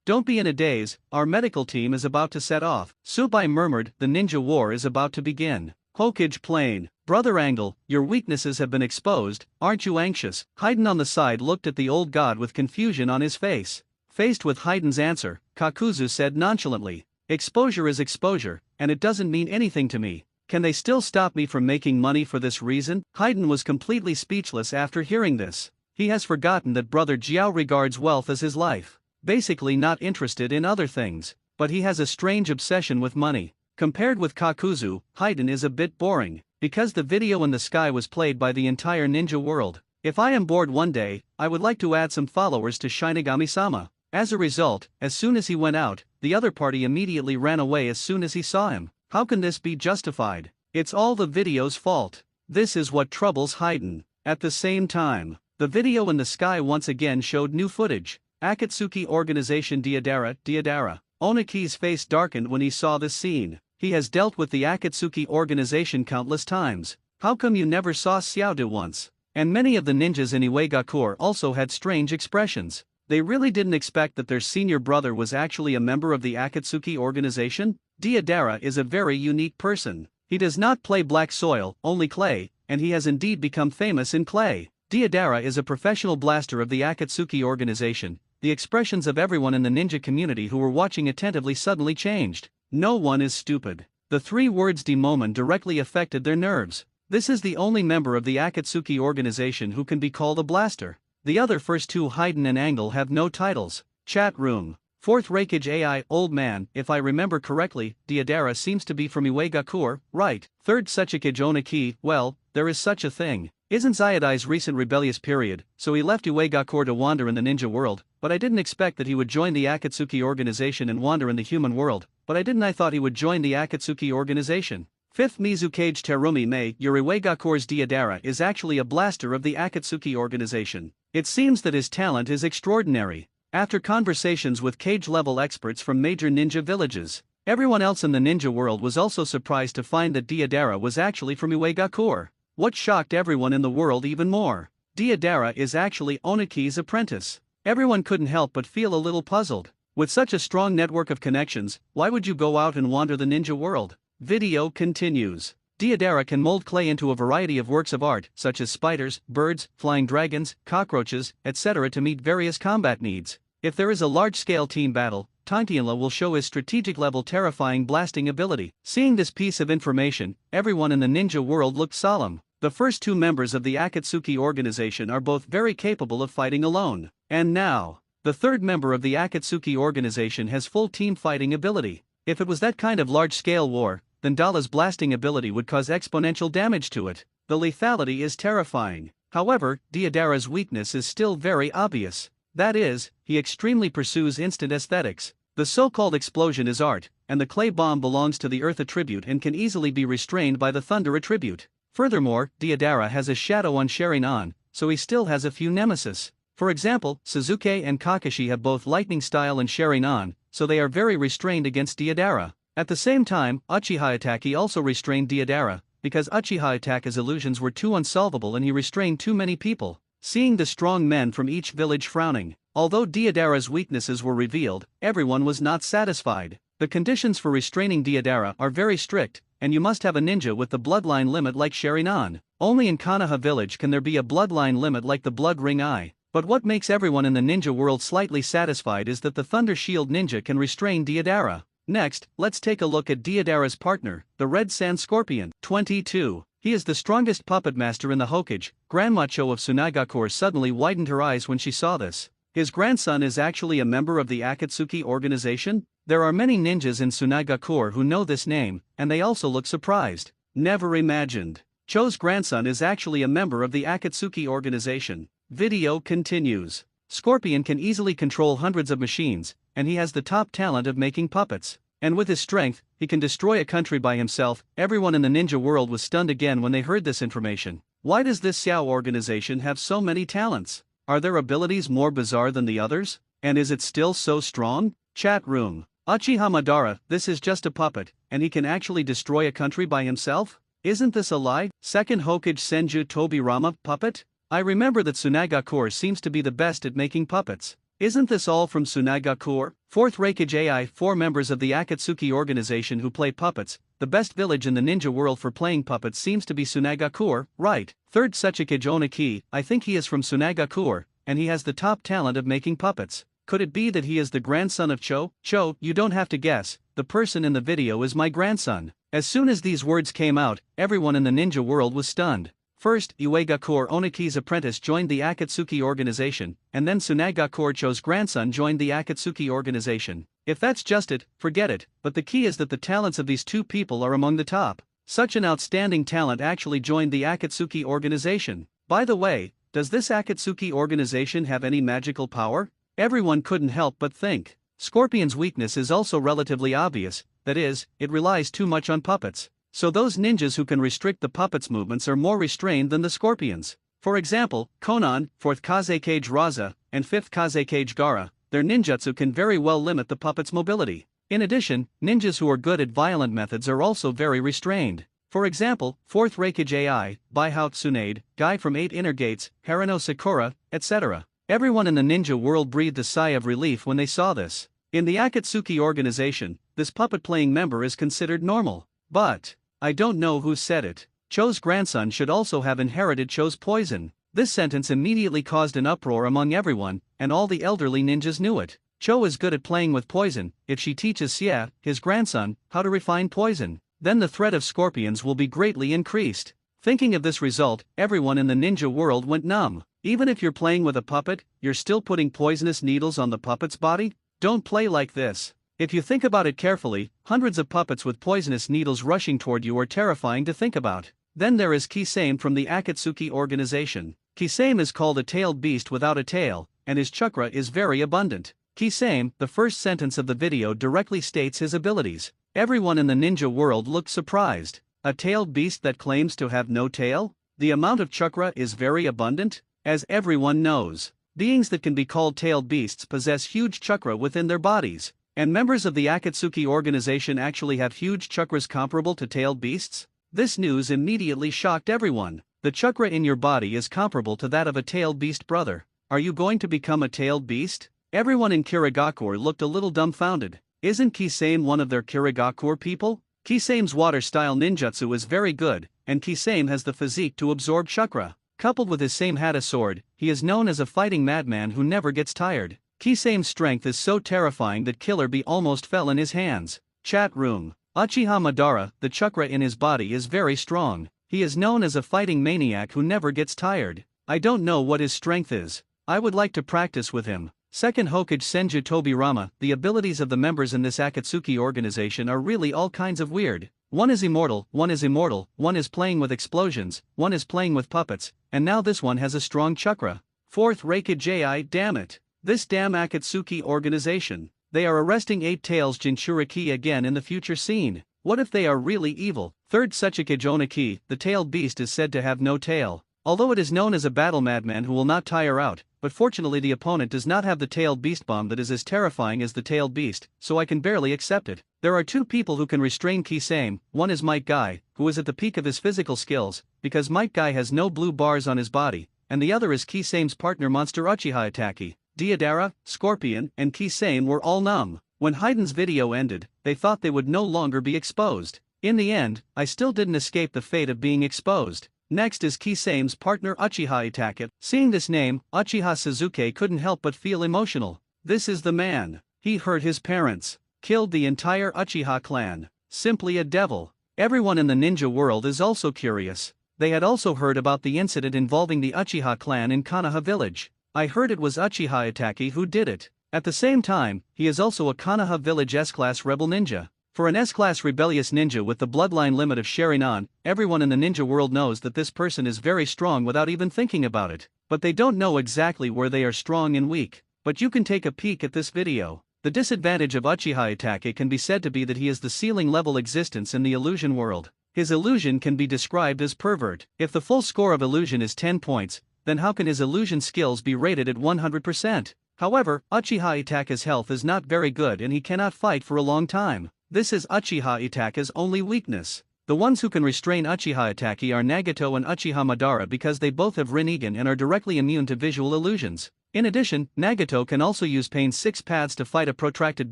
don't be in a daze, our medical team is about to set off. Subai murmured, the ninja war is about to begin. Hokage plane. Brother Angle, your weaknesses have been exposed, aren't you anxious? Haydn on the side looked at the old god with confusion on his face. Faced with Haydn's answer, Kakuzu said nonchalantly, exposure is exposure, and it doesn't mean anything to me. Can they still stop me from making money for this reason? Haydn was completely speechless after hearing this. He has forgotten that Brother Jiao regards wealth as his life. basically not interested in other things. But he has a strange obsession with money. Compared with Kakuzu, Haiden is a bit boring, because the video in the sky was played by the entire ninja world. If I am bored one day, I would like to add some followers to Shinigami-sama. As a result, as soon as he went out, the other party immediately ran away as soon as he saw him. How can this be justified? It's all the video's fault. This is what troubles Haiden. At the same time, the video in the sky once again showed new footage. Akatsuki Organization Deidara. Oniki's face darkened when he saw this scene. He has dealt with the Akatsuki Organization countless times. How come you never saw Xiaodu once? And many of the ninjas in Iwagakure also had strange expressions. They really didn't expect that their senior brother was actually a member of the Akatsuki Organization. Deidara is a very unique person. He does not play black soil, only clay, and he has indeed become famous in clay. Deidara is a professional blaster of the Akatsuki Organization. The expressions of everyone in the ninja community who were watching attentively suddenly changed. No one is stupid. The 3 words demon directly affected their nerves. This is the only member of the Akatsuki Organization who can be called a blaster. The other first 2, Haiden and Angle, have no titles. Chat room. 4th Reikage AI, old man, if I remember correctly, Deidara seems to be from Iwagakure, right? 3rd Sechikage Oniki, well, there is such a thing. Isn't Zayadai's recent rebellious period, so he left Iwagakure to wander in the ninja world, but I didn't expect that he would join the Akatsuki Organization and wander in the human world, but I thought he would join the Akatsuki Organization. 5th Mizukage Terumi Mei, your Iwagakure's Deidara is actually a blaster of the Akatsuki Organization. It seems that his talent is extraordinary. After conversations with cage-level experts from major ninja villages, everyone else in the ninja world was also surprised to find that Deidara was actually from Iwagakure. What shocked everyone in the world even more? Deidara is actually Oniki's apprentice. Everyone couldn't help but feel a little puzzled. With such a strong network of connections, why would you go out and wander the ninja world? Video continues. Deidara can mold clay into a variety of works of art, such as spiders, birds, flying dragons, cockroaches, etc. to meet various combat needs. If there is a large-scale team battle, Tantianla will show his strategic-level terrifying blasting ability. Seeing this piece of information, everyone in the ninja world looked solemn. The first 2 members of the Akatsuki Organization are both very capable of fighting alone. And now, the 3rd member of the Akatsuki Organization has full team fighting ability. If it was that kind of large-scale war, then Dala's blasting ability would cause exponential damage to it. The lethality is terrifying. However, Deidara's weakness is still very obvious. That is, he extremely pursues instant aesthetics. The so-called explosion is art, and the clay bomb belongs to the earth attribute and can easily be restrained by the thunder attribute. Furthermore, Deidara has a shadow on Sharingan, so he still has a few nemesis. For example, Suzuki and Kakashi have both lightning style and Sharingan, so they are very restrained against Deidara. At the same time, Uchiha Itaki also restrained Deidara, because Uchiha Itaka's illusions were too unsolvable and he restrained too many people. Seeing the strong men from each village frowning, although Deidara's weaknesses were revealed, everyone was not satisfied. The conditions for restraining Deidara are very strict, and you must have a ninja with the bloodline limit like Sharingan. Only in Konoha village can there be a bloodline limit like the Blood Ring Eye. But what makes everyone in the ninja world slightly satisfied is that the Thunder Shield ninja can restrain Deidara. Next, let's take a look at Deidara's partner, the Red Sand Scorpion. 22. He is the strongest puppet master in the Hokage. Grandmacho of Sunagakure suddenly widened her eyes when she saw this. His grandson is actually a member of the Akatsuki Organization? There are many ninjas in Sunagakure who know this name, and they also look surprised. Never imagined. Cho's grandson is actually a member of the Akatsuki Organization. Video continues. Scorpion can easily control hundreds of machines, and he has the top talent of making puppets. And with his strength, he can destroy a country by himself. Everyone in the ninja world was stunned again when they heard this information. Why does this Xiao organization have so many talents? Are their abilities more bizarre than the others? And is it still so strong? Chat room. Uchiha Madara, this is just a puppet, and he can actually destroy a country by himself? Isn't this a lie? Second Hokage Senju Tobirama, puppet? I remember that Sunagakure seems to be the best at making puppets. Isn't this all from Sunagakure? Fourth Reikage AI, 4 members of the Akatsuki organization who play puppets. The best village in the ninja world for playing puppets seems to be Sunagakure, right? Third Sechikage Oniki, I think he is from Sunagakure, and he has the top talent of making puppets. Could it be that he is the grandson of Cho? Cho, you don't have to guess, the person in the video is my grandson. As soon as these words came out, everyone in the ninja world was stunned. First, Uegakure Oniki's apprentice joined the Akatsuki organization, and then Tsunagakure Cho's grandson joined the Akatsuki organization. If that's just it, forget it, but the key is that the talents of these two people are among the top. Such an outstanding talent actually joined the Akatsuki organization. By the way, does this Akatsuki organization have any magical power? Everyone couldn't help but think. Scorpion's weakness is also relatively obvious, that is, it relies too much on puppets. So those ninjas who can restrict the puppets' movements are more restrained than the Scorpions. For example, Konan, 4th Kazekage Raza, and 5th Kazekage Gaara, their ninjutsu can very well limit the puppet's mobility. In addition, ninjas who are good at violent methods are also very restrained. For example, 4th Reikage AI, Baihout Tsunade, Guy from 8 Inner Gates, Harano Sakura, etc. Everyone in the ninja world breathed a sigh of relief when they saw this. In the Akatsuki organization, this puppet-playing member is considered normal. But I don't know who said it. Cho's grandson should also have inherited Cho's poison. This sentence immediately caused an uproar among everyone, and all the elderly ninjas knew it. Cho is good at playing with poison. If she teaches Xie, his grandson, how to refine poison, then the threat of scorpions will be greatly increased. Thinking of this result, everyone in the ninja world went numb. Even if you're playing with a puppet, you're still putting poisonous needles on the puppet's body? Don't play like this. If you think about it carefully, hundreds of puppets with poisonous needles rushing toward you are terrifying to think about. Then there is Kisame from the Akatsuki organization. Kisame is called a tailed beast without a tail, and his chakra is very abundant. Kisame, the first sentence of the video directly states his abilities. Everyone in the ninja world looked surprised. A tailed beast that claims to have no tail? The amount of chakra is very abundant? As everyone knows, beings that can be called tailed beasts possess huge chakra within their bodies. And members of the Akatsuki organization actually have huge chakras comparable to tailed beasts? This news immediately shocked everyone. The chakra in your body is comparable to that of a tailed beast, brother. Are you going to become a tailed beast? Everyone in Kirigakure looked a little dumbfounded. Isn't Kisame one of their Kirigakure people? Kisame's water-style ninjutsu is very good, and Kisame has the physique to absorb chakra. Coupled with his same Hata sword, he is known as a fighting madman who never gets tired. Kisame's strength is so terrifying that Killer Bee almost fell in his hands. Chat room. Uchiha Madara, the chakra in his body is very strong. He is known as a fighting maniac who never gets tired. I don't know what his strength is. I would like to practice with him. Second Hokage Senju Tobirama, the abilities of the members in this Akatsuki organization are really all kinds of weird. One is immortal, one is playing with explosions, one is playing with puppets, and now this one has a strong chakra. 4th Reikage AI, damn it. This damn Akatsuki organization. They are arresting 8 Tails Jinchuriki again in the future scene. What if they are really evil? 3rd Tsuchikage Oniki, the tailed beast is said to have no tail. Although it is known as a battle madman who will not tire out, but fortunately the opponent does not have the tailed beast bomb that is as terrifying as the tailed beast, so I can barely accept it. There are 2 people who can restrain Kisame. One is Might Guy, who is at the peak of his physical skills, because Might Guy has no blue bars on his body, and the other is Kisame's partner monster Uchiha Itaki. Deidara, Scorpion, and Kisame were all numb. When Hayden's video ended, they thought they would no longer be exposed. In the end, I still didn't escape the fate of being exposed. Next is Kisame's partner Uchiha Itake. Seeing this name, Uchiha Suzuki couldn't help but feel emotional. This is the man. He hurt his parents, killed the entire Uchiha clan. Simply a devil. Everyone in the ninja world is also curious. They had also heard about the incident involving the Uchiha clan in Konoha village. I heard it was Uchiha Itaki who did it. At the same time, he is also a Konoha Village S-Class rebel ninja. For an S-Class rebellious ninja with the bloodline limit of Sharingan, everyone in the ninja world knows that this person is very strong without even thinking about it. But they don't know exactly where they are strong and weak. But you can take a peek at this video. The disadvantage of Uchiha Itake can be said to be that he is the ceiling level existence in the illusion world. His illusion can be described as pervert. If the full score of illusion is 10 points, then how can his illusion skills be rated at 100%? However, Uchiha Itake's health is not very good and he cannot fight for a long time. This is Uchiha Itake's only weakness. The ones who can restrain Uchiha Itake are Nagato and Uchiha Madara because they both have Rinnegan and are directly immune to visual illusions. In addition, Nagato can also use Pain 6 paths to fight a protracted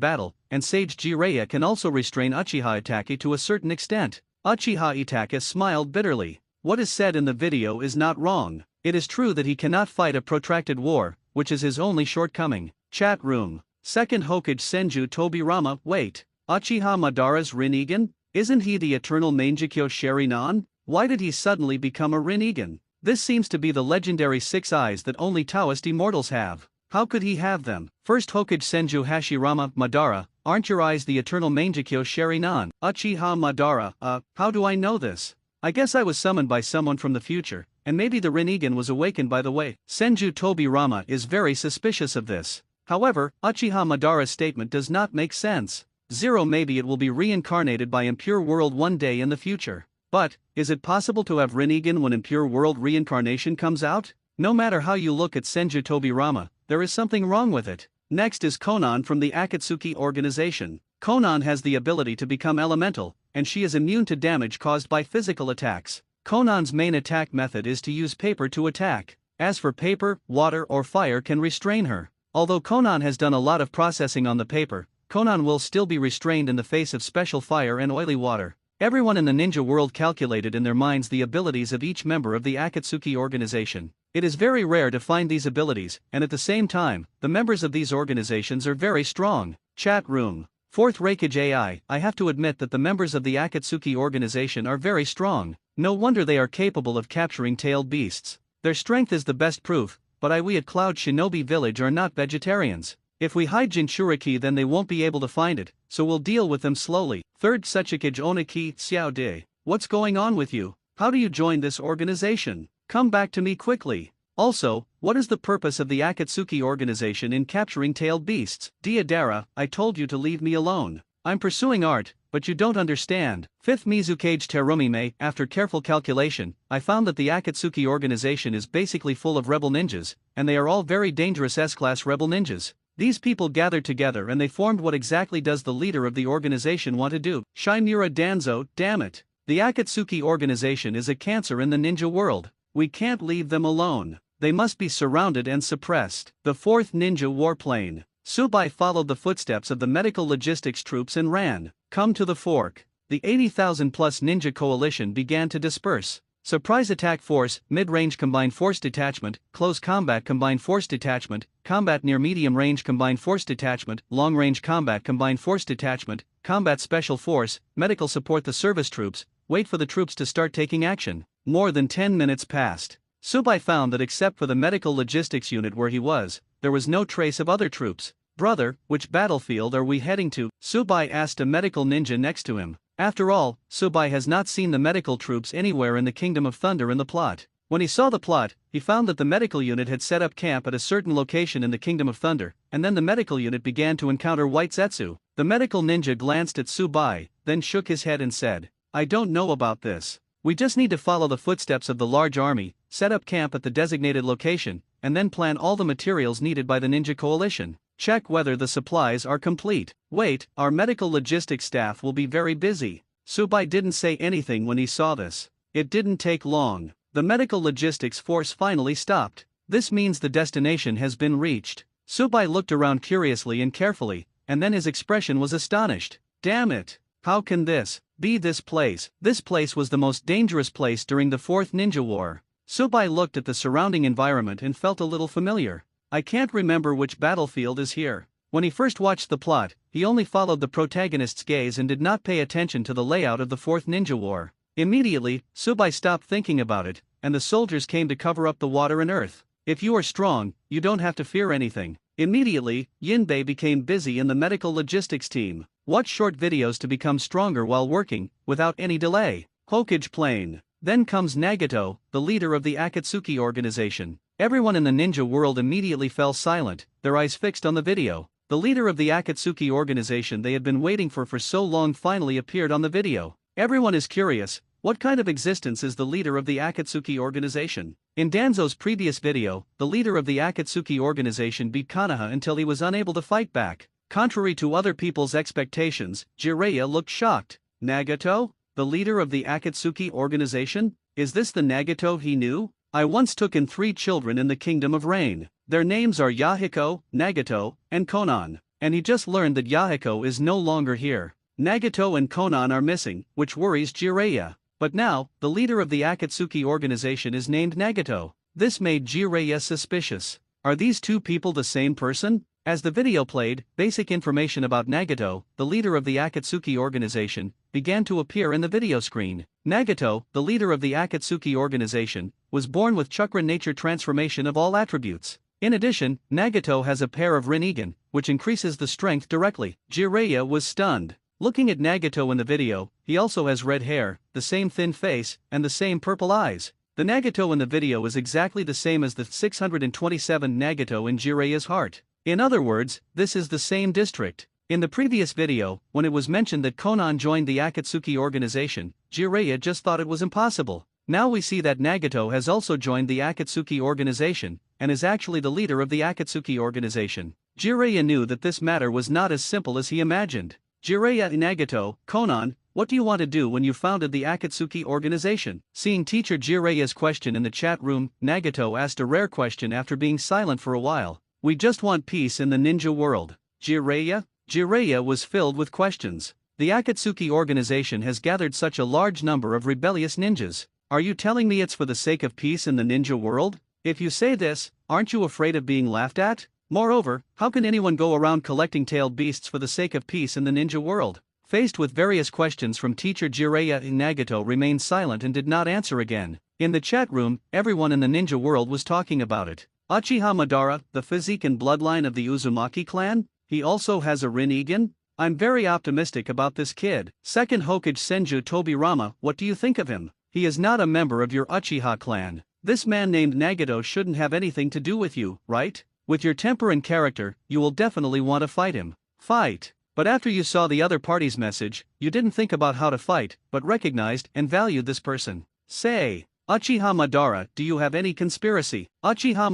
battle, and Sage Jiraiya can also restrain Uchiha Itake to a certain extent. Uchiha Itake smiled bitterly. What is said in the video is not wrong. It is true that he cannot fight a protracted war, which is his only shortcoming. Chat room. Second Hokage Senju Tobirama. Wait. Uchiha Madara's Rinnegan? Isn't he the eternal Mangekyo Sharingan? Why did he suddenly become a Rinnegan? This seems to be the legendary 6 eyes that only Taoist immortals have. How could he have them? First Hokage Senju Hashirama, Madara, aren't your eyes the eternal Mangekyo Sharinan? Uchiha Madara, how do I know this? I guess I was summoned by someone from the future, and maybe the Rinnegan was awakened by the way. Senju Tobirama is very suspicious of this. However, Uchiha Madara's statement does not make sense. Maybe it will be reincarnated by Impure World one day in the future. But, is it possible to have Rinnegan when Impure World reincarnation comes out? No matter how you look at Senju Tobirama, there is something wrong with it. Next is Konan from the Akatsuki organization. Konan has the ability to become elemental, and she is immune to damage caused by physical attacks. Konan's main attack method is to use paper to attack. As for paper, water or fire can restrain her. Although Konan has done a lot of processing on the paper, Konan will still be restrained in the face of special fire and oily water. Everyone in the ninja world calculated in their minds the abilities of each member of the Akatsuki organization. It is very rare to find these abilities, and at the same time, the members of these organizations are very strong. Chat room. 4th Raikage AI, I have to admit that the members of the Akatsuki organization are very strong. No wonder they are capable of capturing tailed beasts. Their strength is the best proof, but we at Cloud Shinobi Village are not vegetarians. If we hide Jinchuriki then they won't be able to find it, so we'll deal with them slowly. 3rd Sechikage Oniki, Xiao De. What's going on with you? How do you join this organization? Come back to me quickly. Also, what is the purpose of the Akatsuki organization in capturing tailed beasts? Diodara, I told you to leave me alone. I'm pursuing art, but you don't understand. 5th Mizukage Terumime, after careful calculation, I found that the Akatsuki organization is basically full of rebel ninjas, and they are all very dangerous S-class rebel ninjas. These people gathered together and they formed what exactly does the leader of the organization want to do? Shimura Danzo, damn it. The Akatsuki organization is a cancer in the ninja world. We can't leave them alone. They must be surrounded and suppressed. The 4th Ninja Warplane. Tsubai followed the footsteps of the medical logistics troops and ran. Come to the fork. The 80,000 plus ninja coalition began to disperse. Surprise attack force, mid-range combined force detachment, close combat combined force detachment, combat near medium range combined force detachment, long-range combat combined force detachment, combat special force, medical support the service troops, wait for the troops to start taking action. More than 10 minutes passed. Tsubai found that except for the medical logistics unit where he was, there was no trace of other troops. Brother, which battlefield are we heading to? Tsubai asked a medical ninja next to him. After all, Tsubai has not seen the medical troops anywhere in the Kingdom of Thunder in the plot. When he saw the plot, he found that the medical unit had set up camp at a certain location in the Kingdom of Thunder, and then the medical unit began to encounter White Zetsu. The medical ninja glanced at Tsubai, then shook his head and said, I don't know about this. We just need to follow the footsteps of the large army, set up camp at the designated location, and then plan all the materials needed by the ninja coalition. Check whether the supplies are complete. Wait, our medical logistics staff will be very busy. Tsubai didn't say anything when he saw this. It didn't take long. The medical logistics force finally stopped. This means the destination has been reached. Tsubai looked around curiously and carefully, and then his expression was astonished. Damn it! How can this be this place? This place was the most dangerous place during the 4th Ninja War. Tsubai looked at the surrounding environment and felt a little familiar. I can't remember which battlefield is here. When he first watched the plot, he only followed the protagonist's gaze and did not pay attention to the layout of the 4th Ninja War. Immediately, Tsubai stopped thinking about it, and the soldiers came to cover up the water and earth. If you are strong, you don't have to fear anything. Immediately, Yinbei became busy in the medical logistics team. Watch short videos to become stronger while working, without any delay. Hokage Plane. Then comes Nagato, the leader of the Akatsuki organization. Everyone in the ninja world immediately fell silent, their eyes fixed on the video. The leader of the Akatsuki organization they had been waiting for so long finally appeared on the video. Everyone is curious, what kind of existence is the leader of the Akatsuki organization? In Danzo's previous video, the leader of the Akatsuki organization beat Kanaha until he was unable to fight back. Contrary to other people's expectations, Jiraiya looked shocked. Nagato? The leader of the Akatsuki organization? Is this the Nagato he knew? I once took in 3 children in the Kingdom of Rain. Their names are Yahiko, Nagato, and Konan. And he just learned that Yahiko is no longer here. Nagato and Konan are missing, which worries Jiraiya. But now, the leader of the Akatsuki organization is named Nagato. This made Jiraiya suspicious. Are these 2 people the same person? As the video played, basic information about Nagato, the leader of the Akatsuki organization, began to appear in the video screen. Nagato, the leader of the Akatsuki organization, was born with chakra nature transformation of all attributes. In addition, Nagato has a pair of Rinnegan, which increases the strength directly. Jiraiya was stunned. Looking at Nagato in the video, he also has red hair, the same thin face, and the same purple eyes. The Nagato in the video is exactly the same as the 627 Nagato in Jiraiya's heart. In other words, this is the same district. In the previous video, when it was mentioned that Konan joined the Akatsuki organization, Jiraiya just thought it was impossible. Now we see that Nagato has also joined the Akatsuki organization, and is actually the leader of the Akatsuki organization. Jiraiya knew that this matter was not as simple as he imagined. Jiraiya Nagato, Konan, what do you want to do when you founded the Akatsuki organization? Seeing teacher Jiraiya's question in the chat room, Nagato asked a rare question after being silent for a while. We just want peace in the ninja world. Jiraiya? Jiraiya was filled with questions. The Akatsuki organization has gathered such a large number of rebellious ninjas. Are you telling me it's for the sake of peace in the ninja world? If you say this, aren't you afraid of being laughed at? Moreover, how can anyone go around collecting tailed beasts for the sake of peace in the ninja world? Faced with various questions from teacher Jiraiya, Nagato remained silent and did not answer again. In the chat room, everyone in the ninja world was talking about it. Uchiha Madara, the physique and bloodline of the Uzumaki clan? He also has a Rinnegan? I'm very optimistic about this kid. Second Hokage Senju Tobirama, what do you think of him? He is not a member of your Uchiha clan. This man named Nagato shouldn't have anything to do with you, right? With your temper and character, you will definitely want to fight him. Fight. But after you saw the other party's message, you didn't think about how to fight, but recognized and valued this person. Say, Uchiha Madara, do you have any conspiracy? Uchiha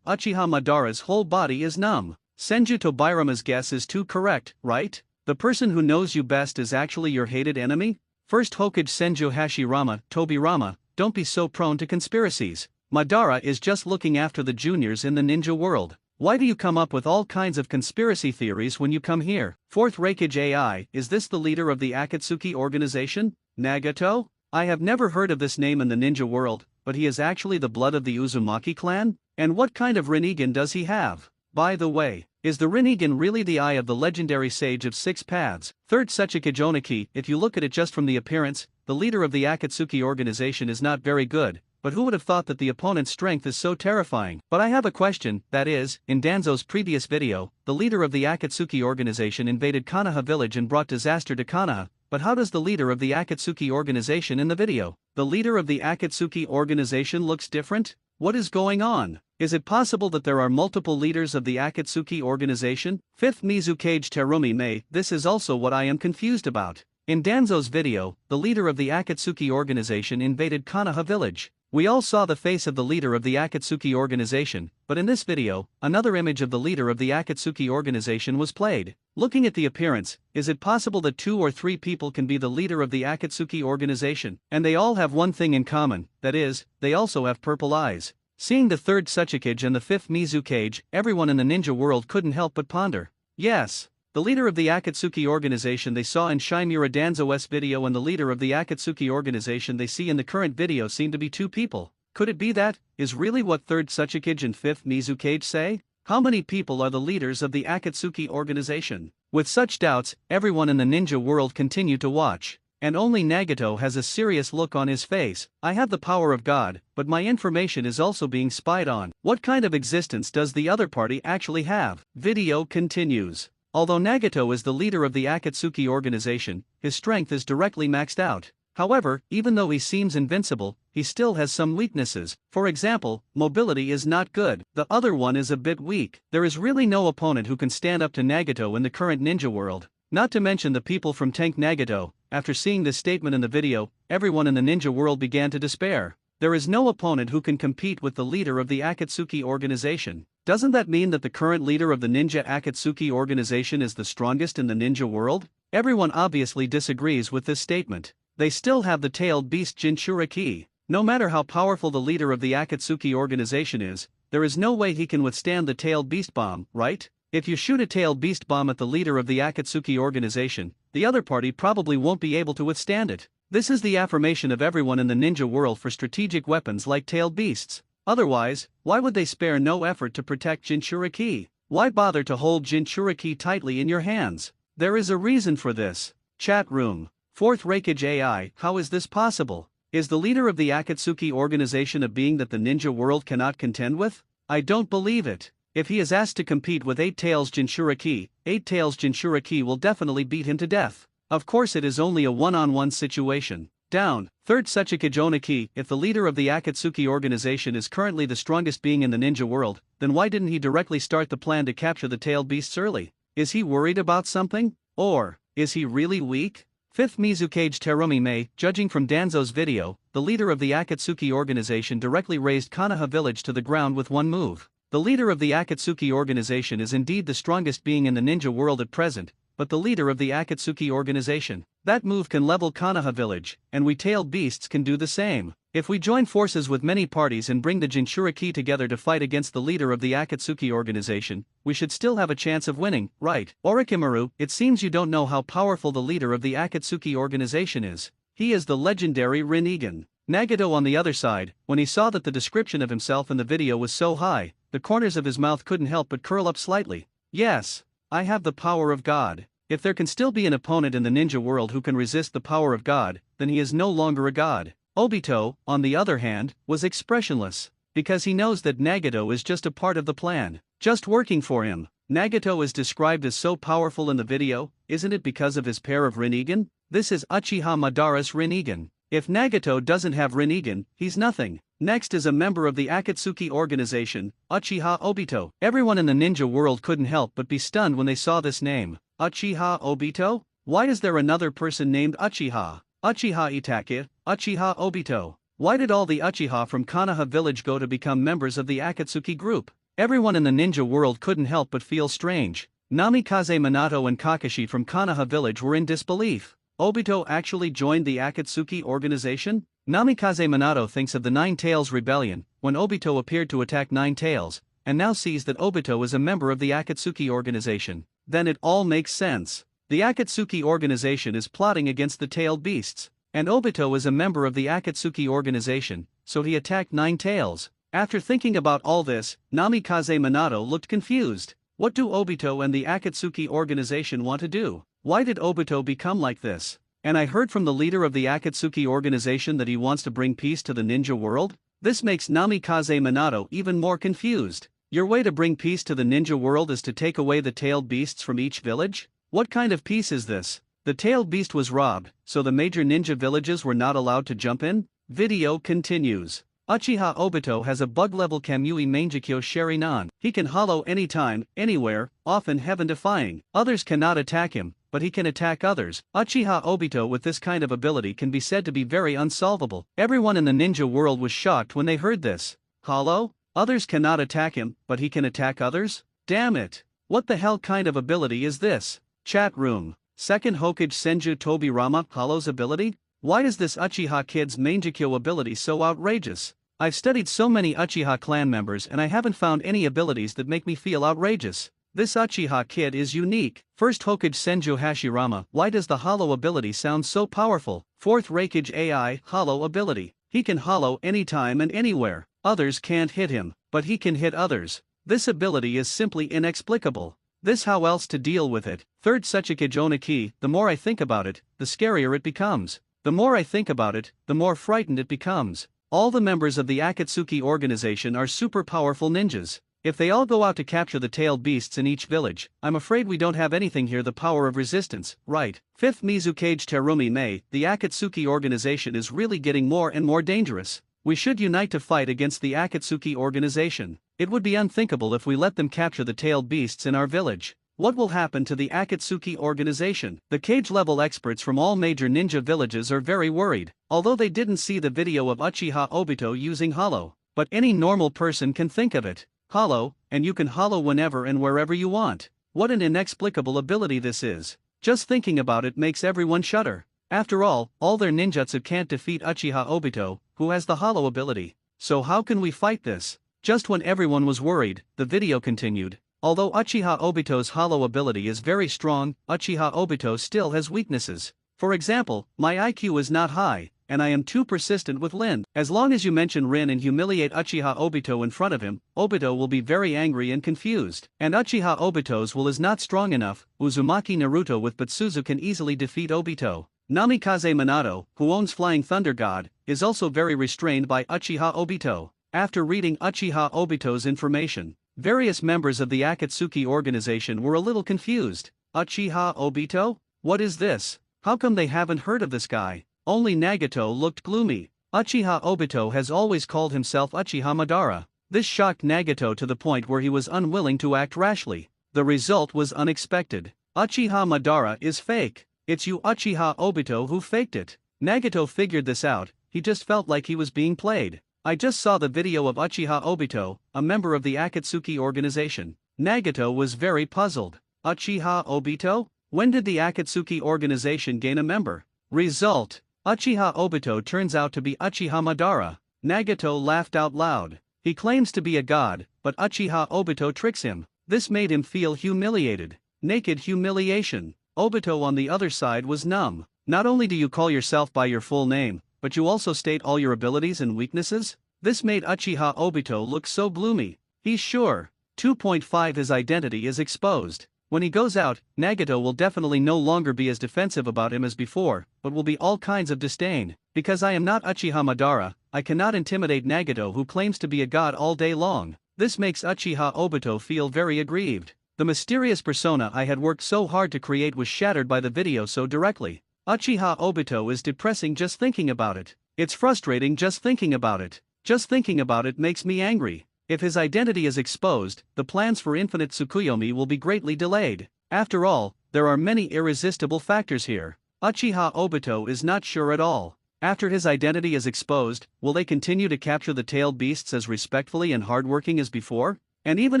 Madara's whole body is numb. Senju Tobirama's guess is too correct, right? The person who knows you best is actually your hated enemy? First Hokage Senju Hashirama, Tobirama, don't be so prone to conspiracies. Madara is just looking after the juniors in the ninja world. Why do you come up with all kinds of conspiracy theories when you come here? Fourth Raikage AI, is this the leader of the Akatsuki organization? Nagato? I have never heard of this name in the ninja world, but he is actually the blood of the Uzumaki clan? And what kind of Rinnegan does he have? By the way, is the Rinnegan really the eye of the legendary sage of six paths? Third Sechikage Oniki, if you look at it just from the appearance, the leader of the Akatsuki organization is not very good, but who would have thought that the opponent's strength is so terrifying? But I have a question, that is, in Danzo's previous video, the leader of the Akatsuki organization invaded Konoha village and brought disaster to Konoha, but how does the leader of the Akatsuki organization in the video? The leader of the Akatsuki organization looks different? What is going on? Is it possible that there are multiple leaders of the Akatsuki organization? Fifth Mizukage Terumi Mei, this is also what I am confused about. In Danzo's video, the leader of the Akatsuki organization invaded Konoha village. We all saw the face of the leader of the Akatsuki organization, but in this video, another image of the leader of the Akatsuki organization was played. Looking at the appearance, is it possible that 2 or 3 people can be the leader of the Akatsuki organization, and they all have one thing in common, that is, they also have purple eyes? Seeing the third Tsuchikage and the fifth Mizukage, everyone in the ninja world couldn't help but ponder. Yes. The leader of the Akatsuki organization they saw in Shimura Danzo's video and the leader of the Akatsuki organization they see in the current video seem to be 2 people. Could it be that is really what third Tsuchikage and fifth Mizukage say? How many people are the leaders of the Akatsuki organization? With such doubts, everyone in the ninja world continued to watch. And only Nagato has a serious look on his face. I have the power of God, but my information is also being spied on. What kind of existence does the other party actually have? Video continues. Although Nagato is the leader of the Akatsuki organization, his strength is directly maxed out. However, even though he seems invincible, he still has some weaknesses. For example, mobility is not good. The other one is a bit weak. There is really no opponent who can stand up to Nagato in the current ninja world. Not to mention the people from Tank Nagato. After seeing this statement in the video, everyone in the ninja world began to despair. There is no opponent who can compete with the leader of the Akatsuki organization. Doesn't that mean that the current leader of the Ninja Akatsuki organization is the strongest in the ninja world? Everyone obviously disagrees with this statement. They still have the tailed beast Jinchuriki. No matter how powerful the leader of the Akatsuki organization is, there is no way he can withstand the tailed beast bomb, right? If you shoot a tailed beast bomb at the leader of the Akatsuki organization, the other party probably won't be able to withstand it. This is the affirmation of everyone in the ninja world for strategic weapons like tailed beasts. Otherwise, why would they spare no effort to protect Jinchuriki? Why bother to hold Jinchuriki tightly in your hands? There is a reason for this. Chat room. Fourth Reikage AI, how is this possible? Is the leader of the Akatsuki organization a being that the ninja world cannot contend with? I don't believe it. If he is asked to compete with 8 Tails Jinchuriki, 8 Tails Jinchuriki will definitely beat him to death. Of course it is only a one-on-one situation. Down. Third Sachikage, if the leader of the Akatsuki organization is currently the strongest being in the ninja world, then why didn't he directly start the plan to capture the tailed beasts early? Is he worried about something? Or is he really weak? Fifth Mizukage Terumi Mei, judging from Danzo's video, the leader of the Akatsuki organization directly razed Konoha village to the ground with one move. The leader of the Akatsuki organization is indeed the strongest being in the ninja world at present, but the leader of the Akatsuki organization, that move can level Konoha village, and we tailed beasts can do the same. If we join forces with many parties and bring the Jinchuriki together to fight against the leader of the Akatsuki organization, we should still have a chance of winning, right? Orochimaru, it seems you don't know how powerful the leader of the Akatsuki organization is. He is the legendary Rinnegan. Nagato on the other side, when he saw that the description of himself in the video was so high, the corners of his mouth couldn't help but curl up slightly. Yes, I have the power of God. If there can still be an opponent in the ninja world who can resist the power of God, then he is no longer a god. Obito, on the other hand, was expressionless, because he knows that Nagato is just a part of the plan, just working for him. Nagato is described as so powerful in the video, isn't it because of his pair of Rinnegan? This is Uchiha Madara's Rinnegan. If Nagato doesn't have Rinnegan, he's nothing. Next is a member of the Akatsuki organization, Uchiha Obito. Everyone in the ninja world couldn't help but be stunned when they saw this name. Uchiha Obito? Why is there another person named Uchiha? Uchiha Itachi, Uchiha Obito. Why did all the Uchiha from Konoha village go to become members of the Akatsuki group? Everyone in the ninja world couldn't help but feel strange. Namikaze Minato and Kakashi from Konoha village were in disbelief. Obito actually joined the Akatsuki organization? Namikaze Minato thinks of the Nine Tails rebellion, when Obito appeared to attack Nine Tails, and now sees that Obito is a member of the Akatsuki organization. Then it all makes sense. The Akatsuki organization is plotting against the tailed beasts, and Obito is a member of the Akatsuki organization, so he attacked Nine Tails. After thinking about all this, Namikaze Minato looked confused. What do Obito and the Akatsuki organization want to do? Why did Obito become like this? And I heard from the leader of the Akatsuki organization that he wants to bring peace to the ninja world? This makes Namikaze Minato even more confused. Your way to bring peace to the ninja world is to take away the tailed beasts from each village? What kind of peace is this? The tailed beast was robbed, so the major ninja villages were not allowed to jump in? Video continues. Uchiha Obito has a bug-level Kamui Mangekyo Sharingan. He can hollow anytime, anywhere, often heaven-defying. Others cannot attack him, but he can attack others. Uchiha Obito with this kind of ability can be said to be very unsolvable. Everyone in the ninja world was shocked when they heard this. Hollow? Others cannot attack him, but he can attack others? Damn it! What the hell kind of ability is this? Chat room. Second Hokage Senju Tobirama Hollow's ability? Why is this Uchiha kid's Mangekyo ability so outrageous? I've studied so many Uchiha clan members and I haven't found any abilities that make me feel outrageous. This Uchiha kid is unique. First Hokage Senju Hashirama. Why does the hollow ability sound so powerful? Fourth Reikage AI hollow ability. He can hollow anytime and anywhere. Others can't hit him, but he can hit others. This ability is simply inexplicable. This how else to deal with it? Third Sachikage Oniki. The more I think about it, the scarier it becomes. The more I think about it, the more frightened it becomes. All the members of the Akatsuki organization are super powerful ninjas. If they all go out to capture the tailed beasts in each village, I'm afraid we don't have anything here the power of resistance, right? Fifth Mizukage Terumi Mei. The Akatsuki organization is really getting more and more dangerous. We should unite to fight against the Akatsuki organization. It would be unthinkable if we let them capture the tailed beasts in our village. What will happen to the Akatsuki organization? The cage-level experts from all major ninja villages are very worried, although they didn't see the video of Uchiha Obito using hollow. But any normal person can think of it. Hollow, and you can hollow whenever and wherever you want. What an inexplicable ability this is. Just thinking about it makes everyone shudder. After all their ninjutsu can't defeat Uchiha Obito, who has the hollow ability. So how can we fight this? Just when everyone was worried, the video continued. Although Uchiha Obito's hollow ability is very strong, Uchiha Obito still has weaknesses. For example, my IQ is not high, and I am too persistent with Lin. As long as you mention Rin and humiliate Uchiha Obito in front of him, Obito will be very angry and confused. And Uchiha Obito's will is not strong enough. Uzumaki Naruto with Butsuzu can easily defeat Obito. Namikaze Minato, who owns Flying Thunder God, is also very restrained by Uchiha Obito. After reading Uchiha Obito's information, various members of the Akatsuki organization were a little confused. Uchiha Obito? What is this? How come they haven't heard of this guy? Only Nagato looked gloomy. Uchiha Obito has always called himself Uchiha Madara. This shocked Nagato to the point where he was unwilling to act rashly. The result was unexpected. Uchiha Madara is fake. It's you Uchiha Obito who faked it. Nagato figured this out, he just felt like he was being played. I just saw the video of Uchiha Obito, a member of the Akatsuki organization. Nagato was very puzzled. Uchiha Obito? When did the Akatsuki organization gain a member? Result: Uchiha Obito turns out to be Uchiha Madara. Nagato laughed out loud. He claims to be a god, but Uchiha Obito tricks him. This made him feel humiliated. Naked humiliation. Obito on the other side was numb. Not only do you call yourself by your full name, but you also state all your abilities and weaknesses? This made Uchiha Obito look so gloomy. He's sure. 2.5 His identity is exposed. When he goes out, Nagato will definitely no longer be as defensive about him as before, but will be all kinds of disdain. Because I am not Uchiha Madara, I cannot intimidate Nagato, who claims to be a god, all day long. This makes Uchiha Obito feel very aggrieved. The mysterious persona I had worked so hard to create was shattered by the video so directly. Uchiha Obito is depressing just thinking about it. It's frustrating just thinking about it. Just thinking about it makes me angry. If his identity is exposed, the plans for Infinite Tsukuyomi will be greatly delayed. After all, there are many irresistible factors here. Uchiha Obito is not sure at all. After his identity is exposed, will they continue to capture the tailed beasts as respectfully and hardworking as before? And even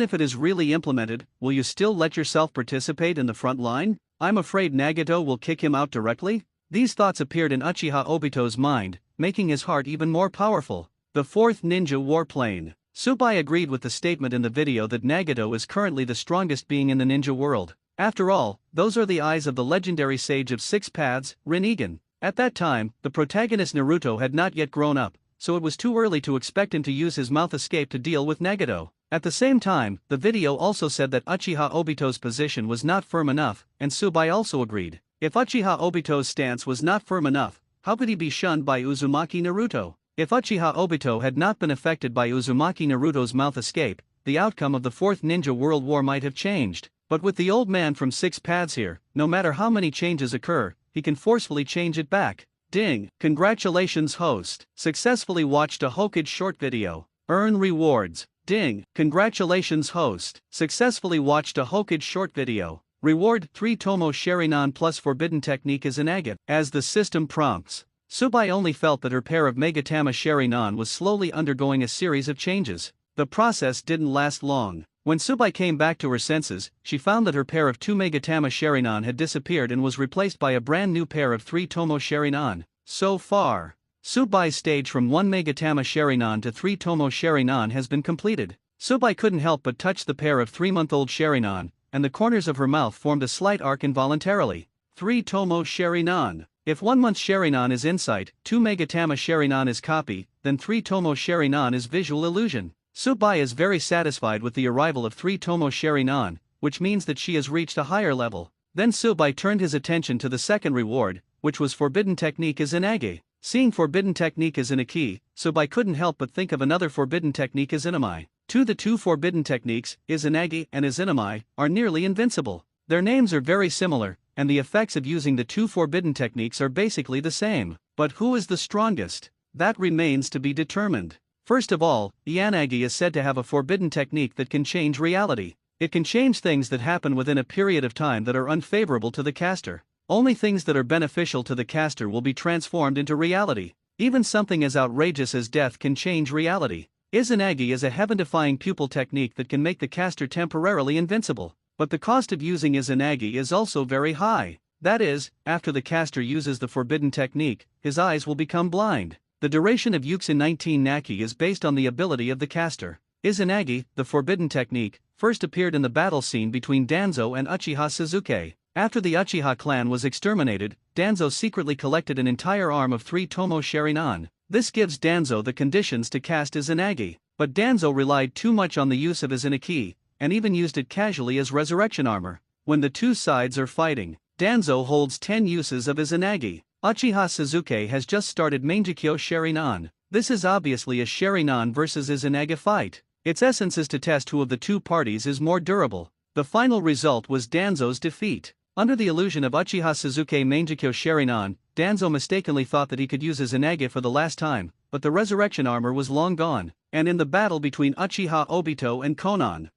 if it is really implemented, will you still let yourself participate in the front line? I'm afraid Nagato will kick him out directly. These thoughts appeared in Uchiha Obito's mind, making his heart even more powerful. The fourth ninja warplane. Tsubai agreed with the statement in the video that Nagato is currently the strongest being in the ninja world. After all, those are the eyes of the legendary sage of six paths, Rinnegan. At that time, the protagonist Naruto had not yet grown up, so it was too early to expect him to use his mouth escape to deal with Nagato. At the same time, the video also said that Uchiha Obito's position was not firm enough, and Tsubai also agreed. If Uchiha Obito's stance was not firm enough, how could he be shunned by Uzumaki Naruto? If Uchiha Obito had not been affected by Uzumaki Naruto's mouth escape, the outcome of the Fourth Ninja World War might have changed. But with the old man from Six Paths here, no matter how many changes occur, he can forcefully change it back. Ding! Congratulations, host. Successfully watched a Hokage short video. Earn rewards. Ding! Congratulations, host. Successfully watched a Hokage short video. Reward 3 Tomo Sharingan plus Forbidden Technique as an agate. As the system prompts. Tsubai only felt that her pair of Megatama Sharingan was slowly undergoing a series of changes. The process didn't last long. When Tsubai came back to her senses, she found that her pair of 2 Megatama Sharingan had disappeared and was replaced by a brand new pair of 3 Tomo Sharingan. So far, Tsubai's stage from 1 Megatama Sharingan to 3 Tomo Sharingan has been completed. Tsubai couldn't help but touch the pair of 3-month-old Sharingan, and the corners of her mouth formed a slight arc involuntarily. 3 Tomo Sharingan. If 1 month Sharingan is insight, 2 Megatama Sharingan is copy, then 3 Tomo Sharingan is visual illusion. Tsubai is very satisfied with the arrival of 3 Tomo Sharingan, which means that she has reached a higher level. Then Tsubai turned his attention to the second reward, which was Forbidden Technique as Inage. Seeing Forbidden Technique as Inaki, Tsubai couldn't help but think of another Forbidden Technique as Inamai. The two Forbidden Techniques, Izanagi and Izinamai, are nearly invincible. Their names are very similar, and the effects of using the two Forbidden Techniques are basically the same. But who is the strongest? That remains to be determined. First of all, Izanagi is said to have a Forbidden Technique that can change reality. It can change things that happen within a period of time that are unfavorable to the caster. Only things that are beneficial to the caster will be transformed into reality. Even something as outrageous as death can change reality. Izanagi is a heaven-defying pupil technique that can make the caster temporarily invincible. But the cost of using Izanagi is also very high. That is, after the caster uses the Forbidden Technique, his eyes will become blind. The duration of Yuxin 19 Naki is based on the ability of the caster. Izanagi, the Forbidden Technique, first appeared in the battle scene between Danzo and Uchiha Sasuke. After the Uchiha clan was exterminated, Danzo secretly collected an entire arm of 3 Tomo Sharingan. This gives Danzo the conditions to cast Izanagi. But Danzo relied too much on the use of Izanaki, and even used it casually as resurrection armor. When the two sides are fighting, Danzo holds 10 uses of Izanagi. Uchiha Sasuke has just started Mangekyo Sharingan. This is obviously a Sharingan versus Izanagi fight. Its essence is to test who of the two parties is more durable. The final result was Danzo's defeat. Under the illusion of Uchiha Sasuke Mangekyo Sharingan, Danzo mistakenly thought that he could use Izanagi for the last time, but the resurrection armor was long gone, and in the battle between Uchiha Obito and Konan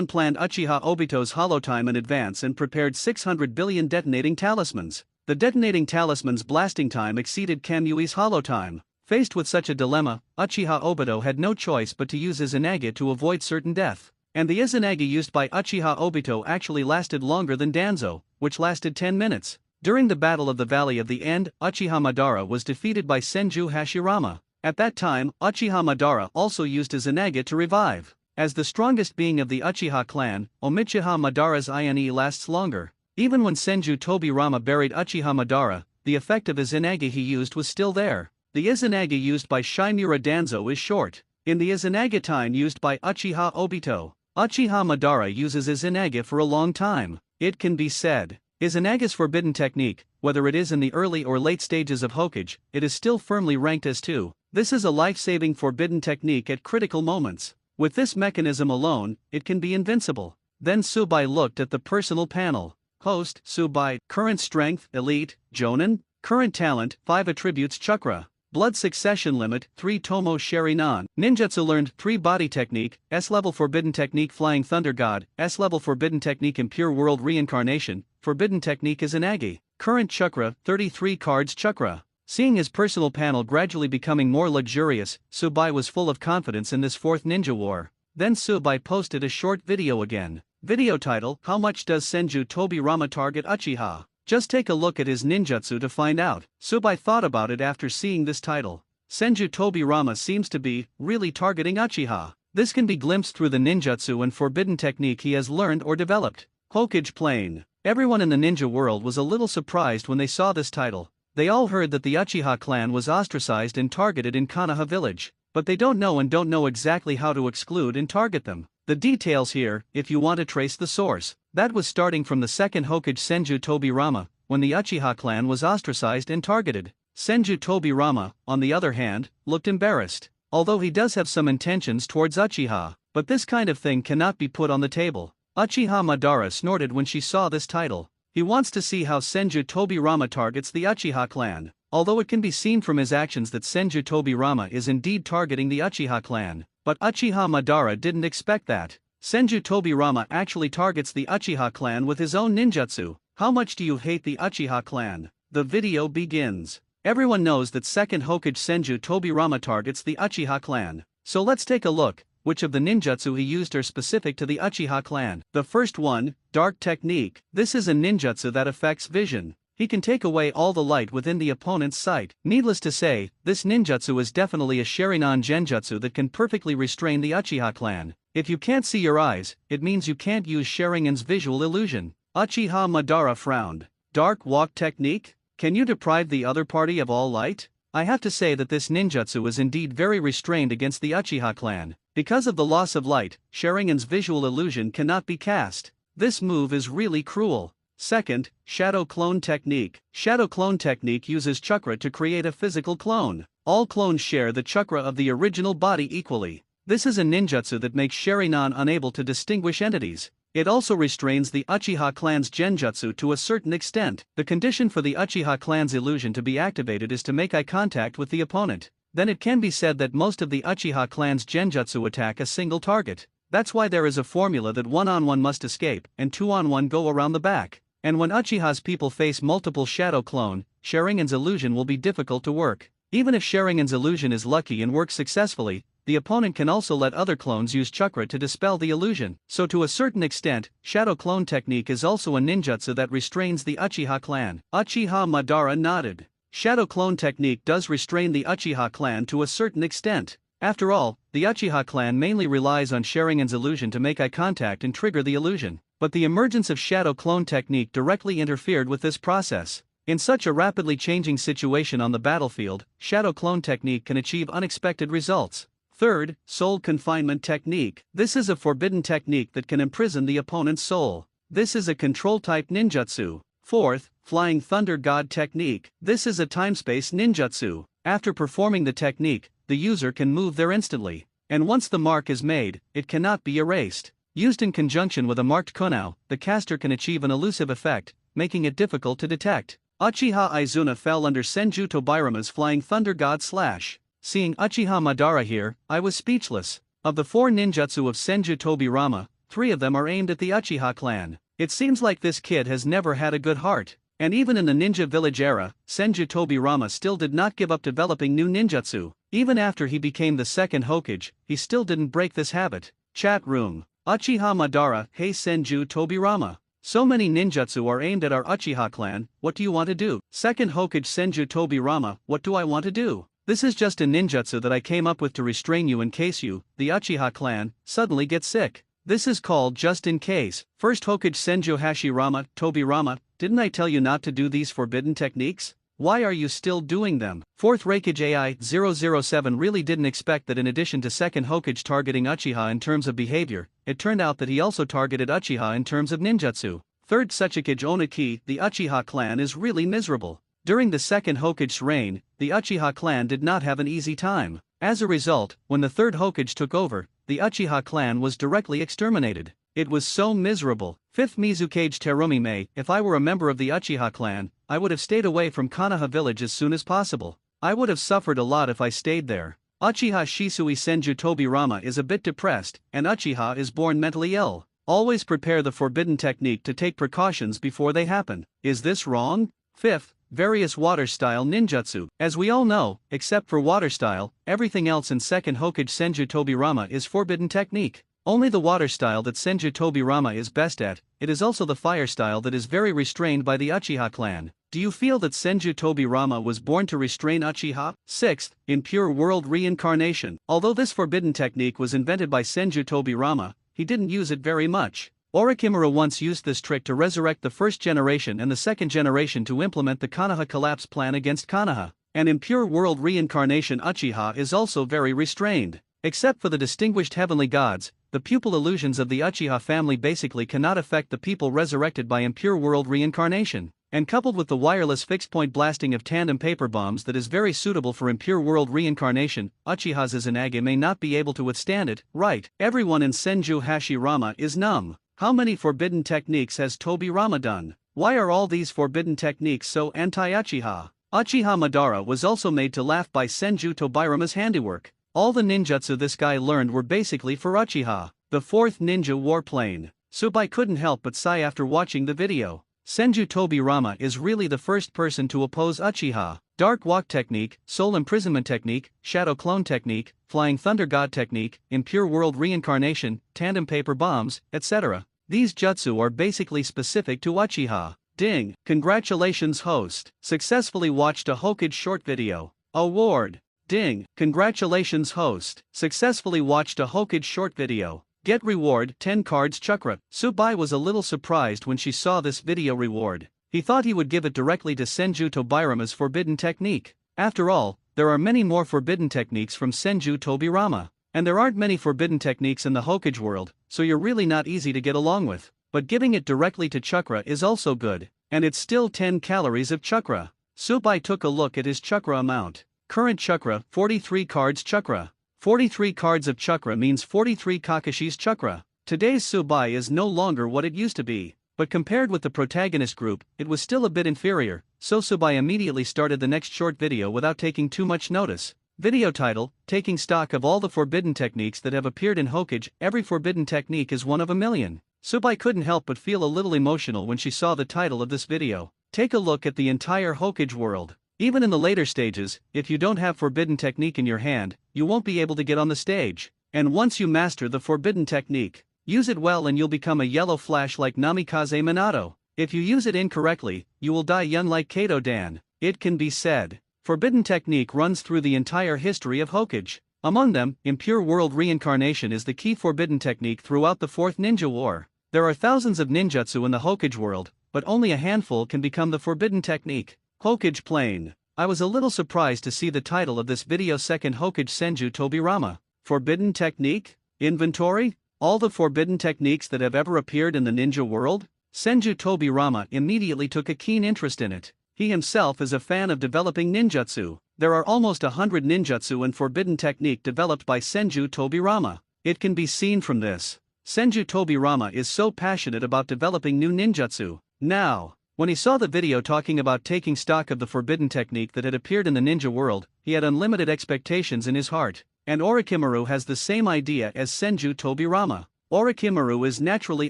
planned Uchiha Obito's holotime in advance and prepared 600 billion detonating talismans. The detonating talisman's blasting time exceeded Kamui's holotime. Faced with such a dilemma, Uchiha Obito had no choice but to use Izanagi to avoid certain death. And the Izanagi used by Uchiha Obito actually lasted longer than Danzo, which lasted 10 minutes. During the Battle of the Valley of the End, Uchiha Madara was defeated by Senju Hashirama. At that time, Uchiha Madara also used Izanagi to revive. As the strongest being of the Uchiha clan, Uchiha Madara's INE lasts longer. Even when Senju Tobirama buried Uchiha Madara, the effect of Izanagi he used was still there. The Izanagi used by Shimura Danzo is short. In the Izanagi time used by Uchiha Obito, Uchiha Madara uses Izanagi for a long time. It can be said, Izanagi's forbidden technique, whether it is in the early or late stages of Hokage, it is still firmly ranked as 2. This is a life-saving forbidden technique at critical moments. With this mechanism alone, it can be invincible. Then Tsubai looked at the personal panel. Host, Tsubai, current strength, elite, Jonin, current talent, 5 attributes chakra. Blood succession limit, 3 Tomo Sharingan. Ninjutsu learned 3 body technique, S-level forbidden technique flying thunder god, S-level forbidden technique impure world reincarnation, forbidden technique Izanagi. Current chakra, 33 cards chakra. Seeing his personal panel gradually becoming more luxurious, Tsubai was full of confidence in this 4th ninja war. Then Tsubai posted a short video again. Video title, How much does Senju Tobirama target Uchiha? Just take a look at his ninjutsu to find out. Tsubai thought about it after seeing this title. Senju Tobirama seems to be really targeting Uchiha. This can be glimpsed through the ninjutsu and forbidden technique he has learned or developed. Hokage Plain. Everyone in the ninja world was a little surprised when they saw this title. They all heard that the Uchiha clan was ostracized and targeted in Konoha village, but they don't know exactly how to exclude and target them. The details here, if you want to trace the source. That was starting from the second Hokage Senju Tobirama, when the Uchiha clan was ostracized and targeted. Senju Tobirama, on the other hand, looked embarrassed. Although he does have some intentions towards Uchiha, but this kind of thing cannot be put on the table. Uchiha Madara snorted when she saw this title. He wants to see how Senju Tobirama targets the Uchiha clan. Although it can be seen from his actions that Senju Tobirama is indeed targeting the Uchiha clan, but Uchiha Madara didn't expect that. Senju Tobirama actually targets the Uchiha clan with his own ninjutsu. How much do you hate the Uchiha clan? The video begins. Everyone knows that second Hokage Senju Tobirama targets the Uchiha clan. So let's take a look. Which of the ninjutsu he used are specific to the Uchiha clan? The first one, Dark Technique. This is a ninjutsu that affects vision. He can take away all the light within the opponent's sight. Needless to say, this ninjutsu is definitely a Sharingan genjutsu that can perfectly restrain the Uchiha clan. If you can't see your eyes, it means you can't use Sharingan's visual illusion. Uchiha Madara frowned. Dark Walk Technique? Can you deprive the other party of all light? I have to say that this ninjutsu is indeed very restrained against the Uchiha clan. Because of the loss of light, Sharingan's visual illusion cannot be cast. This move is really cruel. Second, Shadow Clone Technique. Shadow Clone Technique uses chakra to create a physical clone. All clones share the chakra of the original body equally. This is a ninjutsu that makes Sharingan unable to distinguish entities. It also restrains the Uchiha clan's genjutsu to a certain extent. The condition for the Uchiha clan's illusion to be activated is to make eye contact with the opponent. Then it can be said that most of the Uchiha clan's genjutsu attack a single target. That's why there is a formula that 1-on-1 must escape and 2-on-1 go around the back. And when Uchiha's people face multiple shadow clone, Sharingan's illusion will be difficult to work. Even if Sharingan's illusion is lucky and works successfully, the opponent can also let other clones use chakra to dispel the illusion. So to a certain extent, Shadow Clone Technique is also a ninjutsu that restrains the Uchiha clan. Uchiha Madara nodded. Shadow Clone Technique does restrain the Uchiha clan to a certain extent. After all, the Uchiha clan mainly relies on Sharingan's illusion to make eye contact and trigger the illusion. But the emergence of Shadow Clone Technique directly interfered with this process. In such a rapidly changing situation on the battlefield, Shadow Clone Technique can achieve unexpected results. Third, Soul Confinement Technique. This is a forbidden technique that can imprison the opponent's soul. This is a control-type ninjutsu. Fourth, Flying Thunder God Technique. This is a time-space ninjutsu. After performing the technique, the user can move there instantly. And once the mark is made, it cannot be erased. Used in conjunction with a marked kunao, the caster can achieve an elusive effect, making it difficult to detect. Uchiha Izuna fell under Senju Tobirama's Flying Thunder God Slash. Seeing Uchiha Madara here, I was speechless. Of the 4 ninjutsu of Senju Tobirama, 3 of them are aimed at the Uchiha clan. It seems like this kid has never had a good heart. And even in the ninja village era, Senju Tobirama still did not give up developing new ninjutsu. Even after he became the second Hokage, he still didn't break this habit. Chat room. Uchiha Madara, hey Senju Tobirama. So many ninjutsu are aimed at our Uchiha clan, what do you want to do? Second Hokage Senju Tobirama, what do I want to do? This is just a ninjutsu that I came up with to restrain you in case you, the Uchiha clan, suddenly get sick. This is called just in case. First Hokage Senju Hashirama, Tobirama, didn't I tell you not to do these forbidden techniques? Why are you still doing them? Fourth Raikage AI 007 really didn't expect that in addition to second Hokage targeting Uchiha in terms of behavior, it turned out that he also targeted Uchiha in terms of ninjutsu. Third Sechikage Oniki, the Uchiha clan is really miserable. During the second Hokage's reign, the Uchiha clan did not have an easy time. As a result, when the third Hokage took over, the Uchiha clan was directly exterminated. It was so miserable. Fifth Mizukage Terumi, if I were a member of the Uchiha clan, I would have stayed away from Konoha village as soon as possible. I would have suffered a lot if I stayed there. Uchiha Shisui Senju Tobirama is a bit depressed, and Uchiha is born mentally ill. Always prepare the forbidden technique to take precautions before they happen. Is this wrong? Fifth, various water style ninjutsu. As we all know, except for water style, everything else in second Hokage Senju Tobirama is forbidden technique. Only the water style that Senju Tobirama is best at, it is also the fire style that is very restrained by the Uchiha clan. Do you feel that Senju Tobirama was born to restrain Uchiha? Sixth, Impure World Reincarnation. Although this forbidden technique was invented by Senju Tobirama, he didn't use it very much. Orochimaru once used this trick to resurrect the first generation and the second generation to implement the Konoha collapse plan against Konoha. And Impure World Reincarnation Uchiha is also very restrained. Except for the distinguished heavenly gods, the pupil illusions of the Uchiha family basically cannot affect the people resurrected by Impure World Reincarnation. And coupled with the wireless fixed-point blasting of tandem paper bombs that is very suitable for Impure World Reincarnation, Uchiha's Izanagi may not be able to withstand it. Right, everyone in Senju Hashirama is numb. How many forbidden techniques has Tobirama done? Why are all these forbidden techniques so anti-Uchiha? Uchiha Madara was also made to laugh by Senju Tobirama's handiwork. All the ninjutsu this guy learned were basically for Uchiha. The fourth ninja warplane. Subai couldn't help but sigh after watching the video. Senju Tobirama is really the first person to oppose Uchiha. Dark Walk Technique, Soul Imprisonment Technique, Shadow Clone Technique, Flying Thunder God Technique, Impure World Reincarnation, Tandem Paper Bombs, etc. These jutsu are basically specific to Uchiha. Ding! Congratulations host! Successfully watched a Hokage short video. Award! Ding! Congratulations host! Successfully watched a Hokage short video. Get reward 10 cards chakra. Subai was a little surprised when she saw this video reward. He thought he would give it directly to Senju Tobirama's forbidden technique. After all, there are many more forbidden techniques from Senju Tobirama. And there aren't many forbidden techniques in the Hokage world, so you're really not easy to get along with. But giving it directly to chakra is also good. And it's still 10 calories of chakra. Subai took a look at his chakra amount. Current chakra, 43 cards chakra. 43 cards of chakra means 43 Kakashi's chakra. Today's Subai is no longer what it used to be, but compared with the protagonist group, it was still a bit inferior, so Subai immediately started the next short video without taking too much notice. Video title, Taking Stock of All the Forbidden Techniques That Have Appeared in Hokage. Every forbidden technique is one of a million. Subai couldn't help but feel a little emotional when she saw the title of this video. Take a look at the entire Hokage world. Even in the later stages, if you don't have forbidden technique in your hand, you won't be able to get on the stage. And once you master the forbidden technique, use it well and you'll become a yellow flash like Namikaze Minato. If you use it incorrectly, you will die young like Kato Dan. It can be said, forbidden technique runs through the entire history of Hokage. Among them, Impure World Reincarnation is the key forbidden technique throughout the Fourth Ninja War. There are thousands of ninjutsu in the Hokage world, but only a handful can become the forbidden technique. Hokage Plane. I was a little surprised to see the title of this video second Hokage Senju Tobirama. Forbidden technique? Inventory? All the forbidden techniques that have ever appeared in the ninja world? Senju Tobirama immediately took a keen interest in it. He himself is a fan of developing ninjutsu. There are almost 100 ninjutsu and forbidden technique developed by Senju Tobirama. It can be seen from this. Senju Tobirama is so passionate about developing new ninjutsu. Now, when he saw the video talking about taking stock of the forbidden technique that had appeared in the ninja world, he had unlimited expectations in his heart. And Orochimaru has the same idea as Senju Tobirama. Orochimaru is naturally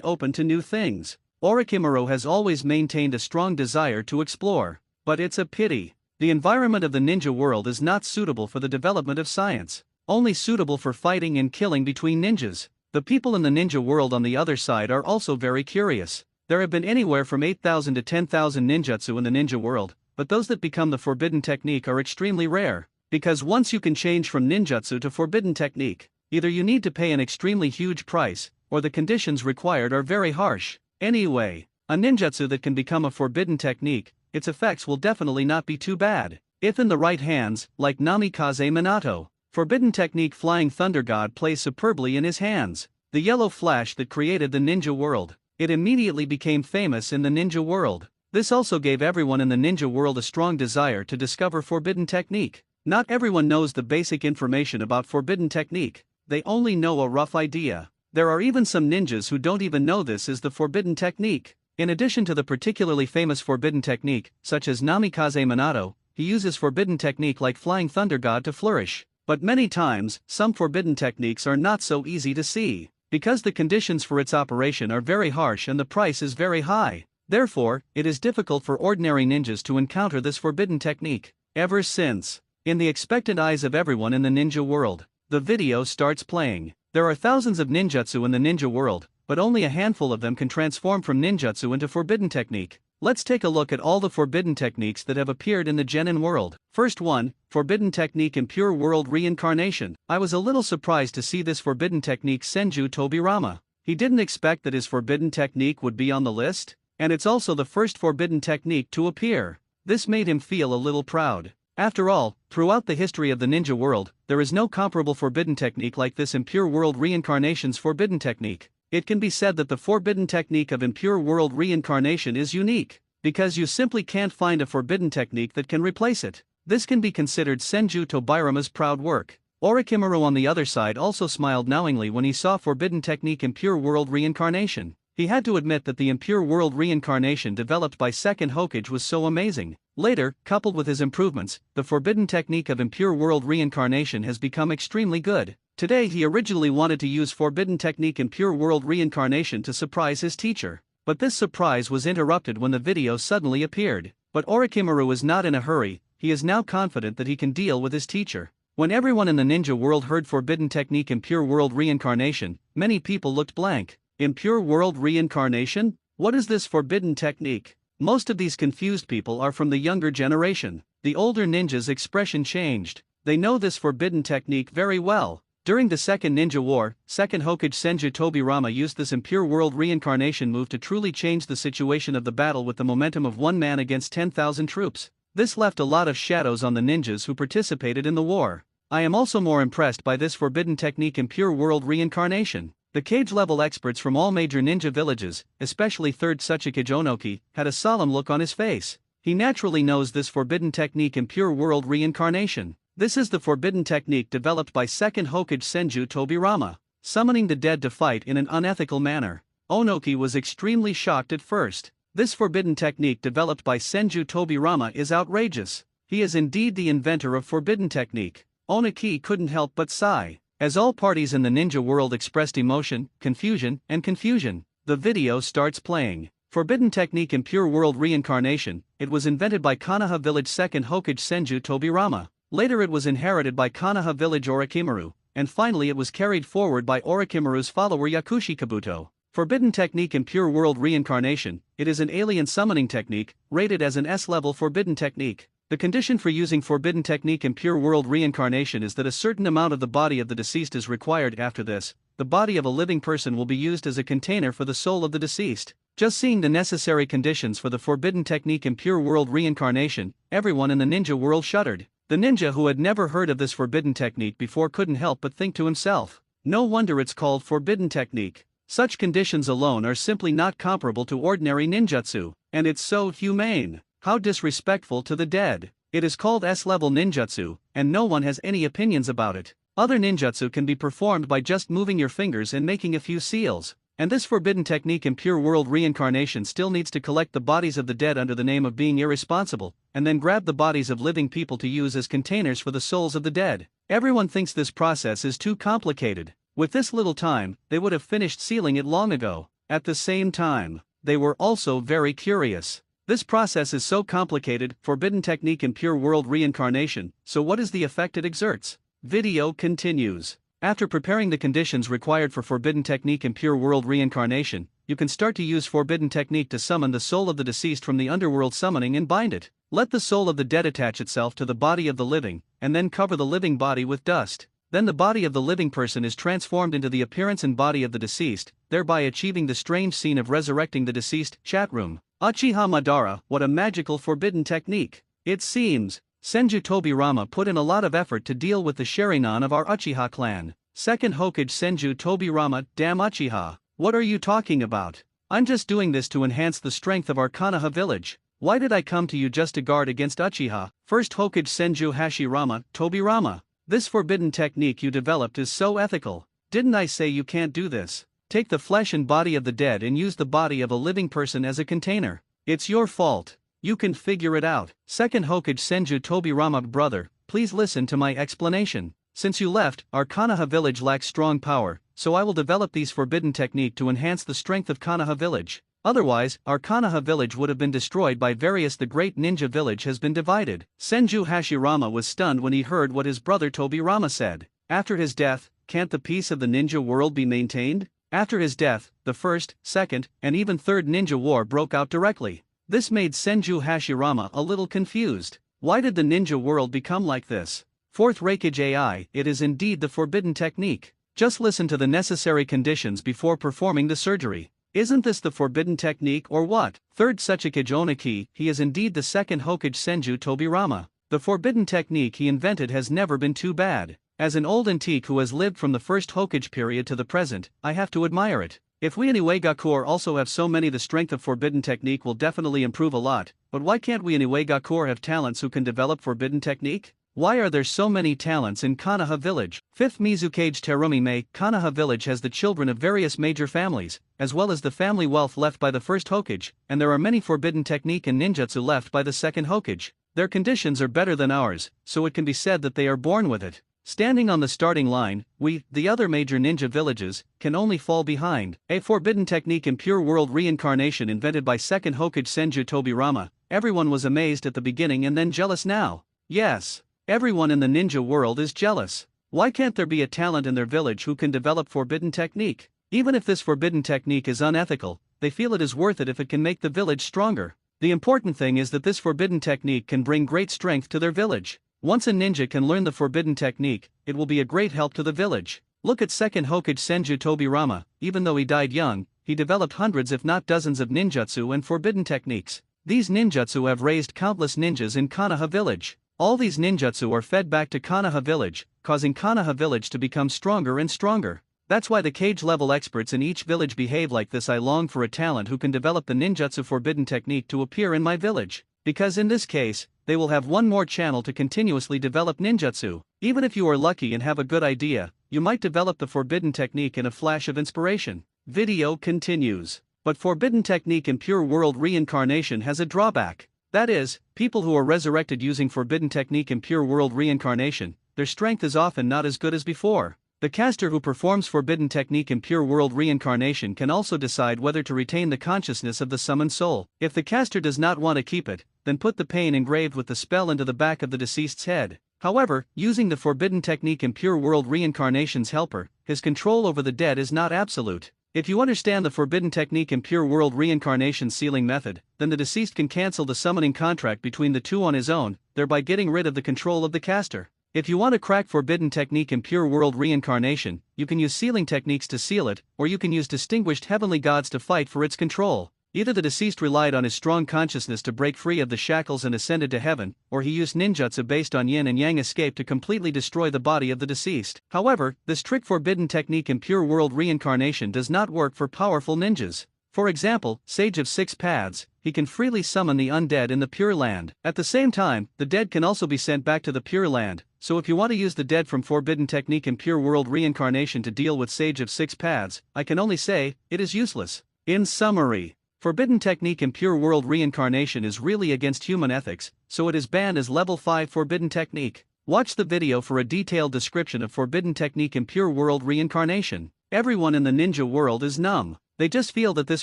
open to new things. Orochimaru has always maintained a strong desire to explore. But it's a pity. The environment of the ninja world is not suitable for the development of science, only suitable for fighting and killing between ninjas. The people in the ninja world on the other side are also very curious. There have been anywhere from 8,000 to 10,000 ninjutsu in the ninja world, but those that become the forbidden technique are extremely rare. Because once you can change from ninjutsu to forbidden technique, either you need to pay an extremely huge price, or the conditions required are very harsh. Anyway, a ninjutsu that can become a forbidden technique, its effects will definitely not be too bad. If in the right hands, like Namikaze Minato, forbidden technique Flying Thunder God plays superbly in his hands. The yellow flash that created the ninja world. It immediately became famous in the ninja world. This also gave everyone in the ninja world a strong desire to discover forbidden technique. Not everyone knows the basic information about forbidden technique, they only know a rough idea. There are even some ninjas who don't even know this is the forbidden technique. In addition to the particularly famous forbidden technique, such as Namikaze Minato, he uses forbidden technique like Flying Thunder God to flourish. But many times, some forbidden techniques are not so easy to see, because the conditions for its operation are very harsh and the price is very high. Therefore, it is difficult for ordinary ninjas to encounter this forbidden technique. Ever since, in the expectant eyes of everyone in the ninja world, the video starts playing. There are thousands of ninjutsu in the ninja world, but only a handful of them can transform from ninjutsu into forbidden technique. Let's take a look at all the forbidden techniques that have appeared in the genin world. First one, forbidden technique Impure World Reincarnation. I was a little surprised to see this forbidden technique Senju Tobirama. He didn't expect that his forbidden technique would be on the list, and it's also the first forbidden technique to appear. This made him feel a little proud. After all, throughout the history of the ninja world, there is no comparable forbidden technique like this Impure World Reincarnation's forbidden technique. It can be said that the forbidden technique of Impure World Reincarnation is unique, because you simply can't find a forbidden technique that can replace it. This can be considered Senju Tobirama's proud work. Orochimaru on the other side also smiled knowingly when he saw forbidden technique Impure World Reincarnation. He had to admit that the Impure World Reincarnation developed by Second Hokage was so amazing. Later, coupled with his improvements, the forbidden technique of Impure World Reincarnation has become extremely good. Today he originally wanted to use forbidden technique Impure World Reincarnation to surprise his teacher. But this surprise was interrupted when the video suddenly appeared. But Orochimaru is not in a hurry, he is now confident that he can deal with his teacher. When everyone in the ninja world heard forbidden technique Impure World Reincarnation, many people looked blank. Impure World Reincarnation? What is this forbidden technique? Most of these confused people are from the younger generation. The older ninjas' expression changed. They know this forbidden technique very well. During the Second Ninja War, Second Hokage Senju Tobirama used this Impure World Reincarnation move to truly change the situation of the battle with the momentum of one man against 10,000 troops. This left a lot of shadows on the ninjas who participated in the war. I am also more impressed by this forbidden technique Impure World Reincarnation. The cage-level experts from all major ninja villages, especially 3rd Tsuchikage Onoki, had a solemn look on his face. He naturally knows this forbidden technique Impure World Reincarnation. This is the forbidden technique developed by Second Hokage Senju Tobirama, summoning the dead to fight in an unethical manner. Onoki was extremely shocked at first. This forbidden technique developed by Senju Tobirama is outrageous. He is indeed the inventor of forbidden technique. Onoki couldn't help but sigh. As all parties in the ninja world expressed emotion, confusion, the video starts playing. Forbidden technique Impure World Reincarnation. It was invented by Konoha Village Second Hokage Senju Tobirama. Later it was inherited by Konoha Village Orochimaru, and finally it was carried forward by Orochimaru's follower Yakushi Kabuto. Forbidden technique Impure World Reincarnation. It is an alien summoning technique, rated as an S-level forbidden technique. The condition for using forbidden technique Impure World Reincarnation is that a certain amount of the body of the deceased is required. After this, the body of a living person will be used as a container for the soul of the deceased. Just seeing the necessary conditions for the forbidden technique Impure World Reincarnation, everyone in the ninja world shuddered. The ninja who had never heard of this forbidden technique before couldn't help but think to himself, no wonder it's called forbidden technique. Such conditions alone are simply not comparable to ordinary ninjutsu, and it's so humane. How disrespectful to the dead. It is called S-level ninjutsu, and no one has any opinions about it. Other ninjutsu can be performed by just moving your fingers and making a few seals, and this forbidden technique in pure world reincarnation still needs to collect the bodies of the dead under the name of being irresponsible, and then grab the bodies of living people to use as containers for the souls of the dead. Everyone thinks this process is too complicated. With this little time, they would have finished sealing it long ago. At the same time, they were also very curious. This process is so complicated, forbidden technique in pure world reincarnation, so what is the effect it exerts? Video continues. After preparing the conditions required for forbidden technique in pure world reincarnation, you can start to use forbidden technique to summon the soul of the deceased from the underworld summoning and bind it. Let the soul of the dead attach itself to the body of the living, and then cover the living body with dust. Then the body of the living person is transformed into the appearance and body of the deceased, thereby achieving the strange scene of resurrecting the deceased. Chat room. Uchiha Madara, what a magical forbidden technique. It seems Senju Tobirama put in a lot of effort to deal with the Sharingan of our Uchiha clan. Second Hokage Senju Tobirama, damn Uchiha. What are you talking about? I'm just doing this to enhance the strength of our Konoha village. Why did I come to you just to guard against Uchiha? First Hokage Senju Hashirama, Tobirama. This forbidden technique you developed is so ethical. Didn't I say you can't do this? Take the flesh and body of the dead and use the body of a living person as a container. It's your fault. You can figure it out. Second Hokage Senju Tobirama, brother, please listen to my explanation. Since you left, our Konoha village lacks strong power, so I will develop these forbidden technique to enhance the strength of Konoha village. Otherwise, our Konoha village would have been destroyed by various. The great ninja village has been divided. Senju Hashirama was stunned when he heard what his brother Tobirama said. After his death, can't the peace of the ninja world be maintained? After his death, the first, second, and even third ninja war broke out directly. This made Senju Hashirama a little confused. Why did the ninja world become like this? Fourth Raikage AI, it is indeed the forbidden technique. Just listen to the necessary conditions before performing the surgery. Isn't this the forbidden technique or what? Third Sechikage Oniki, he is indeed the second Hokage Senju Tobirama. The forbidden technique he invented has never been too bad. As an old antique who has lived from the first Hokage period to the present, I have to admire it. If we in Iweigakur also have so many, the strength of forbidden technique will definitely improve a lot, but why can't we in Iweigakur have talents who can develop forbidden technique? Why are there so many talents in Konoha village? Fifth Mizukage Terumi Mei, Konoha village has the children of various major families, as well as the family wealth left by the first Hokage, and there are many forbidden technique and ninjutsu left by the second Hokage. Their conditions are better than ours, so it can be said that they are born with it. Standing on the starting line, we, the other major ninja villages, can only fall behind. A forbidden technique in pure world reincarnation invented by second Hokage Senju Tobirama. Everyone was amazed at the beginning and then jealous now. Yes, everyone in the ninja world is jealous. Why can't there be a talent in their village who can develop forbidden technique? Even if this forbidden technique is unethical, they feel it is worth it if it can make the village stronger. The important thing is that this forbidden technique can bring great strength to their village. Once a ninja can learn the forbidden technique, it will be a great help to the village. Look at second Hokage Senju Tobirama. Even though he died young, he developed hundreds if not dozens of ninjutsu and forbidden techniques. These ninjutsu have raised countless ninjas in Konoha village. All these ninjutsu are fed back to Konoha village, causing Konoha village to become stronger and stronger. That's why the cage level experts in each village behave like this. I long for a talent who can develop the ninjutsu forbidden technique to appear in my village, because in this case, they will have one more channel to continuously develop ninjutsu. Even if you are lucky and have a good idea, you might develop the forbidden technique in a flash of inspiration. Video continues. But forbidden technique in pure world reincarnation has a drawback. That is, people who are resurrected using forbidden technique in pure world reincarnation, their strength is often not as good as before. The caster who performs forbidden technique in pure world reincarnation can also decide whether to retain the consciousness of the summoned soul. If the caster does not want to keep it, then put the pain engraved with the spell into the back of the deceased's head. However, using the forbidden technique in pure world reincarnation's helper, his control over the dead is not absolute. If you understand the forbidden technique in pure world reincarnation sealing method, then the deceased can cancel the summoning contract between the two on his own, thereby getting rid of the control of the caster. If you want to crack forbidden technique in pure world reincarnation, you can use sealing techniques to seal it, or you can use distinguished heavenly gods to fight for its control. Either the deceased relied on his strong consciousness to break free of the shackles and ascended to heaven, or he used ninjutsu based on yin and yang escape to completely destroy the body of the deceased. However, this trick forbidden technique in pure world reincarnation does not work for powerful ninjas. For example, Sage of Six Paths, he can freely summon the undead in the Pure Land. At the same time, the dead can also be sent back to the Pure Land, so if you want to use the dead from forbidden technique in pure world reincarnation to deal with Sage of Six Paths, I can only say, it is useless. In summary, forbidden technique in pure world reincarnation is really against human ethics, so it is banned as level 5 forbidden technique. Watch the video for a detailed description of forbidden technique in pure world reincarnation. Everyone in the ninja world is numb. They just feel that this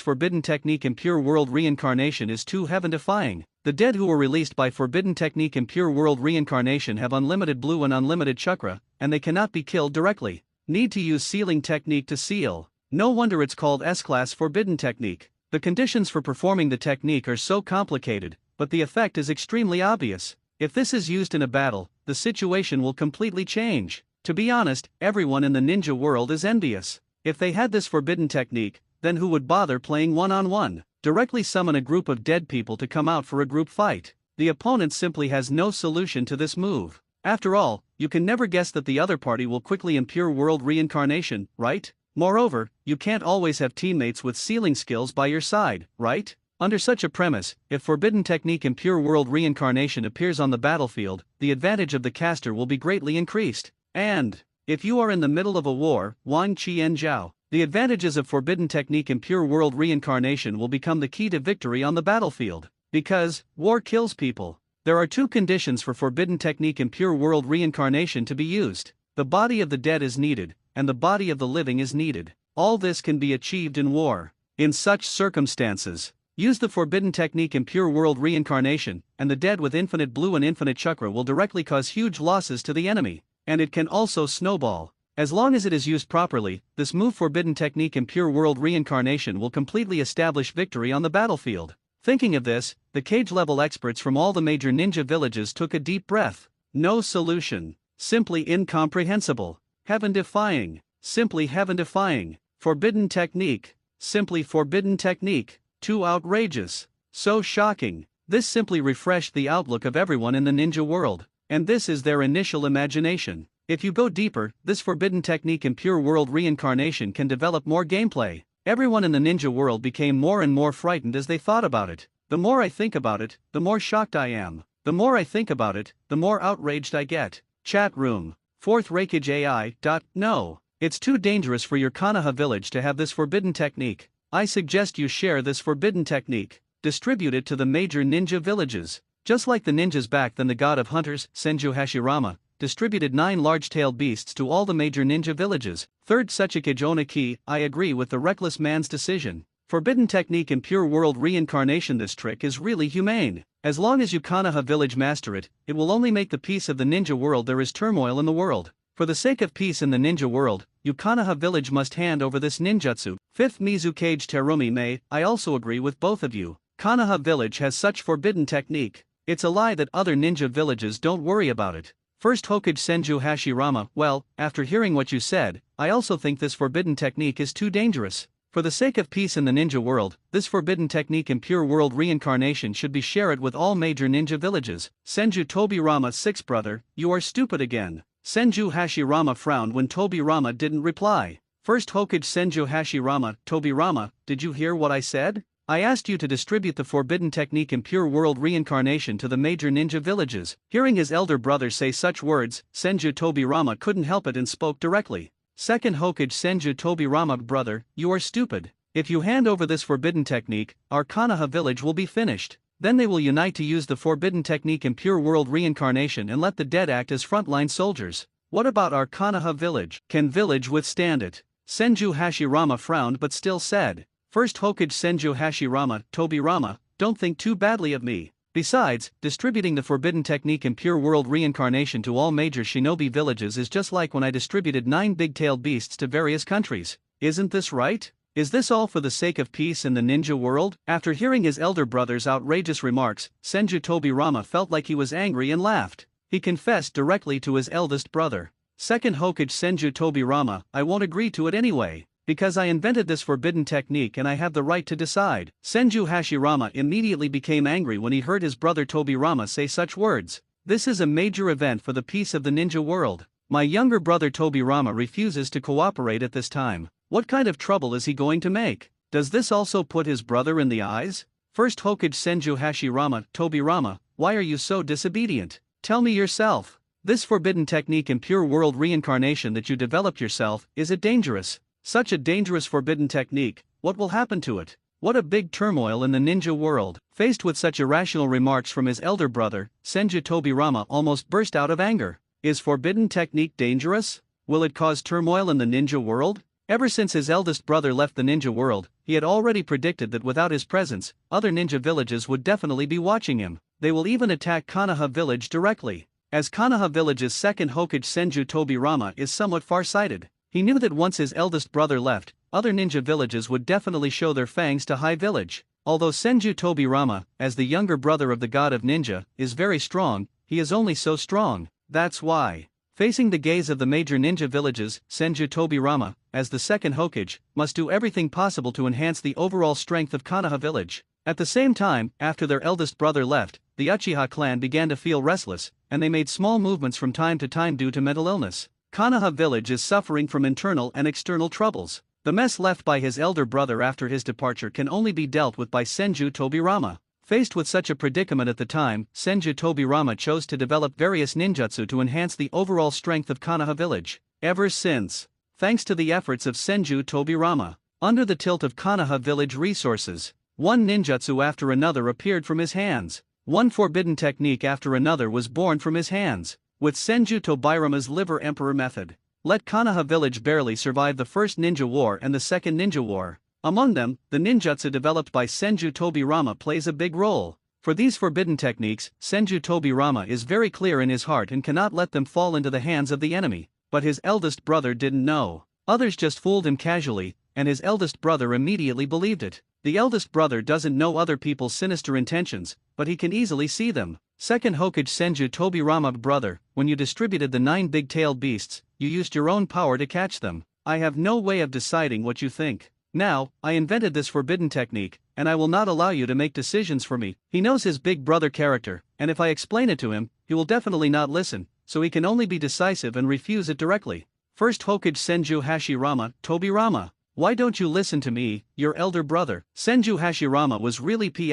forbidden technique in pure world reincarnation is too heaven-defying. The dead who were released by forbidden technique in pure world reincarnation have unlimited blue and unlimited chakra, and they cannot be killed directly. Need to use sealing technique to seal. No wonder it's called S-class forbidden technique. The conditions for performing the technique are so complicated, but the effect is extremely obvious. If this is used in a battle, the situation will completely change. To be honest, everyone in the ninja world is envious. If they had this forbidden technique, then who would bother playing one-on-one? Directly summon a group of dead people to come out for a group fight. The opponent simply has no solution to this move. After all, you can never guess that the other party will quickly in pure world reincarnation, right? Moreover, you can't always have teammates with sealing skills by your side, right? Under such a premise, if forbidden technique in pure world reincarnation appears on the battlefield, the advantage of the caster will be greatly increased. And if you are in the middle of a war, Wang Qi and Zhao, the advantages of forbidden technique in pure world reincarnation will become the key to victory on the battlefield. Because war kills people. There are two conditions for forbidden technique in pure world reincarnation to be used. The body of the dead is needed, and the body of the living is needed. All this can be achieved in war. In such circumstances, use the forbidden technique in pure world reincarnation, and the dead with infinite blue and infinite chakra will directly cause huge losses to the enemy. And it can also snowball. As long as it is used properly, this move forbidden technique in pure world reincarnation will completely establish victory on the battlefield. Thinking of this, the cage level experts from all the major ninja villages took a deep breath. No solution. Simply incomprehensible. Heaven-defying. Simply heaven-defying. Forbidden technique. Simply forbidden technique. Too outrageous. So shocking. This simply refreshed the outlook of everyone in the ninja world. And this is their initial imagination. If you go deeper, this forbidden technique in pure world reincarnation can develop more gameplay. Everyone in the ninja world became more and more frightened as they thought about it. The more I think about it, the more shocked I am. The more I think about it, the more outraged I get. Chat room. 4th Reikage AI. No. It's too dangerous for your Konoha village to have this forbidden technique. I suggest you share this forbidden technique. Distribute it to the major ninja villages. Just like the ninjas back then, the god of hunters, Senju Hashirama, distributed 9 large-tailed beasts to all the major ninja villages. 3rd Sechikage Onaki. I agree with the reckless man's decision. Forbidden technique in pure world reincarnation. This trick is really humane. As long as you Konoha village master it, it will only make the peace of the ninja world. There is turmoil in the world. For the sake of peace in the ninja world, you Konoha village must hand over this ninjutsu. 5th Mizukage Terumi May. I also agree with both of you. Konoha village has such forbidden technique. It's a lie that other ninja villages don't worry about it. 1st Hokage Senju Hashirama. Well, after hearing what you said, I also think this forbidden technique is too dangerous. For the sake of peace in the ninja world, this forbidden technique in pure world reincarnation should be shared with all major ninja villages. Senju Tobirama. 6th brother, you are stupid again. Senju Hashirama frowned when Tobirama didn't reply. 1st Hokage Senju Hashirama. Tobirama, did you hear what I said? I asked you to distribute the forbidden technique in pure world reincarnation to the major ninja villages. Hearing his elder brother say such words, Senju Tobirama couldn't help it and spoke directly. 2nd Hokage Senju Tobirama. Brother, you are stupid. If you hand over this forbidden technique, our Konoha village will be finished. Then they will unite to use the forbidden technique in pure world reincarnation and let the dead act as frontline soldiers. What about our Konoha village? Can village withstand it? Senju Hashirama frowned but still said. 1st Hokage Senju Hashirama. Tobirama, don't think too badly of me. Besides, distributing the forbidden technique in pure world reincarnation to all major shinobi villages is just like when I distributed 9 big-tailed beasts to various countries. Isn't this right? Is this all for the sake of peace in the ninja world? After hearing his elder brother's outrageous remarks, Senju Tobirama felt like he was angry and laughed. He confessed directly to his eldest brother. 2nd Hokage Senju Tobirama. I won't agree to it anyway. Because I invented this forbidden technique and I have the right to decide. Senju Hashirama immediately became angry when he heard his brother Tobirama say such words. This is a major event for the peace of the ninja world. My younger brother Tobirama refuses to cooperate at this time. What kind of trouble is he going to make? Does this also put his brother in the eyes? First Hokage Senju Hashirama, Tobirama, why are you so disobedient? Tell me yourself. This forbidden technique in pure world reincarnation that you developed yourself, is it dangerous? Such a dangerous forbidden technique, what will happen to it? What a big turmoil in the ninja world. Faced with such irrational remarks from his elder brother, Senju Tobirama almost burst out of anger. Is forbidden technique dangerous? Will it cause turmoil in the ninja world? Ever since his eldest brother left the ninja world, he had already predicted that without his presence, other ninja villages would definitely be watching him. They will even attack Konoha village directly. As Konoha village's second Hokage Senju Tobirama is somewhat far-sighted, he knew that once his eldest brother left, other ninja villages would definitely show their fangs to High Village. Although Senju Tobirama, as the younger brother of the god of ninja, is very strong, he is only so strong. That's why, facing the gaze of the major ninja villages, Senju Tobirama, as the second Hokage, must do everything possible to enhance the overall strength of Konoha village. At the same time, after their eldest brother left, the Uchiha clan began to feel restless, and they made small movements from time to time due to mental illness. Konoha village is suffering from internal and external troubles. The mess left by his elder brother after his departure can only be dealt with by Senju Tobirama. Faced with such a predicament at the time, Senju Tobirama chose to develop various ninjutsu to enhance the overall strength of Konoha village. Ever since, thanks to the efforts of Senju Tobirama, under the tilt of Konoha village resources, one ninjutsu after another appeared from his hands. One forbidden technique after another was born from his hands. With Senju Tobirama's Liver Emperor method, let Konoha village barely survive the first ninja war and the second ninja war. Among them, the ninjutsu developed by Senju Tobirama plays a big role. For these forbidden techniques, Senju Tobirama is very clear in his heart and cannot let them fall into the hands of the enemy. But his eldest brother didn't know. Others just fooled him casually, and his eldest brother immediately believed it. The eldest brother doesn't know other people's sinister intentions, but he can easily see them. Second Hokage Senju Tobirama, brother, when you distributed the 9 big-tailed beasts, you used your own power to catch them. I have no way of deciding what you think. Now, I invented this forbidden technique, and I will not allow you to make decisions for me. He knows his big brother character, and if I explain it to him, he will definitely not listen, so he can only be decisive and refuse it directly. First Hokage Senju Hashirama, Tobirama. Why don't you listen to me, your elder brother? Senju Hashirama was really d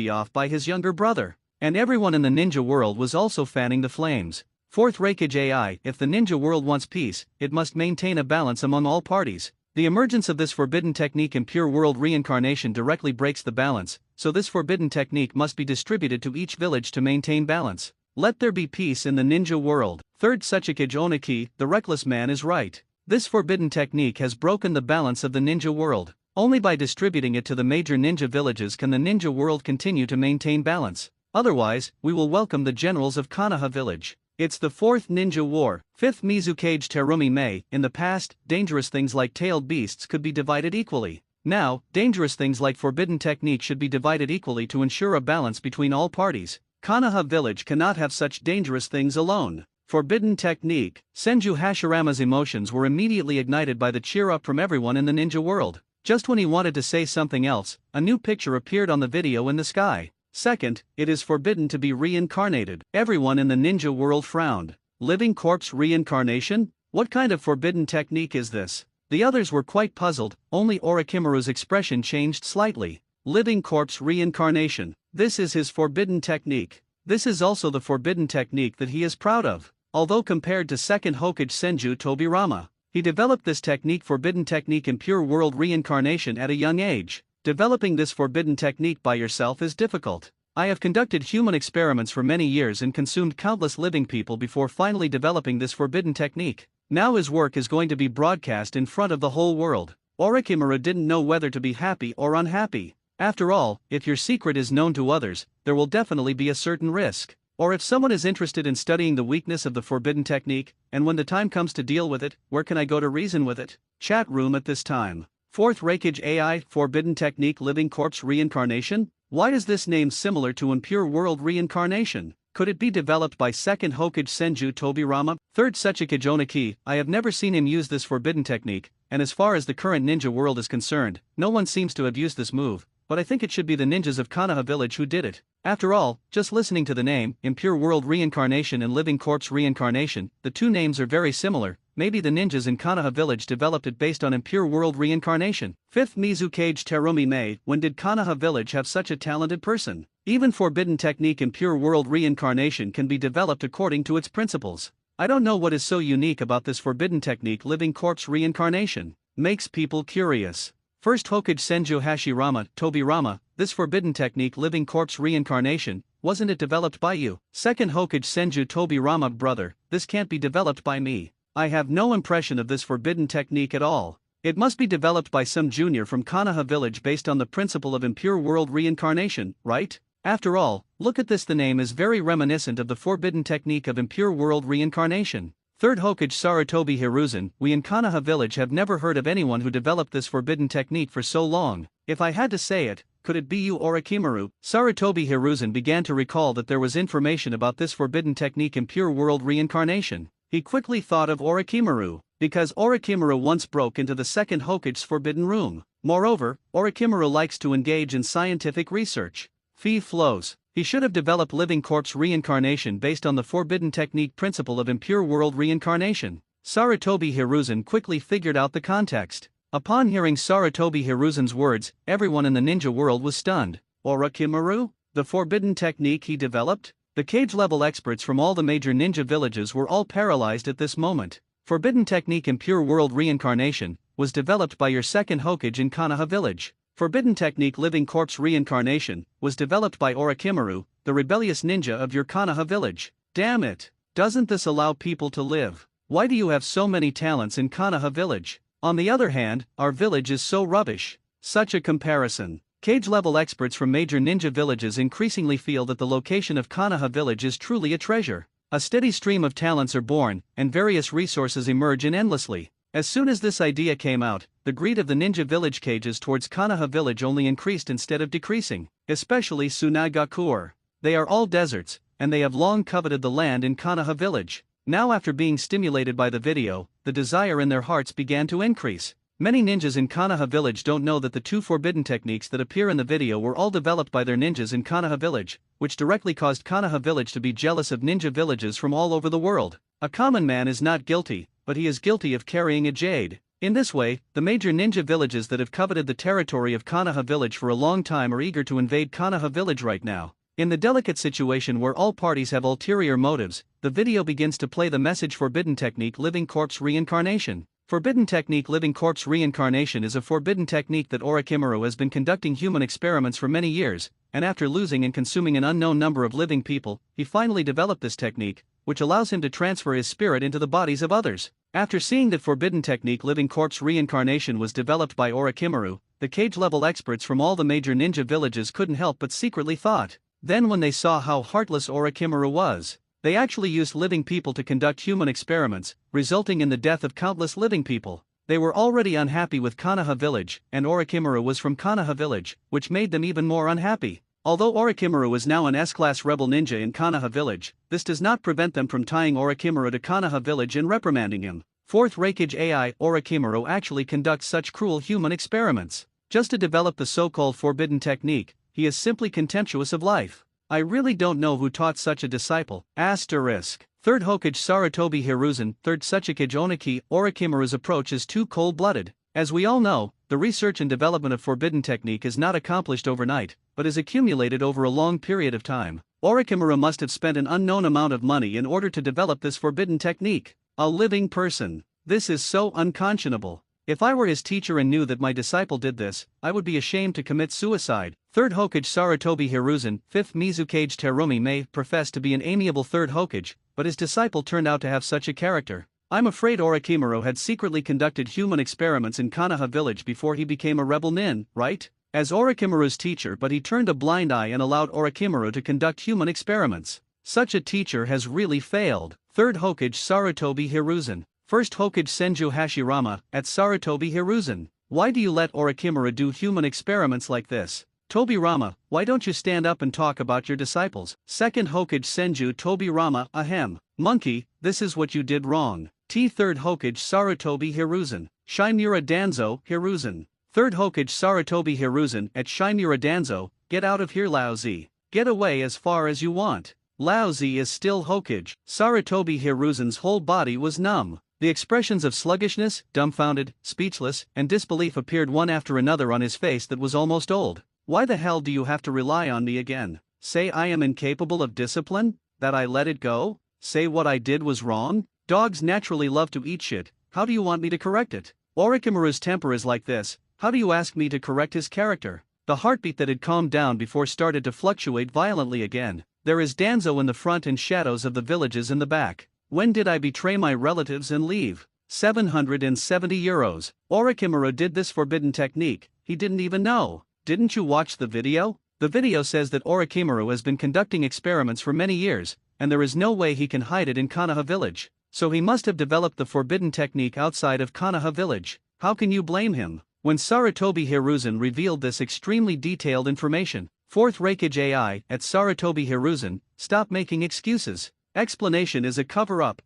off by his younger brother, and everyone in the ninja world was also fanning the flames. Fourth Raikage AI, if the ninja world wants peace, it must maintain a balance among all parties. The emergence of this forbidden technique in pure world reincarnation directly breaks the balance, so this forbidden technique must be distributed to each village to maintain balance. Let there be peace in the ninja world. Third Tsuchikage Oniki, the reckless man is right. This forbidden technique has broken the balance of the ninja world. Only by distributing it to the major ninja villages can the ninja world continue to maintain balance. Otherwise, we will welcome the generals of Konoha village. It's the fourth ninja war. Fifth Mizukage Terumi Mei. In the past, dangerous things like tailed beasts could be divided equally. Now, dangerous things like forbidden technique should be divided equally to ensure a balance between all parties. Konoha village cannot have such dangerous things alone. Forbidden technique. Senju Hashirama's emotions were immediately ignited by the cheer-up from everyone in the ninja world. Just when he wanted to say something else, a new picture appeared on the video in the sky. Second, it is forbidden to be reincarnated. Everyone in the ninja world frowned. Living corpse reincarnation? What kind of forbidden technique is this? The others were quite puzzled, only Orochimaru's expression changed slightly. Living corpse reincarnation. This is his forbidden technique. This is also the forbidden technique that he is proud of. Although compared to second Hokage Senju Tobirama, he developed this forbidden technique in pure world reincarnation at a young age. Developing this forbidden technique by yourself is difficult. I have conducted human experiments for many years and consumed countless living people before finally developing this forbidden technique. Now his work is going to be broadcast in front of the whole world. Orochimaru didn't know whether to be happy or unhappy. After all, if your secret is known to others, there will definitely be a certain risk. Or if someone is interested in studying the weakness of the forbidden technique, and when the time comes to deal with it, where can I go to reason with it? Chat room at this time. Fourth Raikage AI, forbidden technique living corpse reincarnation? Why is this name similar to impure world reincarnation? Could it be developed by 2nd Hokage Senju Tobirama? 3rd Sechikage Oniki. I have never seen him use this forbidden technique, and as far as the current ninja world is concerned, no one seems to have used this move, but I think it should be the ninjas of Konoha village who did it. After all, just listening to the name, Impure World Reincarnation and Living Corpse Reincarnation, the two names are very similar. Maybe the ninjas in Konoha village developed it based on Impure World Reincarnation. 5th Mizukage Terumi Mei. When did Konoha village have such a talented person? Even forbidden technique Impure World Reincarnation can be developed according to its principles. I don't know what is so unique about this forbidden technique Living Corpse Reincarnation. Makes people curious. 1st Hokage Senju Hashirama Tobirama. This forbidden technique Living Corpse Reincarnation, wasn't it developed by you? 2nd Hokage Senju Tobirama. Brother, this can't be developed by me. I have no impression of this forbidden technique at all. It must be developed by some junior from Konoha village based on the principle of Impure World Reincarnation, right? After all, look at this, the name is very reminiscent of the forbidden technique of Impure World Reincarnation. 3rd Hokage Sarutobi Hiruzen. We in Konoha village have never heard of anyone who developed this forbidden technique for so long. If I had to say it, could it be you Orochimaru? Sarutobi Hiruzen began to recall that there was information about this forbidden technique Impure World Reincarnation. He quickly thought of Orochimaru, because Orochimaru once broke into the 2nd Hokage's forbidden room. Moreover, Orochimaru likes to engage in scientific research. Fee flows. He should have developed Living Corpse Reincarnation based on the forbidden technique principle of Impure World Reincarnation. Sarutobi Hiruzen quickly figured out the context. Upon hearing Sarutobi Hiruzen's words, everyone in the ninja world was stunned. Orochimaru? The forbidden technique he developed? The cage-level experts from all the major ninja villages were all paralyzed at this moment. Forbidden technique Impure World Reincarnation was developed by your 2nd Hokage in Konoha village. Forbidden technique Living Corpse Reincarnation was developed by Orochimaru, the rebellious ninja of your Konoha village. Damn it! Doesn't this allow people to live? Why do you have so many talents in Konoha village? On the other hand, our village is so rubbish. Such a comparison. Cage-level experts from major ninja villages increasingly feel that the location of Konoha village is truly a treasure. A steady stream of talents are born, and various resources emerge endlessly. As soon as this idea came out, the greed of the ninja village cages towards Konoha village only increased instead of decreasing, especially Tsunagakur. They are all deserts, and they have long coveted the land in Konoha village. Now after being stimulated by the video, the desire in their hearts began to increase. Many ninjas in Konoha village don't know that the two forbidden techniques that appear in the video were all developed by their ninjas in Konoha village, which directly caused Konoha village to be jealous of ninja villages from all over the world. A common man is not guilty, but he is guilty of carrying a jade. In this way, the major ninja villages that have coveted the territory of Konoha village for a long time are eager to invade Konoha village right now. In the delicate situation where all parties have ulterior motives, the video begins to play the message Forbidden Technique Living Corpse Reincarnation. Forbidden Technique Living Corpse Reincarnation is a forbidden technique that Orochimaru has been conducting human experiments for many years, and after losing and consuming an unknown number of living people, he finally developed this technique, which allows him to transfer his spirit into the bodies of others. After seeing that Forbidden Technique Living Corpse Reincarnation was developed by Orochimaru, the cage-level experts from all the major ninja villages couldn't help but secretly thought. Then when they saw how heartless Orochimaru was, they actually used living people to conduct human experiments, resulting in the death of countless living people. They were already unhappy with Konoha village, and Orochimaru was from Konoha village, which made them even more unhappy. Although Orochimaru is now an S-class rebel ninja in Konoha village, this does not prevent them from tying Orochimaru to Konoha village and reprimanding him. 4th Reikage AI Orochimaru actually conducts such cruel human experiments. Just to develop the so-called forbidden technique, he is simply contemptuous of life. I really don't know who taught such a disciple. Asterisk. 3rd Hokage Sarutobi Hiruzen, 3rd Sechikage Oniki. Orochimaru's approach is too cold-blooded. As we all know, the research and development of forbidden technique is not accomplished overnight, but is accumulated over a long period of time. Orochimaru must have spent an unknown amount of money in order to develop this forbidden technique. A living person. This is so unconscionable. If I were his teacher and knew that my disciple did this, I would be ashamed to commit suicide. 3rd Hokage Sarutobi Hiruzen, 5th Mizukage Terumi may profess to be an amiable 3rd Hokage, but his disciple turned out to have such a character. I'm afraid Orochimaru had secretly conducted human experiments in Konoha village before he became a rebel nin, right? As Orochimaru's teacher, but he turned a blind eye and allowed Orochimaru to conduct human experiments. Such a teacher has really failed. 3rd Hokage Sarutobi Hiruzen. 1st Hokage Senju Hashirama, at Sarutobi Hiruzen. Why do you let Orochimaru do human experiments like this? Tobirama, why don't you stand up and talk about your disciples? Second Hokage Senju Tobirama, ahem. Monkey, this is what you did wrong. Third Hokage Sarutobi Hiruzen. Shimura Danzo, Hiruzen. Third Hokage Sarutobi Hiruzen at Shimura Danzo, get out of here Laozi. Get away as far as you want. Laozi is still Hokage. Sarutobi Hiruzen's whole body was numb. The expressions of sluggishness, dumbfounded, speechless, and disbelief appeared one after another on his face that was almost old. Why the hell do you have to rely on me again? Say I am incapable of discipline? That I let it go? Say what I did was wrong? Dogs naturally love to eat shit, how do you want me to correct it? Orochimaru's temper is like this, how do you ask me to correct his character? The heartbeat that had calmed down before started to fluctuate violently again. There is Danzo in the front and shadows of the villages in the back. When did I betray my relatives and leave? 770 euros. Orochimaru did this forbidden technique, he didn't even know. Didn't you watch the video? The video says that Orochimaru has been conducting experiments for many years, and there is no way he can hide it in Konoha village. So he must have developed the forbidden technique outside of Konoha village. How can you blame him? When Sarutobi Hiruzen revealed this extremely detailed information, fourth Raikage AI at Sarutobi Hiruzen, stop making excuses. Explanation is a cover-up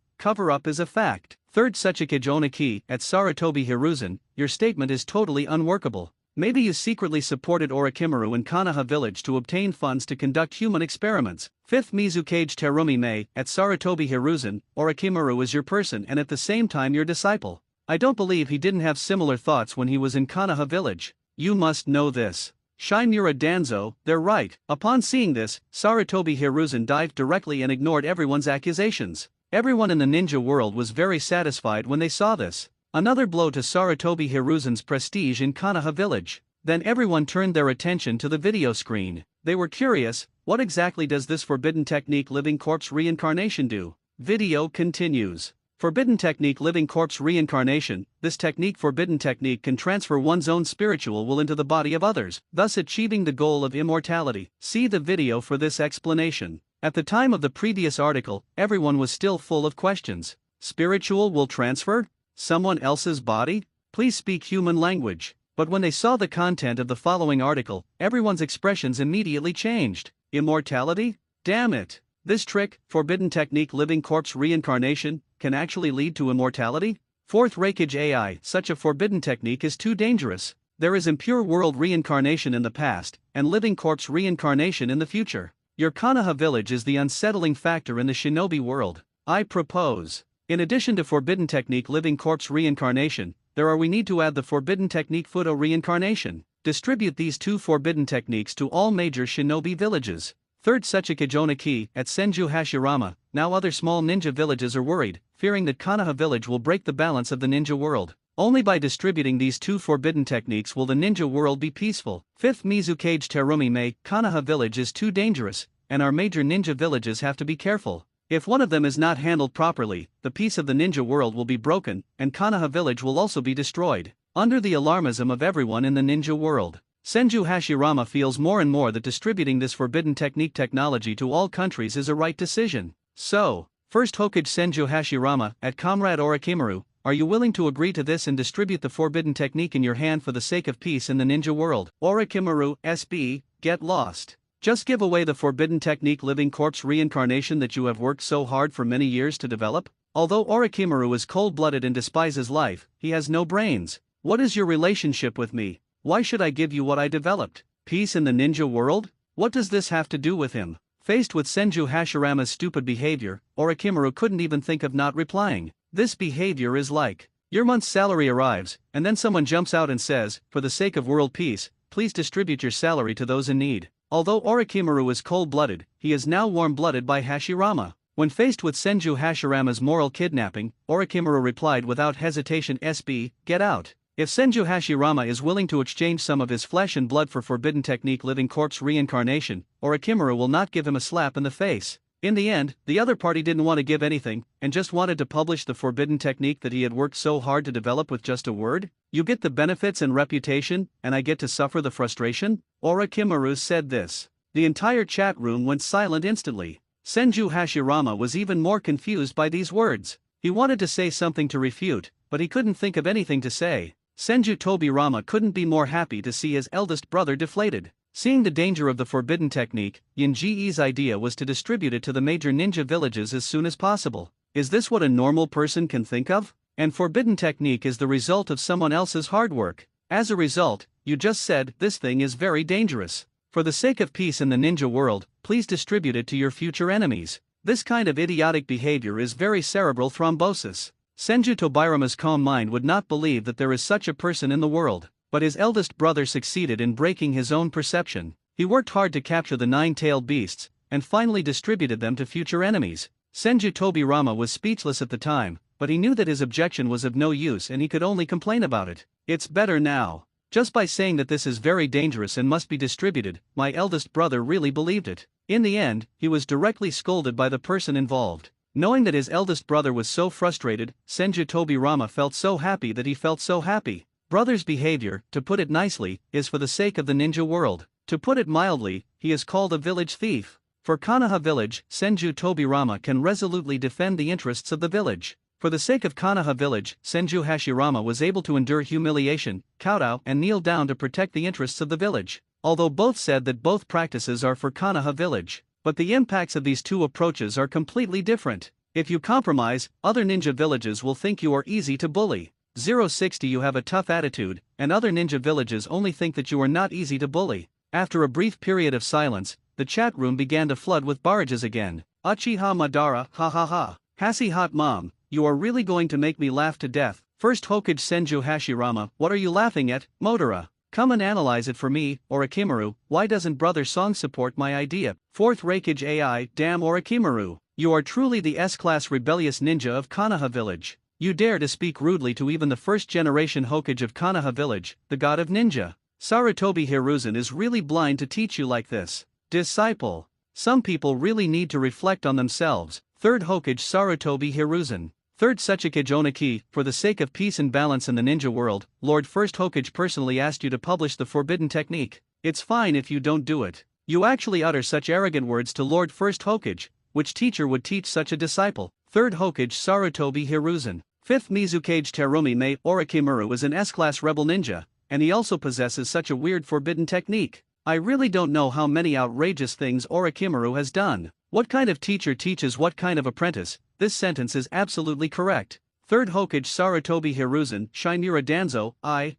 is a fact. Third Suchikage Oniki at Sarutobi Hiruzen, your statement is totally unworkable. Maybe you secretly supported Orochimaru in Konoha village to obtain funds to conduct human experiments. Fifth Mizukage Terumi Mei at Sarutobi Hiruzen, Orochimaru is your person and at the same time your disciple. I don't believe he didn't have similar thoughts when he was in Konoha village. You must know this. Shimura Danzo, they're right. Upon seeing this, Sarutobi Hiruzen dived directly and ignored everyone's accusations. Everyone in the ninja world was very satisfied when they saw this. Another blow to Sarutobi Hiruzen's prestige in Konoha village. Then everyone turned their attention to the video screen. They were curious, what exactly does this forbidden technique living corpse reincarnation do? Video continues. Forbidden technique living corpse reincarnation. This technique forbidden technique can transfer one's own spiritual will into the body of others, thus achieving the goal of immortality. See the video for this explanation. At the time of the previous article, everyone was still full of questions. Spiritual will transfer? Someone else's body? Please speak human language. But when they saw the content of the following article, everyone's expressions immediately changed. Immortality? Damn it. This trick, forbidden technique living corpse reincarnation, can actually lead to immortality? Fourth Raikage AI, such a forbidden technique is too dangerous. There is impure world reincarnation in the past, and living corpse reincarnation in the future. Your Konoha village is the unsettling factor in the shinobi world. I propose. In addition to forbidden technique living corpse reincarnation, we need to add the forbidden technique Fudo reincarnation. Distribute these two forbidden techniques to all major shinobi villages. Third Suchikage Oniki at Senju Hashirama, now other small ninja villages are worried, fearing that Konoha village will break the balance of the ninja world. Only by distributing these two forbidden techniques will the ninja world be peaceful. Fifth Mizukage Terumi Mei, Konoha village is too dangerous, and our major ninja villages have to be careful. If one of them is not handled properly, the peace of the ninja world will be broken, and Konoha village will also be destroyed. Under the alarmism of everyone in the ninja world, Senju Hashirama feels more and more that distributing this forbidden technique technology to all countries is a right decision. So, first Hokage Senju Hashirama, at Comrade Orochimaru, are you willing to agree to this and distribute the forbidden technique in your hand for the sake of peace in the ninja world? Orochimaru, SB, get lost. Just give away the forbidden technique living corpse reincarnation that you have worked so hard for many years to develop? Although Orochimaru is cold-blooded and despises life, he has no brains. What is your relationship with me? Why should I give you what I developed? Peace in the ninja world? What does this have to do with him? Faced with Senju Hashirama's stupid behavior, Orochimaru couldn't even think of not replying. This behavior is like, your month's salary arrives, and then someone jumps out and says, for the sake of world peace, please distribute your salary to those in need. Although Orochimaru is cold-blooded, he is now warm-blooded by Hashirama. When faced with Senju Hashirama's moral kidnapping, Orochimaru replied without hesitation, SB, get out. If Senju Hashirama is willing to exchange some of his flesh and blood for forbidden technique living corpse reincarnation, Orochimaru will not give him a slap in the face. In the end, the other party didn't want to give anything, and just wanted to publish the forbidden technique that he had worked so hard to develop with just a word. You get the benefits and reputation, and I get to suffer the frustration? Orochimaru said this. The entire chat room went silent instantly. Senju Hashirama was even more confused by these words. He wanted to say something to refute, but he couldn't think of anything to say. Senju Tobirama couldn't be more happy to see his eldest brother deflated. Seeing the danger of the forbidden technique, Yin Ji's idea was to distribute it to the major ninja villages as soon as possible. Is this what a normal person can think of? And forbidden technique is the result of someone else's hard work. As a result, you just said, this thing is very dangerous. For the sake of peace in the ninja world, please distribute it to your future enemies. This kind of idiotic behavior is very cerebral thrombosis. Senju Tobirama's calm mind would not believe that there is such a person in the world. But his eldest brother succeeded in breaking his own perception. He worked hard to capture the nine-tailed beasts, and finally distributed them to future enemies. Senju Tobirama was speechless at the time, but he knew that his objection was of no use and he could only complain about it. It's better now. Just by saying that this is very dangerous and must be distributed, my eldest brother really believed it. In the end, he was directly scolded by the person involved. Knowing that his eldest brother was so frustrated, Senju Tobirama felt so happy that he felt so happy. Brother's behavior, to put it nicely, is for the sake of the ninja world. To put it mildly, he is called a village thief. For Konoha village, Senju Tobirama can resolutely defend the interests of the village. For the sake of Konoha village, Senju Hashirama was able to endure humiliation, kowtow and kneel down to protect the interests of the village. Although both said that both practices are for Konoha village. But the impacts of these two approaches are completely different. If you compromise, other ninja villages will think you are easy to bully. 060 You have a tough attitude, and other ninja villages only think that you are not easy to bully. After a brief period of silence, the chat room began to flood with barrages again. Uchiha Madara, ha ha ha. Hassie hot mom, you are really going to make me laugh to death. First Hokage Senju Hashirama, what are you laughing at, Modara? Come and analyze it for me, Orochimaru, why doesn't Brother Song support my idea? Fourth Raikage AI, damn Orochimaru. You are truly the S-class rebellious ninja of Konoha village. You dare to speak rudely to even the first-generation Hokage of Konoha village, the god of ninja. Sarutobi Hiruzen is really blind to teach you like this. Disciple. Some people really need to reflect on themselves. Third Hokage Sarutobi Hiruzen. Third Suchikage Oniki, for the sake of peace and balance in the ninja world, Lord First Hokage personally asked you to publish the forbidden technique. It's fine if you don't do it. You actually utter such arrogant words to Lord First Hokage. Which teacher would teach such a disciple? Third Hokage Sarutobi Hiruzen. Fifth Mizukage Terumi Mei Orochimaru is an S-class rebel ninja, and he also possesses such a weird forbidden technique. I really don't know how many outrageous things Orochimaru has done. What kind of teacher teaches what kind of apprentice? This sentence is absolutely correct. Third Hokage Sarutobi Hiruzen, Shinura Danzo,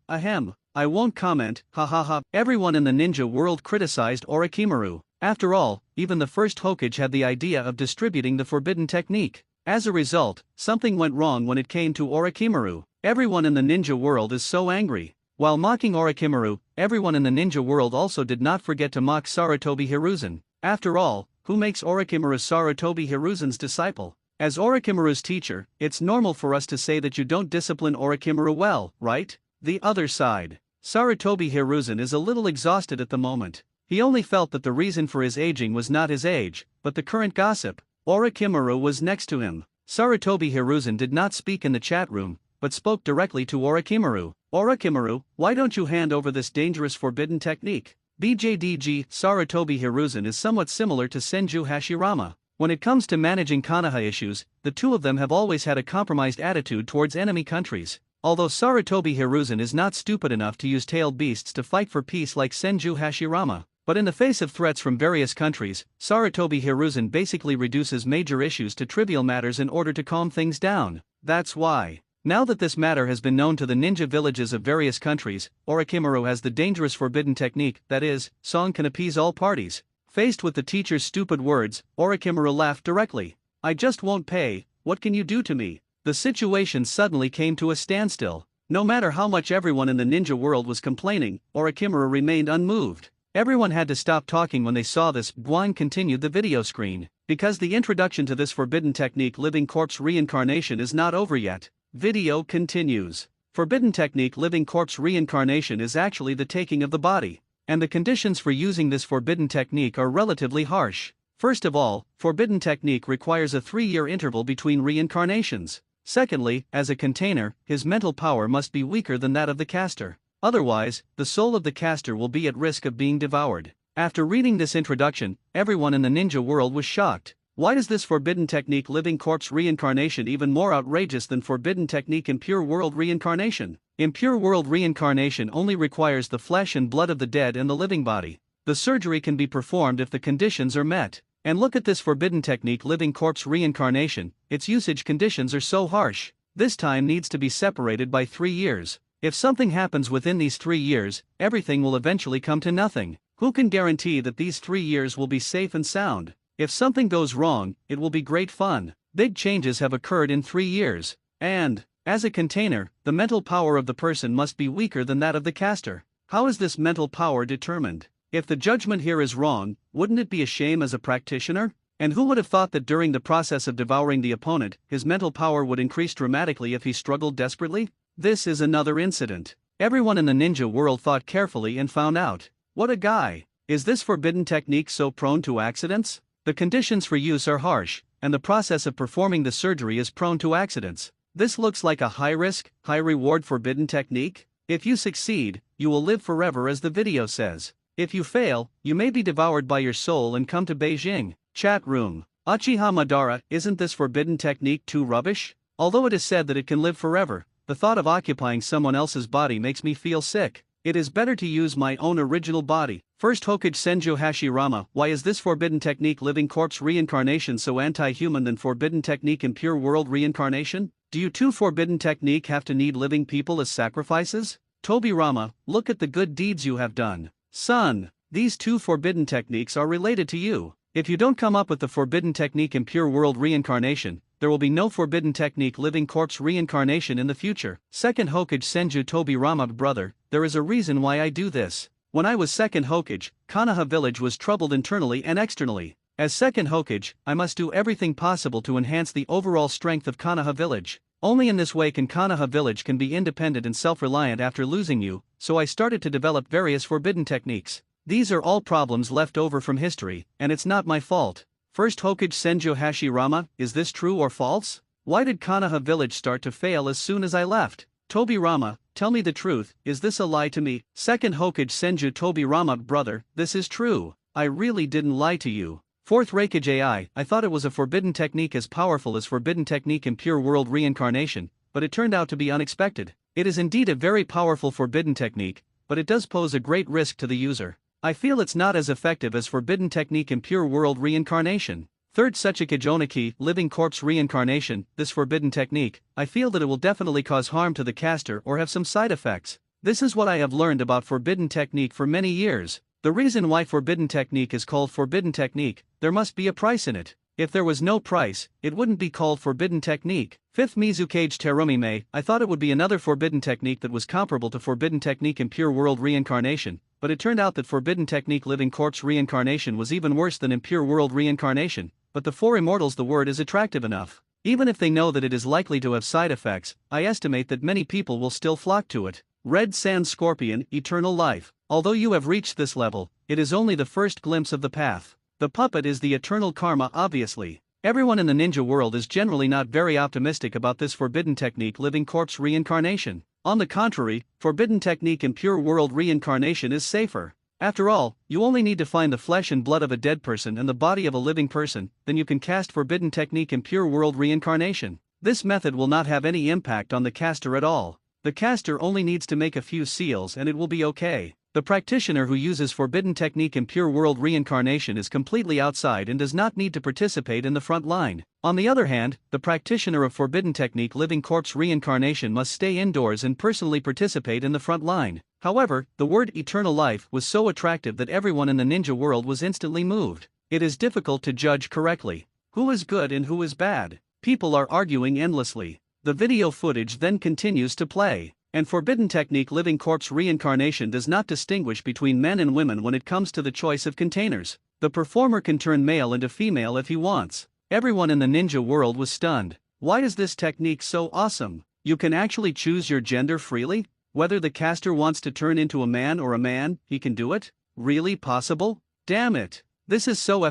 ahem. I won't comment, ha ha ha. Everyone in the ninja world criticized Orochimaru. After all, even the first Hokage had the idea of distributing the forbidden technique. As a result, something went wrong when it came to Orochimaru. Everyone in the ninja world is so angry. While mocking Orochimaru, everyone in the ninja world also did not forget to mock Sarutobi Hiruzen. After all, who makes Orochimaru Sarutobi Hiruzen's disciple? As Orochimaru's teacher, it's normal for us to say that you don't discipline Orochimaru well, right? The other side. Sarutobi Hiruzen is a little exhausted at the moment. He only felt that the reason for his aging was not his age, but the current gossip. Orochimaru was next to him. Sarutobi Hiruzen did not speak in the chat room, but spoke directly to Orochimaru. Orochimaru, why don't you hand over this dangerous forbidden technique? BJDG, Sarutobi Hiruzen is somewhat similar to Senju Hashirama. When it comes to managing Konoha issues, the two of them have always had a compromised attitude towards enemy countries. Although Sarutobi Hiruzen is not stupid enough to use tailed beasts to fight for peace like Senju Hashirama. But in the face of threats from various countries, Sarutobi Hiruzen basically reduces major issues to trivial matters in order to calm things down. That's why. Now that this matter has been known to the ninja villages of various countries, Orochimaru has the dangerous forbidden technique, that is, Song can appease all parties. Faced with the teacher's stupid words, Orochimaru laughed directly. I just won't pay, what can you do to me? The situation suddenly came to a standstill. No matter how much everyone in the ninja world was complaining, Orochimaru remained unmoved. Everyone had to stop talking when they saw this. Guan continued the video screen. Because the introduction to this forbidden technique living corpse reincarnation is not over yet. Video continues. Forbidden technique living corpse reincarnation is actually the taking of the body. And the conditions for using this forbidden technique are relatively harsh. First of all, forbidden technique requires a 3-year interval between reincarnations. Secondly, as a container, his mental power must be weaker than that of the caster. Otherwise, the soul of the caster will be at risk of being devoured. After reading this introduction, everyone in the ninja world was shocked. Why is this forbidden technique living corpse reincarnation even more outrageous than forbidden technique impure world reincarnation? Impure world reincarnation only requires the flesh and blood of the dead and the living body. The surgery can be performed if the conditions are met. And look at this forbidden technique, living corpse reincarnation. Its usage conditions are so harsh. This time needs to be separated by 3 years. If something happens within these 3 years, everything will eventually come to nothing. Who can guarantee that these 3 years will be safe and sound? If something goes wrong, it will be great fun. Big changes have occurred in 3 years. And, as a container, the mental power of the person must be weaker than that of the caster. How is this mental power determined? If the judgment here is wrong, wouldn't it be a shame as a practitioner? And who would have thought that during the process of devouring the opponent, his mental power would increase dramatically if he struggled desperately? This is another incident. Everyone in the ninja world thought carefully and found out. What a guy! Is this forbidden technique so prone to accidents? The conditions for use are harsh, and the process of performing the surgery is prone to accidents. This looks like a high-risk, high-reward forbidden technique. If you succeed, you will live forever, as the video says. If you fail, you may be devoured by your soul and come to Beijing. Chat room. Uchiha Madara, isn't this forbidden technique too rubbish? Although it is said that it can live forever, the thought of occupying someone else's body makes me feel sick. It is better to use my own original body. First Hokage Senju Hashirama, why is this forbidden technique living corpse reincarnation so anti-human than forbidden technique impure world reincarnation? Do you too forbidden technique have to need living people as sacrifices? Tobirama, look at the good deeds you have done. Son, these two forbidden techniques are related to you. If you don't come up with the forbidden technique impure world reincarnation, there will be no forbidden technique living corpse reincarnation in the future. Second Hokage Senju Tobirama, brother, there is a reason why I do this. When I was second Hokage, Konoha village was troubled internally and externally. As second Hokage, I must do everything possible to enhance the overall strength of Konoha village. Only in this way can Konoha village can be independent and self-reliant after losing you, so I started to develop various forbidden techniques. These are all problems left over from history, and it's not my fault. First Hokage Senju Hashirama, is this true or false? Why did Konoha village start to fail as soon as I left? Tobirama, tell me the truth, is this a lie to me? Second Hokage Senju Tobirama, brother, this is true. I really didn't lie to you. Fourth Raikage AI, I thought it was a forbidden technique as powerful as forbidden technique impure world reincarnation, but it turned out to be unexpected. It is indeed a very powerful forbidden technique, but it does pose a great risk to the user. I feel it's not as effective as forbidden technique impure world reincarnation. Third Sechikage Oniki, living corpse reincarnation, this forbidden technique, I feel that it will definitely cause harm to the caster or have some side effects. This is what I have learned about forbidden technique for many years. The reason why forbidden technique is called forbidden technique, there must be a price in it. If there was no price, it wouldn't be called forbidden technique. Fifth Mizukage Terumime, I thought it would be another forbidden technique that was comparable to forbidden technique impure world reincarnation, but it turned out that forbidden technique living corpse reincarnation was even worse than impure world reincarnation. But the four immortals, the word is attractive enough. Even if they know that it is likely to have side effects, I estimate that many people will still flock to it. Red Sand Scorpion, eternal life. Although you have reached this level, it is only the first glimpse of the path. The puppet is the eternal karma, obviously. Everyone in the ninja world is generally not very optimistic about this forbidden technique living corpse reincarnation. On the contrary, forbidden technique impure world reincarnation is safer. After all, you only need to find the flesh and blood of a dead person and the body of a living person, then you can cast forbidden technique impure world reincarnation. This method will not have any impact on the caster at all. The caster only needs to make a few seals and it will be okay. The practitioner who uses forbidden technique impure world reincarnation is completely outside and does not need to participate in the front line. On the other hand, the practitioner of forbidden technique living corpse reincarnation must stay indoors and personally participate in the front line. However, the word eternal life was so attractive that everyone in the ninja world was instantly moved. It is difficult to judge correctly who is good and who is bad. People are arguing endlessly. The video footage then continues to play. And forbidden technique living corpse reincarnation does not distinguish between men and women when it comes to the choice of containers. The performer can turn male into female if he wants. Everyone in the ninja world was stunned. Why is this technique so awesome? You can actually choose your gender freely? Whether the caster wants to turn into a man or a man, he can do it? Really possible? Damn it. This is so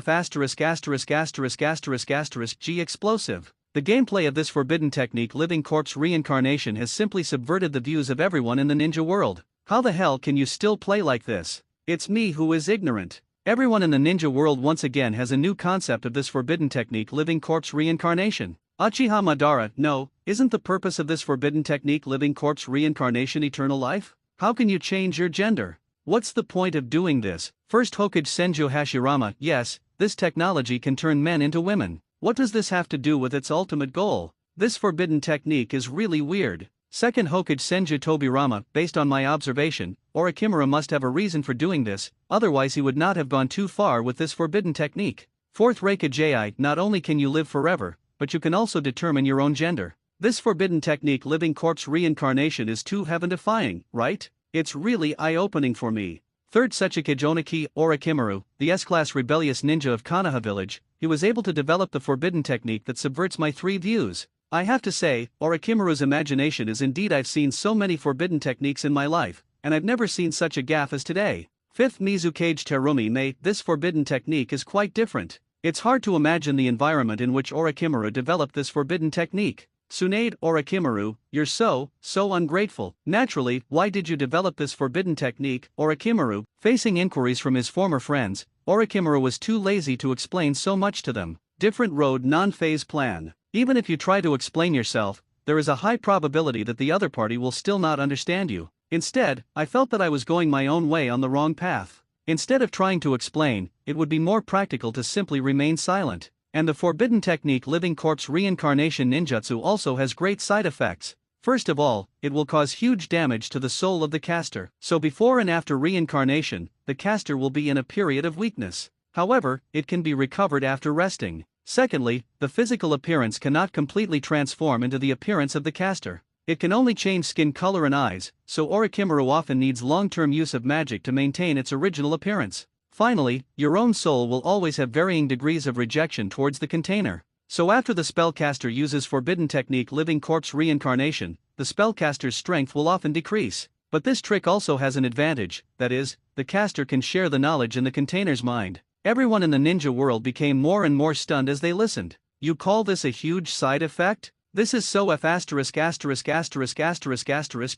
G explosive. The gameplay of this forbidden technique living corpse reincarnation has simply subverted the views of everyone in the ninja world. How the hell can you still play like this? It's me who is ignorant. Everyone in the ninja world once again has a new concept of this forbidden technique living corpse reincarnation. Uchiha Madara, no, isn't the purpose of this forbidden technique living corpse reincarnation eternal life? How can you change your gender? What's the point of doing this? First Hokage Senju Hashirama: yes, this technology can turn men into women. What does this have to do with its ultimate goal? This forbidden technique is really weird. Second Hokage Senju Tobirama: based on my observation, Orochimaru must have a reason for doing this, otherwise he would not have gone too far with this forbidden technique. Fourth Raikage Ai: not only can you live forever, but you can also determine your own gender. This forbidden technique, living corpse reincarnation, is too heaven-defying, right? It's really eye-opening for me. Third Sechikage Oniki Orochimaru, the S-class rebellious ninja of Konoha village, he was able to develop the forbidden technique that subverts my three views. I have to say, Orochimaru's imagination is indeed. I've seen so many forbidden techniques in my life, and I've never seen such a gaffe as today. Fifth Mizukage Terumi Mei, this forbidden technique is quite different. It's hard to imagine the environment in which Orochimaru developed this forbidden technique. Tsunade Orochimaru, you're so ungrateful. Naturally, why did you develop this forbidden technique, Orochimaru? Facing inquiries from his former friends, Orochimaru was too lazy to explain so much to them. Different road, non-phase plan. Even if you try to explain yourself, there is a high probability that the other party will still not understand you. Instead, I felt that I was going my own way on the wrong path. Instead of trying to explain, it would be more practical to simply remain silent. And the forbidden technique, living corpse reincarnation ninjutsu, also has great side effects. First of all, it will cause huge damage to the soul of the caster. So before and after reincarnation, the caster will be in a period of weakness. However, it can be recovered after resting. Secondly, the physical appearance cannot completely transform into the appearance of the caster. It can only change skin color and eyes, so Orochimaru often needs long-term use of magic to maintain its original appearance. Finally, your own soul will always have varying degrees of rejection towards the container. So after the spellcaster uses forbidden technique, living corpse reincarnation, the spellcaster's strength will often decrease. But this trick also has an advantage, that is, the caster can share the knowledge in the container's mind. Everyone in the ninja world became more and more stunned as they listened. You call this a huge side effect? This is so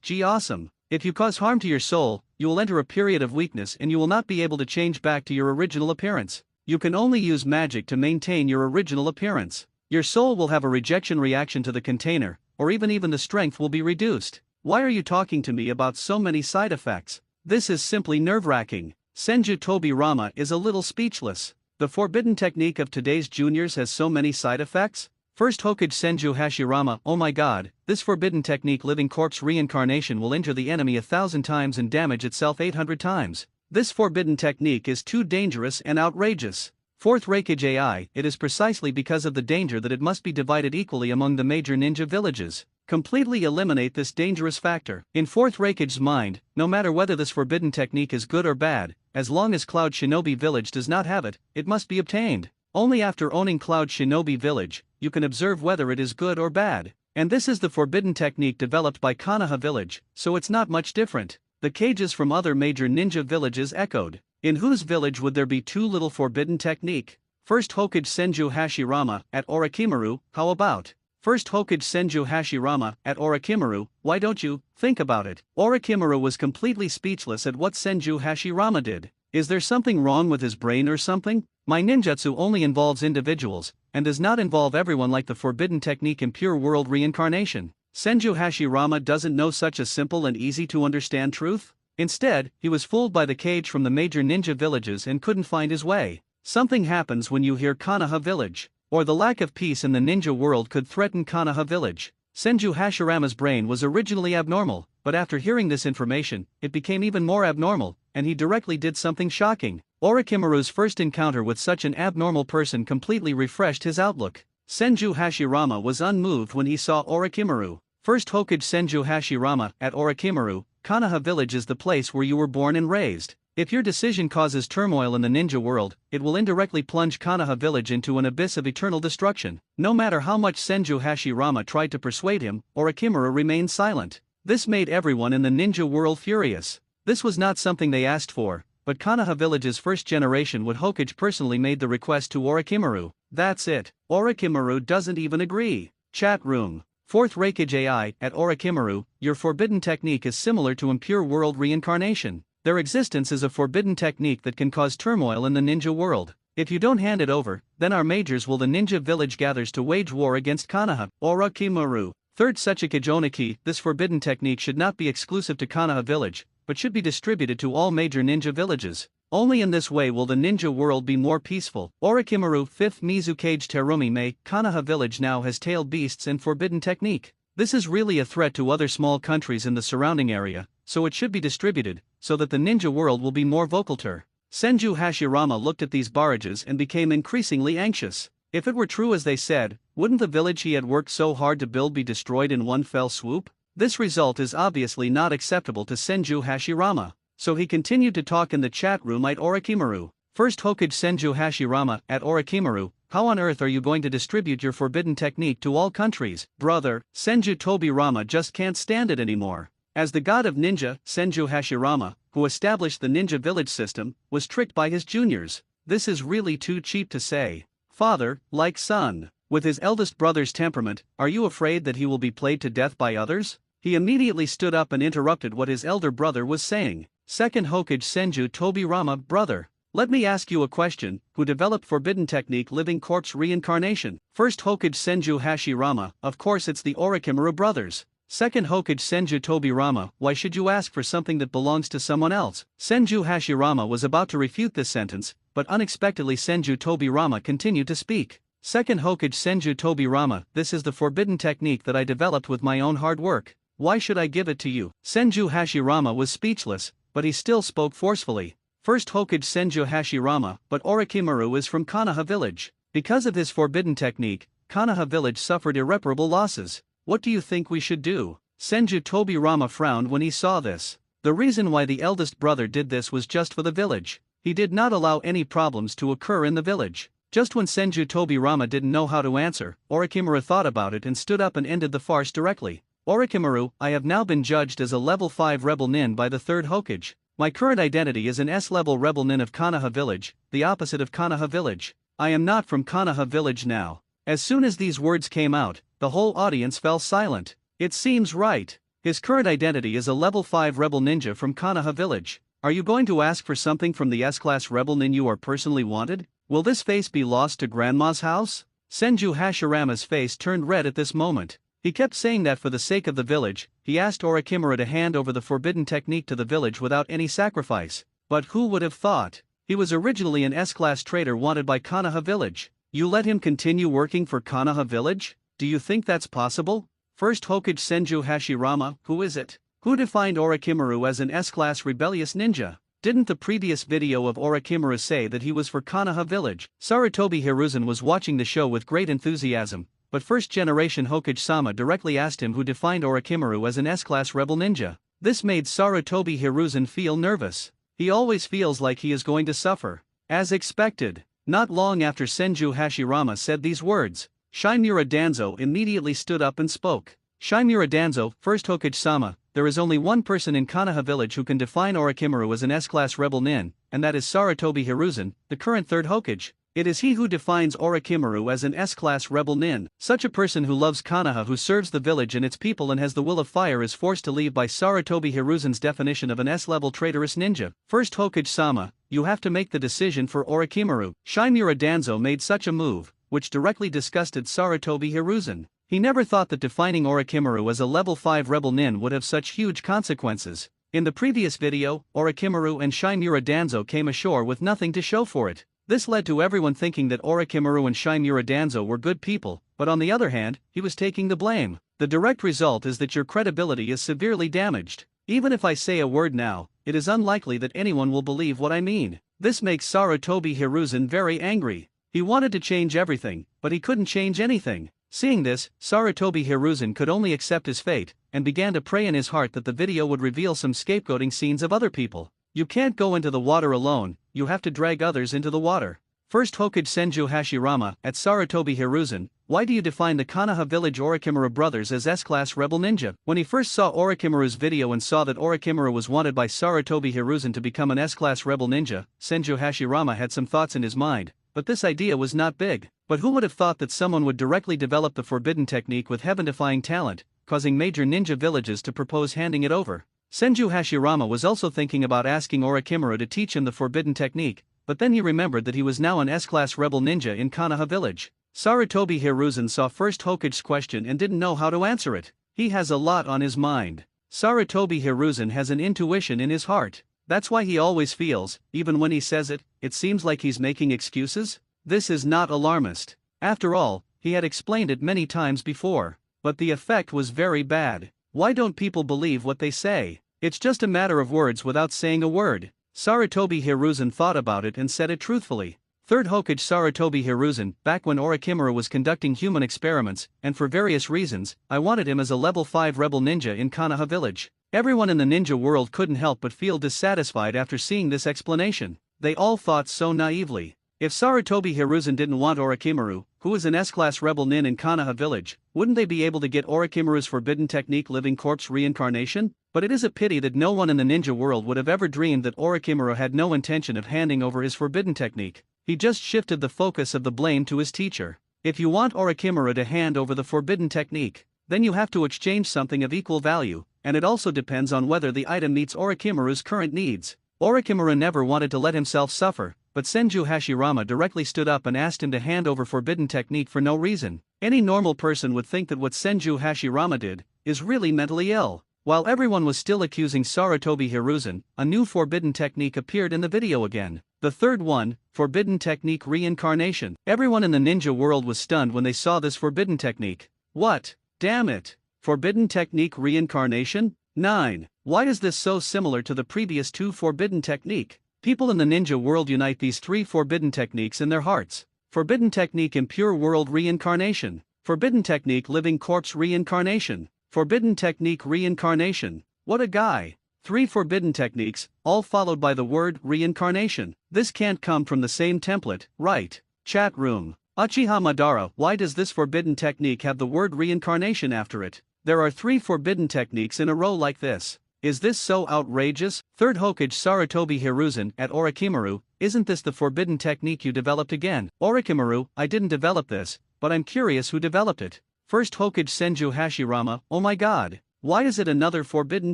G awesome. If you cause harm to your soul, you will enter a period of weakness and you will not be able to change back to your original appearance. You can only use magic to maintain your original appearance. Your soul will have a rejection reaction to the container, or even the strength will be reduced. Why are you talking to me about so many side effects? This is simply nerve-wracking. Senju Tobirama is a little speechless. The forbidden technique of today's juniors has so many side effects? First Hokage Senju Hashirama: oh my god, this forbidden technique, living corpse reincarnation, will injure the enemy 1,000 times and damage itself 800 times. This forbidden technique is too dangerous and outrageous. Fourth Raikage Ai: it is precisely because of the danger that it must be divided equally among the major ninja villages. Completely eliminate this dangerous factor. In Fourth Raikage's mind, no matter whether this forbidden technique is good or bad, as long as Cloud Shinobi Village does not have it, it must be obtained. Only after owning Cloud Shinobi Village, you can observe whether it is good or bad. And this is the forbidden technique developed by Konoha Village, so it's not much different. The cages from other major ninja villages echoed. In whose village would there be too little forbidden technique? First Hokage Senju Hashirama: at Orochimaru, how about? First Hokage Senju Hashirama: at Orochimaru, why don't you think about it? Orochimaru was completely speechless at what Senju Hashirama did. Is there something wrong with his brain or something? My ninjutsu only involves individuals, and does not involve everyone like the forbidden technique in pure world reincarnation. Senju Hashirama doesn't know such a simple and easy to understand truth? Instead, he was fooled by the cage from the major ninja villages and couldn't find his way. Something happens when you hear Konoha Village, or the lack of peace in the ninja world could threaten Konoha Village. Senju Hashirama's brain was originally abnormal, but after hearing this information, it became even more abnormal, and he directly did something shocking. Orochimaru's first encounter with such an abnormal person completely refreshed his outlook. Senju Hashirama was unmoved when he saw Orochimaru. First Hokage Senju Hashirama: at Orochimaru, Konoha Village is the place where you were born and raised. If your decision causes turmoil in the ninja world, it will indirectly plunge Konoha Village into an abyss of eternal destruction. No matter how much Senju Hashirama tried to persuade him, Orochimaru remained silent. This made everyone in the ninja world furious. This was not something they asked for, but Konoha Village's first generation would Hokage personally made the request to Orochimaru. That's it. Orochimaru doesn't even agree. Chat room. Fourth Raikage Ai: at Orochimaru, your forbidden technique is similar to impure world reincarnation. Their existence is a forbidden technique that can cause turmoil in the ninja world. If you don't hand it over, then our majors will the ninja village gathers to wage war against Konoha. Orochimaru. Third Sechikage Oniki: this forbidden technique should not be exclusive to Konoha Village, but should be distributed to all major ninja villages. Only in this way will the ninja world be more peaceful. Orochimaru 5th Mizukage Terumi Mei, Konoha village now has tailed beasts and forbidden technique. This is really a threat to other small countries in the surrounding area, so it should be distributed, so that the ninja world will be more vocal. Senju Hashirama looked at these barrages and became increasingly anxious. If it were true as they said, wouldn't the village he had worked so hard to build be destroyed in one fell swoop? This result is obviously not acceptable to Senju Hashirama, so he continued to talk in the chat room at Orochimaru. First Hokage Senju Hashirama, at Orochimaru, how on earth are you going to distribute your forbidden technique to all countries? Brother, Senju Tobirama just can't stand it anymore. As the god of ninja, Senju Hashirama, who established the ninja village system, was tricked by his juniors. This is really too cheap to say. Father, like son. With his eldest brother's temperament, are you afraid that he will be played to death by others? He immediately stood up and interrupted what his elder brother was saying. Second Hokage Senju Tobirama, brother, let me ask you a question, who developed forbidden technique living corpse reincarnation? First Hokage Senju Hashirama, of course it's the Orochimaru brothers. Second Hokage Senju Tobirama, why should you ask for something that belongs to someone else? Senju Hashirama was about to refute this sentence, but unexpectedly Senju Tobirama continued to speak. Second Hokage Senju Tobirama, this is the forbidden technique that I developed with my own hard work. Why should I give it to you? Senju Hashirama was speechless, but he still spoke forcefully. First Hokage Senju Hashirama, but Orochimaru is from Konoha village. Because of his forbidden technique, Konoha village suffered irreparable losses. What do you think we should do? Senju Tobirama frowned when he saw this. The reason why the eldest brother did this was just for the village. He did not allow any problems to occur in the village. Just when Senju Tobirama didn't know how to answer, Orochimaru thought about it and stood up and ended the farce directly. Orochimaru, I have now been judged as a level 5 rebel nin by the 3rd Hokage. My current identity is an S-level rebel nin of Konoha village, the opposite of Konoha village. I am not from Konoha village now. As soon as these words came out, the whole audience fell silent. It seems right. His current identity is a level 5 rebel ninja from Konoha village. Are you going to ask for something from the S-class rebel nin you are personally wanted? Will this face be lost to Grandma's house? Senju Hashirama's face turned red at this moment. He kept saying that for the sake of the village, he asked Orochimaru to hand over the forbidden technique to the village without any sacrifice. But who would have thought? He was originally an S-class traitor wanted by Konoha village. You let him continue working for Konoha village? Do you think that's possible? First Hokage Senju Hashirama, who is it? Who defined Orochimaru as an S-class rebellious ninja? Didn't the previous video of Orochimaru say that he was for Konoha village? Sarutobi Hiruzen was watching the show with great enthusiasm, but first generation Hokage-sama directly asked him who defined Orochimaru as an S-class rebel ninja. This made Sarutobi Hiruzen feel nervous. He always feels like he is going to suffer. As expected, not long after Senju Hashirama said these words, Shimura Danzo immediately stood up and spoke. Shimura Danzo, first Hokage-sama, there is only one person in Konoha village who can define Orochimaru as an S-class rebel nin, and that is Sarutobi Hiruzen, the current 3rd Hokage. It is he who defines Orochimaru as an S-class rebel nin. Such a person who loves Konoha, who serves the village and its people and has the will of fire, is forced to leave by Sarutobi Hiruzen's definition of an S-level traitorous ninja. First Hokage-sama, you have to make the decision for Orochimaru. Shimura Danzo made such a move, which directly disgusted Sarutobi Hiruzen. He never thought that defining Orochimaru as a level 5 rebel nin would have such huge consequences. In the previous video, Orochimaru and Shimura Danzo came ashore with nothing to show for it. This led to everyone thinking that Orochimaru and Shimura Danzo were good people, but on the other hand, he was taking the blame. The direct result is that your credibility is severely damaged. Even if I say a word now, it is unlikely that anyone will believe what I mean. This makes Sarutobi Hiruzen very angry. He wanted to change everything, but he couldn't change anything. Seeing this, Sarutobi Hiruzen could only accept his fate, and began to pray in his heart that the video would reveal some scapegoating scenes of other people. You can't go into the water alone, you have to drag others into the water. First Hokage Senju Hashirama, at Sarutobi Hiruzen, why do you define the Konoha village Orochimaru brothers as S-class rebel ninja? When he first saw Orochimaru's video and saw that Orochimaru was wanted by Sarutobi Hiruzen to become an S-class rebel ninja, Senju Hashirama had some thoughts in his mind, but this idea was not big. But who would have thought that someone would directly develop the forbidden technique with heaven-defying talent, causing major ninja villages to propose handing it over? Senju Hashirama was also thinking about asking Orochimaru to teach him the forbidden technique, but then he remembered that he was now an S-class rebel ninja in Konoha village. Sarutobi Hiruzen saw First Hokage's question and didn't know how to answer it. He has a lot on his mind. Sarutobi Hiruzen has an intuition in his heart. That's why he always feels, even when he says it, it seems like he's making excuses. This is not alarmist. After all, he had explained it many times before. But the effect was very bad. Why don't people believe what they say? It's just a matter of words without saying a word. Sarutobi Hiruzen thought about it and said it truthfully. Third Hokage Sarutobi Hiruzen, back when Orochimaru was conducting human experiments, and for various reasons, I wanted him as a level 5 rebel ninja in Konoha village. Everyone in the ninja world couldn't help but feel dissatisfied after seeing this explanation. They all thought so naively. If Sarutobi Hiruzen didn't want Orochimaru, who was an S-class rebel nin in Konoha village, wouldn't they be able to get Orochimaru's forbidden technique living corpse reincarnation? But it is a pity that no one in the ninja world would have ever dreamed that Orochimaru had no intention of handing over his forbidden technique. He just shifted the focus of the blame to his teacher. If you want Orochimaru to hand over the forbidden technique, then you have to exchange something of equal value, and it also depends on whether the item meets Orochimaru's current needs. Orochimaru never wanted to let himself suffer, but Senju Hashirama directly stood up and asked him to hand over forbidden technique for no reason. Any normal person would think that what Senju Hashirama did is really mentally ill. While everyone was still accusing Sarutobi Hiruzen, a new forbidden technique appeared in the video again. The third one, forbidden technique reincarnation. Everyone in the ninja world was stunned when they saw this forbidden technique. What? Damn it! Forbidden technique reincarnation? 9. Why is this so similar to the previous two forbidden technique? People in the ninja world unite these three forbidden techniques in their hearts. Forbidden technique impure world reincarnation. Forbidden technique living corpse reincarnation. Forbidden technique reincarnation. What a guy! 3 forbidden techniques, all followed by the word reincarnation. This can't come from the same template, right? Chat room. Uchiha Madara, why does this forbidden technique have the word reincarnation after it? There are 3 forbidden techniques in a row like this. Is this so outrageous? Third Hokage Sarutobi Hiruzen at Orochimaru, isn't this the forbidden technique you developed again? Orochimaru, I didn't develop this, but I'm curious who developed it. First Hokage Senju Hashirama, oh my god, why is it another forbidden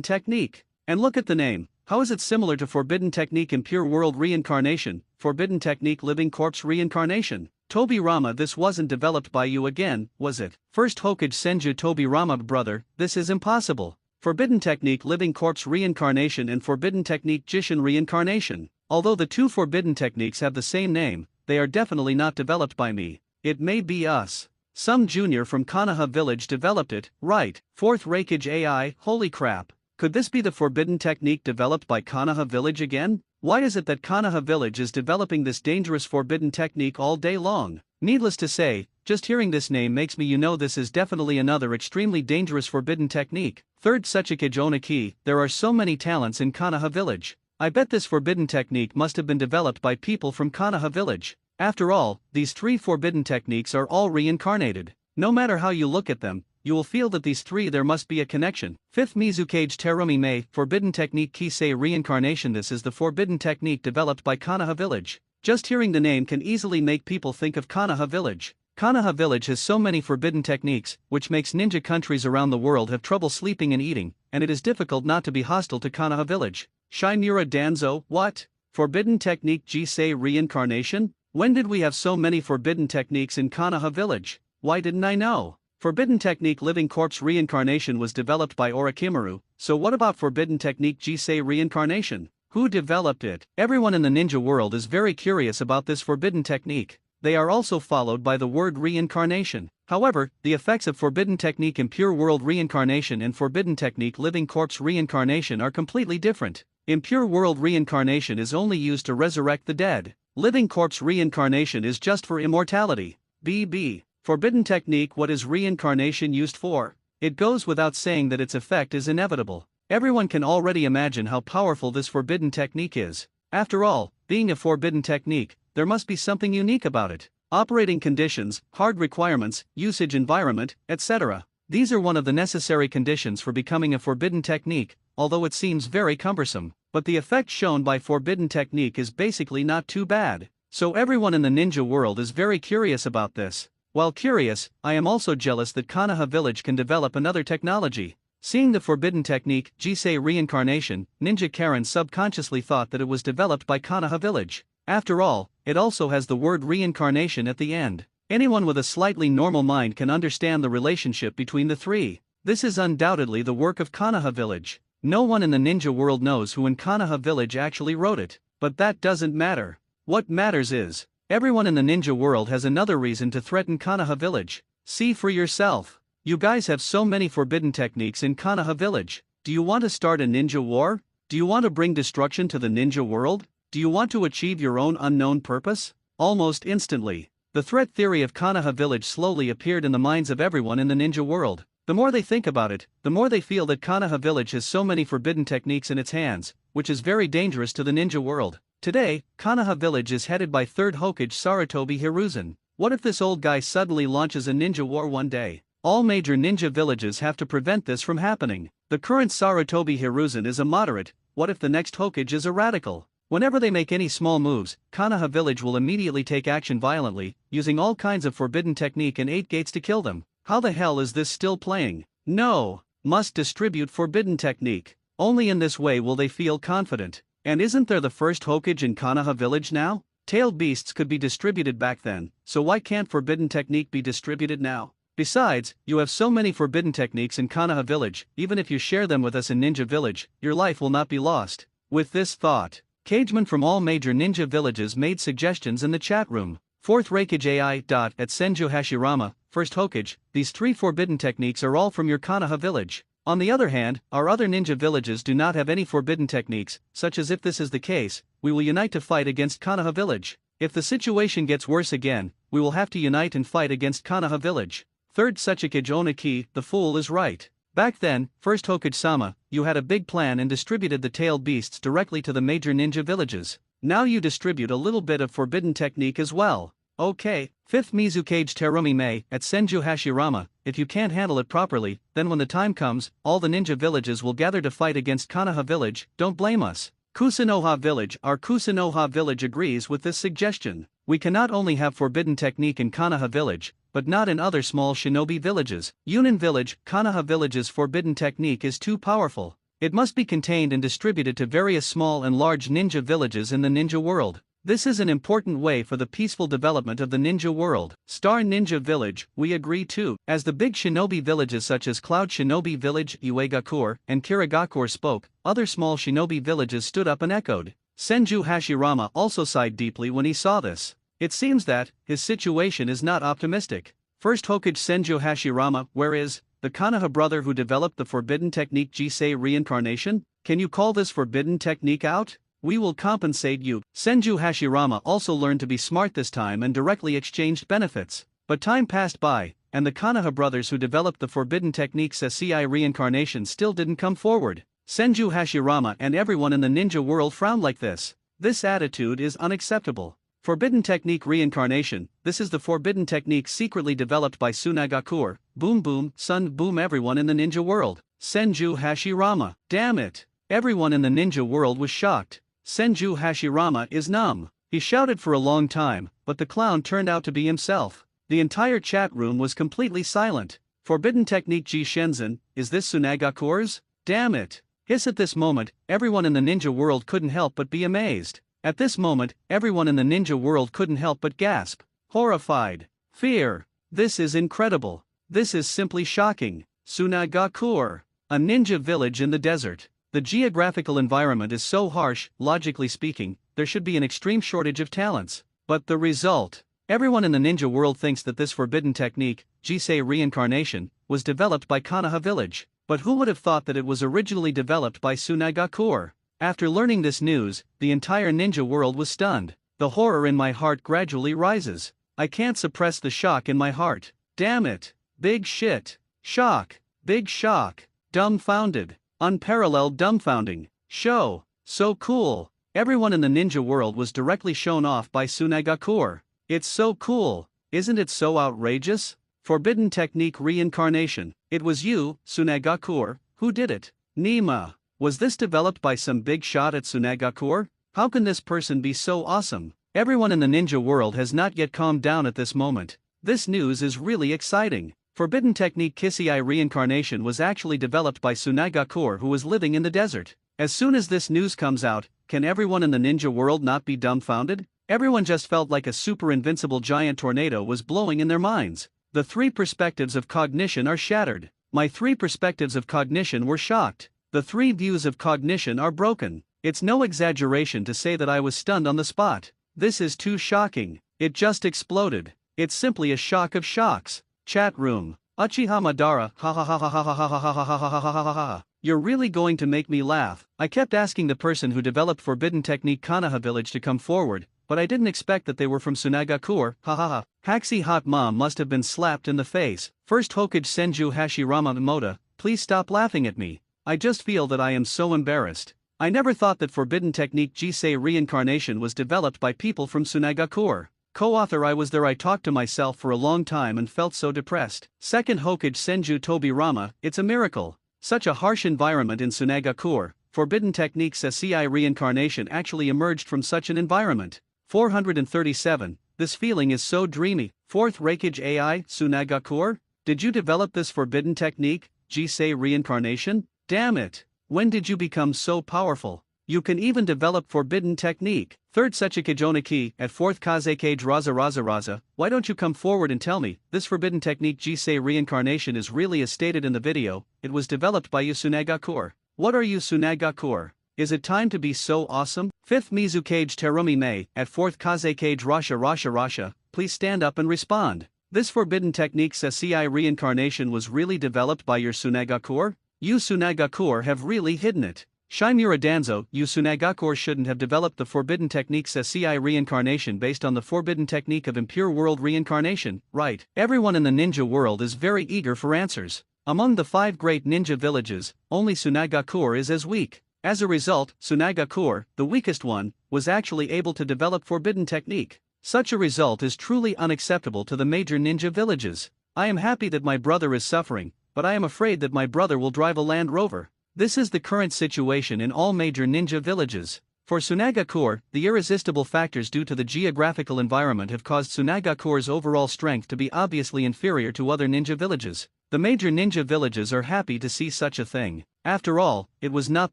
technique? And look at the name, how is it similar to forbidden technique impure world reincarnation, forbidden technique living corpse reincarnation? Tobirama, this wasn't developed by you again, was it? First Hokage Senju Tobirama, brother, this is impossible. Forbidden technique living corpse reincarnation and forbidden technique Jishin reincarnation. Although the 2 forbidden techniques have the same name, they are definitely not developed by me. It may be us. Some junior from Konoha village developed it, right? Fourth Raikage AI, holy crap. Could this be the forbidden technique developed by Konoha village again? Why is it that Konoha village is developing this dangerous forbidden technique all day long? Needless to say, just hearing this name makes me this is definitely another extremely dangerous forbidden technique. Third Suchikage Onaki, there are so many talents in Konoha village. I bet this forbidden technique must have been developed by people from Konoha village. After all, these 3 forbidden techniques are all reincarnated. No matter how you look at them, you will feel that these 3 there must be a connection. Fifth Mizukage Terumi Mei, forbidden technique Kisei reincarnation. This is the forbidden technique developed by Konoha village. Just hearing the name can easily make people think of Konoha village. Konoha village has so many forbidden techniques, which makes ninja countries around the world have trouble sleeping and eating, and it is difficult not to be hostile to Konoha village. Shinura Danzo, what? Forbidden technique Jisei reincarnation? When did we have so many forbidden techniques in Konoha village? Why didn't I know? Forbidden technique living corpse reincarnation was developed by Orochimaru, so what about forbidden technique Jisei reincarnation? Who developed it? Everyone in the ninja world is very curious about this forbidden technique. They are also followed by the word reincarnation. However, the effects of forbidden technique impure world reincarnation and forbidden technique living corpse reincarnation are completely different. Impure world reincarnation is only used to resurrect the dead. Living corpse reincarnation is just for immortality. BB. Forbidden technique. What is reincarnation used for? It goes without saying that its effect is inevitable. Everyone can already imagine how powerful this forbidden technique is. After all, being a forbidden technique, there must be something unique about it. Operating conditions, hard requirements, usage environment, etc. These are one of the necessary conditions for becoming a forbidden technique, although it seems very cumbersome. But the effect shown by forbidden technique is basically not too bad. So everyone in the ninja world is very curious about this. While curious, I am also jealous that Konoha village can develop another technology. Seeing the forbidden technique, Jisei reincarnation, Ninja Karen subconsciously thought that it was developed by Konoha village. After all, it also has the word reincarnation at the end. Anyone with a slightly normal mind can understand the relationship between the 3. This is undoubtedly the work of Konoha Village. No one in the ninja world knows who in Konoha Village actually wrote it, but that doesn't matter. What matters is, everyone in the ninja world has another reason to threaten Konoha Village. See for yourself. You guys have so many forbidden techniques in Konoha Village. Do you want to start a ninja war? Do you want to bring destruction to the ninja world? Do you want to achieve your own unknown purpose? Almost instantly, the threat theory of Konoha Village slowly appeared in the minds of everyone in the ninja world. The more they think about it, the more they feel that Konoha Village has so many forbidden techniques in its hands, which is very dangerous to the ninja world. Today, Konoha Village is headed by 3rd Hokage Sarutobi Hiruzen. What if this old guy suddenly launches a ninja war one day? All major ninja villages have to prevent this from happening. The current Sarutobi Hiruzen is a moderate. What if the next Hokage is a radical? Whenever they make any small moves, Konoha Village will immediately take action violently, using all kinds of forbidden technique and 8 gates to kill them. How the hell is this still playing? No! Must distribute forbidden technique. Only in this way will they feel confident. And isn't there the first Hokage in Konoha Village now? Tailed beasts could be distributed back then, so why can't forbidden technique be distributed now? Besides, you have so many forbidden techniques in Konoha Village, even if you share them with us in Ninja Village, your life will not be lost. With this thought, cagemen from all major ninja villages made suggestions in the chat room. 4th Raikage AI. At Senju Hashirama, 1st Hokage, these 3 forbidden techniques are all from your Konoha Village. On the other hand, our other ninja villages do not have any forbidden techniques, such as if this is the case, we will unite to fight against Konoha Village. If the situation gets worse again, we will have to unite and fight against Konoha Village. 3rd Sachikage Oniki, the fool is right. Back then, 1st Hokage-sama, you had a big plan and distributed the tailed beasts directly to the major ninja villages. Now you distribute a little bit of forbidden technique as well. Okay. 5th Mizukage Terumi Mei, at Senju Hashirama, if you can't handle it properly, then when the time comes, all the ninja villages will gather to fight against Konoha Village, don't blame us. Kusanoha Village. Our Kusanoha Village agrees with this suggestion. We cannot only have forbidden technique in Konoha Village, but not in other small shinobi villages. Yunin Village. Konoha Village's forbidden technique is too powerful. It must be contained and distributed to various small and large ninja villages in the ninja world. This is an important way for the peaceful development of the ninja world. Star Ninja Village, we agree too. As the big shinobi villages such as Cloud Shinobi Village, Uegakur, and Kiragakur spoke, other small shinobi villages stood up and echoed. Senju Hashirama also sighed deeply when he saw this. It seems that his situation is not optimistic. 1st Hokage Senju Hashirama, where is the Konoha brother who developed the forbidden technique Jisei reincarnation? Can you call this forbidden technique out? We will compensate you. Senju Hashirama also learned to be smart this time and directly exchanged benefits. But time passed by, and the Konoha brothers who developed the forbidden technique Sesei reincarnation still didn't come forward. Senju Hashirama and everyone in the ninja world frowned like this. This attitude is unacceptable. Forbidden technique reincarnation. This is the forbidden technique secretly developed by Tsunagakur. Boom boom, sun boom everyone in the ninja world. Senju Hashirama. Damn it. Everyone in the ninja world was shocked. Senju Hashirama is numb. He shouted for a long time, but the clown turned out to be himself. The entire chat room was completely silent. Forbidden technique Ji Shenzhen, is this Tsunagakur's? Damn it. Hiss. At this moment, everyone in the ninja world couldn't help but be amazed. At this moment, everyone in the ninja world couldn't help but gasp. Horrified. Fear. This is incredible. This is simply shocking. Tsunagakur. A ninja village in the desert. The geographical environment is so harsh, logically speaking, there should be an extreme shortage of talents. But the result? Everyone in the ninja world thinks that this forbidden technique, Jisei reincarnation, was developed by Konoha Village. But who would have thought that it was originally developed by Tsunagakur? After learning this news, the entire ninja world was stunned. The horror in my heart gradually rises. I can't suppress the shock in my heart. Damn it. Big shit. Shock. Big shock. Dumbfounded. Unparalleled dumbfounding. Show. So cool. Everyone in the ninja world was directly shown off by Tsunagakur. It's so cool. Isn't it so outrageous? Forbidden technique reincarnation. It was you, Tsunagakur, who did it. Nima. Was this developed by some big shot at Tsunagakur? How can this person be so awesome? Everyone in the ninja world has not yet calmed down at this moment. This news is really exciting. Forbidden technique Kisei reincarnation was actually developed by Tsunagakur, who was living in the desert. As soon as this news comes out, can everyone in the ninja world not be dumbfounded? Everyone just felt like a super invincible giant tornado was blowing in their minds. The 3 perspectives of cognition are shattered. My three perspectives of cognition were shocked. The three views of cognition are broken. It's no exaggeration to say that I was stunned on the spot. This is too shocking. It just exploded. It's simply a shock of shocks. Chat room. Uchiha Madara, ha ha ha ha ha ha ha ha ha ha ha ha ha ha ha. You're really going to make me laugh. I kept asking the person who developed Forbidden Technique Konoha Village to come forward, but I didn't expect that they were from Sunagakure, ha ha ha. Haxi Hot Mom must have been slapped in the face. First Hokage Senju Hashirama Moda, please stop laughing at me. I just feel that I am so embarrassed. I never thought that Forbidden Technique Jisei Reincarnation was developed by people from Sunagakure. Co-author I was there. I talked to myself for a long time and felt so depressed. Second Hokage Senju Tobirama, it's a miracle. Such a harsh environment in Sunagakure, Forbidden Technique Sesei Reincarnation actually emerged from such an environment. 437, this feeling is so dreamy. Fourth Reikage AI, Sunagakure? Did you develop this Forbidden Technique, Jisei Reincarnation? Damn it! When did you become so powerful? You can even develop Forbidden Technique. Third Sechikajoniki, at fourth Kazekage Raza, why don't you come forward and tell me, this Forbidden Technique Jisei Reincarnation is really as stated in the video, it was developed by you Sunagakure. What are you Sunagakure? Is it time to be so awesome? Fifth Mizukage Terumi Mei, at fourth Kazekage Rasha, please stand up and respond. This Forbidden Technique Sesei Reincarnation was really developed by your Sunagakure? You Sunagakure have really hidden it. Shimura Danzo, you Sunagakure shouldn't have developed the Forbidden Technique Sesei Reincarnation based on the Forbidden Technique of Impure World Reincarnation, right? Everyone in the ninja world is very eager for answers. Among the 5 great ninja villages, only Sunagakure is as weak. As a result, Sunagakure, the weakest one, was actually able to develop Forbidden Technique. Such a result is truly unacceptable to the major ninja villages. I am happy that my brother is suffering, but I am afraid that my brother will drive a Land Rover. This is the current situation in all major ninja villages. For Sunagakure, the irresistible factors due to the geographical environment have caused Sunagakure's overall strength to be obviously inferior to other ninja villages. The major ninja villages are happy to see such a thing. After all, it was not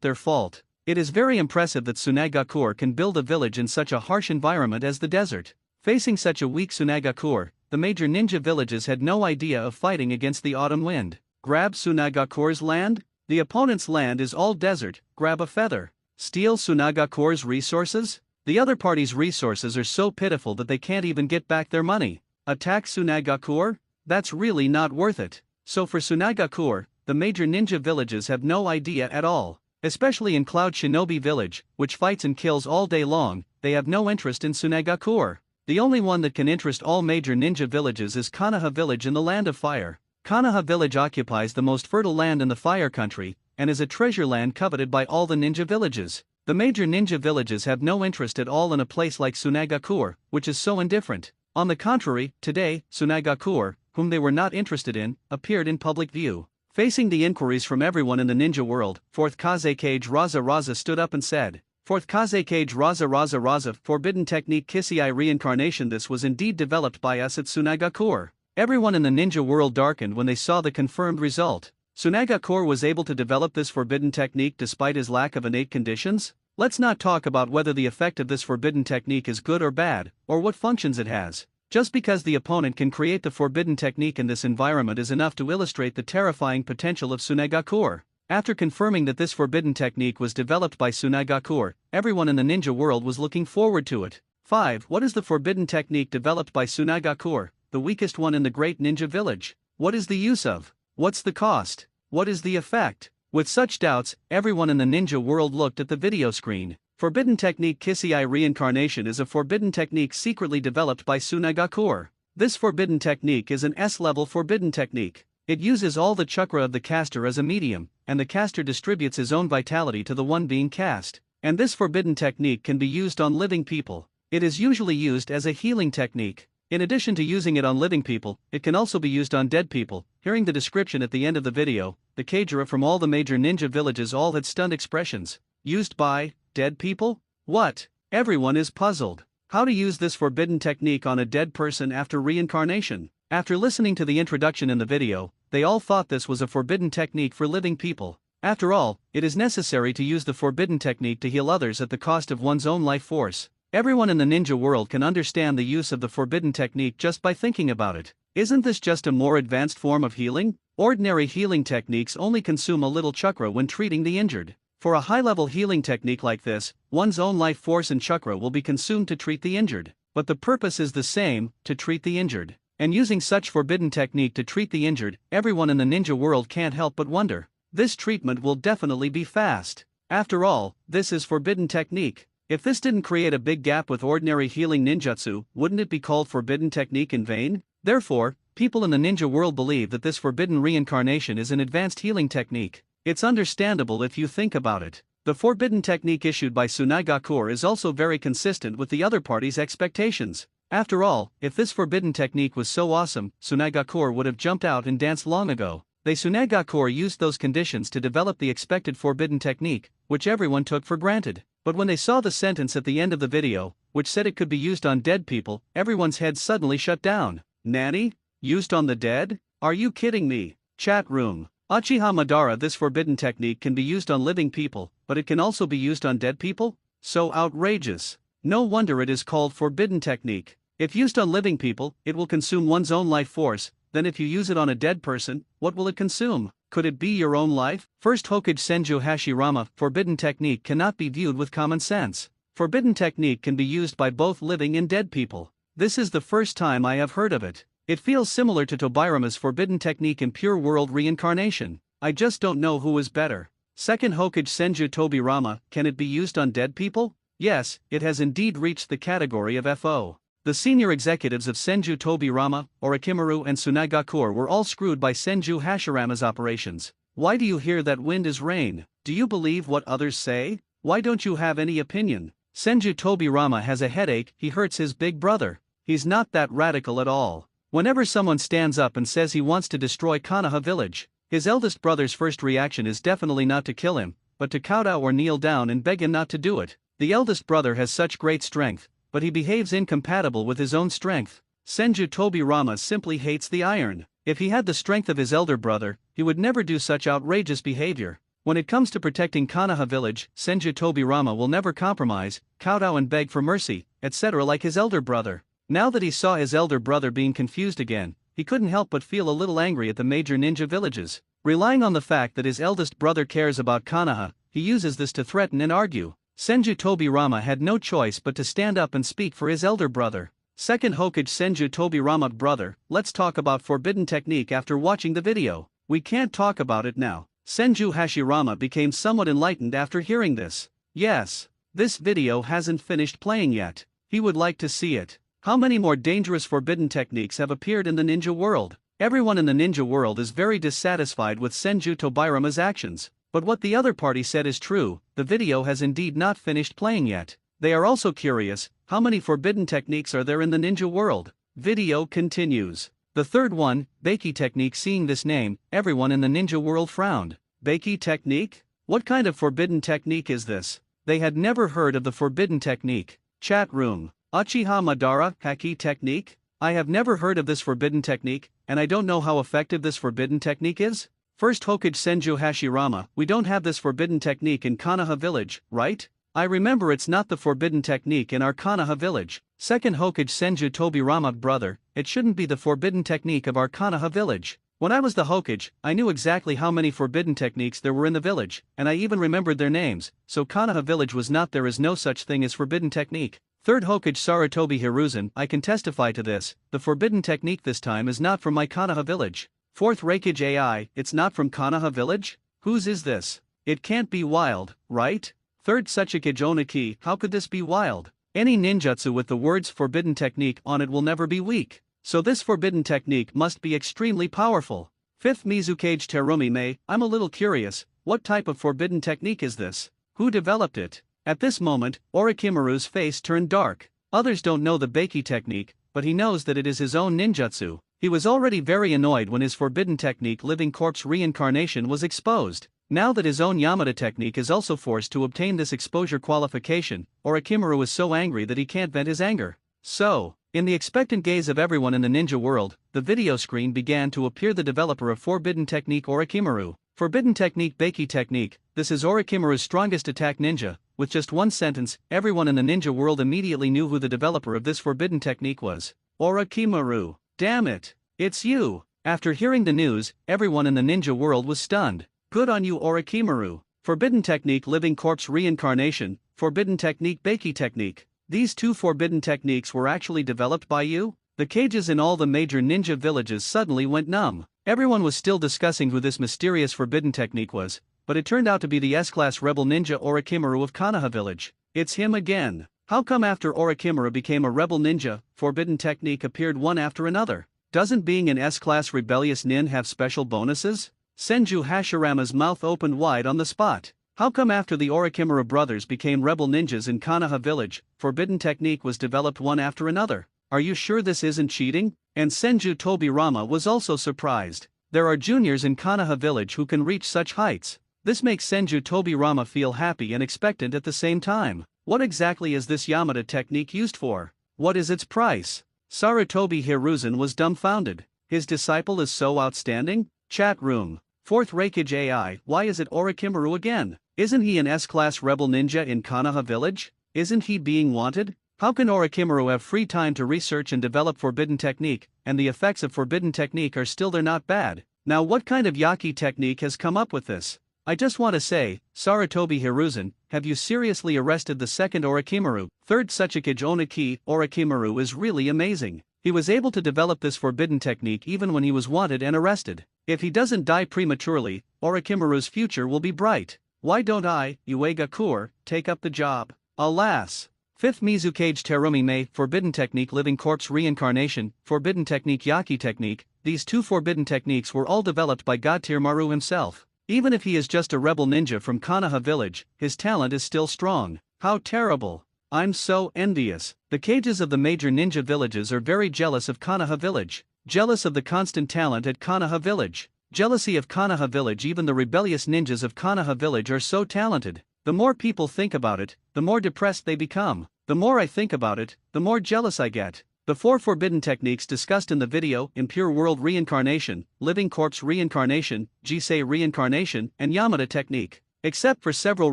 their fault. It is very impressive that Sunagakure can build a village in such a harsh environment as the desert. Facing such a weak Sunagakure, the major ninja villages had no idea of fighting against the autumn wind. Grab Sunagakure's land? The opponent's land is all desert, grab a feather. Steal Sunagakure's resources? The other party's resources are so pitiful that they can't even get back their money. Attack Sunagakure? That's really not worth it. So for Sunagakure, the major ninja villages have no idea at all. Especially in Cloud Shinobi Village, which fights and kills all day long, they have no interest in Sunagakure. The only one that can interest all major ninja villages is Konoha Village in the Land of Fire. Konoha Village occupies the most fertile land in the Fire Country, and is a treasure land coveted by all the ninja villages. The major ninja villages have no interest at all in a place like Sunagakure, which is so indifferent. On the contrary, today, Sunagakure, whom they were not interested in, appeared in public view. Facing the inquiries from everyone in the ninja world, fourth Kazekage Raza stood up and said, Fourth Kazekage Raza, Forbidden Technique Kisei Reincarnation. This was indeed developed by us at Sunagakure. Everyone in the ninja world darkened when they saw the confirmed result. Sunagakure was able to develop this forbidden technique despite his lack of innate conditions? Let's not talk about whether the effect of this forbidden technique is good or bad, or what functions it has. Just because the opponent can create the forbidden technique in this environment is enough to illustrate the terrifying potential of Sunagakure. After confirming that this forbidden technique was developed by Sunagakure, everyone in the ninja world was looking forward to it. 5. What is the forbidden technique developed by Sunagakure, the weakest one in the great ninja village? What is the use of? What's the cost? What is the effect? With such doubts, everyone in the ninja world looked at the video screen. Forbidden Technique Kisei Reincarnation is a forbidden technique secretly developed by Sunagakure. This forbidden technique is an S-level forbidden technique. It uses all the chakra of the caster as a medium, and the caster distributes his own vitality to the one being cast. And this forbidden technique can be used on living people. It is usually used as a healing technique. In addition to using it on living people, it can also be used on dead people. Hearing the description at the end of the video, the Kagera from all the major ninja villages all had stunned expressions. Used by dead people? What? Everyone is puzzled. How to use this forbidden technique on a dead person after reincarnation? After listening to the introduction in the video, they all thought this was a forbidden technique for living people. After all, it is necessary to use the forbidden technique to heal others at the cost of one's own life force. Everyone in the ninja world can understand the use of the forbidden technique just by thinking about it. Isn't this just a more advanced form of healing? Ordinary healing techniques only consume a little chakra when treating the injured. For a high-level healing technique like this, one's own life force and chakra will be consumed to treat the injured. But the purpose is the same, to treat the injured. And using such forbidden technique to treat the injured, everyone in the ninja world can't help but wonder. This treatment will definitely be fast. After all, this is forbidden technique. If this didn't create a big gap with ordinary healing ninjutsu, wouldn't it be called forbidden technique in vain? Therefore, people in the ninja world believe that this forbidden reincarnation is an advanced healing technique. It's understandable if you think about it. The forbidden technique issued by Tsunaigakur is also very consistent with the other party's expectations. After all, if this forbidden technique was so awesome, Tsunaigakur would have jumped out and danced long ago. Tsunaigakur used those conditions to develop the expected forbidden technique, which everyone took for granted. But when they saw the sentence at the end of the video, which said it could be used on dead people, everyone's head suddenly shut down. Nani? Used on the dead? Are you kidding me? Chat room. Uchiha Madara. This forbidden technique can be used on living people, but it can also be used on dead people? So outrageous. No wonder it is called forbidden technique. If used on living people, it will consume one's own life force, then if you use it on a dead person, what will it consume? Could it be your own life? First Hokage Senju Hashirama. Forbidden technique cannot be viewed with common sense. Forbidden technique can be used by both living and dead people. This is the first time I have heard of it. It feels similar to Tobirama's forbidden technique in Pure World Reincarnation. I just don't know who is better. Second Hokage Senju Tobirama. Can it be used on dead people? Yes, it has indeed reached the category of FO. The senior executives of Senju Tobirama, Orochimaru and Tsunaigakur were all screwed by Senju Hashirama's operations. Why do you hear that wind is rain? Do you believe what others say? Why don't you have any opinion? Senju Tobirama has a headache. He hurts his big brother. He's not that radical at all. Whenever someone stands up and says he wants to destroy Konoha village, his eldest brother's first reaction is definitely not to kill him, but to kowtow or kneel down and beg him not to do it. The eldest brother has such great strength, but he behaves incompatible with his own strength. Senju Tobirama simply hates the iron. If he had the strength of his elder brother, he would never do such outrageous behavior. When it comes to protecting Konoha village, Senju Tobirama will never compromise, kowtow and beg for mercy, etc. like his elder brother. Now that he saw his elder brother being confused again, he couldn't help but feel a little angry at the major ninja villages. Relying on the fact that his eldest brother cares about Konoha, he uses this to threaten and argue. Senju Tobirama had no choice but to stand up and speak for his elder brother. Second Hokage Senju Tobirama. Brother, let's talk about forbidden technique after watching the video. We can't talk about it now. Senju Hashirama became somewhat enlightened after hearing this. Yes. This video hasn't finished playing yet. He would like to see it. How many more dangerous forbidden techniques have appeared in the ninja world? Everyone in the ninja world is very dissatisfied with Senju Tobirama's actions. But what the other party said is true, the video has indeed not finished playing yet. They are also curious, how many forbidden techniques are there in the ninja world? Video continues. The third one, Beiki technique. Seeing this name, everyone in the ninja world frowned. Beiki technique? What kind of forbidden technique is this? They had never heard of the forbidden technique. Chat room. Uchiha Madara, Haki technique? I have never heard of this forbidden technique, and I don't know how effective this forbidden technique is. First Hokage Senju Hashirama. We don't have this forbidden technique in Konoha village, right? I remember it's not the forbidden technique in our Konoha village. Second Hokage Senju Tobirama. Brother, it shouldn't be the forbidden technique of our Konoha village. When I was the Hokage, I knew exactly how many forbidden techniques there were in the village, and I even remembered their names, so Konoha village was not. There is no such thing as forbidden technique. Third Hokage Sarutobi Hiruzen. I can testify to this, the forbidden technique this time is not from my Konoha village. Fourth Raikage AI. It's not from Konoha village? Whose is this? It can't be wild, right? Third Sachikage Oniki. How could this be wild? Any ninjutsu with the words forbidden technique on it will never be weak. So this forbidden technique must be extremely powerful. Fifth Mizukage Terumi Mei. I'm a little curious, what type of forbidden technique is this? Who developed it? At this moment, Orochimaru's face turned dark. Others don't know the Beiki technique, but he knows that it is his own ninjutsu. He was already very annoyed when his forbidden technique living corpse reincarnation was exposed. Now that his own Yamada technique is also forced to obtain this exposure qualification, Orochimaru is so angry that he can't vent his anger. So, in the expectant gaze of everyone in the ninja world, the video screen began to appear. The developer of forbidden technique Orochimaru. Forbidden technique Beiki technique. This is Orochimaru's strongest attack ninja. With just one sentence, everyone in the ninja world immediately knew who the developer of this forbidden technique was. Orochimaru. Damn it. It's you. After hearing the news, everyone in the ninja world was stunned. Good on you, Orochimaru. Forbidden technique living corpse reincarnation, forbidden technique Baki technique. These two forbidden techniques were actually developed by you? The cages in all the major ninja villages suddenly went numb. Everyone was still discussing who this mysterious forbidden technique was, but it turned out to be the S-class rebel ninja Orochimaru of Konoha village. It's him again. How come after Orochimaru became a rebel ninja, forbidden technique appeared one after another? Doesn't being an S-class rebellious nin have special bonuses? Senju Hashirama's mouth opened wide on the spot. How come after the Orochimaru brothers became rebel ninjas in Konoha village, forbidden technique was developed one after another? Are you sure this isn't cheating? And Senju Tobirama was also surprised. There are juniors in Konoha village who can reach such heights. This makes Senju Tobirama feel happy and expectant at the same time. What exactly is this Yamada technique used for? What is its price? Sarutobi Hiruzen was dumbfounded. His disciple is so outstanding? Chat room. Fourth Reikage AI, why is it Orochimaru again? Isn't he an S-class rebel ninja in Konoha village? Isn't he being wanted? How can Orochimaru have free time to research and develop forbidden technique, and the effects of forbidden technique are still there not bad? Now what kind of Yaki technique has come up with this? I just want to say, Sarutobi Hiruzen, have you seriously arrested the second Orochimaru? Third Tsuchikage Oniki, Orochimaru is really amazing. He was able to develop this forbidden technique even when he was wanted and arrested. If he doesn't die prematurely, Orochimaru's future will be bright. Why don't I, Uega-kur, take up the job? Alas! Fifth Mizukage Terumi Mei, forbidden technique living corpse reincarnation, forbidden technique Yaki technique. These two forbidden techniques were all developed by God Tier Maru himself. Even if he is just a rebel ninja from Konoha village, his talent is still strong. How terrible! I'm so envious. The cages of the major ninja villages are very jealous of Konoha village. Jealous of the constant talent at Konoha village. Jealousy of Konoha village. Even the rebellious ninjas of Konoha village are so talented. The more people think about it, the more depressed they become. The more I think about it, the more jealous I get. The four forbidden techniques discussed in the video: Impure World Reincarnation, Living Corpse Reincarnation, Jisei Reincarnation, and Yamada Technique. Except for several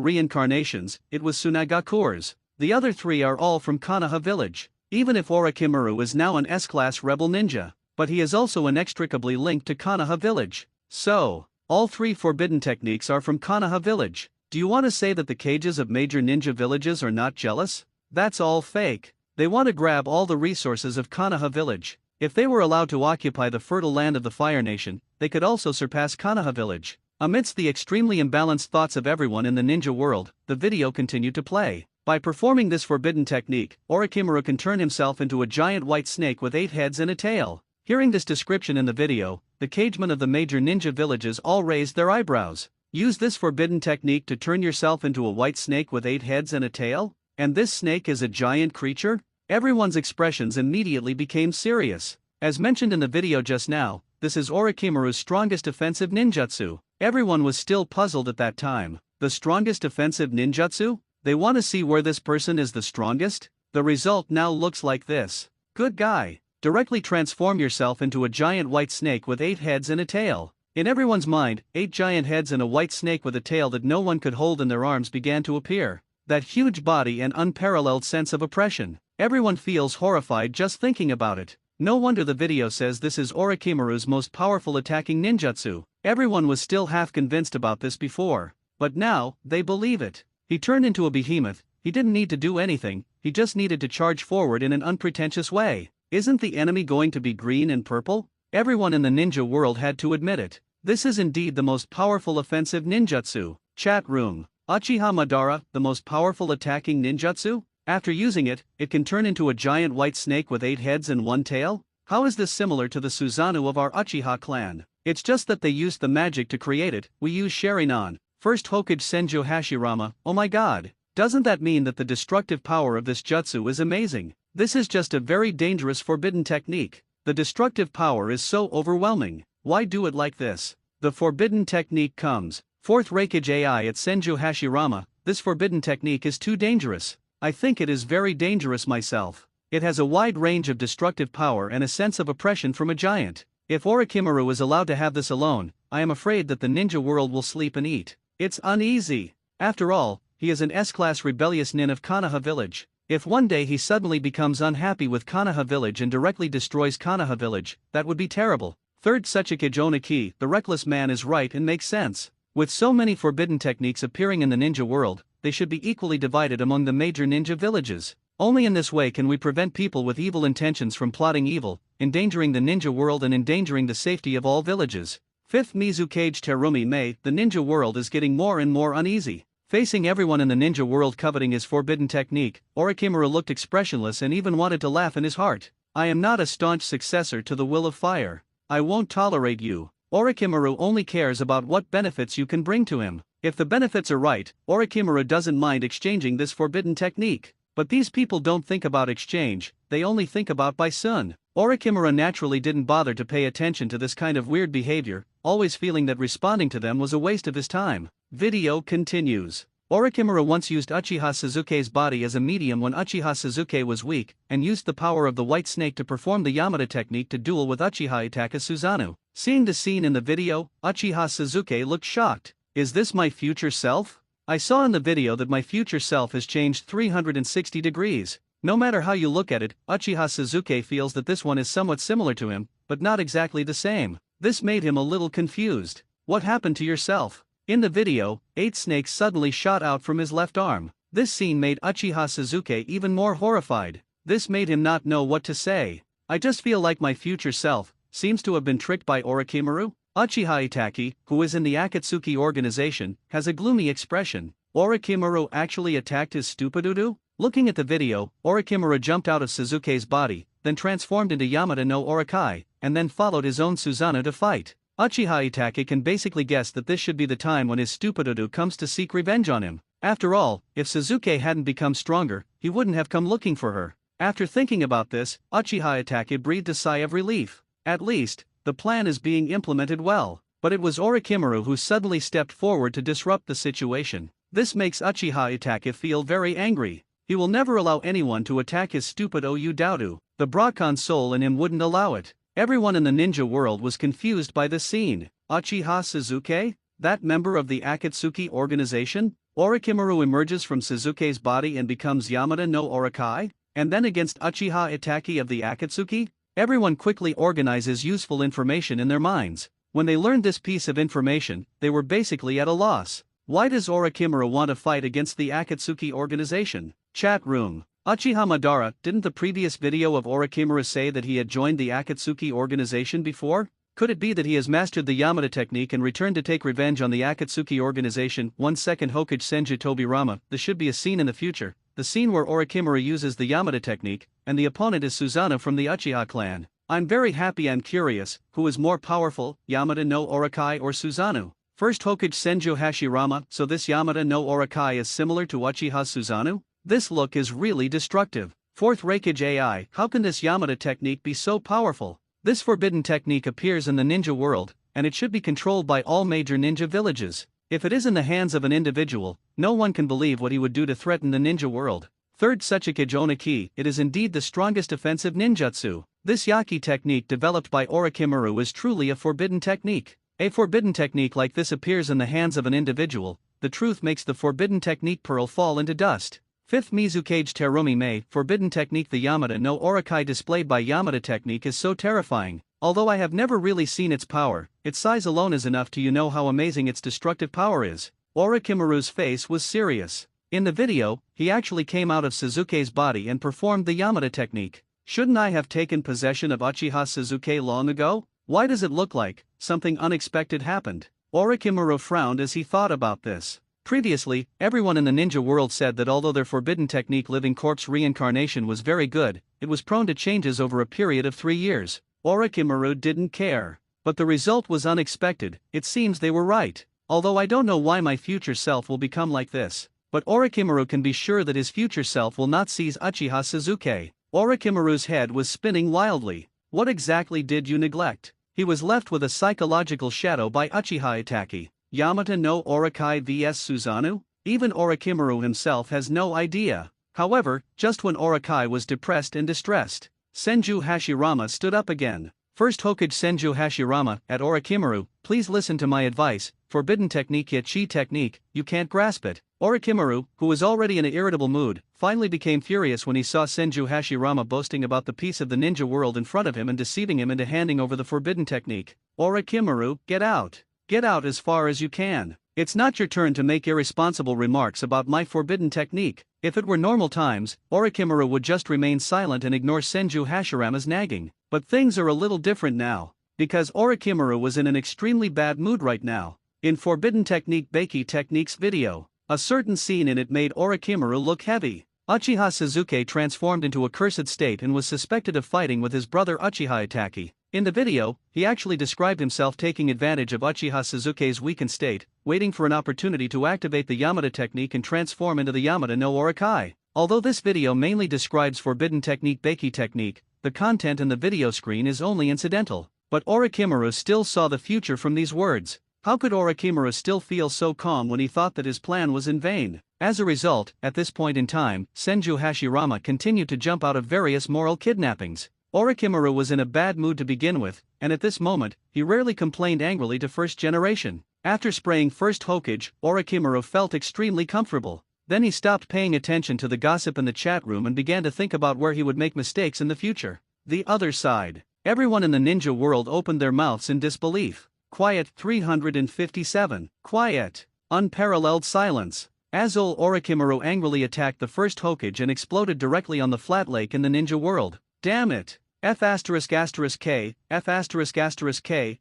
reincarnations, it was Tsunagakur's. The other three are all from Konoha village. Even if Orochimaru is now an S-class rebel ninja, but he is also inextricably linked to Konoha village. So, all three forbidden techniques are from Konoha village. Do you want to say that the cages of major ninja villages are not jealous? That's all fake. They want to grab all the resources of Konoha village. If they were allowed to occupy the fertile land of the Fire Nation, they could also surpass Konoha village. Amidst the extremely imbalanced thoughts of everyone in the ninja world, the video continued to play. By performing this forbidden technique, Orochimaru can turn himself into a giant white snake with 8 heads and a tail. Hearing this description in the video, the cagemen of the major ninja villages all raised their eyebrows. Use this forbidden technique to turn yourself into a white snake with 8 heads and a tail? And this snake is a giant creature? Everyone's expressions immediately became serious. As mentioned in the video just now, this is Orochimaru's strongest offensive ninjutsu. Everyone was still puzzled at that time. The strongest offensive ninjutsu? They want to see where this person is the strongest? The result now looks like this. Good guy. Directly transform yourself into a giant white snake with 8 heads and a tail. In everyone's mind, 8 giant heads and a white snake with a tail that no one could hold in their arms began to appear. That huge body and unparalleled sense of oppression. Everyone feels horrified just thinking about it. No wonder the video says this is Orochimaru's most powerful attacking ninjutsu. Everyone was still half convinced about this before. But now, they believe it. He turned into a behemoth. He didn't need to do anything, he just needed to charge forward in an unpretentious way. Isn't the enemy going to be green and purple? Everyone in the ninja world had to admit it. This is indeed the most powerful offensive ninjutsu. Chat room. Uchiha Madara, the most powerful attacking ninjutsu? After using it, it can turn into a giant white snake with 8 heads and 1 tail? How is this similar to the Susanoo of our Uchiha clan? It's just that they used the magic to create it. We use Sharingan. First Hokage Senju Hashirama. Oh my god. Doesn't that mean that the destructive power of this jutsu is amazing? This is just a very dangerous forbidden technique. The destructive power is so overwhelming. Why do it like this? The forbidden technique comes. Fourth Reikage AI at Senju Hashirama. This forbidden technique is too dangerous. I think it is very dangerous myself. It has a wide range of destructive power and a sense of oppression from a giant. If Orochimaru is allowed to have this alone, I am afraid that the ninja world will sleep and eat. It's uneasy. After all, he is an S-class rebellious nin of Konoha village. If one day he suddenly becomes unhappy with Konoha village and directly destroys Konoha village, that would be terrible. Third Sachike Jonaki, the reckless man is right and makes sense. With so many forbidden techniques appearing in the ninja world, they should be equally divided among the major ninja villages. Only in this way can we prevent people with evil intentions from plotting evil, endangering the ninja world and endangering the safety of all villages. Fifth Mizukage Terumi Mei, the ninja world is getting more and more uneasy. Facing everyone in the ninja world coveting his forbidden technique, Orochimaru looked expressionless and even wanted to laugh in his heart. I am not a staunch successor to the will of fire. I won't tolerate you. Orochimaru only cares about what benefits you can bring to him. If the benefits are right, Orochimaru doesn't mind exchanging this forbidden technique. But these people don't think about exchange, they only think about Baisun. Orochimaru naturally didn't bother to pay attention to this kind of weird behavior, always feeling that responding to them was a waste of his time. Video continues. Orochimaru once used Uchiha Suzuke's body as a medium when Uchiha Suzuke was weak, and used the power of the White Snake to perform the Yamada technique to duel with Uchiha Itachi Susanoo. Seeing the scene in the video, Uchiha Suzuke looked shocked. Is this my future self? I saw in the video that my future self has changed 360 degrees. No matter how you look at it, Uchiha Suzuke feels that this one is somewhat similar to him, but not exactly the same. This made him a little confused. What happened to yourself? In the video, 8 snakes suddenly shot out from his left arm. This scene made Uchiha Suzuke even more horrified. This made him not know what to say. I just feel like my future self seems to have been tricked by Orochimaru. Uchiha Itachi, who is in the Akatsuki organization, has a gloomy expression. Orochimaru actually attacked his stupidudu? Looking at the video, Orochimaru jumped out of Suzuke's body, then transformed into Yamada no Orokai, and then followed his own Susanoo to fight. Uchiha Itachi can basically guess that this should be the time when his stupidudu comes to seek revenge on him. After all, if Suzuke hadn't become stronger, he wouldn't have come looking for her. After thinking about this, Uchiha Itachi breathed a sigh of relief. At least, the plan is being implemented well. But it was Orochimaru who suddenly stepped forward to disrupt the situation. This makes Uchiha Itachi feel very angry. He will never allow anyone to attack his stupid Oudoudu. The Brakan soul in him wouldn't allow it. Everyone in the ninja world was confused by this scene. Uchiha Suzuke? That member of the Akatsuki organization? Orochimaru emerges from Suzuke's body and becomes Yamada no Orokai? And then against Uchiha Itachi of the Akatsuki? Everyone quickly organizes useful information in their minds. When they learned this piece of information, they were basically at a loss. Why does Orochimaru want to fight against the Akatsuki organization? Chat room. Uchiha Madara, didn't the previous video of Orochimaru say that he had joined the Akatsuki organization before? Could it be that he has mastered the Yamada technique and returned to take revenge on the Akatsuki organization? 1 second Hokage Senju Tobirama, this should be a scene in the future, the scene where Orochimaru uses the Yamada technique, and the opponent is Susanoo from the Uchiha clan. I'm very happy. I'm curious, who is more powerful, Yamada no Orokai or Susanoo? First Hokage Senju Hashirama, so this Yamada no Orokai is similar to Uchiha Susanoo? This look is really destructive. Fourth Raikage AI, how can this Yamada technique be so powerful? This forbidden technique appears in the ninja world, and it should be controlled by all major ninja villages. If it is in the hands of an individual, no one can believe what he would do to threaten the ninja world. Third Sachikage Onaki, it is indeed the strongest offensive ninjutsu. This Yaki technique developed by Orochimaru is truly a forbidden technique. A forbidden technique like this appears in the hands of an individual, the truth makes the forbidden technique pearl fall into dust. Fifth Mizukage Terumi Mei, forbidden technique. The Yamada no Orokai displayed by Yamada technique is so terrifying. Although I have never really seen its power, its size alone is enough to know how amazing its destructive power is. Orochimaru's face was serious. In the video, he actually came out of Suzuke's body and performed the Yamada technique. Shouldn't I have taken possession of Uchiha Suzuke long ago? Why does it look like something unexpected happened? Orochimaru frowned as he thought about this. Previously, everyone in the ninja world said that although their forbidden technique living corpse reincarnation was very good, it was prone to changes over a period of 3 years. Orochimaru didn't care. But the result was unexpected. It seems they were right. Although I don't know why my future self will become like this. But Orochimaru can be sure that his future self will not seize Uchiha Suzuke. Orochimaru's head was spinning wildly. What exactly did you neglect? He was left with a psychological shadow by Uchiha Itachi. Yamada no Orokai vs Susanoo? Even Orochimaru himself has no idea. However, just when Orokai was depressed and distressed, Senju Hashirama stood up again. First Hokage Senju Hashirama, at Orochimaru, please listen to my advice, forbidden technique yet chi technique, you can't grasp it. Orochimaru, who was already in an irritable mood, finally became furious when he saw Senju Hashirama boasting about the peace of the ninja world in front of him and deceiving him into handing over the forbidden technique. Orochimaru, get out! Get out as far as you can. It's not your turn to make irresponsible remarks about my forbidden technique. If it were normal times, Orochimaru would just remain silent and ignore Senju Hashirama's nagging. But things are a little different now, because Orochimaru was in an extremely bad mood right now. In Forbidden Technique Beiki Technique's video, a certain scene in it made Orochimaru look heavy. Uchiha Sasuke transformed into a cursed state and was suspected of fighting with his brother Uchiha Itachi. In the video, he actually described himself taking advantage of Uchiha Sasuke's weakened state, waiting for an opportunity to activate the Yamada technique and transform into the Yamada no Orokai. Although this video mainly describes Forbidden Technique Beiki Technique, the content in the video screen is only incidental. But Orochimaru still saw the future from these words. How could Orochimaru still feel so calm when he thought that his plan was in vain? As a result, at this point in time, Senju Hashirama continued to jump out of various moral kidnappings. Orochimaru was in a bad mood to begin with, and at this moment, he rarely complained angrily to First Generation. After spraying First Hokage, Orochimaru felt extremely comfortable. Then he stopped paying attention to the gossip in the chat room and began to think about where he would make mistakes in the future. The other side. Everyone in the ninja world opened their mouths in disbelief. Quiet 357. Quiet. Unparalleled silence. Azul Orochimaru angrily attacked the first Hokage and exploded directly on the flat lake in the ninja world. Damn it. F***K, F***K, F***K.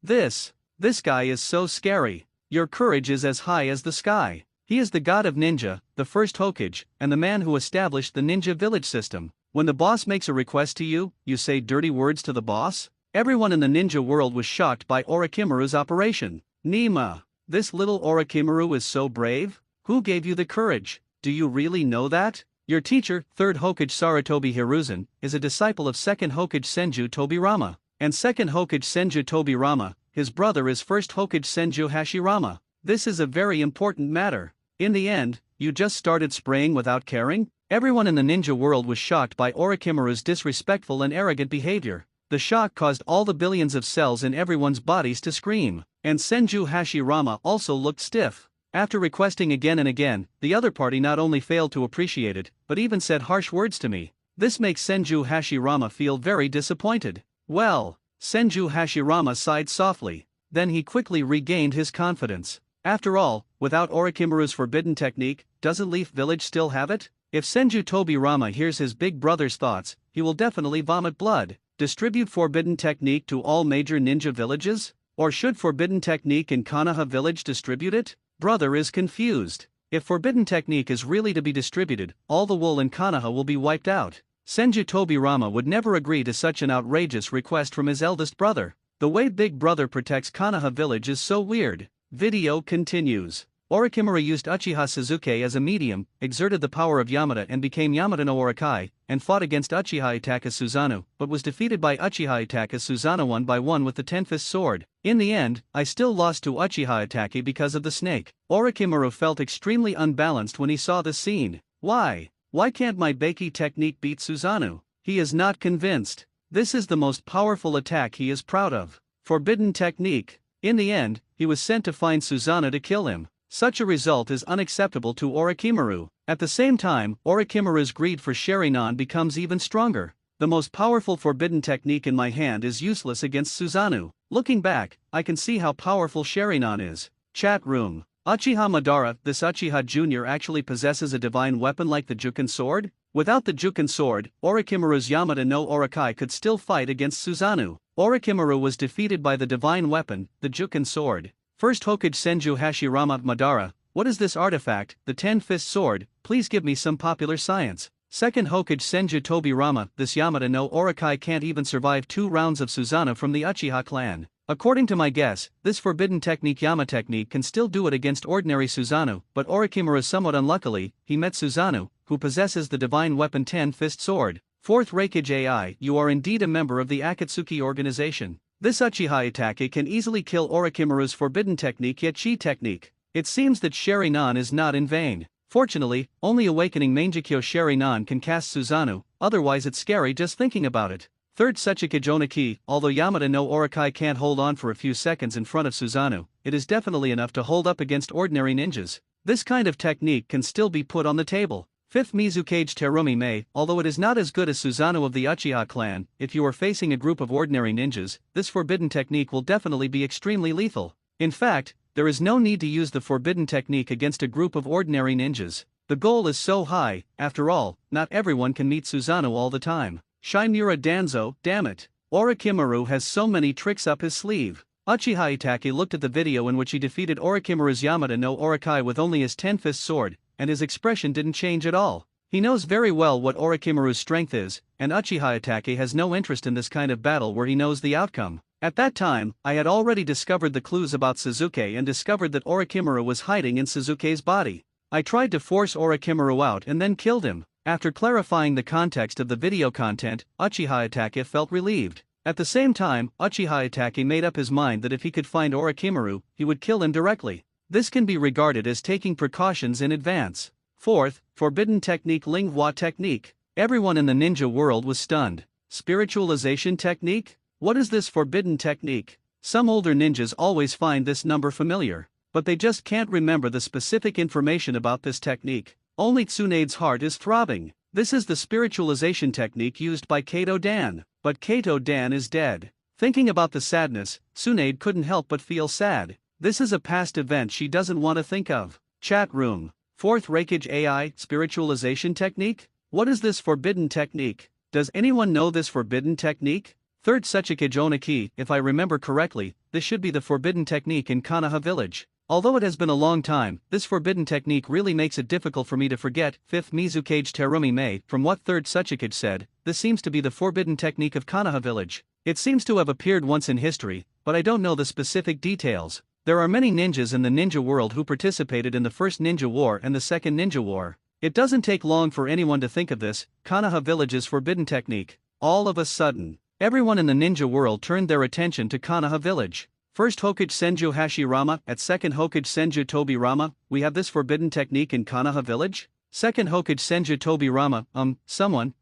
This guy is so scary. Your courage is as high as the sky. He is the god of ninja, the first Hokage, and the man who established the ninja village system. When the boss makes a request to you, you say dirty words to the boss? Everyone in the ninja world was shocked by Orochimaru's operation. Nima, this little Orochimaru is so brave? Who gave you the courage? Do you really know that? Your teacher, 3rd Hokage Sarutobi Hiruzen, is a disciple of 2nd Hokage Senju Tobirama. And 2nd Hokage Senju Tobirama, his brother is 1st Hokage Senju Hashirama. This is a very important matter. In the end, you just started spraying without caring? Everyone in the ninja world was shocked by Orochimaru's disrespectful and arrogant behavior. The shock caused all the billions of cells in everyone's bodies to scream. And Senju Hashirama also looked stiff. After requesting again and again, the other party not only failed to appreciate it, but even said harsh words to me. This makes Senju Hashirama feel very disappointed. Well, Senju Hashirama sighed softly. Then he quickly regained his confidence. After all, without Orochimaru's forbidden technique, doesn't Leaf Village still have it? If Senju Tobirama hears his big brother's thoughts, he will definitely vomit blood. Distribute forbidden technique to all major ninja villages? Or should forbidden technique in Konoha village distribute it? Brother is confused. If forbidden technique is really to be distributed, all the wool in Konoha will be wiped out. Senju Tobirama would never agree to such an outrageous request from his eldest brother. The way big brother protects Konoha village is so weird. Video continues. Orochimaru used Uchiha Sasuke as a medium, exerted the power of Yamada and became Yamada no Orokai, and fought against Uchiha Itachi Susanoo, but was defeated by Uchiha Itachi Susanoo 1-1 with the Ten-Fist Sword. In the end, I still lost to Uchiha Itachi because of the snake. Orochimaru felt extremely unbalanced when he saw this scene. Why? Why can't my Beiki technique beat Susanoo? He is not convinced. This is the most powerful attack he is proud of. Forbidden technique. In the end, he was sent to find Susanoo to kill him. Such a result is unacceptable to Orochimaru. At the same time, Orochimaru's greed for Sharingan becomes even stronger. The most powerful forbidden technique in my hand is useless against Susanoo. Looking back, I can see how powerful Sharingan is. Chat room. Uchiha Madara, this Uchiha Jr. actually possesses a divine weapon like the Juken Sword? Without the Juken Sword, Orochimaru's Yamada no Orokai could still fight against Susanoo. Orochimaru was defeated by the divine weapon, the Juken Sword. First Hokage Senju Hashirama Madara, what is this artifact, the Ten-Fist Sword? Please give me some popular science. Second Hokage Senju Tobirama, this Yamada no Orokai can't even survive 2 rounds of Susanoo from the Uchiha clan. According to my guess, this forbidden technique Yama technique can still do it against ordinary Susanoo, but Orochimaru somewhat unluckily, he met Susanoo, who possesses the divine weapon Ten-Fist Sword. Fourth Raikage AI, you are indeed a member of the Akatsuki organization. This Uchiha Itachi can easily kill Orochimaru's forbidden technique Yachi technique. It seems that Sharingan is not in vain. Fortunately, only awakening Mangekyo Sharingan can cast Susanoo, otherwise it's scary just thinking about it. Third Suchika Jonaki, although Yamada no Orokai can't hold on for a few seconds in front of Susanoo, it is definitely enough to hold up against ordinary ninjas. This kind of technique can still be put on the table. 5th Mizukage Terumi Mei. Although it is not as good as Susanoo of the Uchiha clan, if you are facing a group of ordinary ninjas, this forbidden technique will definitely be extremely lethal. In fact, there is no need to use the forbidden technique against a group of ordinary ninjas. The goal is so high, after all, not everyone can meet Susanoo all the time. Shimura Danzo, damn it. Orochimaru has so many tricks up his sleeve. Uchiha Itachi looked at the video in which he defeated Orochimaru's Yamada no Orokai with only his 10-fist sword, and his expression didn't change at all. He knows very well what Orochimaru's strength is, and Uchiha Itachi has no interest in this kind of battle where he knows the outcome. At that time, I had already discovered the clues about Suzuki and discovered that Orochimaru was hiding in Suzuki's body. I tried to force Orochimaru out and then killed him. After clarifying the context of the video content, Uchiha Itachi felt relieved. At the same time, Uchiha Itachi made up his mind that if he could find Orochimaru, he would kill him directly. This can be regarded as taking precautions in advance. 4th, Forbidden Technique Lingua Technique. Everyone in the ninja world was stunned. Spiritualization technique? What is this forbidden technique? Some older ninjas always find this number familiar, but they just can't remember the specific information about this technique. Only Tsunade's heart is throbbing. This is the spiritualization technique used by Kato Dan, but Kato Dan is dead. Thinking about the sadness, Tsunade couldn't help but feel sad. This is a past event she doesn't want to think of. Chat room. 4th Reikage AI Spiritualization Technique? What is this forbidden technique? Does anyone know this forbidden technique? 3rd Sechikage Onaki. If I remember correctly, this should be the forbidden technique in Konoha village. Although it has been a long time, this forbidden technique really makes it difficult for me to forget. 5th Mizukage Terumi Mei. From what 3rd Sechikage said, this seems to be the forbidden technique of Konoha village. It seems to have appeared once in history, but I don't know the specific details. There are many ninjas in the ninja world who participated in the first ninja war and the second ninja war. It doesn't take long for anyone to think of this, Konoha village's forbidden technique. All of a sudden, everyone in the ninja world turned their attention to Konoha village. First Hokage Senju Hashirama, at second Hokage Senju Tobirama, we have this forbidden technique in Konoha village? Second Hokage Senju Tobirama,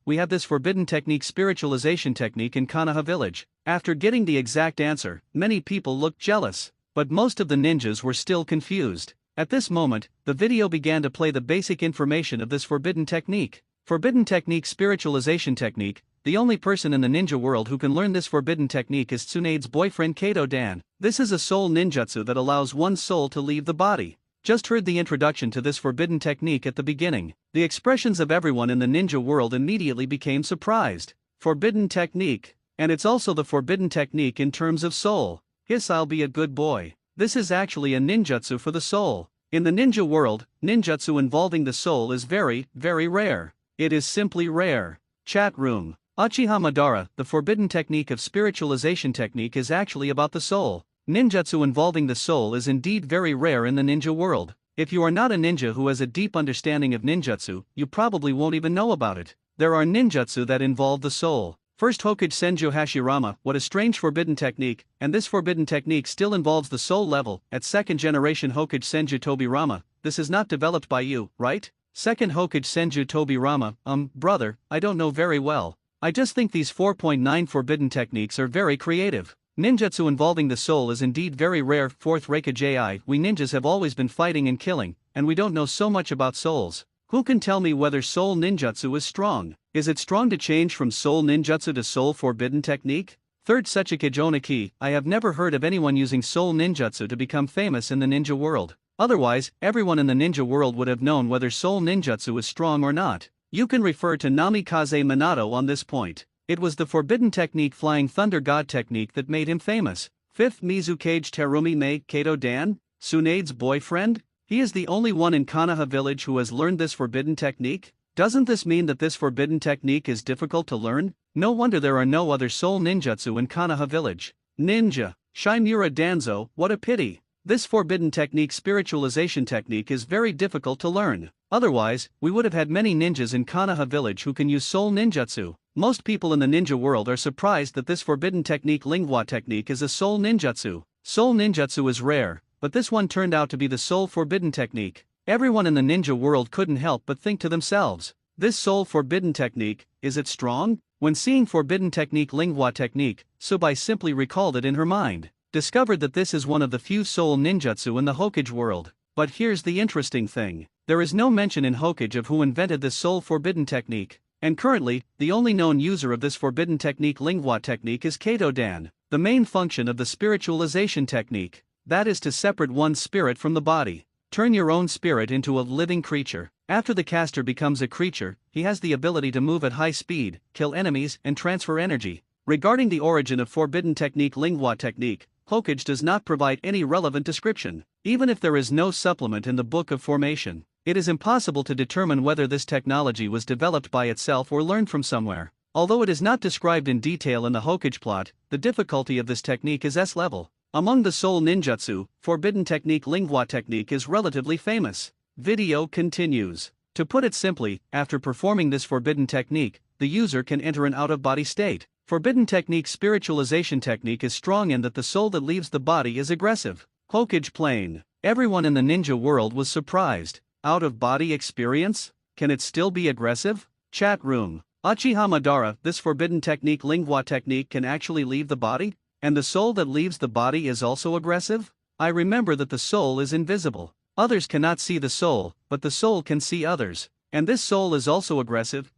we have this forbidden technique spiritualization technique in Konoha village. After getting the exact answer, many people looked jealous. But most of the ninjas were still confused. At this moment, the video began to play the basic information of this forbidden technique. Forbidden technique spiritualization technique. The only person in the ninja world who can learn this forbidden technique is Tsunade's boyfriend Kato Dan. This is a soul ninjutsu that allows one's soul to leave the body. Just heard the introduction to this forbidden technique at the beginning. The expressions of everyone in the ninja world immediately became surprised. Forbidden technique. And it's also the forbidden technique in terms of soul. Yes, I'll be a good boy. This is actually a ninjutsu for the soul. In the ninja world, ninjutsu involving the soul is very, very rare. It is simply rare. Chat room. Uchiha Madara, the forbidden technique of spiritualization technique is actually about the soul. Ninjutsu involving the soul is indeed very rare in the ninja world. If you are not a ninja who has a deep understanding of ninjutsu, you probably won't even know about it. There are ninjutsu that involve the soul. First Hokage Senju Hashirama, what a strange forbidden technique, and this forbidden technique still involves the soul level. At second generation Hokage Senju Tobirama, this is not developed by you, right? Second Hokage Senju Tobirama, brother, I don't know very well. I just think these 4.9 forbidden techniques are very creative. Ninjutsu involving the soul is indeed very rare. 4th Reikage AI, we ninjas have always been fighting and killing, and we don't know so much about souls. Who can tell me whether soul ninjutsu is strong? Is it strong to change from soul ninjutsu to soul forbidden technique? 3rd Sechikage Onaki, I have never heard of anyone using soul ninjutsu to become famous in the ninja world. Otherwise, everyone in the ninja world would have known whether soul ninjutsu is strong or not. You can refer to Namikaze Minato on this point. It was the forbidden technique Flying Thunder God technique that made him famous. 5th Mizukage Terumi Mei Kato Dan, Tsunade's boyfriend? He is the only one in Konoha village who has learned this forbidden technique? Doesn't this mean that this forbidden technique is difficult to learn? No wonder there are no other soul ninjutsu in Konoha village. Ninja. Shimura Danzo, what a pity. This forbidden technique spiritualization technique is very difficult to learn. Otherwise, we would have had many ninjas in Konoha village who can use soul ninjutsu. Most people in the ninja world are surprised that this forbidden technique lingua technique is a soul ninjutsu. Soul ninjutsu is rare, but this one turned out to be the soul forbidden technique. Everyone in the ninja world couldn't help but think to themselves, this soul forbidden technique, is it strong? When seeing forbidden technique lingua technique, Subai simply recalled it in her mind. discovered that this is one of the few soul ninjutsu in the Hokage world. But here's the interesting thing. There is no mention in Hokage of who invented this soul forbidden technique. And currently, the only known user of this forbidden technique lingua technique is Kato Dan. The main function of the spiritualization technique, that is to separate one's spirit from the body. Turn your own spirit into a living creature. After the caster becomes a creature, he has the ability to move at high speed, kill enemies, and transfer energy. Regarding the origin of forbidden technique lingua technique, Hokage does not provide any relevant description. Even if there is no supplement in the Book of Formation, it is impossible to determine whether this technology was developed by itself or learned from somewhere. Although it is not described in detail in the Hokage plot, the difficulty of this technique is S-level. Among the soul ninjutsu, forbidden technique lingua technique is relatively famous. Video continues. To put it simply, after performing this forbidden technique, the user can enter an out-of-body state. Forbidden technique spiritualization technique is strong in that the soul that leaves the body is aggressive. Hokage plain. Everyone in the ninja world was surprised. Out-of-body experience? Can it still be aggressive? Chat room. Uchiha Madara, this forbidden technique lingua technique can actually leave the body? And the soul that leaves the body is also aggressive? I remember that the soul is invisible. Others cannot see the soul, but the soul can see others. And this soul is also aggressive.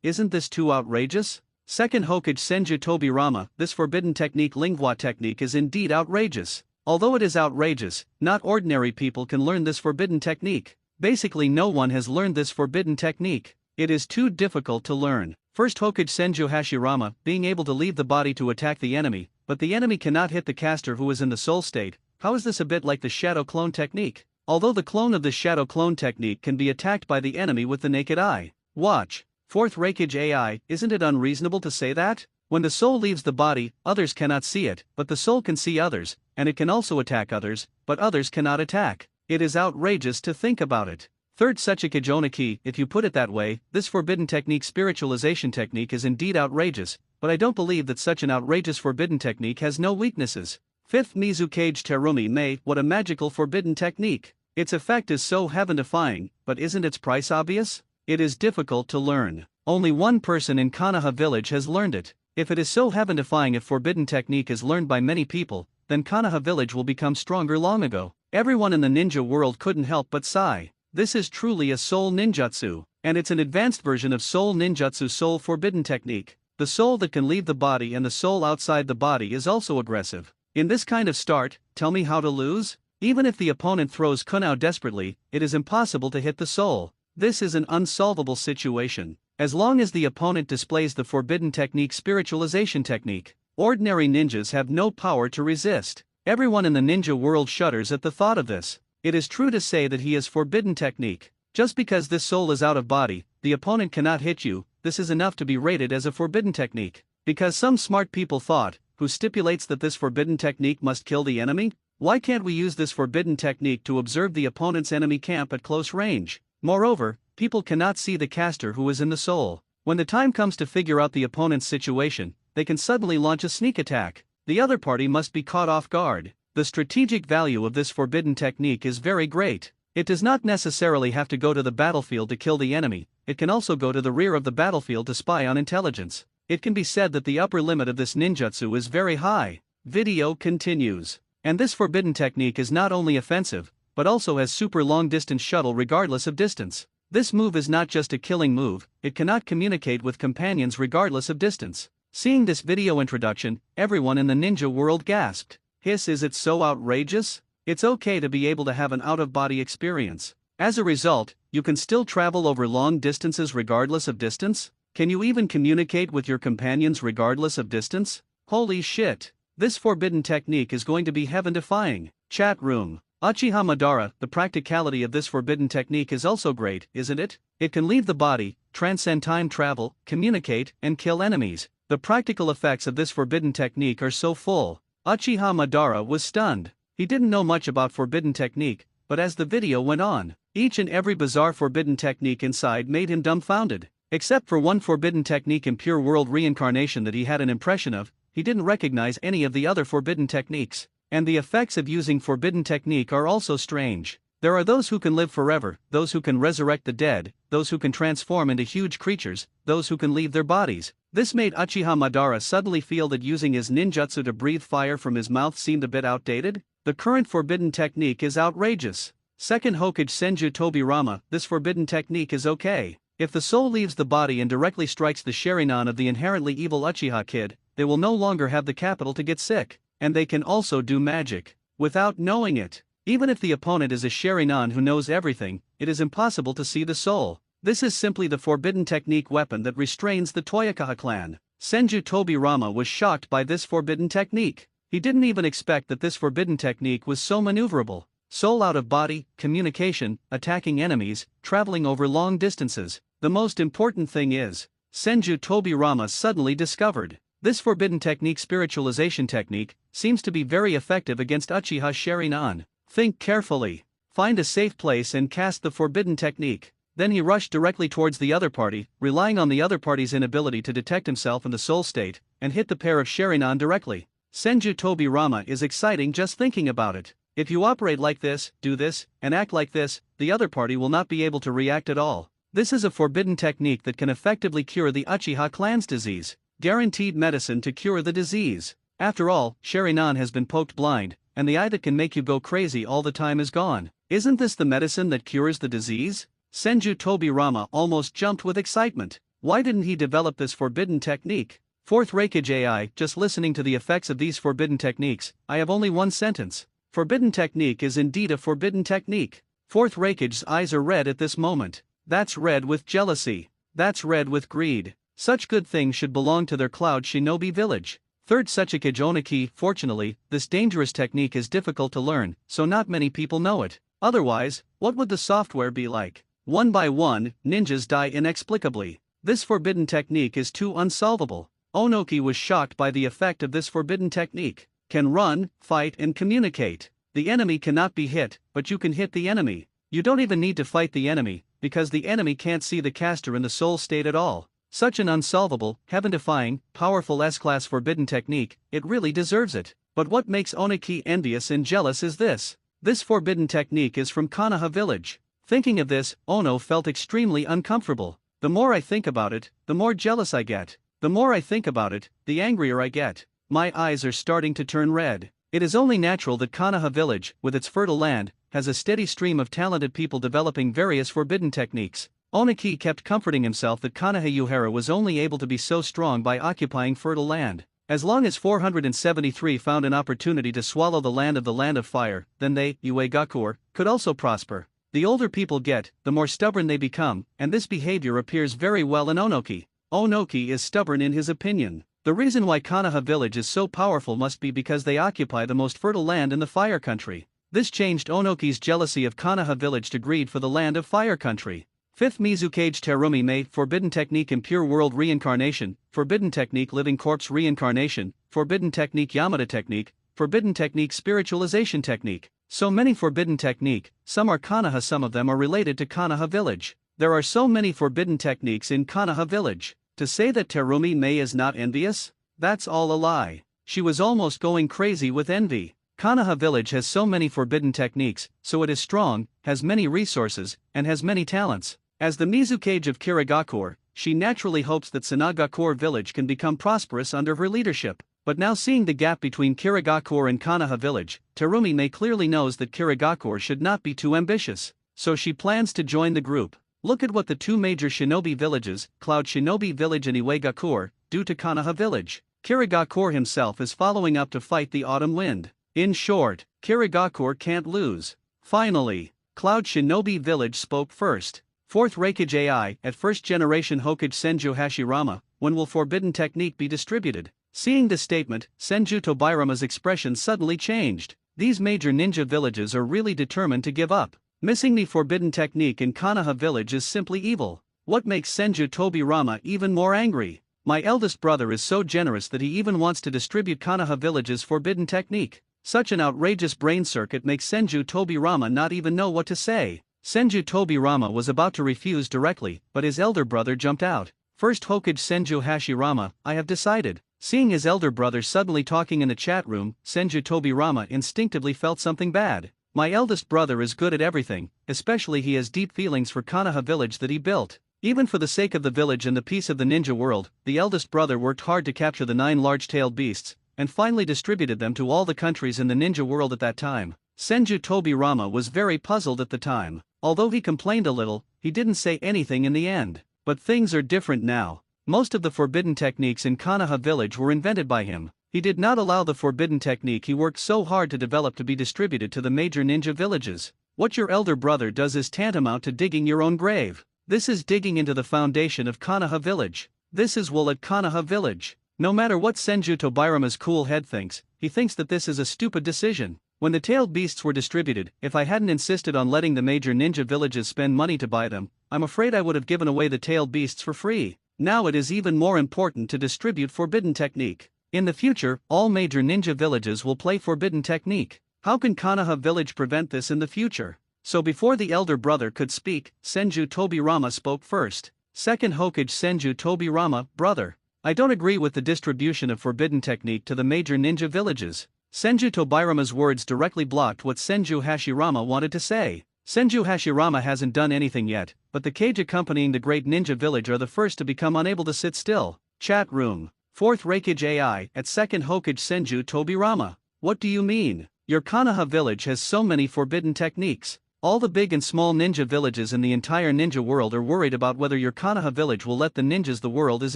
Isn't this too outrageous? Second Hokage Senju Tobirama, this forbidden technique lingua technique is indeed outrageous. Although it is outrageous, not ordinary people can learn this forbidden technique. Basically no one has learned this forbidden technique. It is too difficult to learn. First Hokage Senju Hashirama, being able to leave the body to attack the enemy, but the enemy cannot hit the caster who is in the soul state. How is this a bit like the shadow clone technique? Although the clone of the shadow clone technique can be attacked by the enemy with the naked eye. Watch. Fourth Reikage AI, isn't it unreasonable to say that? When the soul leaves the body, others cannot see it, but the soul can see others, and it can also attack others, but others cannot attack. It is outrageous to think about it. Third Sechikage Oniki, if you put it that way, this forbidden technique spiritualization technique is indeed outrageous, but I don't believe that such an outrageous forbidden technique has no weaknesses. Fifth Mizukage Terumi Mei, what a magical forbidden technique. Its effect is so heaven-defying, but isn't its price obvious? It is difficult to learn. Only one person in Konoha village has learned it. If it is so heaven-defying, if forbidden technique is learned by many people, then Konoha village will become stronger long ago. Everyone in the ninja world couldn't help but sigh. This is truly a soul ninjutsu, and it's an advanced version of soul ninjutsu soul forbidden technique. The soul that can leave the body and the soul outside the body is also aggressive. In this kind of start, tell me how to lose? Even if the opponent throws kunao desperately, it is impossible to hit the soul. This is an unsolvable situation. As long as the opponent displays the forbidden technique spiritualization technique, ordinary ninjas have no power to resist. Everyone in the ninja world shudders at the thought of this. It is true to say that he is forbidden technique. Just because this soul is out of body, the opponent cannot hit you, this is enough to be rated as a forbidden technique. Because some smart people thought, who stipulates that this forbidden technique must kill the enemy? Why can't we use this forbidden technique to observe the opponent's enemy camp at close range? Moreover, people cannot see the caster who is in the soul. When the time comes to figure out the opponent's situation, they can suddenly launch a sneak attack. The other party must be caught off guard. The strategic value of this forbidden technique is very great. It does not necessarily have to go to the battlefield to kill the enemy, it can also go to the rear of the battlefield to spy on intelligence. It can be said that the upper limit of this ninjutsu is very high. Video continues. And this forbidden technique is not only offensive, but also has super long distance shuttle regardless of distance. This move is not just a killing move, it cannot communicate with companions regardless of distance. Seeing this video introduction, everyone in the ninja world gasped. Is it so outrageous? It's okay to be able to have an out-of-body experience. As a result, you can still travel over long distances regardless of distance? Can you even communicate with your companions regardless of distance? Holy shit! This forbidden technique is going to be heaven-defying. Chat room. Uchiha Madara, the practicality of this forbidden technique is also great, isn't it? It can leave the body, transcend time travel, communicate, and kill enemies. The practical effects of this forbidden technique are so full. Uchiha Madara was stunned. He didn't know much about forbidden technique, but as the video went on, each and every bizarre forbidden technique inside made him dumbfounded. Except for one forbidden technique in Pure World Reincarnation that he had an impression of, he didn't recognize any of the other forbidden techniques. And the effects of using forbidden technique are also strange. There are those who can live forever, those who can resurrect the dead, those who can transform into huge creatures, those who can leave their bodies. This made Uchiha Madara suddenly feel that using his ninjutsu to breathe fire from his mouth seemed a bit outdated. The current forbidden technique is outrageous. Second Hokage Senju Tobirama, this forbidden technique is okay. If the soul leaves the body and directly strikes the Sharingan of the inherently evil Uchiha kid, they will no longer have the capital to get sick, and they can also do magic without knowing it. Even if the opponent is a Sharingan who knows everything, it is impossible to see the soul. This is simply the forbidden technique weapon that restrains the Toyokaha clan. Senju Tobirama was shocked by this forbidden technique. He didn't even expect that this forbidden technique was so maneuverable. Soul out of body, communication, attacking enemies, traveling over long distances. The most important thing is, Senju Tobirama suddenly discovered, this forbidden technique spiritualization technique seems to be very effective against Uchiha Sharingan. Think carefully. Find a safe place and cast the forbidden technique. Then he rushed directly towards the other party, relying on the other party's inability to detect himself in the soul state, and hit the pair of Sharingan directly. Senju Tobirama is exciting just thinking about it. If you operate like this, do this, and act like this, the other party will not be able to react at all. This is a forbidden technique that can effectively cure the Uchiha clan's disease. Guaranteed medicine to cure the disease. After all, Sharingan has been poked blind, and the eye that can make you go crazy all the time is gone. Isn't this the medicine that cures the disease? Senju Tobirama almost jumped with excitement. Why didn't he develop this forbidden technique? Fourth Raikage AI, just listening to the effects of these forbidden techniques, I have only one sentence. Forbidden technique is indeed a forbidden technique. Fourth Raikage's eyes are red at this moment. That's red with jealousy. That's red with greed. Such good things should belong to their Cloud Shinobi village. Third Sechikage Oniki, fortunately, this dangerous technique is difficult to learn, so not many people know it. Otherwise, what would the software be like? One by one, ninjas die inexplicably. This forbidden technique is too unsolvable. Onoki was shocked by the effect of this forbidden technique. Can run, fight and communicate. The enemy cannot be hit, but you can hit the enemy. You don't even need to fight the enemy, because the enemy can't see the caster in the soul state at all. Such an unsolvable, heaven-defying, powerful S-class forbidden technique, it really deserves it. But what makes Onoki envious and jealous is this. This forbidden technique is from Konoha village. Thinking of this, Ono felt extremely uncomfortable. The more I think about it, the more jealous I get. The more I think about it, the angrier I get. My eyes are starting to turn red. It is only natural that Konoha village, with its fertile land, has a steady stream of talented people developing various forbidden techniques. Onoki kept comforting himself that Konoha was only able to be so strong by occupying fertile land. As long as 473 found an opportunity to swallow the land of fire, then they, Uegakur, could also prosper. The older people get, the more stubborn they become, and this behavior appears very well in Onoki. Onoki is stubborn in his opinion. The reason why Konoha village is so powerful must be because they occupy the most fertile land in the fire country. This changed Onoki's jealousy of Konoha village to greed for the land of fire country. Fifth Mizukage Terumi Mei, forbidden technique impure world reincarnation, forbidden technique living corpse reincarnation, forbidden technique Yamada technique, forbidden technique spiritualization technique. So many forbidden technique, some are Konoha, some of them are related to Konoha village. There are so many forbidden techniques in Konoha village. To say that Terumi Mei is not envious? That's all a lie. She was almost going crazy with envy. Konoha village has so many forbidden techniques, so it is strong, has many resources, and has many talents. As the Mizukage of Kirigakure, she naturally hopes that Sanagakure village can become prosperous under her leadership. But now seeing the gap between Kirigakure and Konoha village, Terumi Mei clearly knows that Kirigakure should not be too ambitious. So she plans to join the group. Look at what the two major shinobi villages, Cloud Shinobi Village and Uegakur, do to Konoha village. Kirigakure himself is following up to fight the autumn wind. In short, Kirigakure can't lose. Finally, Cloud Shinobi Village spoke first. Fourth Raikage AI, at first generation Hokage Senju Hashirama, when will forbidden technique be distributed? Seeing this statement, Senju Tobirama's expression suddenly changed. These major ninja villages are really determined to give up. Missing the forbidden technique in Konoha village is simply evil. What makes Senju Tobirama even more angry? My eldest brother is so generous that he even wants to distribute Konoha village's forbidden technique. Such an outrageous brain circuit makes Senju Tobirama not even know what to say. Senju Tobirama was about to refuse directly, but his elder brother jumped out. First Hokage Senju Hashirama, I have decided. Seeing his elder brother suddenly talking in the chat room, Senju Tobirama instinctively felt something bad. My eldest brother is good at everything, especially he has deep feelings for Konoha village that he built. Even for the sake of the village and the peace of the ninja world, the eldest brother worked hard to capture the 9 large-tailed beasts, and finally distributed them to all the countries in the ninja world at that time. Senju Tobirama was very puzzled at the time. Although he complained a little, he didn't say anything in the end. But things are different now. Most of the forbidden techniques in Konoha village were invented by him. He did not allow the forbidden technique he worked so hard to develop to be distributed to the major ninja villages. What your elder brother does is tantamount to digging your own grave. This is digging into the foundation of Konoha village. This is wool at Konoha village. No matter what Senju Tobirama's cool head thinks, he thinks that this is a stupid decision. When the tailed beasts were distributed, if I hadn't insisted on letting the major ninja villages spend money to buy them, I'm afraid I would have given away the tailed beasts for free. Now it is even more important to distribute forbidden technique. In the future, all major ninja villages will play forbidden technique. How can Konoha village prevent this in the future? So before the elder brother could speak, Senju Tobirama spoke first. Second Hokage Senju Tobirama, brother. I don't agree with the distribution of forbidden technique to the major ninja villages. Senju Tobirama's words directly blocked what Senju Hashirama wanted to say. Senju Hashirama hasn't done anything yet, but the cage accompanying the great ninja village are the first to become unable to sit still. Chat room. 4th Raikage AI at 2nd Hokage Senju Tobirama. What do you mean? Your Konoha village has so many forbidden techniques. All the big and small ninja villages in the entire ninja world are worried about whether your Konoha village will let the ninjas. The world is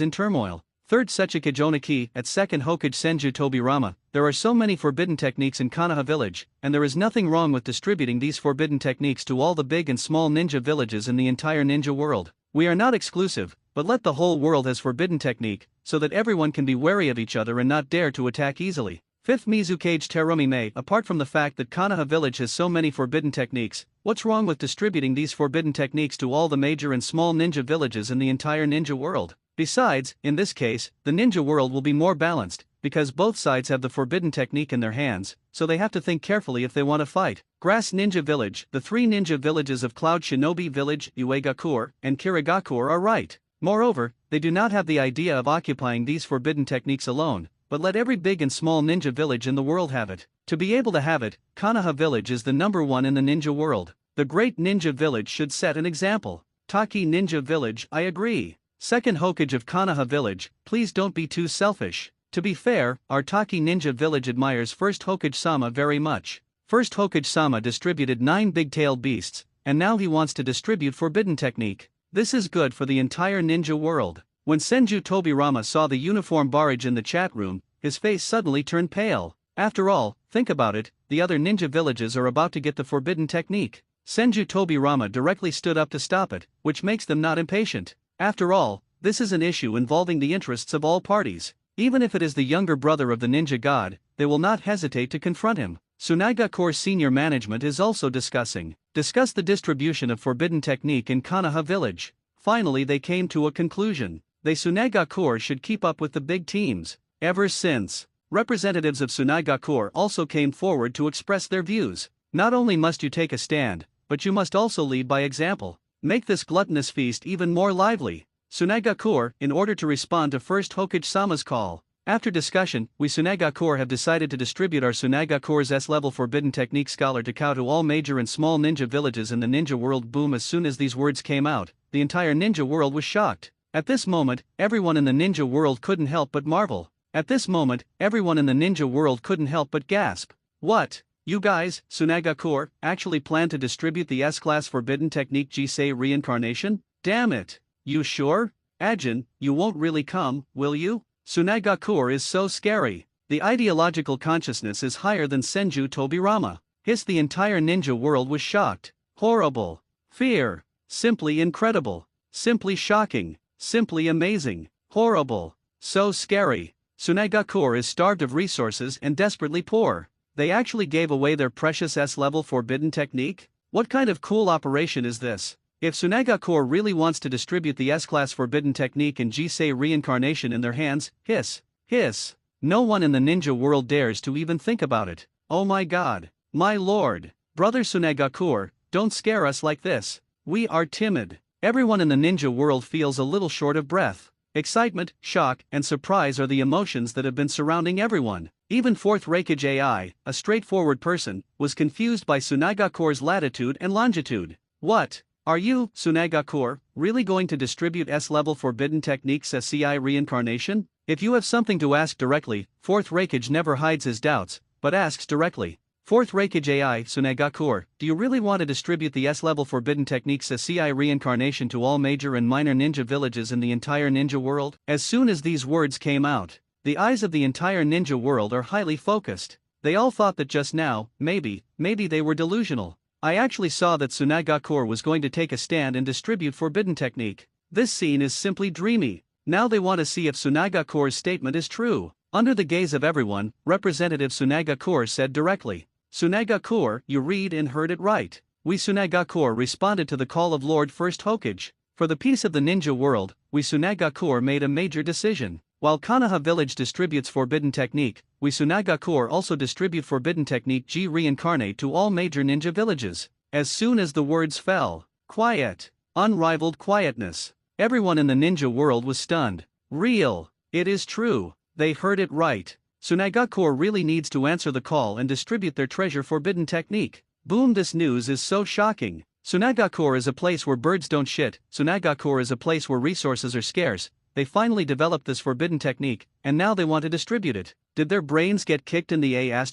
in turmoil. 3rd Sechikage Oniki at 2nd Hokage Senju Tobirama. There are so many forbidden techniques in Konoha village, and there is nothing wrong with distributing these forbidden techniques to all the big and small ninja villages in the entire ninja world. We are not exclusive, but let the whole world has forbidden technique, so that everyone can be wary of each other and not dare to attack easily. 5th Mizukage Terumi Mei. Apart from the fact that Konoha village has so many forbidden techniques, what's wrong with distributing these forbidden techniques to all the major and small ninja villages in the entire ninja world? Besides, in this case, the ninja world will be more balanced, because both sides have the forbidden technique in their hands, so they have to think carefully if they want to fight. Grass Ninja Village. The 3 ninja villages of Cloud Shinobi Village, Uegakure, and Kirigakure are right. Moreover, they do not have the idea of occupying these forbidden techniques alone, but let every big and small ninja village in the world have it. To be able to have it, Konoha village is the #1 in the ninja world. The great ninja village should set an example. Taki Ninja Village. I agree. 2nd Hokage of Konoha village, please don't be too selfish. To be fair, our Taki Ninja Village admires 1st Hokage-sama very much. 1st Hokage-sama distributed 9 big-tailed beasts, and now he wants to distribute forbidden technique. This is good for the entire ninja world. When Senju Tobirama saw the uniform barrage in the chat room, his face suddenly turned pale. After all, think about it, the other ninja villages are about to get the forbidden technique. Senju Tobirama directly stood up to stop it, which makes them not impatient. After all, this is an issue involving the interests of all parties. Even if it is the younger brother of the ninja god, they will not hesitate to confront him. Tsunagakure senior management is also discuss the distribution of forbidden technique in Konoha village. Finally they came to a conclusion. Tsunagakure should keep up with the big teams. Ever since, representatives of Tsunagakure also came forward to express their views. Not only must you take a stand, but you must also lead by example. Make this gluttonous feast even more lively. Tsunagakure, in order to respond to 1st Hokage-sama's call. After discussion, we Tsunagakure have decided to distribute our Tsunagakure's S-level forbidden technique scholar to all major and small ninja villages in the ninja world. Boom! As soon as these words came out, the entire ninja world was shocked. At this moment, everyone in the ninja world couldn't help but marvel. At this moment, everyone in the ninja world couldn't help but gasp. What? You guys, Tsunagakure, actually plan to distribute the S-class forbidden technique Jisei reincarnation? Damn it! You sure? Ajin, you won't really come, will you? Tsunagakure is so scary. The ideological consciousness is higher than Senju Tobirama. The entire ninja world was shocked. Horrible. Fear. Simply incredible. Simply shocking. Simply amazing. Horrible. So scary. Tsunagakure is starved of resources and desperately poor. They actually gave away their precious S-level forbidden technique? What kind of cool operation is this? If Tsunagakure really wants to distribute the S-class forbidden technique and Jisei reincarnation in their hands, hiss. No one in the ninja world dares to even think about it. Oh my god. My lord. Brother Tsunagakure, don't scare us like this. We are timid. Everyone in the ninja world feels a little short of breath. Excitement, shock, and surprise are the emotions that have been surrounding everyone. Even fourth Reikage AI, a straightforward person, was confused by Tsunagakure's latitude and longitude. What? Are you, Tsunagakure, really going to distribute S-level forbidden techniques as CI reincarnation? If you have something to ask directly, fourth Reikage never hides his doubts, but asks directly. Fourth Reikage AI, Tsunagakure, do you really want to distribute the S-level forbidden techniques as CI reincarnation to all major and minor ninja villages in the entire ninja world? As soon as these words came out, the eyes of the entire ninja world are highly focused. They all thought that just now, maybe they were delusional. I actually saw that Tsunagakure was going to take a stand and distribute forbidden technique. This scene is simply dreamy. Now they want to see if Tsunagakure's statement is true. Under the gaze of everyone, Representative Tsunagakure said directly. Tsunagakure, you read and heard it right. We Tsunagakure responded to the call of Lord First Hokage. For the peace of the ninja world, we Tsunagakure made a major decision. While Konoha village distributes forbidden technique, we Tsunagakure also distribute forbidden technique G reincarnate to all major ninja villages. As soon as the words fell, quiet, unrivaled quietness. Everyone in the ninja world was stunned. Real. It is true. They heard it right. Tsunagakure really needs to answer the call and distribute their treasure forbidden technique. Boom, this news is so shocking. Tsunagakure is a place where birds don't shit. Tsunagakure is a place where resources are scarce. They finally developed this forbidden technique, and now they want to distribute it. Did their brains get kicked in the A****?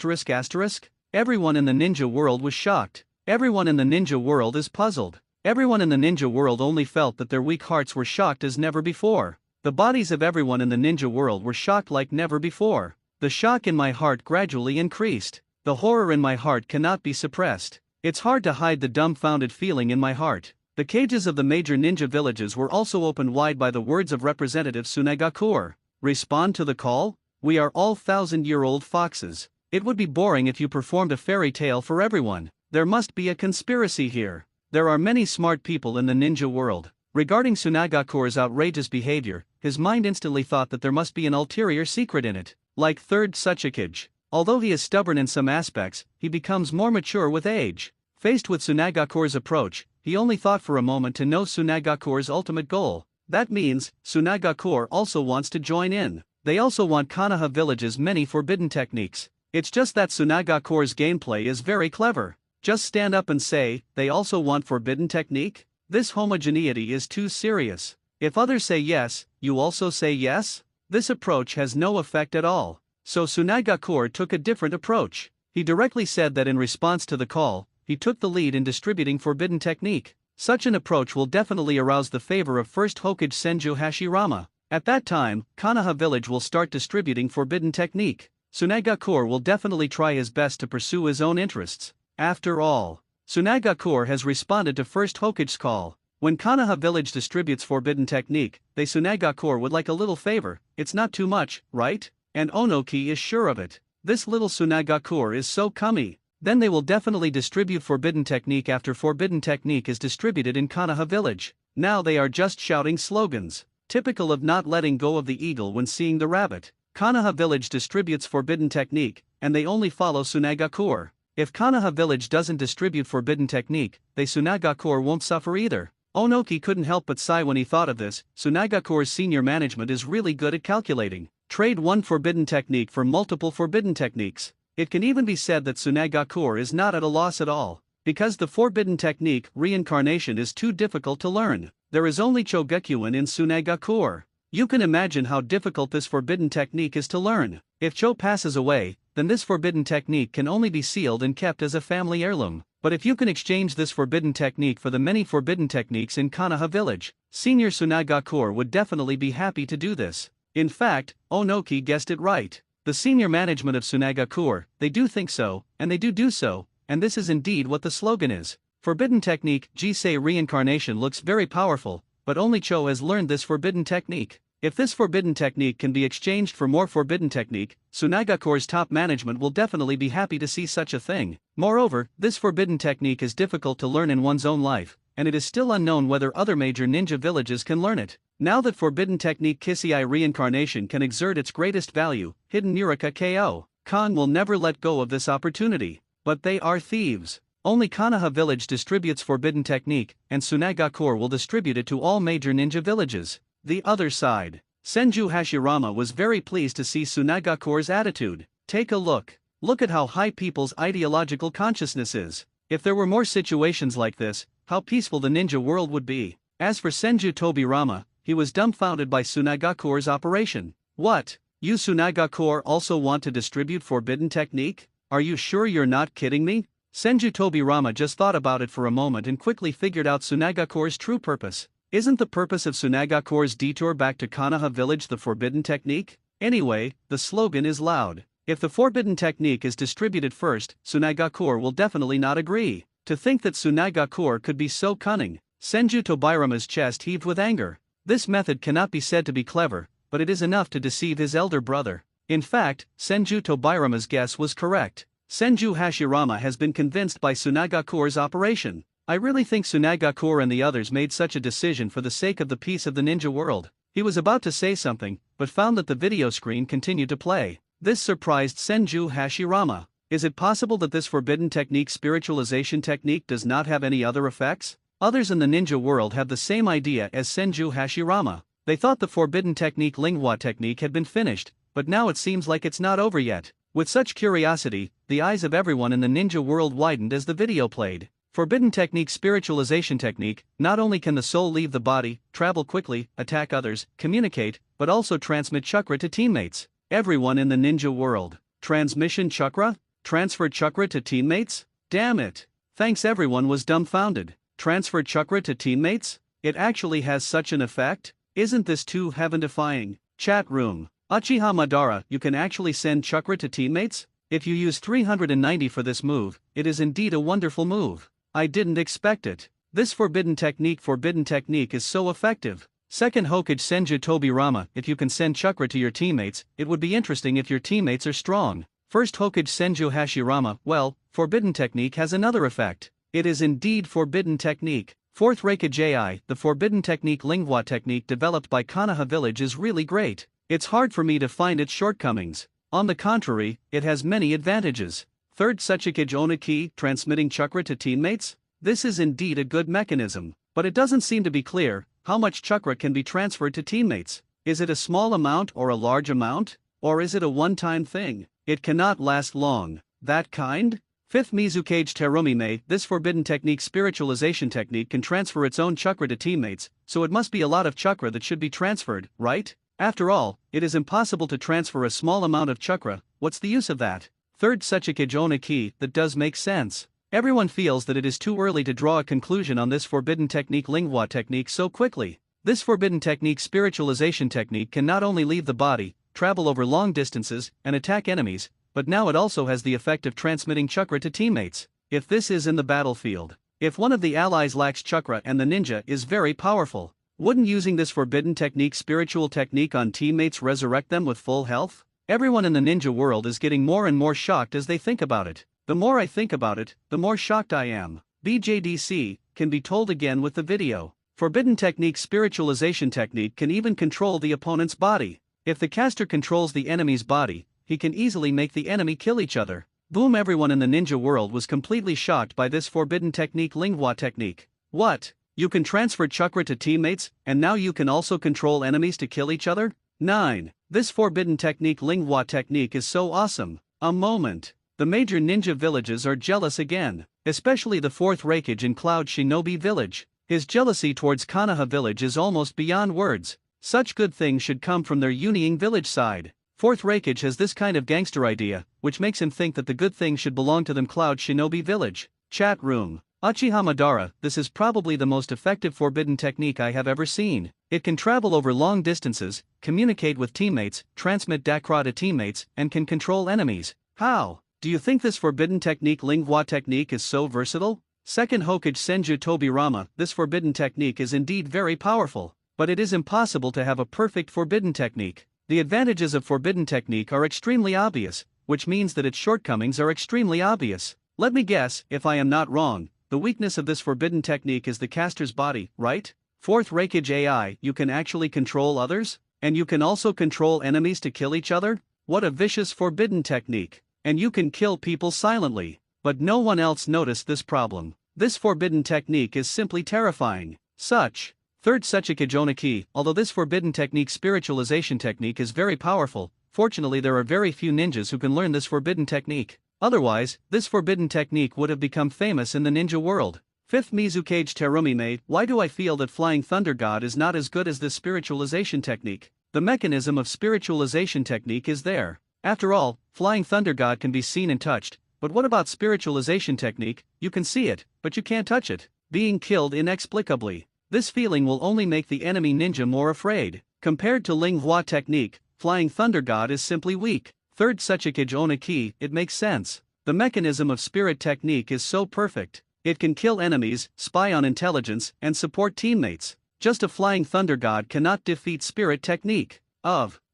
Everyone in the ninja world was shocked. Everyone in the ninja world is puzzled. Everyone in the ninja world only felt that their weak hearts were shocked as never before. The bodies of everyone in the ninja world were shocked like never before. The shock in my heart gradually increased. The horror in my heart cannot be suppressed. It's hard to hide the dumbfounded feeling in my heart. The cages of the major ninja villages were also opened wide by the words of Representative Tsunagakure. Respond to the call? We are all thousand-year-old foxes. It would be boring if you performed a fairy tale for everyone. There must be a conspiracy here. There are many smart people in the ninja world. Regarding Tsunagakure's outrageous behavior, his mind instantly thought that there must be an ulterior secret in it. Like third Tsuchikage. Although he is stubborn in some aspects, he becomes more mature with age. Faced with Tsunagakure's approach, he only thought for a moment to know Tsunagakure's ultimate goal. That means, Tsunagakure also wants to join in. They also want Konoha village's many forbidden techniques. It's just that Tsunagakure's gameplay is very clever. Just stand up and say, they also want forbidden technique? This homogeneity is too serious. If others say yes, you also say yes? This approach has no effect at all. So Tsunagakure took a different approach. He directly said that in response to the call, he took the lead in distributing forbidden technique. Such an approach will definitely arouse the favor of First Hokage Senju Hashirama. At that time, Konoha village will start distributing forbidden technique. Tsunagakure will definitely try his best to pursue his own interests. After all, Tsunagakure has responded to First Hokage's call. When Konoha village distributes forbidden technique, they Tsunagakure would like a little favor. It's not too much, right? And Onoki is sure of it. This little Tsunagakure is so cummy. Then they will definitely distribute forbidden technique after forbidden technique is distributed in Konoha village. Now they are just shouting slogans. Typical of not letting go of the eagle when seeing the rabbit. Konoha village distributes forbidden technique, and they only follow Tsunagakure. If Konoha village doesn't distribute forbidden technique, they Tsunagakure won't suffer either. Onoki couldn't help but sigh when he thought of this. Tsunagakure's senior management is really good at calculating. Trade one forbidden technique for multiple forbidden techniques. It can even be said that Tsunagakure is not at a loss at all. Because the forbidden technique, reincarnation, is too difficult to learn. There is only Chogekyuin in Tsunagakure. You can imagine how difficult this forbidden technique is to learn. If Cho passes away, then this forbidden technique can only be sealed and kept as a family heirloom. But if you can exchange this forbidden technique for the many forbidden techniques in Konoha village, Senior Tsunagakure would definitely be happy to do this. In fact, Onoki guessed it right. The senior management of Tsunagakure, they do think so, and they do so, and this is indeed what the slogan is. Forbidden technique, Jisei reincarnation looks very powerful, but only Cho has learned this forbidden technique. If this forbidden technique can be exchanged for more forbidden technique, Tsunagakure's top management will definitely be happy to see such a thing. Moreover, this forbidden technique is difficult to learn in one's own life, and it is still unknown whether other major ninja villages can learn it. Now that forbidden technique Kisei reincarnation can exert its greatest value, hidden Urika KO, Khan will never let go of this opportunity. But they are thieves. Only Konoha village distributes forbidden technique, and Tsunagakure will distribute it to all major ninja villages. The other side. Senju Hashirama was very pleased to see Tsunagakure's attitude. Take a look. Look at how high people's ideological consciousness is. If there were more situations like this, how peaceful the ninja world would be. As for Senju Tobirama, he was dumbfounded by Tsunagakure's operation. What? You Tsunagakure also want to distribute forbidden technique? Are you sure you're not kidding me? Senju Tobirama just thought about it for a moment and quickly figured out Tsunagakure's true purpose. Isn't the purpose of Tsunagakure's detour back to Konoha village the forbidden technique? Anyway, the slogan is loud. If the forbidden technique is distributed first, Tsunagakure will definitely not agree. To think that Tsunagakure could be so cunning. Senju Tobirama's chest heaved with anger. This method cannot be said to be clever, but it is enough to deceive his elder brother. In fact, Senju Tobirama's guess was correct. Senju Hashirama has been convinced by Tsunagakure's operation. I really think Tsunagakure and the others made such a decision for the sake of the peace of the ninja world. He was about to say something, but found that the video screen continued to play. This surprised Senju Hashirama. Is it possible that this forbidden technique spiritualization technique does not have any other effects? Others in the ninja world have the same idea as Senju Hashirama. They thought the forbidden technique lingua technique had been finished, but now it seems like it's not over yet. With such curiosity, the eyes of everyone in the ninja world widened as the video played. Forbidden technique spiritualization technique, not only can the soul leave the body, travel quickly, attack others, communicate, but also transmit chakra to teammates. Everyone in the ninja world. Transmission chakra? Transfer chakra to teammates? Damn it. Thanks, everyone was dumbfounded. Transfer chakra to teammates? It actually has such an effect? Isn't this too heaven-defying? Chat room. Uchiha Madara, you can actually send chakra to teammates? If you use 390 for this move, it is indeed a wonderful move. I didn't expect it. This forbidden technique is so effective. Second Hokage Senju Tobirama, if you can send chakra to your teammates, it would be interesting if your teammates are strong. First Hokage Senju Hashirama, well, forbidden technique has another effect. It is indeed forbidden technique. Fourth Raikage AI, the forbidden technique lingua technique developed by Konoha village is really great. It's hard for me to find its shortcomings. On the contrary, it has many advantages. Third Sechikage Oniki, transmitting chakra to teammates? This is indeed a good mechanism, but it doesn't seem to be clear how much chakra can be transferred to teammates. Is it a small amount or a large amount? Or is it a one-time thing? It cannot last long. That kind? Fifth Mizukage Terumime, this forbidden technique spiritualization technique can transfer its own chakra to teammates, so it must be a lot of chakra that should be transferred, right? After all, it is impossible to transfer a small amount of chakra. What's the use of that? Third Sechikage Oniki, that does make sense. Everyone feels that it is too early to draw a conclusion on this forbidden technique lingua technique so quickly. This forbidden technique spiritualization technique can not only leave the body, travel over long distances, and attack enemies, but now it also has the effect of transmitting chakra to teammates. If this is in the battlefield, if one of the allies lacks chakra and the ninja is very powerful, wouldn't using this forbidden technique spiritual technique on teammates resurrect them with full health? Everyone in the ninja world is getting more and more shocked as they think about it. The more I think about it, the more shocked I am. BJDC can be told again with the video. Forbidden technique spiritualization technique can even control the opponent's body. If the caster controls the enemy's body, he can easily make the enemy kill each other. Boom, everyone in the ninja world was completely shocked by this forbidden technique lingua technique. What? You can transfer chakra to teammates, and now you can also control enemies to kill each other? 9. This forbidden technique lingua technique is so awesome. A moment. The major ninja villages are jealous again, especially the 4th Raikage in Cloud Shinobi village. His jealousy towards Konoha village is almost beyond words. Such good things should come from their Uniying village side. 4th Raikage has this kind of gangster idea, which makes him think that the good things should belong to them Cloud Shinobi village. Chat room. Uchiha Madara, this is probably the most effective forbidden technique I have ever seen. It can travel over long distances, communicate with teammates, transmit chakra to teammates, and can control enemies. How? Do you think this forbidden technique lingua technique is so versatile? Second Hokage Senju Tobirama, this forbidden technique is indeed very powerful, but it is impossible to have a perfect forbidden technique. The advantages of forbidden technique are extremely obvious, which means that its shortcomings are extremely obvious. Let me guess, if I am not wrong, the weakness of this forbidden technique is the caster's body, right? 4th Raikage AI, you can actually control others? And you can also control enemies to kill each other? What a vicious forbidden technique. And you can kill people silently. But no one else noticed this problem. This forbidden technique is simply terrifying. Such Third Sechikijona-ki, although this forbidden technique spiritualization technique is very powerful, fortunately there are very few ninjas who can learn this forbidden technique. Otherwise, this forbidden technique would have become famous in the ninja world. Fifth Mizukage Terumi. Why do I feel that Flying Thunder God is not as good as this spiritualization technique? The mechanism of spiritualization technique is there. After all, Flying Thunder God can be seen and touched, but what about spiritualization technique? You can see it, but you can't touch it. Being killed inexplicably. This feeling will only make the enemy ninja more afraid. Compared to Ling Hua technique, Flying Thunder God is simply weak. Third Sechikijona-ki, it makes sense. The mechanism of spirit technique is so perfect. It can kill enemies, spy on intelligence, and support teammates. Just a Flying Thunder God cannot defeat spirit technique.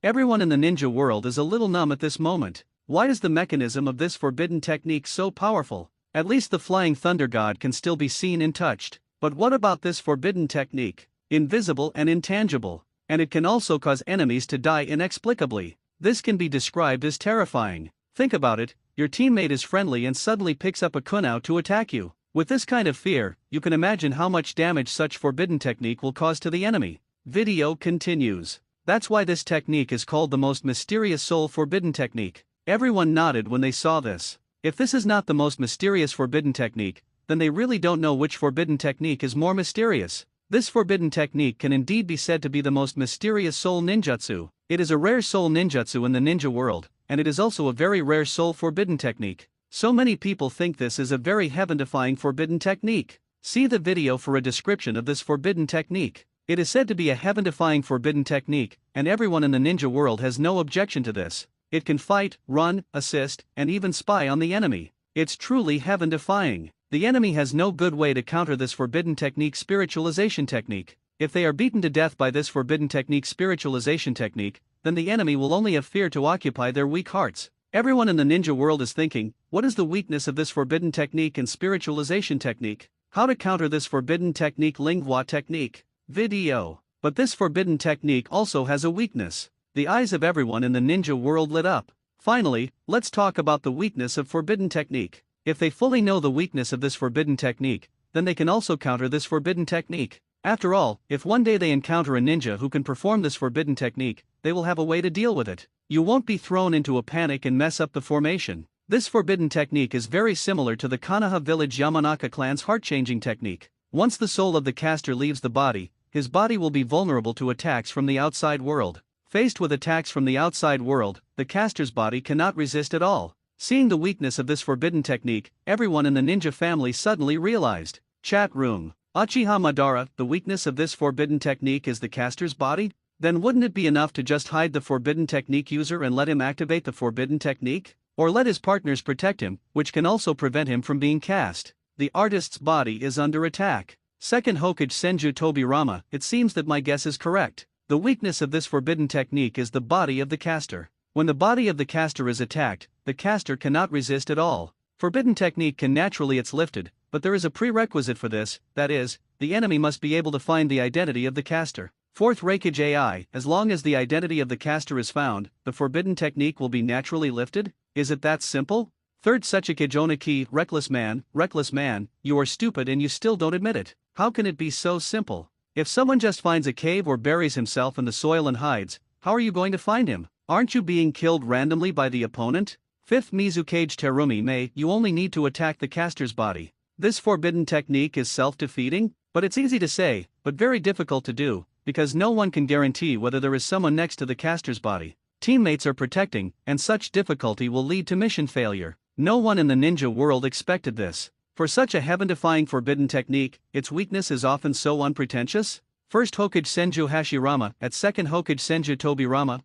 Everyone in the ninja world is a little numb at this moment. Why is the mechanism of this forbidden technique so powerful? At least the Flying Thunder God can still be seen and touched. But what about this forbidden technique? Invisible and intangible. And it can also cause enemies to die inexplicably. This can be described as terrifying. Think about it, your teammate is friendly and suddenly picks up a kunai to attack you. With this kind of fear, you can imagine how much damage such forbidden technique will cause to the enemy. Video continues. That's why this technique is called the most mysterious soul forbidden technique. Everyone nodded when they saw this. If this is not the most mysterious forbidden technique, then they really don't know which forbidden technique is more mysterious. This forbidden technique can indeed be said to be the most mysterious soul ninjutsu. It is a rare soul ninjutsu in the ninja world, and it is also a very rare soul forbidden technique. So many people think this is a very heaven-defying forbidden technique. See the video for a description of this forbidden technique. It is said to be a heaven-defying forbidden technique, and everyone in the ninja world has no objection to this. It can fight, run, assist, and even spy on the enemy. It's truly heaven-defying. The enemy has no good way to counter this forbidden technique spiritualization technique. If they are beaten to death by this forbidden technique spiritualization technique, then the enemy will only have fear to occupy their weak hearts. Everyone in the ninja world is thinking, what is the weakness of this forbidden technique and spiritualization technique? How to counter this forbidden technique Ling Hua technique? Video. But this forbidden technique also has a weakness. The eyes of everyone in the ninja world lit up. Finally, let's talk about the weakness of forbidden technique. If they fully know the weakness of this forbidden technique, then they can also counter this forbidden technique. After all, if one day they encounter a ninja who can perform this forbidden technique, they will have a way to deal with it. You won't be thrown into a panic and mess up the formation. This forbidden technique is very similar to the Konoha village Yamanaka clan's heart-changing technique. Once the soul of the caster leaves the body, his body will be vulnerable to attacks from the outside world. Faced with attacks from the outside world, the caster's body cannot resist at all. Seeing the weakness of this forbidden technique, everyone in the ninja family suddenly realized. Chat room. Uchiha Madara, the weakness of this forbidden technique is the caster's body? Then wouldn't it be enough to just hide the forbidden technique user and let him activate the forbidden technique? Or let his partners protect him, which can also prevent him from being cast. The artist's body is under attack. Second Hokage Senju Tobirama, it seems that my guess is correct. The weakness of this forbidden technique is the body of the caster. When the body of the caster is attacked, the caster cannot resist at all. Forbidden technique can naturally it's lifted, but there is a prerequisite for this, that is, the enemy must be able to find the identity of the caster. Fourth Reikage AI, as long as the identity of the caster is found, the forbidden technique will be naturally lifted? Is it that simple? Third Sechikijona-ki, reckless man, you are stupid and you still don't admit it. How can it be so simple? If someone just finds a cave or buries himself in the soil and hides, how are you going to find him? Aren't you being killed randomly by the opponent? Fifth Mizukage Terumi. You only need to attack the caster's body. This forbidden technique is self-defeating? But it's easy to say, but very difficult to do, because no one can guarantee whether there is someone next to the caster's body. Teammates are protecting, and such difficulty will lead to mission failure. No one in the ninja world expected this. For such a heaven-defying forbidden technique, its weakness is often so unpretentious. First Hokage Senju Hashirama, at second Hokage Senju Tobirama,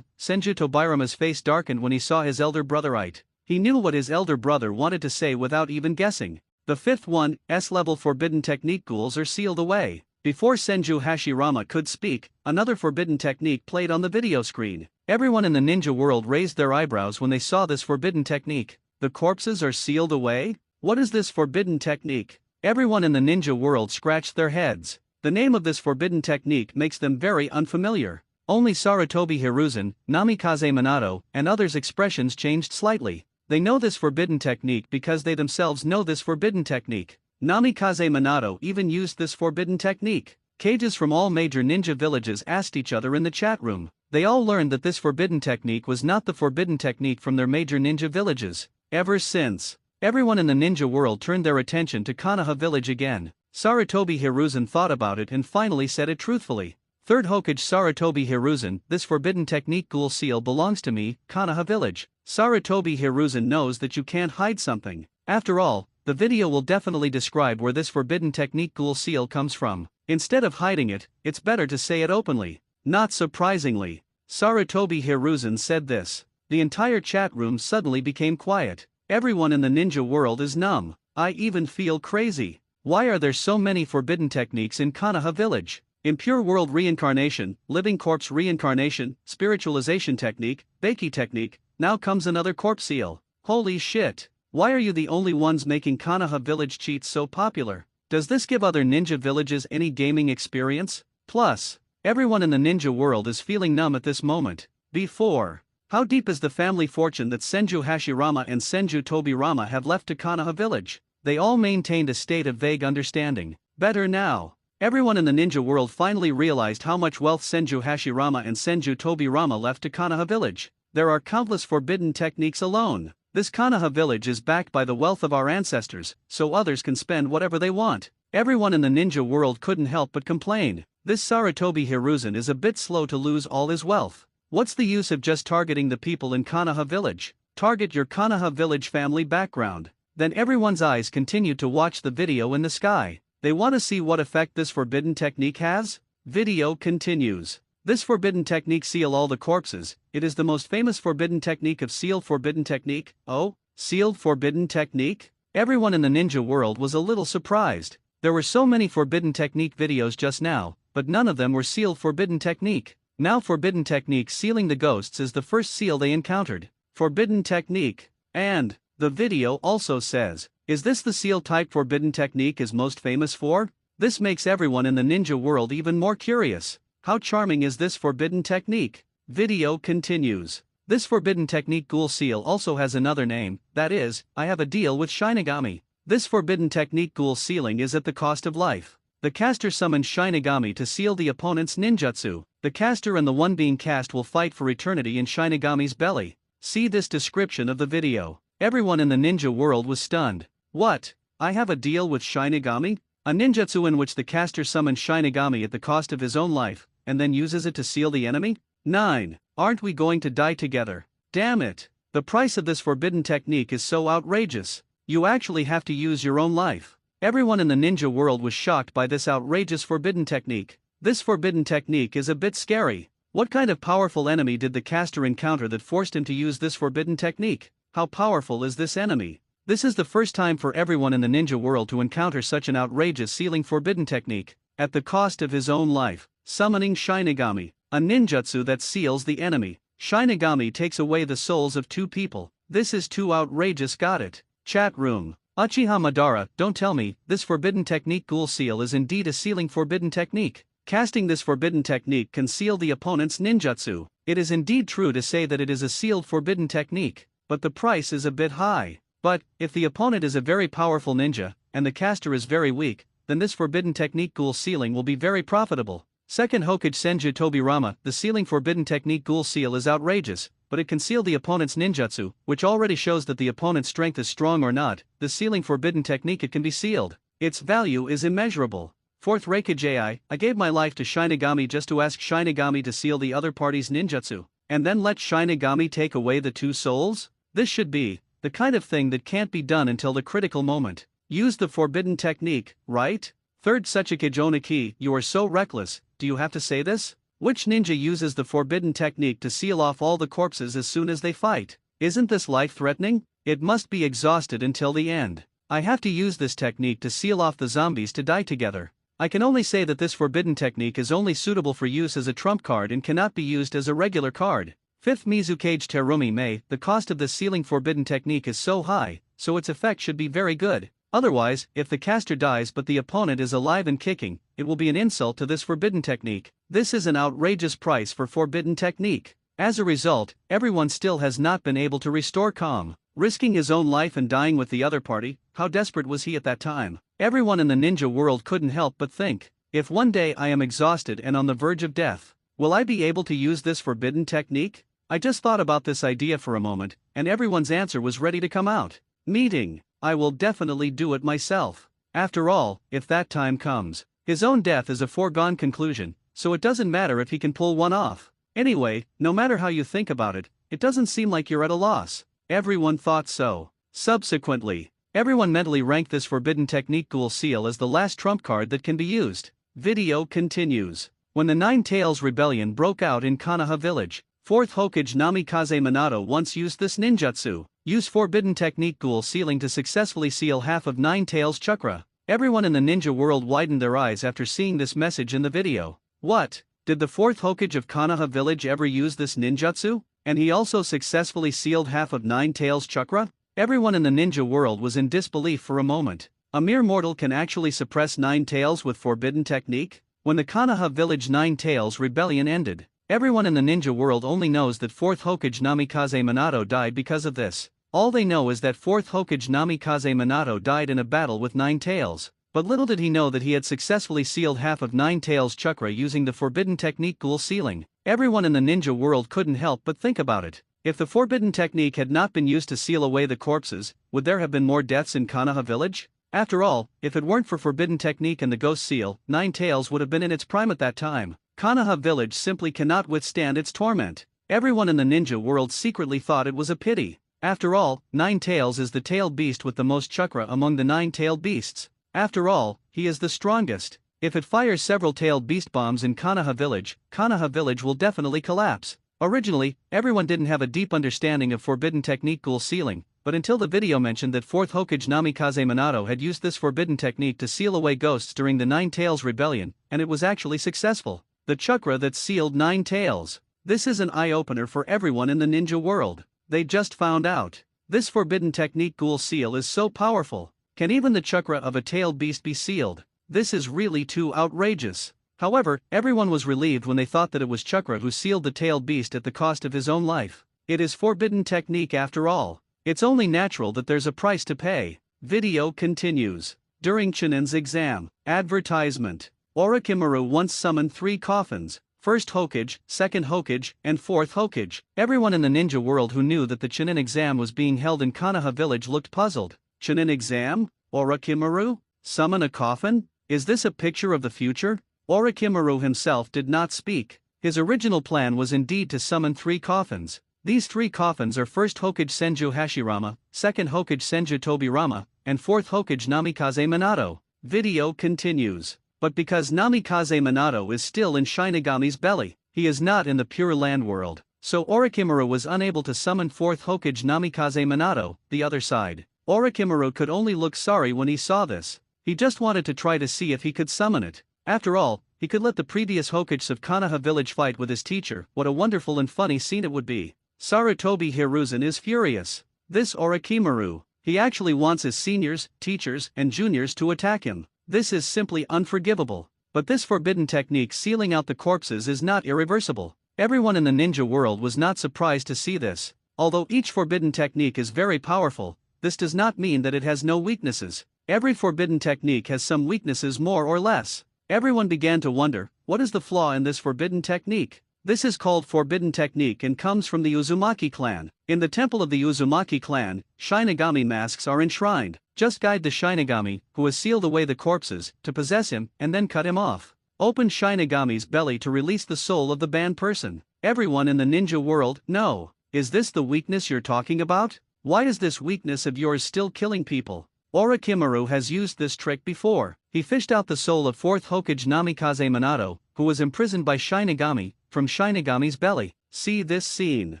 Senju Tobirama's face darkened when he saw his elder brother Ite. He knew what his elder brother wanted to say without even guessing. The fifth one, S-level forbidden technique ghouls are sealed away. Before Senju Hashirama could speak, another forbidden technique played on the video screen. Everyone in the ninja world raised their eyebrows when they saw this forbidden technique. The corpses are sealed away? What is this forbidden technique? Everyone in the ninja world scratched their heads. The name of this forbidden technique makes them very unfamiliar. Only Sarutobi Hiruzen, Namikaze Minato, and others' expressions changed slightly. They know this forbidden technique because they themselves know this forbidden technique. Namikaze Minato even used this forbidden technique. Cages from all major ninja villages asked each other in the chat room. They all learned that this forbidden technique was not the forbidden technique from their major ninja villages. Ever since, everyone in the ninja world turned their attention to Konoha village again. Sarutobi Hiruzen thought about it and finally said it truthfully. Third Hokage Sarutobi Hiruzen, this forbidden technique ghoul seal belongs to me, Konoha village. Sarutobi Hiruzen knows that you can't hide something. After all, the video will definitely describe where this forbidden technique ghoul seal comes from. Instead of hiding it, it's better to say it openly. Not surprisingly, Sarutobi Hiruzen said this. The entire chat room suddenly became quiet. Everyone in the ninja world is numb. I even feel crazy. Why are there so many forbidden techniques in Konoha village? Impure world reincarnation, living corpse reincarnation, spiritualization technique, Baki technique, now comes another corpse seal. Holy shit. Why are you the only ones making Konoha village cheats so popular? Does this give other ninja villages any gaming experience? Plus, everyone in the ninja world is feeling numb at this moment. Before, how deep is the family fortune that Senju Hashirama and Senju Tobirama have left to Konoha village? They all maintained a state of vague understanding. Better now. Everyone in the ninja world finally realized how much wealth Senju Hashirama and Senju Tobirama left to Konoha village. There are countless forbidden techniques alone. This Konoha village is backed by the wealth of our ancestors, so others can spend whatever they want. Everyone in the ninja world couldn't help but complain. This Sarutobi Hiruzen is a bit slow to lose all his wealth. What's the use of just targeting the people in Konoha village? Target your Konoha village family background. Then everyone's eyes continued to watch the video in the sky. They want to see what effect this forbidden technique has? Video continues. This forbidden technique seal all the corpses. It is the most famous forbidden technique of sealed forbidden technique. Oh, sealed forbidden technique? Everyone in the ninja world was a little surprised. There were so many forbidden technique videos just now, but none of them were sealed forbidden technique. Now forbidden technique sealing the ghosts is the first seal they encountered. Forbidden technique. And the video also says, is this the seal type forbidden technique is most famous for? This makes everyone in the ninja world even more curious. How charming is this forbidden technique? Video continues. This forbidden technique ghoul seal also has another name, that is, I have a deal with Shinigami. This forbidden technique ghoul sealing is at the cost of life. The caster summons Shinigami to seal the opponent's ninjutsu. The caster and the one being cast will fight for eternity in Shinigami's belly. See this description of the video. Everyone in the ninja world was stunned. What? I have a deal with Shinigami? A ninjutsu in which the caster summons Shinigami at the cost of his own life, and then uses it to seal the enemy? 9. Aren't we going to die together? Damn it. The price of this forbidden technique is so outrageous. You actually have to use your own life. Everyone in the ninja world was shocked by this outrageous forbidden technique. This forbidden technique is a bit scary. What kind of powerful enemy did the caster encounter that forced him to use this forbidden technique? How powerful is this enemy? This is the first time for everyone in the ninja world to encounter such an outrageous sealing forbidden technique, at the cost of his own life. Summoning Shinigami, a ninjutsu that seals the enemy. Shinigami takes away the souls of two people. This is too outrageous. Got it. Chat room. Uchiha Madara, don't tell me, this forbidden technique ghoul seal is indeed a sealing forbidden technique. Casting this forbidden technique can seal the opponent's ninjutsu. It is indeed true to say that it is a sealed forbidden technique, but the price is a bit high. But, if the opponent is a very powerful ninja, and the caster is very weak, then this forbidden technique ghoul sealing will be very profitable. Second Hokage Senju Tobirama, the sealing forbidden technique ghoul seal is outrageous, but it can seal the opponent's ninjutsu, which already shows that the opponent's strength is strong or not. The sealing forbidden technique it can be sealed. Its value is immeasurable. Fourth Reikage I gave my life to Shinigami just to ask Shinigami to seal the other party's ninjutsu, and then let Shinigami take away the two souls? This should be the kind of thing that can't be done until the critical moment. Use the forbidden technique, right? Third Sachikage Oniki, you are so reckless, do you have to say this? Which ninja uses the forbidden technique to seal off all the corpses as soon as they fight? Isn't this life-threatening? It must be exhausted until the end. I have to use this technique to seal off the zombies to die together. I can only say that this forbidden technique is only suitable for use as a trump card and cannot be used as a regular card. Fifth Mizukage Terumi Mei, the cost of this sealing forbidden technique is so high, so its effect should be very good. Otherwise, if the caster dies but the opponent is alive and kicking, it will be an insult to this forbidden technique. This is an outrageous price for forbidden technique. As a result, everyone still has not been able to restore calm. Risking his own life and dying with the other party, how desperate was he at that time? Everyone in the ninja world couldn't help but think. If one day I am exhausted and on the verge of death, will I be able to use this forbidden technique? I just thought about this idea for a moment, and everyone's answer was ready to come out. Meeting, I will definitely do it myself. After all, if that time comes, his own death is a foregone conclusion, so it doesn't matter if he can pull one off. Anyway, no matter how you think about it, it doesn't seem like you're at a loss. Everyone thought so. Subsequently, everyone mentally ranked this forbidden technique Ghoul Seal as the last trump card that can be used. Video continues. When the Nine Tails Rebellion broke out in Konoha Village, 4th Hokage Namikaze Minato once used this ninjutsu. Use forbidden technique Ghoul Sealing to successfully seal half of Nine Tails chakra. Everyone in the ninja world widened their eyes after seeing this message in the video. What? Did the 4th Hokage of Konoha Village ever use this ninjutsu? And he also successfully sealed half of Nine Tails chakra? Everyone in the ninja world was in disbelief for a moment. A mere mortal can actually suppress Nine Tails with forbidden technique? When the Konoha Village Nine Tails Rebellion ended, everyone in the ninja world only knows that 4th Hokage Namikaze Minato died because of this. All they know is that 4th Hokage Namikaze Minato died in a battle with Nine Tails, but little did he know that he had successfully sealed half of Nine Tails chakra using the forbidden technique Ghoul Sealing. Everyone in the ninja world couldn't help but think about it. If the forbidden technique had not been used to seal away the corpses, would there have been more deaths in Konoha Village? After all, if it weren't for forbidden technique and the ghost seal, Nine Tails would have been in its prime at that time. Konoha Village simply cannot withstand its torment. Everyone in the ninja world secretly thought it was a pity. After all, Nine Tails is the tailed beast with the most chakra among the nine-tailed beasts. After all, he is the strongest. If it fires several tailed beast bombs in Konoha Village will definitely collapse. Originally, everyone didn't have a deep understanding of forbidden technique Ghoul Sealing, but until the video mentioned that 4th Hokage Namikaze Minato had used this forbidden technique to seal away ghosts during the Nine Tails Rebellion, and it was actually successful. The chakra that sealed Nine Tails. This is an eye-opener for everyone in the ninja world. They just found out. This forbidden technique Ghoul Seal is so powerful. Can even the chakra of a tailed beast be sealed? This is really too outrageous. However, everyone was relieved when they thought that it was Chakra who sealed the tailed beast at the cost of his own life. It is forbidden technique after all. It's only natural that there's a price to pay. Video continues. During Chunin's exam. Advertisement. Orochimaru once summoned 3 coffins. 1st Hokage, 2nd Hokage, and 4th Hokage. Everyone in the ninja world who knew that the Chunin exam was being held in Konoha Village looked puzzled. Chunin exam? Orochimaru? Summon a coffin? Is this a picture of the future? Orochimaru himself did not speak. His original plan was indeed to summon 3 coffins. These 3 coffins are 1st Hokage Senju Hashirama, 2nd Hokage Senju Tobirama, and 4th Hokage Namikaze Minato. Video continues. But because Namikaze Minato is still in Shinigami's belly, he is not in the Pure Land world, so Orochimaru was unable to summon 4th Hokage Namikaze Minato, the other side. Orochimaru could only look sorry when he saw this. He just wanted to try to see if he could summon it. After all, he could let the previous Hokages of Konoha Village fight with his teacher. What a wonderful and funny scene it would be. Sarutobi Hiruzen is furious. This Orochimaru, he actually wants his seniors, teachers, and juniors to attack him. This is simply unforgivable. But this forbidden technique sealing out the corpses is not irreversible. Everyone in the ninja world was not surprised to see this. Although each forbidden technique is very powerful, this does not mean that it has no weaknesses. Every forbidden technique has some weaknesses more or less. Everyone began to wonder, what is the flaw in this forbidden technique? This is called forbidden technique and comes from the Uzumaki clan. In the temple of the Uzumaki clan, Shinigami masks are enshrined. Just guide the Shinigami, who has sealed away the corpses, to possess him, and then cut him off. Open Shinigami's belly to release the soul of the banned person. Everyone in the ninja world, no. Is this the weakness you're talking about? Why is this weakness of yours still killing people? Orochimaru has used this trick before. He fished out the soul of 4th Hokage Namikaze Minato, who was imprisoned by Shinigami, from Shinigami's belly. See this scene.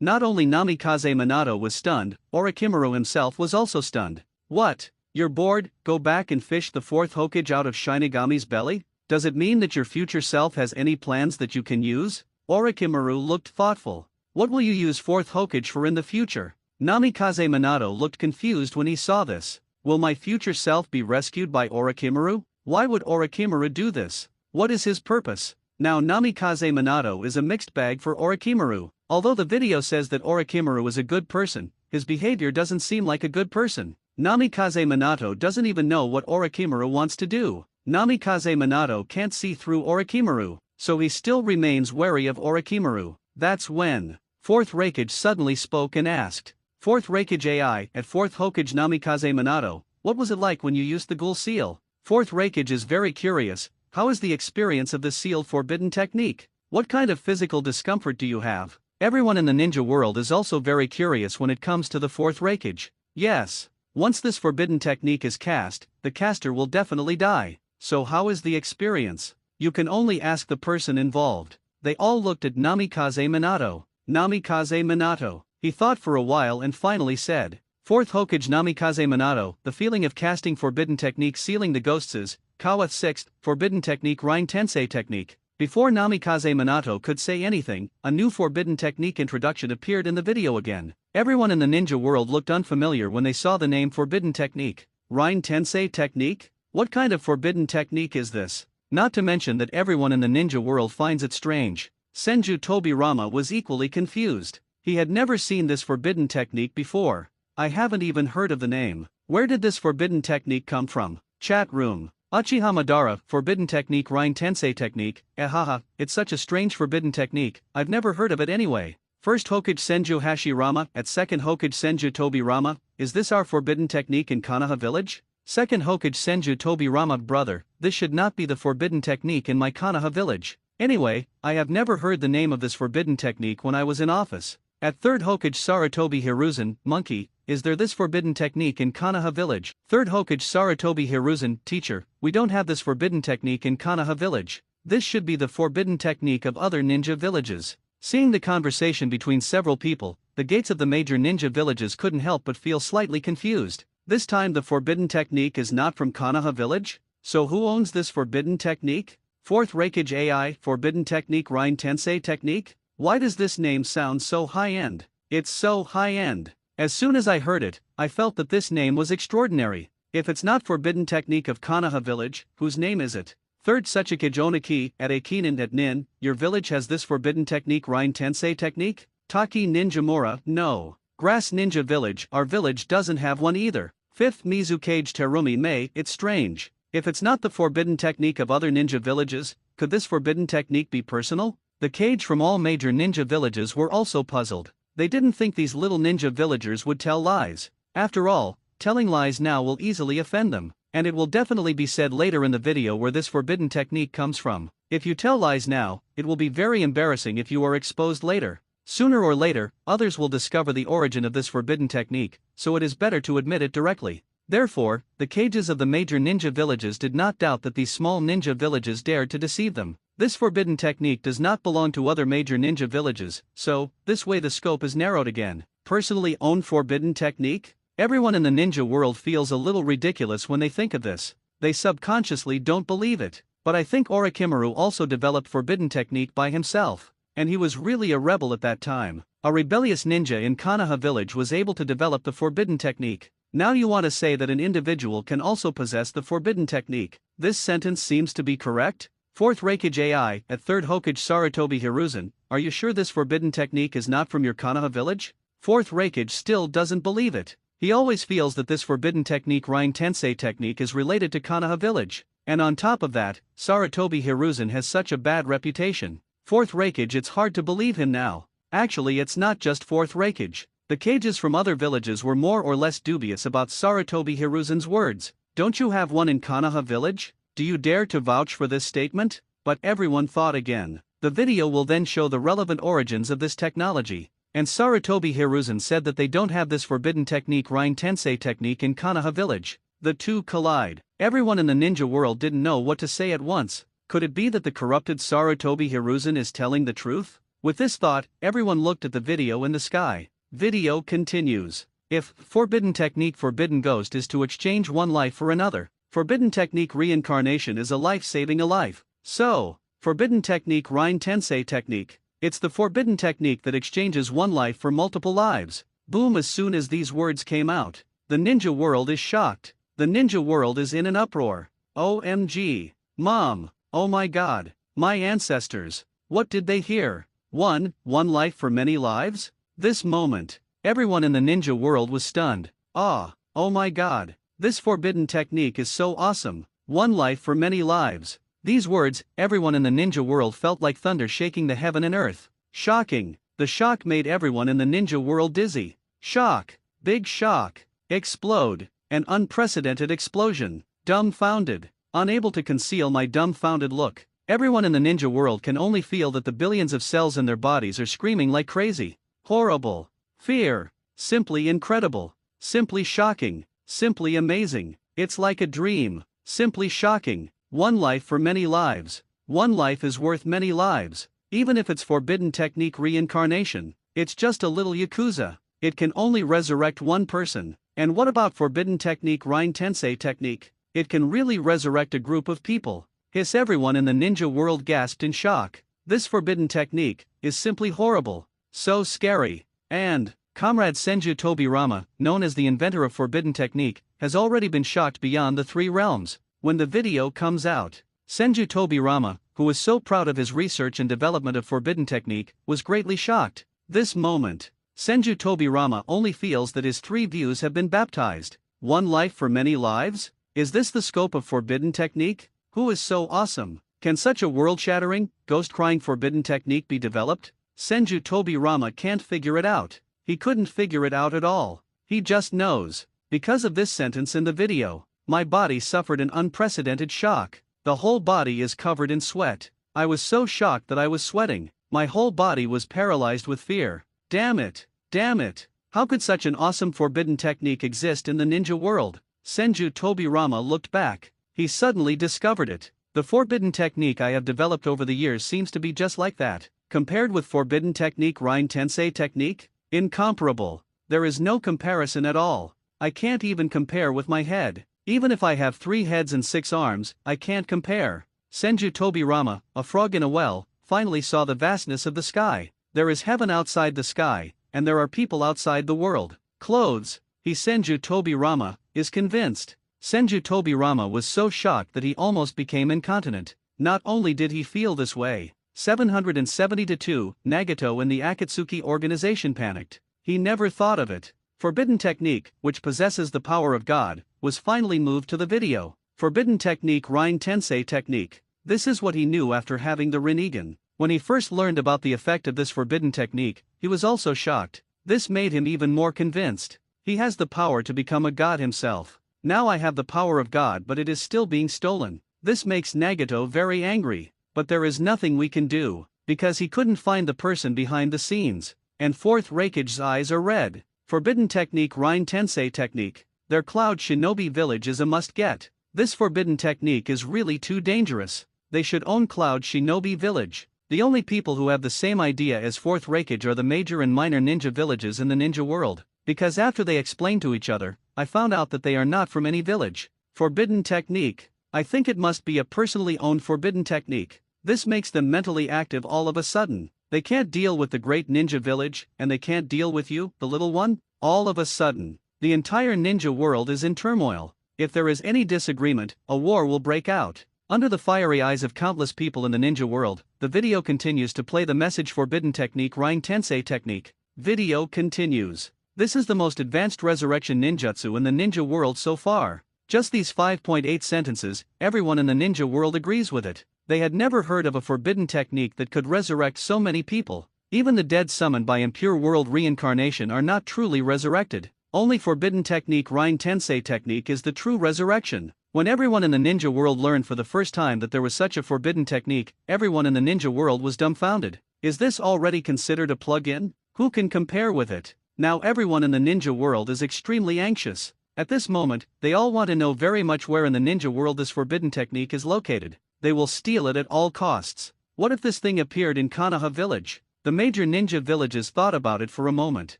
Not only Namikaze Minato was stunned, Orochimaru himself was also stunned. What? You're bored? Go back and fish the 4th Hokage out of Shinigami's belly? Does it mean that your future self has any plans that you can use? Orochimaru looked thoughtful. What will you use 4th Hokage for in the future? Namikaze Minato looked confused when he saw this. Will my future self be rescued by Orochimaru? Why would Orochimaru do this? What is his purpose? Now Namikaze Minato is a mixed bag for Orochimaru. Although the video says that Orochimaru is a good person, his behavior doesn't seem like a good person. Namikaze Minato doesn't even know what Orochimaru wants to do. Namikaze Minato can't see through Orochimaru, so he still remains wary of Orochimaru. That's when 4th Raikage suddenly spoke and asked, 4th Raikage AI at 4th Hokage Namikaze Minato, what was it like when you used the ghoul seal? 4th Raikage is very curious, how is the experience of the sealed forbidden technique? What kind of physical discomfort do you have? Everyone in the ninja world is also very curious when it comes to the 4th Raikage. Yes, once this forbidden technique is cast, the caster will definitely die. So how is the experience? You can only ask the person involved. They all looked at Namikaze Minato. Namikaze Minato. He thought for a while and finally said, 4th Hokage Namikaze Minato, the feeling of casting forbidden technique sealing the ghosts is, Kawa 6th, forbidden technique Rain Tensei technique. Before Namikaze Minato could say anything, a new forbidden technique introduction appeared in the video again. Everyone in the ninja world looked unfamiliar when they saw the name forbidden technique. Rain Tensei technique? What kind of forbidden technique is this? Not to mention that everyone in the ninja world finds it strange. Senju Tobirama was equally confused. He had never seen this forbidden technique before. I haven't even heard of the name. Where did this forbidden technique come from? Chat room. Uchiha Madara, forbidden technique Rain Tensei technique, haha, it's such a strange forbidden technique, I've never heard of it anyway. 1st Hokage Senju Hashirama at 2nd Hokage Senju Tobirama, is this our forbidden technique in Konoha village? 2nd Hokage Senju Tobirama brother, this should not be the forbidden technique in my Konoha village. Anyway, I have never heard the name of this forbidden technique when I was in office. At 3rd Hokage Saratobi Hiruzen, monkey, is there this forbidden technique in Konoha village? 3rd Hokage Saratobi Hiruzen, teacher, we don't have this forbidden technique in Konoha village. This should be the forbidden technique of other ninja villages. Seeing the conversation between several people, the gates of the major ninja villages couldn't help but feel slightly confused. This time the forbidden technique is not from Konoha village? So who owns this forbidden technique? 4th Raikage AI, forbidden technique Rain Tensei technique? Why does this name sound so high-end? It's so high-end. As soon as I heard it, I felt that this name was extraordinary. If it's not forbidden technique of Konoha village, whose name is it? 3rd Suchikage Oniki at Akinin at Nin, your village has this forbidden technique Rain Tensei technique? Taki Ninja Mura, no. Grass Ninja Village, our village doesn't have one either. 5th Mizukage Terumi Mei, it's strange. If it's not the forbidden technique of other ninja villages, could this forbidden technique be personal? The Kage from all major ninja villages were also puzzled. They didn't think these little ninja villagers would tell lies. After all, telling lies now will easily offend them, and it will definitely be said later in the video where this forbidden technique comes from. If you tell lies now, it will be very embarrassing if you are exposed later. Sooner or later, others will discover the origin of this forbidden technique, so it is better to admit it directly. Therefore, the Kages of the major ninja villages did not doubt that these small ninja villages dared to deceive them. This forbidden technique does not belong to other major ninja villages, so, this way the scope is narrowed again. Personally owned forbidden technique? Everyone in the ninja world feels a little ridiculous when they think of this. They subconsciously don't believe it. But I think Orochimaru also developed forbidden technique by himself. And he was really a rebel at that time. A rebellious ninja in Konoha village was able to develop the forbidden technique. Now you want to say that an individual can also possess the forbidden technique. This sentence seems to be correct? 4th Raikage AI, at 3rd Hokage Saratobi Hiruzen, are you sure this forbidden technique is not from your Konoha village? 4th Raikage still doesn't believe it. He always feels that this forbidden technique Rain Tensei technique is related to Konoha village. And on top of that, Saratobi Hiruzen has such a bad reputation. 4th Raikage, it's hard to believe him now. Actually, it's not just 4th Raikage. The Kages from other villages were more or less dubious about Saratobi Hiruzen's words. Don't you have one in Konoha village? Do you dare to vouch for this statement? But everyone thought again. The video will then show the relevant origins of this technology. And Saratobi Hiruzen said that they don't have this forbidden technique Rain Tensei technique in Konoha village. The two collide. Everyone in the ninja world didn't know what to say at once. Could it be that the corrupted Saratobi Hiruzen is telling the truth? With this thought, everyone looked at the video in the sky. Video continues. If forbidden technique forbidden ghost is to exchange one life for another, forbidden technique reincarnation is a life saving a life. So, forbidden technique Rain Tensei technique. It's the forbidden technique that exchanges one life for multiple lives. Boom! As soon as these words came out, the ninja world is shocked. The ninja world is in an uproar. OMG. Mom. Oh my god. My ancestors. What did they hear? One life for many lives? This moment, everyone in the ninja world was stunned. Oh my god. This forbidden technique is so awesome. one life for many lives. These words, everyone in the ninja world felt like thunder shaking the heaven and earth. Shocking. The shock made everyone in the ninja world dizzy. Shock. Big shock. Explode. An unprecedented explosion. Dumbfounded. Unable to conceal my dumbfounded look. Everyone in the ninja world can only feel that the billions of cells in their bodies are screaming like crazy. Horrible. Fear. Simply incredible. Simply shocking. Simply amazing. It's like a dream. Simply shocking. One life for many lives. One life is worth many lives. Even if it's forbidden technique reincarnation, it's just a little yakuza. It can only resurrect one person. And what about forbidden technique Rine Tensei technique? It can really resurrect a group of people. Hiss, everyone in the ninja world gasped in shock. This forbidden technique is simply horrible. So scary. And Comrade Senju Tobirama, known as the inventor of forbidden technique, has already been shocked beyond the three realms. When the video comes out, Senju Tobirama, who was so proud of his research and development of forbidden technique, was greatly shocked. This moment, Senju Tobirama only feels that his three views have been baptized. One life for many lives? Is this the scope of forbidden technique? Who is so awesome? Can such a world-shattering, ghost-crying forbidden technique be developed? Senju Tobirama can't figure it out. He couldn't figure it out at all. He just knows. Because of this sentence in the video, my body suffered an unprecedented shock. The whole body is covered in sweat. I was so shocked that I was sweating. My whole body was paralyzed with fear. Damn it. Damn it. How could such an awesome forbidden technique exist in the ninja world? Senju Tobirama looked back. He suddenly discovered it. The forbidden technique I have developed over the years seems to be just like that. Compared with forbidden technique Rine Tensei technique? Incomparable. There is no comparison at all. I can't even compare with my head. Even if I have 3 heads and 6 arms, I can't compare. Senju Tobirama, a frog in a well, finally saw the vastness of the sky. There is heaven outside the sky, and there are people outside the world. Clothes. Senju Tobirama is convinced. Senju Tobirama was so shocked that he almost became incontinent. Not only did he feel this way, 772, Nagato and the Akatsuki organization panicked. He never thought of it. Forbidden technique, which possesses the power of God, was finally moved to the video. Forbidden technique Rine Tensei technique. This is what he knew after having the Rinnegan. When he first learned about the effect of this forbidden technique, he was also shocked. This made him even more convinced. He has the power to become a god himself. Now I have the power of God, but it is still being stolen. This makes Nagato very angry. But there is nothing we can do, because he couldn't find the person behind the scenes. And fourth Raikage's eyes are red. Forbidden technique Rine Tensei technique. Their Cloud Shinobi village is a must-get. This forbidden technique is really too dangerous. They should own Cloud Shinobi village. The only people who have the same idea as fourth Raikage are the major and minor ninja villages in the ninja world. Because after they explained to each other, I found out that they are not from any village. Forbidden technique. I think it must be a personally owned forbidden technique. This makes them mentally active all of a sudden. They can't deal with the great ninja village, and they can't deal with you, the little one. All of a sudden, the entire ninja world is in turmoil. If there is any disagreement, a war will break out. Under the fiery eyes of countless people in the ninja world, the video continues to play the message forbidden technique Rine Tensei technique. Video continues. This is the most advanced resurrection ninjutsu in the ninja world so far. Just these 5.8 sentences, everyone in the ninja world agrees with it. They had never heard of a forbidden technique that could resurrect so many people. Even the dead summoned by impure world reincarnation are not truly resurrected. Only forbidden technique Rine Tensei technique is the true resurrection. When everyone in the ninja world learned for the first time that there was such a forbidden technique, everyone in the ninja world was dumbfounded. Is this already considered a plug-in? Who can compare with it? Now everyone in the ninja world is extremely anxious. At this moment, they all want to know very much where in the ninja world this forbidden technique is located. They will steal it at all costs. What if this thing appeared in Konoha village? The major ninja villages thought about it for a moment.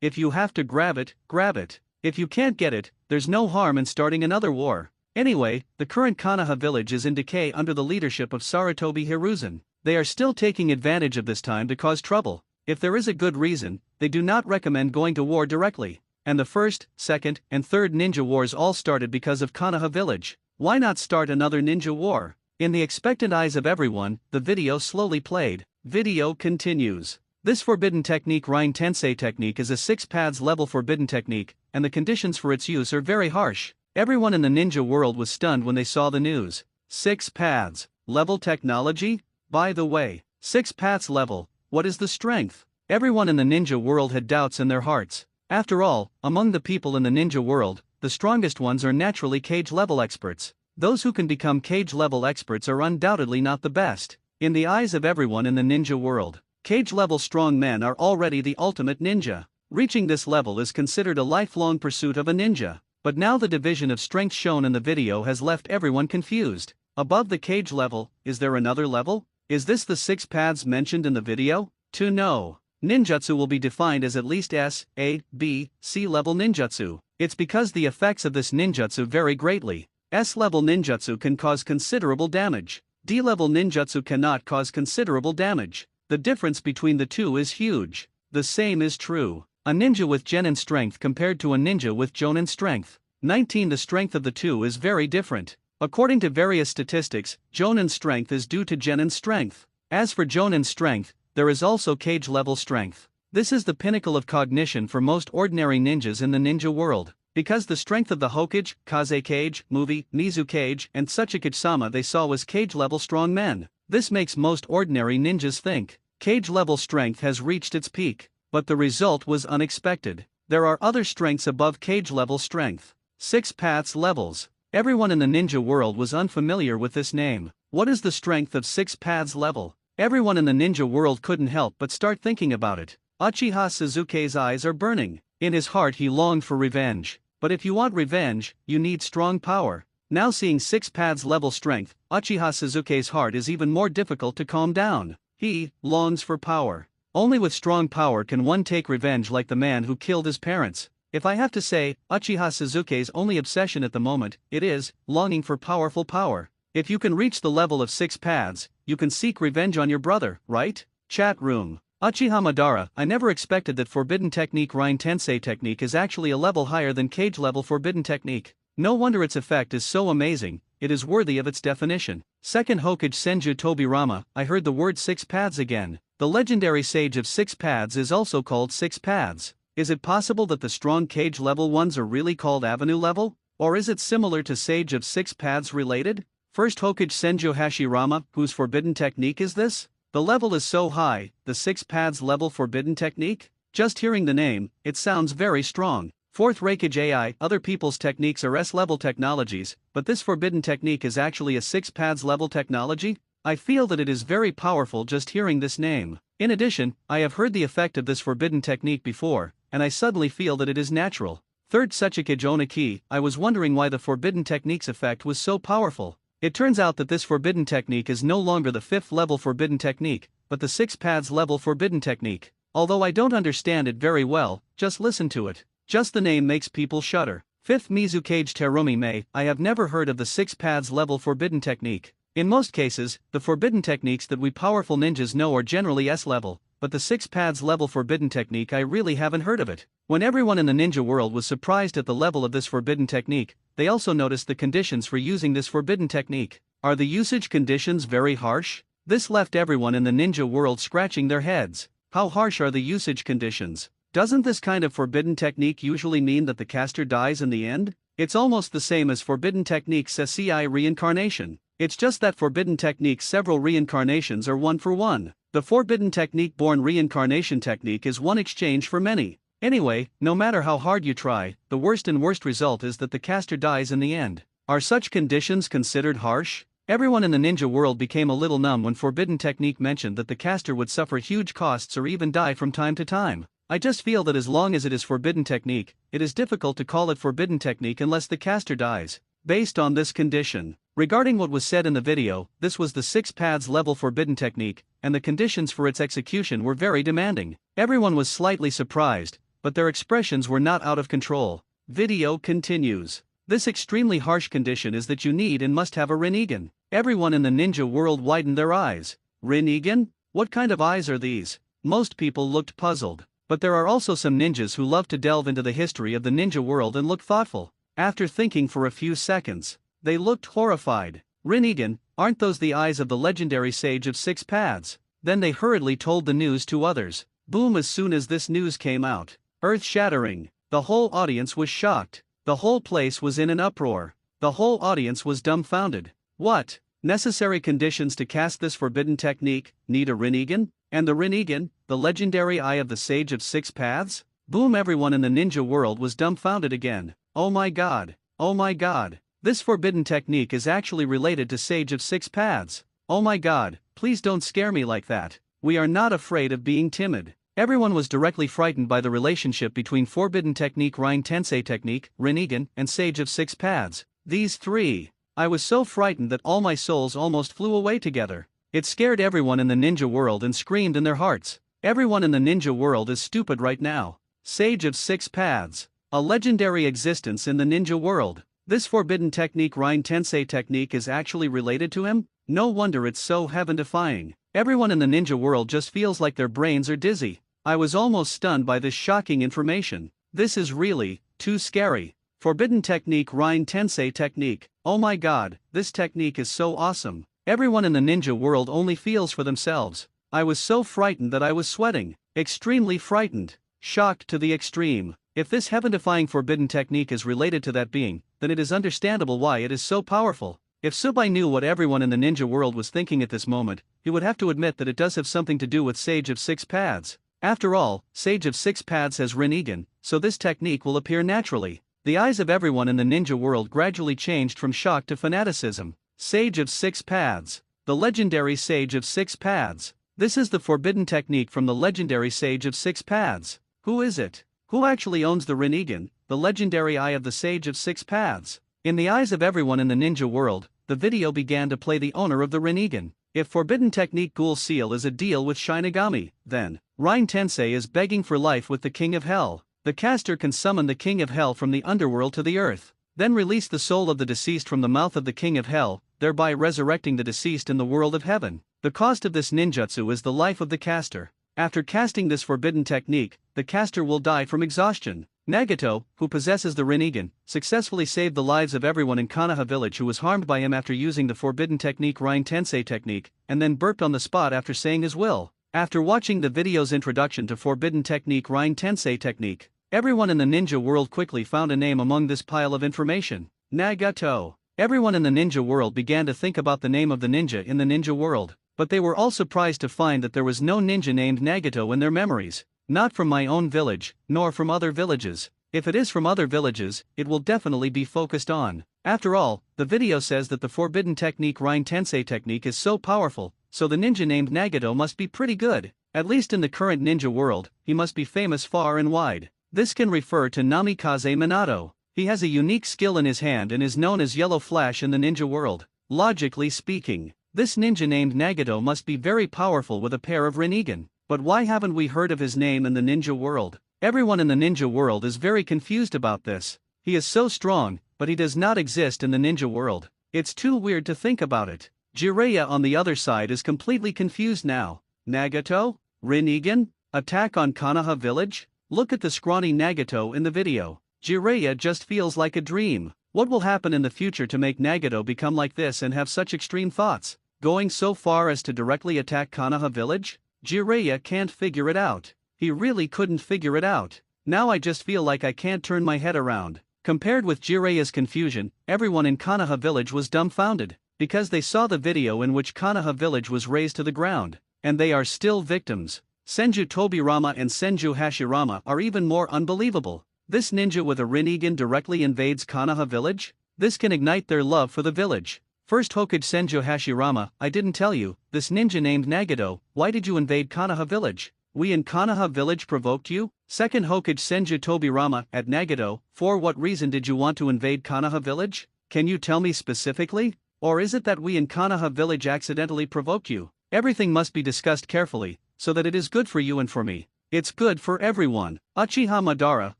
If you have to grab it, grab it. If you can't get it, there's no harm in starting another war. Anyway, the current Konoha village is in decay under the leadership of Sarutobi Hiruzen. They are still taking advantage of this time to cause trouble. If there is a good reason, they do not recommend going to war directly. And the first, second, and third ninja wars all started because of Konoha village. Why not start another ninja war? In the expectant eyes of everyone, the video slowly played. Video continues. This forbidden technique Rine Tensei technique is a 6 paths level forbidden technique, and the conditions for its use are very harsh. Everyone in the ninja world was stunned when they saw the news. 6 paths, level technology? By the way, 6 paths level, what is the strength? Everyone in the ninja world had doubts in their hearts. After all, among the people in the ninja world, the strongest ones are naturally cage level experts. Those who can become cage level experts are undoubtedly not the best. In the eyes of everyone in the ninja world, cage level strong men are already the ultimate ninja. Reaching this level is considered a lifelong pursuit of a ninja. But now the division of strength shown in the video has left everyone confused. Above the cage level, is there another level? Is this the 6 paths mentioned in the video? To know, ninjutsu will be defined as at least S, A, B, C level ninjutsu. It's because the effects of this ninjutsu vary greatly. S level ninjutsu can cause considerable damage. D level ninjutsu cannot cause considerable damage. The difference between the two is huge. The same is true. A ninja with genin strength compared to a ninja with jonin strength. 19. The strength of the two is very different. According to various statistics, jonin strength is due to genin strength. As for jonin strength, there is also cage level strength. This is the pinnacle of cognition for most ordinary ninjas in the ninja world. Because the strength of the Hokage, Kaze Kage, movie, Mizu Kage, and Tsuchikage-sama they saw was cage level strong men. This makes most ordinary ninjas think cage level strength has reached its peak. But the result was unexpected. There are other strengths above cage level strength. 6 paths levels. Everyone in the ninja world was unfamiliar with this name. What is the strength of 6 paths level? Everyone in the ninja world couldn't help but start thinking about it. Uchiha Sasuke's eyes are burning. In his heart he longed for revenge. But if you want revenge, you need strong power. Now seeing 6 paths level strength, Uchiha Sasuke's heart is even more difficult to calm down. He longs for power. Only with strong power can one take revenge like the man who killed his parents. If I have to say, Uchiha Sasuke's only obsession at the moment, it is longing for powerful power. If you can reach the level of 6 paths, you can seek revenge on your brother, right? Chat room. Uchiha Madara, I never expected that Forbidden Technique Rain Tensei technique is actually a level higher than cage level Forbidden Technique. No wonder its effect is so amazing, it is worthy of its definition. Second Hokage Senju Tobirama, I heard the word 6 paths again. The legendary sage of 6 paths is also called 6 paths. Is it possible that the strong cage level ones are really called avenue level? Or is it similar to sage of 6 paths related? First Hokage Senju Hashirama, whose forbidden technique is this? The level is so high, the 6 paths level forbidden technique? Just hearing the name, it sounds very strong. Fourth Raikage AI, other people's techniques are S-level technologies, but this forbidden technique is actually a 6 paths level technology? I feel that it is very powerful just hearing this name. In addition, I have heard the effect of this forbidden technique before, and I suddenly feel that it is natural. Third Tsuchikage Oniki, I was wondering why the forbidden technique's effect was so powerful. It turns out that this forbidden technique is no longer the 5th level forbidden technique, but the 6 paths level forbidden technique. Although I don't understand it very well, just listen to it. Just the name makes people shudder. 5th Mizu Kage Terumi Mei, I have never heard of the 6 paths level forbidden technique. In most cases, the forbidden techniques that we powerful ninjas know are generally S-level, but the 6 paths level forbidden technique I really haven't heard of it. When everyone in the ninja world was surprised at the level of this forbidden technique, they also noticed the conditions for using this forbidden technique. Are the usage conditions very harsh? This left everyone in the ninja world scratching their heads. How harsh are the usage conditions? Doesn't this kind of forbidden technique usually mean that the caster dies in the end? It's almost the same as forbidden technique Sesei reincarnation. It's just that forbidden technique's several reincarnations are 1-for-1. The forbidden technique born reincarnation technique is one exchange for many. Anyway, no matter how hard you try, the worst result is that the caster dies in the end. Are such conditions considered harsh? Everyone in the ninja world became a little numb when forbidden technique mentioned that the caster would suffer huge costs or even die from time to time. I just feel that as long as it is forbidden technique, it is difficult to call it forbidden technique unless the caster dies. Based on this condition, regarding what was said in the video, this was the 6 paths level forbidden technique, and the conditions for its execution were very demanding. Everyone was slightly surprised, but their expressions were not out of control. Video continues. This extremely harsh condition is that you need and must have a Rinnegan. Everyone in the ninja world widened their eyes. Rinnegan? What kind of eyes are these? Most people looked puzzled, but there are also some ninjas who love to delve into the history of the ninja world and look thoughtful. After thinking for a few seconds, they looked horrified. Rinnegan, aren't those the eyes of the legendary sage of 6 paths? Then they hurriedly told the news to others. Boom! As soon as this news came out, earth-shattering, the whole audience was shocked. The whole place was in an uproar. The whole audience was dumbfounded. What? Necessary conditions to cast this forbidden technique: need a Rinnegan? And the Rinnegan, the legendary eye of the Sage of Six Paths? Boom! Everyone in the ninja world was dumbfounded again. Oh my god! Oh my god! This forbidden technique is actually related to Sage of Six Paths. Oh my god, please don't scare me like that. We are not afraid of being timid. Everyone was directly frightened by the relationship between forbidden technique Rine Tensei technique, Rinnegan, and Sage of Six Paths. These three. I was so frightened that all my souls almost flew away together. It scared everyone in the ninja world and screamed in their hearts. Everyone in the ninja world is stupid right now. Sage of Six Paths. A legendary existence in the ninja world. This forbidden technique Rine Tensei technique is actually related to him? No wonder it's so heaven-defying. Everyone in the ninja world just feels like their brains are dizzy. I was almost stunned by this shocking information. This is really too scary. Forbidden technique Rine Tensei technique. Oh my god, this technique is so awesome. Everyone in the ninja world only feels for themselves. I was so frightened that I was sweating. Extremely frightened. Shocked to the extreme. If this heaven-defying forbidden technique is related to that being, then it is understandable why it is so powerful. If Subai knew what everyone in the ninja world was thinking at this moment, he would have to admit that it does have something to do with Sage of Six Paths. After all, Sage of Six Paths has Rinnegan, so this technique will appear naturally. The eyes of everyone in the ninja world gradually changed from shock to fanaticism. Sage of Six Paths. The legendary Sage of Six Paths. This is the forbidden technique from the legendary Sage of Six Paths. Who is it? Who actually owns the Rinnegan, the legendary eye of the Sage of Six Paths? In the eyes of everyone in the ninja world, the video began to play the owner of the Rinnegan. If forbidden technique Ghoul Seal is a deal with Shinigami, then Rine Tensei is begging for life with the King of Hell. The caster can summon the King of Hell from the underworld to the earth, then release the soul of the deceased from the mouth of the King of Hell, thereby resurrecting the deceased in the world of heaven. The cost of this ninjutsu is the life of the caster. After casting this forbidden technique, the caster will die from exhaustion. Nagato, who possesses the Rinnegan, successfully saved the lives of everyone in Konoha village who was harmed by him after using the forbidden technique Rine Tensei technique, and then burped on the spot after saying his will. After watching the video's introduction to forbidden technique Rine Tensei technique, everyone in the ninja world quickly found a name among this pile of information. Nagato. Everyone in the ninja world began to think about the name of the ninja in the ninja world, but they were all surprised to find that there was no ninja named Nagato in their memories. Not from my own village, nor from other villages. If it is from other villages, it will definitely be focused on. After all, the video says that the forbidden technique Rine Tensei technique is so powerful, so the ninja named Nagato must be pretty good. At least in the current ninja world, he must be famous far and wide. This can refer to Namikaze Minato. He has a unique skill in his hand and is known as Yellow Flash in the ninja world. Logically speaking, this ninja named Nagato must be very powerful with a pair of Rinnegan. But why haven't we heard of his name in the ninja world? Everyone in the ninja world is very confused about this. He is so strong, but he does not exist in the ninja world. It's too weird to think about it. Jiraiya on the other side is completely confused now. Nagato? Rinnegan? Attack on Konoha village? Look at the scrawny Nagato in the video. Jiraiya just feels like a dream. What will happen in the future to make Nagato become like this and have such extreme thoughts? Going so far as to directly attack Konoha village? Jiraiya can't figure it out. He really couldn't figure it out. Now I just feel like I can't turn my head around. Compared with Jiraiya's confusion, everyone in Konoha village was dumbfounded, because they saw the video in which Konoha village was razed to the ground, and they are still victims. Senju Tobirama and Senju Hashirama are even more unbelievable. This ninja with a Rinnegan directly invades Konoha village? This can ignite their love for the village. First Hokage Senju Hashirama, I didn't tell you, this ninja named Nagato, why did you invade Konoha village? We in Konoha village provoked you? Second Hokage Senju Tobirama, at Nagato, for what reason did you want to invade Konoha village? Can you tell me specifically? Or is it that we in Konoha village accidentally provoked you? Everything must be discussed carefully, so that it is good for you and for me. It's good for everyone. Uchiha Madara,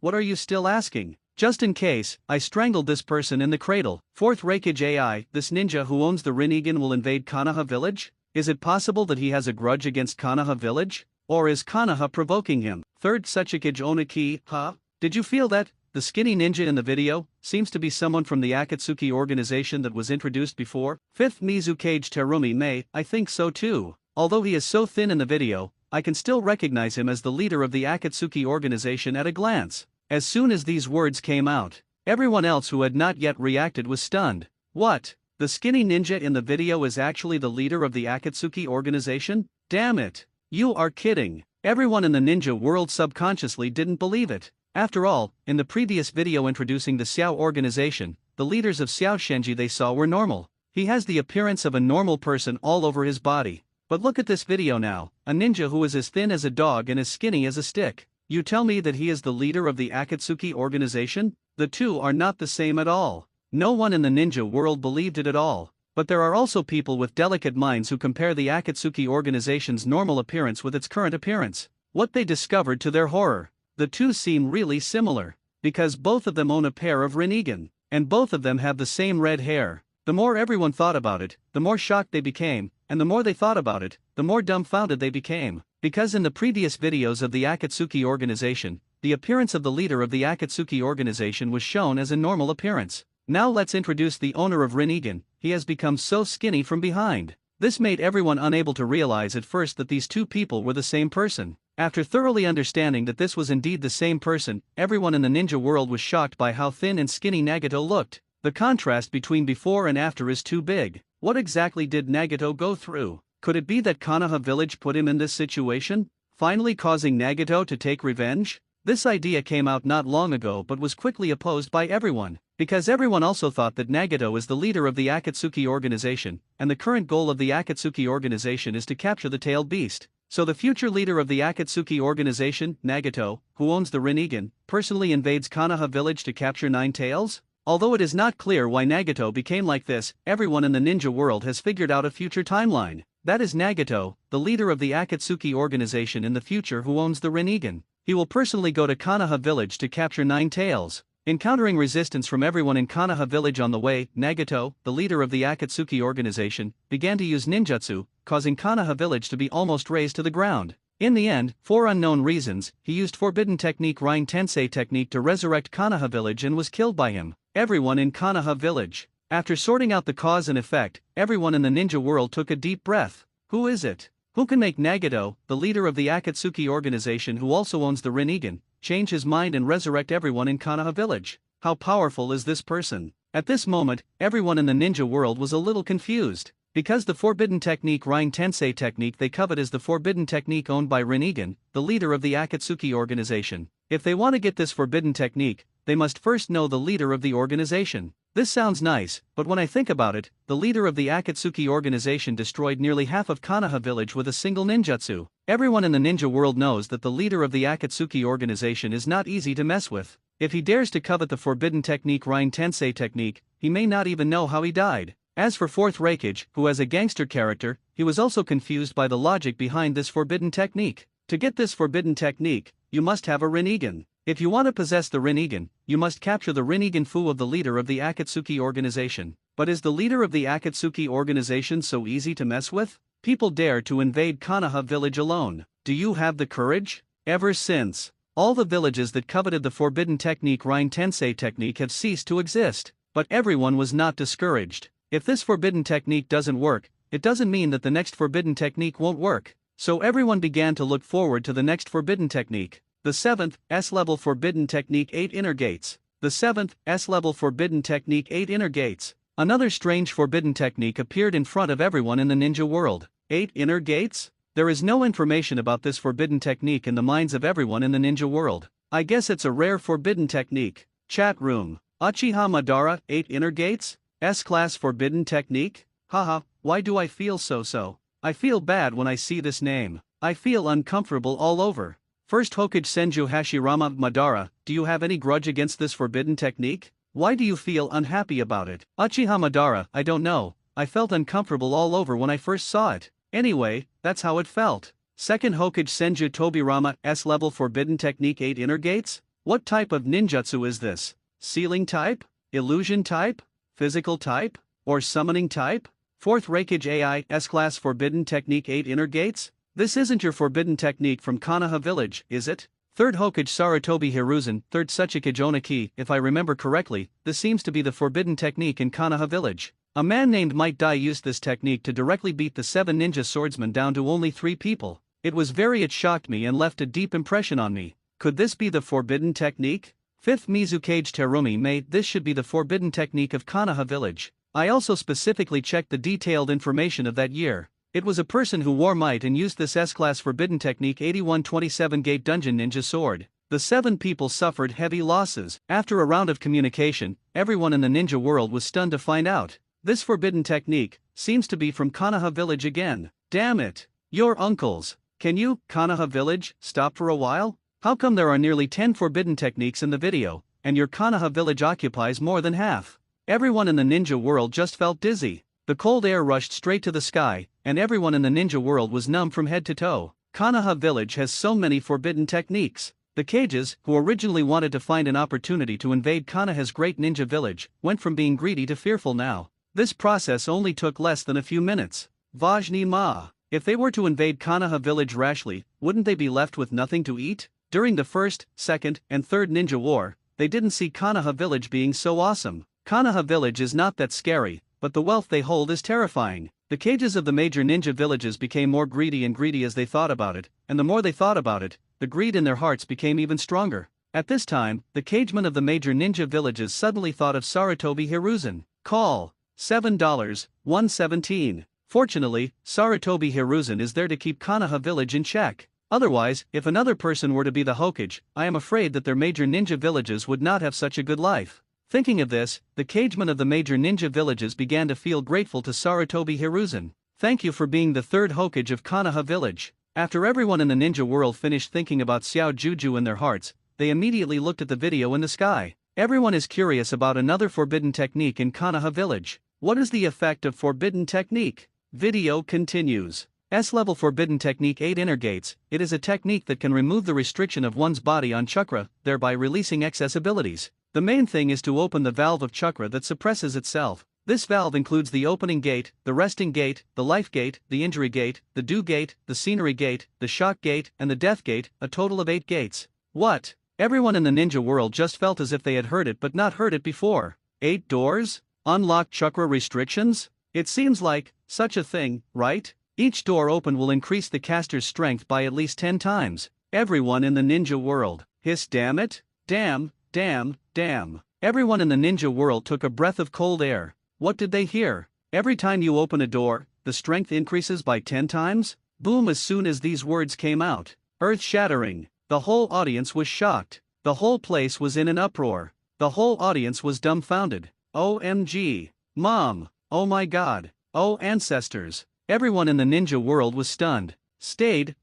what are you still asking? Just in case, I strangled this person in the cradle. Fourth Raikage AI, this ninja who owns the Rinnegan will invade Konoha village? Is it possible that he has a grudge against Konoha village? Or is Konoha provoking him? Third Suchikage Oniki, Did you feel that? The skinny ninja in the video seems to be someone from the Akatsuki organization that was introduced before. Fifth Mizukage Terumi Mei, I think so too. Although he is so thin in the video, I can still recognize him as the leader of the Akatsuki organization at a glance. As soon as these words came out, Everyone else who had not yet reacted was stunned. What? The skinny ninja in the video is actually the leader of the Akatsuki organization? Damn it! You are kidding. Everyone in the ninja world subconsciously didn't believe it. After all, in the previous video introducing the Xiao organization, the leaders of Xiao Shenji they saw were normal. He has the appearance of a normal person all over his body. But look at this video now, a ninja who is as thin as a dog and as skinny as a stick. You tell me that he is the leader of the Akatsuki organization? The two are not the same at all. No one in the ninja world believed it at all. But there are also people with delicate minds who compare the Akatsuki organization's normal appearance with its current appearance. What they discovered to their horror. The two seem really similar. Because both of them own a pair of Rinnegan. And both of them have the same red hair. The more everyone thought about it, the more shocked they became, and the more they thought about it, the more dumbfounded they became. Because in the previous videos of the Akatsuki organization, the appearance of the leader of the Akatsuki organization was shown as a normal appearance. Now let's introduce the owner of Rinnegan. He has become so skinny from behind. This made everyone unable to realize at first that these two people were the same person. After thoroughly understanding that this was indeed the same person, everyone in the ninja world was shocked by how thin and skinny Nagato looked. The contrast between before and after is too big. What exactly did Nagato go through? Could it be that Konoha village put him in this situation, finally causing Nagato to take revenge? This idea came out not long ago but was quickly opposed by everyone, because everyone also thought that Nagato is the leader of the Akatsuki organization, and the current goal of the Akatsuki organization is to capture the tailed beast. So the future leader of the Akatsuki organization, Nagato, who owns the Rinnegan, personally invades Konoha village to capture 9 tails? Although it is not clear why Nagato became like this, everyone in the ninja world has figured out a future timeline. That is Nagato, the leader of the Akatsuki organization in the future who owns the Rinnegan. He will personally go to Konoha village to capture 9 tails. Encountering resistance from everyone in Konoha village on the way, Nagato, the leader of the Akatsuki organization, began to use ninjutsu, causing Konoha village to be almost razed to the ground. In the end, for unknown reasons, he used forbidden technique Rain Tensei technique to resurrect Konoha village and was killed by him. Everyone in Konoha village. After sorting out the cause and effect, everyone in the ninja world took a deep breath. Who is it? Who can make Nagato, the leader of the Akatsuki organization who also owns the Rinnegan, change his mind and resurrect everyone in Konoha village? How powerful is this person? At this moment, everyone in the ninja world was a little confused. Because the forbidden technique Rain Tensei technique they covet is the forbidden technique owned by Rinnegan, the leader of the Akatsuki organization. If they want to get this forbidden technique, they must first know the leader of the organization. This sounds nice, but when I think about it, the leader of the Akatsuki organization destroyed nearly half of Konoha village with a single ninjutsu. Everyone in the ninja world knows that the leader of the Akatsuki organization is not easy to mess with. If he dares to covet the forbidden technique Rain Tensei technique, he may not even know how he died. As for Fourth Reikage, who has a gangster character, he was also confused by the logic behind this forbidden technique. To get this forbidden technique, you must have a Rinnegan. If you want to possess the Rinnegan, you must capture the Rinnegan Fu of the leader of the Akatsuki organization. But is the leader of the Akatsuki organization so easy to mess with? People dare to invade Konoha village alone. Do you have the courage? Ever since, all the villages that coveted the forbidden technique Rain Tensei technique have ceased to exist. But everyone was not discouraged. If this forbidden technique doesn't work, it doesn't mean that the next forbidden technique won't work. So everyone began to look forward to the next forbidden technique. The 7th S-level forbidden technique 8 inner gates. The 7th S-level forbidden technique 8 inner gates. Another strange forbidden technique appeared in front of everyone in the ninja world. 8 inner gates? There is no information about this forbidden technique in the minds of everyone in the ninja world. I guess it's a rare forbidden technique. Chat room. Uchiha Madara 8 inner gates? S-class forbidden technique? Haha, why do I feel so? I feel bad when I see this name. I feel uncomfortable all over. First Hokage Senju Hashirama Madara, do you have any grudge against this forbidden technique? Why do you feel unhappy about it? Uchiha Madara, I don't know, I felt uncomfortable all over when I first saw it. Anyway, that's how it felt. Second Hokage Senju Tobirama S-level forbidden technique 8 inner gates? What type of ninjutsu is this? Sealing type? Illusion type? Physical type? Or summoning type? Fourth Reikage AI S-class forbidden technique 8 inner gates? This isn't your forbidden technique from Konoha village, is it? Third Hokage Sarutobi Hiruzen, third Tsuchikage Onaki, if I remember correctly, this seems to be the forbidden technique in Konoha village. A man named Might Dai used this technique to directly beat the 7 ninja swordsmen down to only 3 people. It shocked me and left a deep impression on me. Could this be the forbidden technique? 5th Mizukage Terumi mate. This should be the forbidden technique of Konoha village. I also specifically checked the detailed information of that year. It was a person who wore might and used this S-class forbidden technique 8127 Gate Dungeon Ninja Sword. The 7 people suffered heavy losses. After a round of communication, everyone in the ninja world was stunned to find out. This forbidden technique seems to be from Konoha village again. Damn it. Your uncles. Can you, Konoha village, stop for a while? How come there are nearly 10 forbidden techniques in the video, and your Konoha village occupies more than half? Everyone in the ninja world just felt dizzy. The cold air rushed straight to the sky, and everyone in the ninja world was numb from head to toe. Konoha village has so many forbidden techniques. The Kages, who originally wanted to find an opportunity to invade Konoha's great ninja village, went from being greedy to fearful now. This process only took less than a few minutes. Vajni Ma. If they were to invade Konoha village rashly, wouldn't they be left with nothing to eat? During the first, second, and third ninja war, they didn't see Konoha village being so awesome. Konoha village is not that scary, but the wealth they hold is terrifying. The Kages of the major ninja villages became more greedy and greedy as they thought about it, and the more they thought about it, the greed in their hearts became even stronger. At this time, the Kagemen of the major ninja villages suddenly thought of Sarutobi Hiruzen. Call $7, 117. Fortunately, Sarutobi Hiruzen is there to keep Konoha village in check. Otherwise, if another person were to be the Hokage, I am afraid that their major ninja villages would not have such a good life. Thinking of this, the Kagemen of the major ninja villages began to feel grateful to Sarutobi Hiruzen. Thank you for being the third Hokage of Konoha village. After everyone in the ninja world finished thinking about Xiao Juju in their hearts, they immediately looked at the video in the sky. Everyone is curious about another forbidden technique in Konoha village. What is the effect of forbidden technique? Video continues. S-level forbidden technique 8 inner gates. It is a technique that can remove the restriction of one's body on chakra, thereby releasing excess abilities. The main thing is to open the valve of chakra that suppresses itself. This valve includes the opening gate, the resting gate, the life gate, the injury gate, the do gate, the scenery gate, the shock gate, and the death gate, a total of 8 gates. What? Everyone in the ninja world just felt as if they had heard it but not heard it before. 8 doors? Unlocked chakra restrictions? It seems like such a thing, right? Each door open will increase the caster's strength by at least 10 times. Everyone in the ninja world. Hiss, damn it? Damn, damn, damn. Everyone in the ninja world took a breath of cold air. What did they hear? Every time you open a door, the strength increases by 10 times? Boom! As soon as these words came out. Earth-shattering. The whole audience was shocked. The whole place was in an uproar. The whole audience was dumbfounded. OMG. Mom. Oh my god. Oh ancestors. Everyone in the ninja world was stunned. Stayed.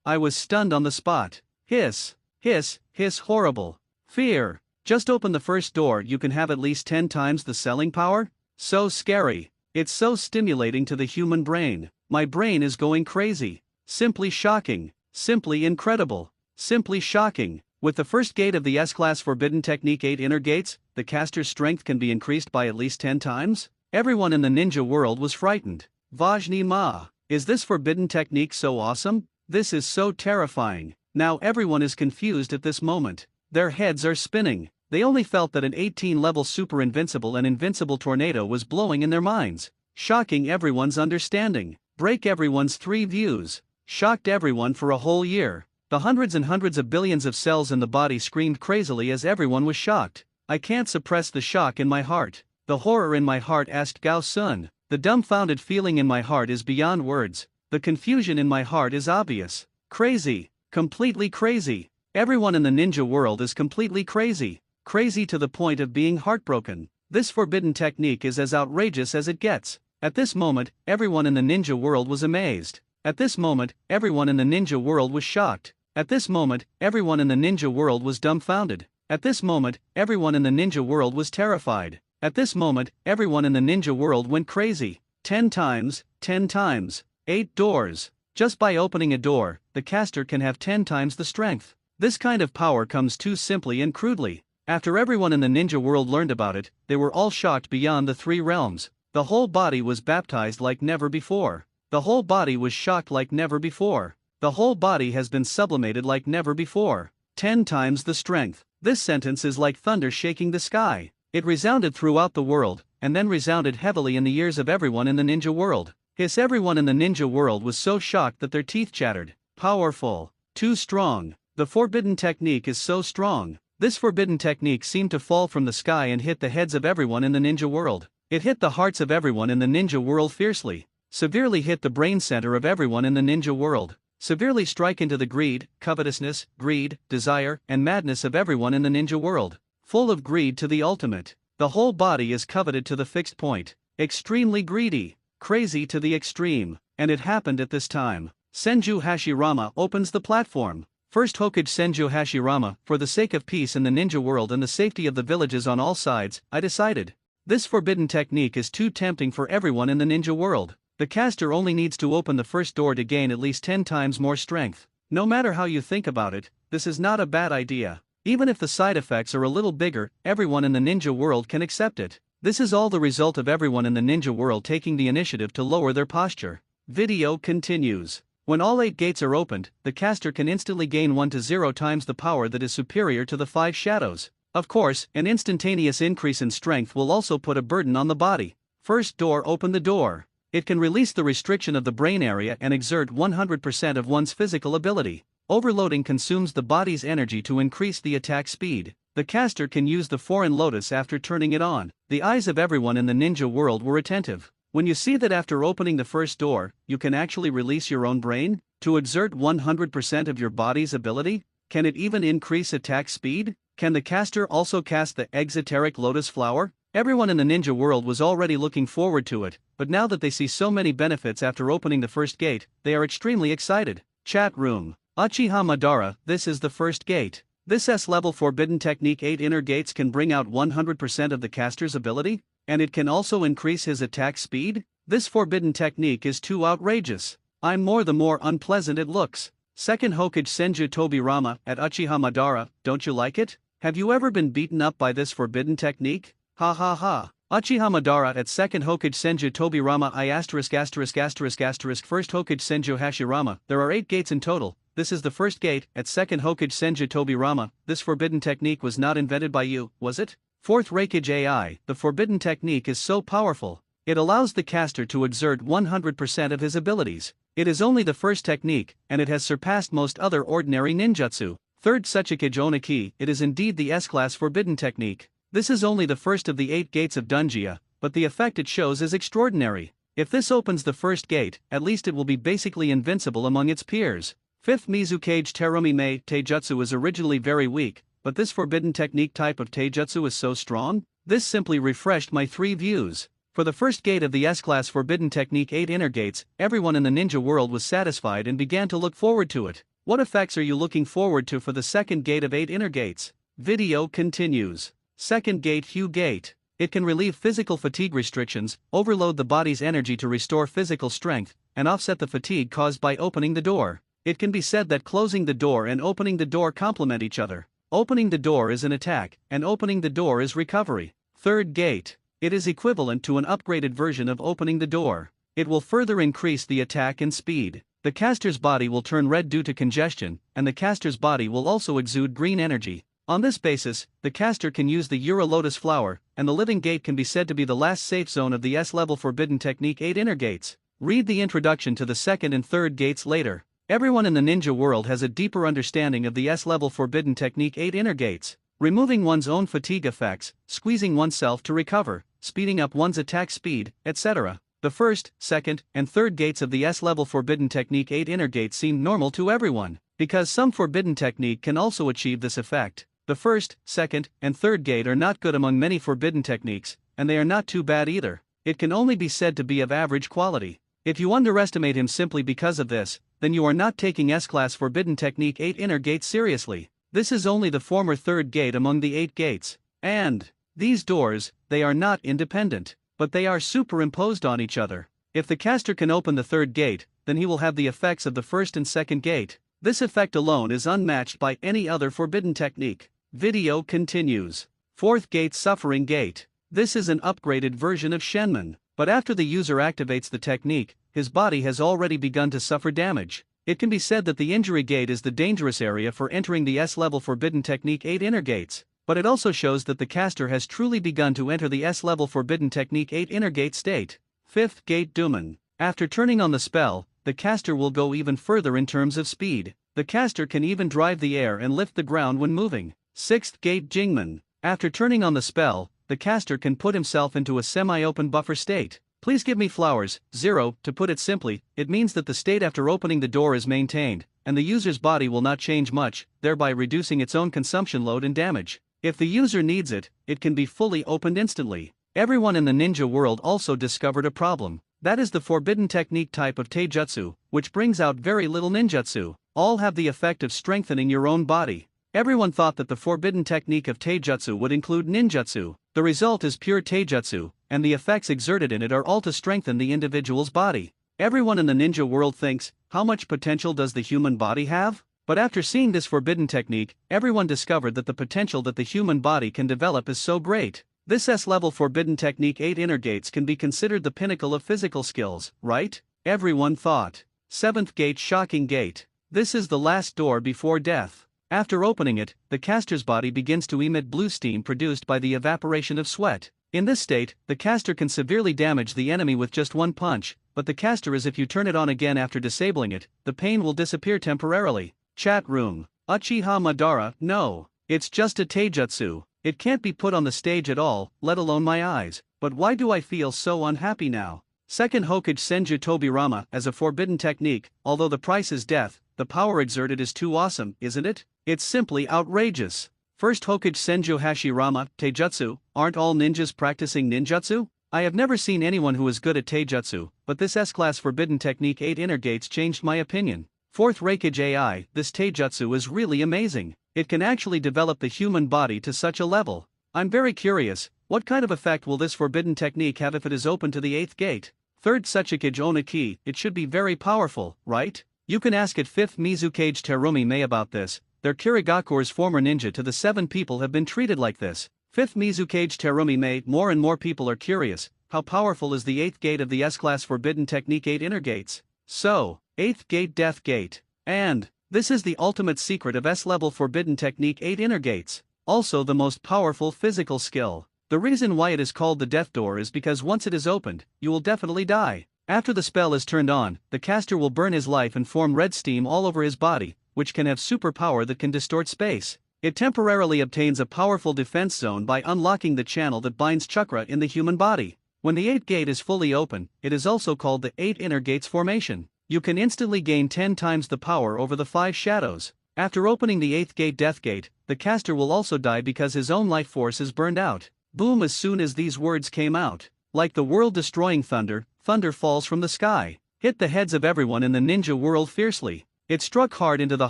I was stunned on the spot. Hiss. Hiss. Hiss. Horrible. Fear. Just open the first door, you can have at least 10 times the selling power? So scary. It's so stimulating to the human brain. My brain is going crazy. Simply shocking. Simply incredible. Simply shocking. With the first gate of the S-class forbidden technique 8 inner gates, the caster's strength can be increased by at least 10 times? Everyone in the ninja world was frightened. Vajni Ma. Is this forbidden technique so awesome? This is so terrifying. Now everyone is confused at this moment. Their heads are spinning. They only felt that an 18-level super invincible and invincible tornado was blowing in their minds. Shocking everyone's understanding. Break everyone's 3 views. Shocked everyone for a whole year. The hundreds and hundreds of billions of cells in the body screamed crazily as everyone was shocked. I can't suppress the shock in my heart. The horror in my heart, asked Gao Sun. The dumbfounded feeling in my heart is beyond words. The confusion in my heart is obvious. Crazy. Completely crazy. Everyone in the ninja world is completely crazy. Crazy to the point of being heartbroken. This forbidden technique is as outrageous as it gets. At this moment, everyone in the ninja world was amazed. At this moment, everyone in the ninja world was shocked. At this moment, everyone in the ninja world was dumbfounded. At this moment, everyone in the ninja world was terrified. At this moment, everyone in the ninja world went crazy. 10 times, 10 times. 8 doors. Just by opening a door, the caster can have 10 times the strength. This kind of power comes too simply and crudely. After everyone in the ninja world learned about it, they were all shocked beyond the 3 realms. The whole body was baptized like never before. The whole body was shocked like never before. The whole body has been sublimated like never before. 10 times the strength. This sentence is like thunder shaking the sky. It resounded throughout the world, and then resounded heavily in the ears of everyone in the ninja world. Hiss, everyone in the ninja world was so shocked that their teeth chattered. Powerful. Too strong. The forbidden technique is so strong. This forbidden technique seemed to fall from the sky and hit the heads of everyone in the ninja world. It hit the hearts of everyone in the ninja world fiercely. Severely hit the brain center of everyone in the ninja world. Severely strike into the greed, covetousness, greed, desire, and madness of everyone in the ninja world. Full of greed to the ultimate. The whole body is coveted to the fixed point. Extremely greedy. Crazy to the extreme. And it happened at this time. Senju Hashirama opens the platform. First Hokage Senju Hashirama, for the sake of peace in the ninja world and the safety of the villages on all sides, I decided. This forbidden technique is too tempting for everyone in the ninja world. The caster only needs to open the first door to gain at least 10 times more strength. No matter how you think about it, this is not a bad idea. Even if the side effects are a little bigger, everyone in the ninja world can accept it. This is all the result of everyone in the ninja world taking the initiative to lower their posture. Video continues. When all 8 gates are opened, the caster can instantly gain 1 to 0 times the power that is superior to the 5 shadows. Of course, an instantaneous increase in strength will also put a burden on the body. First door, open the door. It can release the restriction of the brain area and exert 100% of one's physical ability. Overloading consumes the body's energy to increase the attack speed. The caster can use the foreign lotus after turning it on. The eyes of everyone in the ninja world were attentive. When you see that after opening the first door, you can actually release your own brain, to exert 100% of your body's ability, can it even increase attack speed? Can the caster also cast the exoteric lotus flower? Everyone in the ninja world was already looking forward to it, but now that they see so many benefits after opening the first gate, they are extremely excited. Chat room. Uchiha Madara, this is the first gate. This S-level forbidden technique 8 inner gates can bring out 100% of the caster's ability? And it can also increase his attack speed? This forbidden technique is too outrageous. I'm the more unpleasant it looks. Second Hokage Senju Tobirama at Uchiha Madara, don't you like it? Have you ever been beaten up by this forbidden technique? Ha ha ha. Uchiha Madara at second Hokage Senju Tobirama I ******** first Hokage Senju Hashirama, there are 8 gates in total. This is the first gate, at second Hokage Senju Tobirama, this forbidden technique was not invented by you, was it? Fourth Raikage AI, the forbidden technique is so powerful. It allows the caster to exert 100% of his abilities. It is only the first technique, and it has surpassed most other ordinary ninjutsu. Third Tsuchikage Oniki, it is indeed the S-class forbidden technique. This is only the first of the 8 gates of Dungia, but the effect it shows is extraordinary. If this opens the first gate, at least it will be basically invincible among its peers. Fifth Mizukage Terumi Mei Taijutsu is originally very weak, but this forbidden technique type of taijutsu is so strong? This simply refreshed my 3 views. For the first gate of the S-class forbidden technique 8 inner gates, everyone in the ninja world was satisfied and began to look forward to it. What effects are you looking forward to for the second gate of 8 inner gates? Video continues. Second gate Hue Gate. It can relieve physical fatigue restrictions, overload the body's energy to restore physical strength, and offset the fatigue caused by opening the door. It can be said that closing the door and opening the door complement each other. Opening the door is an attack, and opening the door is recovery. Third gate. It is equivalent to an upgraded version of opening the door. It will further increase the attack and speed. The caster's body will turn red due to congestion, and the caster's body will also exude green energy. On this basis, the caster can use the Euro Lotus Flower, and the living gate can be said to be the last safe zone of the S-level forbidden technique 8 inner gates. Read the introduction to the second and third gates later. Everyone in the ninja world has a deeper understanding of the S-level forbidden technique 8 inner gates. Removing one's own fatigue effects, squeezing oneself to recover, speeding up one's attack speed, etc. The first, second, and third gates of the S-level forbidden technique 8 inner gates seem normal to everyone, because some forbidden technique can also achieve this effect. The first, second, and third gate are not good among many forbidden techniques, and they are not too bad either. It can only be said to be of average quality. If you underestimate him simply because of this, then you are not taking S-class forbidden technique 8 inner gates seriously. This is only the former third gate among the 8 gates. And these doors, they are not independent, but they are superimposed on each other. If the caster can open the third gate, then he will have the effects of the first and second gate. This effect alone is unmatched by any other forbidden technique. Video continues. Fourth gate Suffering Gate. This is an upgraded version of Shenmon, but after the user activates the technique, his body has already begun to suffer damage. It can be said that the injury gate is the dangerous area for entering the S-level forbidden technique 8 inner gates, but it also shows that the caster has truly begun to enter the S-level forbidden technique 8 inner gate state. Fifth gate Duman. After turning on the spell, the caster will go even further in terms of speed. The caster can even drive the air and lift the ground when moving. 6th Gate Jingmen. After turning on the spell, the caster can put himself into a semi-open buffer state. Please give me flowers. 0. To put it simply, it means that the state after opening the door is maintained, and the user's body will not change much, thereby reducing its own consumption load and damage. If the user needs it, it can be fully opened instantly. Everyone in the ninja world also discovered a problem. That is the forbidden technique type of taijutsu, which brings out very little ninjutsu. All have the effect of strengthening your own body. Everyone thought that the forbidden technique of taijutsu would include ninjutsu. The result is pure taijutsu, and the effects exerted in it are all to strengthen the individual's body. Everyone in the ninja world thinks, how much potential does the human body have? But after seeing this forbidden technique, everyone discovered that the potential that the human body can develop is so great. This S-level forbidden technique 8 inner gates can be considered the pinnacle of physical skills, right? Everyone thought. 7th Gate Shocking Gate. This is the last door before death. After opening it, the caster's body begins to emit blue steam produced by the evaporation of sweat. In this state, the caster can severely damage the enemy with just one punch, but the caster is if you turn it on again after disabling it, the pain will disappear temporarily. Chat room. Uchiha Madara, no. It's just a taijutsu. It can't be put on the stage at all, let alone my eyes. But why do I feel so unhappy now? 2nd Hokage Senju Tobirama as a forbidden technique, although the price is death, the power exerted is too awesome, isn't it? It's simply outrageous. 1st Hokage Senju Hashirama, taijutsu, aren't all ninjas practicing ninjutsu? I have never seen anyone who is good at taijutsu, but this S-class forbidden technique 8 inner gates changed my opinion. 4th Reikage AI, this taijutsu is really amazing. It can actually develop the human body to such a level. I'm very curious, what kind of effect will this forbidden technique have if it is open to the 8th gate? 3rd Suchikage Oniki, it should be very powerful, right? You can ask at 5th Mizukage Terumi Mei about this. Their Kirigakure's former ninja to the 7 people have been treated like this. 5th Mizukage Terumi Mei, more and more people are curious, how powerful is the 8th gate of the S-class forbidden technique 8 inner gates? So, 8th gate Death Gate. And this is the ultimate secret of S-level forbidden technique 8 inner gates. Also the most powerful physical skill. The reason why it is called the death door is because once it is opened, you will definitely die. After the spell is turned on, the caster will burn his life and form red steam all over his body, which can have superpower that can distort space. It temporarily obtains a powerful defense zone by unlocking the channel that binds chakra in the human body. When the 8th gate is fully open, it is also called the 8 inner gates formation. You can instantly gain 10 times the power over the 5 shadows. After opening the 8th gate Death Gate, the caster will also die because his own life force is burned out. Boom! As soon as these words came out, like the world-destroying thunder, thunder falls from the sky, hit the heads of everyone in the ninja world fiercely. It struck hard into the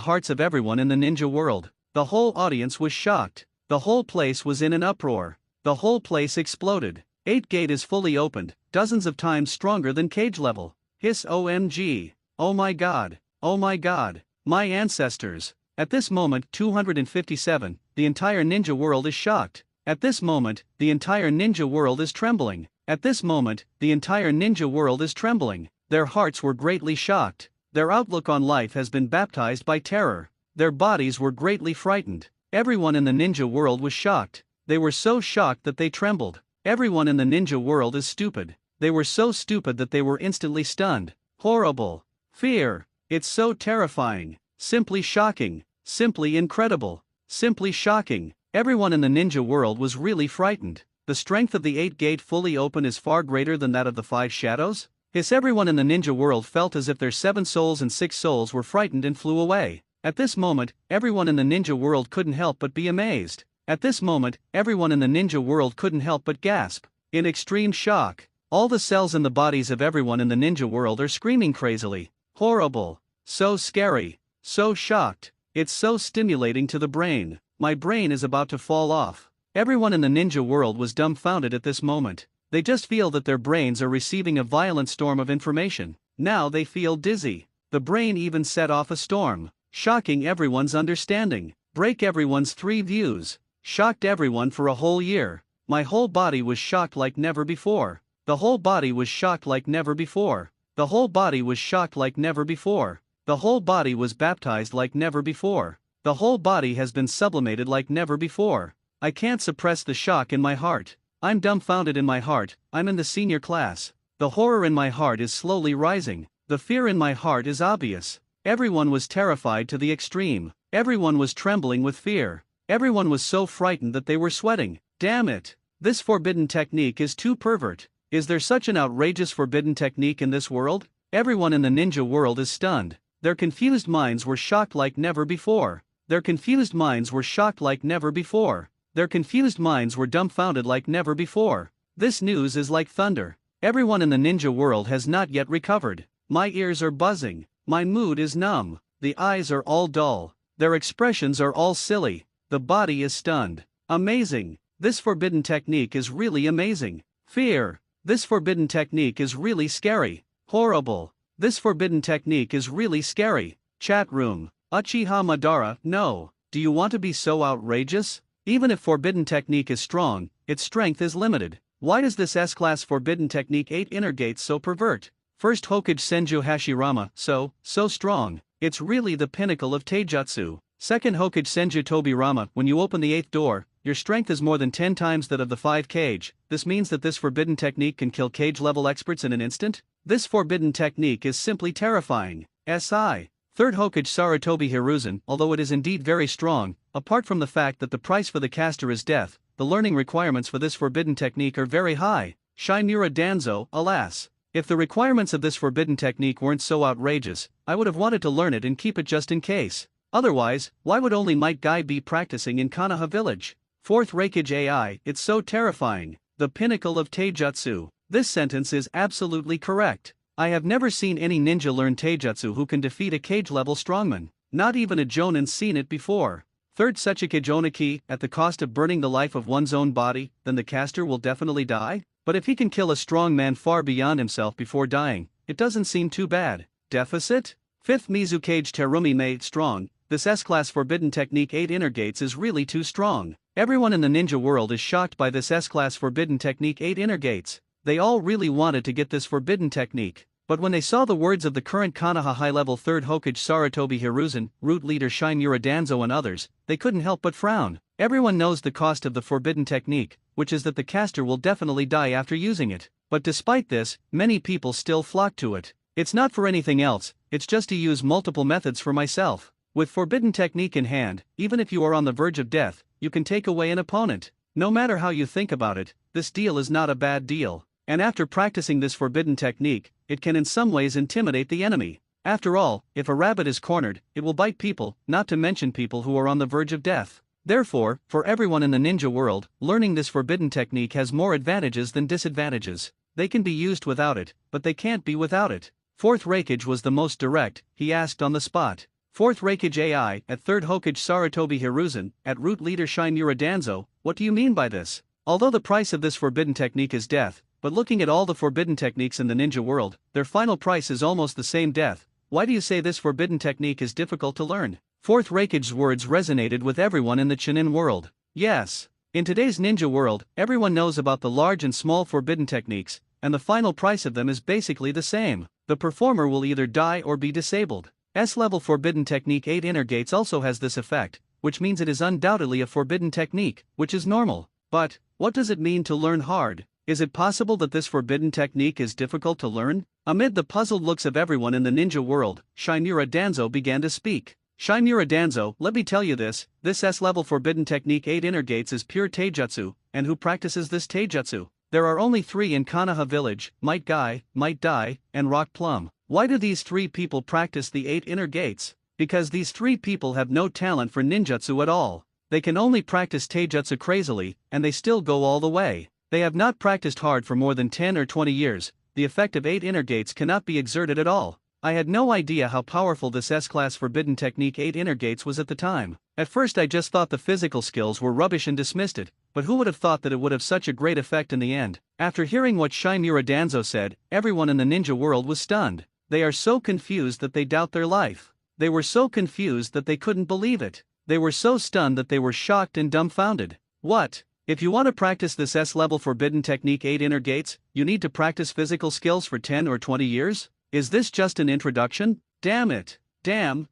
hearts of everyone in the ninja world. The whole audience was shocked. The whole place was in an uproar. The whole place exploded. 8th gate is fully opened, dozens of times stronger than cage level. Hiss OMG. Oh my god. Oh my god. My ancestors. At this moment 257, the entire ninja world is shocked. At this moment, the entire ninja world is trembling. At this moment, the entire ninja world is trembling. Their hearts were greatly shocked. Their outlook on life has been baptized by terror. Their bodies were greatly frightened. Everyone in the ninja world was shocked. They were so shocked that they trembled. Everyone in the ninja world is stupid. They were so stupid that they were instantly stunned. Horrible. Fear. It's so terrifying. Simply shocking. Simply incredible. Simply shocking. Everyone in the ninja world was really frightened. The strength of the 8th gate fully open is far greater than that of the 5 shadows? Hiss! Everyone in the ninja world felt as if their 7 souls and 6 souls were frightened and flew away. At this moment, everyone in the ninja world couldn't help but be amazed. At this moment, everyone in the ninja world couldn't help but gasp. In extreme shock. All the cells in the bodies of everyone in the ninja world are screaming crazily. Horrible. So scary. So shocked. It's so stimulating to the brain. My brain is about to fall off. Everyone in the ninja world was dumbfounded at this moment. They just feel that their brains are receiving a violent storm of information. Now they feel dizzy. The brain even set off a storm. Shocking everyone's understanding. Break everyone's 3 views. Shocked everyone for a whole year. My whole body was shocked like never before. The whole body was shocked like never before. The whole body was shocked like never before. The whole body was baptized like never before. The whole body has been sublimated like never before. I can't suppress the shock in my heart. I'm dumbfounded in my heart. I'm in the senior class. The horror in my heart is slowly rising. The fear in my heart is obvious. Everyone was terrified to the extreme. Everyone was trembling with fear. Everyone was so frightened that they were sweating. Damn it! This forbidden technique is too pervert. Is there such an outrageous forbidden technique in this world? Everyone in the ninja world is stunned. Their confused minds were shocked like never before. Their confused minds were shocked like never before. Their confused minds were dumbfounded like never before. This news is like thunder. Everyone in the ninja world has not yet recovered. My ears are buzzing. My mood is numb. The eyes are all dull. Their expressions are all silly. The body is stunned. Amazing. This forbidden technique is really amazing. Fear. This forbidden technique is really scary. Horrible. This forbidden technique is really scary. Chat room. Uchiha Madara, no. Do you want to be so outrageous? Even if forbidden technique is strong, its strength is limited. Why does this S-class forbidden technique 8 inner gates so pervert? First Hokage Senju Hashirama, so strong. It's really the pinnacle of taijutsu. Second Hokage Senju Tobirama, when you open the 8th door, your strength is more than 10 times that of the 5 kage. This means that this forbidden technique can kill kage level experts in an instant? This forbidden technique is simply terrifying. SI. Third Hokage Sarutobi Hiruzen, although it is indeed very strong, apart from the fact that the price for the caster is death, the learning requirements for this forbidden technique are very high. Shinobi danzo, alas. If the requirements of this forbidden technique weren't so outrageous, I would have wanted to learn it and keep it just in case. Otherwise, why would only Might Guy be practicing in Konoha village? Fourth Raikage AI, it's so terrifying. The pinnacle of taijutsu. This sentence is absolutely correct. I have never seen any ninja learn taijutsu who can defeat a kage-level strongman. Not even a jonin's seen it before. Third Sechikage Oniki, at the cost of burning the life of one's own body, then the caster will definitely die? But if he can kill a strong man far beyond himself before dying, it doesn't seem too bad. Deficit? Fifth Mizukage Terumi Mei, strong. This S-class forbidden technique 8 inner gates is really too strong. Everyone in the ninja world is shocked by this S-class forbidden technique 8 inner gates. They all really wanted to get this forbidden technique. But when they saw the words of the current Konoha high-level 3rd Hokage Sarutobi Hiruzen, root leader Shinobi Danzo and others, they couldn't help but frown. Everyone knows the cost of the forbidden technique, which is that the caster will definitely die after using it. But despite this, many people still flock to it. It's not for anything else, it's just to use multiple methods for myself. With forbidden technique in hand, even if you are on the verge of death, you can take away an opponent. No matter how you think about it, this deal is not a bad deal. And after practicing this forbidden technique, it can in some ways intimidate the enemy. After all, if a rabbit is cornered, it will bite people, not to mention people who are on the verge of death. Therefore, for everyone in the ninja world, learning this forbidden technique has more advantages than disadvantages. They can be used without it, but they can't be without it. Fourth Raikage was the most direct, he asked on the spot. Fourth Raikage AI, at 3rd Hokage Sarutobi Hiruzen, at root leader Shinobi Danzo, what do you mean by this? Although the price of this forbidden technique is death, but looking at all the forbidden techniques in the ninja world, their final price is almost the same death. Why do you say this forbidden technique is difficult to learn? Fourth Raikage's words resonated with everyone in the Chunin world. Yes. In today's ninja world, everyone knows about the large and small forbidden techniques, and the final price of them is basically the same. The performer will either die or be disabled. S-level forbidden technique 8 inner gates also has this effect, which means it is undoubtedly a forbidden technique, which is normal. But, what does it mean to learn hard? Is it possible that this forbidden technique is difficult to learn? Amid the puzzled looks of everyone in the ninja world, Shinobi Danzo began to speak. Shinobi Danzo, let me tell you this S-level forbidden technique 8 inner gates is pure taijutsu, and who practices this taijutsu? There are only 3 in Konoha village, Might Guy, Might Dai, and Rock Plum. Why do these 3 people practice the 8 inner gates? Because these 3 people have no talent for ninjutsu at all. They can only practice taijutsu crazily, and they still go all the way. They have not practiced hard for more than 10 or 20 years, the effect of 8 inner gates cannot be exerted at all. I had no idea how powerful this S-class forbidden technique 8 inner gates was at the time. At first I just thought the physical skills were rubbish and dismissed it, but who would have thought that it would have such a great effect in the end? After hearing what Shinobi Danzo said, everyone in the ninja world was stunned. They are so confused that they doubt their life. They were so confused that they couldn't believe it. They were so stunned that they were shocked and dumbfounded. What? If you want to practice this S-level forbidden technique 8 inner gates, you need to practice physical skills for 10 or 20 years? Is this just an introduction? Damn it. Damn.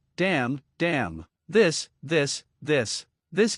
This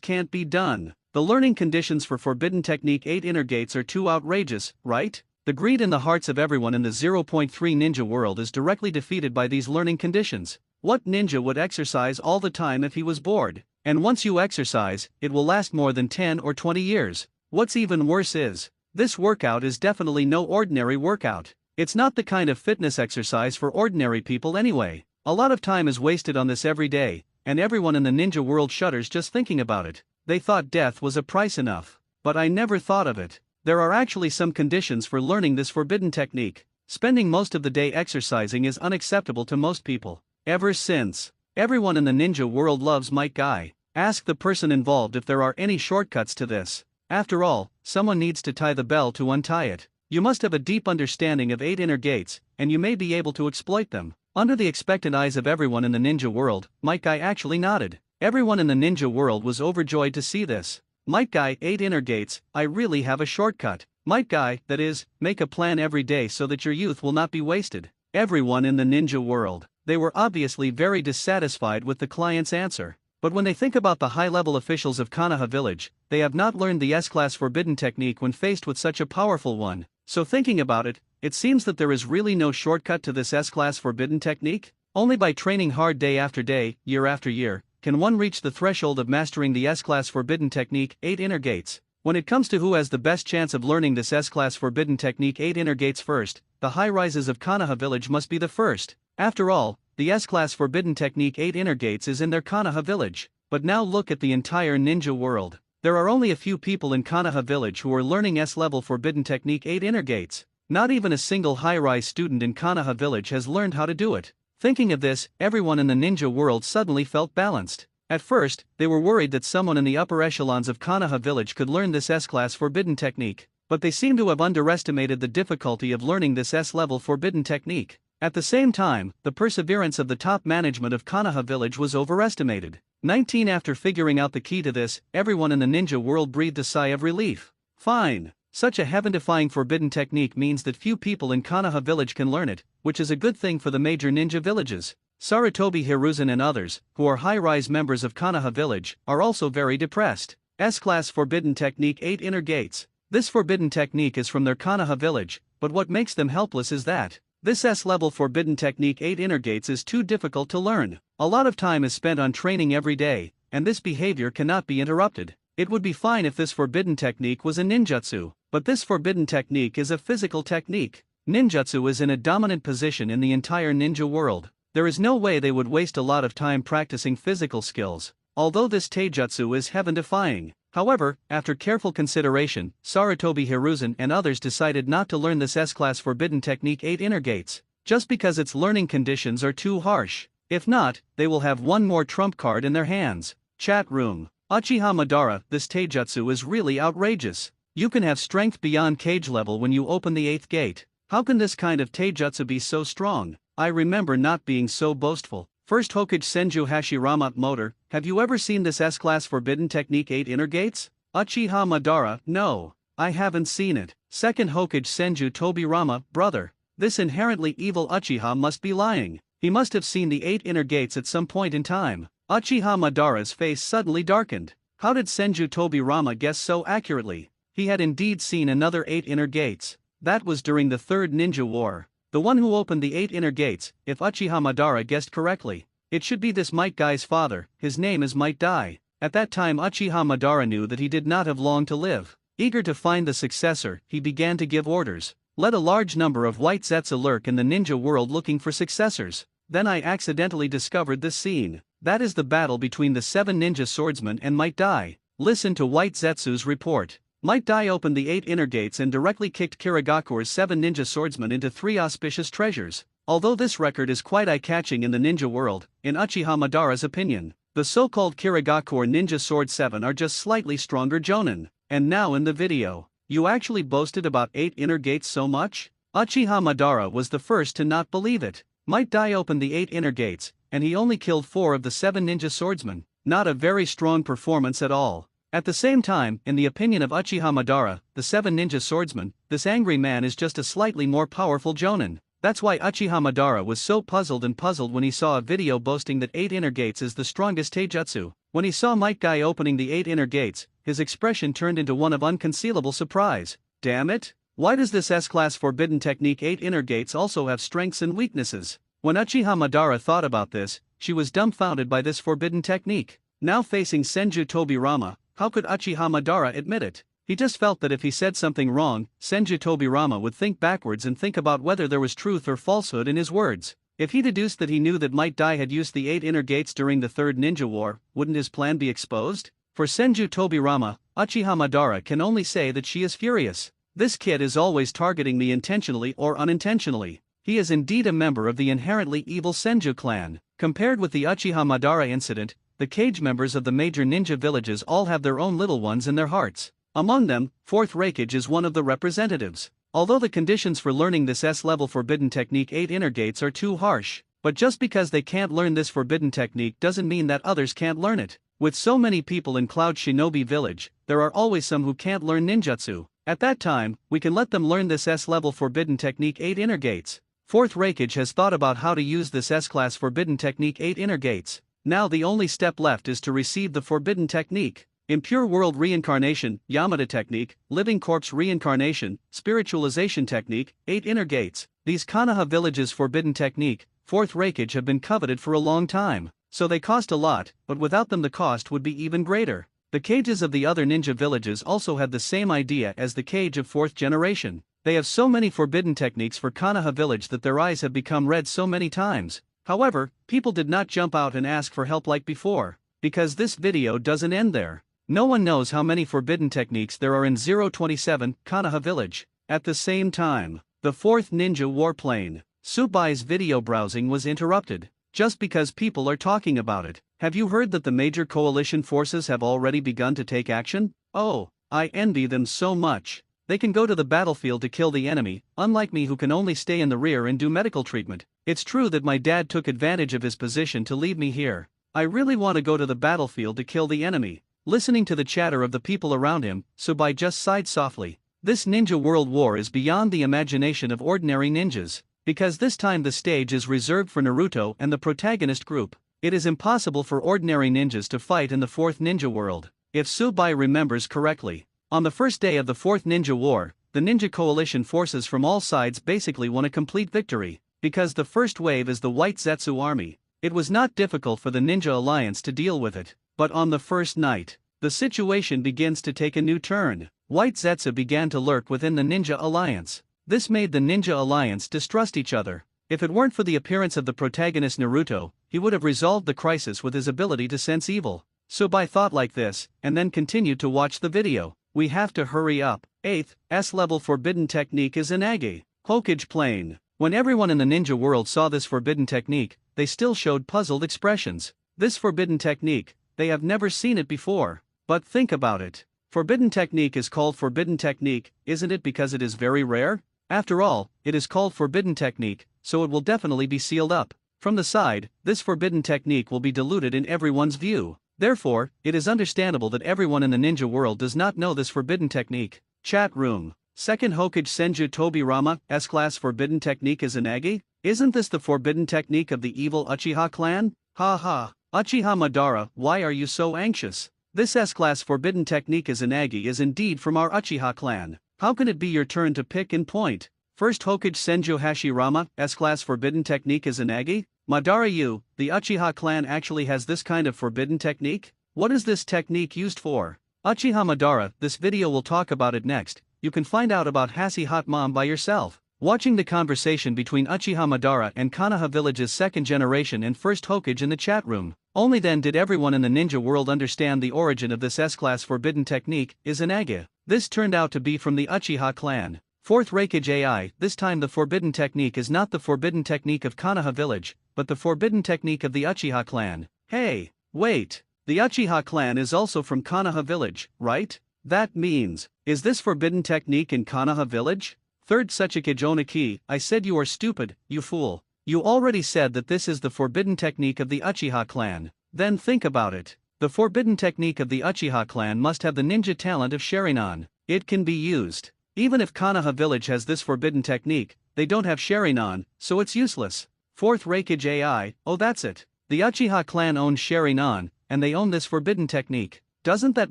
can't be done. The learning conditions for forbidden technique 8 inner gates are too outrageous, right? The greed in the hearts of everyone in the 0.3 ninja world is directly defeated by these learning conditions. What ninja would exercise all the time if he was bored? And once you exercise, it will last more than 10 or 20 years. What's even worse is, this workout is definitely no ordinary workout. It's not the kind of fitness exercise for ordinary people anyway. A lot of time is wasted on this every day, and everyone in the ninja world shudders just thinking about it. They thought death was a price enough. But I never thought of it. There are actually some conditions for learning this forbidden technique. Spending most of the day exercising is unacceptable to most people. Ever since, everyone in the ninja world loves Might Guy. Ask the person involved if there are any shortcuts to this. After all, someone needs to tie the bell to untie it. You must have a deep understanding of 8 inner gates, and you may be able to exploit them. Under the expectant eyes of everyone in the ninja world, Might Guy actually nodded. Everyone in the ninja world was overjoyed to see this. Might Guy, 8 inner gates, I really have a shortcut. Might Guy, that is, make a plan every day so that your youth will not be wasted. Everyone in the ninja world, they were obviously very dissatisfied with the client's answer. But when they think about the high-level officials of Konoha village, they have not learned the S-class forbidden technique when faced with such a powerful one. So thinking about it, it seems that there is really no shortcut to this S-class forbidden technique. Only by training hard day after day, year after year, can one reach the threshold of mastering the S-class forbidden technique, 8 inner gates. When it comes to who has the best chance of learning this S-class forbidden technique 8 inner gates first, the high-rises of Konoha village must be the first. After all, the S-class forbidden technique 8 inner gates is in their Konoha village. But now look at the entire ninja world. There are only a few people in Konoha village who are learning S-level forbidden technique 8 inner gates. Not even a single high-rise student in Konoha village has learned how to do it. Thinking of this, everyone in the ninja world suddenly felt balanced. At first, they were worried that someone in the upper echelons of Konoha village could learn this S-class forbidden technique, but they seem to have underestimated the difficulty of learning this S-level forbidden technique. At the same time, the perseverance of the top management of Konoha village was overestimated. 19 After figuring out the key to this, everyone in the ninja world breathed a sigh of relief. Fine. Such a heaven-defying forbidden technique means that few people in Konoha village can learn it, which is a good thing for the major ninja villages. Sarutobi Hiruzen and others, who are high-rise members of Konoha village, are also very depressed. S-class forbidden technique 8 inner gates. This forbidden technique is from their Konoha village, but what makes them helpless is that this S-level forbidden technique 8 inner gates is too difficult to learn. A lot of time is spent on training every day, and this behavior cannot be interrupted. It would be fine if this forbidden technique was a ninjutsu, but this forbidden technique is a physical technique. Ninjutsu is in a dominant position in the entire ninja world. There is no way they would waste a lot of time practicing physical skills, although this taijutsu is heaven-defying. However, after careful consideration, Sarutobi Hiruzen and others decided not to learn this S-class forbidden technique 8 inner gates, just because its learning conditions are too harsh. If not, they will have one more trump card in their hands. Chat room. Uchiha Madara, this taijutsu is really outrageous. You can have strength beyond cage level when you open the 8th gate. How can this kind of taijutsu be so strong? I remember not being so boastful. First Hokage Senju Hashirama Motor, have you ever seen this S-class forbidden technique 8 inner gates? Uchiha Madara, no, I haven't seen it. Second Hokage Senju Tobirama, brother, this inherently evil Uchiha must be lying. He must have seen the 8 inner gates at some point in time. Uchiha Madara's face suddenly darkened. How did Senju Tobirama guess so accurately? He had indeed seen another 8 inner gates. That was during the Third Ninja War. The one who opened the 8 inner gates, if Uchiha Madara guessed correctly. It should be this Might Guy's father, his name is Might Dai. At that time Uchiha Madara knew that he did not have long to live. Eager to find the successor, he began to give orders. Let a large number of white Zetsu lurk in the ninja world looking for successors. Then I accidentally discovered this scene. That is the battle between the 7 ninja swordsmen and Might Dai. Listen to White Zetsu's report. Might Dai opened the 8 inner gates and directly kicked Kirigakure's 7 ninja swordsmen into 3 auspicious treasures. Although this record is quite eye-catching in the ninja world, in Uchiha Madara's opinion, the so-called Kirigakure Ninja Sword 7 are just slightly stronger jonin. And now in the video, you actually boasted about 8 inner gates so much? Uchiha Madara was the first to not believe it. Might Dai opened the 8 inner gates, and he only killed 4 of the 7 ninja swordsmen. Not a very strong performance at all. At the same time, in the opinion of Uchiha Madara, the 7 ninja swordsmen, this angry man is just a slightly more powerful jonin. That's why Uchiha Madara was so puzzled when he saw a video boasting that 8 inner gates is the strongest taijutsu. When he saw Might Guy opening the 8 inner gates, his expression turned into one of unconcealable surprise. Damn it! Why does this S-class forbidden technique 8 inner gates also have strengths and weaknesses? When Uchiha Madara thought about this, she was dumbfounded by this forbidden technique. Now facing Senju Tobirama, how could Uchiha Madara admit it? He just felt that if he said something wrong, Senju Tobirama would think backwards and think about whether there was truth or falsehood in his words. If he deduced that he knew that Might Dai had used the 8 inner gates during the Third Ninja War, wouldn't his plan be exposed? For Senju Tobirama, Uchiha Madara can only say that she is furious. This kid is always targeting me intentionally or unintentionally. He is indeed a member of the inherently evil Senju clan. Compared with the Uchiha Madara incident, the cage members of the major ninja villages all have their own little ones in their hearts. Among them, 4th Raikage is one of the representatives. Although the conditions for learning this S-level forbidden technique 8 inner gates are too harsh, but just because they can't learn this forbidden technique doesn't mean that others can't learn it. With so many people in Cloud Shinobi Village, there are always some who can't learn ninjutsu. At that time, we can let them learn this S-level forbidden technique 8 inner gates. 4th Raikage has thought about how to use this S-class forbidden technique 8 inner gates. Now the only step left is to receive the forbidden technique. Impure World Reincarnation, Yamada Technique, Living Corpse Reincarnation, Spiritualization Technique, 8 Inner Gates. These Konoha Village's forbidden technique, 4th Raikage have been coveted for a long time, so they cost a lot, but without them the cost would be even greater. The cages of the other ninja villages also had the same idea as the cage of 4th generation. They have so many forbidden techniques for Konoha Village that their eyes have become red so many times. However, people did not jump out and ask for help like before, because this video doesn't end there. No one knows how many forbidden techniques there are in 027, Konoha Village. At the same time, the 4th Ninja Warplane, Subai's video browsing was interrupted, just because people are talking about it. Have you heard that the major coalition forces have already begun to take action? Oh, I envy them so much. They can go to the battlefield to kill the enemy, unlike me who can only stay in the rear and do medical treatment. It's true that my dad took advantage of his position to leave me here. I really want to go to the battlefield to kill the enemy. Listening to the chatter of the people around him, Subai just sighed softly. This ninja world war is beyond the imagination of ordinary ninjas, because this time the stage is reserved for Naruto and the protagonist group. It is impossible for ordinary ninjas to fight in the 4th Ninja World. If Subai remembers correctly, on the first day of the 4th Ninja War, the Ninja Coalition forces from all sides basically won a complete victory, because the first wave is the White Zetsu army. It was not difficult for the Ninja Alliance to deal with it, but on the first night, the situation begins to take a new turn. White Zetsu began to lurk within the Ninja Alliance. This made the Ninja Alliance distrust each other. If it weren't for the appearance of the protagonist Naruto, he would have resolved the crisis with his ability to sense evil. Subai thought like this, and then continued to watch the video. We have to hurry up. 8th, S-level forbidden technique is Inage. Hokage Plane. When everyone in the ninja world saw this forbidden technique, they still showed puzzled expressions. This forbidden technique, they have never seen it before. But think about it. Forbidden technique is called forbidden technique, isn't it, because it is very rare? After all, it is called forbidden technique, so it will definitely be sealed up. From the side, this forbidden technique will be diluted in everyone's view. Therefore, it is understandable that everyone in the ninja world does not know this forbidden technique. Chat room. Second Hokage Senju Tobirama, S-class forbidden technique is Inage? Isn't this the forbidden technique of the evil Uchiha clan? Ha ha. Uchiha Madara, why are you so anxious? This S-class forbidden technique is Inage is indeed from our Uchiha clan. How can it be your turn to pick and point? First Hokage Senju Hashirama, S-class forbidden technique is Inage? Madara, you, the Uchiha clan actually has this kind of forbidden technique? What is this technique used for? Uchiha Madara, this video will talk about it next. You can find out about Hasi Hot Mom by yourself. Watching the conversation between Uchiha Madara and Konoha Village's 2nd generation and first Hokage in the chat room. Only then did everyone in the ninja world understand the origin of this S-class forbidden technique, is Inage. This turned out to be from the Uchiha clan. 4th Raikage AI, this time the forbidden technique is not the forbidden technique of Konoha Village, but the forbidden technique of the Uchiha clan. Hey, wait, the Uchiha clan is also from Konoha Village, right? That means, is this forbidden technique in Konoha Village? 3rd Sechikage Oniki, I said you are stupid, you fool. You already said that this is the forbidden technique of the Uchiha clan. Then think about it. The forbidden technique of the Uchiha clan must have the ninja talent of Sharingan. It can be used. Even if Konoha Village has this forbidden technique, they don't have Sharingan, so it's useless. 4th Raikage AI, oh that's it. The Uchiha clan owns Sharingan, and they own this forbidden technique. Doesn't that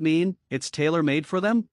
mean it's tailor-made for them?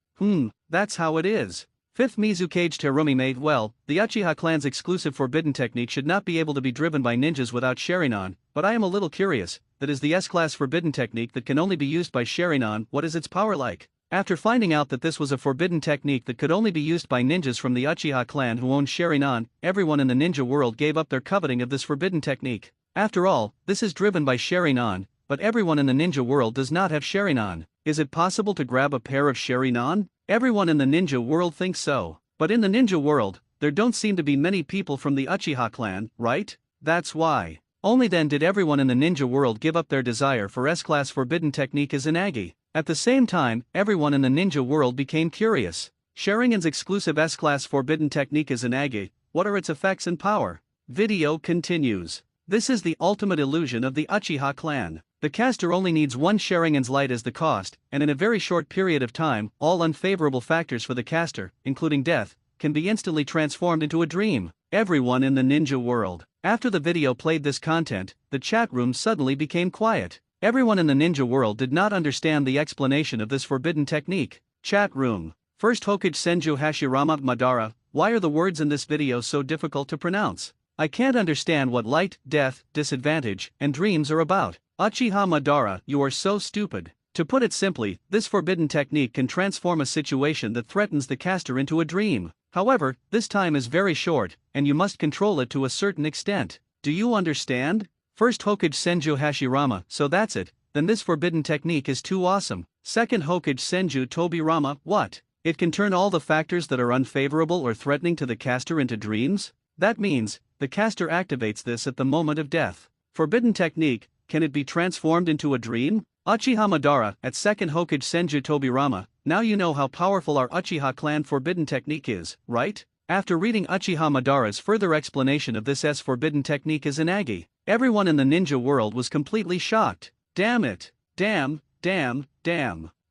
That's how it is. 5th Mizukage Terumi mate. Well, the Uchiha clan's exclusive forbidden technique should not be able to be driven by ninjas without Sharingan, but I am a little curious, that is the S-class forbidden technique that can only be used by Sharingan, what is its power like? After finding out that this was a forbidden technique that could only be used by ninjas from the Uchiha clan who owned Sharingan, everyone in the ninja world gave up their coveting of this forbidden technique. After all, this is driven by Sharingan, but everyone in the ninja world does not have Sharingan. Is it possible to grab a pair of Sharingan? Everyone in the ninja world thinks so. But in the ninja world, there don't seem to be many people from the Uchiha clan, right? That's why. Only then did everyone in the ninja world give up their desire for S-class forbidden technique as Izanagi. At the same time, everyone in the ninja world became curious. Sharingan's exclusive S-class forbidden technique is Izanagi. What are its effects and power? Video continues. This is the ultimate illusion of the Uchiha clan. The caster only needs one Sharingan's light as the cost, and in a very short period of time, all unfavorable factors for the caster, including death, can be instantly transformed into a dream. Everyone in the ninja world. After the video played this content, the chat room suddenly became quiet. Everyone in the ninja world did not understand the explanation of this forbidden technique. Chat room. First Hokage Senju Hashirama Madara, why are the words in this video so difficult to pronounce? I can't understand what light, death, disadvantage, and dreams are about. Uchiha Madara, you are so stupid. To put it simply, this forbidden technique can transform a situation that threatens the caster into a dream. However, this time is very short, and you must control it to a certain extent. Do you understand? First Hokage Senju Hashirama, so that's it, then this forbidden technique is too awesome. Second Hokage Senju Tobirama, what? It can turn all the factors that are unfavorable or threatening to the caster into dreams? That means, the caster activates this at the moment of death. Forbidden technique, can it be transformed into a dream? Uchiha Madara, at second Hokage Senju Tobirama, now you know how powerful our Uchiha clan forbidden technique is, right? After reading Uchiha Madara's further explanation of this forbidden technique as Izanagi, everyone in the ninja world was completely shocked. Damn it. Damn.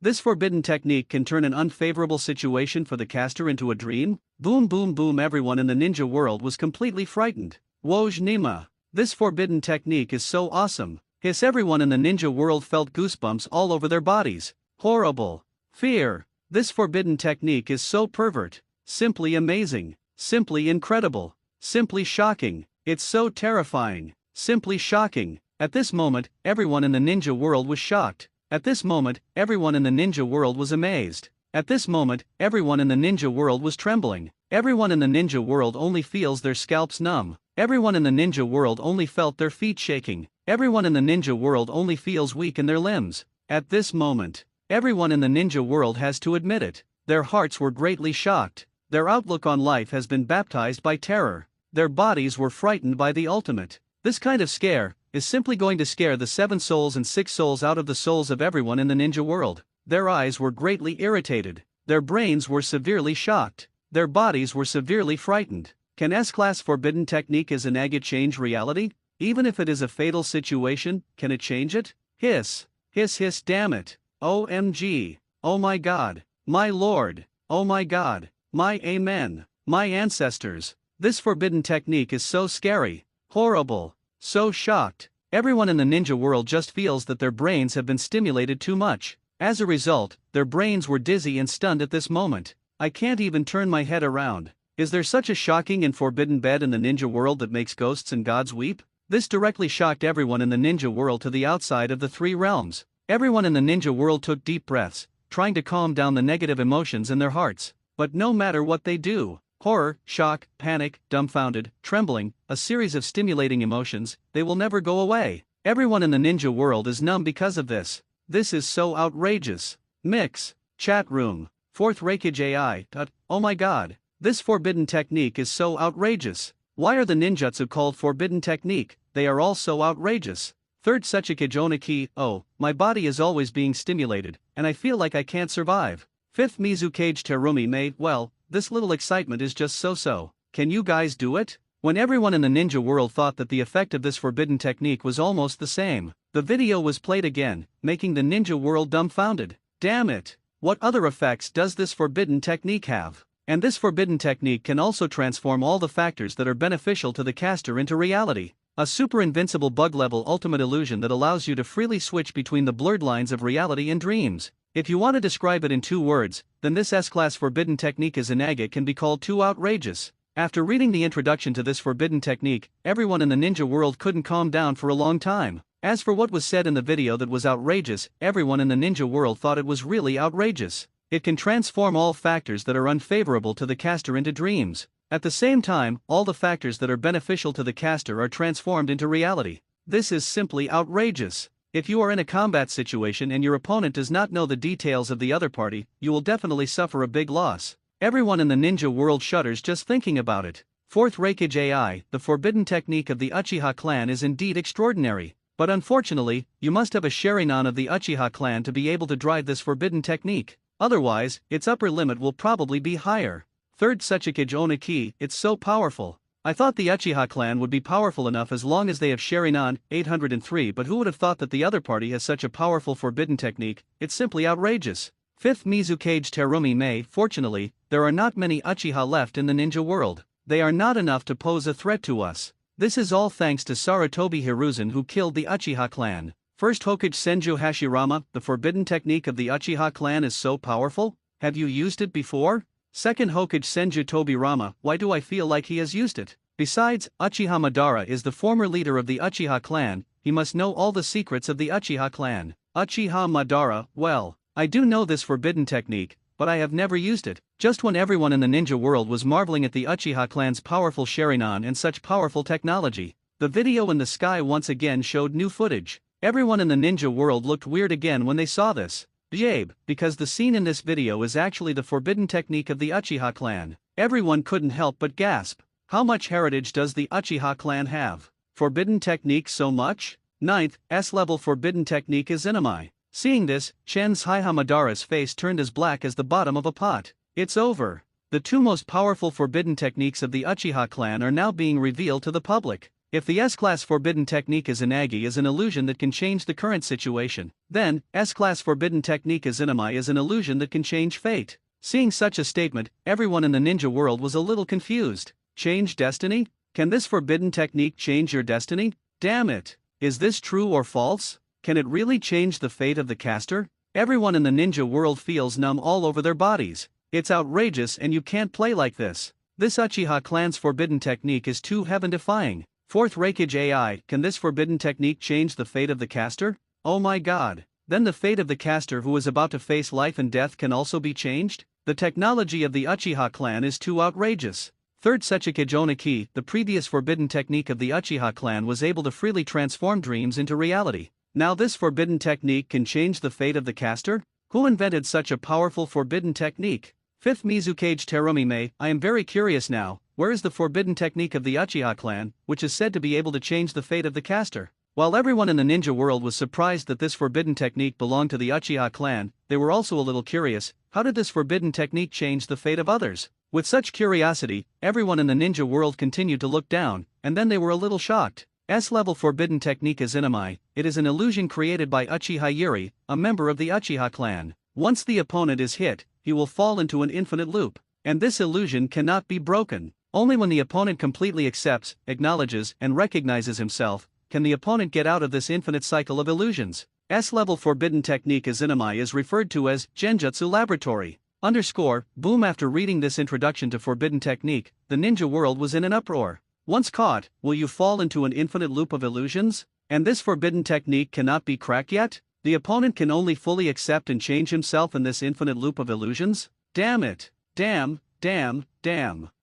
This forbidden technique can turn an unfavorable situation for the caster into a dream? Boom boom boom, everyone in the ninja world was completely frightened. Woj Nima. This forbidden technique is so awesome. Hiss, everyone in the ninja world felt goosebumps all over their bodies. Horrible. Fear. This forbidden technique is so pervert. Simply amazing. Simply incredible. Simply shocking. It's so terrifying. Simply shocking. At this moment, everyone in the ninja world was shocked. At this moment, everyone in the ninja world was amazed. At this moment, everyone in the ninja world was trembling. Everyone in the ninja world only feels their scalps numb. Everyone in the ninja world only felt their feet shaking. Everyone in the ninja world only feels weak in their limbs. At this moment, everyone in the ninja world has to admit it. Their hearts were greatly shocked. Their outlook on life has been baptized by terror. Their bodies were frightened by the ultimate. This kind of scare is simply going to scare the 7 souls and 6 souls out of the souls of everyone in the ninja world. Their eyes were greatly irritated. Their brains were severely shocked. Their bodies were severely frightened. Can S-class forbidden technique as Izanagi change reality? Even if it is a fatal situation, can it change it? Hiss. Hiss hiss, damn it. OMG. Oh my god. My lord. Oh my god. My amen. My ancestors. This forbidden technique is so scary. Horrible. So shocked. Everyone in the ninja world just feels that their brains have been stimulated too much. As a result, their brains were dizzy and stunned at this moment. I can't even turn my head around. Is there such a shocking and forbidden bed in the ninja world that makes ghosts and gods weep? This directly shocked everyone in the ninja world to the outside of the 3 realms. Everyone in the ninja world took deep breaths, trying to calm down the negative emotions in their hearts. But no matter what they do, horror, shock, panic, dumbfounded, trembling, a series of stimulating emotions, they will never go away. Everyone in the ninja world is numb because of this. This is so outrageous. Mix. Chat room. 4th Reikage AI. Oh my god. This forbidden technique is so outrageous. Why are the ninjutsu called forbidden technique? They are all so outrageous. 3rd Sechikage Oniki. Oh, my body is always being stimulated, and I feel like I can't survive. 5th Mizukage Terumi mate. Well, this little excitement is just so-so. Can you guys do it? When everyone in the ninja world thought that the effect of this forbidden technique was almost the same, the video was played again, making the ninja world dumbfounded. Damn it! What other effects does this forbidden technique have? And this forbidden technique can also transform all the factors that are beneficial to the caster into reality. A super invincible bug level ultimate illusion that allows you to freely switch between the blurred lines of reality and dreams. If you want to describe it in 2 words, then this S-class forbidden technique as Inaga can be called too outrageous. After reading the introduction to this forbidden technique, everyone in the ninja world couldn't calm down for a long time. As for what was said in the video that was outrageous, everyone in the ninja world thought it was really outrageous. It can transform all factors that are unfavorable to the caster into dreams. At the same time, all the factors that are beneficial to the caster are transformed into reality. This is simply outrageous. If you are in a combat situation and your opponent does not know the details of the other party, you will definitely suffer a big loss. Everyone in the ninja world shudders just thinking about it. Fourth Reikage AI, the forbidden technique of the Uchiha clan is indeed extraordinary. But unfortunately, you must have a Sharingan of the Uchiha clan to be able to drive this forbidden technique. Otherwise, its upper limit will probably be higher. Third Sachikage Oniki, it's so powerful. I thought the Uchiha clan would be powerful enough as long as they have Sharingan 803, but who would have thought that the other party has such a powerful forbidden technique? It's simply outrageous. Fifth Mizukage Terumi Mei. Fortunately, there are not many Uchiha left in the ninja world. They are not enough to pose a threat to us. This is all thanks to Sarutobi Hiruzen who killed the Uchiha clan. First Hokage Senju Hashirama, the forbidden technique of the Uchiha clan is so powerful? Have you used it before? Second Hokage Senju Tobirama, why do I feel like he has used it? Besides, Uchiha Madara is the former leader of the Uchiha clan, he must know all the secrets of the Uchiha clan. Uchiha Madara, well, I do know this forbidden technique, but I have never used it. Just when everyone in the ninja world was marveling at the Uchiha clan's powerful Sharingan and such powerful technology, the video in the sky once again showed new footage. Everyone in the ninja world looked weird again when they saw this. Jabe, because the scene in this video is actually the forbidden technique of the Uchiha clan. Everyone couldn't help but gasp. How much heritage does the Uchiha clan have? Forbidden technique so much? Ninth, S-level forbidden technique is Inamai. Seeing this, Chen's Haiha Madara's face turned as black as the bottom of a pot. It's over. The two most powerful forbidden techniques of the Uchiha clan are now being revealed to the public. If the S-class forbidden technique is Inagi is an illusion that can change the current situation, then S-class forbidden technique is Inamai is an illusion that can change fate. Seeing such a statement, everyone in the ninja world was a little confused. Change destiny? Can this forbidden technique change your destiny? Damn it! Is this true or false? Can it really change the fate of the caster? Everyone in the ninja world feels numb all over their bodies. It's outrageous and you can't play like this. This Uchiha clan's forbidden technique is too heaven-defying. Fourth Reikage AI, can this forbidden technique change the fate of the caster? Oh my god. Then the fate of the caster who is about to face life and death can also be changed? The technology of the Uchiha clan is too outrageous. Third Sechikage Oniki, the previous forbidden technique of the Uchiha clan was able to freely transform dreams into reality. Now this forbidden technique can change the fate of the caster? Who invented such a powerful forbidden technique? Fifth Mizukage Terumi Mei, I am very curious now, where is the forbidden technique of the Uchiha clan, which is said to be able to change the fate of the caster? While everyone in the ninja world was surprised that this forbidden technique belonged to the Uchiha clan, they were also a little curious, how did this forbidden technique change the fate of others? With such curiosity, everyone in the ninja world continued to look down, and then they were a little shocked. S-level forbidden technique is Inamai, it is an illusion created by Uchiha Yuri, a member of the Uchiha clan. Once the opponent is hit, he will fall into an infinite loop, and this illusion cannot be broken. Only when the opponent completely accepts, acknowledges, and recognizes himself, can the opponent get out of this infinite cycle of illusions. S-level forbidden technique as Inamai is referred to as Genjutsu Laboratory. Boom. After reading this introduction to forbidden technique, the ninja world was in an uproar. Once caught, will you fall into an infinite loop of illusions? And this forbidden technique cannot be cracked yet? The opponent can only fully accept and change himself in this infinite loop of illusions? Damn it. Damn.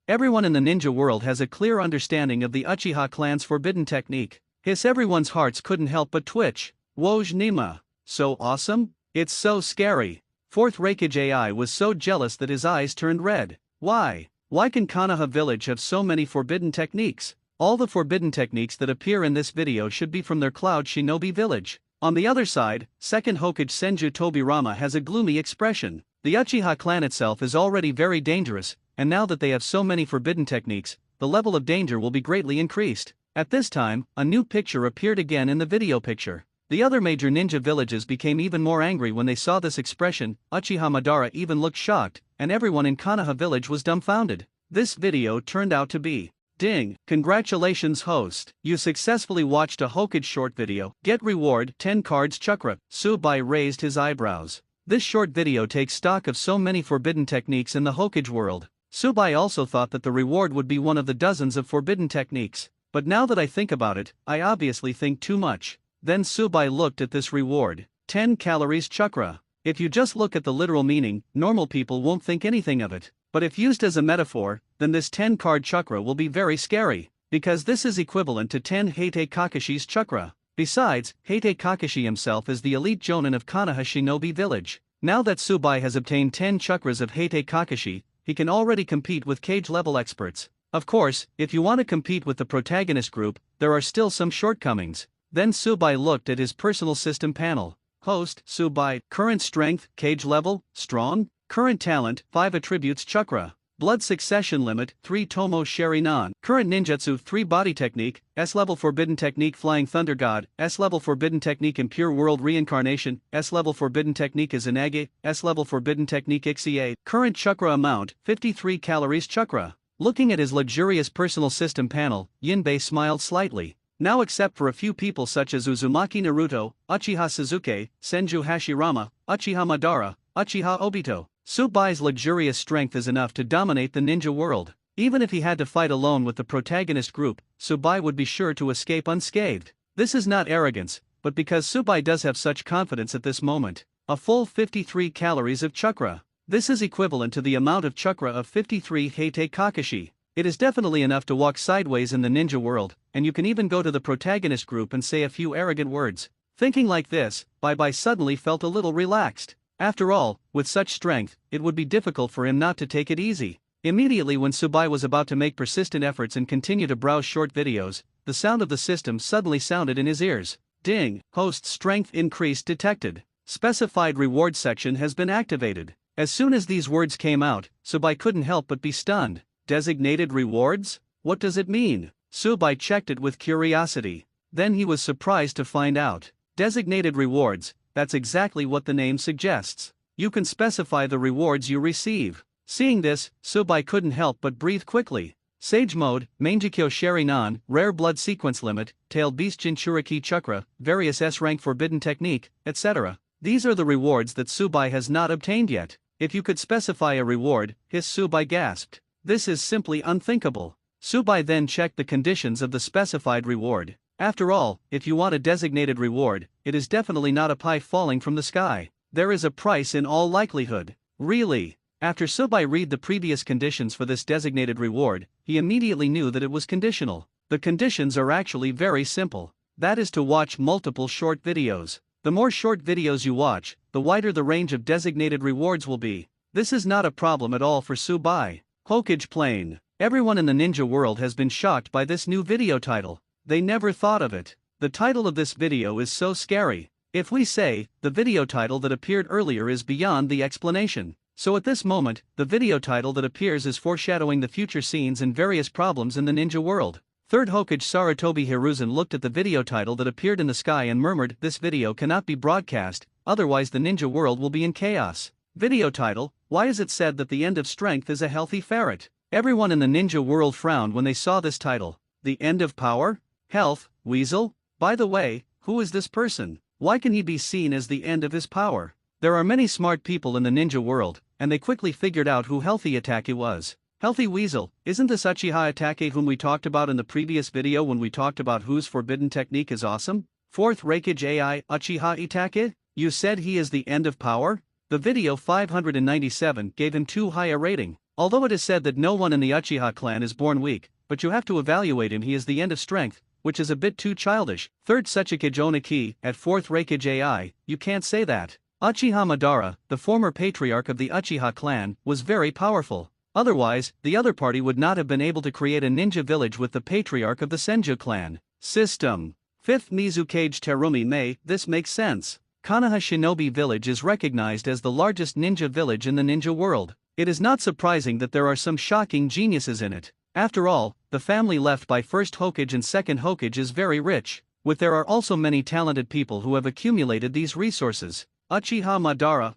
Everyone in the ninja world has a clear understanding of the Uchiha clan's forbidden technique. Everyone's hearts couldn't help but twitch. Woj Nima. So awesome? It's so scary. Fourth Reikage AI was so jealous that his eyes turned red. Why? Why can Konoha village have so many forbidden techniques? All the forbidden techniques that appear in this video should be from their Cloud Shinobi village. On the other side, second Hokage Senju Tobirama has a gloomy expression. The Uchiha clan itself is already very dangerous, and now that they have so many forbidden techniques, the level of danger will be greatly increased. At this time, a new picture appeared again in the video picture. The other major ninja villages became even more angry when they saw this expression. Uchiha Madara even looked shocked, and everyone in Konoha village was dumbfounded. This video turned out to be ding. Congratulations host. You successfully watched a Hokage short video. Get reward 10 cards chakra. Subai raised his eyebrows. This short video takes stock of so many forbidden techniques in the Hokage world. Subai also thought that the reward would be one of the dozens of forbidden techniques. But now that I think about it, I obviously think too much. Then Subai looked at this reward. 10 calories chakra. If you just look at the literal meaning, normal people won't think anything of it. But if used as a metaphor, then this 10 card chakra will be very scary. Because this is equivalent to 10 Heite Kakashi's chakra. Besides, Heite Kakashi himself is the elite jonin of Konoha Shinobi village. Now that Subai has obtained 10 chakras of Heite Kakashi, he can already compete with cage-level experts. Of course, if you want to compete with the protagonist group, there are still some shortcomings. Then Subai looked at his personal system panel. Host, Subai, current strength, cage level, strong, current talent, 5 attributes chakra, blood succession limit, 3 tomo sharinan, current ninjutsu, 3 body technique, S-level forbidden technique flying thunder god, S-level forbidden technique impure world reincarnation, S-level forbidden technique izanage, S-level forbidden technique Ixie, current chakra amount, 53 calories chakra. Looking at his luxurious personal system panel, Yinbei smiled slightly. Now except for a few people such as Uzumaki Naruto, Uchiha Sasuke, Senju Hashirama, Uchiha Madara, Uchiha Obito, Subai's luxurious strength is enough to dominate the ninja world. Even if he had to fight alone with the protagonist group, Subai would be sure to escape unscathed. This is not arrogance, but because Subai does have such confidence at this moment. A full 53 calories of chakra. This is equivalent to the amount of chakra of 53 Heite Kakashi. It is definitely enough to walk sideways in the ninja world, and you can even go to the protagonist group and say a few arrogant words. Thinking like this, Bai suddenly felt a little relaxed. After all, with such strength, it would be difficult for him not to take it easy. Immediately when Subai was about to make persistent efforts and continue to browse short videos, the sound of the system suddenly sounded in his ears. Ding, host strength increase detected. Specified reward section has been activated. As soon as these words came out, Subai couldn't help but be stunned. Designated rewards? What does it mean? Subai checked it with curiosity. Then he was surprised to find out. Designated rewards, that's exactly what the name suggests. You can specify the rewards you receive. Seeing this, Subai couldn't help but breathe quickly. Sage mode, Mangekyo Sharinan, rare blood sequence limit, tailed beast Jinchuriki chakra, various S-rank forbidden technique, etc. These are the rewards that Subai has not obtained yet. If you could specify a reward, Subai gasped. This is simply unthinkable. Subai then checked the conditions of the specified reward. After all, if you want a designated reward, it is definitely not a pie falling from the sky. There is a price in all likelihood. Really? After Subai read the previous conditions for this designated reward, he immediately knew that it was conditional. The conditions are actually very simple. That is to watch multiple short videos. The more short videos you watch, the wider the range of designated rewards will be. This is not a problem at all for Subai. Hokage Plane. Everyone in the ninja world has been shocked by this new video title. They never thought of it. The title of this video is so scary. If we say, the video title that appeared earlier is beyond the explanation. So at this moment, the video title that appears is foreshadowing the future scenes and various problems in the ninja world. Third Hokage Sarutobi Hiruzen looked at the video title that appeared in the sky and murmured, "This video cannot be broadcast, otherwise the ninja world will be in chaos." Video title, why is it said that the end of strength is a healthy ferret? Everyone in the ninja world frowned when they saw this title. The end of power? Health? Weasel? By the way, who is this person? Why can he be seen as the end of his power? There are many smart people in the ninja world, and they quickly figured out who Healthy Itake was. Healthy Weasel, isn't this Uchiha Itake whom we talked about in the previous video when we talked about whose forbidden technique is awesome? Fourth Reikage AI, Uchiha Itake? You said he is the end of power? The video 597 gave him too high a rating. Although it is said that no one in the Uchiha clan is born weak, but you have to evaluate him, he is the end of strength, which is a bit too childish. Third Sechikage Oniki, at fourth Reikage AI, you can't say that. Uchiha Madara, the former patriarch of the Uchiha clan, was very powerful. Otherwise, the other party would not have been able to create a ninja village with the patriarch of the Senju clan. System. Fifth Mizukage Terumi Mei, this makes sense. Konoha Shinobi Village is recognized as the largest ninja village in the ninja world. It is not surprising that there are some shocking geniuses in it. After all, the family left by first Hokage and second Hokage is very rich. There are also many talented people who have accumulated these resources. Uchiha Madara,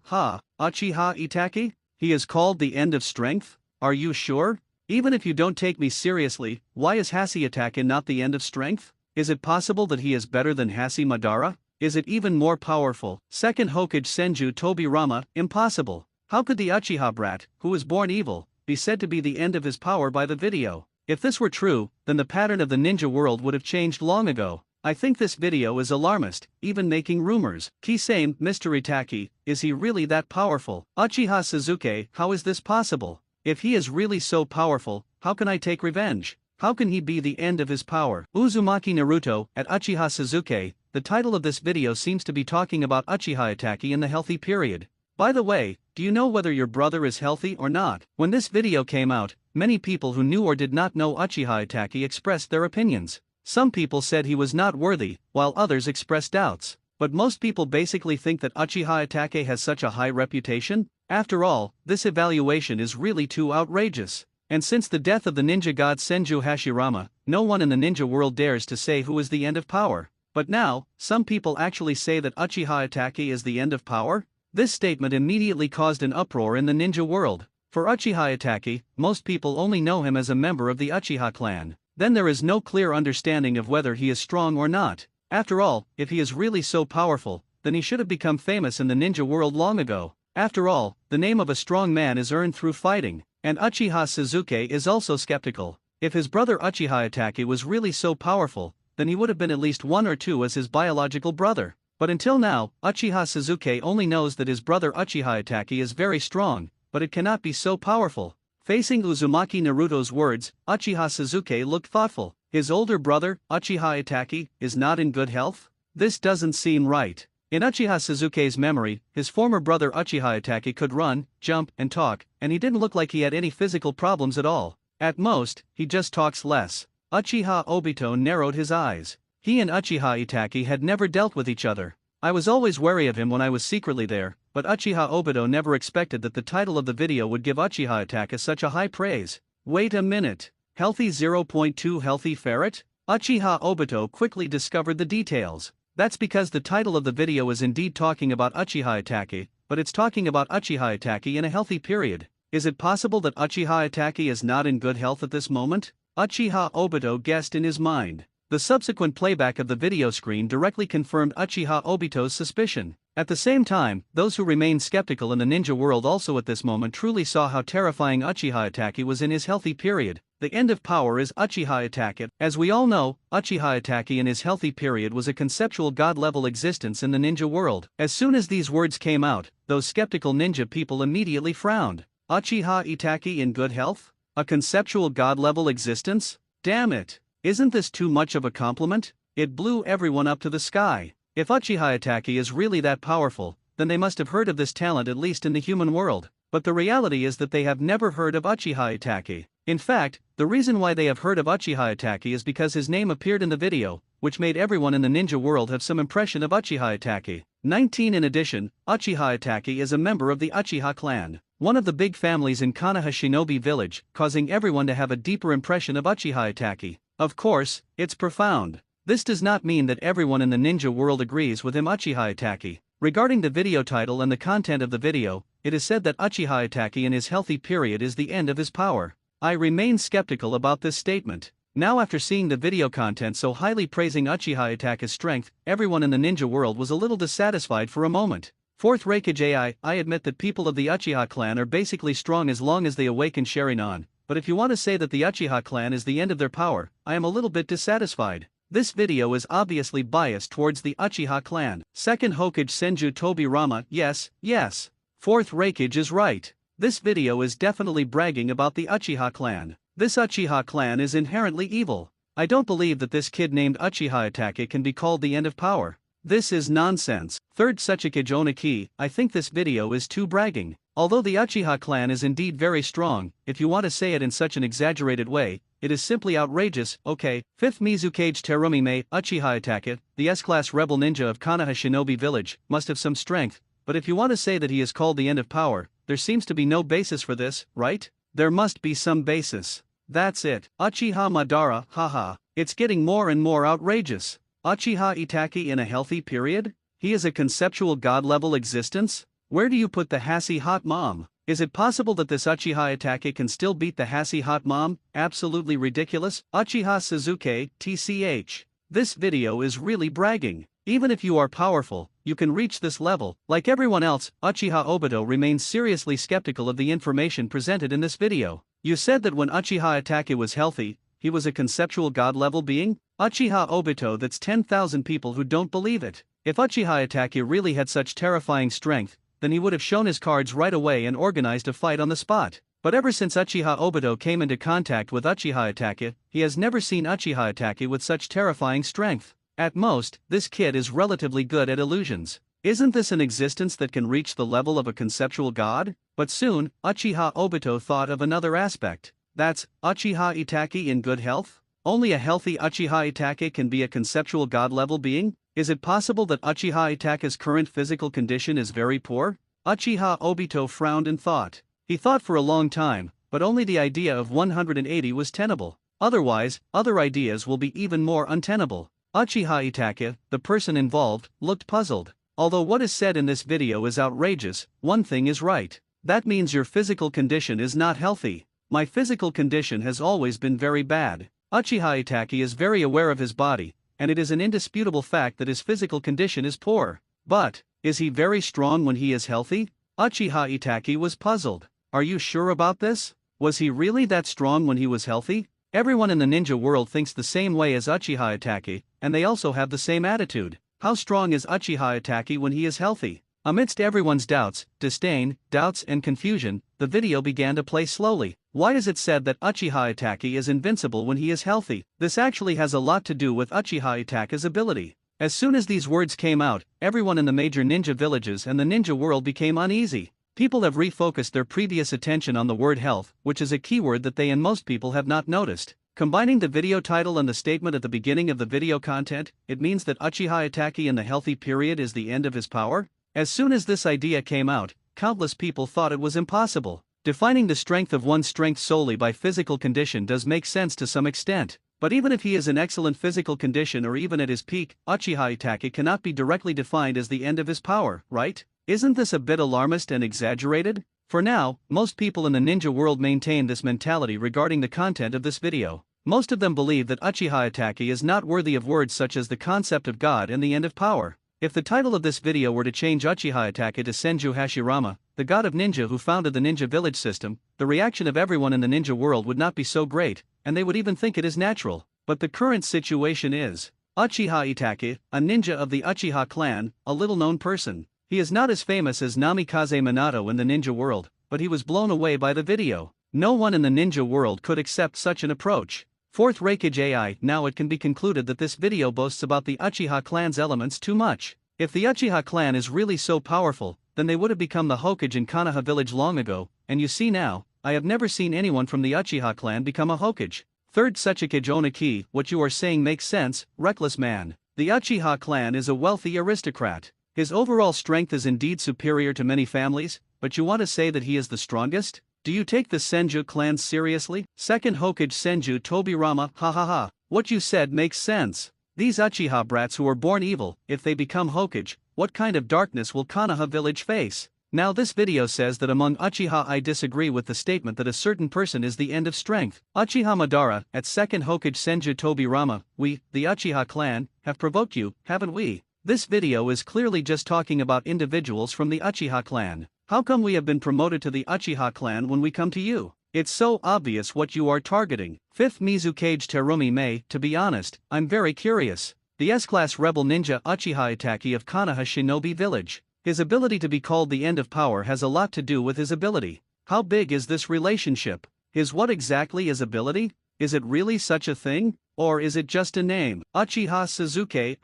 Uchiha Itake? He is called the end of strength? Are you sure? Even if you don't take me seriously, why is Hasi Itake not the end of strength? Is it possible that he is better than Hasi Madara? Is it even more powerful? Second Hokage Senju Tobirama, impossible. How could the Uchiha brat, who was born evil, be said to be the end of his power by the video? If this were true, then the pattern of the ninja world would have changed long ago. I think this video is alarmist, even making rumors. Kisame, Mr. Itaki, is he really that powerful? Uchiha Sasuke, how is this possible? If he is really so powerful, how can I take revenge? How can he be the end of his power? Uzumaki Naruto, at Uchiha Sasuke. The title of this video seems to be talking about Uchiha Itaki in the healthy period. By the way, do you know whether your brother is healthy or not? When this video came out, many people who knew or did not know Uchiha Itaki expressed their opinions. Some people said he was not worthy, while others expressed doubts. But most people basically think that Uchiha Itaki has such a high reputation. After all, this evaluation is really too outrageous. And since the death of the ninja god Senju Hashirama, no one in the ninja world dares to say who is the end of power. But now, some people actually say that Uchiha Itaki is the end of power? This statement immediately caused an uproar in the ninja world. For Uchiha Itaki, most people only know him as a member of the Uchiha clan. Then there is no clear understanding of whether he is strong or not. After all, if he is really so powerful, then he should have become famous in the ninja world long ago. After all, the name of a strong man is earned through fighting. And Uchiha Sasuke is also skeptical. If his brother Uchiha Itaki was really so powerful, then he would have been at least 1 or 2 as his biological brother. But until now, Uchiha Sasuke only knows that his brother Uchiha Itaki is very strong, but it cannot be so powerful. Facing Uzumaki Naruto's words, Uchiha Sasuke looked thoughtful. His older brother, Uchiha Itaki, is not in good health? This doesn't seem right. In Uchiha Sasuke's memory, his former brother Uchiha Itaki could run, jump, and talk, and he didn't look like he had any physical problems at all. At most, he just talks less. Uchiha Obito narrowed his eyes. He and Uchiha Itaki had never dealt with each other. I was always wary of him when I was secretly there, but Uchiha Obito never expected that the title of the video would give Uchiha Itaki such a high praise. Wait a minute. Healthy 0.2 healthy ferret? Uchiha Obito quickly discovered the details. That's because the title of the video is indeed talking about Uchiha Itaki, but it's talking about Uchiha Itaki in a healthy period. Is it possible that Uchiha Itaki is not in good health at this moment? Uchiha Obito guessed in his mind. The subsequent playback of the video screen directly confirmed Uchiha Obito's suspicion. At the same time, those who remained skeptical in the ninja world also at this moment truly saw how terrifying Uchiha Itaki was in his healthy period. The end of power is Uchiha Itaki. As we all know, Uchiha Itaki in his healthy period was a conceptual god-level existence in the ninja world. As soon as these words came out, those skeptical ninja people immediately frowned. Uchiha Itaki in good health? A conceptual god-level existence? Damn it! Isn't this too much of a compliment? It blew everyone up to the sky. If Uchiha Itaki is really that powerful, then they must have heard of this talent at least in the human world. But the reality is that they have never heard of Uchiha Itaki. In fact, the reason why they have heard of Uchiha Itaki is because his name appeared in the video, which made everyone in the ninja world have some impression of Uchiha Itaki. 19 In addition, Uchiha Itaki is a member of the Uchiha clan, one of the big families in Konoha Shinobi village, causing everyone to have a deeper impression of Uchiha Itaki. Of course, it's profound. This does not mean that everyone in the ninja world agrees with him Uchiha Itaki. Regarding the video title and the content of the video, it is said that Uchiha Itaki in his healthy period is the end of his power. I remain skeptical about this statement. Now after seeing the video content so highly praising Uchiha Itaki's strength, everyone in the ninja world was a little dissatisfied for a moment. Fourth Raikage I admit that people of the Uchiha clan are basically strong as long as they awaken Sharingan, but if you want to say that the Uchiha clan is the end of their power, I am a little bit dissatisfied. This video is obviously biased towards the Uchiha clan. Second Hokage Senju Tobirama, yes. Fourth Raikage is right. This video is definitely bragging about the Uchiha clan. This Uchiha clan is inherently evil. I don't believe that this kid named Uchiha Itaki can be called the end of power. This is nonsense. Third Sachikage Oniki, I think this video is too bragging. Although the Uchiha clan is indeed very strong, if you want to say it in such an exaggerated way, it is simply outrageous. Okay. Fifth Mizukage Terumime, Uchiha Itaki, the S-class rebel ninja of Konoha Shinobi village, must have some strength, but if you want to say that he is called the end of power, there seems to be no basis for this, right? There must be some basis. That's it. Uchiha Madara, haha. It's getting more and more outrageous. Uchiha Itaki in a healthy period? He is a conceptual god-level existence? Where do you put the Hassie hot mom? Is it possible that this Uchiha Itaki can still beat the Hassie hot mom? Absolutely ridiculous. Uchiha Sasuke, TCH. This video is really bragging. Even if you are powerful, you can reach this level. Like everyone else, Uchiha Obito remains seriously skeptical of the information presented in this video. You said that when Uchiha Itachi was healthy, he was a conceptual god-level being? Uchiha Obito, that's 10,000 people who don't believe it. If Uchiha Itachi really had such terrifying strength, then he would have shown his cards right away and organized a fight on the spot. But ever since Uchiha Obito came into contact with Uchiha Itachi, he has never seen Uchiha Itachi with such terrifying strength. At most, this kid is relatively good at illusions. Isn't this an existence that can reach the level of a conceptual god? But soon, Uchiha Obito thought of another aspect. That's Uchiha Itachi in good health? Only a healthy Uchiha Itachi can be a conceptual god-level being? Is it possible that Uchiha Itachi's current physical condition is very poor? Uchiha Obito frowned and thought. He thought for a long time, but only the idea of 180 was tenable. Otherwise, other ideas will be even more untenable. Uchiha Itachi, the person involved, looked puzzled. Although what is said in this video is outrageous, one thing is right. That means your physical condition is not healthy. My physical condition has always been very bad. Uchiha Itachi is very aware of his body, and it is an indisputable fact that his physical condition is poor. But, is he very strong when he is healthy? Uchiha Itachi was puzzled. Are you sure about this? Was he really that strong when he was healthy? Everyone in the ninja world thinks the same way as Uchiha Itachi, and they also have the same attitude. How strong is Uchiha Itachi when he is healthy? Amidst everyone's doubts, disdain, doubts and confusion, the video began to play slowly. Why is it said that Uchiha Itachi is invincible when he is healthy? This actually has a lot to do with Uchiha Itachi's ability. As soon as these words came out, everyone in the major ninja villages and the ninja world became uneasy. People have refocused their previous attention on the word health, which is a keyword that they and most people have not noticed. Combining the video title and the statement at the beginning of the video content, it means that Uchiha Itachi in the healthy period is the end of his power? As soon as this idea came out, countless people thought it was impossible. Defining the strength of one's strength solely by physical condition does make sense to some extent. But even if he is in excellent physical condition or even at his peak, Uchiha Itachi cannot be directly defined as the end of his power, right? Isn't this a bit alarmist and exaggerated? For now, most people in the ninja world maintain this mentality regarding the content of this video. Most of them believe that Uchiha Itachi is not worthy of words such as the concept of God and the end of power. If the title of this video were to change Uchiha Itachi to Senju Hashirama, the god of ninja who founded the ninja village system, the reaction of everyone in the ninja world would not be so great, and they would even think it is natural. But the current situation is Uchiha Itachi, a ninja of the Uchiha clan, a little-known person. He is not as famous as Namikaze Minato in the ninja world, but he was blown away by the video. No one in the ninja world could accept such an approach. Fourth Reikage AI. Now it can be concluded that this video boasts about the Uchiha clan's elements too much. If the Uchiha clan is really so powerful, then they would have become the Hokage in Konoha village long ago, and you see now, I have never seen anyone from the Uchiha clan become a Hokage. Third Sachikage Onaki. What you are saying makes sense, reckless man. The Uchiha clan is a wealthy aristocrat. His overall strength is indeed superior to many families, but you want to say that he is the strongest? Do you take the Senju clan seriously? Second Hokage Senju Tobirama. Ha ha ha. What you said makes sense. These Uchiha brats who are born evil, if they become Hokage, what kind of darkness will Konoha village face? Now this video says that among Uchiha I disagree with the statement that a certain person is the end of strength. Uchiha Madara, at second Hokage Senju Tobirama, we, the Uchiha clan, have provoked you, haven't we? This video is clearly just talking about individuals from the Uchiha clan. How come we have been promoted to the Uchiha clan when we come to you? It's so obvious what you are targeting. Fifth Mizukage Terumi Mei. To be honest, I'm very curious. The S-class rebel ninja Uchiha Itachi of Konoha Shinobi village. His ability to be called the end of power has a lot to do with his ability. How big is this relationship? His what exactly is ability? Is it really such a thing? Or is it just a name? Uchiha Suzuki.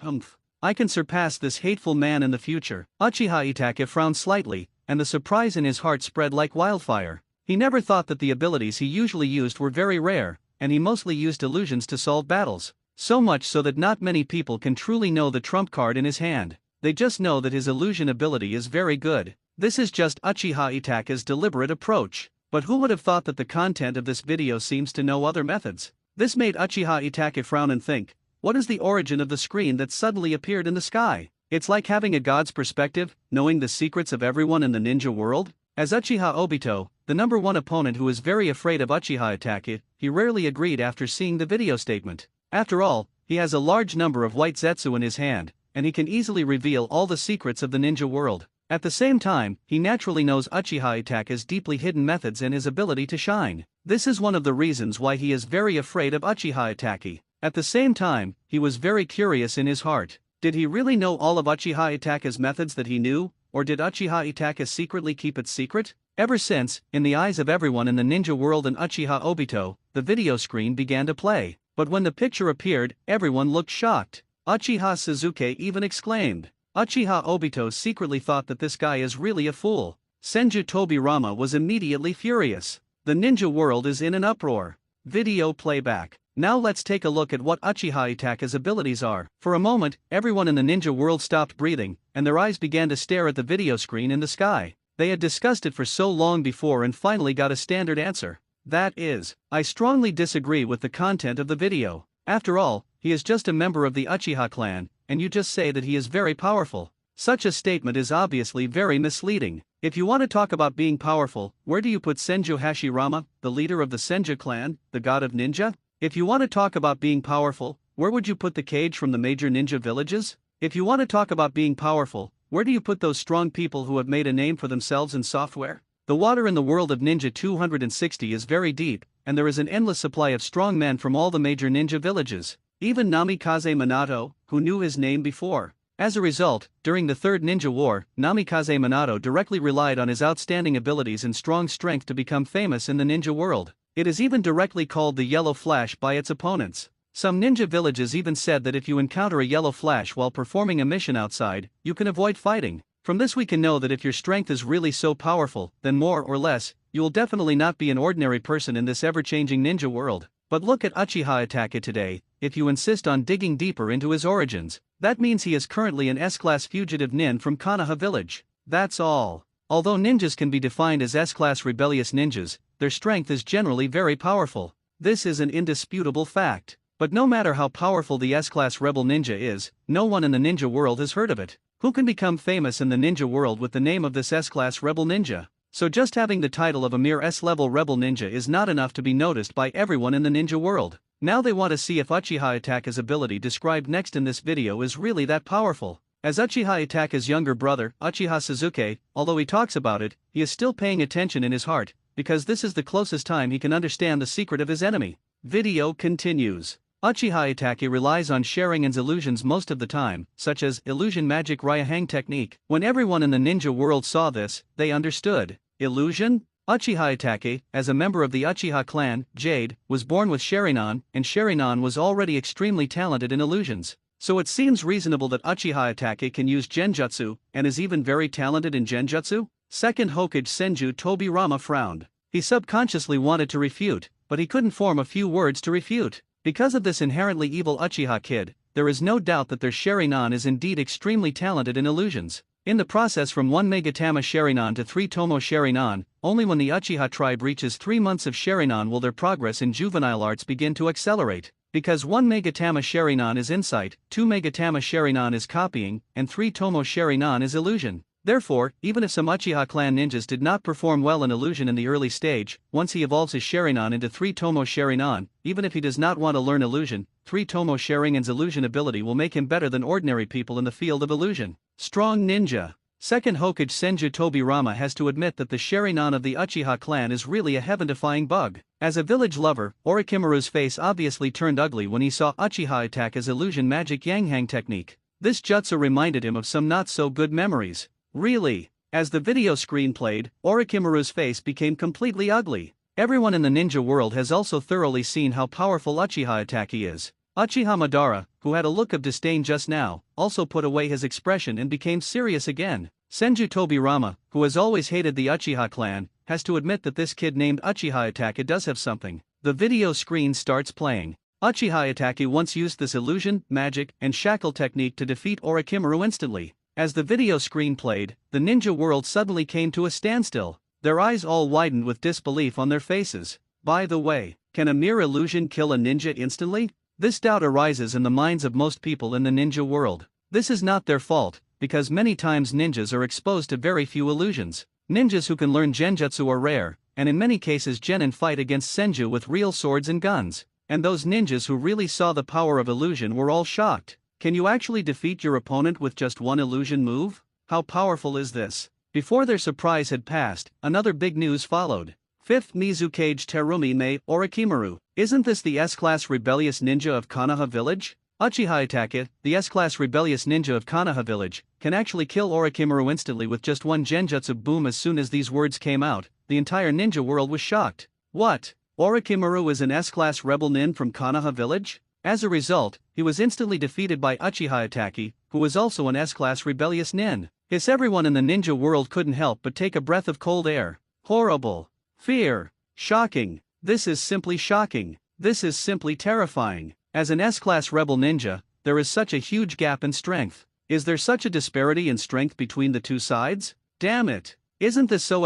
I can surpass this hateful man in the future. Uchiha Itachi frowned slightly, and the surprise in his heart spread like wildfire. He never thought that the abilities he usually used were very rare, and he mostly used illusions to solve battles. So much so that not many people can truly know the trump card in his hand. They just know that his illusion ability is very good. This is just Uchiha Itachi's deliberate approach. But who would have thought that the content of this video seems to know other methods? This made Uchiha Itachi frown and think, what is the origin of the screen that suddenly appeared in the sky? It's like having a god's perspective, knowing the secrets of everyone in the ninja world. As Uchiha Obito, the number one opponent who is very afraid of Uchiha Itachi, he rarely agreed after seeing the video statement. After all, he has a large number of white Zetsu in his hand, and he can easily reveal all the secrets of the ninja world. At the same time, he naturally knows Uchiha Itaka's deeply hidden methods and his ability to shine. This is one of the reasons why he is very afraid of Uchiha Itaki. At the same time, he was very curious in his heart. Did he really know all of Uchiha Itaka's methods that he knew, or did Uchiha Itaka secretly keep it secret? Ever since, in the eyes of everyone in the ninja world and Uchiha Obito, the video screen began to play. But when the picture appeared, everyone looked shocked. Uchiha Sasuke even exclaimed. Uchiha Obito secretly thought that this guy is really a fool. Senju Tobirama was immediately furious. The ninja world is in an uproar. Video playback. Now let's take a look at what Uchiha Itaka's abilities are. For a moment, everyone in the ninja world stopped breathing, and their eyes began to stare at the video screen in the sky. They had discussed it for so long before and finally got a standard answer. That is, I strongly disagree with the content of the video. After all, he is just a member of the Uchiha clan, and you just say that he is very powerful. Such a statement is obviously very misleading. If you want to talk about being powerful, where do you put Senju Hashirama, the leader of the Senju clan, the god of ninja? If you want to talk about being powerful, where would you put the Kage from the major ninja villages? If you want to talk about being powerful, where do you put those strong people who have made a name for themselves in software? The water in the world of Ninja 260 is very deep, and there is an endless supply of strong men from all the major ninja villages. Even Namikaze Minato, who knew his name before. As a result, during the Third Ninja War, Namikaze Minato directly relied on his outstanding abilities and strong strength to become famous in the ninja world. It is even directly called the Yellow Flash by its opponents. Some ninja villages even said that if you encounter a yellow flash while performing a mission outside, you can avoid fighting. From this we can know that if your strength is really so powerful, then more or less, you will definitely not be an ordinary person in this ever-changing ninja world. But look at Uchiha Itaka today. If you insist on digging deeper into his origins, that means he is currently an S-class fugitive nin from Konoha village. That's all. Although ninjas can be defined as S-class rebellious ninjas, their strength is generally very powerful. This is an indisputable fact. But no matter how powerful the S-class rebel ninja is, no one in the ninja world has heard of it. Who can become famous in the ninja world with the name of this S-class rebel ninja? So just having the title of a mere S-level rebel ninja is not enough to be noticed by everyone in the ninja world. Now they want to see if Uchiha Itaka's ability described next in this video is really that powerful. As Uchiha Itaka's younger brother, Uchiha Sasuke, although he talks about it, he is still paying attention in his heart, because this is the closest time he can understand the secret of his enemy. Video continues. Uchiha Itaka relies on Sharingan's illusions most of the time, such as illusion magic Ryuhang technique. When everyone in the ninja world saw this, they understood. Illusion? Uchiha Itaka, as a member of the Uchiha clan, Jade, was born with Sharingan, and Sharingan was already extremely talented in illusions. So it seems reasonable that Uchiha Itaka can use Genjutsu, and is even very talented in Genjutsu? Second Hokage Senju Tobirama frowned. He subconsciously wanted to refute, but he couldn't form a few words to refute. Because of this inherently evil Uchiha kid, there is no doubt that their Sharingan is indeed extremely talented in illusions. In the process from 1 Megatama Sharingan to 3 Tomo Sharingan, only when the Uchiha tribe reaches 3 months of Sharingan will their progress in juvenile arts begin to accelerate. Because 1 Megatama Sharingan is insight, 2 Megatama Sharingan is copying, and 3 Tomo Sharingan is illusion. Therefore, even if some Uchiha clan ninjas did not perform well in illusion in the early stage, once he evolves his Sharingan into 3 Tomo Sharingan, even if he does not want to learn illusion, 3 Tomo Sharingan's illusion ability will make him better than ordinary people in the field of illusion. Strong ninja. Second Hokage Senju Tobirama has to admit that the Sharingan of the Uchiha clan is really a heaven-defying bug. As a village lover, Orochimaru's face obviously turned ugly when he saw Uchiha Itaka's illusion magic Yanghang technique. This jutsu reminded him of some not-so-good memories. Really? As the video screen played, Orochimaru's face became completely ugly. Everyone in the ninja world has also thoroughly seen how powerful Uchiha Itaka is. Uchiha Madara, who had a look of disdain just now, also put away his expression and became serious again. Senju Tobirama, who has always hated the Uchiha clan, has to admit that this kid named Uchiha Itaka does have something. The video screen starts playing. Uchiha Itaka once used this illusion, magic, and shackle technique to defeat Orochimaru instantly. As the video screen played, the ninja world suddenly came to a standstill. Their eyes all widened with disbelief on their faces. By the way, can a mere illusion kill a ninja instantly? This doubt arises in the minds of most people in the ninja world. This is not their fault, because many times ninjas are exposed to very few illusions. Ninjas who can learn genjutsu are rare, and in many cases genin fight against senju with real swords and guns. And those ninjas who really saw the power of illusion were all shocked. Can you actually defeat your opponent with just one illusion move? How powerful is this? Before their surprise had passed, another big news followed. 5th Mizukage Terumi Mei Orochimaru. Isn't this the S-Class rebellious ninja of Konoha Village? Uchiha Itachi, the S-Class rebellious ninja of Konoha Village, can actually kill Orochimaru instantly with just one genjutsu boom. As soon as these words came out, the entire ninja world was shocked. What? Orochimaru is an S-Class rebel nin from Konoha Village? As a result, he was instantly defeated by Uchiha Itachi, who was also an S-Class rebellious nin. Everyone in the ninja world couldn't help but take a breath of cold air. Horrible. Fear. Shocking. This is simply shocking. This is simply terrifying. As an S-Class rebel ninja, there is such a huge gap in strength. Is there such a disparity in strength between the two sides? Damn it. Isn't this so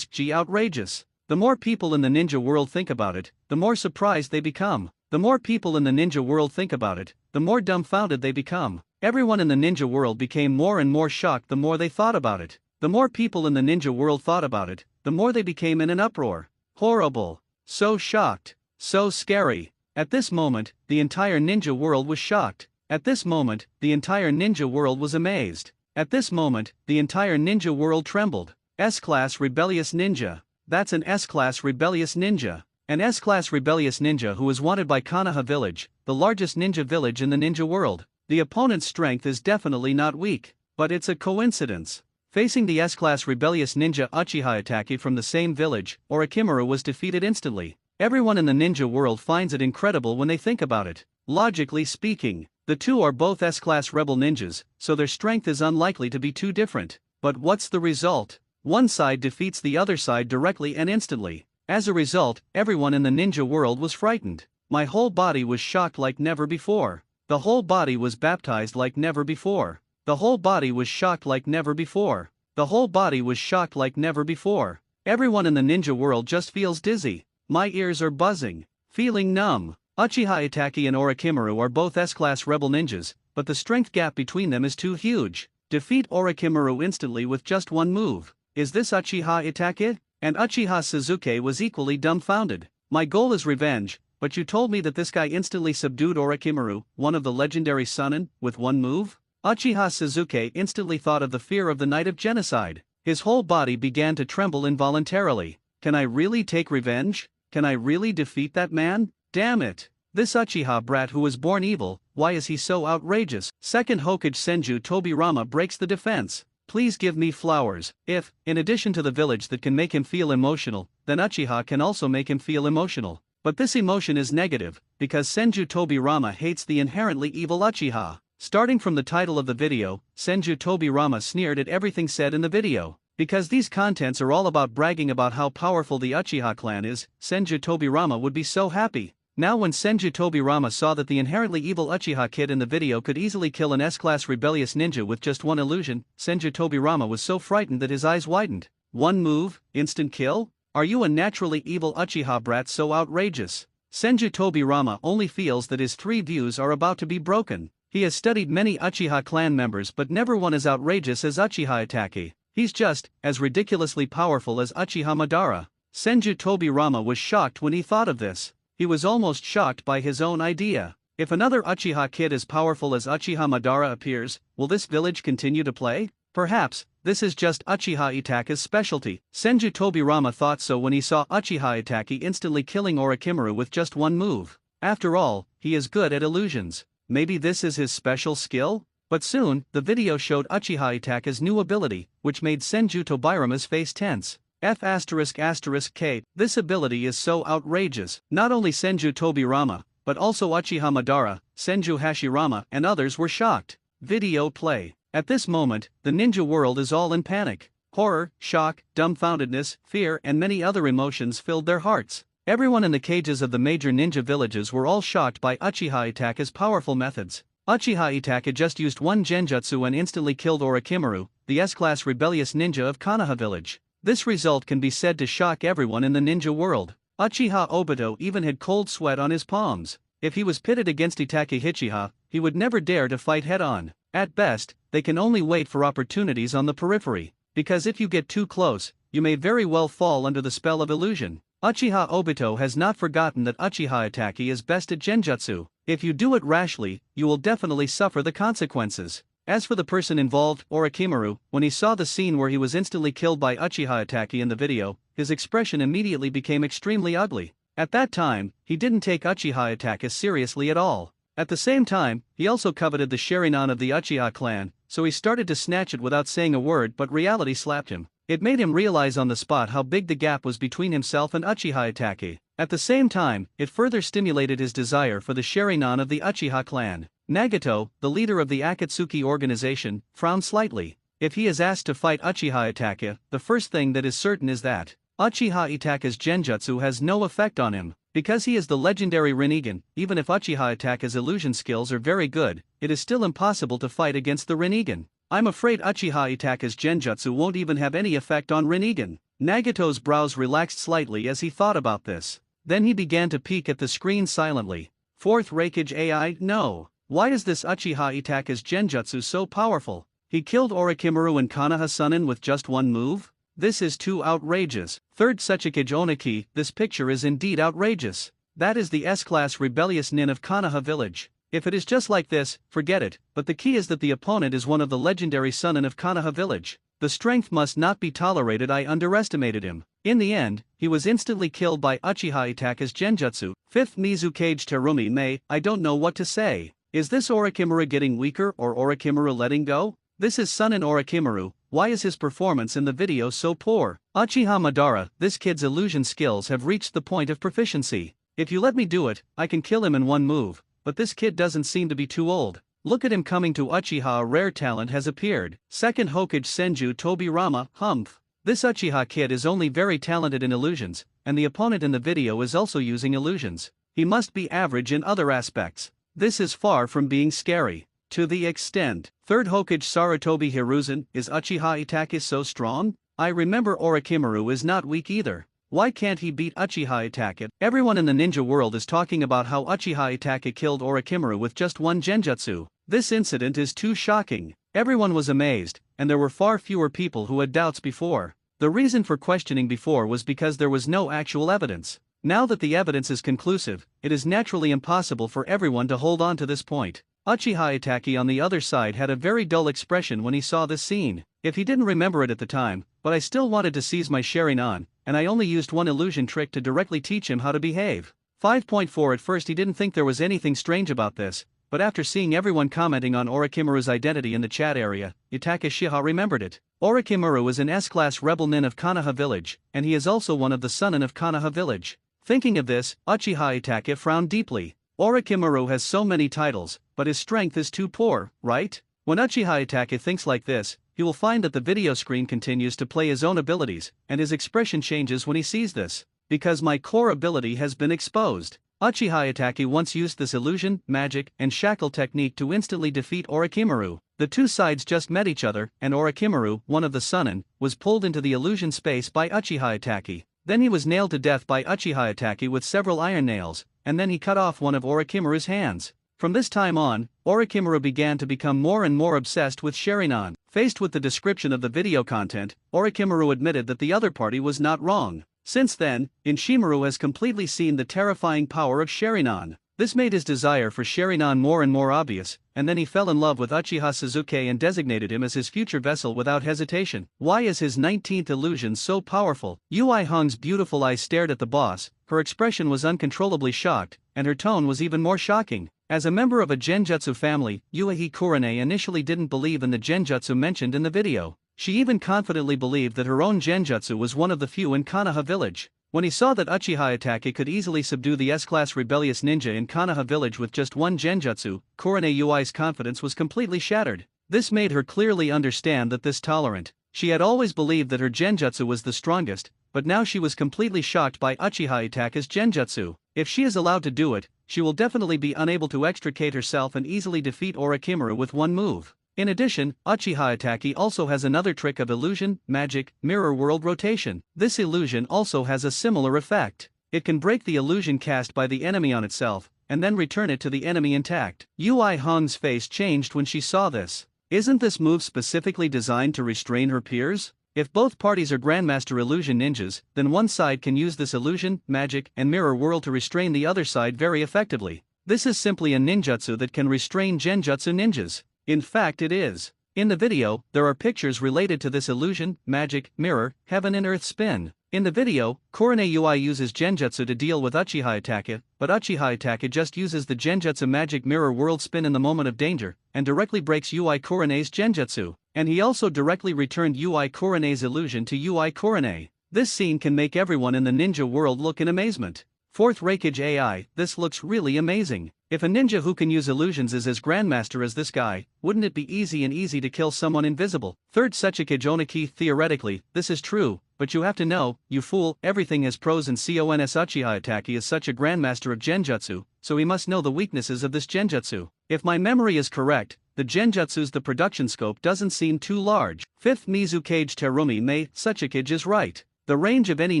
G outrageous? The more people in the ninja world think about it, the more surprised they become. The more people in the ninja world think about it, the more dumbfounded they become. Everyone in the ninja world became more and more shocked the more they thought about it. The more people in the ninja world thought about it, the more they became in an uproar. Horrible. So shocked. So scary. At this moment, the entire ninja world was shocked. At this moment, the entire ninja world was amazed. At this moment, the entire ninja world trembled. S-Class rebellious ninja. That's an S-Class rebellious ninja. An S-Class rebellious ninja who is wanted by Konoha Village, the largest ninja village in the ninja world. The opponent's strength is definitely not weak, but it's a coincidence. Facing the S-Class rebellious ninja Uchiha Itachi from the same village, Orochimaru was defeated instantly. Everyone in the ninja world finds it incredible when they think about it. Logically speaking, the two are both S-Class rebel ninjas, so their strength is unlikely to be too different. But what's the result? One side defeats the other side directly and instantly. As a result, everyone in the ninja world was frightened. My whole body was shocked like never before. The whole body was baptized like never before. The whole body was shocked like never before. The whole body was shocked like never before. Everyone in the ninja world just feels dizzy. My ears are buzzing. Feeling numb. Uchiha Itachi and Orochimaru are both S-Class rebel ninjas, but the strength gap between them is too huge. Defeat Orochimaru instantly with just one move. Is this Uchiha Itachi? And Uchiha Sasuke was equally dumbfounded. My goal is revenge, but you told me that this guy instantly subdued Orochimaru, one of the legendary Sunin, with one move? Uchiha Sasuke instantly thought of the fear of the night of genocide. His whole body began to tremble involuntarily. Can I really take revenge? Can I really defeat that man? Damn it. This Uchiha brat who was born evil, why is he so outrageous? Second Hokage Senju Tobirama breaks the defense. Please give me flowers. If, in addition to the village that can make him feel emotional, then Uchiha can also make him feel emotional. But this emotion is negative, because Senju Tobirama hates the inherently evil Uchiha. Starting from the title of the video, Senju Tobirama sneered at everything said in the video. Because these contents are all about bragging about how powerful the Uchiha clan is, Senju Tobirama would be so happy. Now when Senju Tobirama saw that the inherently evil Uchiha kid in the video could easily kill an S-Class rebellious ninja with just one illusion, Senju Tobirama was so frightened that his eyes widened. One move, instant kill? Are you a naturally evil Uchiha brat so outrageous? Senju Tobirama only feels that his three views are about to be broken. He has studied many Uchiha clan members but never one as outrageous as Uchiha Itachi. He's just as ridiculously powerful as Uchiha Madara. Senju Tobirama was shocked when he thought of this. He was almost shocked by his own idea. If another Uchiha kid as powerful as Uchiha Madara appears, will this village continue to play? Perhaps, this is just Uchiha Itachi's specialty. Senju Tobirama thought so when he saw Uchiha Itachi instantly killing Orochimaru with just one move. After all, he is good at illusions. Maybe this is his special skill? But soon, the video showed Uchiha Itachi's new ability, which made Senju Tobirama's face tense. F***K. This ability is so outrageous. Not only Senju Tobirama, but also Uchiha Madara, Senju Hashirama and others were shocked. Video play. At this moment, the ninja world is all in panic. Horror, shock, dumbfoundedness, fear and many other emotions filled their hearts. Everyone in the cages of the major ninja villages were all shocked by Uchiha Itachi's powerful methods. Uchiha Itachi just used one genjutsu and instantly killed Orochimaru, the S-Class rebellious ninja of Konoha Village. This result can be said to shock everyone in the ninja world. Uchiha Obito even had cold sweat on his palms. If he was pitted against Itachi Uchiha, he would never dare to fight head-on. At best, they can only wait for opportunities on the periphery, because if you get too close, you may very well fall under the spell of illusion. Uchiha Obito has not forgotten that Uchiha Itachi is best at genjutsu. If you do it rashly, you will definitely suffer the consequences. As for the person involved, Orochimaru, when he saw the scene where he was instantly killed by Uchiha Itachi in the video, his expression immediately became extremely ugly. At that time, he didn't take Uchiha Itachi seriously at all. At the same time, he also coveted the Sharingan of the Uchiha clan, so he started to snatch it without saying a word, but reality slapped him. It made him realize on the spot how big the gap was between himself and Uchiha Itachi. At the same time, it further stimulated his desire for the Sharingan of the Uchiha clan. Nagato, the leader of the Akatsuki organization, frowned slightly. If he is asked to fight Uchiha Itachi, the first thing that is certain is that Uchiha Itachi's genjutsu has no effect on him. Because he is the legendary Rinnegan, even if Uchiha Itachi's illusion skills are very good, it is still impossible to fight against the Rinnegan. I'm afraid Uchiha Itachi's genjutsu won't even have any effect on Rinnegan. Nagato's brows relaxed slightly as he thought about this. Then he began to peek at the screen silently. Fourth Raikage AI, no. Why is this Uchiha Itachi's genjutsu so powerful? He killed Orochimaru and Konoha Sunin with just one move? This is too outrageous. Third Sechikage Oniki, this picture is indeed outrageous. That is the S-class rebellious nin of Konoha village. If it is just like this, forget it, but the key is that the opponent is one of the legendary Sunin of Konoha village. The strength must not be tolerated. I underestimated him. In the end, he was instantly killed by Uchiha Itachi's genjutsu. Fifth Mizukage Terumi Mei, I don't know what to say. Is this Orochimaru getting weaker or Orochimaru letting go? This is Sunin Orochimaru. Why is his performance in the video so poor? Uchiha Madara, this kid's illusion skills have reached the point of proficiency. If you let me do it, I can kill him in one move, but this kid doesn't seem to be too old. Look at him coming to Uchiha. A rare talent has appeared. Second Hokage Senju Tobirama, humph. This Uchiha kid is only very talented in illusions, and the opponent in the video is also using illusions. He must be average in other aspects. This is far from being scary. To the extent. Third Hokage Sarutobi Hiruzen, is Uchiha Itachi so strong? I remember Orochimaru is not weak either. Why can't he beat Uchiha Itachi? Everyone in the ninja world is talking about how Uchiha Itachi killed Orochimaru with just one genjutsu. This incident is too shocking. Everyone was amazed, and there were far fewer people who had doubts before. The reason for questioning before was because there was no actual evidence. Now that the evidence is conclusive, it is naturally impossible for everyone to hold on to this point. Uchiha Itachi on the other side had a very dull expression when he saw this scene. If he didn't remember it at the time, but I still wanted to seize my Sharingan, and I only used one illusion trick to directly teach him how to behave. 5.4 At first he didn't think there was anything strange about this, but after seeing everyone commenting on Orochimaru's identity in the chat area, Itachi Shiha remembered it. Orochimaru is an S-class rebel nin of Konoha village, and he is also one of the Sunin of Konoha village. Thinking of this, Uchiha Itachi frowned deeply. Orochimaru has so many titles, but his strength is too poor, right? When Uchiha Itachi thinks like this, he will find that the video screen continues to play his own abilities, and his expression changes when he sees this. Because my core ability has been exposed. Uchiha Itachi once used this illusion, magic, and shackle technique to instantly defeat Orochimaru. The two sides just met each other, and Orochimaru, one of the Sunin, was pulled into the illusion space by Uchiha Itachi. Then he was nailed to death by Uchiha Itachi with several iron nails, and then he cut off one of Orochimaru's hands. From this time on, Orochimaru began to become more and more obsessed with Sharingan. Faced with the description of the video content, Orochimaru admitted that the other party was not wrong. Since then, Inshimaru has completely seen the terrifying power of Sharingan. This made his desire for Sharingan more and more obvious, and then he fell in love with Uchiha Sasuke and designated him as his future vessel without hesitation. Why is his 19th illusion so powerful? Yui Hong's beautiful eyes stared at the boss, her expression was uncontrollably shocked, and her tone was even more shocking. As a member of a genjutsu family, Yui Kurane initially didn't believe in the genjutsu mentioned in the video. She even confidently believed that her own genjutsu was one of the few in Konoha village. When he saw that Uchiha Itachi could easily subdue the S-class rebellious ninja in Konoha village with just one genjutsu, Kurane Yui's confidence was completely shattered. This made her clearly understand that this tolerant. She had always believed that her genjutsu was the strongest, but now she was completely shocked by Uchiha Itachi's genjutsu. If she is allowed to do it, she will definitely be unable to extricate herself and easily defeat Orochimaru with one move. In addition, Uchiha Itachi also has another trick of illusion, magic, mirror world rotation. This illusion also has a similar effect. It can break the illusion cast by the enemy on itself, and then return it to the enemy intact. Yui Hong's face changed when she saw this. Isn't this move specifically designed to restrain her peers? If both parties are Grandmaster Illusion ninjas, then one side can use this illusion, magic, and mirror world to restrain the other side very effectively. This is simply a ninjutsu that can restrain genjutsu ninjas. In fact, it is. In the video, there are pictures related to this illusion, magic, mirror, heaven and earth spin. In the video, Korone Ui uses genjutsu to deal with Uchiha Attack, but Uchiha Attack just uses the genjutsu magic mirror world spin in the moment of danger, and directly breaks Ui Korone's genjutsu. And he also directly returned Ui Korone's illusion to Ui Korone. This scene can make everyone in the ninja world look in amazement. Fourth Reikage AI, this looks really amazing. If a ninja who can use illusions is as grandmaster as this guy, wouldn't it be easy to kill someone invisible? Third Sechikage Oniki, theoretically, this is true, but you have to know, you fool, everything has pros and cons. Uchiha Itachi is such a grandmaster of genjutsu, so he must know the weaknesses of this genjutsu. If my memory is correct, the genjutsu's the production scope doesn't seem too large. Fifth Mizukage Terumi Mei, Sechikage is right. The range of any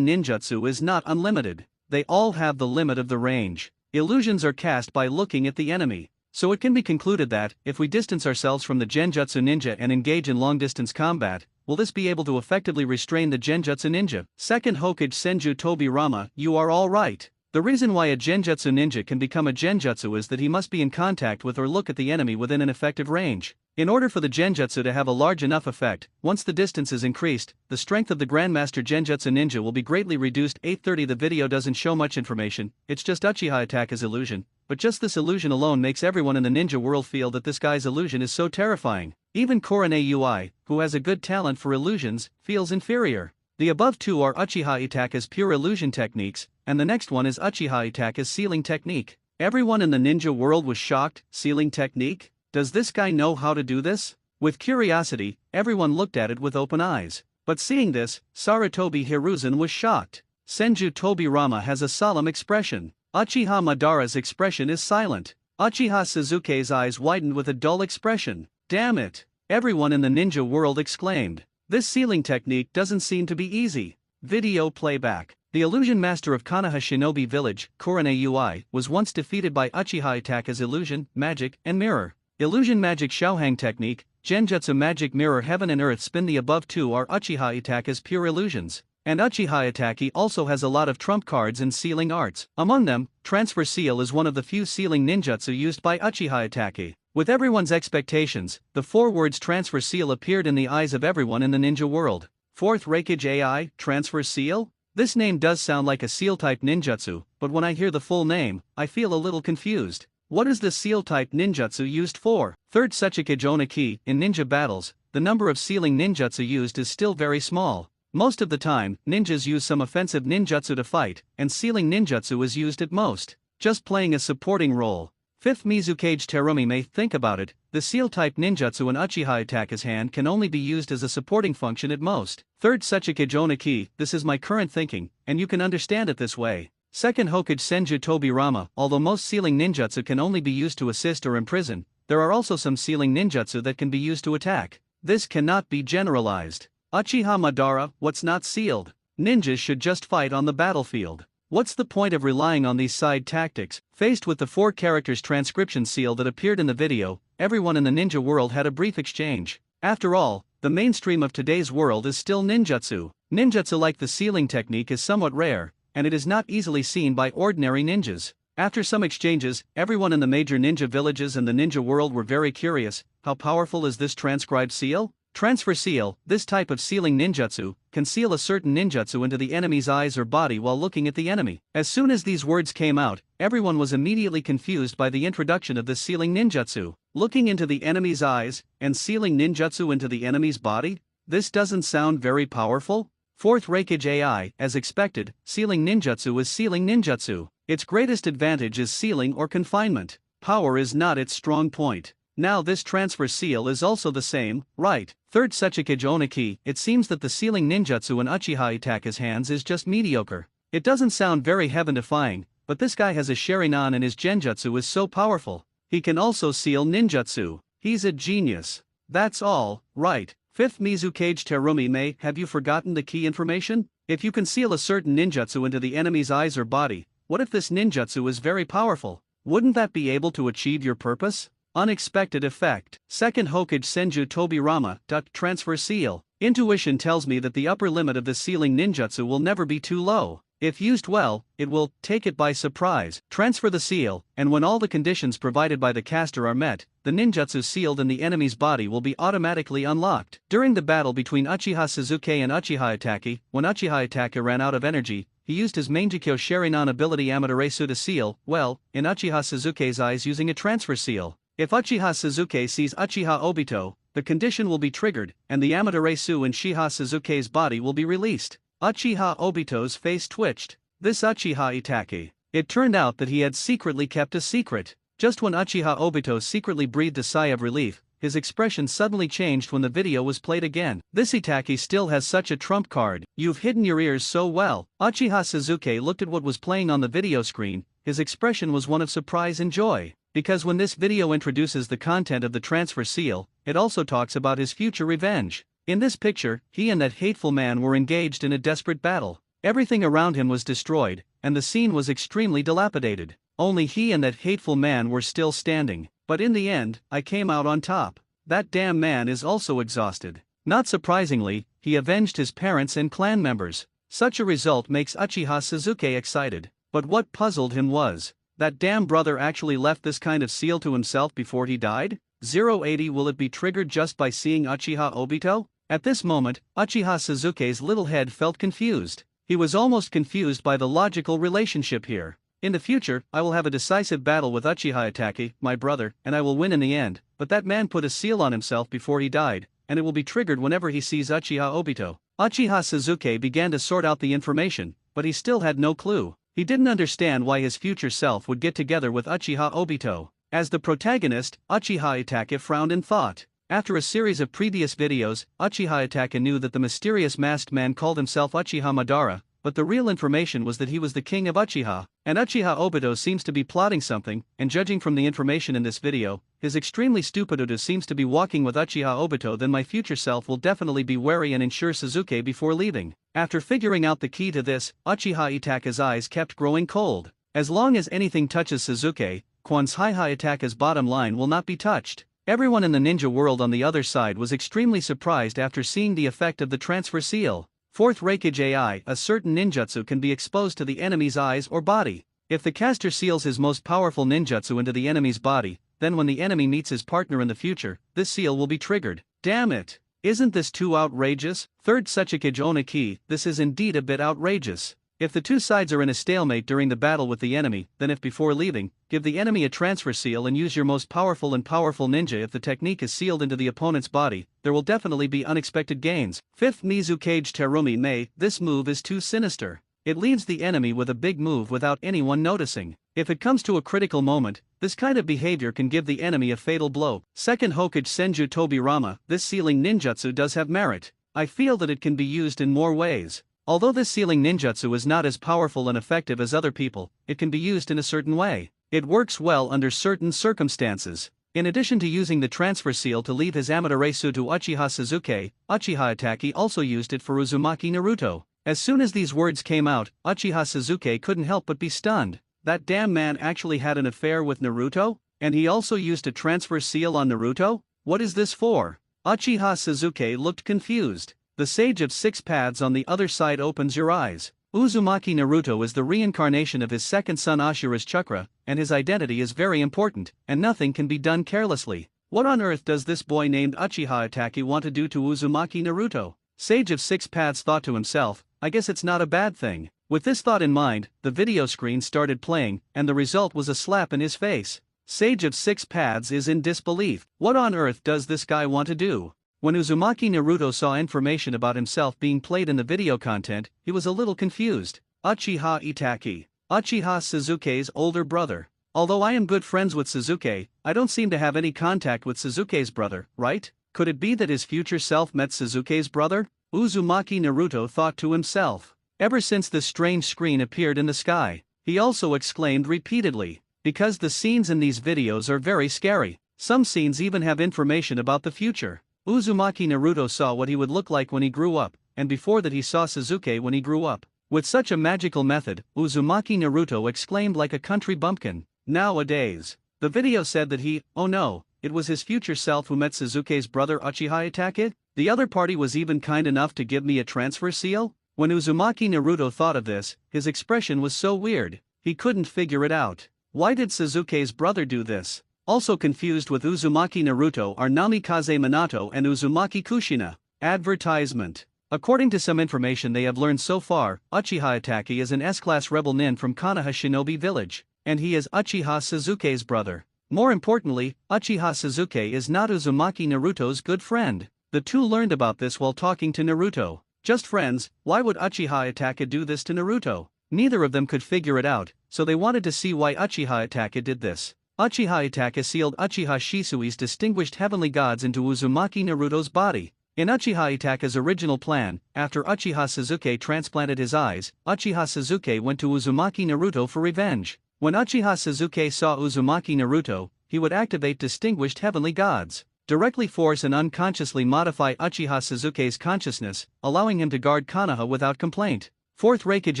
ninjutsu is not unlimited. They all have the limit of the range. Illusions are cast by looking at the enemy. So it can be concluded that, if we distance ourselves from the genjutsu ninja and engage in long-distance combat, will this be able to effectively restrain the genjutsu ninja? Second Hokage Senju Tobi Rama, you are all right. The reason why a genjutsu ninja can become a genjutsu is that he must be in contact with or look at the enemy within an effective range. In order for the genjutsu to have a large enough effect, once the distance is increased, the strength of the Grandmaster Genjutsu Ninja will be greatly reduced. 830 The video doesn't show much information, it's just Uchiha Attack as illusion, but just this illusion alone makes everyone in the ninja world feel that this guy's illusion is so terrifying. Even Korone Ui, who has a good talent for illusions, feels inferior. The above two are Uchiha Attack as pure illusion techniques, and the next one is Uchiha Attack as sealing technique. Everyone in the ninja world was shocked. Sealing technique? Does this guy know how to do this? With curiosity, everyone looked at it with open eyes. But seeing this, Sarutobi Hiruzen was shocked. Senju Tobi Rama has a solemn expression. Uchiha Madara's expression is silent. Uchiha Suzuki's eyes widened with a dull expression. Damn it! Everyone in the ninja world exclaimed. This sealing technique doesn't seem to be easy. Video playback. The illusion master of Konoha Shinobi Village, Korone Ui, was once defeated by Uchiha Attack as illusion, magic, and mirror. Illusion magic Shaohang technique, Genjutsu magic mirror heaven and earth spin. The above two are Uchiha Attack as pure illusions. And Uchiha Attack also has a lot of trump cards in sealing arts. Among them, Transfer Seal is one of the few sealing ninjutsu used by Uchiha Attack. With everyone's expectations, the four words Transfer Seal appeared in the eyes of everyone in the ninja world. Fourth Reikage AI, Transfer Seal? This name does sound like a seal-type ninjutsu, but when I hear the full name, I feel a little confused. What is the seal-type ninjutsu used for? Third Sechikage Oniki, in ninja battles, the number of sealing ninjutsu used is still very small. Most of the time, ninjas use some offensive ninjutsu to fight, and sealing ninjutsu is used at most, just playing a supporting role. Fifth Mizukage Terumi Mei, think about it, the seal-type ninjutsu in Uchiha Attack's hand can only be used as a supporting function at most. Third Sechikage Oniki, this is my current thinking, and you can understand it this way. Second Hokage Senju Tobi Rama, although most sealing ninjutsu can only be used to assist or imprison, there are also some sealing ninjutsu that can be used to attack. This cannot be generalized. Uchiha Madara, what's not sealed? Ninjas should just fight on the battlefield. What's the point of relying on these side tactics? Faced with the 4 characters transcription seal that appeared in the video, everyone in the ninja world had a brief exchange. After all, the mainstream of today's world is still ninjutsu. Ninjutsu like the sealing technique is somewhat rare, and it is not easily seen by ordinary ninjas. After some exchanges, everyone in the major ninja villages and the ninja world were very curious. How powerful is this transcribed seal? Transfer Seal, this type of sealing ninjutsu, can seal a certain ninjutsu into the enemy's eyes or body while looking at the enemy. As soon as these words came out, everyone was immediately confused by the introduction of this sealing ninjutsu. Looking into the enemy's eyes, and sealing ninjutsu into the enemy's body? This doesn't sound very powerful? Fourth Reikage AI, as expected, sealing ninjutsu is sealing ninjutsu. Its greatest advantage is sealing or confinement. Power is not its strong point. Now this transfer seal is also the same, right? Third Sechikage Oniki, it seems that the sealing ninjutsu in Uchiha Attack's hands is just mediocre. It doesn't sound very heaven-defying, but this guy has a Sharingan and his genjutsu is so powerful. He can also seal ninjutsu. He's a genius. That's all, right? Fifth Mizukage Terumi Mei, have you forgotten the key information? If you can seal a certain ninjutsu into the enemy's eyes or body, what if this ninjutsu is very powerful? Wouldn't that be able to achieve your purpose? Unexpected effect. Second Hokage Senju Tobi Rama. Transfer Seal. Intuition tells me that the upper limit of the sealing ninjutsu will never be too low. If used well, it will take it by surprise, transfer the seal, and when all the conditions provided by the caster are met, the ninjutsu sealed in the enemy's body will be automatically unlocked. During the battle between Uchiha Sasuke and Uchiha Itachi, when Uchiha Itachi ran out of energy, he used his Mangekyo Sharingan ability Amaterasu to seal, well, in Uchiha Sasuke's eyes using a transfer seal. If Uchiha Sasuke sees Uchiha Obito, the condition will be triggered, and the Amaterasu in Shiha Sasuke's body will be released. Uchiha Obito's face twitched. This Uchiha Itachi. It turned out that he had secretly kept a secret. Just when Uchiha Obito secretly breathed a sigh of relief, his expression suddenly changed when the video was played again. This Itachi still has such a trump card. You've hidden your ears so well. Uchiha Sasuke looked at what was playing on the video screen. His expression was one of surprise and joy. Because when this video introduces the content of the transfer seal, it also talks about his future revenge. In this picture, he and that hateful man were engaged in a desperate battle. Everything around him was destroyed, and the scene was extremely dilapidated. Only he and that hateful man were still standing. But in the end, I came out on top. That damn man is also exhausted. Not surprisingly, he avenged his parents and clan members. Such a result makes Uchiha Sasuke excited. But what puzzled him was, that damn brother actually left this kind of seal to himself before he died? 080 Will it be triggered just by seeing Uchiha Obito? At this moment, Uchiha Sasuke's little head felt confused. He was almost confused by the logical relationship here. In the future, I will have a decisive battle with Uchiha Itachi, my brother, and I will win in the end, but that man put a seal on himself before he died, and it will be triggered whenever he sees Uchiha Obito. Uchiha Sasuke began to sort out the information, but he still had no clue. He didn't understand why his future self would get together with Uchiha Obito. As the protagonist, Uchiha Itachi frowned in thought. After a series of previous videos, Uchiha Itachi knew that the mysterious masked man called himself Uchiha Madara, but the real information was that he was the king of Uchiha, and Uchiha Obito seems to be plotting something, and judging from the information in this video, his extremely stupid Udo seems to be walking with Uchiha Obito. Then my future self will definitely be wary and ensure Sasuke before leaving. After figuring out the key to this, Uchiha Itachi's eyes kept growing cold. As long as anything touches Sasuke, Uchiha Itachi's bottom line will not be touched. Everyone in the ninja world on the other side was extremely surprised after seeing the effect of the transfer seal. Fourth Reikage AI, a certain ninjutsu can be exposed to the enemy's eyes or body. If the caster seals his most powerful ninjutsu into the enemy's body, then when the enemy meets his partner in the future, this seal will be triggered. Damn it! Isn't this too outrageous? Third Sechikage Oniki, this is indeed a bit outrageous. If the two sides are in a stalemate during the battle with the enemy, then if before leaving, give the enemy a transfer seal and use your most powerful ninja. If the technique is sealed into the opponent's body, there will definitely be unexpected gains. Fifth Mizukage Terumi Mei, this move is too sinister. It leaves the enemy with a big move without anyone noticing. If it comes to a critical moment, this kind of behavior can give the enemy a fatal blow. Second Hokage Senju Tobirama, this sealing ninjutsu does have merit. I feel that it can be used in more ways. Although this sealing ninjutsu is not as powerful and effective as other people, it can be used in a certain way. It works well under certain circumstances. In addition to using the transfer seal to leave his Amaterasu to Uchiha Sasuke, Uchiha Itachi also used it for Uzumaki Naruto. As soon as these words came out, Uchiha Sasuke couldn't help but be stunned. That damn man actually had an affair with Naruto? And he also used a transfer seal on Naruto? What is this for? Uchiha Sasuke looked confused. The Sage of Six Paths on the other side opens your eyes. Uzumaki Naruto is the reincarnation of his second son Ashura's chakra, and his identity is very important, and nothing can be done carelessly. What on earth does this boy named Uchiha Itachi want to do to Uzumaki Naruto? Sage of Six Paths thought to himself, I guess it's not a bad thing. With this thought in mind, the video screen started playing, and the result was a slap in his face. Sage of Six Paths is in disbelief. What on earth does this guy want to do? When Uzumaki Naruto saw information about himself being played in the video content, he was a little confused. Uchiha Itachi, Uchiha Sasuke's older brother. Although I am good friends with Sasuke, I don't seem to have any contact with Sasuke's brother, right? Could it be that his future self met Sasuke's brother? Uzumaki Naruto thought to himself. Ever since this strange screen appeared in the sky, he also exclaimed repeatedly, because the scenes in these videos are very scary. Some scenes even have information about the future. Uzumaki Naruto saw what he would look like when he grew up, and before that he saw Sasuke when he grew up. With such a magical method, Uzumaki Naruto exclaimed like a country bumpkin, nowadays. The video said that oh no, it was his future self who met Sasuke's brother Uchiha Itachi? The other party was even kind enough to give me a transfer seal? When Uzumaki Naruto thought of this, his expression was so weird, he couldn't figure it out. Why did Sasuke's brother do this? Also confused with Uzumaki Naruto are Namikaze Minato and Uzumaki Kushina. Advertisement. According to some information they have learned so far, Uchiha Itachi is an S-class rebel nin from Konoha Shinobi village, and he is Uchiha Sasuke's brother. More importantly, Uchiha Sasuke is not Uzumaki Naruto's good friend. The two learned about this while talking to Naruto. Just friends, why would Uchiha Itachi do this to Naruto? Neither of them could figure it out, so they wanted to see why Uchiha Itachi did this. Uchiha Itachi sealed Uchiha Shisui's distinguished heavenly gods into Uzumaki Naruto's body. In Uchiha Itachi's original plan, after Uchiha Sasuke transplanted his eyes, Uchiha Sasuke went to Uzumaki Naruto for revenge. When Uchiha Sasuke saw Uzumaki Naruto, he would activate distinguished heavenly gods, directly force and unconsciously modify Uchiha Sasuke's consciousness, allowing him to guard Konoha without complaint. Fourth Raikage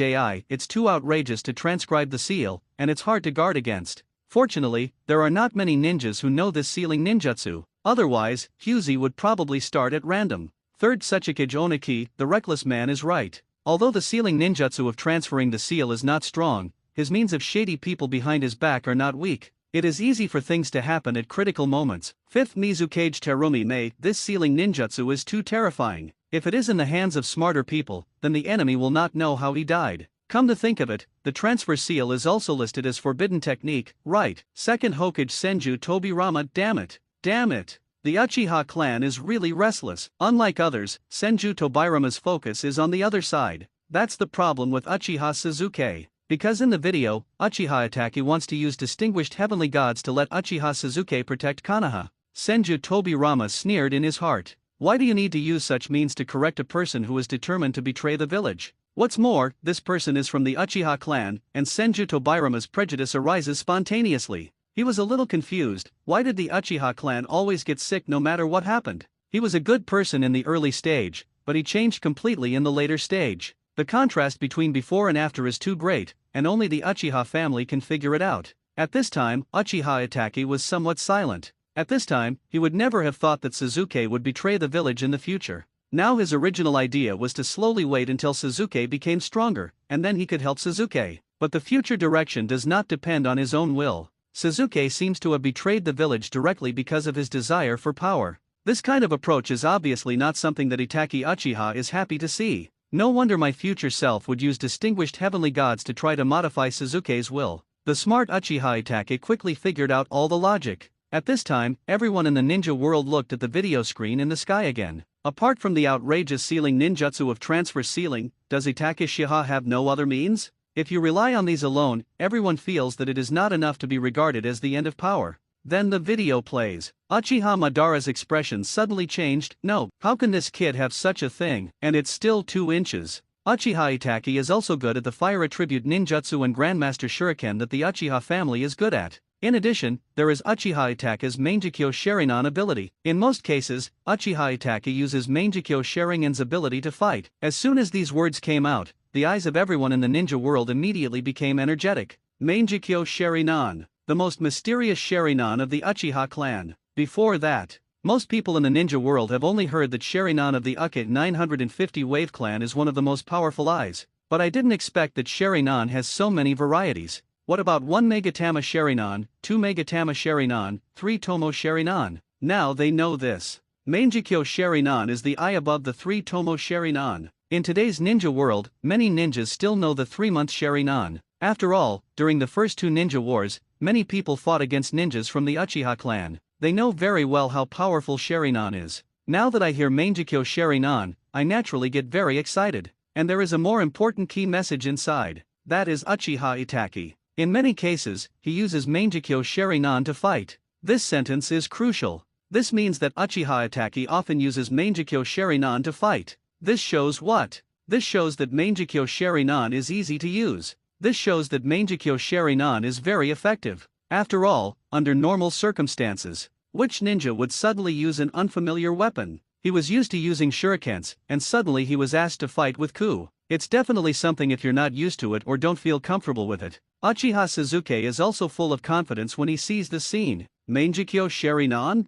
AI, it's too outrageous to transcribe the seal, and it's hard to guard against. Fortunately, there are not many ninjas who know this sealing ninjutsu, otherwise, Hyuzi would probably start at random. Third Sachikage Oniki, the reckless man is right. Although the sealing ninjutsu of transferring the seal is not strong, his means of shady people behind his back are not weak. It is easy for things to happen at critical moments. Fifth Mizukage Terumi Mei, this sealing ninjutsu is too terrifying. If it is in the hands of smarter people, then the enemy will not know how he died. Come to think of it, the transfer seal is also listed as forbidden technique, right? Second Hokage Senju Tobirama, damn it. Damn it. The Uchiha clan is really restless. Unlike others, Senju Tobirama's focus is on the other side. That's the problem with Uchiha Sasuke. Because in the video, Uchiha Itachi wants to use distinguished heavenly gods to let Uchiha Sasuke protect Konoha. Senju Tobirama sneered in his heart. Why do you need to use such means to correct a person who is determined to betray the village? What's more, this person is from the Uchiha clan, and Senju Tobirama's prejudice arises spontaneously. He was a little confused. Why did the Uchiha clan always get sick no matter what happened? He was a good person in the early stage, but he changed completely in the later stage. The contrast between before and after is too great, and only the Uchiha family can figure it out. At this time, Uchiha Itachi was somewhat silent. At this time, he would never have thought that Sasuke would betray the village in the future. Now his original idea was to slowly wait until Sasuke became stronger, and then he could help Sasuke. But the future direction does not depend on his own will. Sasuke seems to have betrayed the village directly because of his desire for power. This kind of approach is obviously not something that Itachi Uchiha is happy to see. No wonder my future self would use distinguished heavenly gods to try to modify Sasuke's will. The smart Uchiha Itachi quickly figured out all the logic. At this time, everyone in the ninja world looked at the video screen in the sky again. Apart from the outrageous sealing ninjutsu of transfer sealing, does Itachi Uchiha have no other means? If you rely on these alone, everyone feels that it is not enough to be regarded as the end of power. Then the video plays. Uchiha Madara's expression suddenly changed. No, how can this kid have such a thing? And it's still 2 inches. Uchiha Itachi is also good at the fire attribute ninjutsu and Grandmaster Shuriken that the Uchiha family is good at. In addition, there is Uchiha Itachi's Mangekyo Sharingan ability. In most cases, Uchiha Itachi uses Mangekyo Sharingan's ability to fight. As soon as these words came out, the eyes of everyone in the ninja world immediately became energetic. Mangekyo Sharingan, the most mysterious Sharingan of the Uchiha clan. Before that, most people in the ninja world have only heard that Sharingan of the Uchiha 950 Wave clan is one of the most powerful eyes. But I didn't expect that Sharingan has so many varieties. What about 1 Megatama Sharingan, 2 Megatama Sharingan, 3 Tomo Sharingan? Now they know this. Mangekyo Sharingan is the eye above the 3 Tomo Sharingan. In today's ninja world, many ninjas still know the 3-month Sharingan. After all, during the first 2 ninja wars, many people fought against ninjas from the Uchiha clan. They know very well how powerful Sharingan is. Now that I hear Mangekyo Sharingan, I naturally get very excited. And there is a more important key message inside. That is Uchiha Itachi. In many cases, he uses Mangekyo Sharingan to fight. This sentence is crucial. This means that Uchiha Itachi often uses Mangekyo Sharingan to fight. This shows what? This shows that Mangekyo Sharingan is easy to use. This shows that Mangekyo Sharingan is very effective. After all, under normal circumstances, which ninja would suddenly use an unfamiliar weapon? He was used to using shurikens, and suddenly he was asked to fight with Ku. It's definitely something if you're not used to it or don't feel comfortable with it. Uchiha Sasuke is also full of confidence when he sees the scene. Mangekyo Sharingan?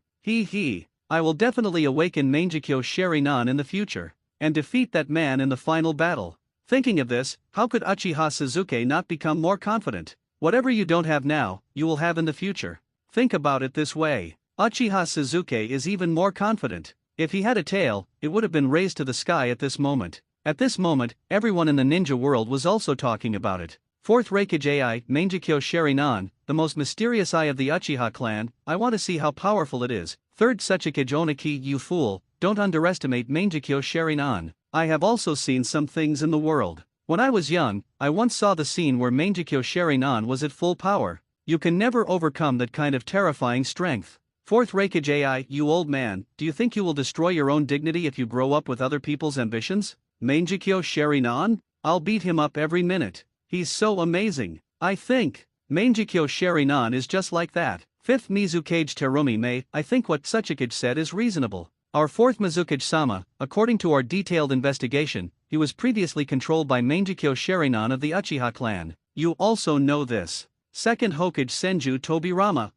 I will definitely awaken Mangekyo Sharingan in the future, and defeat that man in the final battle. Thinking of this, how could Uchiha Sasuke not become more confident? Whatever you don't have now, you will have in the future. Think about it this way. Uchiha Sasuke is even more confident. If he had a tail, it would have been raised to the sky at this moment. At this moment, everyone in the ninja world was also talking about it. Fourth Raikage AI, Mangekyo Sharingan, the most mysterious eye of the Uchiha clan, I want to see how powerful it is. Third Sachikage Oniki, you fool, don't underestimate Mangekyo Sharingan. I have also seen some things in the world. When I was young, I once saw the scene where Mangekyo Sharingan was at full power. You can never overcome that kind of terrifying strength. Fourth Raikage AI, you old man, do you think you will destroy your own dignity if you grow up with other people's ambitions? Mangekyo Sharingan? I'll beat him up every minute. He's so amazing. I think Mangekyo Sharingan is just like that. Fifth Mizukage Terumi Mei, I think what Sachikage said is reasonable. Our fourth Mizukage-sama, according to our detailed investigation, he was previously controlled by Mangekyo Sharingan of the Uchiha clan. You also know this. Second Hokage Senju Tobirama,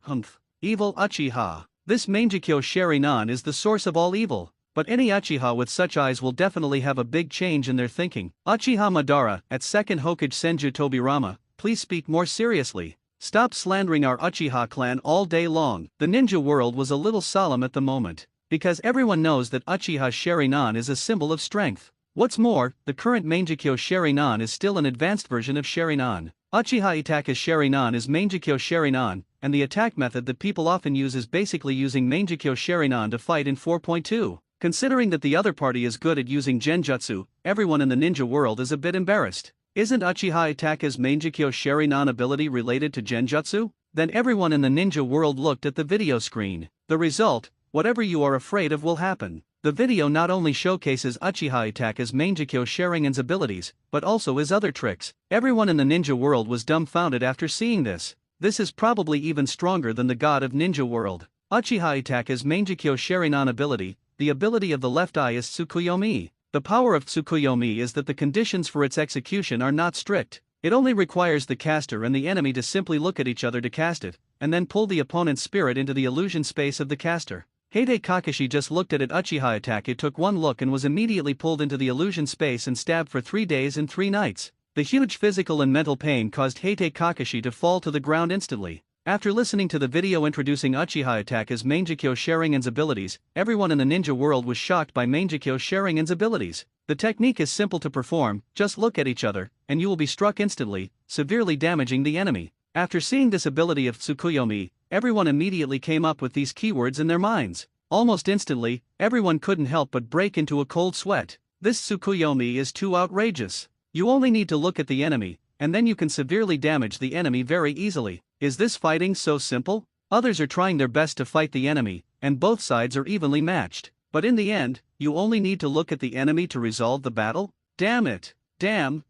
evil Uchiha. This Mangekyo Sharingan is the source of all evil. But any Uchiha with such eyes will definitely have a big change in their thinking. Uchiha Madara, at second Hokage Senju Tobirama, please speak more seriously. Stop slandering our Uchiha clan all day long. The ninja world was a little solemn at the moment, because everyone knows that Uchiha Sharingan is a symbol of strength. What's more, the current Mangekyo Sharingan is still an advanced version of Sharingan. Uchiha Itake's Sharingan is Mangekyo Sharingan, and the attack method that people often use is basically using Mangekyo Sharingan to fight in 4.2. Considering that the other party is good at using Genjutsu, everyone in the ninja world is a bit embarrassed. Isn't Uchiha Itake's Mangekyo Sharingan ability related to Genjutsu? Then everyone in the ninja world looked at the video screen. The result, whatever you are afraid of will happen. The video not only showcases Uchiha Itake's Mangekyo Sharingan's abilities, but also his other tricks. Everyone in the ninja world was dumbfounded after seeing this. This is probably even stronger than the god of ninja world. Uchiha Itake's Mangekyo Sharingan ability, the ability of the left eye is Tsukuyomi. The power of Tsukuyomi is that the conditions for its execution are not strict. It only requires the caster and the enemy to simply look at each other to cast it, and then pull the opponent's spirit into the illusion space of the caster. Heide Kakashi just looked at Uchiha Itake, took one look and was immediately pulled into the illusion space and stabbed for 3 days and 3 nights. The huge physical and mental pain caused Heite Kakashi to fall to the ground instantly. After listening to the video introducing Uchiha Itake's Mangekyo Sharingan's abilities, everyone in the ninja world was shocked by Mangekyo Sharingan's abilities. The technique is simple to perform, just look at each other, and you will be struck instantly, severely damaging the enemy. After seeing this ability of Tsukuyomi, everyone immediately came up with these keywords in their minds. Almost instantly, everyone couldn't help but break into a cold sweat. This Tsukuyomi is too outrageous. You only need to look at the enemy, and then you can severely damage the enemy very easily. Is this fighting so simple? Others are trying their best to fight the enemy, and both sides are evenly matched. But in the end, you only need to look at the enemy to resolve the battle? Damn it! Damn.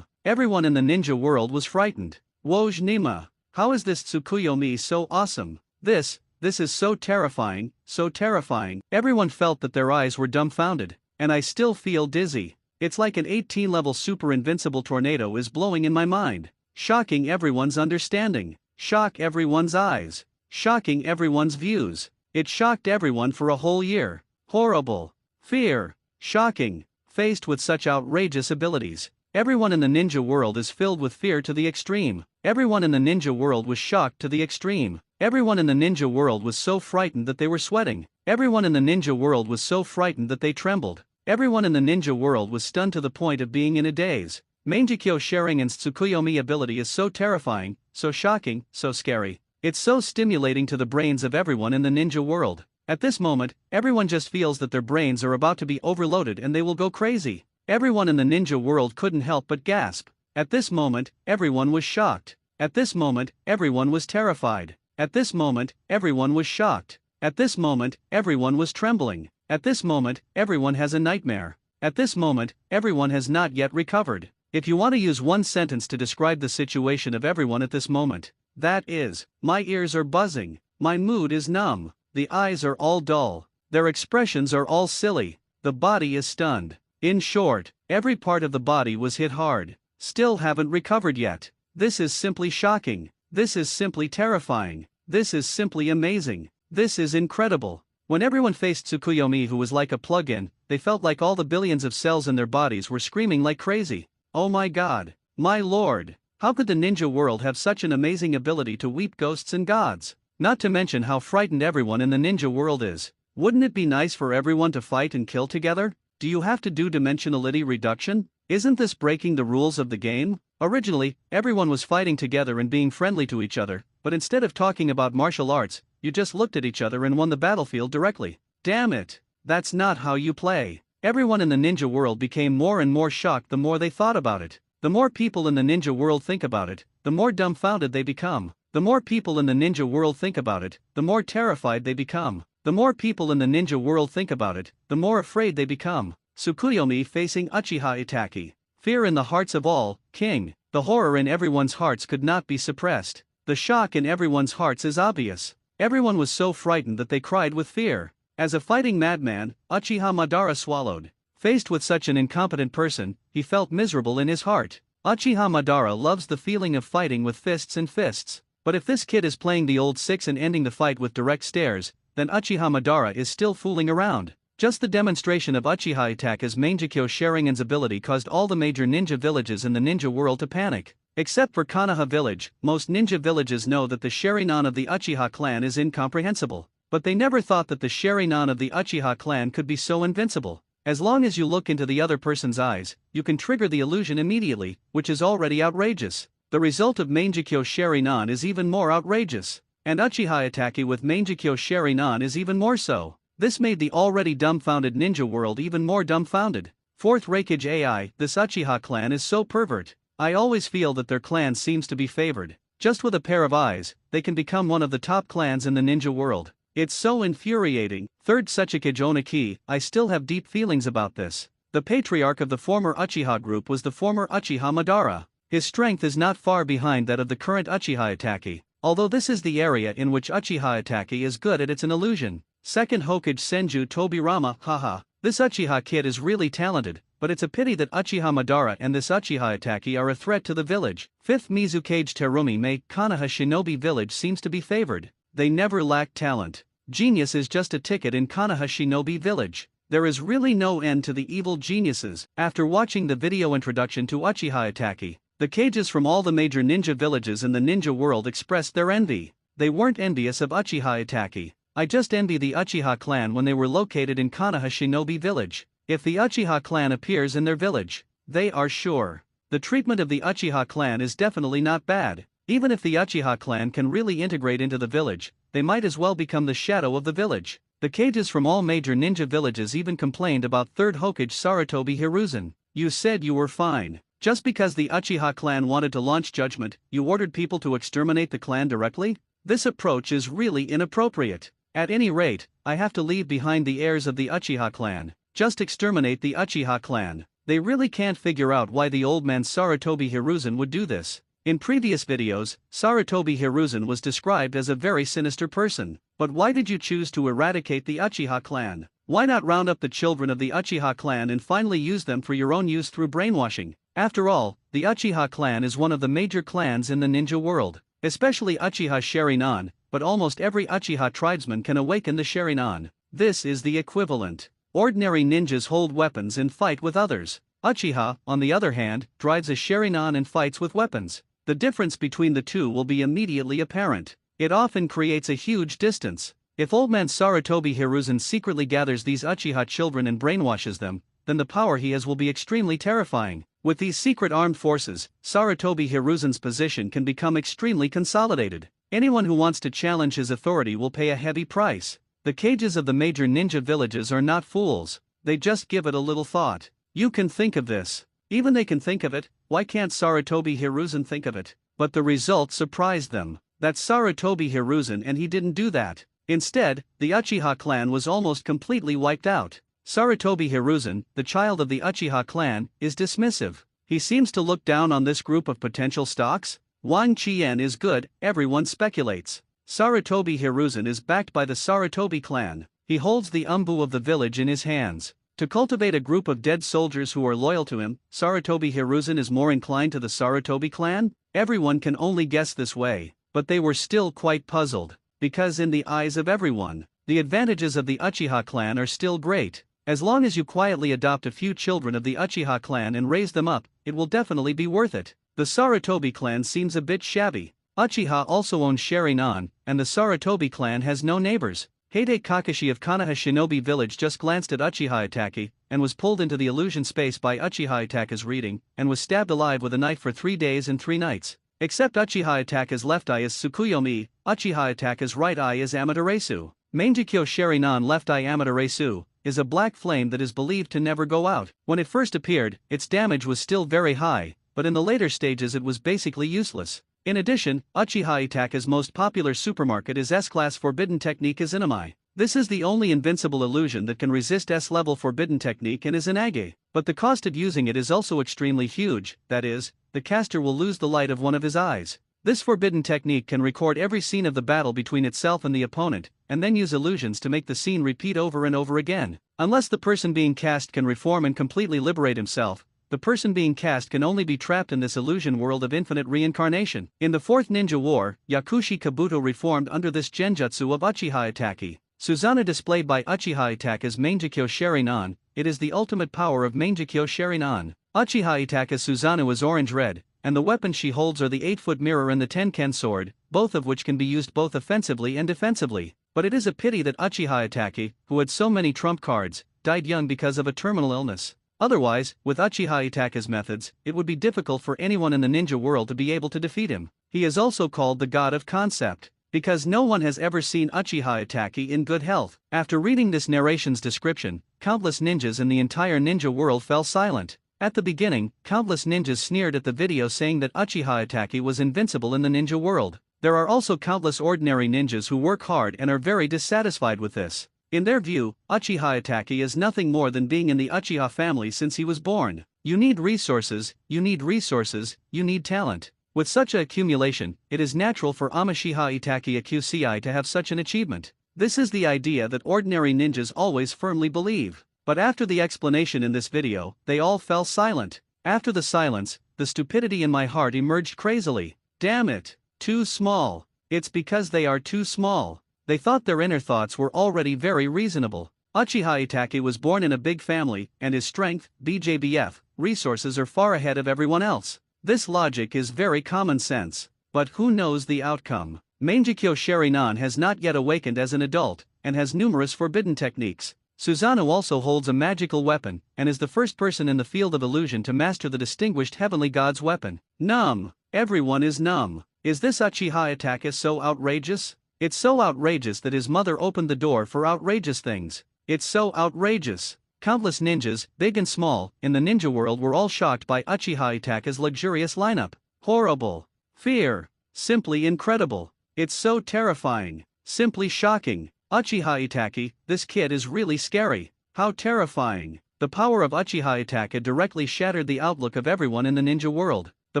Everyone in the ninja world was frightened. Woj Nima. How is this Tsukuyomi so awesome? This is so terrifying, so terrifying. Everyone felt that their eyes were dumbfounded, and I still feel dizzy. It's like an 18-level super invincible tornado is blowing in my mind. Shocking everyone's understanding. Shock everyone's eyes. Shocking everyone's views. It shocked everyone for a whole year. Horrible. Fear. Shocking. Faced with such outrageous abilities, everyone in the ninja world is filled with fear to the extreme. Everyone in the ninja world was shocked to the extreme. Everyone in the ninja world was so frightened that they were sweating. Everyone in the ninja world was so frightened that they trembled. Everyone in the ninja world was stunned to the point of being in a daze. Mangekyo Sharingan's Tsukuyomi ability is so terrifying, so shocking, so scary. It's so stimulating to the brains of everyone in the ninja world. At this moment, everyone just feels that their brains are about to be overloaded and they will go crazy. Everyone in the ninja world couldn't help but gasp. At this moment, everyone was shocked. At this moment, everyone was terrified. At this moment, everyone was shocked. At this moment, everyone was trembling. At this moment, everyone has a nightmare. At this moment, everyone has not yet recovered. If you want to use one sentence to describe the situation of everyone at this moment, that is, my ears are buzzing, my mood is numb, the eyes are all dull, their expressions are all silly, the body is stunned. In short, every part of the body was hit hard. Still haven't recovered yet. This is simply shocking. This is simply terrifying. This is simply amazing. This is incredible. When everyone faced Tsukuyomi, who was like a plug-in, they felt like all the billions of cells in their bodies were screaming like crazy. Oh my god. My lord. How could the ninja world have such an amazing ability to weep ghosts and gods? Not to mention how frightened everyone in the ninja world is. Wouldn't it be nice for everyone to fight and kill together? Do you have to do dimensionality reduction? Isn't this breaking the rules of the game? Originally, everyone was fighting together and being friendly to each other, but instead of talking about martial arts, you just looked at each other and won the battlefield directly. Damn it. That's not how you play. Everyone in the ninja world became more and more shocked the more they thought about it. The more people in the ninja world think about it, the more dumbfounded they become. The more people in the ninja world think about it, the more terrified they become. The more people in the ninja world think about it, the more afraid they become. Tsukuyomi facing Uchiha Itachi. Fear in the hearts of all, king. The horror in everyone's hearts could not be suppressed. The shock in everyone's hearts is obvious. Everyone was so frightened that they cried with fear. As a fighting madman, Uchiha Madara swallowed. Faced with such an incompetent person, he felt miserable in his heart. Uchiha Madara loves the feeling of fighting with fists and fists. But if this kid is playing the old six and ending the fight with direct stares, then Uchiha Madara is still fooling around. Just the demonstration of Uchiha Itachi's Mangekyo Sharingan's ability caused all the major ninja villages in the ninja world to panic. Except for Konoha village, most ninja villages know that the Sharingan of the Uchiha clan is incomprehensible. But they never thought that the Sharingan of the Uchiha clan could be so invincible. As long as you look into the other person's eyes, you can trigger the illusion immediately, which is already outrageous. The result of Mangekyo Sharingan is even more outrageous. And Uchiha Itachi with Mangekyo Sharingan is even more so. This made the already dumbfounded ninja world even more dumbfounded. Fourth Raikage AI, this Uchiha clan is so pervert. I always feel that their clan seems to be favored. Just with a pair of eyes, they can become one of the top clans in the ninja world. It's so infuriating. Third Tsuchikage Oniki, I still have deep feelings about this. The patriarch of the former Uchiha group was the former Uchiha Madara. His strength is not far behind that of the current Uchiha Itachi, although this is the area in which Uchiha Itachi is good at. It's an illusion. Second Hokage Senju Tobirama, haha, this Uchiha kid is really talented, but it's a pity that Uchiha Madara and this Uchiha Itachi are a threat to the village. Fifth Mizukage Terumi Mei, Konoha Shinobi village seems to be favored. They never lack talent. Genius is just a ticket in Konoha Shinobi village. There is really no end to the evil geniuses. After watching the video introduction to Uchiha Itachi, the cages from all the major ninja villages in the ninja world expressed their envy. They weren't envious of Uchiha Itachi. I just envy the Uchiha clan when they were located in Konoha Shinobi village. If the Uchiha clan appears in their village, they are sure. The treatment of the Uchiha clan is definitely not bad. Even if the Uchiha clan can really integrate into the village, they might as well become the shadow of the village. The cages from all major ninja villages even complained about third Hokage Sarutobi Hiruzen. You said you were fine. Just because the Uchiha clan wanted to launch judgment, you ordered people to exterminate the clan directly? This approach is really inappropriate. At any rate, I have to leave behind the heirs of the Uchiha clan. Just exterminate the Uchiha clan. They really can't figure out why the old man Sarutobi Hiruzen would do this. In previous videos, Sarutobi Hiruzen was described as a very sinister person. But why did you choose to eradicate the Uchiha clan? Why not round up the children of the Uchiha clan and finally use them for your own use through brainwashing? After all, the Uchiha clan is one of the major clans in the ninja world. Especially Uchiha Sharingan, but almost every Uchiha tribesman can awaken the Sharingan. This is the equivalent. Ordinary ninjas hold weapons and fight with others. Uchiha, on the other hand, drives a Sharingan and fights with weapons. The difference between the two will be immediately apparent. It often creates a huge distance. If old man Sarutobi Hiruzen secretly gathers these Uchiha children and brainwashes them, then the power he has will be extremely terrifying. With these secret armed forces, Sarutobi Hiruzen's position can become extremely consolidated. Anyone who wants to challenge his authority will pay a heavy price. The cages of the major ninja villages are not fools. They just give it a little thought. You can think of this. Even they can think of it. Why can't Sarutobi Hiruzen think of it? But the result surprised them. That's Sarutobi Hiruzen, and he didn't do that. Instead, the Uchiha clan was almost completely wiped out. Sarutobi Hiruzen, the child of the Uchiha clan, is dismissive. He seems to look down on this group of potential stocks. Wang Qian is good, everyone speculates. Sarutobi Hiruzen is backed by the Sarutobi clan. He holds the umbu of the village in his hands. To cultivate a group of dead soldiers who are loyal to him, Sarutobi Hiruzen is more inclined to the Sarutobi clan? Everyone can only guess this way, but they were still quite puzzled, because in the eyes of everyone, the advantages of the Uchiha clan are still great. As long as you quietly adopt a few children of the Uchiha clan and raise them up, it will definitely be worth it. The Sarutobi clan seems a bit shabby. Uchiha also owns Sharinan, and the Sarutobi clan has no neighbors. Heide Kakashi of Konoha Shinobi Village just glanced at Uchiha Itachi, and was pulled into the illusion space by Uchiha Itachi's reading, and was stabbed alive with a knife for 3 days and 3 nights. Except Uchiha Itachi's left eye is Tsukuyomi, Uchiha Itachi's right eye is Amaterasu. Mangekyo Sharinan left eye Amaterasu is a black flame that is believed to never go out. When it first appeared, its damage was still very high, but in the later stages it was basically useless. In addition, Uchiha Itachi's most popular supermarket is S-Class Forbidden Technique Izanami. This is the only invincible illusion that can resist S-level Forbidden Technique and is Izanagi. But the cost of using it is also extremely huge, that is, the caster will lose the light of one of his eyes. This forbidden technique can record every scene of the battle between itself and the opponent, and then use illusions to make the scene repeat over and over again. Unless the person being cast can reform and completely liberate himself, the person being cast can only be trapped in this illusion world of infinite reincarnation. In the Fourth Ninja War, Yakushi Kabuto reformed under this genjutsu of Uchiha Itachi. Susanoo displayed by Uchiha Itachi's Mangekyo Sharinan, it is the ultimate power of Mangekyo Sharinan. Uchiha Itachi's Susanoo is orange-red, and the weapons she holds are the 8-foot mirror and the Tenken sword, both of which can be used both offensively and defensively. But it is a pity that Uchiha Itachi, who had so many trump cards, died young because of a terminal illness. Otherwise, with Uchiha Itachi's methods, it would be difficult for anyone in the ninja world to be able to defeat him. He is also called the god of concept, because no one has ever seen Uchiha Itachi in good health. After reading this narration's description, countless ninjas in the entire ninja world fell silent. At the beginning, countless ninjas sneered at the video saying that Uchiha Itachi was invincible in the ninja world. There are also countless ordinary ninjas who work hard and are very dissatisfied with this. In their view, Uchiha Itachi is nothing more than being in the Uchiha family since he was born. You need resources, you need talent. With such a accumulation, it is natural for Uchiha Itachi Akuci to have such an achievement. This is the idea that ordinary ninjas always firmly believe. But after the explanation in this video, they all fell silent. After the silence, the stupidity in my heart emerged crazily. Damn it, too small. It's because they are too small. They thought their inner thoughts were already very reasonable. Uchiha Itachi was born in a big family, and his strength, BJBF, resources are far ahead of everyone else. This logic is very common sense. But who knows the outcome? Mangekyo Sharinan has not yet awakened as an adult, and has numerous forbidden techniques. Susanoo also holds a magical weapon, and is the first person in the field of illusion to master the distinguished heavenly god's weapon. Numb. Everyone is numb. Is this Uchiha Itachi so outrageous? It's so outrageous that his mother opened the door for outrageous things. It's so outrageous. Countless ninjas, big and small, in the ninja world were all shocked by Uchiha Itachi's luxurious lineup. Horrible. Fear. Simply incredible. It's so terrifying. Simply shocking. Uchiha Itachi, this kid is really scary. How terrifying. The power of Uchiha Itachi directly shattered the outlook of everyone in the ninja world. The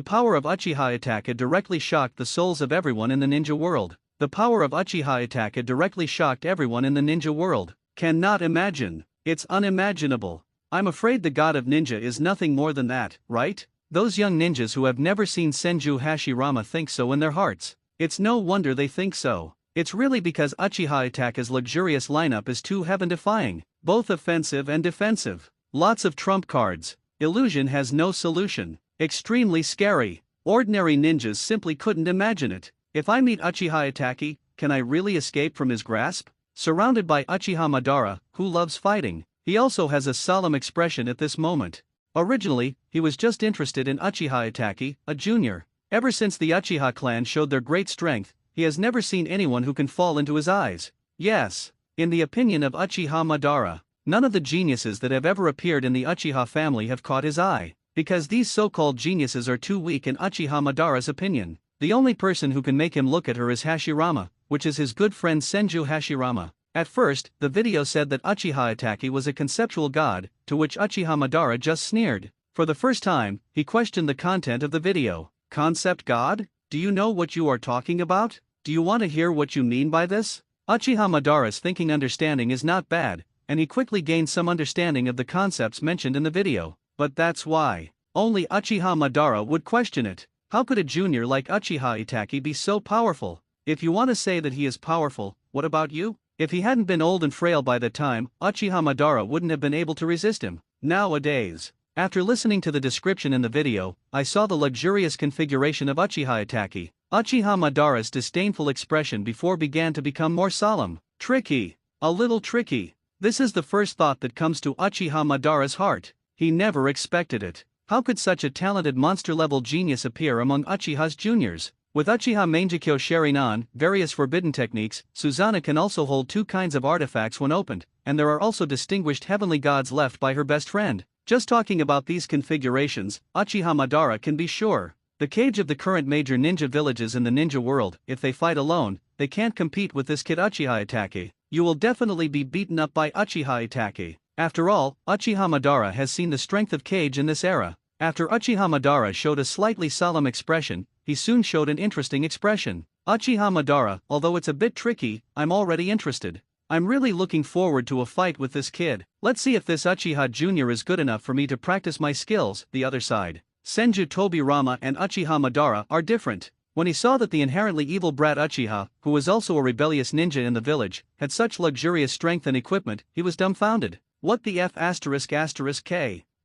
power of Uchiha Itachi directly shocked the souls of everyone in the ninja world. The power of Uchiha Itachi directly shocked everyone in the ninja world. Cannot imagine. It's unimaginable. I'm afraid the god of ninja is nothing more than that, right? Those young ninjas who have never seen Senju Hashirama think so in their hearts. It's no wonder they think so. It's really because Uchiha Itachi's luxurious lineup is too heaven-defying, both offensive and defensive. Lots of trump cards. Illusion has no solution. Extremely scary. Ordinary ninjas simply couldn't imagine it. If I meet Uchiha Itachi, can I really escape from his grasp? Surrounded by Uchiha Madara, who loves fighting, he also has a solemn expression at this moment. Originally, he was just interested in Uchiha Itachi, a junior. Ever since the Uchiha clan showed their great strength, he has never seen anyone who can fall into his eyes. Yes, in the opinion of Uchiha Madara, none of the geniuses that have ever appeared in the Uchiha family have caught his eye, because these so-called geniuses are too weak in Uchiha Madara's opinion. The only person who can make him look at her is Hashirama, which is his good friend Senju Hashirama. At first, the video said that Uchiha Itachi was a conceptual god, to which Uchiha Madara just sneered. For the first time, he questioned the content of the video. Concept god? Do you know what you are talking about? Do you want to hear what you mean by this? Uchiha Madara's thinking understanding is not bad, and he quickly gained some understanding of the concepts mentioned in the video. But that's why only Uchiha Madara would question it. How could a junior like Uchiha Itachi be so powerful? If you want to say that he is powerful, what about you? If he hadn't been old and frail by the time, Uchiha Madara wouldn't have been able to resist him. Nowadays, after listening to the description in the video, I saw the luxurious configuration of Uchiha Itachi. Uchiha Madara's disdainful expression before began to become more solemn. Tricky. A little tricky. This is the first thought that comes to Uchiha Madara's heart. He never expected it. How could such a talented monster-level genius appear among Uchiha's juniors? With Uchiha Mangekyo Sharingan, various forbidden techniques, Susanna can also hold two kinds of artifacts when opened, and there are also distinguished heavenly gods left by her best friend. Just talking about these configurations, Uchiha Madara can be sure. The cage of the current major ninja villages in the ninja world, if they fight alone, they can't compete with this kid Uchiha Itachi. You will definitely be beaten up by Uchiha Itachi. After all, Uchiha Madara has seen the strength of Kage in this era. After Uchiha Madara showed a slightly solemn expression, he soon showed an interesting expression. Uchiha Madara, although it's a bit tricky, I'm already interested. I'm really looking forward to a fight with this kid. Let's see if this Uchiha Jr. is good enough for me to practice my skills. The other side. Senju Tobirama and Uchiha Madara are different. When he saw that the inherently evil brat Uchiha, who was also a rebellious ninja in the village, had such luxurious strength and equipment, he was dumbfounded. What the F***k?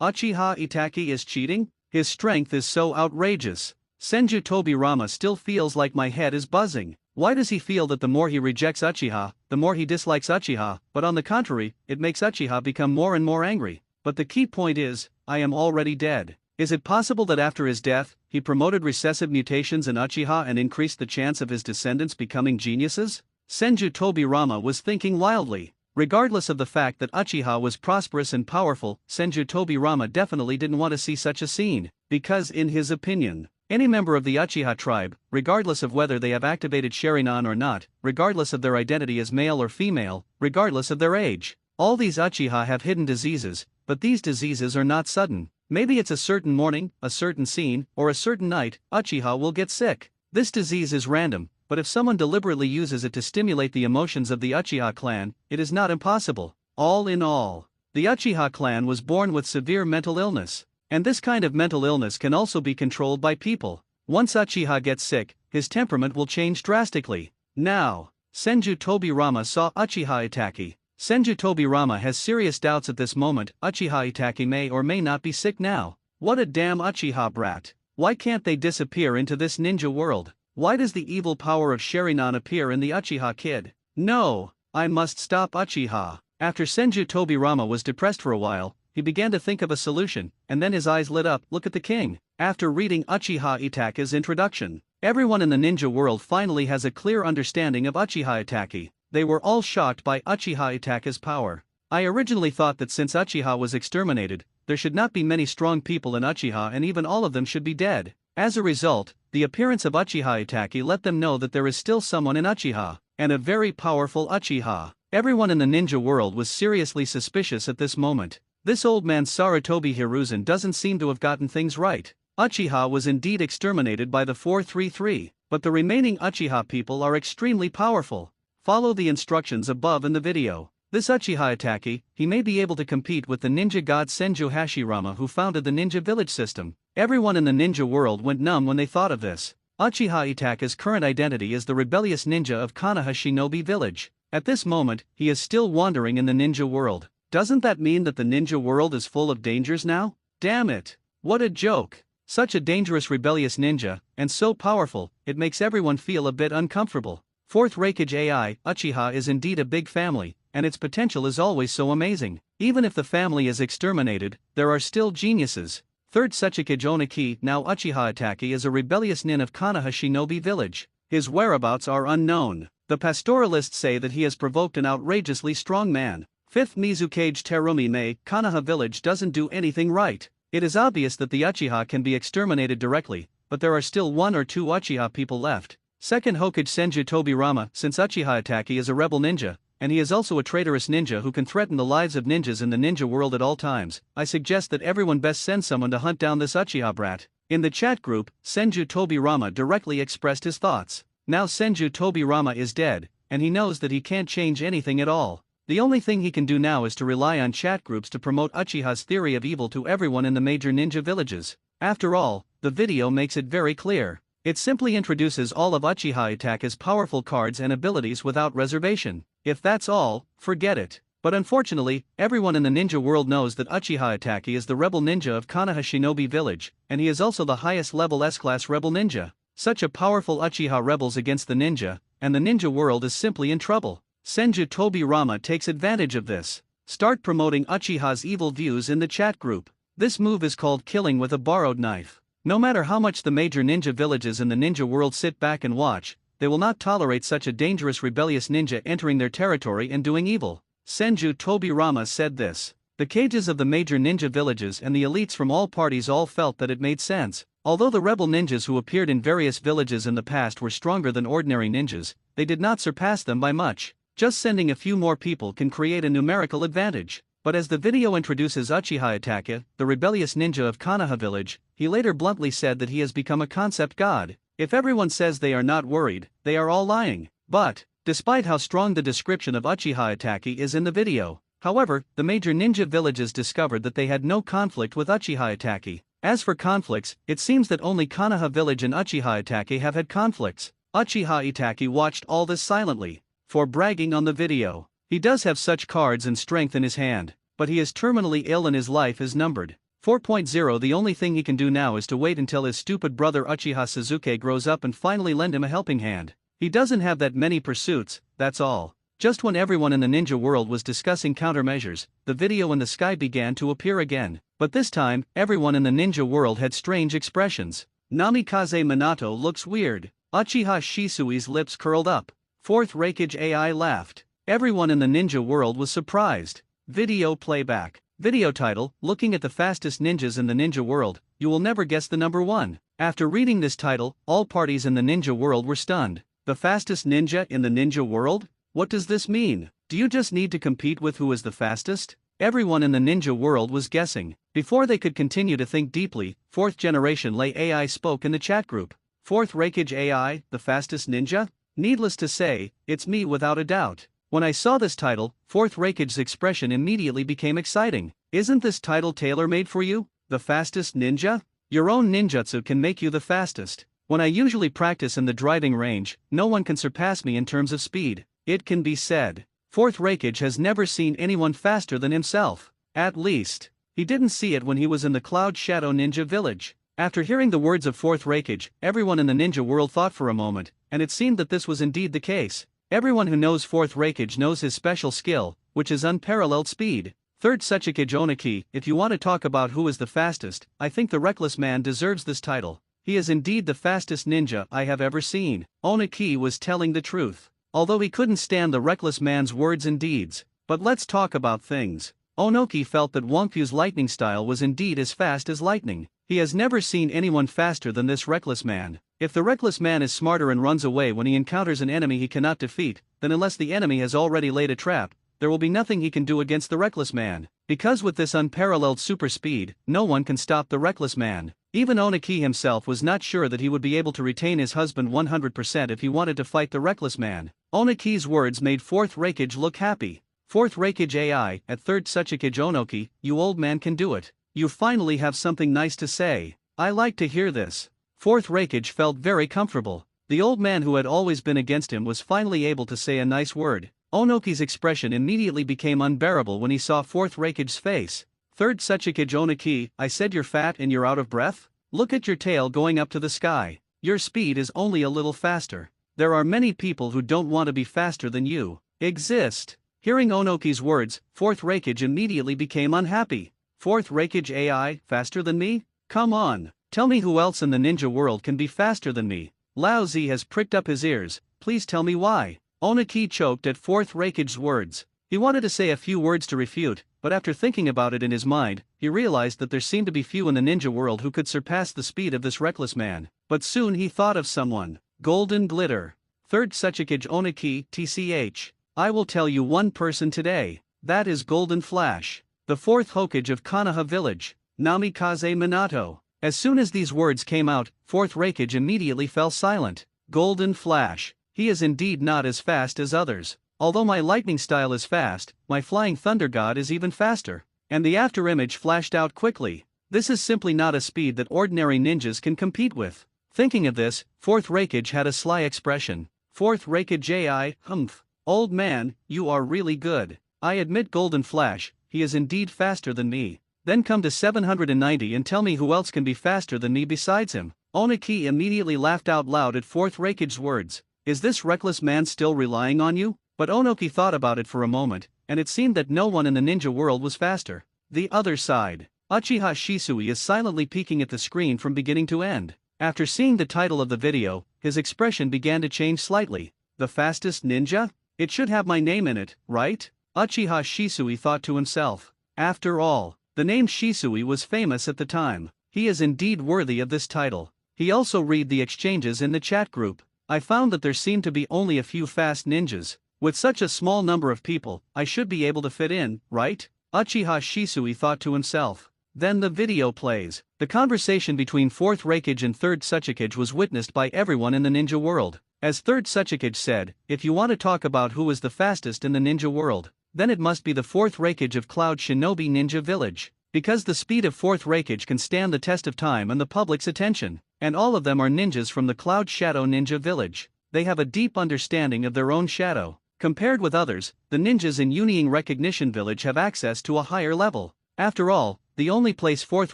Uchiha Itachi is cheating? His strength is so outrageous. Senju Tobirama still feels like my head is buzzing. Why does he feel that the more he rejects Uchiha, the more he dislikes Uchiha, but on the contrary, it makes Uchiha become more and more angry? But the key point is, I am already dead. Is it possible that after his death, he promoted recessive mutations in Uchiha and increased the chance of his descendants becoming geniuses? Senju Tobirama was thinking wildly. Regardless of the fact that Uchiha was prosperous and powerful, Senju Tobirama definitely didn't want to see such a scene, because in his opinion, any member of the Uchiha tribe, regardless of whether they have activated Sharingan or not, regardless of their identity as male or female, regardless of their age, all these Uchiha have hidden diseases, but these diseases are not sudden. Maybe it's a certain morning, a certain scene, or a certain night, Uchiha will get sick. This disease is random, but if someone deliberately uses it to stimulate the emotions of the Uchiha clan, it is not impossible. All in all, the Uchiha clan was born with severe mental illness. And this kind of mental illness can also be controlled by people. Once Uchiha gets sick, his temperament will change drastically. Now, Senju Tobirama saw Uchiha Itachi. Senju Tobirama has serious doubts at this moment. Uchiha Itachi may or may not be sick now. What a damn Uchiha brat. Why can't they disappear into this ninja world? Why does the evil power of Sharingan appear in the Uchiha kid? No, I must stop Uchiha. After Senju Tobirama was depressed for a while, he began to think of a solution, and then his eyes lit up. Look at the king. After reading Uchiha Itachi's introduction, everyone in the ninja world finally has a clear understanding of Uchiha Itachi. They were all shocked by Uchiha Itachi's power. I originally thought that since Uchiha was exterminated, there should not be many strong people in Uchiha and even all of them should be dead. As a result, the appearance of Uchiha Itachi let them know that there is still someone in Uchiha, and a very powerful Uchiha. Everyone in the ninja world was seriously suspicious at this moment. This old man Sarutobi Hiruzen doesn't seem to have gotten things right. Uchiha was indeed exterminated by the 433, but the remaining Uchiha people are extremely powerful. Follow the instructions above in the video. This Uchiha Itachi, he may be able to compete with the ninja god Senju Hashirama who founded the ninja village system. Everyone in the ninja world went numb when they thought of this. Uchiha Itachi's current identity is the rebellious ninja of Konoha Shinobi village. At this moment, he is still wandering in the ninja world. Doesn't that mean that the ninja world is full of dangers now? Damn it! What a joke! Such a dangerous rebellious ninja, and so powerful, it makes everyone feel a bit uncomfortable. Fourth Reikage AI, Uchiha is indeed a big family, and its potential is always so amazing. Even if the family is exterminated, there are still geniuses. Third Sechikage Oniki, now Uchiha Itachi is a rebellious nin of Konoha Shinobi village. His whereabouts are unknown. The pastoralists say that he has provoked an outrageously strong man. Fifth Mizukage Terumi Mei, Konoha village doesn't do anything right. It is obvious that the Uchiha can be exterminated directly, but there are still one or two Uchiha people left. Second Hokage Senju Tobirama, since Uchiha Itachi is a rebel ninja, and he is also a traitorous ninja who can threaten the lives of ninjas in the ninja world at all times, I suggest that everyone best send someone to hunt down this Uchiha brat. In the chat group, Senju Tobirama directly expressed his thoughts. Now Senju Tobirama is dead, and he knows that he can't change anything at all. The only thing he can do now is to rely on chat groups to promote Uchiha's theory of evil to everyone in the major ninja villages. After all, the video makes it very clear. It simply introduces all of Uchiha Itachi's powerful cards and abilities without reservation. If that's all, forget it. But unfortunately, everyone in the ninja world knows that Uchiha Itachi is the rebel ninja of Konoha Shinobi Village, and he is also the highest level S-class rebel ninja. Such a powerful Uchiha rebels against the ninja, and the ninja world is simply in trouble. Senju Tobirama takes advantage of this. Start promoting Uchiha's evil views in the chat group. This move is called killing with a borrowed knife. No matter how much the major ninja villages in the ninja world sit back and watch, they will not tolerate such a dangerous rebellious ninja entering their territory and doing evil. Senju Tobirama said this. The cages of the major ninja villages and the elites from all parties all felt that it made sense. Although the rebel ninjas who appeared in various villages in the past were stronger than ordinary ninjas, they did not surpass them by much. Just sending a few more people can create a numerical advantage. But as the video introduces Uchiha Itachi, the rebellious ninja of Konoha Village, he later bluntly said that he has become a concept god. If everyone says they are not worried, they are all lying. But, despite how strong the description of Uchiha Itachi is in the video, however, the major ninja villages discovered that they had no conflict with Uchiha Itachi. As for conflicts, it seems that only Konoha Village and Uchiha Itachi have had conflicts. Uchiha Itachi watched all this silently. For bragging on the video. He does have such cards and strength in his hand, but he is terminally ill and his life is numbered. 4.0 The only thing he can do now is to wait until his stupid brother Uchiha Sasuke grows up and finally lend him a helping hand. He doesn't have that many pursuits, that's all. Just when everyone in the ninja world was discussing countermeasures, the video in the sky began to appear again. But this time, everyone in the ninja world had strange expressions. Namikaze Minato looks weird. Uchiha Shisui's lips curled up. Fourth Raikage AI laughed. Everyone in the ninja world was surprised. Video playback. Video title, Looking at the fastest ninjas in the ninja world, you will never guess the number one. After reading this title, all parties in the ninja world were stunned. The fastest ninja in the ninja world? What does this mean? Do you just need to compete with who is the fastest? Everyone in the ninja world was guessing. Before they could continue to think deeply, fourth generation Lei AI spoke in the chat group. Fourth Raikage AI, the fastest ninja? Needless to say, it's me without a doubt. When I saw this title, fourth Raikage's expression immediately became exciting. Isn't this title tailor-made for you? The fastest ninja? Your own ninjutsu can make you the fastest. When I usually practice in the driving range, no one can surpass me in terms of speed. It can be said. Fourth Raikage has never seen anyone faster than himself. At least, he didn't see it when he was in the Cloud Shadow Ninja Village. After hearing the words of fourth Raikage, everyone in the ninja world thought for a moment, and it seemed that this was indeed the case. Everyone who knows fourth Raikage knows his special skill, which is unparalleled speed. Third Sachikage Oniki, if you want to talk about who is the fastest, I think the Reckless Man deserves this title. He is indeed the fastest ninja I have ever seen. Oniki was telling the truth. Although he couldn't stand the Reckless Man's words and deeds. But let's talk about things. Onoki felt that Wonkfu's lightning style was indeed as fast as lightning. He has never seen anyone faster than this Reckless Man. If the Reckless Man is smarter and runs away when he encounters an enemy he cannot defeat, then unless the enemy has already laid a trap, there will be nothing he can do against the Reckless Man. Because with this unparalleled super speed, no one can stop the Reckless Man. Even Oniki himself was not sure that he would be able to retain his husband 100% if he wanted to fight the Reckless Man. Oniki's words made fourth Raikage look happy. Fourth Raikage AI, at third Sachikage Onoki, you old man can do it. You finally have something nice to say. I like to hear this. Fourth Raikage felt very comfortable. The old man who had always been against him was finally able to say a nice word. Onoki's expression immediately became unbearable when he saw fourth Raikage's face. Third Sachikage Oniki, I said you're fat and you're out of breath? Look at your tail going up to the sky. Your speed is only a little faster. There are many people who don't want to be faster than you. Exist. Hearing Onoki's words, fourth Raikage immediately became unhappy. Fourth Raikage AI, faster than me? Come on. Tell me who else in the ninja world can be faster than me. Lao Zi has pricked up his ears, please tell me why. Oniki choked at fourth Raikage's words. He wanted to say a few words to refute, but after thinking about it in his mind, he realized that there seemed to be few in the ninja world who could surpass the speed of this Reckless Man. But soon he thought of someone. Golden Glitter. Third Sachikage Oniki, TCH. I will tell you one person today. That is Golden Flash. The fourth Hokage of Konoha Village. Namikaze Minato. As soon as these words came out, fourth Raikage immediately fell silent. Golden Flash. He is indeed not as fast as others. Although my lightning style is fast, my flying thunder god is even faster. And the afterimage flashed out quickly. This is simply not a speed that ordinary ninjas can compete with. Thinking of this, fourth Raikage had a sly expression. Fourth Raikage AI, humph. Old man, you are really good. I admit Golden Flash, he is indeed faster than me. Then come to 790 and tell me who else can be faster than me besides him. Oniki immediately laughed out loud at Fourth Raikage's words. Is this reckless man still relying on you? But Onoki thought about it for a moment, and it seemed that no one in the ninja world was faster. The other side. Uchiha Shisui is silently peeking at the screen from beginning to end. After seeing the title of the video, his expression began to change slightly. The fastest ninja? It should have my name in it, right? Uchiha Shisui thought to himself. After all, the name Shisui was famous at the time. He is indeed worthy of this title. He also read the exchanges in the chat group. I found that there seemed to be only a few fast ninjas. With such a small number of people, I should be able to fit in, right? Uchiha Shisui thought to himself. Then the video plays. The conversation between Fourth Raikage and Third Tsuchikage was witnessed by everyone in the ninja world. As Third Tsuchikage said, if you want to talk about who is the fastest in the ninja world, then it must be the Fourth Raikage of Cloud Shinobi Ninja Village. Because the speed of Fourth Raikage can stand the test of time and the public's attention. And all of them are ninjas from the Cloud Shadow Ninja Village. They have a deep understanding of their own shadow. Compared with others, the ninjas in Union Recognition Village have access to a higher level. After all, the only place Fourth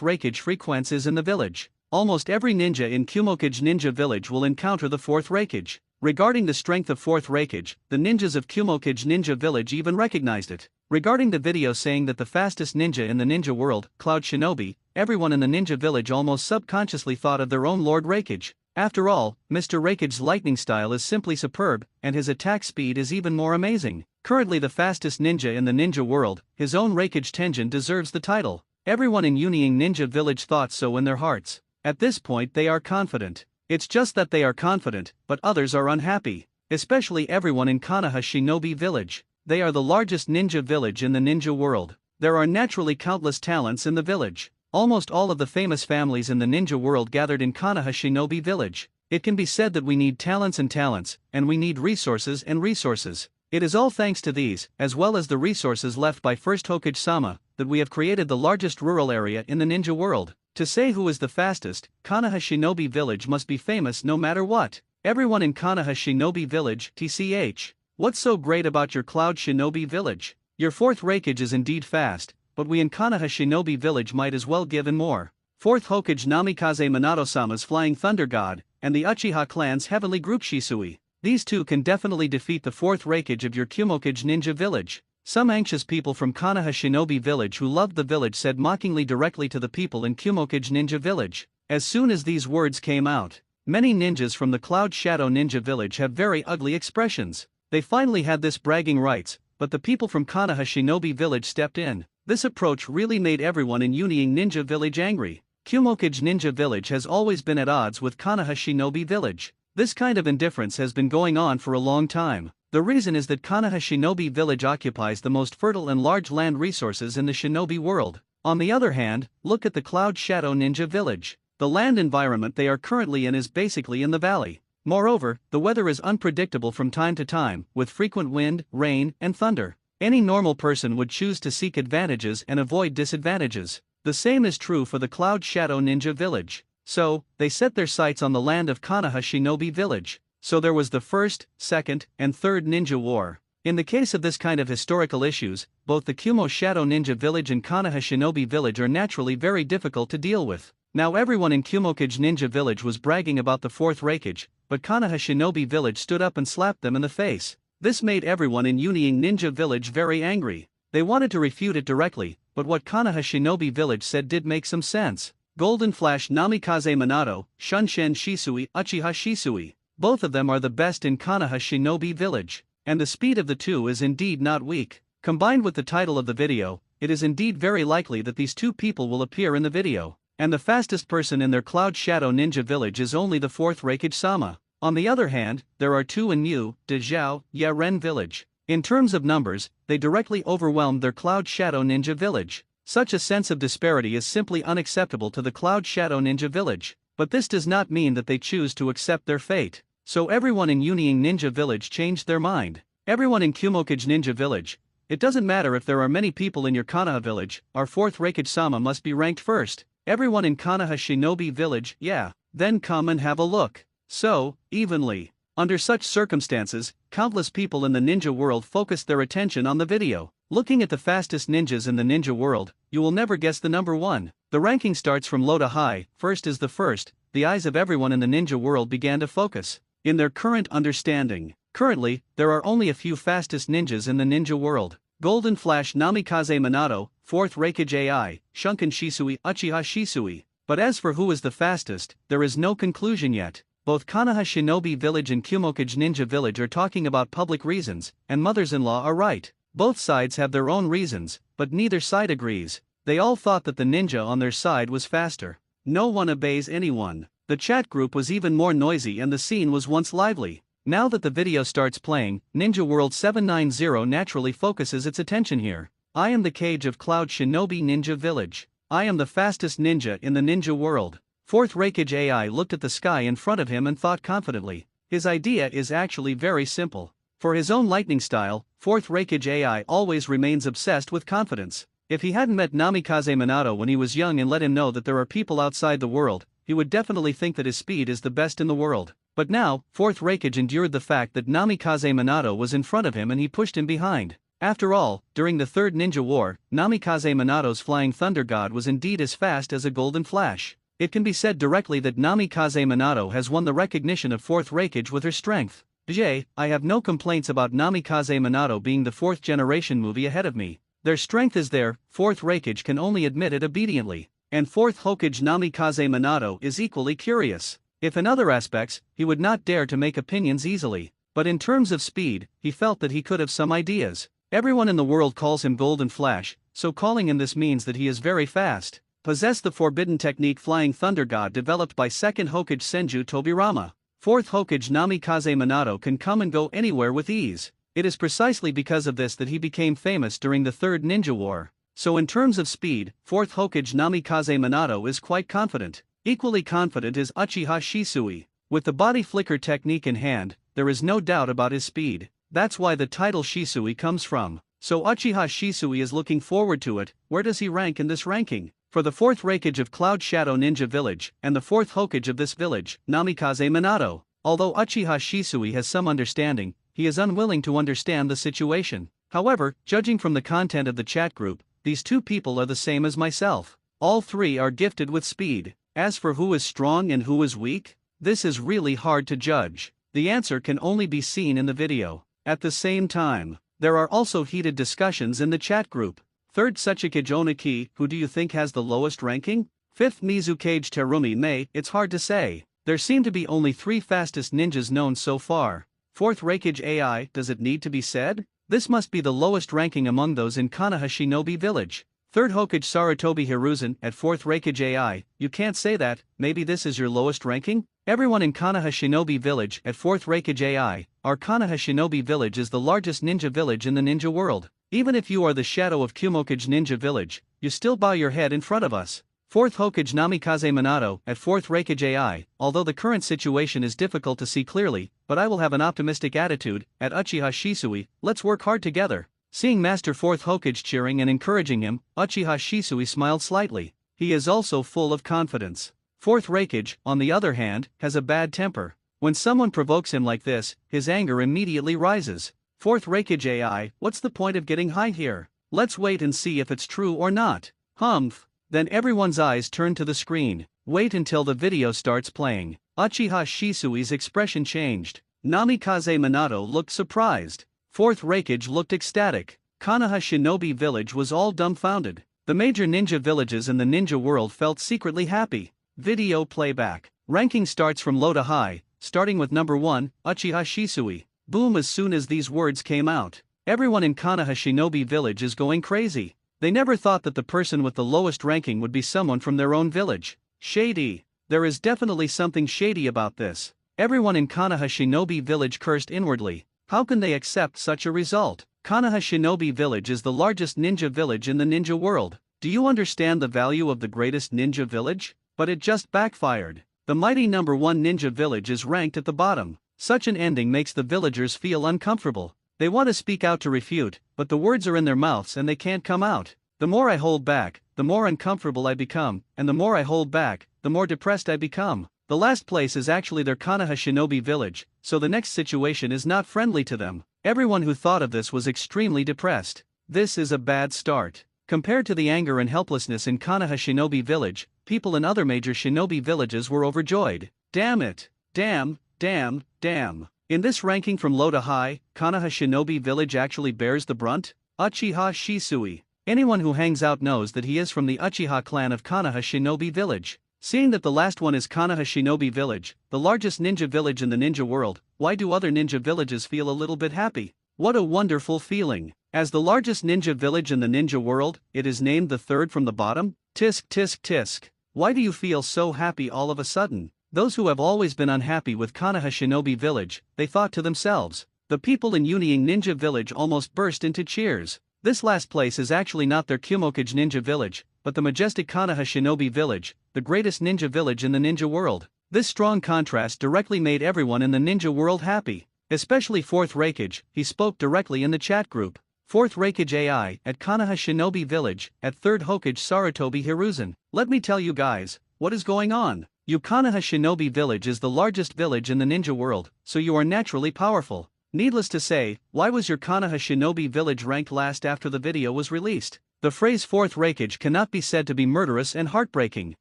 Raikage frequents is in the village. Almost every ninja in Kumokage Ninja Village will encounter the Fourth Raikage. Regarding the strength of Fourth Raikage, the ninjas of Kumokage Ninja Village even recognized it. Regarding the video saying that the fastest ninja in the ninja world, Cloud Shinobi, everyone in the ninja village almost subconsciously thought of their own Lord Raikage. After all, Mr. Raikage's lightning style is simply superb, and his attack speed is even more amazing. Currently the fastest ninja in the ninja world, his own Raikage Tenjin deserves the title. Everyone in Union Ninja Village thought so in their hearts. At this point they are confident. It's just that they are confident, but others are unhappy. Especially everyone in Konoha Shinobi Village. They are the largest ninja village in the ninja world. There are naturally countless talents in the village. Almost all of the famous families in the ninja world gathered in Konoha Shinobi Village. It can be said that we need talents, and we need resources and resources. It is all thanks to these, as well as the resources left by First Hokage-sama, that we have created the largest rural area in the ninja world. To say who is the fastest, Konoha Shinobi Village must be famous no matter what. Everyone in Konoha Shinobi Village, TCH. What's so great about your Cloud Shinobi Village? Your Fourth Raikage is indeed fast, but we in Konoha Shinobi Village might as well give in more. Fourth Hokage Namikaze Minato-sama's Flying Thunder God, and the Uchiha clan's Heavenly Group Shisui. These two can definitely defeat the Fourth Raikage of your Kumokage Ninja Village. Some anxious people from Konoha Shinobi Village who loved the village said mockingly directly to the people in Kumokage Ninja Village. As soon as these words came out, many ninjas from the Cloud Shadow Ninja Village have very ugly expressions. They finally had this bragging rights, but the people from Konoha Shinobi Village stepped in. This approach really made everyone in Union Ninja Village angry. Kumokage Ninja Village has always been at odds with Konoha Shinobi Village. This kind of indifference has been going on for a long time. The reason is that Konoha Shinobi Village occupies the most fertile and large land resources in the shinobi world. On the other hand, look at the Cloud Shadow Ninja Village. The land environment they are currently in is basically in the valley. Moreover, the weather is unpredictable from time to time, with frequent wind, rain, and thunder. Any normal person would choose to seek advantages and avoid disadvantages. The same is true for the Cloud Shadow Ninja Village. So, they set their sights on the land of Konoha Shinobi Village. So there was the First, Second, and Third Ninja War. In the case of this kind of historical issues, both the Kumo Shadow Ninja Village and Konoha Shinobi Village are naturally very difficult to deal with. Now everyone in Kumokage Ninja Village was bragging about the Fourth Raikage, but Konoha Shinobi Village stood up and slapped them in the face. This made everyone in Union Ninja Village very angry. They wanted to refute it directly, but what Konoha Shinobi Village said did make some sense. Golden Flash Namikaze Minato, Shunshen Shisui, Uchiha Shisui. Both of them are the best in Konoha Shinobi Village. And the speed of the two is indeed not weak. Combined with the title of the video, it is indeed very likely that these two people will appear in the video. And the fastest person in their Cloud Shadow Ninja Village is only the Fourth Raikage-sama. On the other hand, there are two in Yu, Dezhou, Yaren Village. In terms of numbers, they directly overwhelmed their Cloud Shadow Ninja Village. Such a sense of disparity is simply unacceptable to the Cloud Shadow Ninja Village. But this does not mean that they choose to accept their fate. So everyone in Union Ninja Village changed their mind. Everyone in Kumokage Ninja Village. It doesn't matter if there are many people in your Konoha village, our Fourth Raikage-sama must be ranked first. Everyone in Konoha Shinobi Village, yeah, then come and have a look. So, evenly. Under such circumstances, countless people in the ninja world focused their attention on the video. Looking at the fastest ninjas in the ninja world, you will never guess the number one. The ranking starts from low to high, first is the first. The eyes of everyone in the ninja world began to focus. In their current understanding, currently, there are only a few fastest ninjas in the ninja world. Golden Flash Namikaze Minato, 4th Raikage AI, Shunken Shisui, Uchiha Shisui. But as for who is the fastest, there is no conclusion yet. Both Konoha Shinobi Village and Kumokage Ninja Village are talking about public reasons, and mothers-in-law are right. Both sides have their own reasons, but neither side agrees. They all thought that the ninja on their side was faster. No one obeys anyone. The chat group was even more noisy and the scene was once lively. Now that the video starts playing, Ninja World 790 naturally focuses its attention here. I am the Cage of Cloud Shinobi Ninja Village. I am the fastest ninja in the ninja world. 4th Raikage AI looked at the sky in front of him and thought confidently. His idea is actually very simple. For his own lightning style, 4th Raikage AI always remains obsessed with confidence. If he hadn't met Namikaze Minato when he was young and let him know that there are people outside the world, he would definitely think that his speed is the best in the world. But now, 4th Raikage endured the fact that Namikaze Minato was in front of him and he pushed him behind. After all, during the Third Ninja War, Namikaze Minato's Flying Thunder God was indeed as fast as a golden flash. It can be said directly that Namikaze Minato has won the recognition of 4th Raikage with her strength. I have no complaints about Namikaze Minato being the 4th generation movie ahead of me. Their strength is there, 4th Raikage can only admit it obediently. And 4th Hokage Namikaze Minato is equally curious. If in other aspects, he would not dare to make opinions easily. But in terms of speed, he felt that he could have some ideas. Everyone in the world calls him Golden Flash, so calling him this means that he is very fast. Possess the forbidden technique Flying Thunder God developed by 2nd Hokage Senju Tobirama. 4th Hokage Namikaze Minato can come and go anywhere with ease. It is precisely because of this that he became famous during the Third Ninja War. So in terms of speed, 4th Hokage Namikaze Minato is quite confident. Equally confident is Uchiha Shisui. With the body flicker technique in hand, there is no doubt about his speed. That's why the title Shisui comes from. So Uchiha Shisui is looking forward to it. Where does he rank in this ranking? For the 4th Raikage of Cloud Shadow Ninja Village, and the 4th Hokage of this village, Namikaze Minato. Although Uchiha Shisui has some understanding, he is unwilling to understand the situation. However, judging from the content of the chat group, these two people are the same as myself. All three are gifted with speed. As for who is strong and who is weak, this is really hard to judge. The answer can only be seen in the video. At the same time, there are also heated discussions in the chat group. 3rd Sachikage Oniki, who do you think has the lowest ranking? 5th Mizukage Terumi Mei, it's hard to say. There seem to be only 3 fastest ninjas known so far. 4th Raikage AI, does it need to be said? This must be the lowest ranking among those in Konoha Shinobi Village. 3rd Hokage Sarutobi Hiruzen at 4th Raikage AI, you can't say that, maybe this is your lowest ranking? Everyone in Konoha Shinobi Village at 4th Raikage AI, our Konoha Shinobi Village is the largest ninja village in the ninja world. Even if you are the shadow of Kumokage Ninja Village, you still bow your head in front of us. 4th Hokage Namikaze Minato at 4th Raikage AI, although the current situation is difficult to see clearly, but I will have an optimistic attitude. At Uchiha Shisui, let's work hard together. Seeing Master 4th Hokage cheering and encouraging him, Uchiha Shisui smiled slightly. He is also full of confidence. 4th Raikage, on the other hand, has a bad temper. When someone provokes him like this, his anger immediately rises. 4th Raikage AI, what's the point of getting high here? Let's wait and see if it's true or not. Humph. Then everyone's eyes turn to the screen. Wait until the video starts playing. Uchiha Shisui's expression changed. Namikaze Minato looked surprised. 4th Raikage looked ecstatic. Konoha Shinobi Village was all dumbfounded. The major ninja villages in the ninja world felt secretly happy. Video playback. Ranking starts from low to high, starting with number 1, Uchiha Shisui. Boom! As soon as these words came out, everyone in Konoha Shinobi Village is going crazy. They never thought that the person with the lowest ranking would be someone from their own village. Shady. There is definitely something shady about this. Everyone in Konoha Shinobi Village cursed inwardly. How can they accept such a result? Konoha Shinobi Village is the largest ninja village in the ninja world. Do you understand the value of the greatest ninja village? But it just backfired. The mighty number 1 ninja village is ranked at the bottom. Such an ending makes the villagers feel uncomfortable. They want to speak out to refute, but the words are in their mouths and they can't come out. The more I hold back, the more uncomfortable I become, and the more I hold back, the more depressed I become. The last place is actually their Konoha shinobi village, so the next situation is not friendly to them. Everyone who thought of this was extremely depressed. This is a bad start. Compared to the anger and helplessness in Konoha shinobi village, people in other major shinobi villages were overjoyed. Damn it. Damn. In this ranking from low to high, Konoha shinobi village actually bears the brunt. Uchiha Shisui. Anyone who hangs out knows that he is from the Uchiha clan of Konoha shinobi village. Seeing that the last one is Konoha shinobi village, the largest ninja village in the ninja world, why do other ninja villages feel a little bit happy? What a wonderful feeling. As the largest ninja village in the ninja world, it is named the third from the bottom. Tisk tisk tisk. Why do you feel so happy all of a sudden? Those who have always been unhappy with Konoha shinobi village, they thought to themselves. The people in Uniying ninja village almost burst into cheers. This last place is actually not their Kumokage ninja village, but the majestic Konoha shinobi village, the greatest ninja village in the ninja world. This strong contrast directly made everyone in the ninja world happy. Especially 4th Raikage, he spoke directly in the chat group. 4th Raikage AI, at Konoha shinobi village, at 3rd Hokage Sarutobi Hiruzen. Let me tell you guys, what is going on? Konoha shinobi village is the largest village in the ninja world, so you are naturally powerful. Needless to say, why was your Konoha shinobi village ranked last after the video was released? The phrase 4th Raikage cannot be said to be murderous and heartbreaking.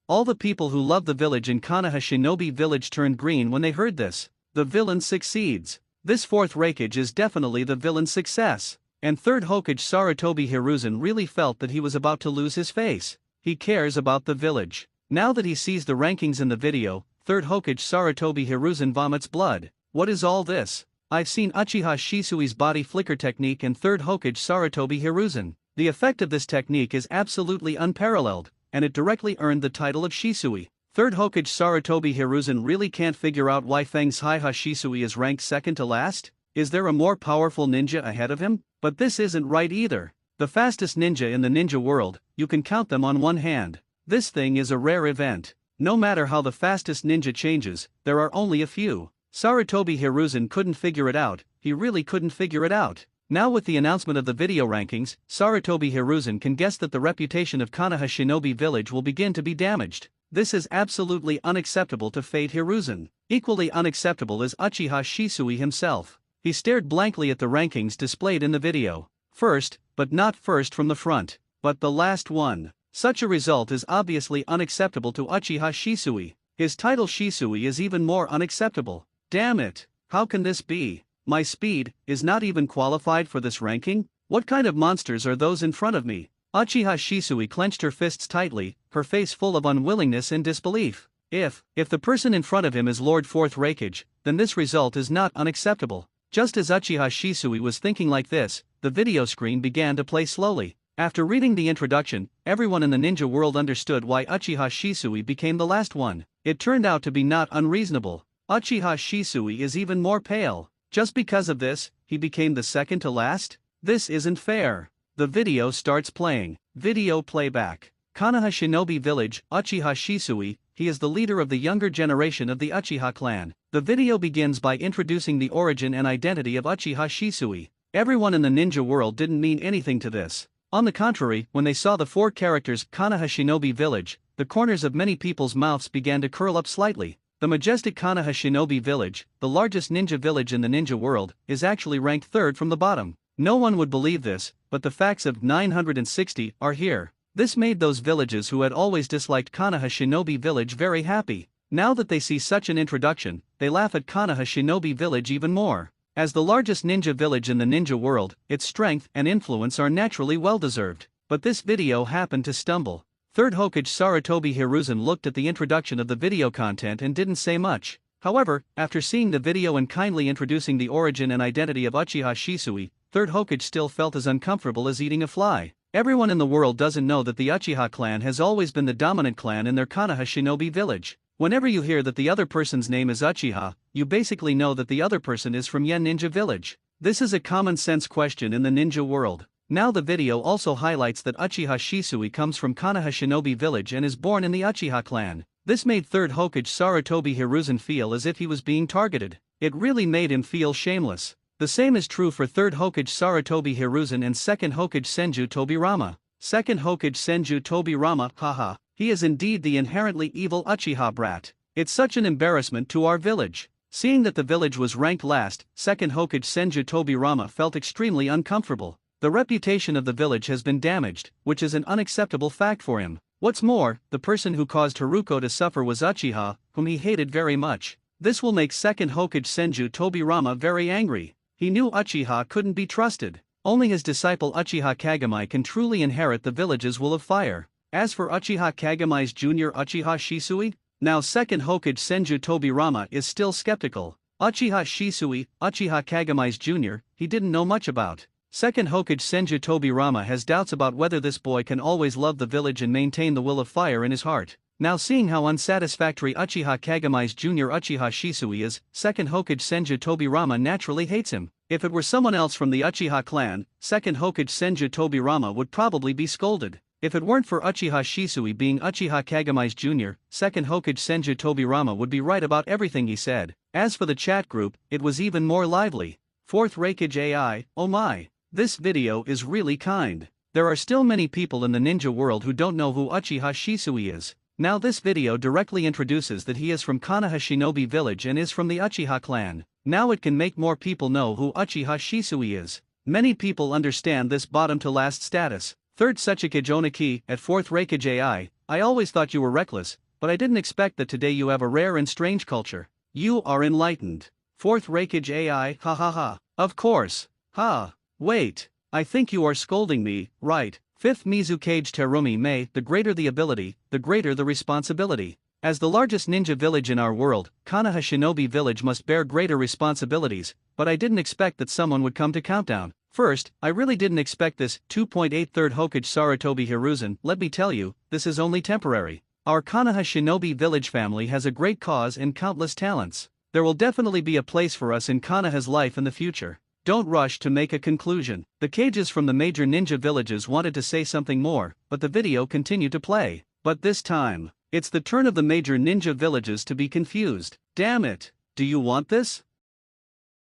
All the people who love the village in Konoha shinobi village turned green when they heard this. The villain succeeds. This 4th Raikage is definitely the villain's success. And 3rd Hokage Sarutobi Hiruzen really felt that he was about to lose his face. He cares about the village. Now that he sees the rankings in the video, 3rd Hokage Sarutobi Hiruzen vomits blood. What is all this? I've seen Uchiha Shisui's body flicker technique and 3rd Hokage Sarutobi Hiruzen. The effect of this technique is absolutely unparalleled, and it directly earned the title of Shisui. 3rd Hokage Sarutobi Hiruzen really can't figure out why Feng's Hiha Shisui is ranked second to last? Is there a more powerful ninja ahead of him? But this isn't right either. The fastest ninja in the ninja world, you can count them on one hand. This thing is a rare event. No matter how the fastest ninja changes, there are only a few. Sarutobi Hiruzen couldn't figure it out, he really couldn't figure it out. Now with the announcement of the video rankings, Sarutobi Hiruzen can guess that the reputation of Konoha shinobi village will begin to be damaged. This is absolutely unacceptable to Fate Hiruzen. Equally unacceptable is Uchiha Shisui himself. He stared blankly at the rankings displayed in the video. First, but not first from the front, but the last one. Such a result is obviously unacceptable to Uchiha Shisui. His title Shisui is even more unacceptable. Damn it, how can this be? My speed is not even qualified for this ranking? What kind of monsters are those in front of me? Uchiha Shisui clenched her fists tightly, her face full of unwillingness and disbelief. If the person in front of him is Lord 4th Raikage, then this result is not unacceptable. Just as Uchiha Shisui was thinking like this, the video screen began to play slowly. After reading the introduction, everyone in the ninja world understood why Uchiha Shisui became the last one. It turned out to be not unreasonable. Uchiha Shisui is even more pale. Just because of this, he became the second to last? This isn't fair. The video starts playing. Video playback. Konoha shinobi village, Uchiha Shisui, he is the leader of the younger generation of the Uchiha clan. The video begins by introducing the origin and identity of Uchiha Shisui. Everyone in the ninja world didn't mean anything to this. On the contrary, when they saw the 4 characters Konoha shinobi village, the corners of many people's mouths began to curl up slightly. The majestic Konoha shinobi village, the largest ninja village in the ninja world, is actually ranked 3rd from the bottom. No one would believe this, but the facts of 960 are here. This made those villages who had always disliked Konoha shinobi village very happy. Now that they see such an introduction, they laugh at Konoha shinobi village even more. As the largest ninja village in the ninja world, its strength and influence are naturally well-deserved. But this video happened to stumble. 3rd Hokage Sarutobi Hiruzen looked at the introduction of the video content and didn't say much. However, after seeing the video and kindly introducing the origin and identity of Uchiha Shisui, 3rd Hokage still felt as uncomfortable as eating a fly. Everyone in the world doesn't know that the Uchiha clan has always been the dominant clan in their Konoha shinobi village. Whenever you hear that the other person's name is Uchiha, you basically know that the other person is from Yen Ninja Village. This is a common sense question in the ninja world. Now the video also highlights that Uchiha Shisui comes from Konoha shinobi village and is born in the Uchiha clan. This made 3rd Hokage Sarutobi Hiruzen feel as if he was being targeted. It really made him feel shameless. The same is true for 3rd Hokage Sarutobi Hiruzen and 2nd Hokage Senju Tobirama. 2nd Hokage Senju Tobirama, haha, he is indeed the inherently evil Uchiha brat. It's such an embarrassment to our village. Seeing that the village was ranked last, second Hokage Senju Tobirama felt extremely uncomfortable. The reputation of the village has been damaged, which is an unacceptable fact for him. What's more, the person who caused Haruko to suffer was Uchiha, whom he hated very much. This will make second Hokage Senju Tobirama very angry. He knew Uchiha couldn't be trusted. Only his disciple Uchiha Kagami can truly inherit the village's will of fire. As for Uchiha Kagami's junior Uchiha Shisui, now second Hokage Senju Tobirama is still skeptical. Uchiha Shisui, Uchiha Kagami's junior, he didn't know much about. Second Hokage Senju Tobirama has doubts about whether this boy can always love the village and maintain the will of fire in his heart. Now seeing how unsatisfactory Uchiha Kagami's junior Uchiha Shisui is, second Hokage Senju Tobirama naturally hates him. If it were someone else from the Uchiha clan, second Hokage Senju Tobirama would probably be scolded. If it weren't for Uchiha Shisui being Uchiha Kagami's junior, second Hokage Senju Tobirama would be right about everything he said. As for the chat group, it was even more lively. Fourth Raikage AI, oh my. This video is really kind. There are still many people in the ninja world who don't know who Uchiha Shisui is. Now this video directly introduces that he is from Konoha Shinobi village and is from the Uchiha clan. Now it can make more people know who Uchiha Shisui is. Many people understand this bottom to last status. Third Sechikage Oniki, at fourth Raikage AI, I always thought you were reckless, but I didn't expect that today you have a rare and strange culture. You are enlightened. Fourth Raikage AI, ha ha ha. Of course. Ha. Wait. I think you are scolding me, right? Fifth Mizukage Terumi Mei, the greater the ability, the greater the responsibility. As the largest ninja village in our world, Konoha Shinobi village must bear greater responsibilities, but I didn't expect that someone would come to countdown. First, I really didn't expect this. 2.8 Third Hokage Sarutobi Hiruzen, let me tell you, this is only temporary. Our Konoha Shinobi village family has a great cause and countless talents. There will definitely be a place for us in Konoha's life in the future. Don't rush to make a conclusion. The cages from the major ninja villages wanted to say something more, but the video continued to play. But this time, it's the turn of the major ninja villages to be confused. Damn it! Do you want this?